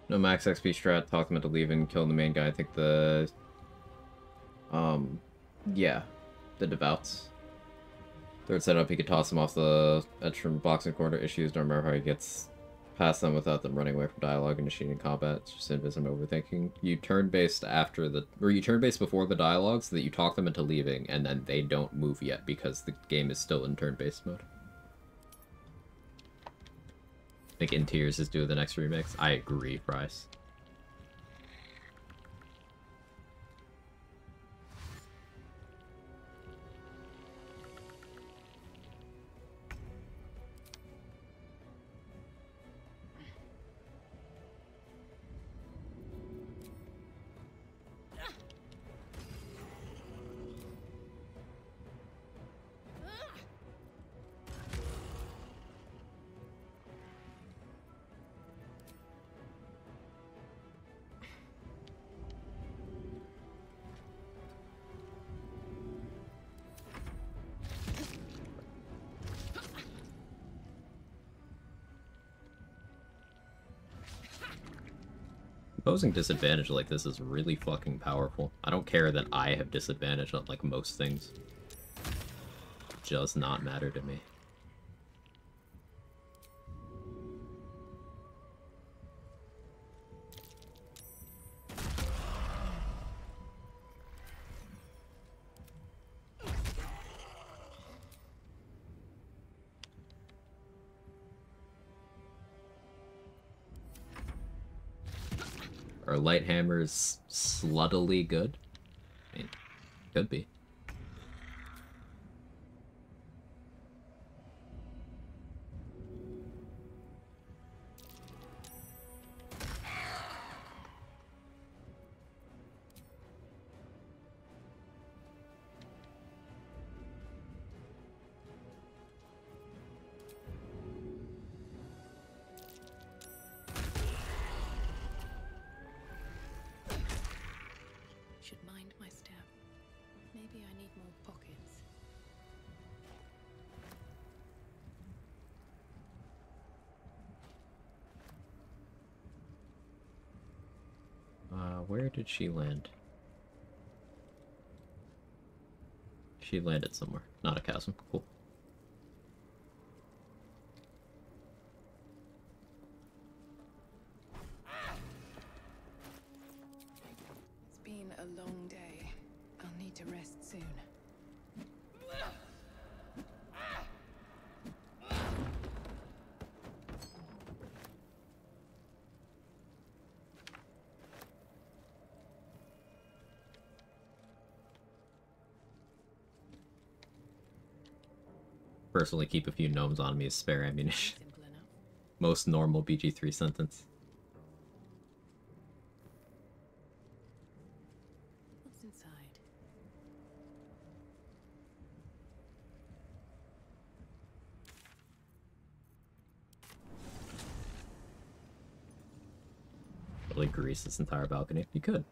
No max XP strat, talk them into leaving, killing the main guy. I think the... yeah. The Devouts. Third setup, he could toss them off the edge from boxing corner issues. Don't remember how he gets past them without them running away from dialogue, initiating combat. It's just invisibly overthinking. You turn based after the... Or you turn based before the dialogue so that you talk them into leaving, and then they don't move yet because the game is still in turn-based mode. I think In Tears is due the next remix. I agree, Bryce. Opposing disadvantage like this is really fucking powerful. I don't care that I have disadvantage on like most things. It does not matter to me. Are light hammers sluttily good? I mean, could be. Should mind my step. Maybe I need more pockets. Where did she land? She landed somewhere. Not a chasm. Cool. It's been a long day. I'll need to rest soon. Personally, keep a few gnomes on me as spare ammunition. Most normal BG3 sentence. What's inside? Really grease this entire balcony. You could.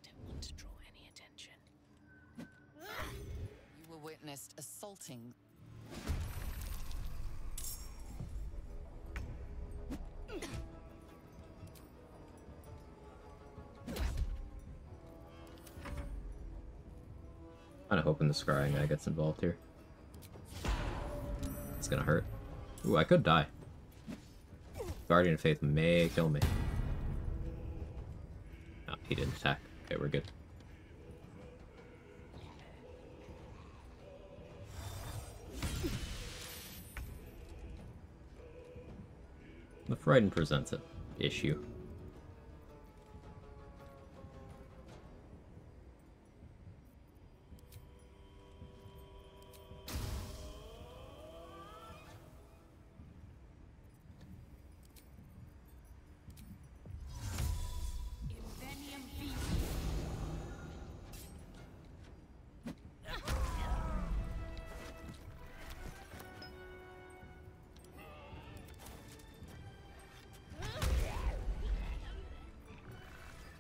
Don't want to draw any attention. You were witnessed assaulting. Kinda hoping the scrying guy gets involved here. It's gonna hurt. Ooh, I could die. Guardian of Faith may kill me. No, he didn't attack. Okay, we're good. The Frighten presents an issue.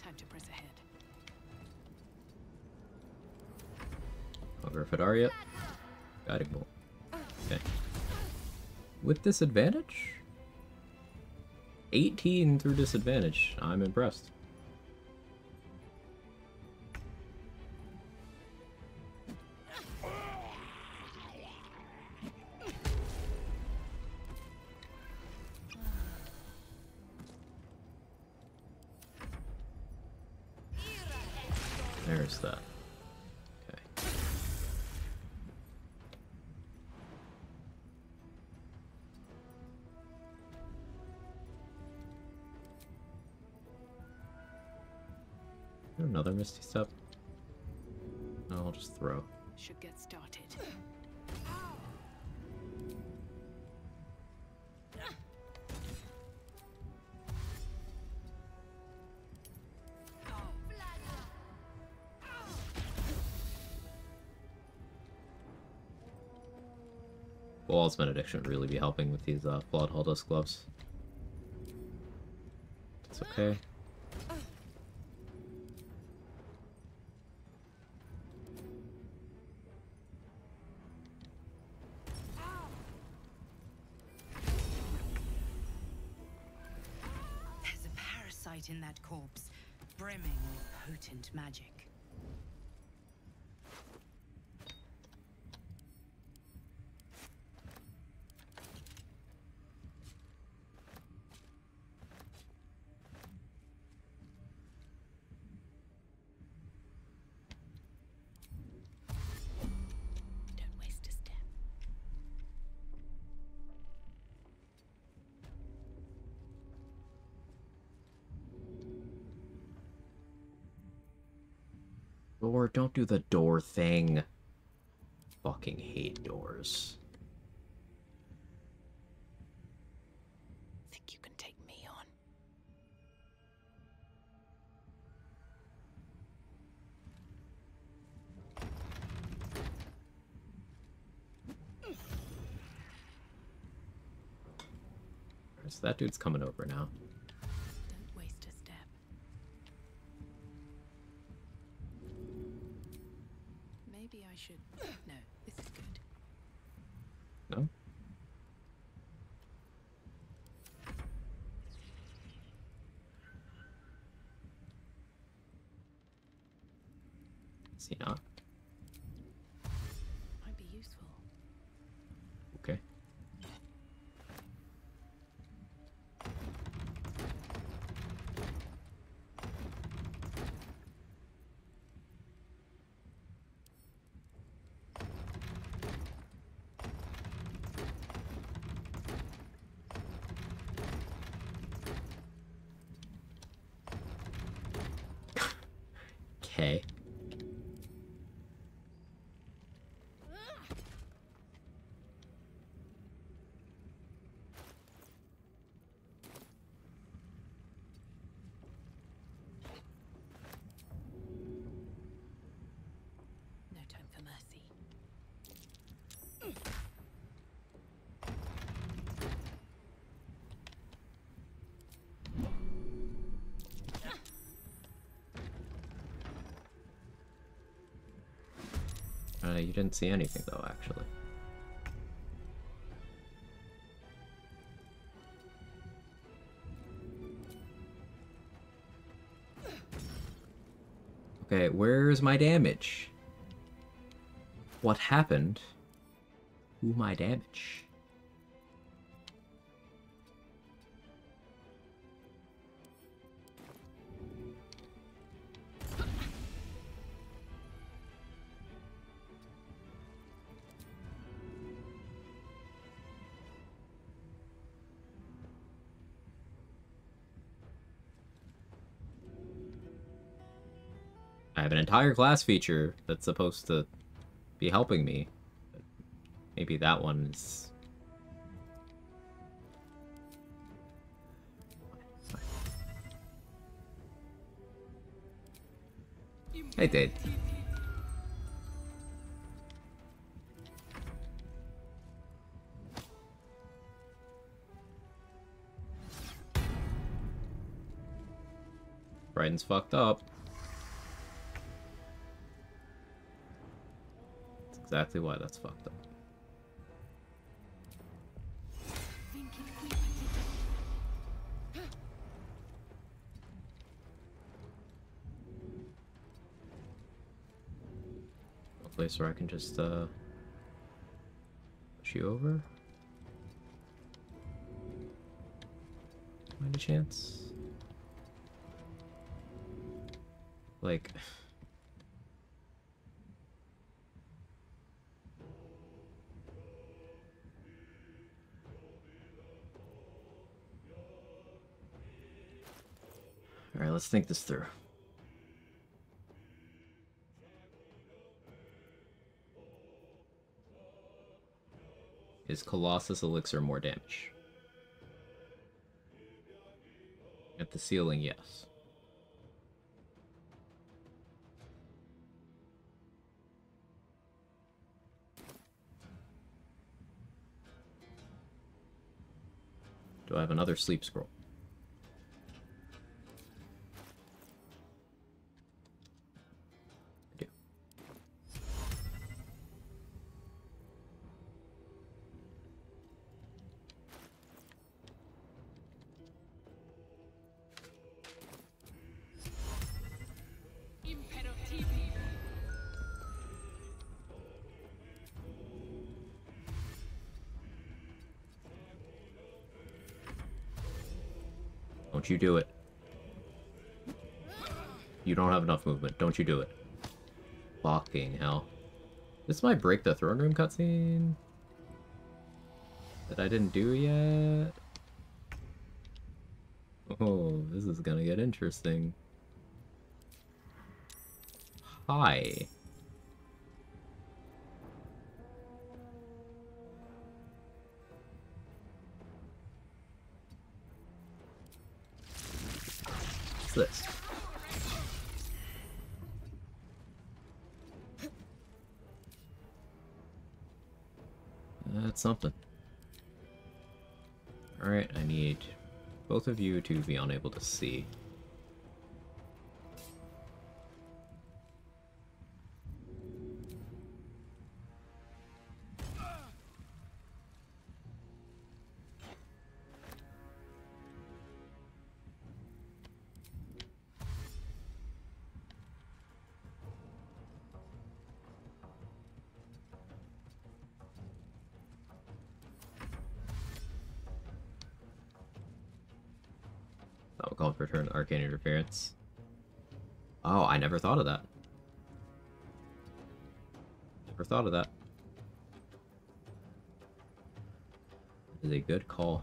Time to press ahead. Over Fedaria. Guiding bolt. Okay. With disadvantage? 18 through disadvantage. I'm impressed. There's that. Okay. Another Misty Step? No, I'll just throw. Should get started. Wall's Benediction would really be helping with these flawed Huldus gloves. It's okay. There's a parasite in that corpse, brimming with potent magic. Don't waste a step. Door, don't do the door thing. Fucking hate doors. Think you can take me on? So that dude's coming over now. Don't waste a step. Maybe I should... No, this is good. No? Is he not? Might be useful. Okay. Okay. No time for mercy. You didn't see anything though, actually. Okay, where's my damage? What happened to my damage? I have an entire class feature that's supposed to be helping me. But maybe that one is... Hey, Dade. Brighton's fucked up. That's exactly why that's fucked up. A place where I can just push you over? Any chance? Like... Alright, let's think this through. Is Colossus Elixir more damage? At the ceiling, yes. Do I have another sleep scroll? I do. Don't you do it. You don't have enough movement. Don't you do it. Fucking hell. This might break the throne room cutscene that I didn't do yet. Oh, this is gonna get interesting. Hi. What's this? That's something. Alright, I need both of you to be unable to see. That will call for return arcane interference. Oh, I never thought of that. Never thought of that. That is a good call.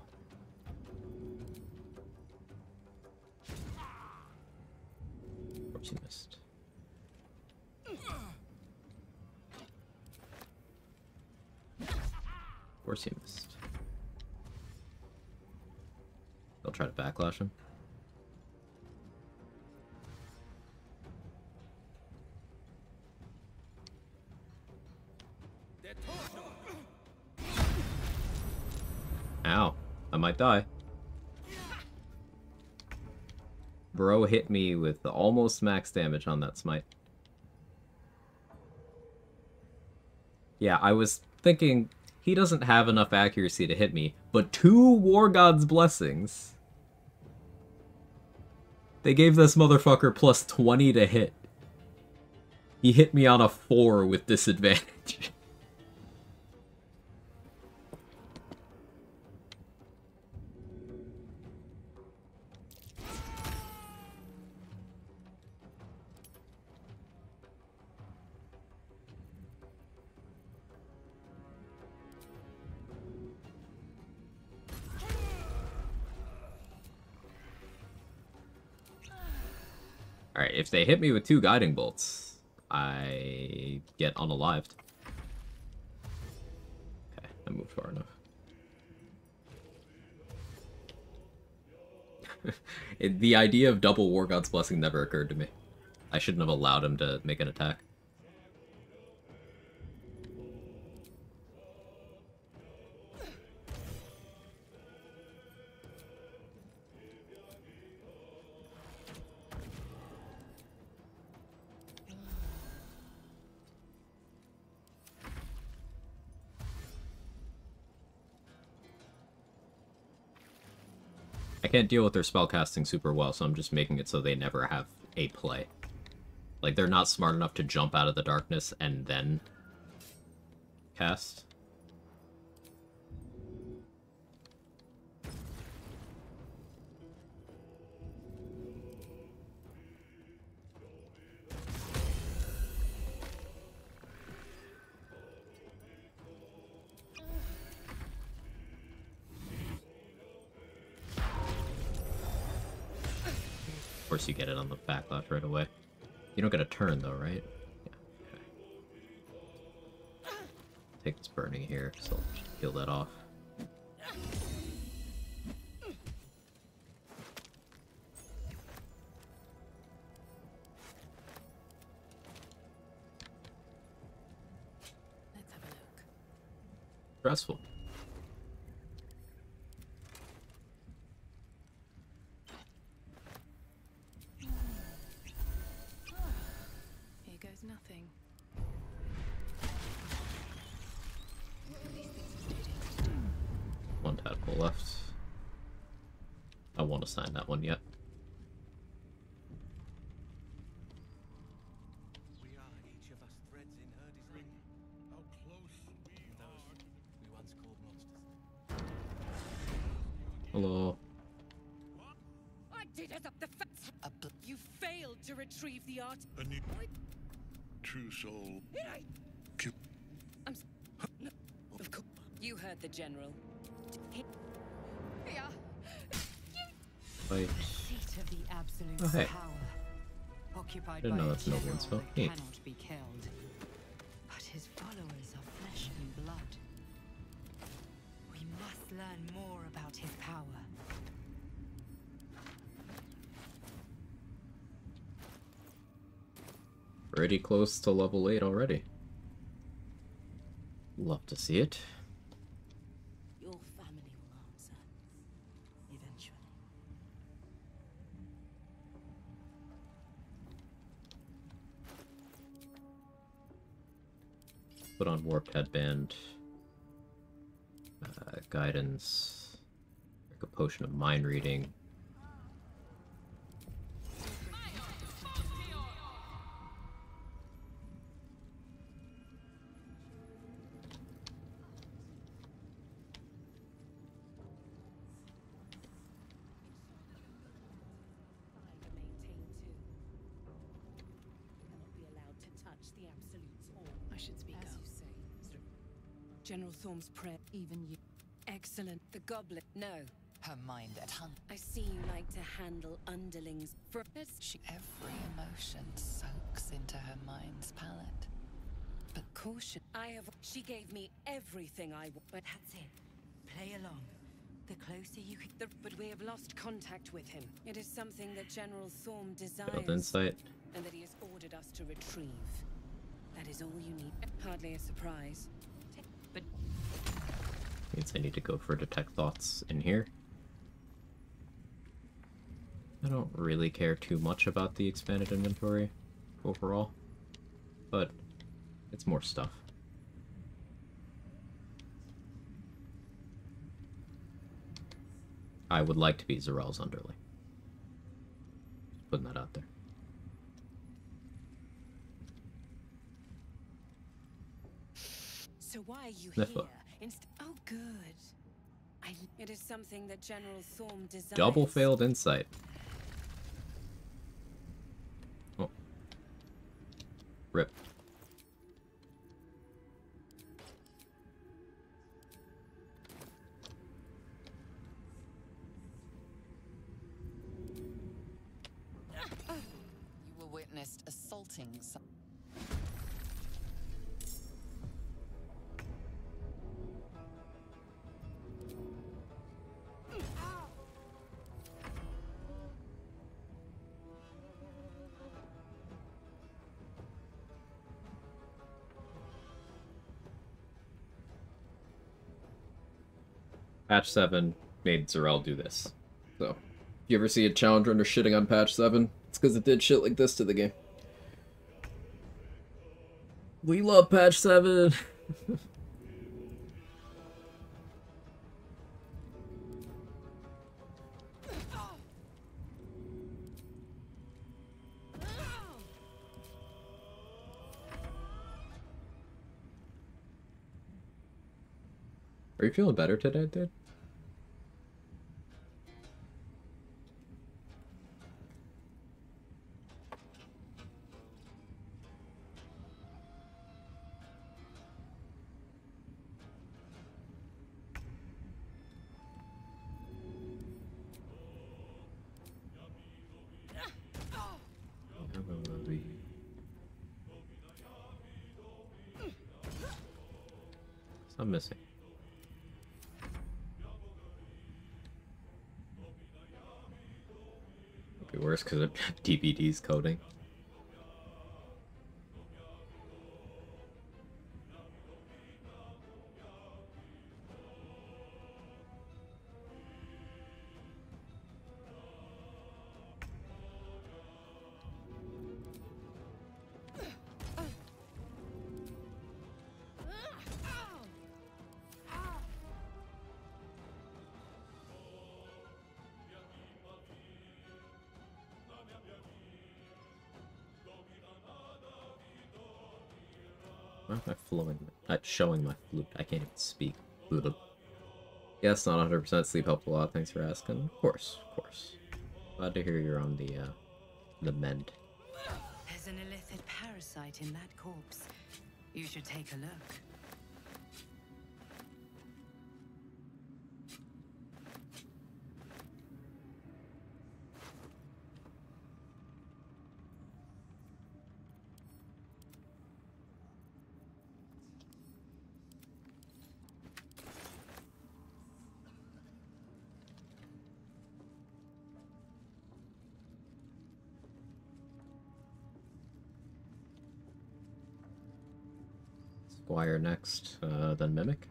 Of course you missed. Of course you missed. They'll try to backlash him. Ow. I might die. Bro hit me with almost max damage on that smite. Yeah, I was thinking he doesn't have enough accuracy to hit me, but 2 War God's Blessings. They gave this motherfucker plus 20 to hit. He hit me on a 4 with disadvantage. Alright, if they hit me with 2 guiding bolts, I get unalived. Okay, I moved far enough. The idea of double War God's Blessing never occurred to me. I shouldn't have allowed him to make an attack. I can't deal with their spellcasting super well, so I'm just making it so they never have a play. Like, they're not smart enough to jump out of the darkness and then cast. Of course you get it on the backlash right away. You don't get a turn though, right? Yeah, okay. Take this burning here, so I'll just kill that off. Let's have a look. Stressful. Here goes nothing. One tadpole left. I won't assign that one yet. We are each of us threads in her design. How close we are. We once called monsters. Hello. I did as up the fence. You failed to retrieve the art. A new true soul. I'm. No, of course. You heard the general. Yeah. Wait. Seat of the absolute Oh, hey. power, occupied Didn't by know a that's no general one spell. that Neat. cannot be killed. But his followers are flesh and blood. We must learn more about his power. Pretty close to level 8 already. Love to see it. Your family will answer. Eventually. Put on Warped Headband. Guidance. Like a potion of mind reading. I should speak As up. you say. General Thorm's prayer, even you. Excellent. The goblet. No. Her mind a tongue. I see you like to handle underlings. For Every emotion soaks into her mind's palette. But caution. I have. She gave me everything I want. But That's it. Play along. The closer you can. But we have lost contact with him. It is something that General Thorm desires. Build insight. And that he has ordered us to retrieve. That is all you need. Hardly a surprise. But Means I need to go for Detect Thoughts in here. I don't really care too much about the expanded inventory overall, but it's more stuff. I would like to be Zarel's underling. Just putting that out there. so why are you Sniffer. here? Oh, good. It is something that General Thorm desires. Double failed insight. Oh. Rip. insulting. Patch 7 made Zarel do this. So, if you ever see a challenge runner shitting on patch 7, it's because it did shit like this to the game. We love patch 7! Are you feeling better today, dude? I'm missing. It'd be worse because of DVD's coding. Why am I flowing? Not showing my flute. I can't even speak. Flute. Yes, not 100%. Sleep helped a lot. Thanks for asking. Of course, of course. Glad to hear you're on the mend. There's an illithid parasite in that corpse. You should take a look. Squire next, then Mimic.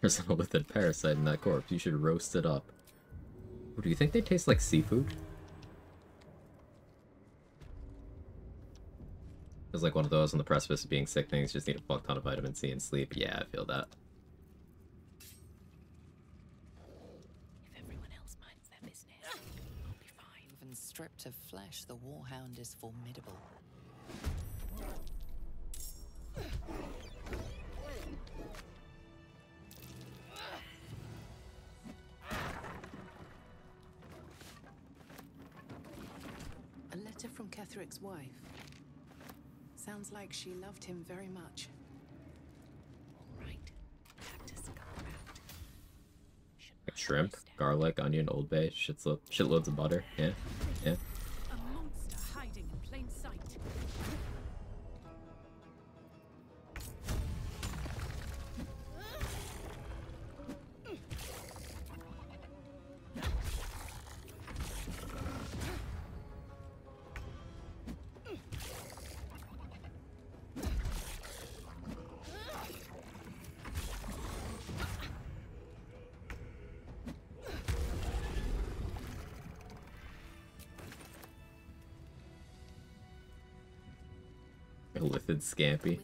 There's an illithid parasite in that corpse. You should roast it up. Ooh, do you think they taste like seafood? It's like one of those on the precipice of being sick things, just need a fuck ton of vitamin C and sleep. Yeah, I feel that. If everyone else minds their business, I'll be fine. Even stripped of flesh, the warhound is formidable. A letter from Ketheric's wife. Sounds like she loved him very much. Right. Cactus come out. Like shrimp, garlic, onion, Old Bay, shitloads of butter. Yeah, yeah. A monster hiding in plain sight. Illithid Scampi.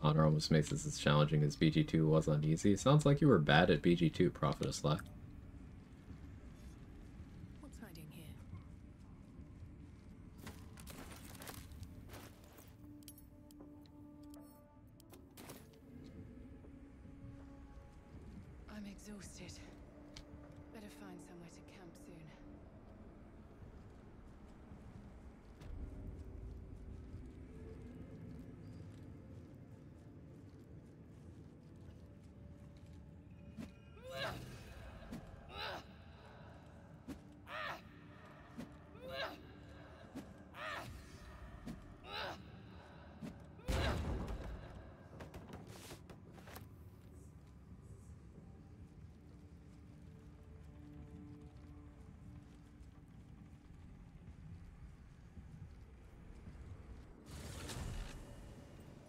Honor almost makes this as challenging as BG2 was on easy. Sounds like you were bad at BG2, Prophet of Slack. What's hiding here? I'm exhausted. Better find somewhere to camp soon.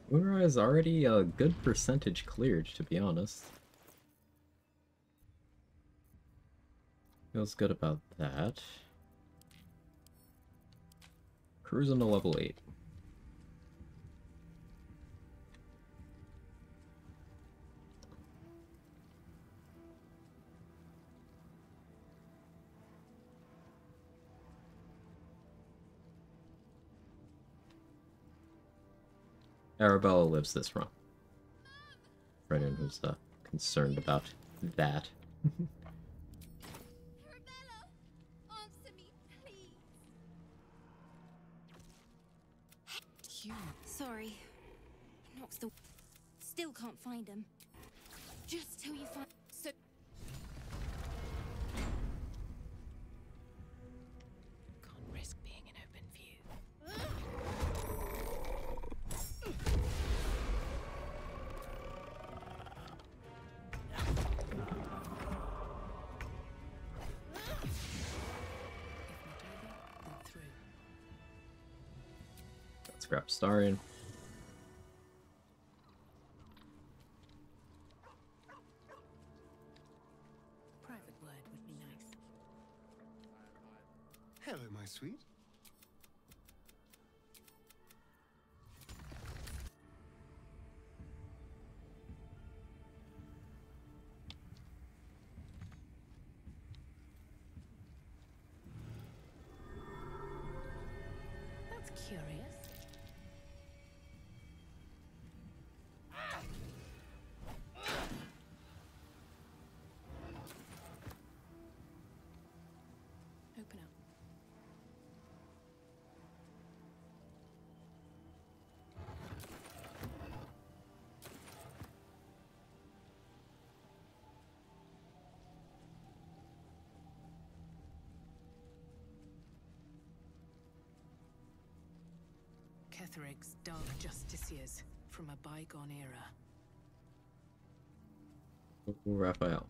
Moonrise already a good percentage cleared, to be honest. Feels good about that. Cruising to level 8. Arabella lives this run. For anyone who's concerned about that. Sorry. Nox the... Still can't find him. Just till you find... So... Can't risk being in open view. Let's grab Starian. Private word would be nice. Hello, my sweet. That's curious. Open up. Ketheric's dark justiciars from a bygone era. Ooh, Raphael.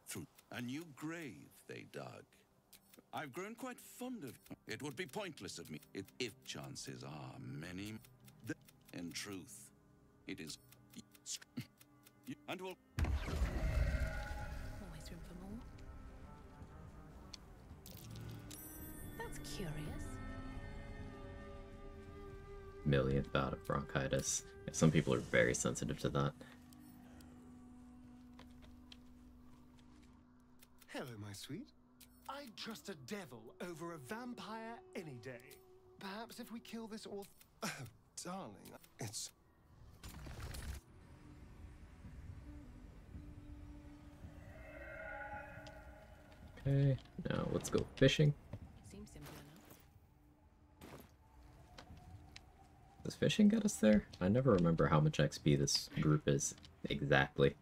Through a new grave they dug. I've grown quite fond of it. Would be pointless of me if chances are many. In truth, it is. And will. Always room for more. That's curious. Millionth bout of bronchitis. Yeah, some people are very sensitive to that. Hello, my sweet. I'd trust a devil over a vampire any day. Perhaps if we kill this author... Oh, darling, it's... Okay, now let's go fishing. Seems simple enough. Does fishing get us there? I never remember how much XP this group is exactly.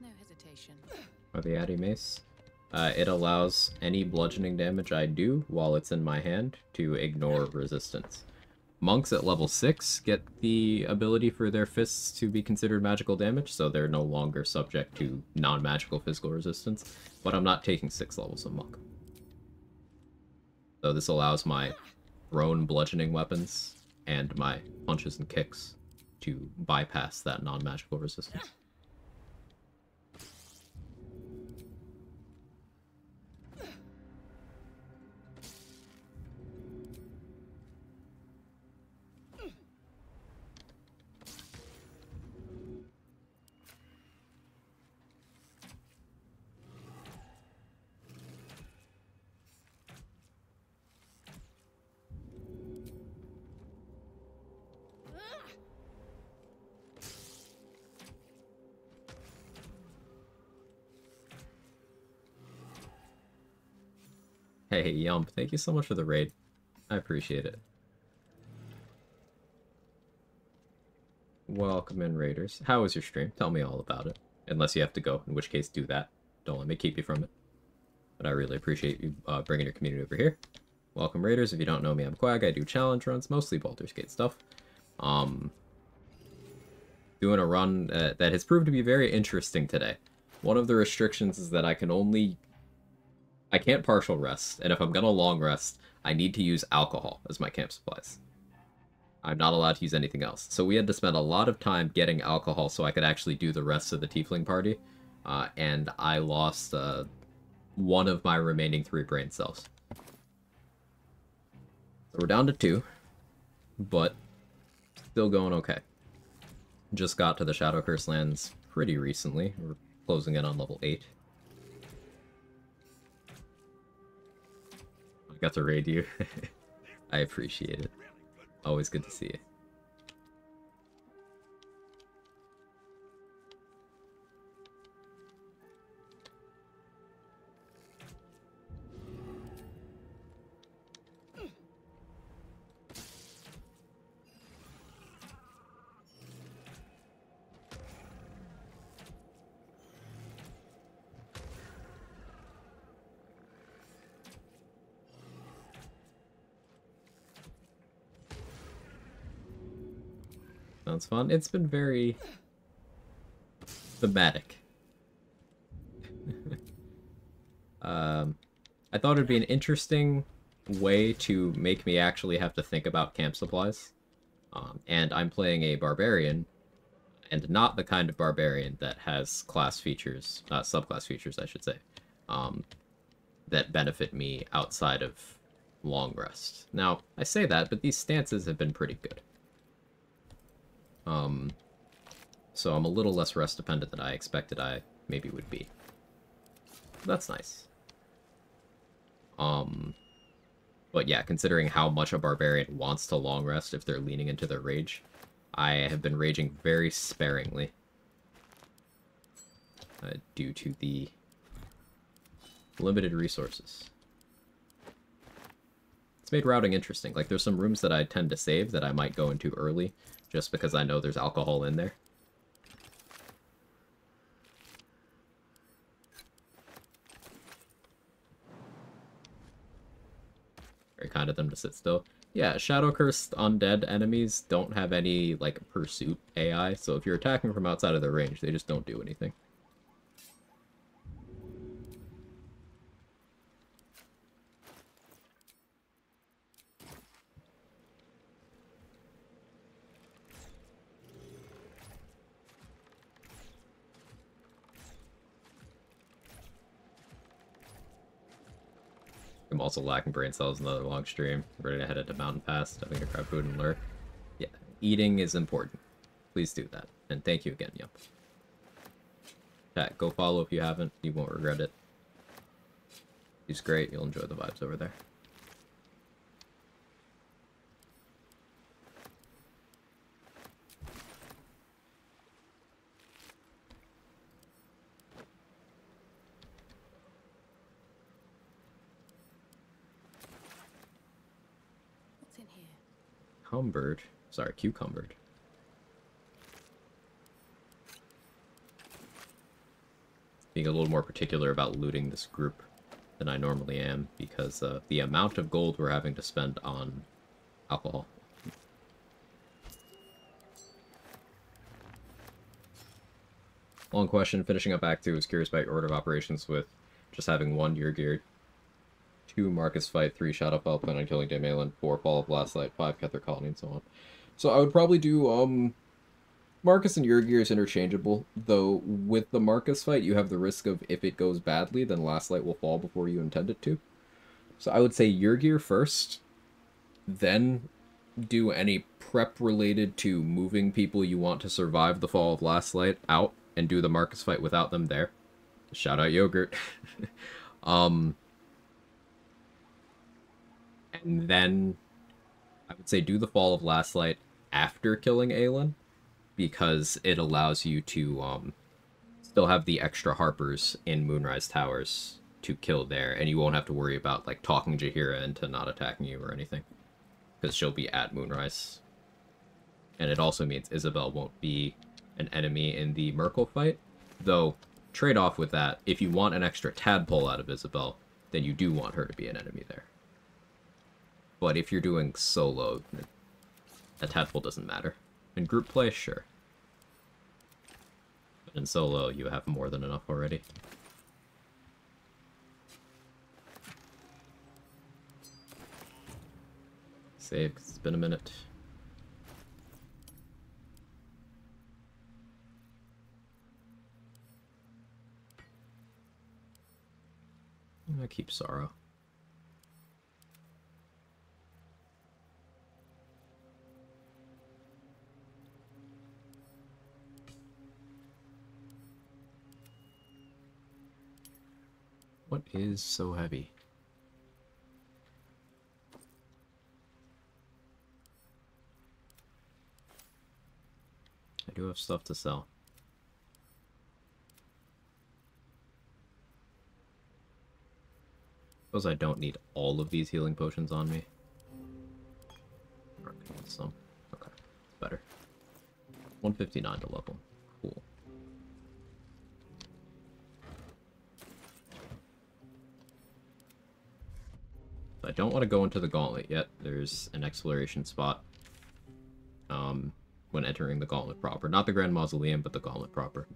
No hesitation. Or the Addy Mace. It allows any bludgeoning damage I do while it's in my hand to ignore resistance. Monks at level 6 get the ability for their fists to be considered magical damage, so they're no longer subject to non-magical physical resistance, but I'm not taking 6 levels of monk. So this allows my thrown bludgeoning weapons and my punches and kicks to bypass that non-magical resistance. Hey, Yump, thank you so much for the raid. I appreciate it. Welcome in, Raiders. How was your stream? Tell me all about it. Unless you have to go, in which case do that. Don't let me keep you from it. But I really appreciate you bringing your community over here. Welcome, Raiders. If you don't know me, I'm Quag. I do challenge runs, mostly Baldur's Gate stuff. Doing a run that has proved to be very interesting today. One of the restrictions is that I can't partial rest, and if I'm gonna long rest, I need to use alcohol as my camp supplies. I'm not allowed to use anything else. So we had to spend a lot of time getting alcohol so I could actually do the rest of the Tiefling party, and I lost one of my remaining 3 brain cells. So we're down to 2, but still going okay. Just got to the Shadow Curse lands pretty recently. We're closing in on level 8. I got to raid you. I appreciate it. Always good to see you. Sounds fun. It's been very thematic. I thought it'd be an interesting way to make me actually have to think about camp supplies. And I'm playing a barbarian, and not the kind of barbarian that has class features, subclass features, I should say, that benefit me outside of long rest. Now, I say that, but these stances have been pretty good. So I'm a little less rest dependent than I expected I maybe would be. That's nice. But yeah, considering how much a barbarian wants to long rest if they're leaning into their rage, I have been raging very sparingly. Due to the limited resources. It's made routing interesting. Like, there's some rooms that I tend to save that I might go into early, just because I know there's alcohol in there. Very kind of them to sit still. Yeah, Shadow Cursed undead enemies don't have any, like, pursuit AI, so if you're attacking from outside of their range, they just don't do anything. I'm also lacking brain cells, another long stream. Ready to head into Mountain Pass, having to grab food and lure. Yeah, eating is important. Please do that. And thank you again, Yep. Chat, go follow if you haven't. You won't regret it. He's great. You'll enjoy the vibes over there. Cumbered. Sorry, cucumbered. Being a little more particular about looting this group than I normally am, because the amount of gold we're having to spend on alcohol. Long question, finishing up Act 2, was curious about your order of operations with just having 1 Year Gear, 2 Marcus Fight, 3 Shadowfell, plan on killing Damalin, 4 Fall of Last Light, 5 Kether Colony, and so on. So I would probably do, Marcus and Yrgir is interchangeable, though with the Marcus fight, you have the risk of, if it goes badly, then Last Light will fall before you intend it to. So I would say Yrgir first, then do any prep related to moving people you want to survive the fall of Last Light out, and do the Marcus fight without them there. Shout out Yogurt. And then I would say do the fall of Last Light after killing Aelin, because it allows you to still have the extra Harpers in Moonrise Towers to kill there, and you won't have to worry about like talking Jaheira into not attacking you or anything, because she'll be at Moonrise. And it also means Isabel won't be an enemy in the Merkel fight, though trade-off with that, if you want an extra tadpole out of Isabel, then you do want her to be an enemy there. But if you're doing solo, a tadpole doesn't matter. In group play, sure. But in solo, you have more than enough already. Save, 'cause it's been a minute. I keep Sorrow. What is so heavy? I do have stuff to sell. Suppose I don't need all of these healing potions on me. Some. Okay, it's better. 159 to level. Cool. I don't want to go into the gauntlet yet. There's an exploration spot when entering the gauntlet proper. Not the Grand Mausoleum, but the gauntlet proper.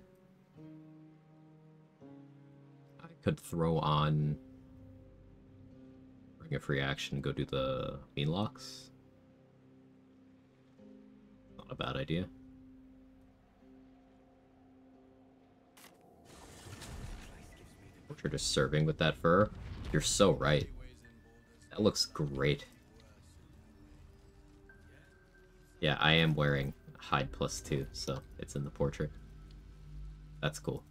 I could throw on Ring of Free Action, go do the Mean Locks. Not a bad idea. You're just serving with that fur. You're so right. That looks great. Yeah, I am wearing hide +2, so it's in the portrait. That's cool.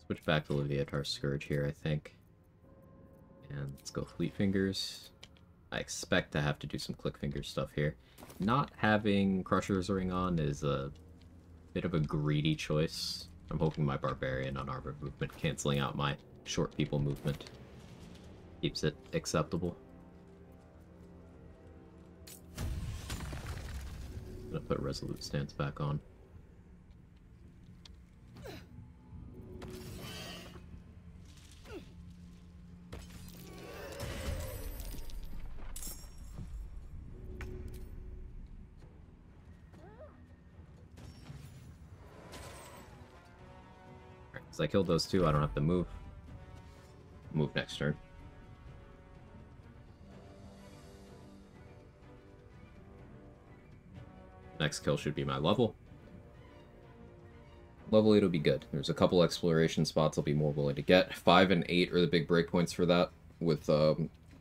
Switch back to Leviatar Scourge here, I think. And let's go Fleet Fingers. I expect to have to do some Click Finger stuff here. Not having Crusher's Ring on is a bit of a greedy choice. I'm hoping my Bar-barian on armor movement, canceling out my short people movement, keeps it acceptable. I'm gonna put Resolute Stance back on. I killed those two, I don't have to move. Move next turn. Next kill should be my level. Level 8 will be good. There's a couple exploration spots I'll be more willing to get. 5 and 8 are the big breakpoints for that, with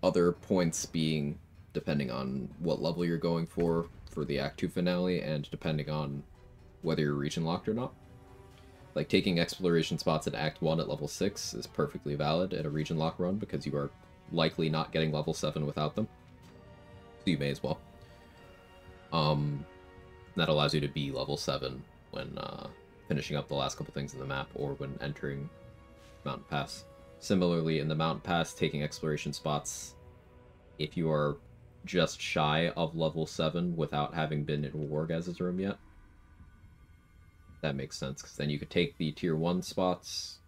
other points being depending on what level you're going for the Act 2 finale, and depending on whether you're region locked or not. Like, taking exploration spots in Act 1 at level 6 is perfectly valid at a region lock run, because you are likely not getting level 7 without them. So you may as well. That allows you to be level 7 when finishing up the last couple things in the map, or when entering Mountain Pass. Similarly, in the Mountain Pass, taking exploration spots, if you are just shy of level 7 without having been in Wargaz's room yet, that makes sense, because then you could take the tier 1 spots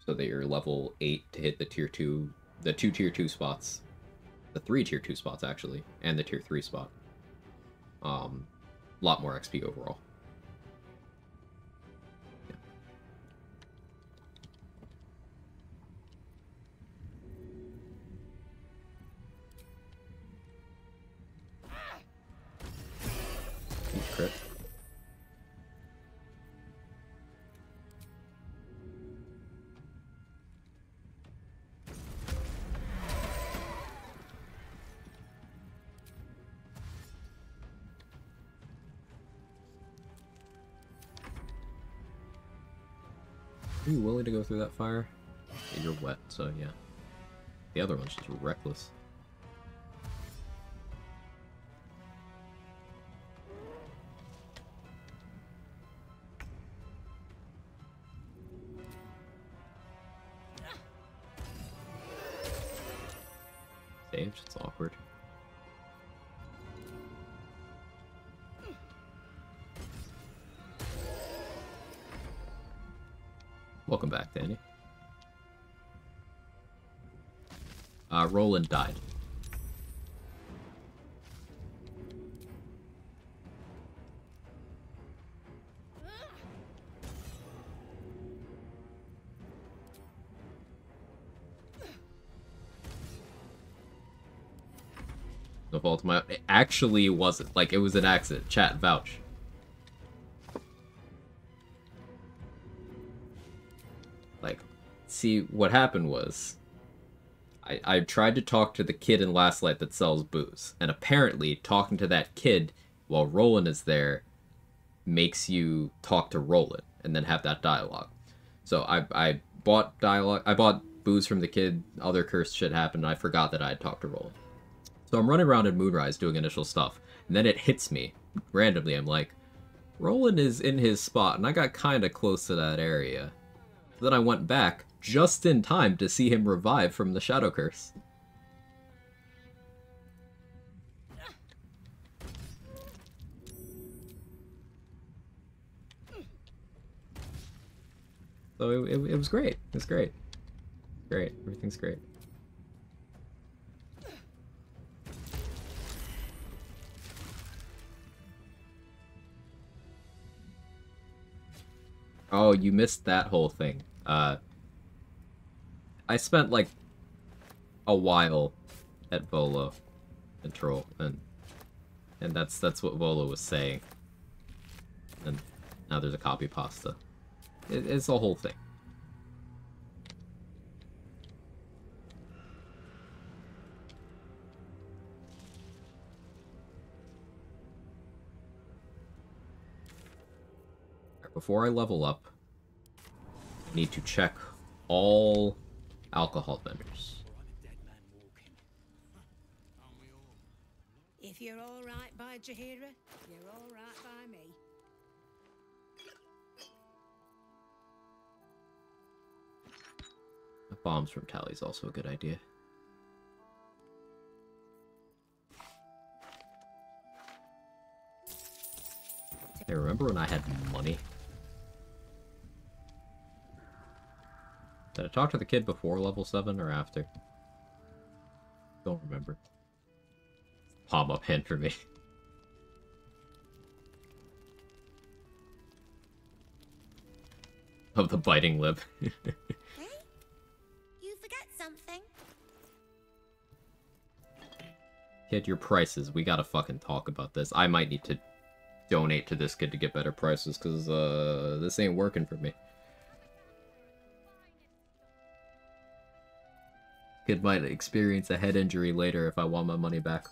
so that you're level 8 to hit the tier 2, the 2 tier 2 spots, the 3 tier 2 spots actually, and the tier 3 spot. Lot more XP overall. Yeah. Crit. Are you willing to go through that fire? Yeah, you're wet, so yeah. The other one's just reckless. saved. It's awkward. Welcome back, Danny. Roland died. No fault of my own. It actually wasn't. Like, it was an accident. Chat, vouch. Like, see, what happened was... I tried to talk to the kid in Last Light that sells booze. And apparently, talking to that kid while Roland is there makes you talk to Roland and then have that dialogue. So I bought dialogue. I bought booze from the kid. Other cursed shit happened. And I forgot that I had talked to Roland. So I'm running around in Moonrise doing initial stuff. And then it hits me randomly. I'm like, Roland is in his spot. And I got kind of close to that area. Then I went back just in time to see him revive from the Shadow Curse. So it was great. It was great. Great. Everything's great. Oh, you missed that whole thing. I spent like a while at Volo and Troll, and that's what Volo was saying. And now there's a copy pasta. It's a whole thing. Before I level up, I need to check all alcohol vendors. If you're all right by Jaheira, you're all right by me. Bombs from Tally is also a good idea. Hey, remember when I had money? Did I talk to the kid before level 7 or after? Don't remember. Palm up hand for me. Of the biting lip. Hey? You forget something? Kid, your prices. We gotta fucking talk about this. I might need to donate to this kid to get better prices, because this ain't working for me. Kid might experience a head injury later if I want my money back.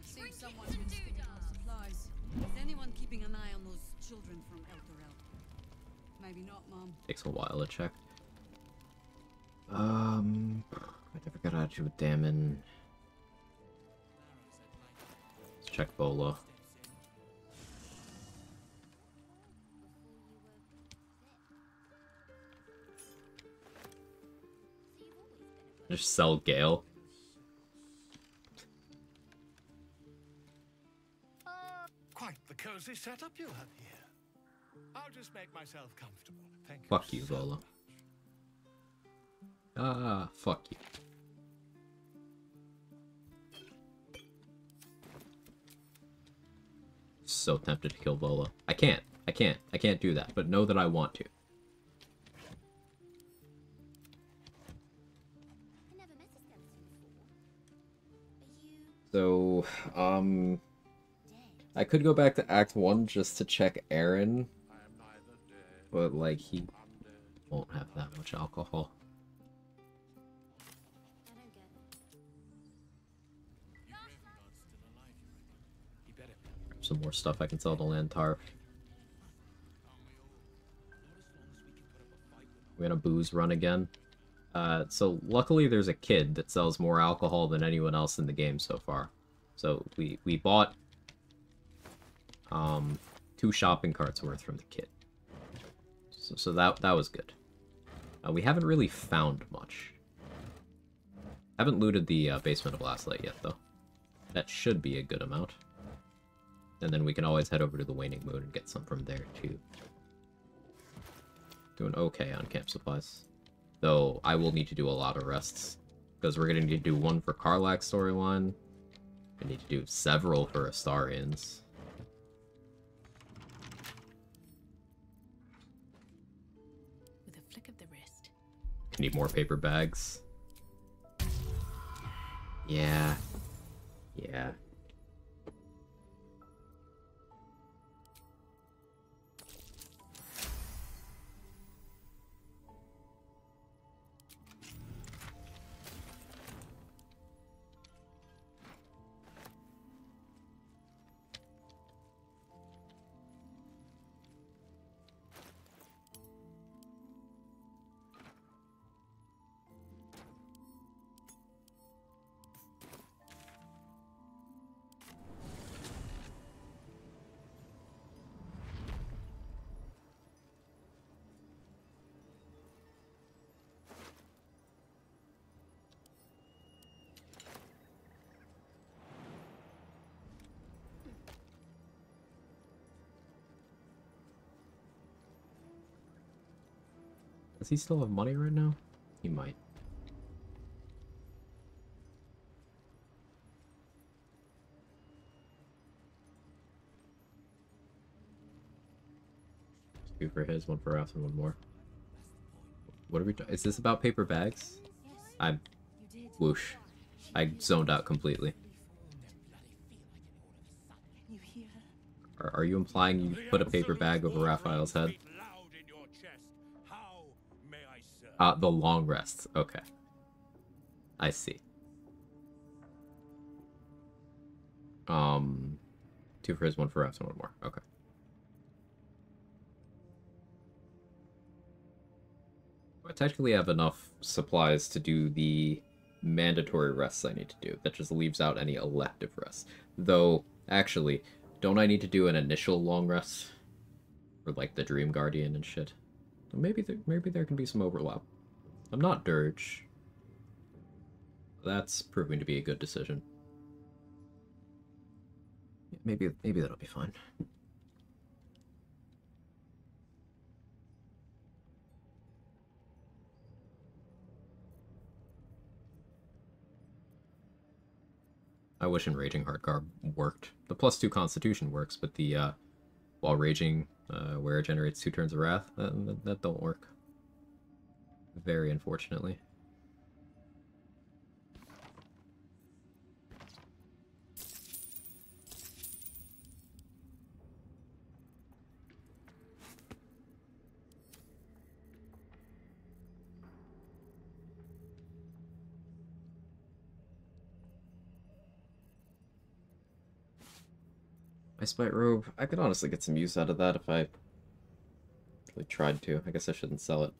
Seems someone's been stealing our supplies. Is anyone keeping an eye on those children from Elturel? Maybe not, Mom. Takes a while to check. I never got out to a Damon. Let's check Bola. Just sell Gale. Quite the cozy setup you have here. I'll just make myself comfortable. Thank you. Fuck you, Bola. Ah, fuck you. So tempted to kill Bola. I can't do that, but know that I want to. So, I could go back to Act 1 just to check Aaron, but, like, he won't have that much alcohol. Some more stuff I can sell to Lantar. We're gonna booze run again. So luckily there's a kid that sells more alcohol than anyone else in the game so far. So we bought 2 shopping carts worth from the kid. So that was good. We haven't really found much. Haven't looted the basement of Last Light yet, though. That should be a good amount. And then we can always head over to the Waning Moon and get some from there, too. Doing okay on camp supplies. Though, I will need to do a lot of rests. Because we're going to need to do one for Karlach's storyline. I need to do several for Astarians. With a flick of the wrist. Need more paper bags. Yeah. Yeah. Does he still have money right now? He might. Two for his, one for us, and one more. What are we is this about paper bags? I'm... Whoosh. I zoned out completely. Are you implying you put a paper bag over Raphael's head? The long rests. Okay. I see. 2 for his, 1 for us, and 1 more. Okay. I technically have enough supplies to do the mandatory rests I need to do. That just leaves out any elective rests. Though, actually, don't I need to do an initial long rest? For, like, the Dream Guardian and shit. Maybe there can be some overlap. I'm not Dirge. That's proving to be a good decision. Maybe that'll be fine. I wish Enraging Hardcar worked. The +2 Constitution works, but the while raging, where it generates 2 turns of wrath, that don't work. Very unfortunately. My Spite Robe, I could honestly get some use out of that if I really tried to. I guess I shouldn't sell it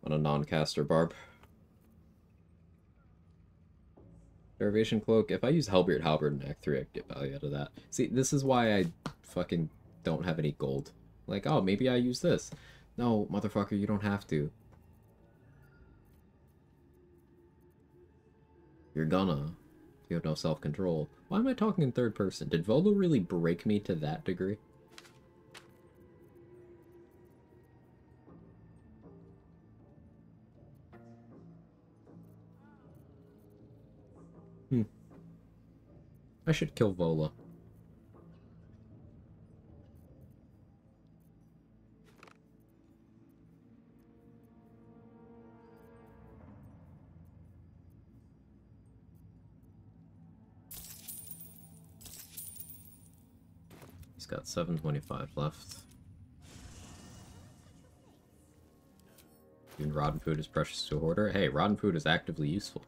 on a non-caster barb. Derivation Cloak, if I use Hellbeard Halberd in Act 3, I could get value out of that. See, this is why I fucking don't have any gold. Like, oh, maybe I use this. No, motherfucker, you don't have to. You're gonna. You have no self-control. Why am I talking in third person? Did Volo really break me to that degree? I should kill Vola. He's got 725 left. Even rotten food is precious to a hoarder. Hey, rotten food is actively useful.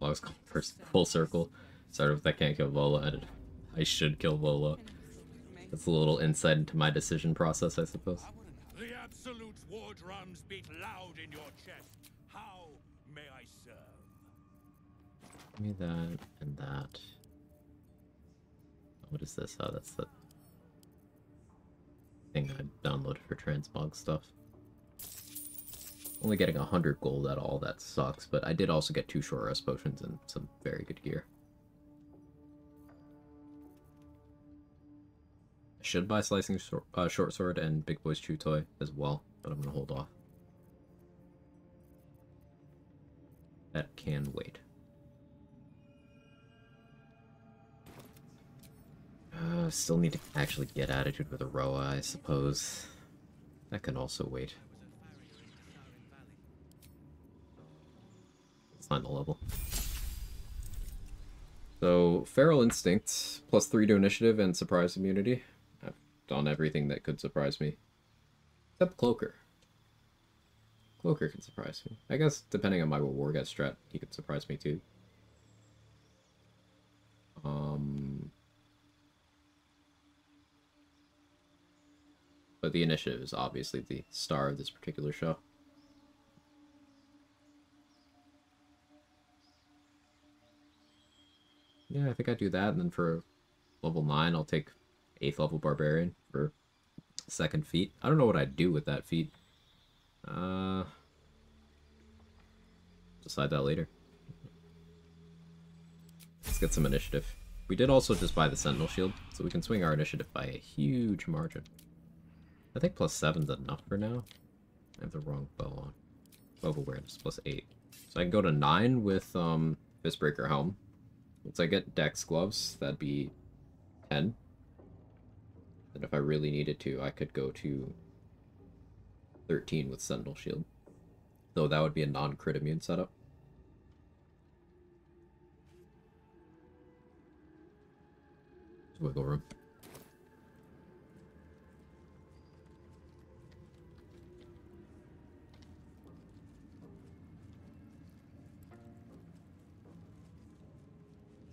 Quag's gone first full circle. Started with I can't kill Lola, and I should kill Lola. That's a little insight into my decision process, I suppose. The absolute war drums beat loud in your chest. How may I serve? Give me that and that. What is this? Oh, that's the thing I downloaded for transmog stuff. Only getting 100 gold at all, that sucks, but I did also get 2 short rest potions and some very good gear. I should buy Slicing Short Sword and Big Boy's Chew Toy as well, but I'm going to hold off. That can wait. Still need to actually get Attitude with Aroa, I suppose. That can also wait. Let's find the level. So, Feral Instinct, +3 to Initiative and Surprise Immunity. I've done everything that could surprise me. Except Cloaker. Cloaker can surprise me. I guess, depending on my Warget strat, he could surprise me too. But the Initiative is obviously the star of this particular show. Yeah, I think I do that, and then for level 9, I'll take 8th level Barbarian for 2nd feat. I don't know what I'd do with that feat. Decide that later. Let's get some initiative. We did also just buy the Sentinel Shield, so we can swing our initiative by a huge margin. I think +7's enough for now. I have the wrong bow on. Bow of Awareness, +8. So I can go to 9 with Fistbreaker Helm. Once I get Dex Gloves, that'd be 10. And if I really needed to, I could go to 13 with Sentinel Shield. Though that would be a non-crit immune setup. There's wiggle room.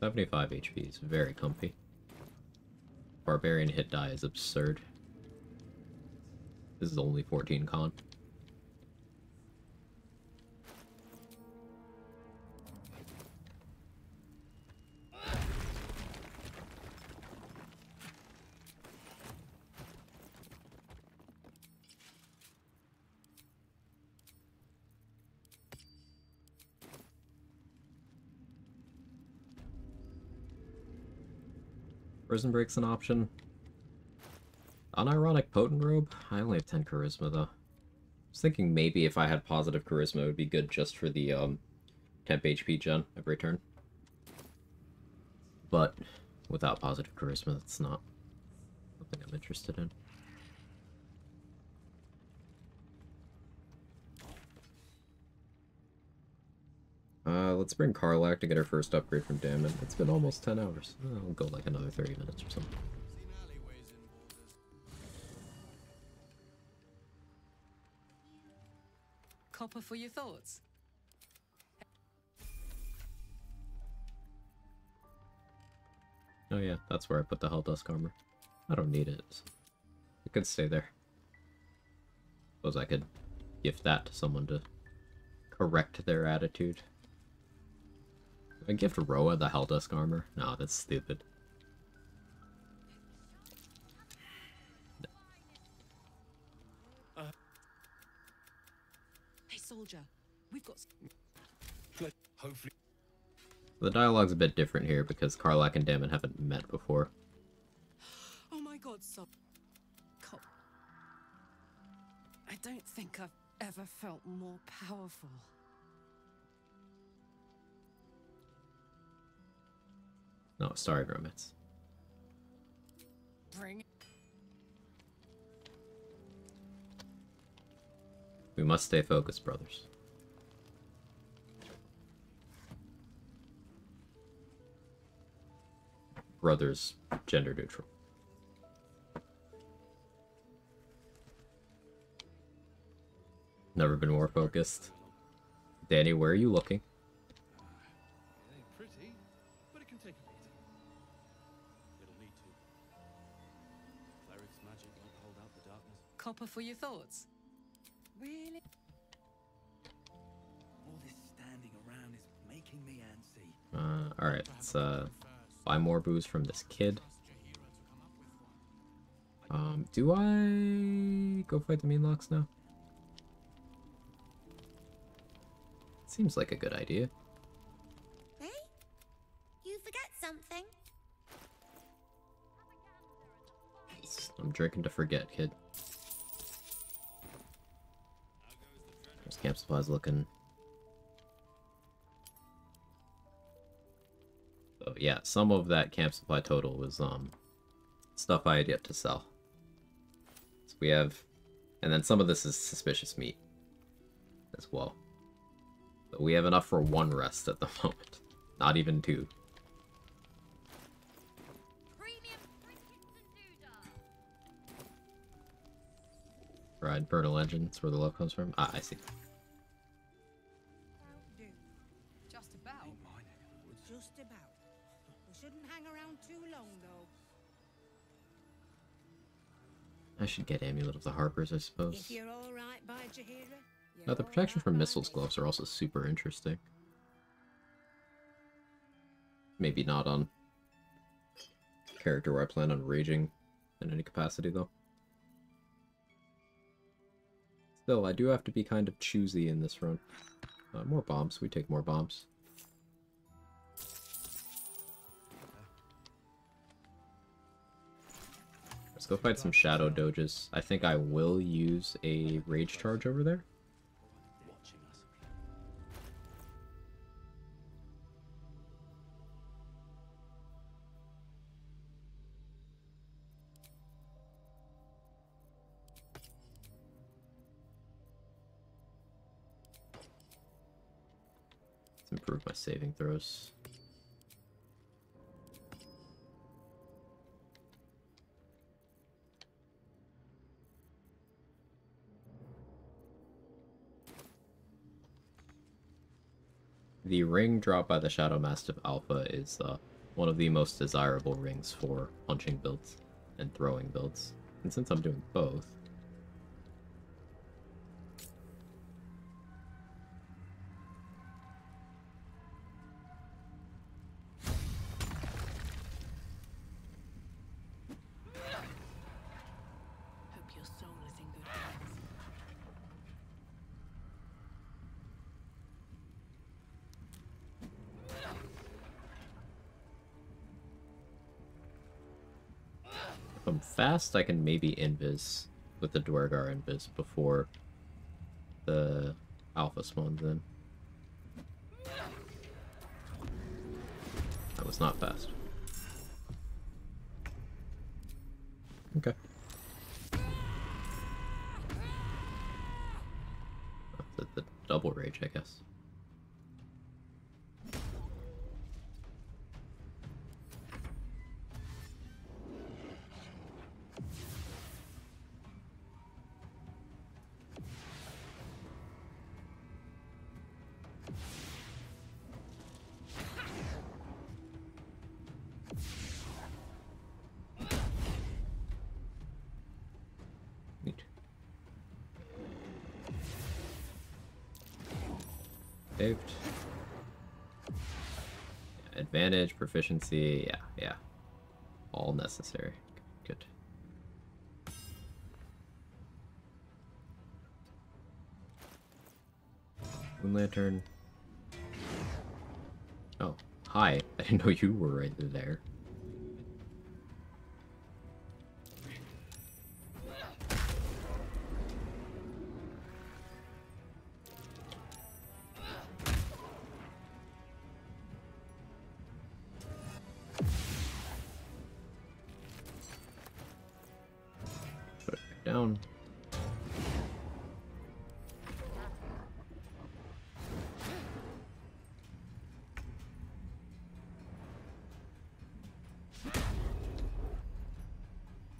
$75 HP is very comfy. Barbarian hit die is absurd. This is only 14 con. Prison Break's an option. Unironic Potent Robe? I only have 10 Charisma, though. I was thinking maybe if I had positive Charisma, it would be good just for the temp HP gen every turn. But without positive Charisma, that's not something I'm interested in. Let's bring Karlak to get our first upgrade from Damon. It's been almost 10 hours. I'll go like another 30 minutes or something. Copper for your thoughts. Oh yeah, that's where I put the Helldusk armor. I don't need it. It could stay there. Suppose I could gift that to someone to correct their attitude. I gift Roa the Helldusk armor? No, that's stupid. Hey, soldier, we've got. Hopefully. The dialogue's a bit different here because Karlak and Damon haven't met before. Oh my God, I don't think I've ever felt more powerful. No, sorry, romance. Bring. We must stay focused, brothers. Brothers, gender neutral. Never been more focused. Danny, where are you looking? Copper for your thoughts? Really? All this standing around is making me antsy. Alright, let's buy more booze from this kid. Do I go fight the Meanlocks now? Seems like a good idea. Hey? You forget something? I'm drinking to forget, kid. There's camp supplies looking. So yeah, some of that camp supply total was stuff I had yet to sell. So we have, and then some of this is suspicious meat as well. But we have enough for one rest at the moment, not even two. Right, Infernal Engines, where the love comes from. Ah, I see. Just about. Just about. We shouldn't hang around too long, though. I should get Amulet of the Harpers, I suppose. If you're all right by Jahira, Now, the protection from missiles gloves are also super interesting. Maybe not on character where I plan on raging in any capacity, though. Still, I do have to be kind of choosy in this run. More bombs. We take more bombs. Let's go fight some Shadow Doges. I think I will use a Rage Charge over there. Let's improve my saving throws. The ring dropped by the Shadow Mastiff Alpha is one of the most desirable rings for punching builds and throwing builds. And since I'm doing both, Hope your soul is in good hands. if I'm fast, I can maybe invis with the Dwergar invis before the Alpha spawns in. That was not fast. Okay. The double rage, I guess. Neat. Saved. Advantage, proficiency, yeah. All necessary. Good. Moon Lantern. Oh, hi. I didn't know you were right there. Put it back down.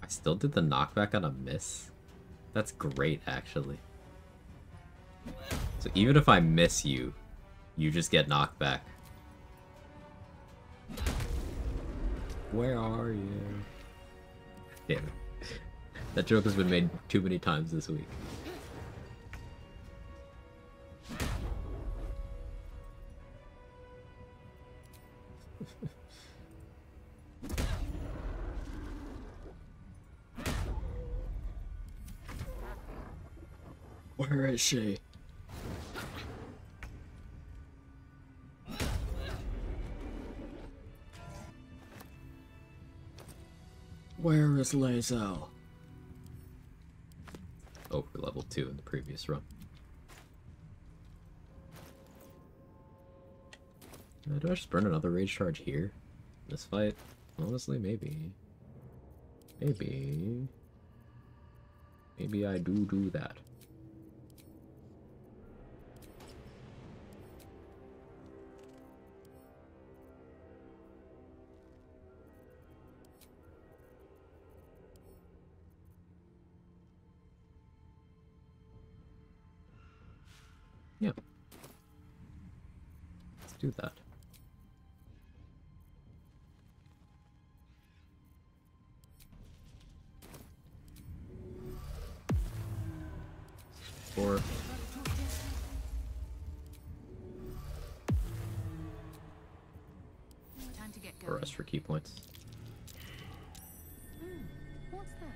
I still did the knockback on a miss. That's great, actually. So even if I miss you, you just get knocked back. Where are you? Damn it. That joke has been made too many times this week. Where is she? Where is Lae'zel? Over level 2 in the previous run. Do I just burn another rage charge here? This fight? Honestly, maybe. Maybe. Maybe I do that. Yeah. Let's do that. Four. Time to get Or going. rest for key points. What's that?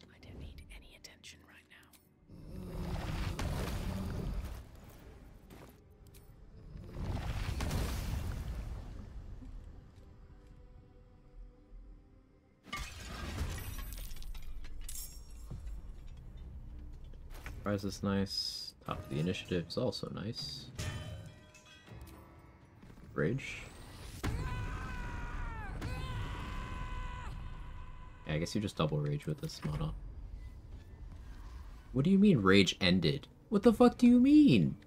I don't need any attention right now. Prize is nice. Top of the initiative is also nice. Rage. Yeah, I guess you just double rage with this mod on. What do you mean rage ended? What the fuck do you mean?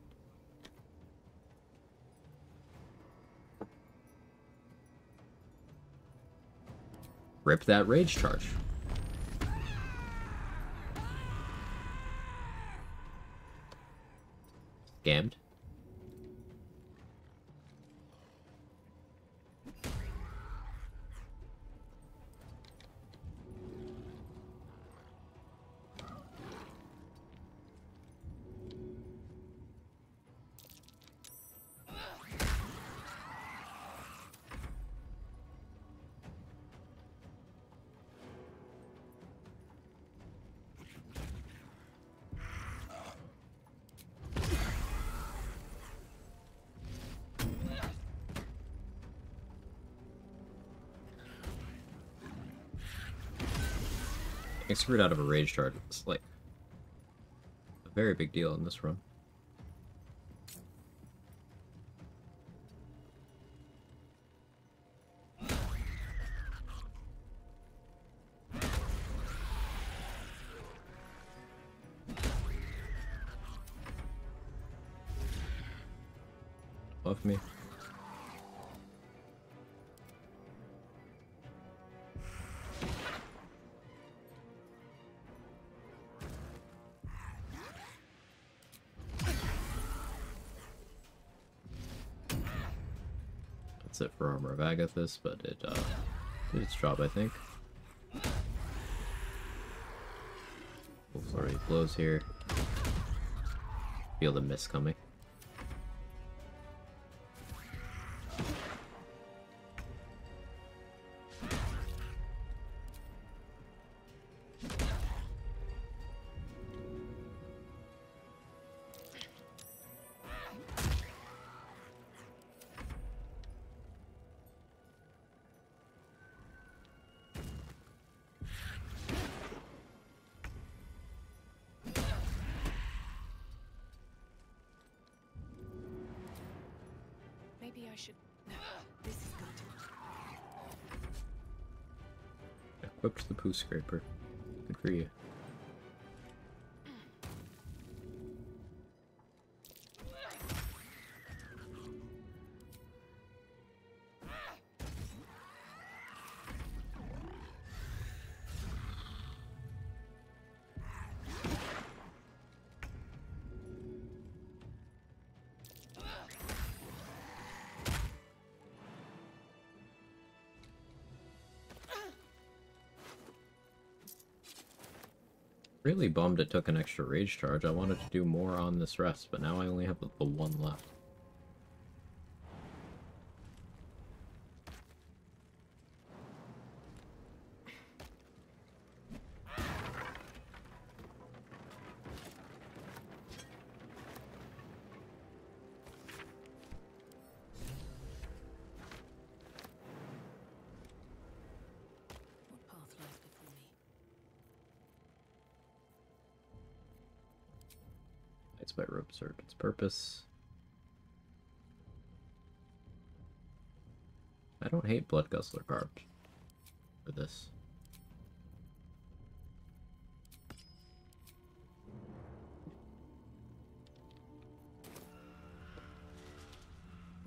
Rip that rage charge. Scammed. I screwed out of a rage charge. It's like a very big deal in this run. Above me. That's it for Armor of Agathis, but it did its job, I think. Wolf's already blows here. Feel the mist coming. Maybe I should. No, this is good. Equipped the poo scraper. Good for you. Really bummed it took an extra rage charge. I wanted to do more on this rest, but now I only have the one left. What path lies before me? Lights by rope served its purpose. I don't hate Blood Guzzler carved for this.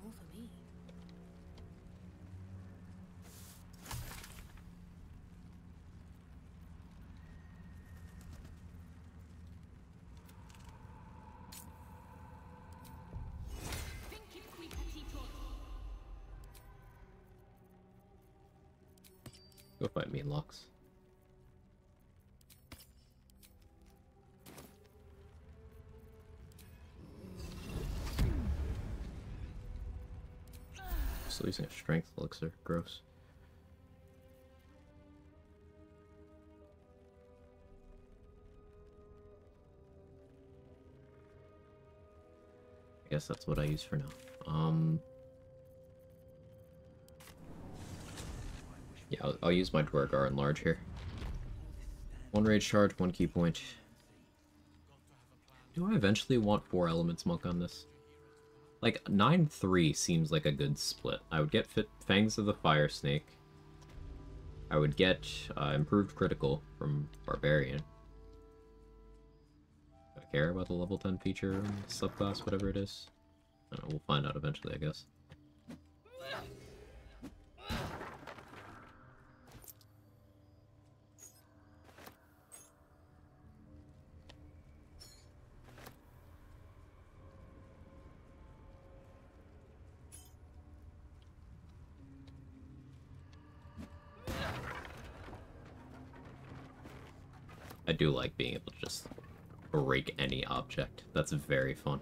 More for me. Go fight me in Lux. Still using a strength elixir. Gross. I guess that's what I use for now. Yeah, I'll use my Dwargar Enlarge here. One rage charge, one key point. Do I eventually want 4 Elements Monk on this? Like, 9-3 seems like a good split. I would get Fangs of the Fire Snake. I would get improved critical from Bar-barian. Do I care about the level 10 feature, subclass, whatever it is? I don't know, we'll find out eventually, I guess. I do like being able to just break any object. That's very fun.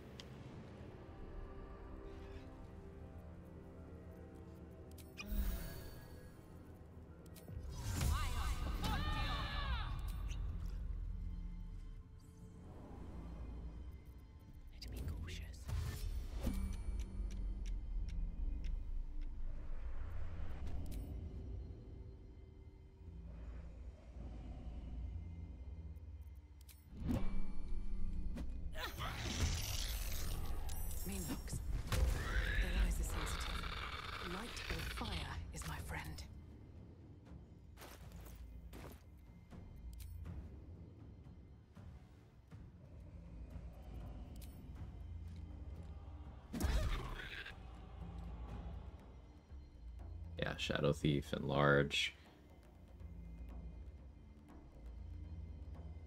Yeah, Shadow Thief, Enlarge.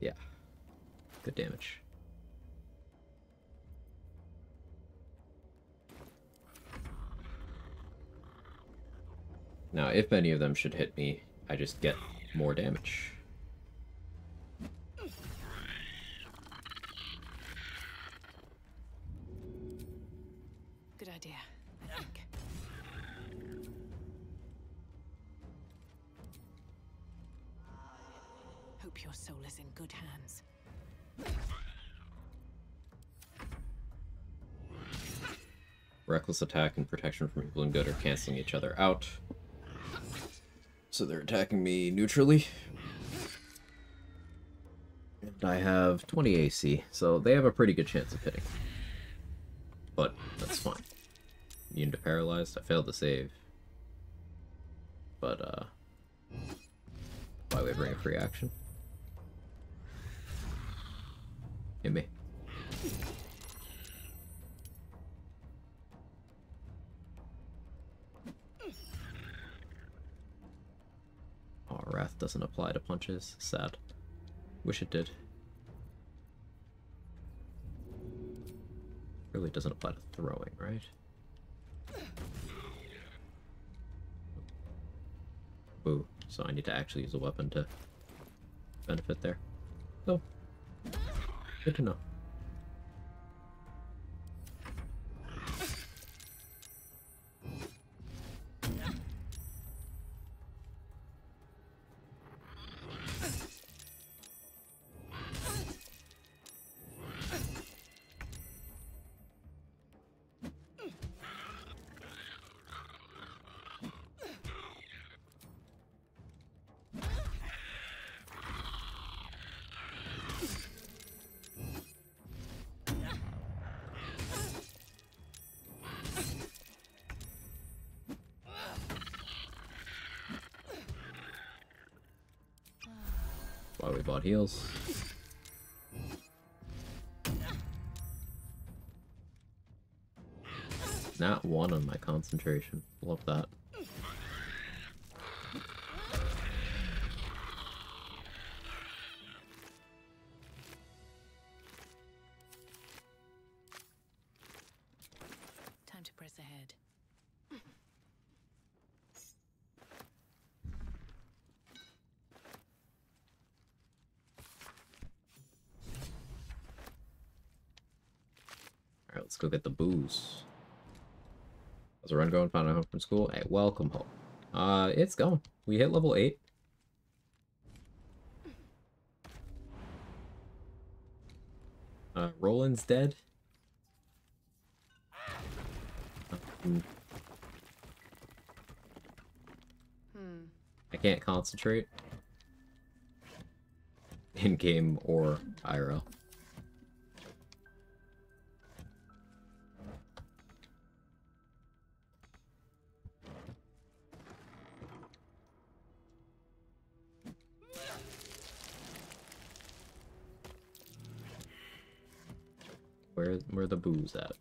Yeah. Good damage. Now, if any of them should hit me, I just get more damage. Good idea, I think. Hope your soul is in good hands. Reckless attack and protection from evil and good are canceling each other out. So they're attacking me neutrally. And I have 20 AC, so they have a pretty good chance of hitting. But that's fine. Immune to paralyzed. I failed to save. But, why would I bring a free action? Hit me. Oh, Wrath doesn't apply to punches. Sad. Wish it did. Really doesn't apply to throwing, right? Boo. So I need to actually use a weapon to benefit there. Oh, Good to know. Why we bought heals. Not one on my concentration. Love that. Time to press ahead. Alright, let's go get the booze. How's the run going? Found a home from school? Hey, welcome home. It's going. We hit level 8. Roland's dead. I can't concentrate. In-game or IRL. Where the booze at?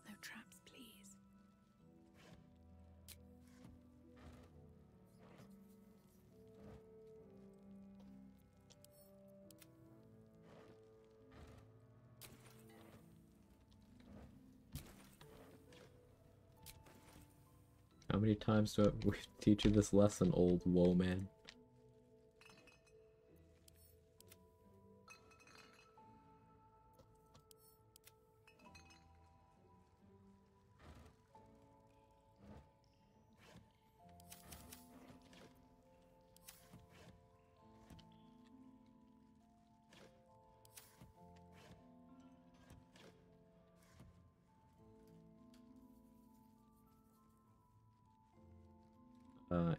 No traps, please. How many times do we teach you this lesson, old woe man?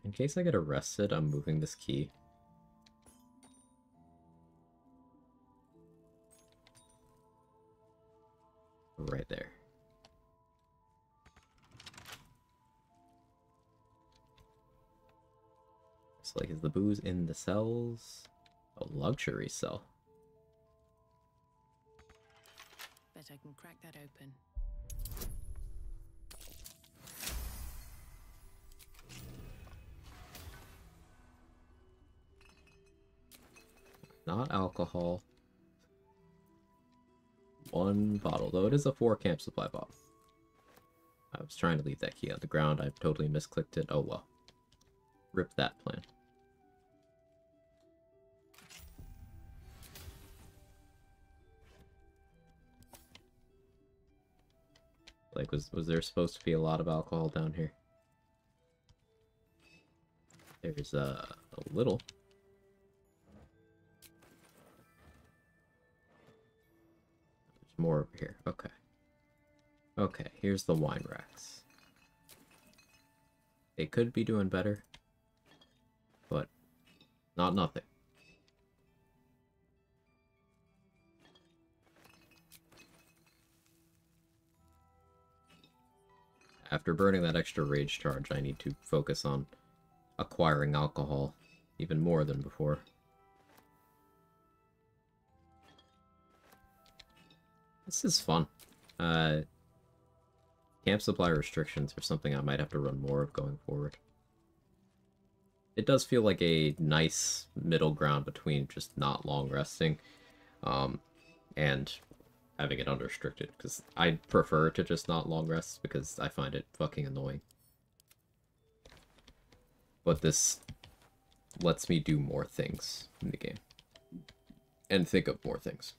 In case I get arrested, I'm moving this key. Right there. It's like, is the booze in the cells? A luxury cell. Bet I can crack that open. Not alcohol. One bottle, though it is a 4 camp supply bottle. I was trying to leave that key on the ground. I've totally misclicked it. Oh well. Rip that plan. Like, was there supposed to be a lot of alcohol down here? There's a little. There's more over here. Okay. Okay, here's the wine racks. They could be doing better, but not nothing. After burning that extra rage charge, I need to focus on acquiring alcohol even more than before. This is fun. Camp supply restrictions are something I might have to run more of going forward. It does feel like a nice middle ground between just not long resting, and having it unrestricted, because I prefer to just not long rest because I find it fucking annoying. But this lets me do more things in the game. And think of more things.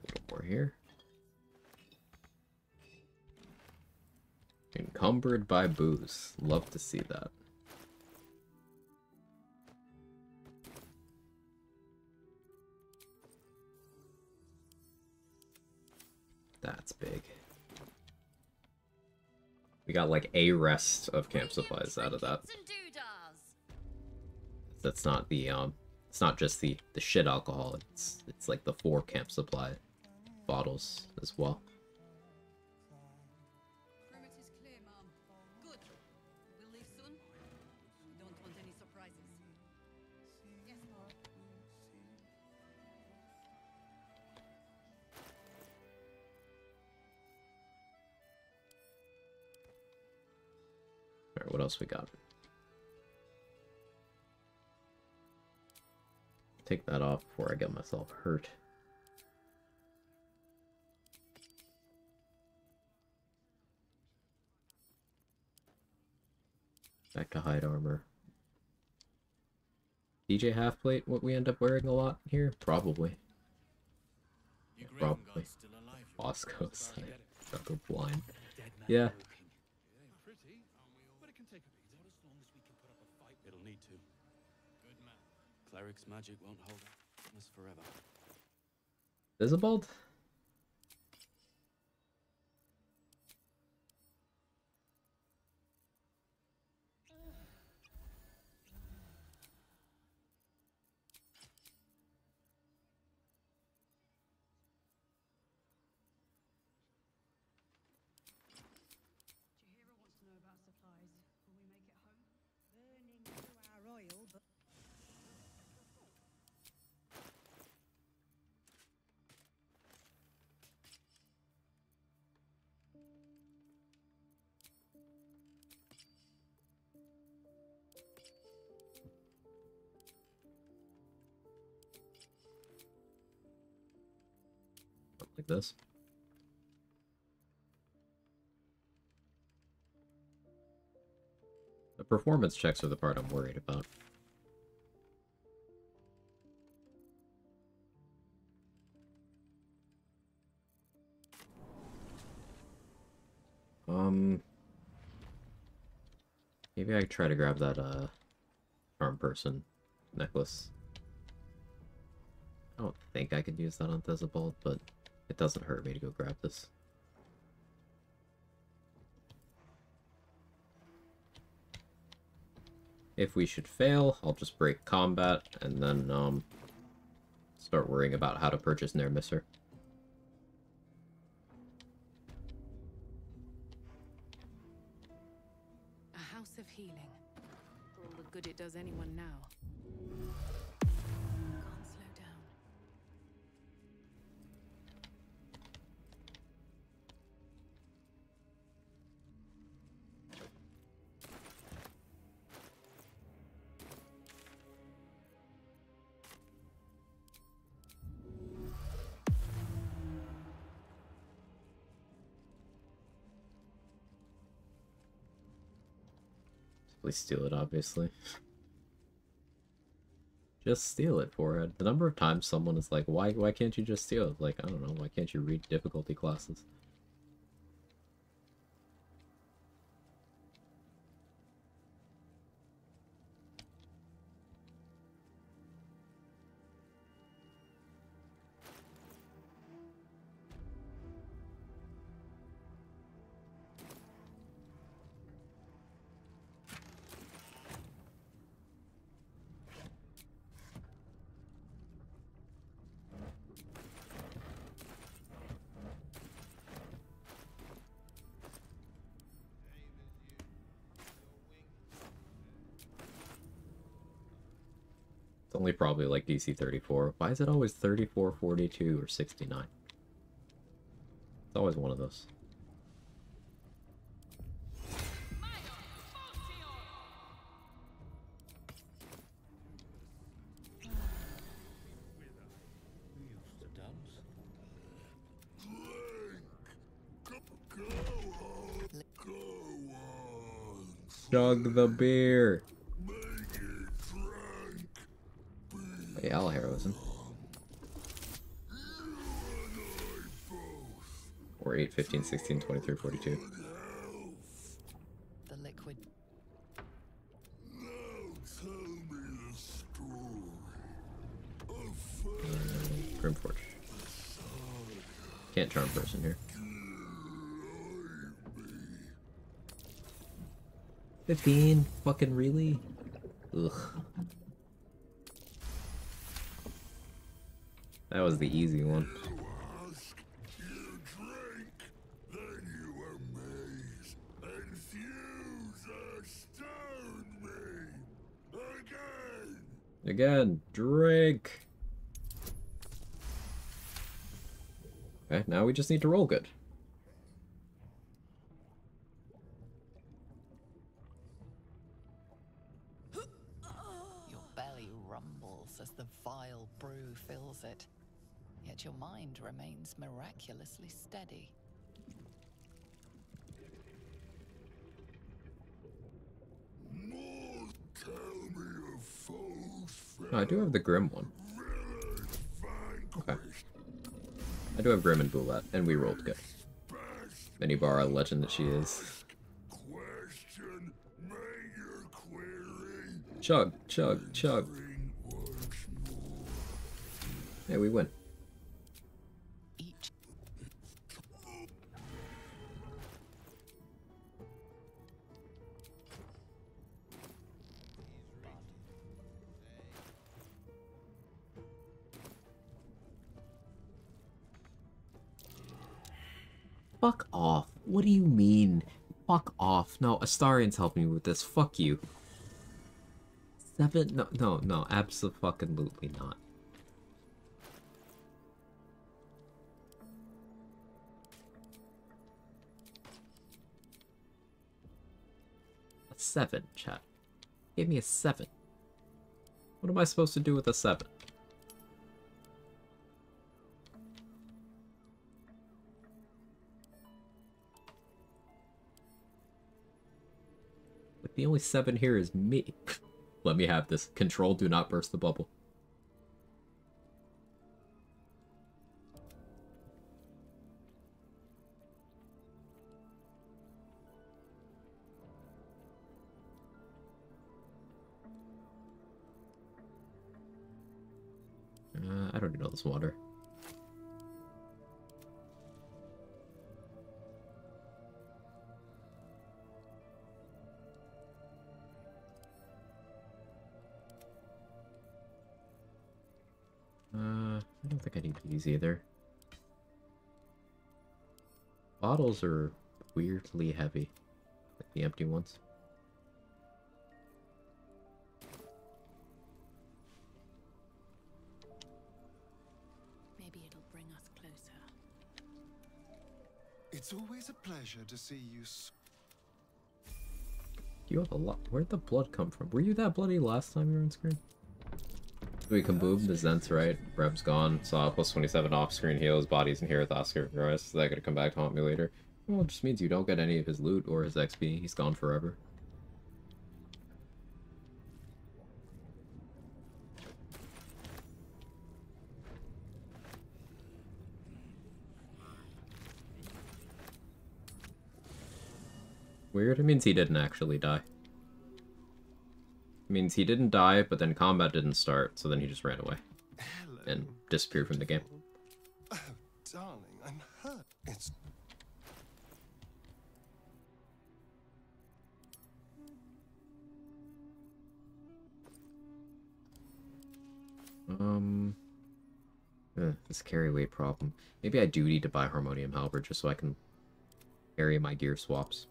A little more here. Encumbered by booze. Love to see that. That's big. We got like a rest of camp supplies out of that. That's not the it's not just the shit alcohol. It's like the 4 camp supply bottles as well. Perimeter's clear, Mom. Good. We'll leave soon. We don't want any surprises. Yes, Mom. Alright, what else we got? Take that off before I get myself hurt. Back to hide armor. DJ half-plate, what we end up wearing a lot here? Probably. Yeah, probably. Bosco's like, Chuckle blind. Yeah. It'll need to. Good man. Cleric's magic won't hold us forever. Visibald? Chihiro wants to know about supplies. Will we make it home? Burning through our oil, but... Like this. The performance checks are the part I'm worried about. Maybe I try to grab that charm person necklace. I don't think I could use that on Thesibald, but it doesn't hurt me to go grab this. If we should fail, I'll just break combat and then start worrying about how to purchase Nair Misser. A house of healing. All the good it does anyone now. Can't slow down. Please steal it, obviously. Just steal it for it. The number of times someone is like, why can't you just steal it? Like, I don't know, why can't you read difficulty classes? Only probably like DC 34. Why is it always 34, 42, or 69? It's always one of those. Chug the beer. Hey, I'll heroism. Or 8, 15, 16, 23, 42. The liquid. Grimforge. Can't charm person here. 15? Fucking really? Ugh. That was the easy one. Again, drink. Okay, now we just need to roll good. Your belly rumbles as the vile brew fills it, yet your mind remains miraculously steady. Oh, I do have the Grim one. Okay. I do have Grim and Boulette, and we rolled good. Minibara, legend that she is. Chug, chug, chug. Hey, we win. Fuck off. What do you mean? Fuck off. No, Astarian's helping me with this. Fuck you. 7? No, no, no. Abso-fucking-lutely not. A 7, chat. Give me a 7. What am I supposed to do with a 7? The only 7 here is me. Let me have this. Control, do not burst the bubble. I don't need all this water. I don't think I need these either. Bottles are weirdly heavy, like the empty ones. Maybe it'll bring us closer. It's always a pleasure to see you. You have a lot. Where'd the blood come from? Were you that bloody last time you were on screen? We kaboom, the Zent's right. Reb's gone. Saw plus 27 off screen heals, bodies in here with Oscar Rice. So that gonna come back to haunt me later. Well, it just means you don't get any of his loot or his XP. He's gone forever. Weird. It means he didn't actually die. It means he didn't die, but then combat didn't start, so then he just ran away. Hello. And disappeared from the game. Oh, darling, I'm hurt. It's... This carry weight problem. Maybe I do need to buy Harmonium Halberd just so I can carry my gear swaps.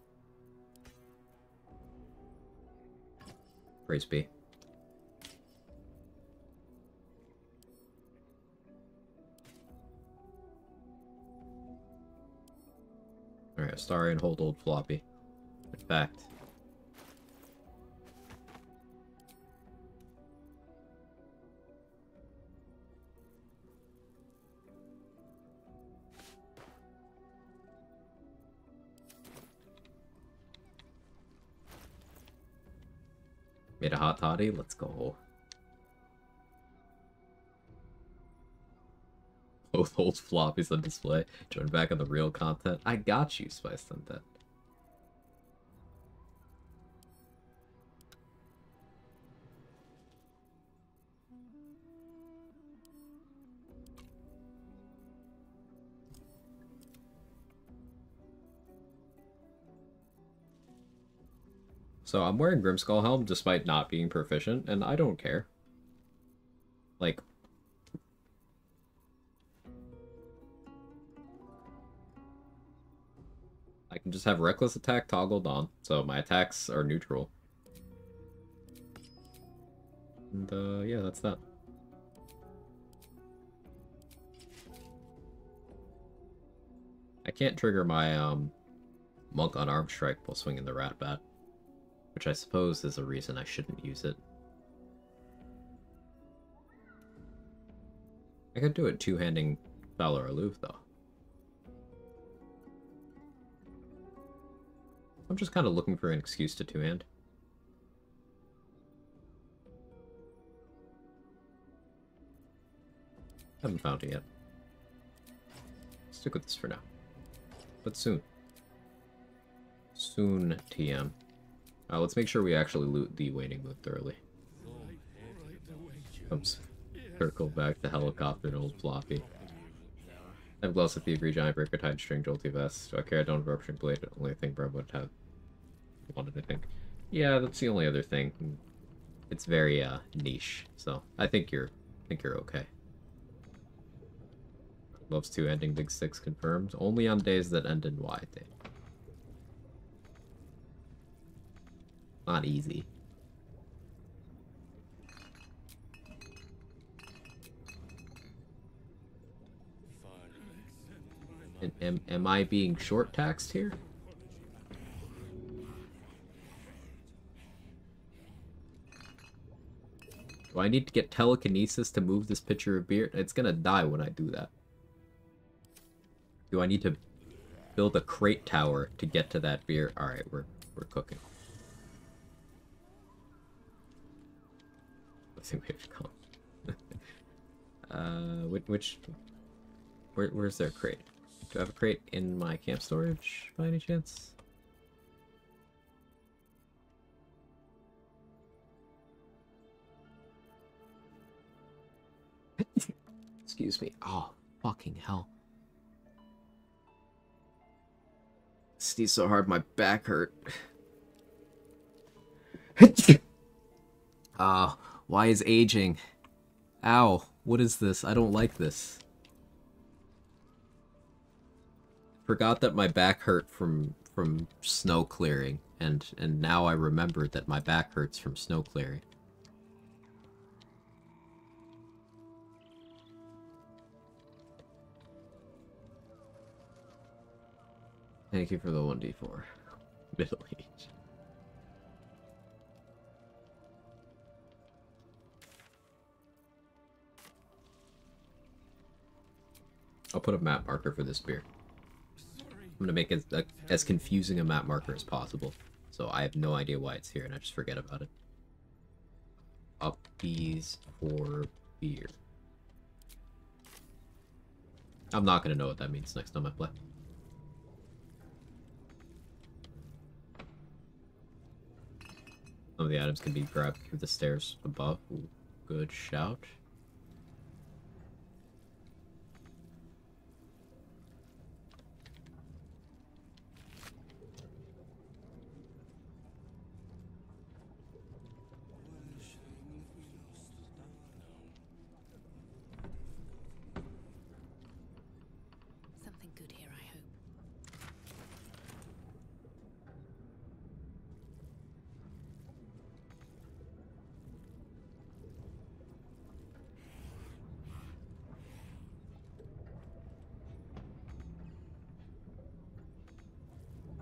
Praise be. Astarian hold old floppy. In fact. Made a hot toddy? Let's go. Both old floppies on display. Join back on the real content. I got you, Spice Undead. So I'm wearing Grimskull Helm despite not being proficient, and I don't care. Like, I can just have Reckless Attack toggled on, so my attacks are neutral. And, yeah, that's that. I can't trigger my, Monk Unarmed Strike while swinging the Rat Bat, which I suppose is a reason I shouldn't use it. I could do it two-handing Valor Aloof, though. I'm just kind of looking for an excuse to two-hand. Haven't found it yet. Stick with this for now. But soon. Soon, TM. Let's make sure we actually loot the Waning Moon thoroughly. Comes circle back to helicopter and old floppy. I have Gloss of Thievery, Giant Breaker, Tide String, Jolty Vest. Do I care? I don't have Rupturing Blade. The only thing Brem would have wanted, I think. Yeah, that's the only other thing. It's very niche, so I think you're okay. Loves two ending Big Six confirmed. Only on days that end in Y, Dave. Not easy. And am I being short taxed here? Do I need to get telekinesis to move this pitcher of beer? It's gonna die when I do that. Do I need to build a crate tower to get to that beer? Alright, we're cooking. Let's see where it's gone. Where's their crate? Do I have a crate in my camp storage by any chance? Excuse me. Oh, fucking hell. Sneeze so hard my back hurt. Why is aging? Ow, what is this? I don't like this. Forgot that my back hurt from snow clearing, and now I remembered that my back hurts from snow clearing. Thank you for the 1d4. Middle age. I'll put a map marker for this beer. I'm gonna make it as confusing a map marker as possible, so I have no idea why it's here and I just forget about it. Upbees for beer. I'm not gonna know what that means next time I play. Some of the items can be grabbed through the stairs above. Ooh, good shout. Something good here, I hope.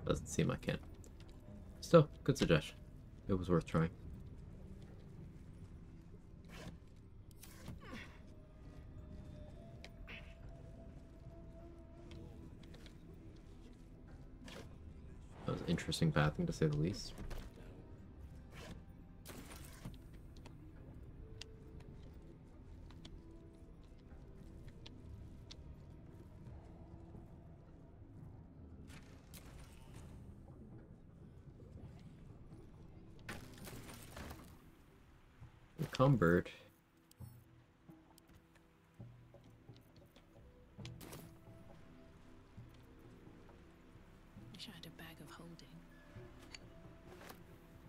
Doesn't seem I can. Still, good suggestion. It was worth trying. That was interesting pathing, to say the least. Encumbered. Wish I had a bag of holding.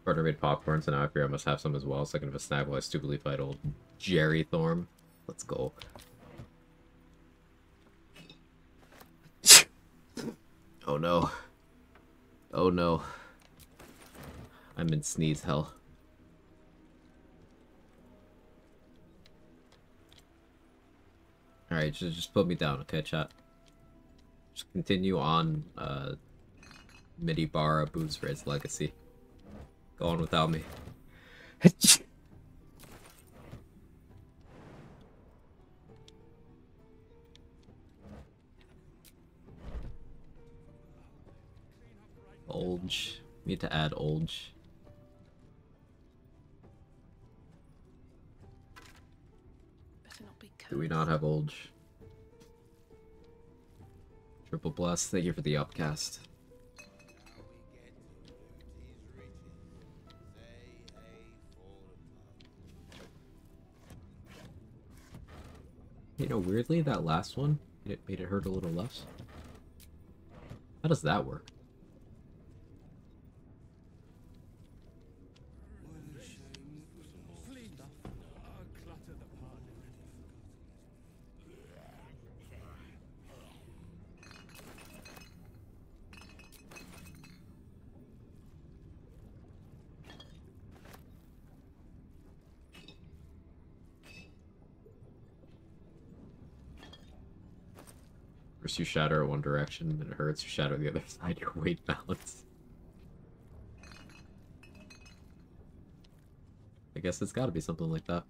Partner made popcorn, so now I figure I must have some as well. Second of a snack while I stupidly fight old Jerry Thorm. Let's go. Oh no. Oh no. I'm in sneeze hell. Alright, just put me down, okay, chat? Just continue on, Midi-Bara Booze Raid's legacy. Go on without me. Olge. Need to add Olge. Do we not have Olge? Triple bless, thank you for the upcast. You know, weirdly, that last one, it made it hurt a little less. How does that work? First you shatter one direction, then it hurts, you shatter the other side, your weight balance. I guess it's gotta be something like that.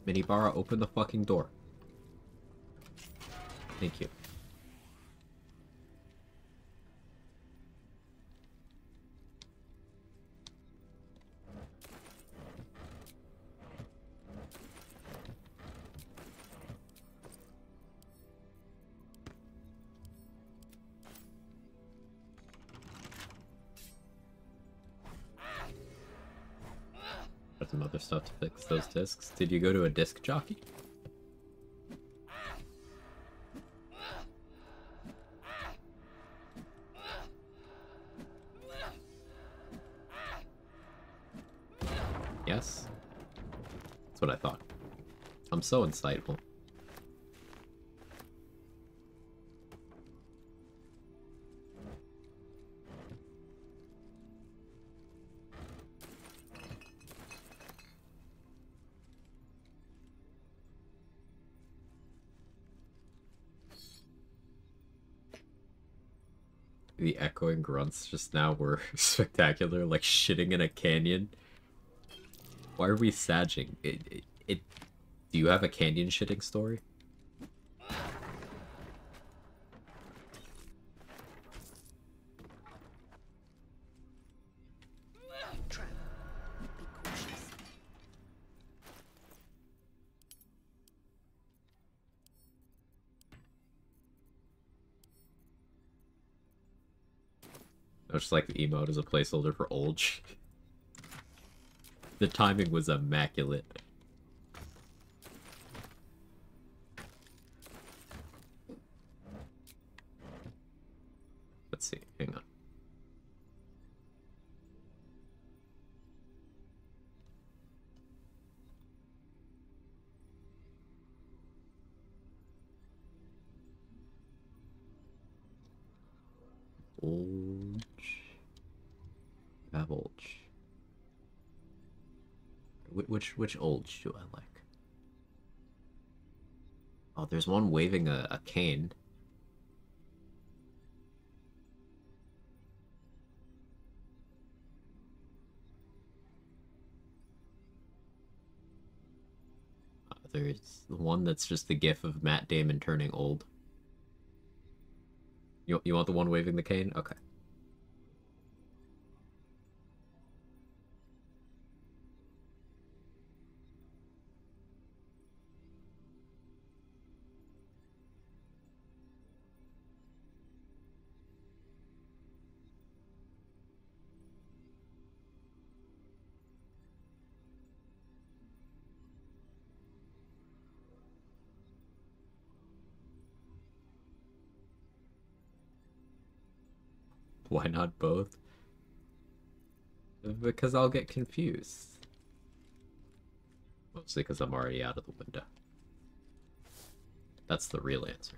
Midi-Bara, open the fucking door. Thank you. Got some other stuff to fix those discs. Did you go to a disc jockey? Yes? That's what I thought. I'm so insightful. The echoing grunts just now were spectacular, like shitting in a canyon. Why are we sagging? Do you have a canyon shitting story? Trap. Be cautious. I just like the emote as a placeholder for Olge. The timing was immaculate. Let's see, hang on. Olge. Babolge. Which Olge do I like? Oh, there's one waving a cane. There's the one that's just the gif of Matt Damon turning old. You want the one waving the cane? Okay. Why not both? Because I'll get confused. Mostly because I'm already out of the window. That's the real answer.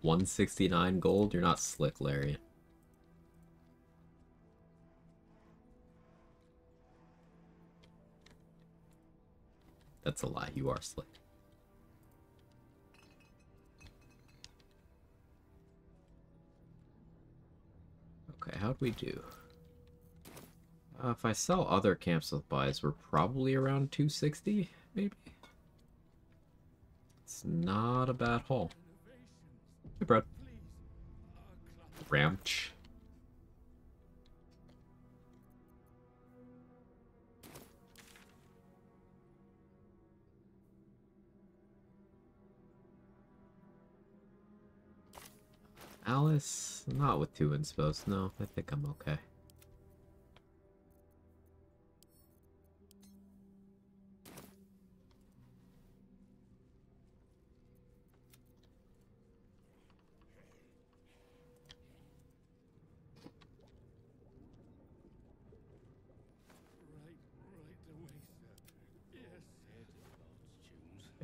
$169 gold? You're not slick, Larry. That's a lie. You are slick. Okay, how'd we do? If I sell other camp supplies, we're probably around 260, maybe? It's not a bad haul. Hey, bro. Ramch. Alice? Not with 2 inspos, no. I think I'm okay.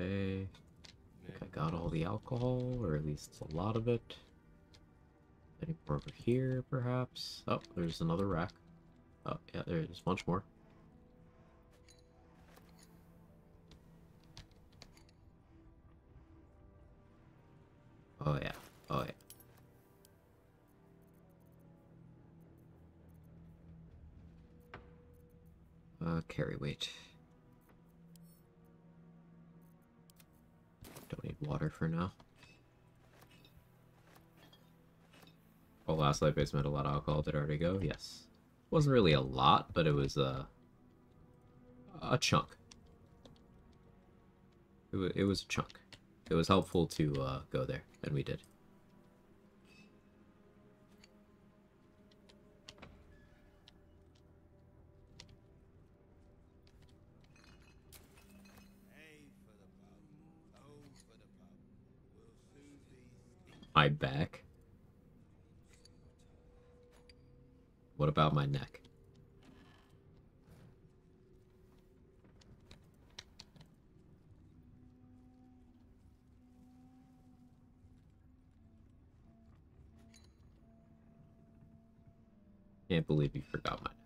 Okay. I think I got all the alcohol, or at least a lot of it. Any more over here, perhaps? Oh, there's another rack. Oh, yeah, there's a bunch more. Oh, yeah. Oh, yeah. Carry weight. Don't need water for now. Oh, last light base meant a lot of alcohol. Did it already go? Yes. Wasn't really a lot, but it was a chunk. It was a chunk. It was helpful to go there, and we did. My back? What about my neck? Can't believe you forgot my neck.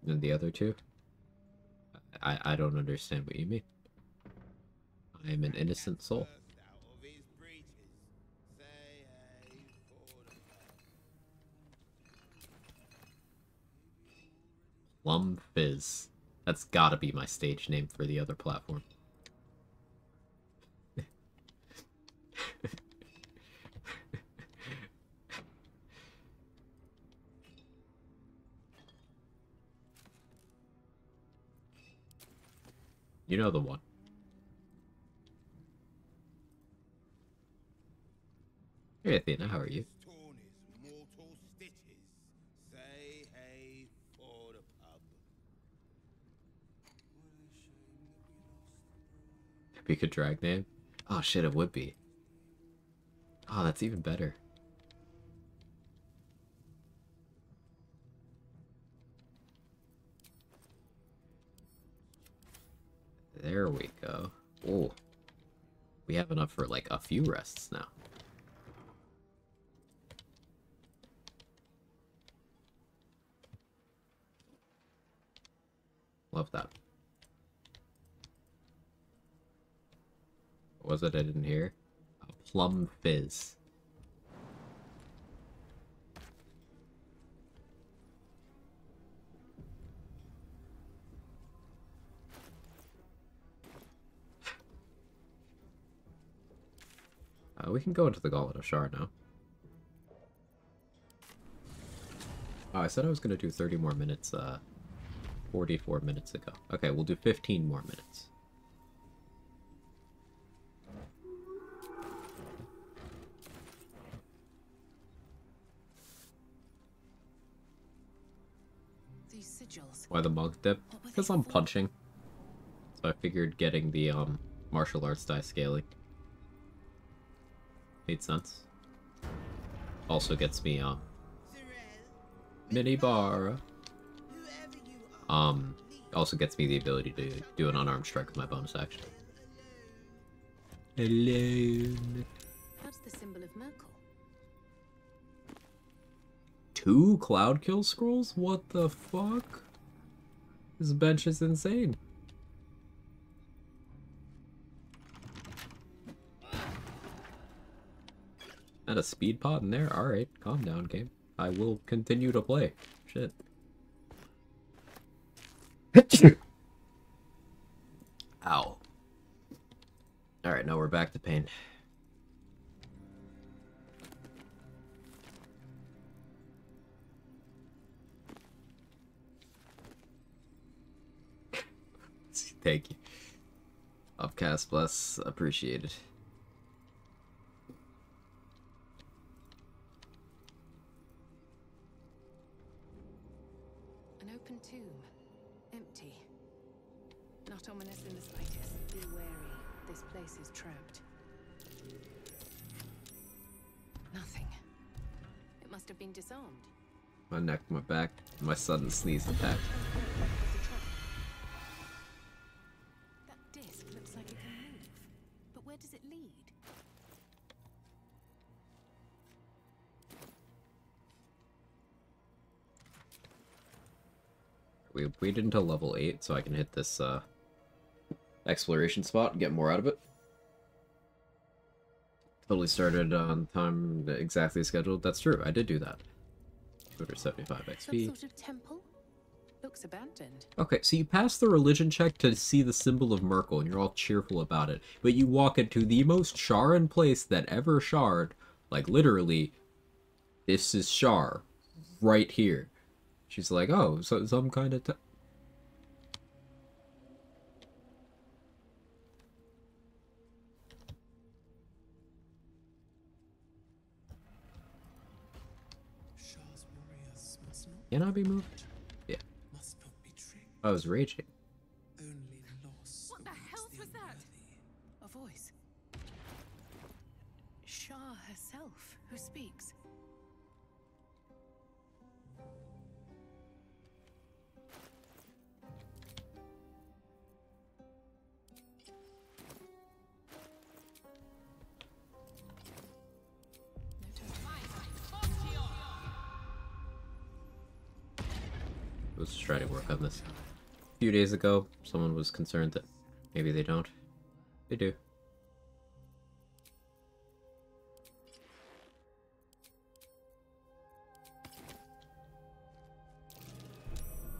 And the other two? I don't understand what you mean. I am an innocent soul. Plum Fizz. That's gotta be my stage name for the other platform. You know the one. Hey Athena, how are you? Be a drag name? Oh shit, it would be. Oh, that's even better. There we go. Oh, we have enough for like a few rests now. Love that. What was it I didn't hear? A plum fizz. We can go into the Gauntlet of Shar now. Oh, I said I was going to do 30 more minutes, 44 minutes ago. Okay, we'll do 15 more minutes. These sigils. Why the monk dip? Because I'm punching. So I figured getting the, martial arts die scaling made sense. Also gets me, mini bar. Also gets me the ability to do an unarmed strike with my bonus action. Alone. That's the symbol of Merkel. 2 cloud kill scrolls? What the fuck? This bench is insane. And a speed pot in there? Alright, calm down, game. I will continue to play. Shit. Ow. Alright, now we're back to pain. Thank you. Upcast bless, appreciated. An open tomb. Empty. Not ominous in the slightest. Be wary. This place is trapped. Nothing. It must have been disarmed. My neck, my back, my sudden sneeze attack. That disc looks like it can move. But where does it lead? We waited until level 8 so I can hit this exploration spot and get more out of it. Totally started on time exactly scheduled. That's true, I did do that. 275 XP. Some sort of temple? Looks abandoned. Okay, so you pass the religion check to see the symbol of Merkel, and you're all cheerful about it. But you walk into the most Sharan place that ever shard. Like, literally, this is Shar. Right here. She's like, oh, so some kind of... Can I be moved? Yeah. I was raging. What the hell was that? A voice. Shah herself, who speaks. I was just trying to work on this. A few days ago, someone was concerned that maybe they don't. They do.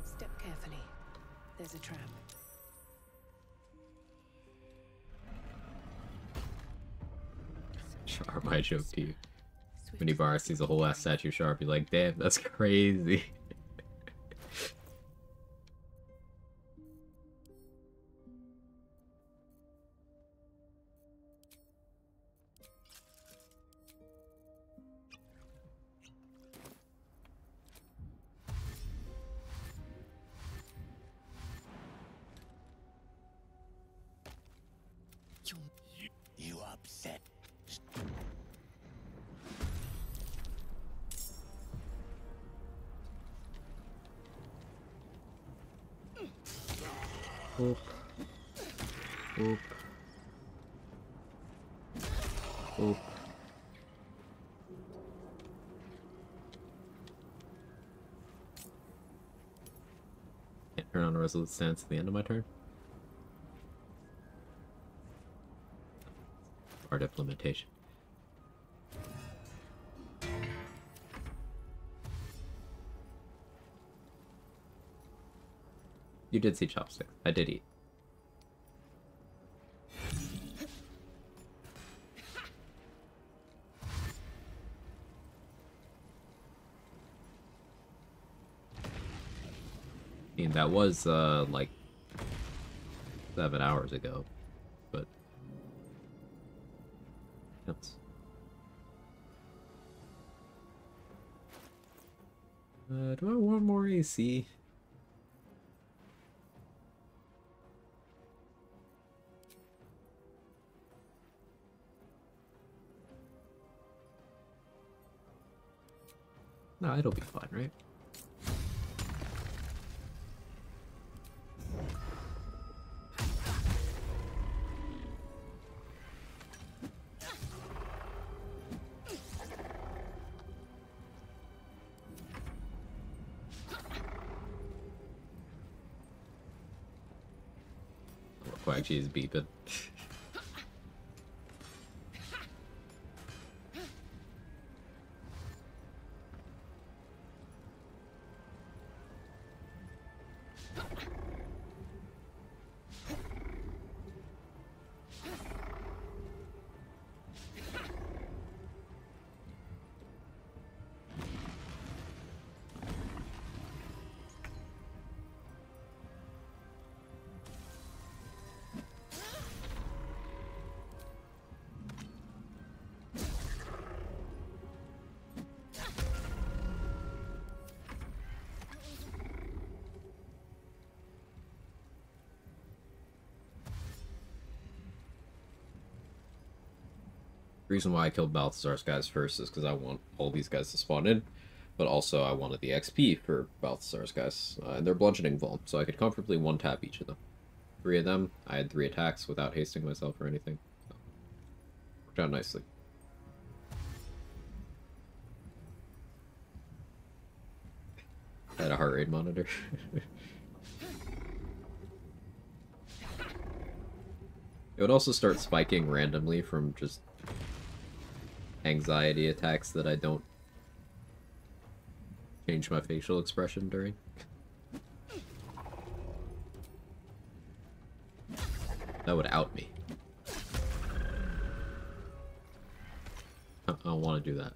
Step carefully. There's a trap. Sharp, my joke to you. Minibar sees a whole ass statue Sharp, be like, damn, that's crazy. You upset. Oop. Oop. Oop. Can't turn on a resolute stance at the end of my turn. Art implementation. You did see chopsticks. I did eat. I mean, that was, like, 7 hours ago, but... Counts. Do I want more AC? No, it'll be fine, right? Quag cheese beeping. The reason why I killed Balthazar's guys first is because I want all these guys to spawn in, but also I wanted the XP for Balthazar's guys, and they're bludgeoning vuln, so I could comfortably one-tap each of them. 3 of them, I had 3 attacks without hasting myself or anything. So, worked out nicely. I had a heart rate monitor. It would also start spiking randomly from just anxiety attacks that I don't change my facial expression during. That would out me. I don't want to do that.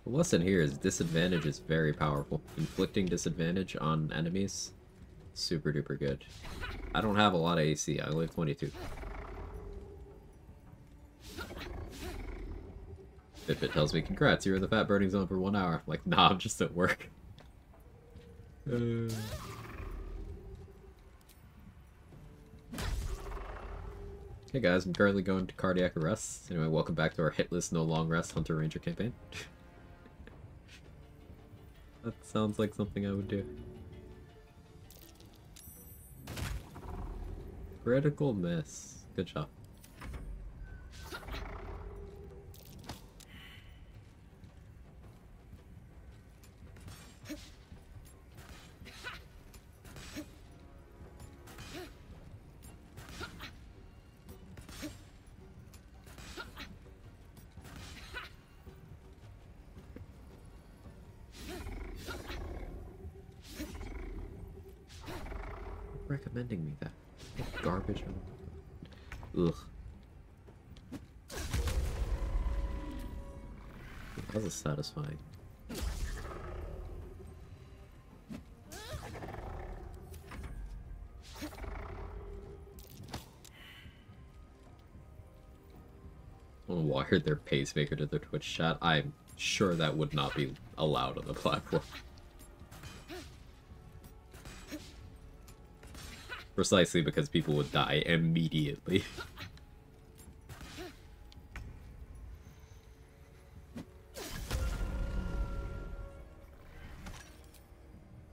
The lesson here is disadvantage is very powerful. Inflicting disadvantage on enemies, super duper good. I don't have a lot of AC, I only have 22. Fitbit tells me, congrats, you're in the fat burning zone for 1 hour. I'm like, nah, I'm just at work. Hey guys, I'm currently going to cardiac arrest. Anyway, welcome back to our hitless no long rest Hunter Ranger campaign. That sounds like something I would do. Critical miss. Good job. Recommending me that. What garbage. Ugh. That was satisfying. Someone wired their pacemaker to their Twitch chat. I'm sure that would not be allowed on the platform. Precisely because people would die immediately.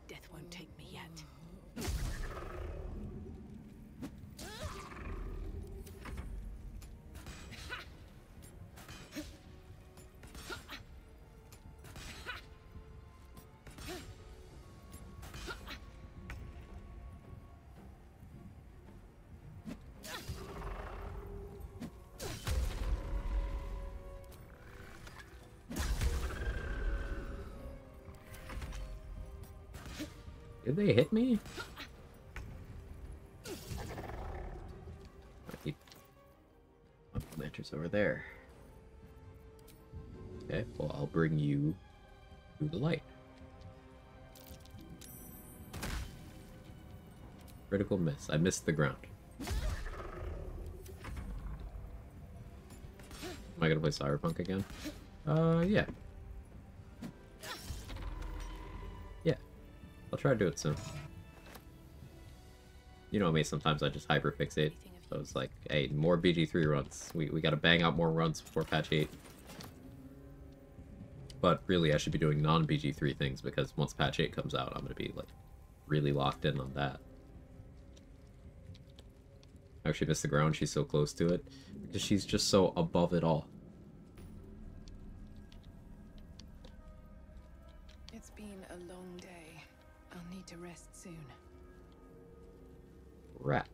Death won't take me yet. Did they hit me? Oh, Lanter's over there. Okay, well, I'll bring you to the light. Critical miss. I missed the ground. Am I gonna play Cyberpunk again? Yeah. Yeah. I'll try to do it soon. You know me, sometimes I just hyperfixate. So it's like, hey, more BG3 runs. We gotta bang out more runs before patch 8. But really, I should be doing non-BG3 things, because once patch 8 comes out, I'm gonna be, like, really locked in on that. I actually missed the ground, she's so close to it. Because she's just so above it all. It's been a long day. I'll need to rest soon. Rat.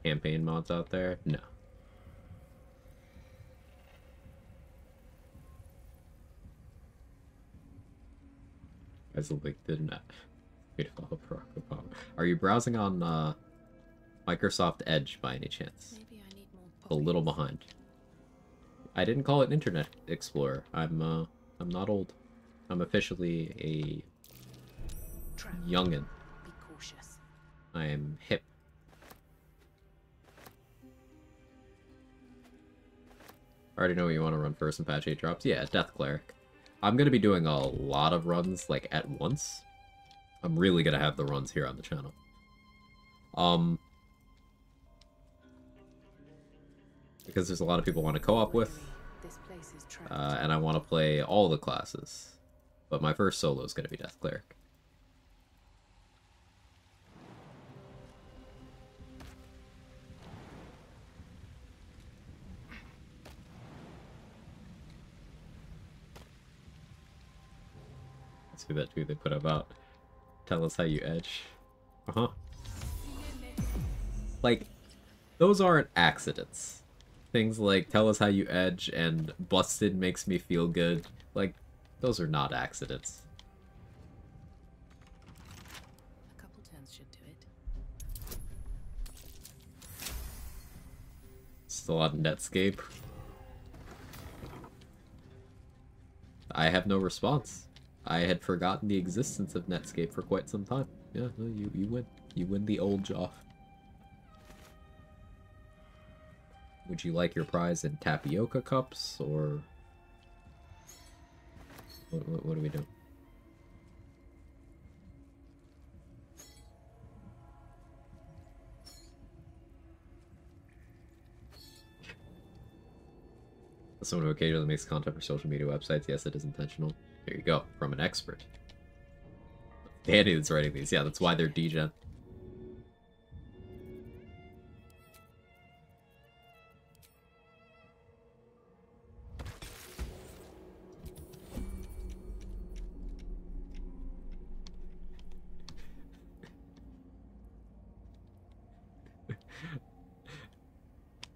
Campaign mods out there? No. As a link did not. Are you browsing on Microsoft Edge by any chance? A little behind. I didn't call it Internet Explorer. I'm not old. I'm officially a youngin. Be cautious. I am hip. I already know what you want to run first in patch 8 drops. Yeah, Death Cleric. I'm going to be doing a lot of runs, like, at once. I'm really going to have the runs here on the channel. Because there's a lot of people I want to co-op with. And I want to play all the classes. But my first solo is going to be Death Cleric. See that tweet they put about. Tell us how you edge. Uh-huh. Like, those aren't accidents. Things like tell us how you edge and busted makes me feel good. Like, those are not accidents. A couple turns should do it. Still on Netscape. I have no response. I had forgotten the existence of Netscape for quite some time. Yeah, no, you win. You win the old job. Would you like your prize in tapioca cups, or... What do we do? Someone who occasionally makes content for social media websites. Yes, it is intentional. There you go. From an expert. Danny that's writing these. Yeah, that's why they're degen.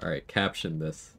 Alright, caption this.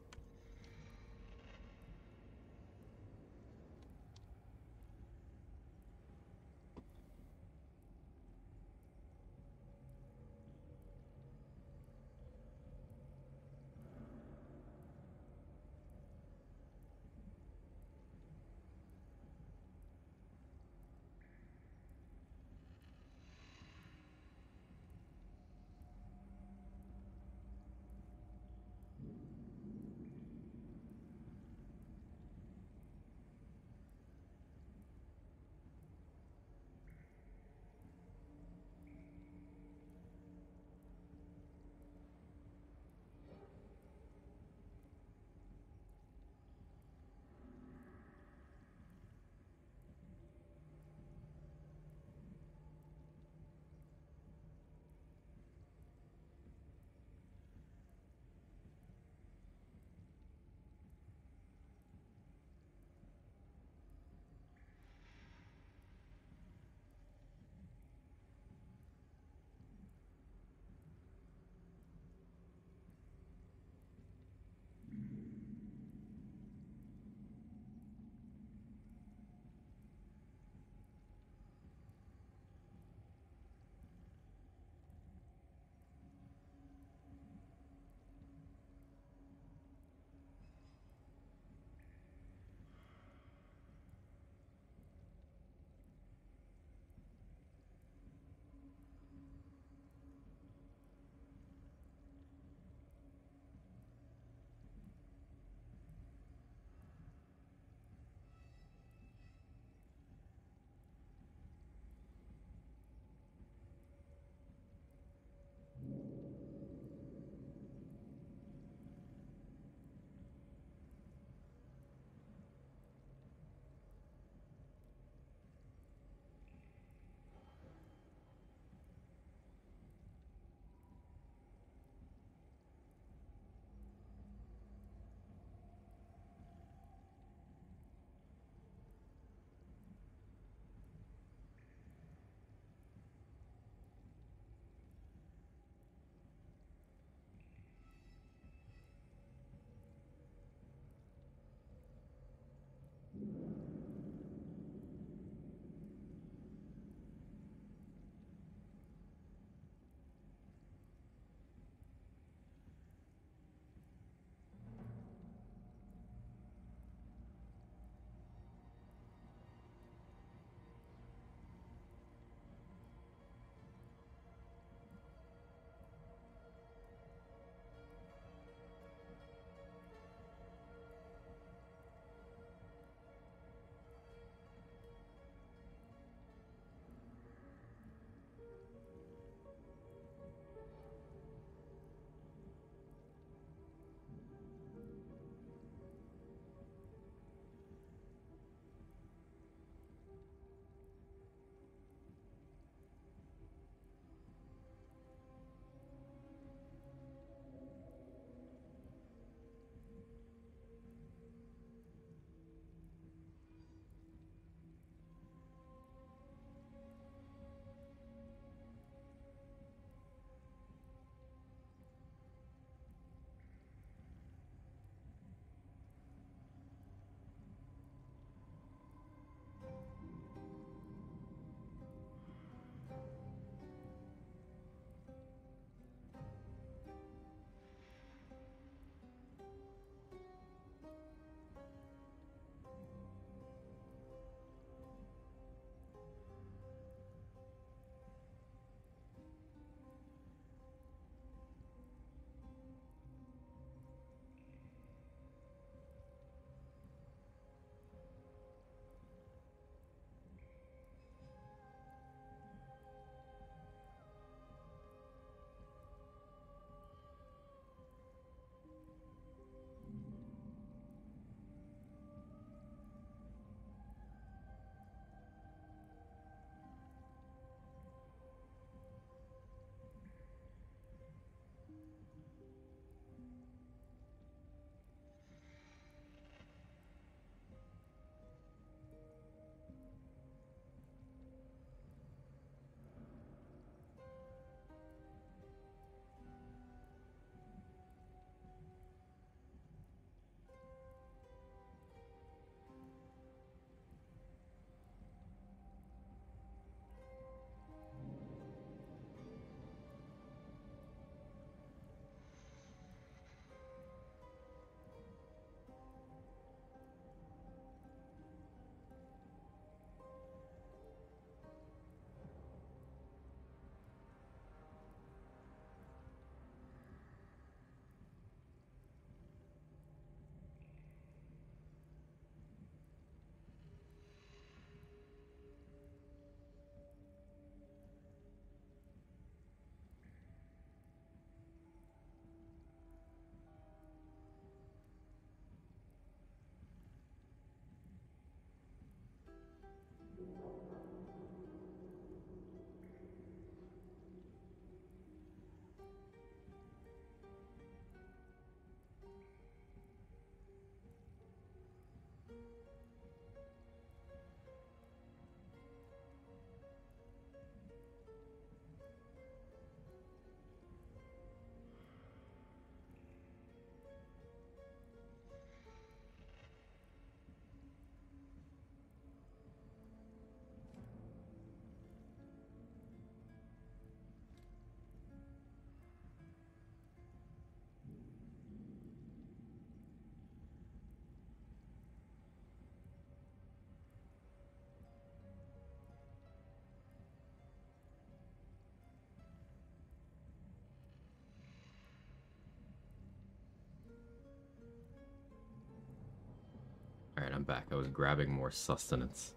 Alright, I'm back. I was grabbing more sustenance.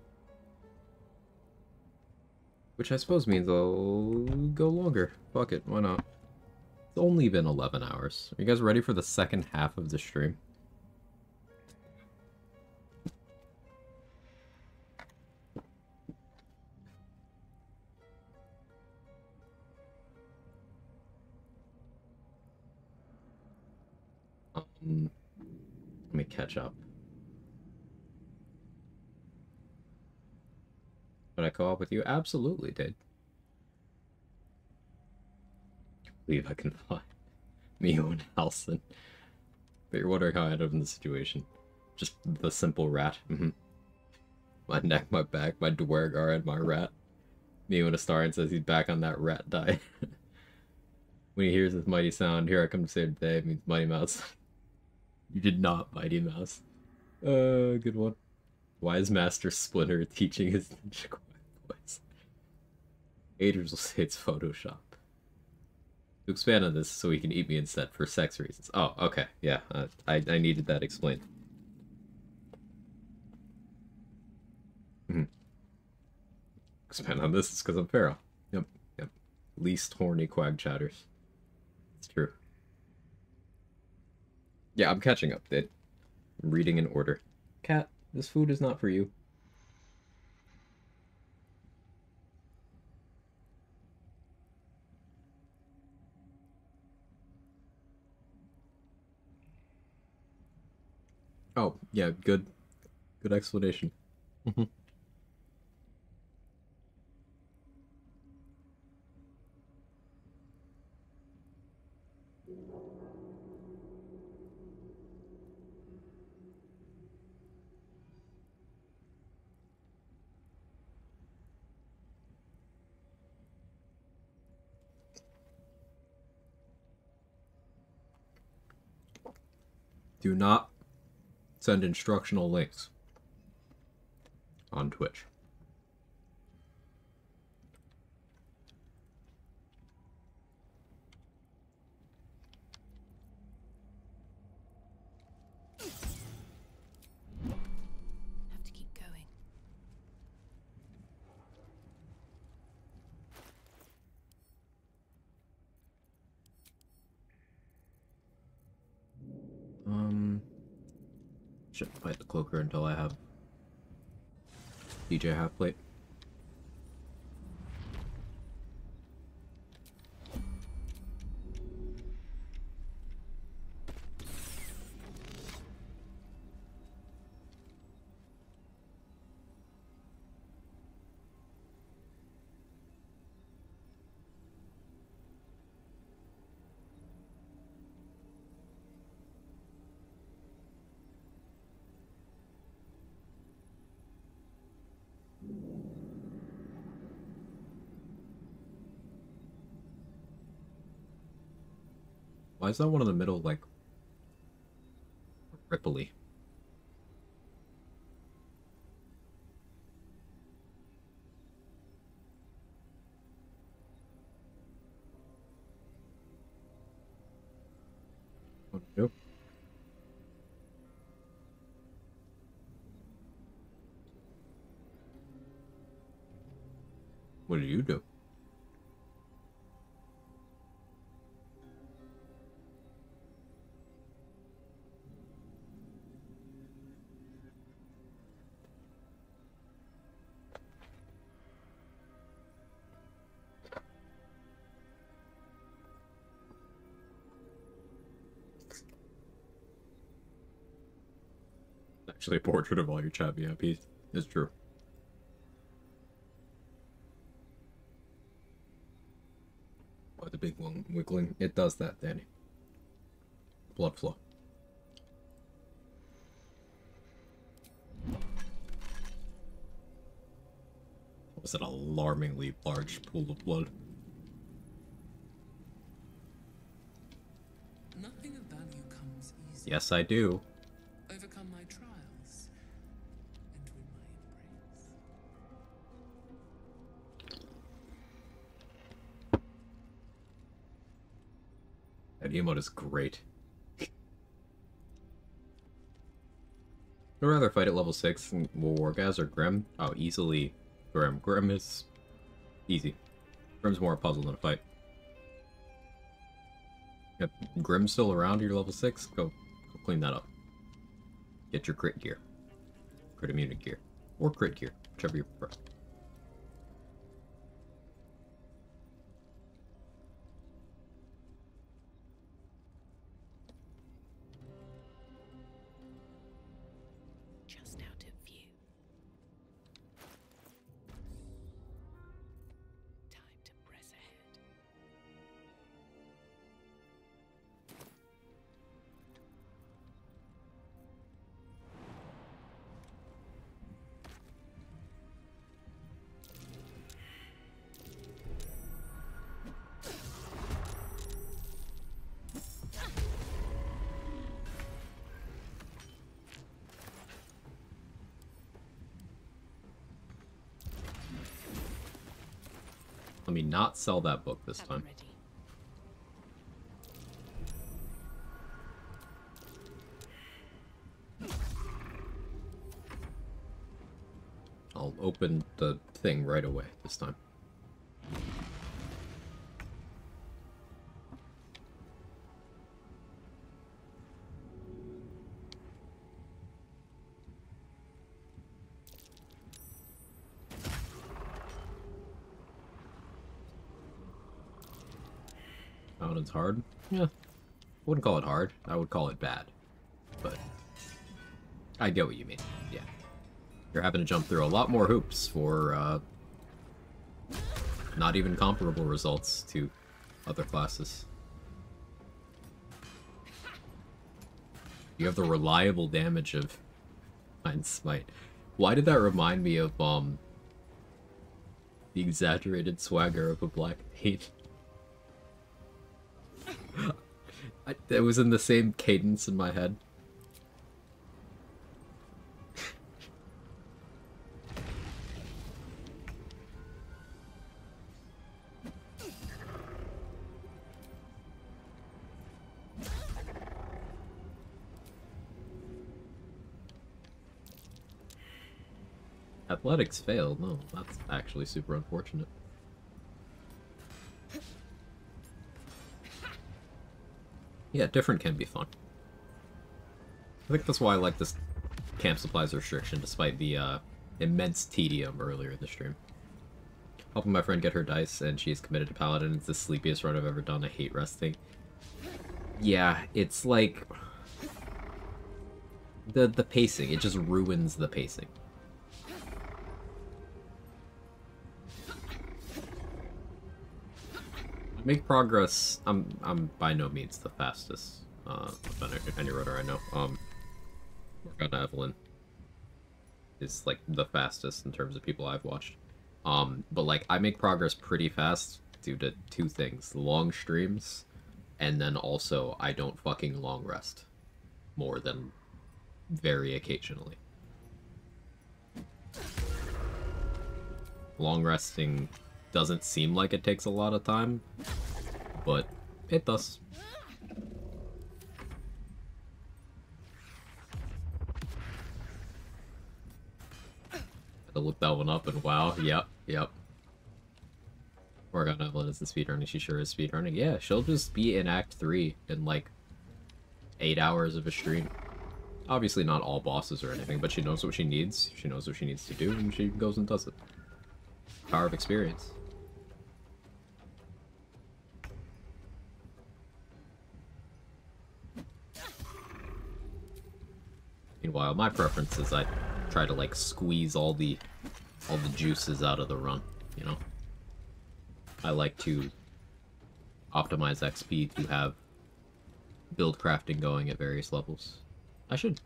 Which I suppose means I'll go longer. Fuck it, why not? It's only been 11 hours. Are you guys ready for the second half of the stream? Let me catch up. Did I co-op with you? Absolutely did. I believe I can find Mio and Halson. But you're wondering how I ended up in this situation. Just the simple rat. My neck, my back, my Dwergar, and my rat. Mio and Astarion says he's back on that rat diet. When he hears this mighty sound, here I come to save the day, it means Mighty Mouse. You did not, Mighty Mouse. Good one. Wise Master Splinter teaching his ninja Quag voice. Haters will say it's Photoshop. To expand on this so he can eat me instead for sex reasons. Oh, okay, yeah, I needed that explained. Expand on this is because I'm feral. Yep. Least horny Quag chatters. It's true. Yeah, I'm catching up, dude. I'm reading in order. Cat, this food is not for you. Oh, yeah, good explanation. Do not send instructional links on Twitch. Have to keep going. Shouldn't fight the cloaker until I have DJ half plate. Why is that one in the middle, like, ripply? What do you do? What do you do? Actually, a portrait of all your chat VIPs. It's true. Oh, the big one wiggling. It does that, Danny. Blood flow. Was an alarmingly large pool of blood. Nothing of value comes easy. Yes, I do. Overcome my trials and win my embrace. That emote is great. I'd rather fight at level 6 in Wargaz or Grim. Oh, easily Grim. Grim is easy. Grim's more a puzzle than a fight. If Grim's still around, you're level 6, go clean that up. Get your crit gear. Crit immunity gear. Or crit gear, whichever you prefer. Just out of view. Time to press ahead. Let me not sell that book this time. I'll open the thing right away this time. Paladin's hard? Yeah. Wouldn't call it hard. I would call it bad. But I get what you mean. Yeah. You're having to jump through a lot more hoops for not even comparable results to other classes. You have the reliable damage of Mind Smite. Why did that remind me of the exaggerated swagger of a black hate? It was in the same cadence in my head. Athletics failed. No, that's actually super unfortunate. Yeah, different can be fun. I think that's why I like this camp supplies restriction, despite the immense tedium earlier in the stream. Helping my friend get her dice, and she's committed to Paladin. It's the sleepiest run I've ever done. I hate resting. Yeah, it's like... The pacing, it just ruins the pacing. Make progress. I'm by no means the fastest any runner I know. Morgana Evelyn is like the fastest in terms of people I've watched. But like I make progress pretty fast due to two things: long streams, and then also I don't fucking long rest more than very occasionally. Long resting doesn't seem like it takes a lot of time, but it does. I looked that one up and wow, yep. Morgana Evelyn is the speedrunning, she sure is speedrunning. Yeah, she'll just be in Act 3 in like 8 hours of a stream. Obviously not all bosses or anything, but she knows what she needs, she knows what she needs to do, and she goes and does it. Power of experience. Meanwhile, my preference is I try to like squeeze all the juices out of the run, you know? I like to optimize XP to have build crafting going at various levels. I should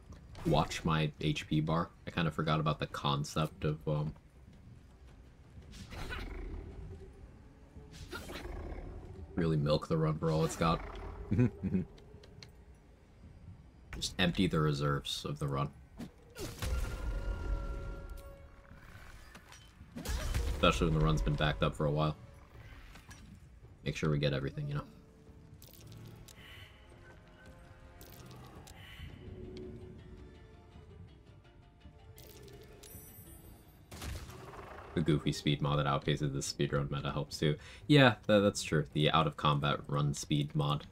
watch my HP bar. I kind of forgot about the concept of really milk the run for all it's got. Just empty the reserves of the run. Especially when the run's been backed up for a while. Make sure we get everything, you know. the goofy speed mod that outpaces the speedrun meta helps too. Yeah, that's true. The out-of-combat run speed mod.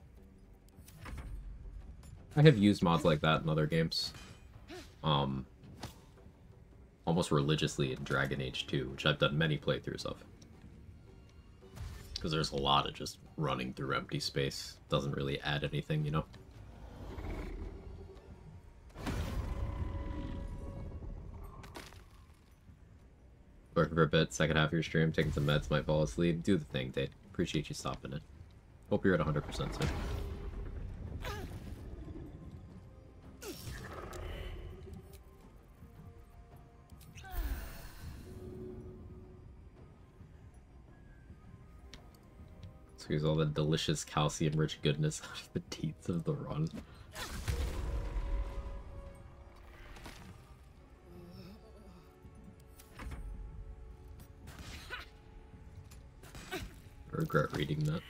I have used mods like that in other games. Almost religiously in Dragon Age 2, which I've done many playthroughs of. Because there's a lot of just running through empty space. Doesn't really add anything, you know? Working for a bit, second half of your stream, taking some meds, might fall asleep. Do the thing, Dave. Appreciate you stopping in. Hope you're at 100% soon. Squeeze all the delicious calcium-rich goodness out of the teeth of the run. I regret reading that.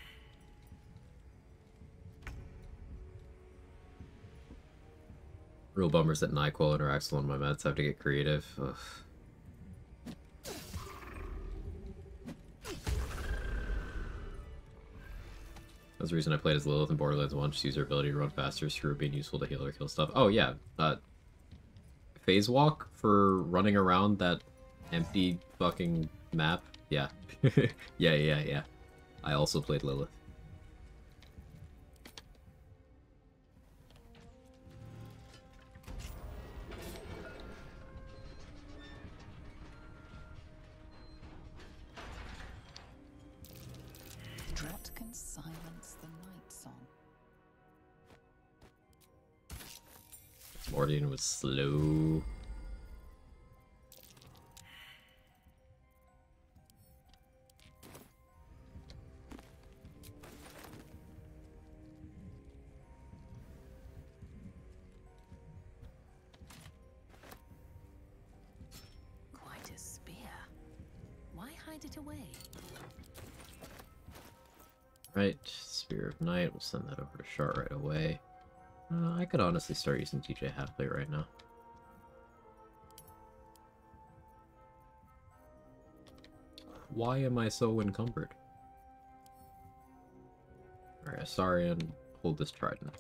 Real bummers that NyQuil interacts with one of my meds. I have to get creative. Ugh. That's the reason I played as Lilith in Borderlands 1, just use her ability to run faster, screw being useful to heal or kill stuff. Oh yeah, phase walk for running around that empty fucking map. Yeah. yeah. I also played Lilith. What can silence the night song? Mordian was slow. Quite a spear. Why hide it away? Right, Spear of Night, we'll send that over to Shart right away. I could honestly start using DJ Halfplate right now. Why am I so encumbered? Alright, Astarion, hold this trident.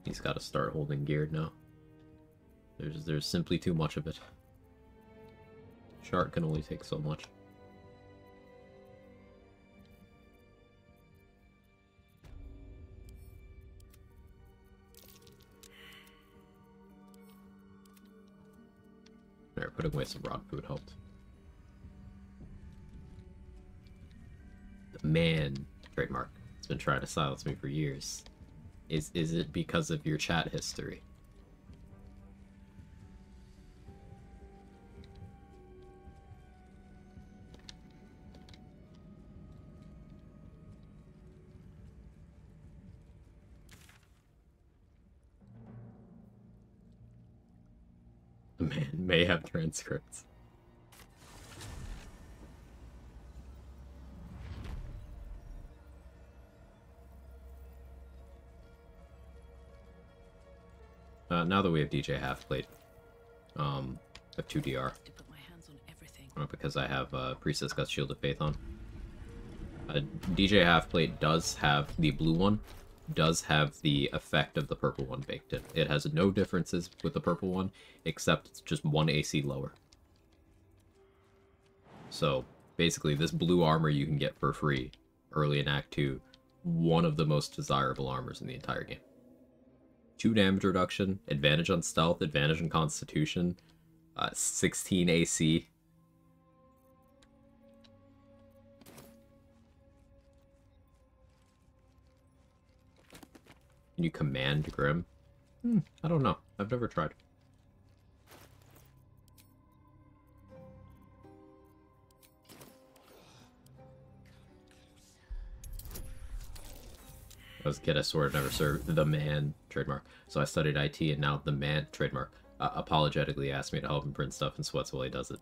He's got to start holding geared now. There's simply too much of it. Shart can only take so much. There, putting away some rot food helped. The man, trademark, has been trying to silence me for years. Is it because of your chat history? The man may have transcripts. Now that we have DJ Halfplate, I have 2 DR. To put my hands on everything. Because I have Priestess got Shield of Faith on. DJ Halfplate does have the blue one, does have the effect of the purple one baked in. It has no differences with the purple one, except it's just 1 AC lower. So basically, this blue armor you can get for free early in Act 2, one of the most desirable armors in the entire game. 2 damage reduction, advantage on stealth, advantage on constitution, 16 AC. Can you command Grim? I don't know. I've never tried. As a kid, I swore I'd never serve the man, trademark. So I studied IT, and now the man, trademark, apologetically asked me to help him print stuff and sweats while he does it.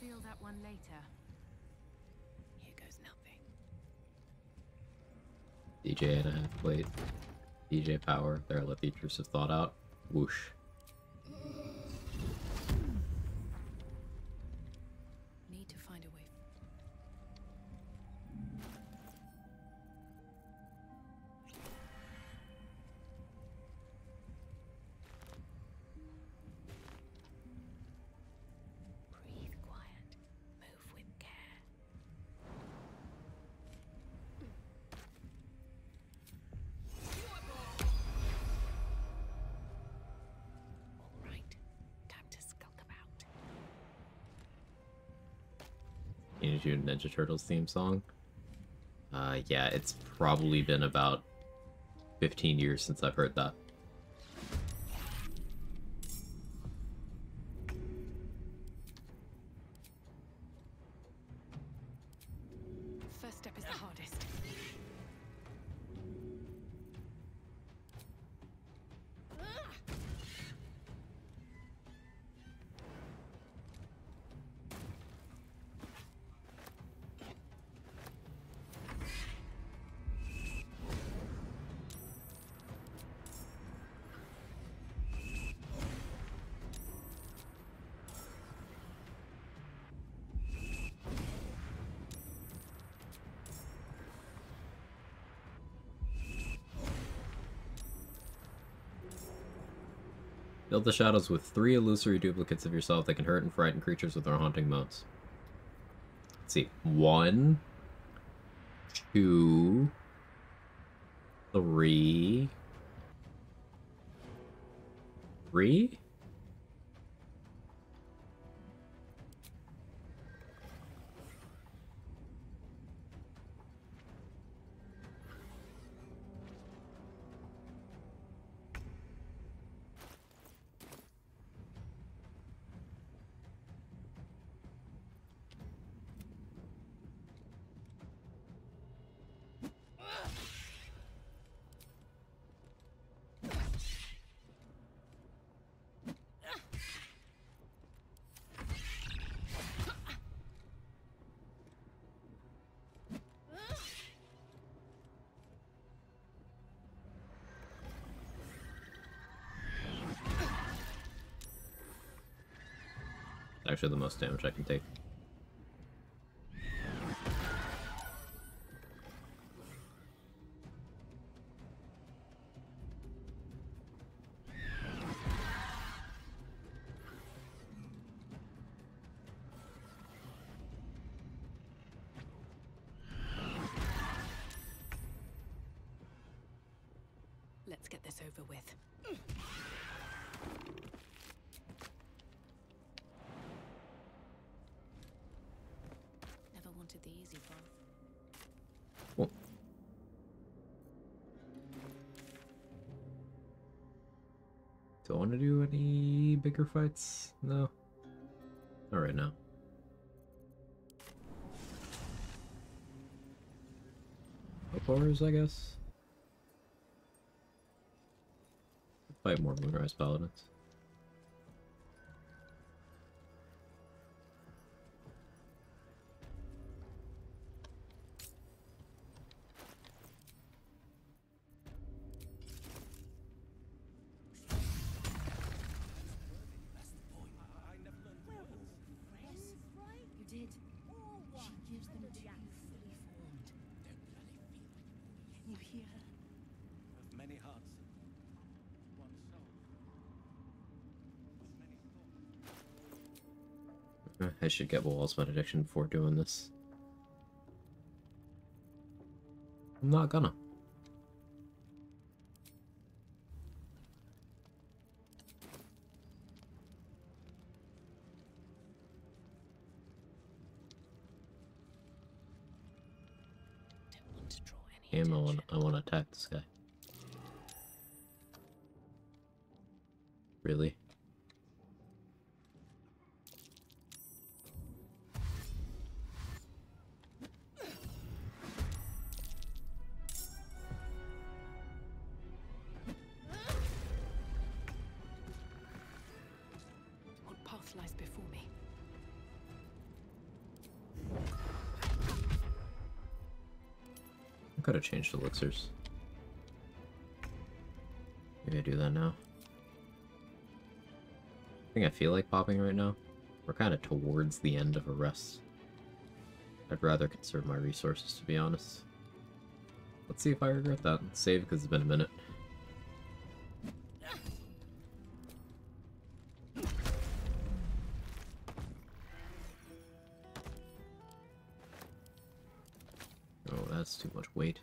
Feel that one later. Here goes nothing. DJ and a half plate. DJ power. There, let the intrusive thought out. Whoosh. Need to find a way. Breathe quiet. Move with care. All right. Time to skulk about. Teenage Mutant Ninja Turtles theme song. Yeah, it's probably been about 15 years since I've heard that. First step is the hardest. Build the shadows with 3 illusory duplicates of yourself that can hurt and frighten creatures with their haunting modes. Let's see. 1, 2, 3. 3? Actually the most damage I can take. Let's get this over with. Never wanted the easy path. Cool. Do I want to do any bigger fights? No. Not right now. Horrors, I guess. Fight more Moonrise Paladins. You did. She gives them to you fully formed. Can you hear her? Of many hearts, one soul. Of many thoughts. I should get Wall's Benediction before doing this. I'm not gonna. I want to attack this guy. Really? What path lies before me? could have changed elixirs. Maybe I do that now. I think I feel like popping right now. We're kind of towards the end of a rest. I'd rather conserve my resources, to be honest. Let's see if I regret that. Let's save because it's been a minute. Oh, that's too much weight.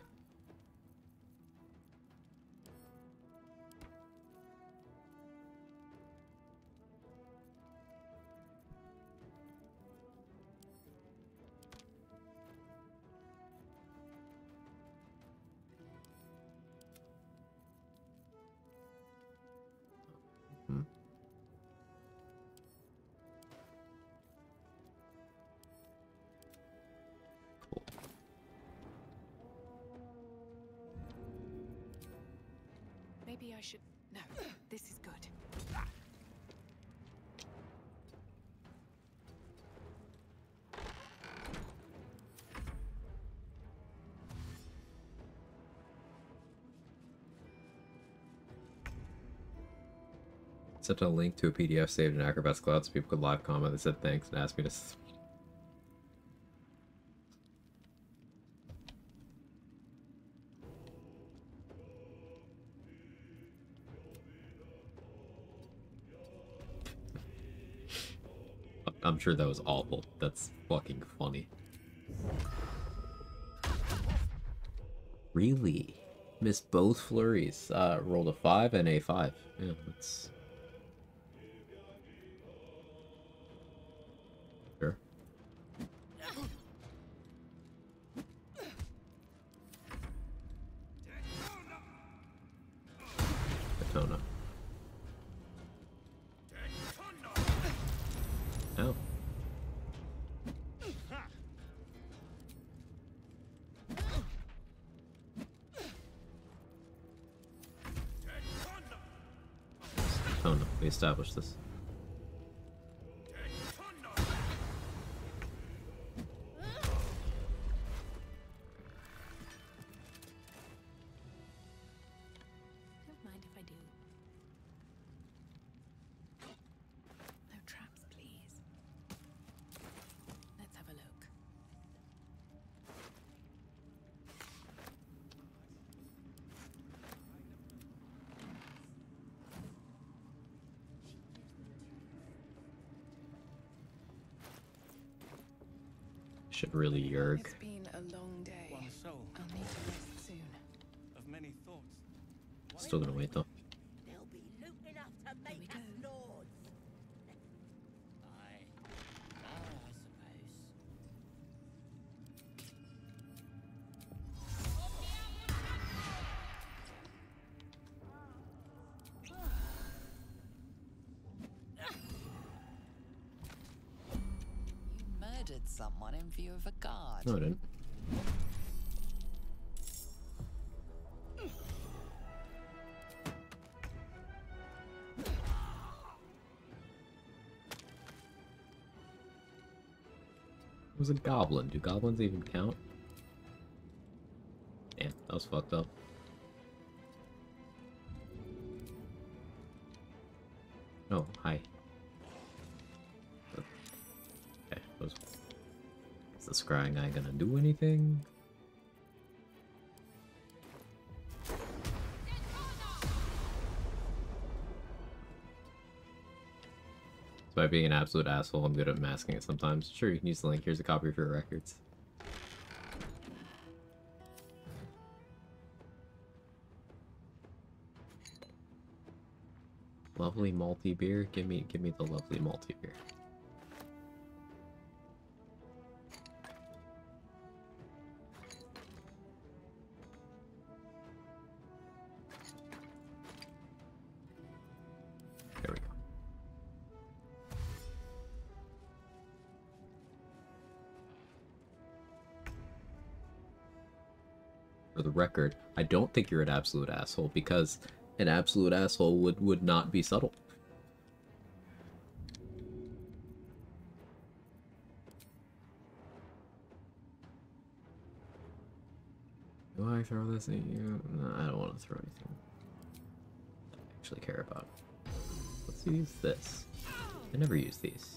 Maybe I should... No, this is good. Sent a link to a PDF saved in Acrobat's Cloud so people could live comment. They said thanks and asked me to... I'm sure that was awful. That's fucking funny. Really? Missed both flurries. Rolled a 5 and a 5. Yeah, that's... Sure. Katona. Oh. Oh no, we established this. Don't mind if I do. No traps, please. Let's have a look. Should really yerg. It's been a long day. One soul. I'll need to rest soon. Of many thoughts. Still gonna wait though. There'll be loot enough to make us lords. Aye. I suppose. You murdered someone in view of a guard. No, I didn't. It was a goblin. Do goblins even count? Damn, that was fucked up. Oh, hi. Okay, is the scrying guy gonna do anything? By being an absolute asshole, I'm good at masking it sometimes. Sure, you can use the link. Here's a copy of your records. Lovely malty beer. Give me the lovely malty beer. There we go. For the record, I don't think you're an absolute asshole because an absolute asshole would not be subtle. I throw this at you? No, I don't want to throw anything I actually care about. Let's use this. I never use these.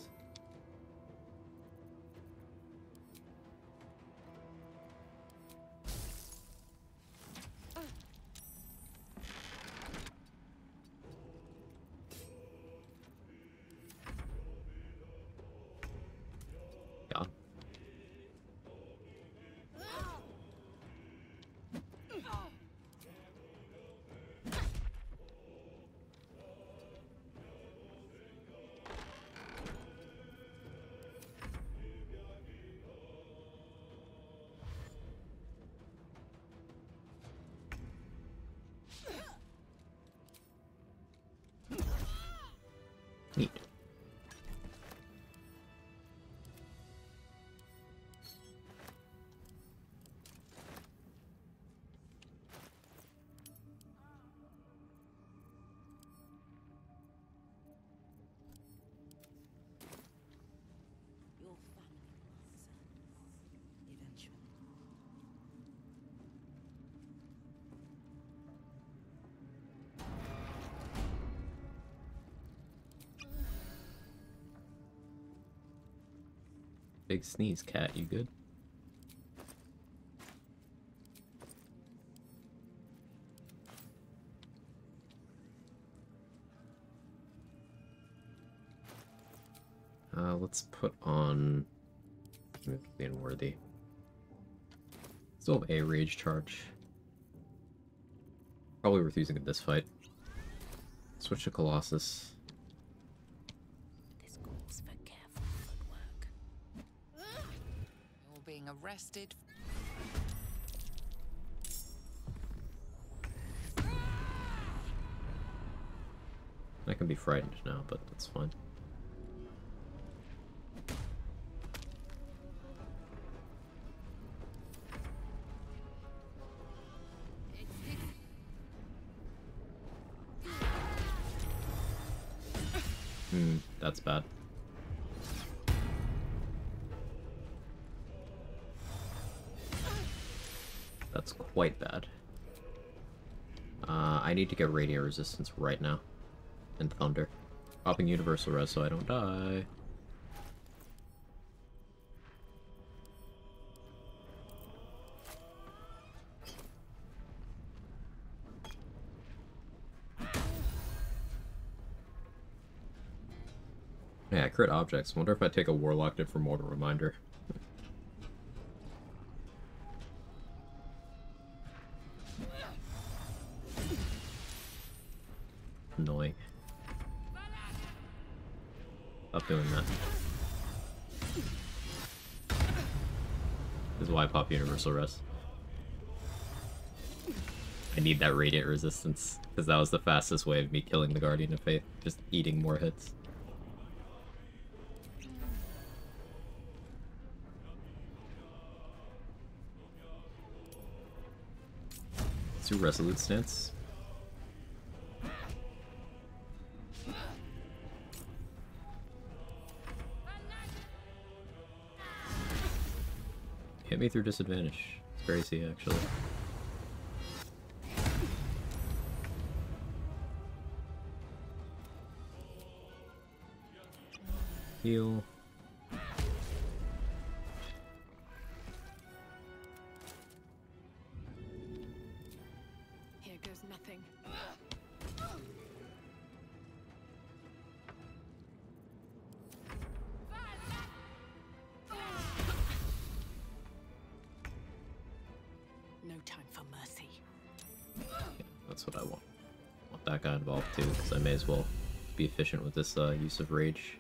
Gone. Neat. Your family will answer. Eventually. Big sneeze, cat. You good? Let's put on the unworthy. Still have a rage charge. Probably worth using in this fight. Switch to Colossus. This calls for careful footwork. You're being arrested. I can be frightened now, but that's fine. That's bad. That's quite bad. I need to get radiant resistance right now. And thunder. Popping universal res so I don't die. Yeah, I crit objects. Wonder if I take a warlock dip for mortal reminder. Annoying. Stop doing that. This is why I pop universal rest. I need that radiant resistance, because that was the fastest way of me killing the Guardian of Faith, just eating more hits. Let's do Resolute Stance. Hit me through disadvantage. It's crazy, actually. Heal. Here goes nothing. No time for mercy. Yeah, that's what I want. I want that guy involved too, because I may as well be efficient with this use of rage.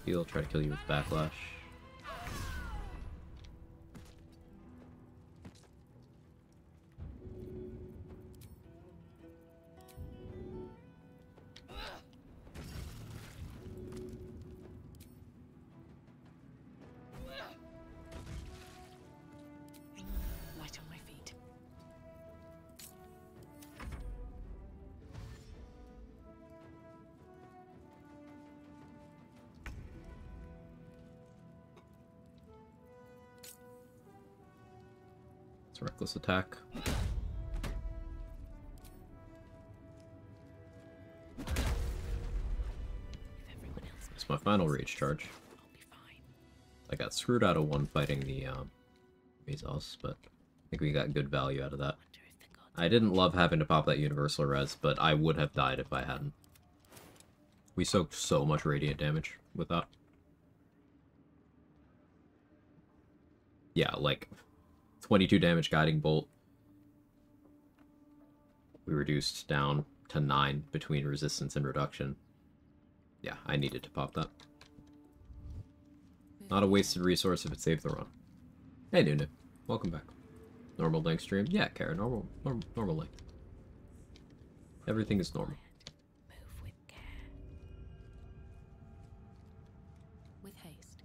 He'll try to kill you with backlash. Light on my feet. It's a reckless attack. It's my final rage charge. I got screwed out of one fighting the Mesos, but I think we got good value out of that. I didn't love having to pop that universal res, but I would have died if I hadn't. We soaked so much radiant damage with that. Yeah, like 22 damage guiding bolt. We reduced down to 9 between resistance and reduction. Yeah, I needed to pop that. Not a wasted resource if it saved the run. Hey, Nunu. Welcome back. Normal length stream? Yeah, Kara, normal length. Everything is normal. Move with care. With haste.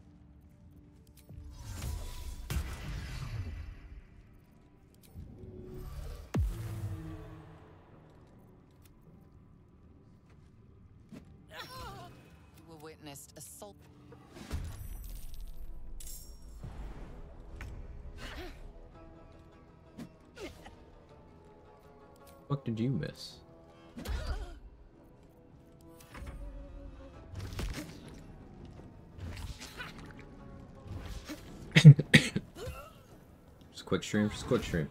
You were witnessed assault. What did you miss? Just quick stream, just quick stream.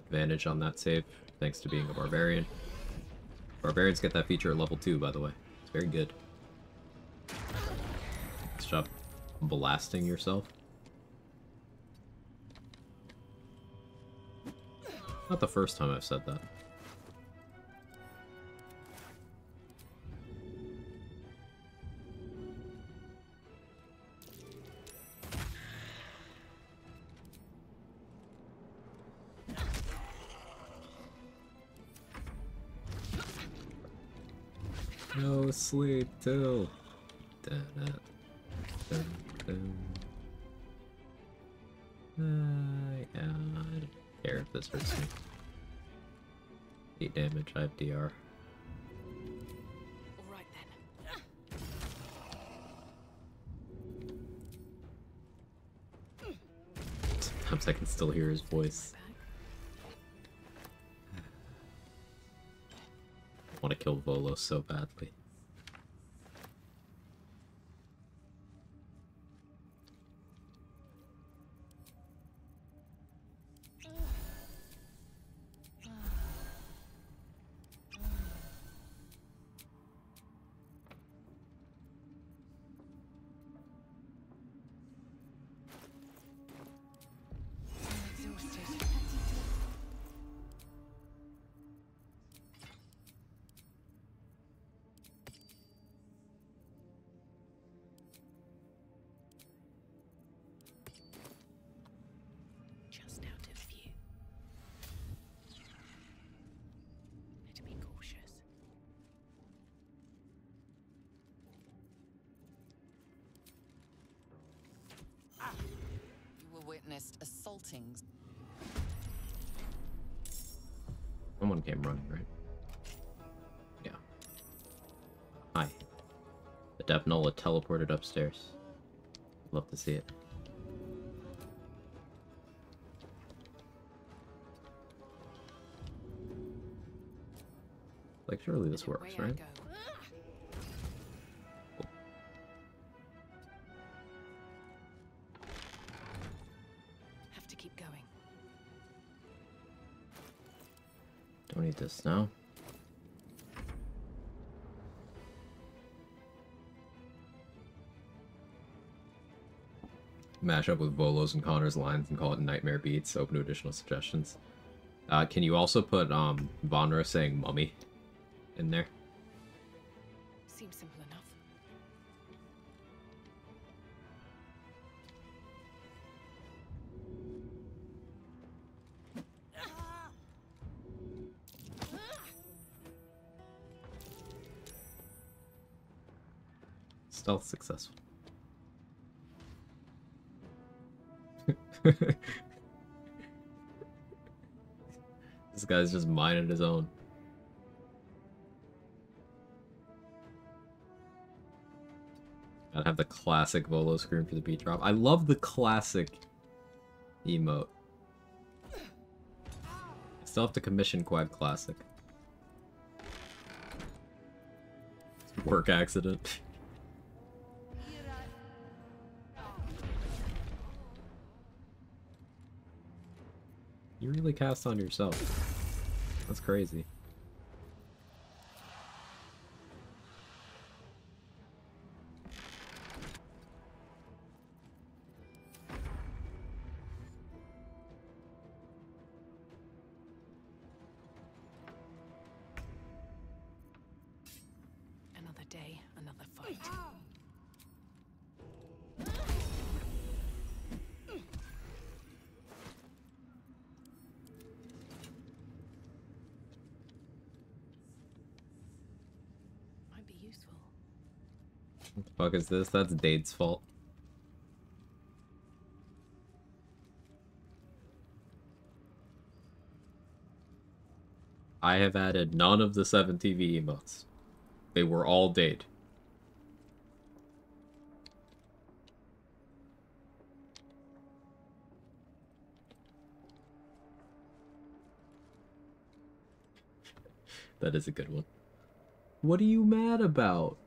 Advantage on that save, thanks to being a barbarian. Barbarians get that feature at level 2, by the way. It's very good. Nice job blasting yourself. Not the first time I've said that. No sleep till. I don't care if this hurts me. 8 damage, I have DR. Alright then. Sometimes I can still hear his voice. I want to kill Volo so badly. Just out of view. Better be cautious. You were witnessed assaulting. Someone came running, right? Yeah. Hi. The Depnola teleported upstairs. Love to see it. Like, surely this works, right? Have to keep going. Don't need this now. Mash up with Volo's and Connor's lines and call it Nightmare Beats. Open to additional suggestions. Can you also put Vonra saying mummy in there? Seems simple enough. Stealth successful. This guy's just minding his own. Gotta have the classic Volo scream for the beat drop. I love the classic emote. I still have to commission Quag Classic. Work accident. You really cast on yourself. That's crazy. Another day, another fight. Might be useful. What the fuck is this? That's Dade's fault. I have added none of the 7 TV emotes. They were all Dade. That is a good one. What are you mad about?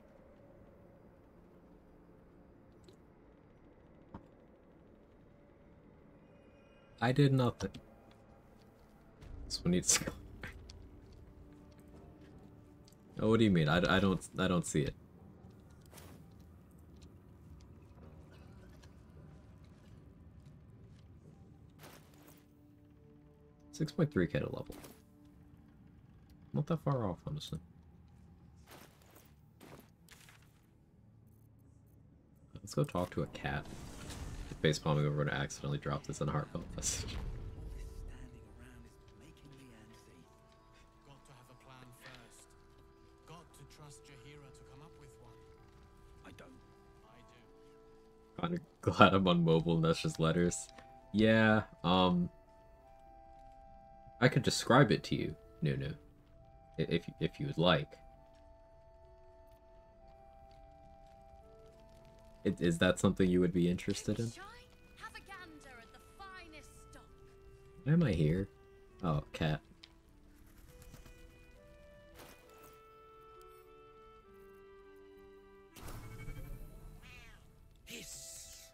I did nothing. This one needs to go. Oh, what do you mean? I don't see it. $6.3K to level. Not that far off, honestly. Let's go talk to a cat. Face palming over to accidentally drop this in a heartfelt message. Got to have a plan first. Got to trust Jaheira to come up with one. I don't. I do. Kinda glad I'm on mobile and that's just letters. Yeah, I could describe it to you, Nunu. If you would like. Is that something you would be interested in? Have a gander at the finest stock. Why am I here? Oh, cat. Hiss!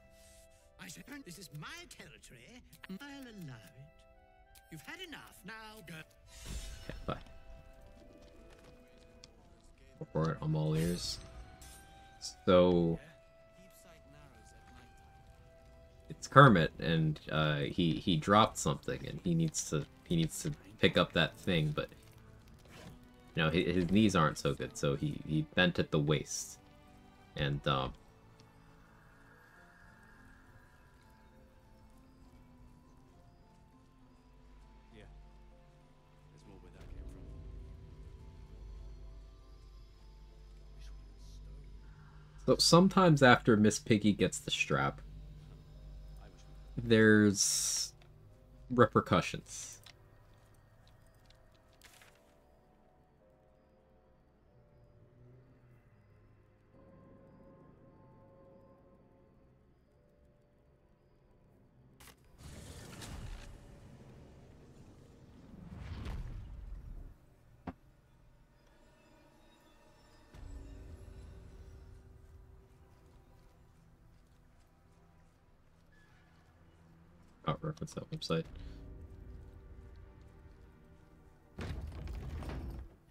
I said, this is my territory, and I'll allow it. You've had enough, now go. Okay, bye. Report, I'm all ears. So... it's Kermit, and he dropped something, and he needs to pick up that thing, but you know his knees aren't so good, so he bent at the waist, and Yeah. There's more where that came from. so sometimes after Miss Piggy gets the strap, there's repercussions. I'll reference that website.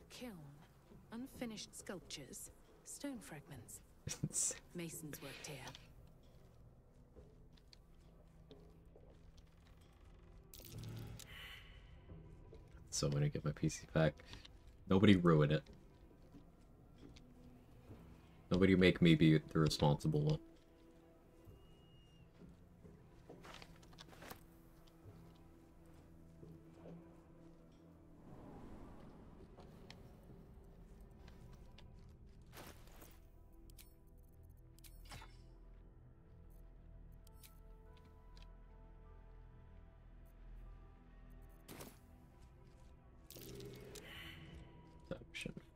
Kiln. Unfinished sculptures. Stone fragments. Masons worked here. So I'm gonna get my PC back. Nobody ruin it. Nobody make me be the responsible one.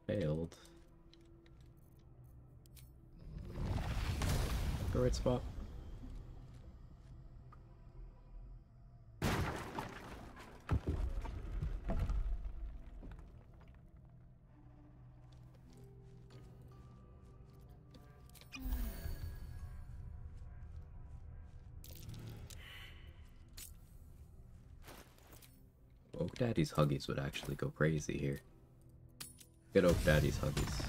Failed. the right spot. Oak Daddy's Huggies would actually go crazy here. Get Oak Daddy's Huggies.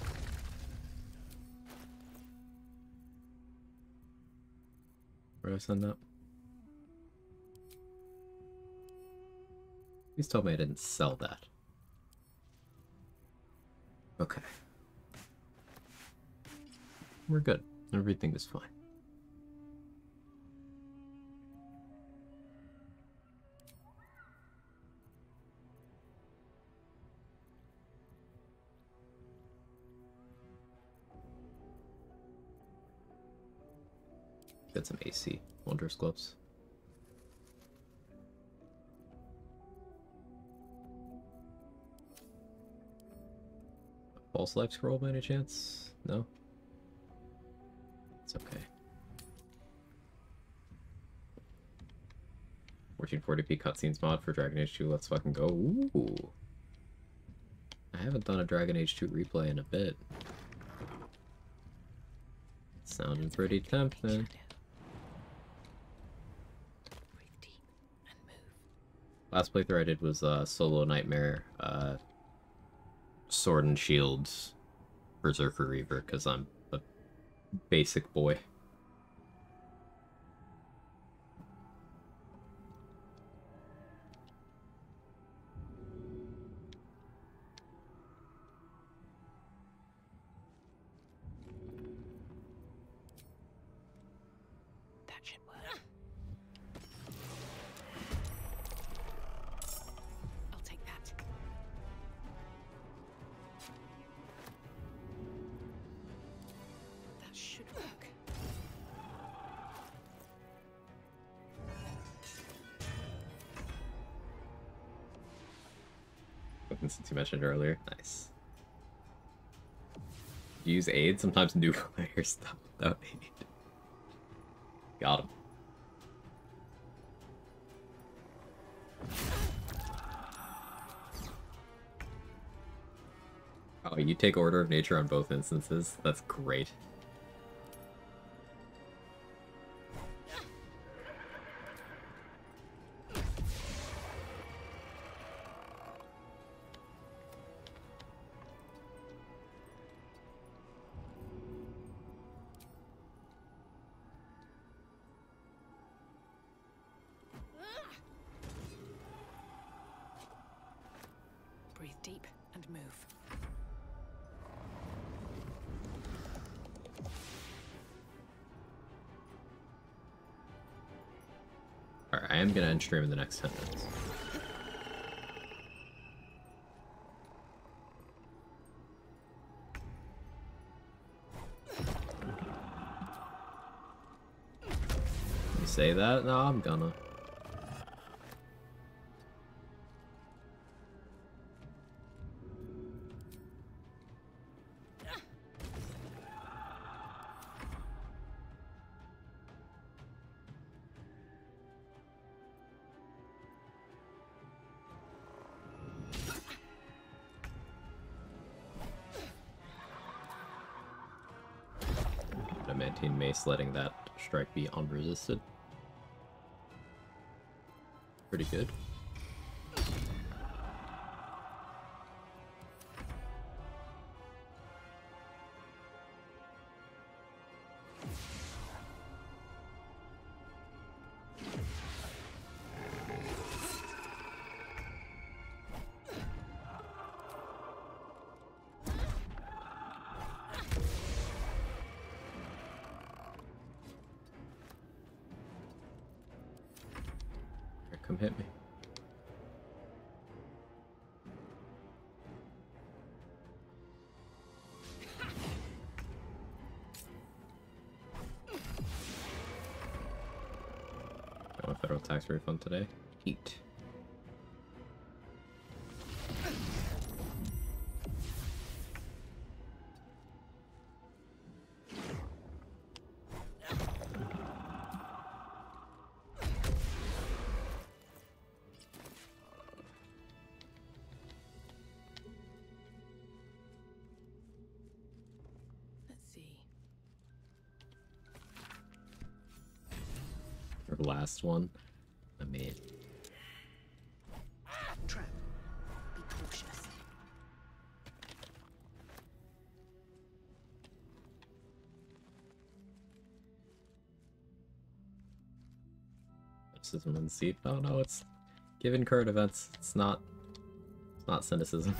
Where did I send that? Please tell me I didn't sell that. Okay. We're good. Everything is fine. Get some AC. Wondrous gloves. False life scroll by any chance? No? It's okay. 1440p cutscenes mod for Dragon Age 2. Let's fucking go. Ooh. I haven't done a Dragon Age 2 replay in a bit. Sounding pretty tempting. Last playthrough I did was Solo Nightmare, Sword and Shields, Berserker Reaver, because I'm a basic boy. That should work. I'll take that. That should work. Since you mentioned earlier. Nice. Use aid? Sometimes new players stop without aid. Got him. Oh, you take Order of Nature on both instances? That's great. Breathe deep and move. Alright, I am gonna end stream in the next 10 minutes. You say that? No, I'm gonna. Adamantine Mace letting that strike be unresisted. Pretty good. Come hit me. Got my federal tax refund today. Eat. last one. I mean... Trap. Be cautious. Cynicism in the seat. Oh no, it's given current events. It's not cynicism.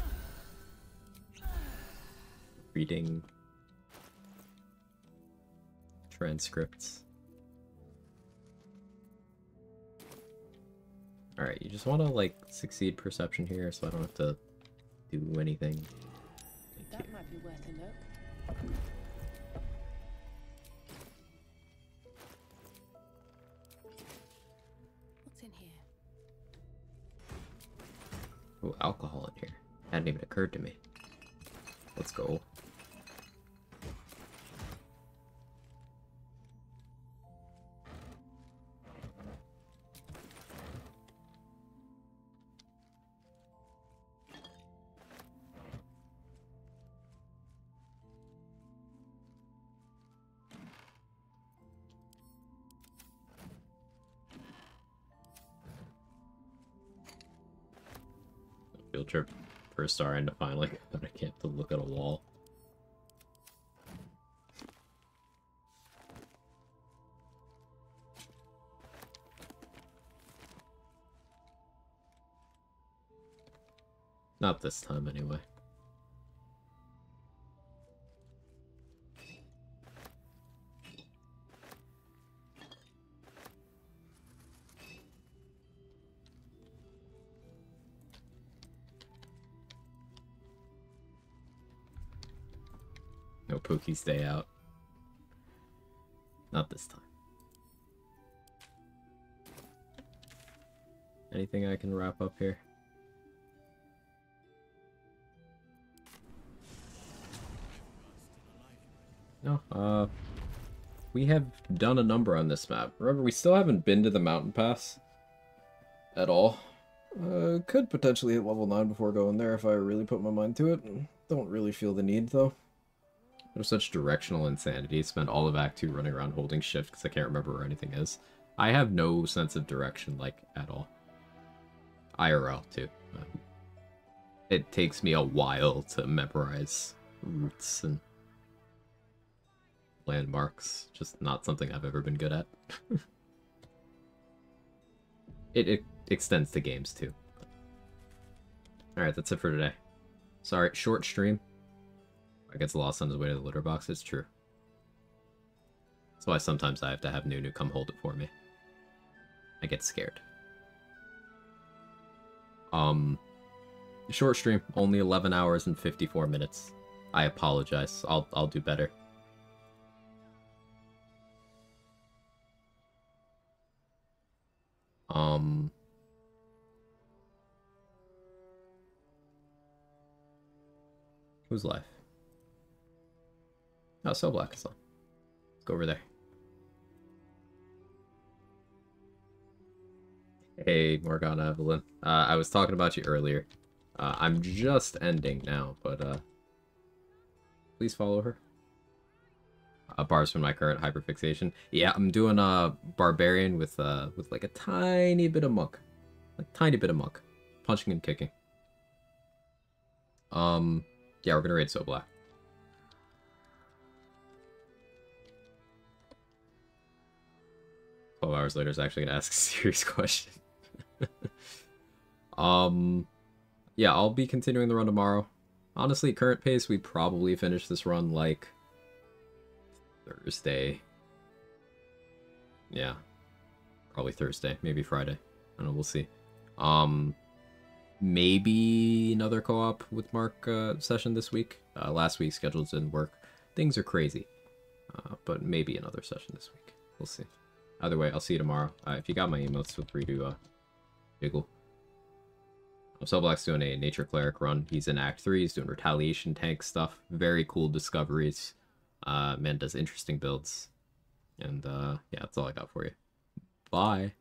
Reading transcripts. Alright, you just want to like succeed perception here so I don't have to do anything. That might be worth a look. What's in here? Oh, alcohol in here. Hadn't even occurred to me. Let's go. Field trip for a star and to find like that I can't to look at a wall. Not this time anyway. No Pookie's day out. Not this time. Anything I can wrap up here? No, we have done a number on this map. Remember, we still haven't been to the mountain pass at all. Could potentially hit level 9 before going there if I really put my mind to it. Don't really feel the need, though. There's such directional insanity. Spend all of Act 2 running around holding shift because I can't remember where anything is. I have no sense of direction, like, at all. IRL, too. It takes me a while to memorize routes and landmarks. Just not something I've ever been good at. It extends to games, too. Alright, that's it for today. Sorry, short stream. I gets lost on his way to the litter box. It's true. That's why sometimes I have to have Nunu come hold it for me. I get scared. Short stream, only 11 hours and 54 minutes. I apologize. I'll do better. Who's live? Oh, So Black is on. Let's go over there. Hey, Morgana Evelyn. I was talking about you earlier. I'm just ending now, but please follow her. Bars from my current hyperfixation. Yeah, I'm doing a Bar-barian with like a tiny bit of monk. A tiny bit of monk. Punching and kicking. Yeah, we're gonna raid So Black. Hours later is actually gonna ask a serious question. Yeah, I'll be continuing the run tomorrow. Honestly, current pace, we probably finish this run like Thursday. Yeah, probably Thursday, maybe Friday. I don't know, we'll see. Maybe another co-op with Mark session this week. Last week's schedules didn't work. Things are crazy, but maybe another session this week. We'll see. Either way, I'll see you tomorrow. If you got my emails, feel free to jiggle. So Black's doing a Nature Cleric run. He's in Act 3. He's doing retaliation tank stuff. Very cool discoveries. Man does interesting builds. And yeah, that's all I got for you. Bye.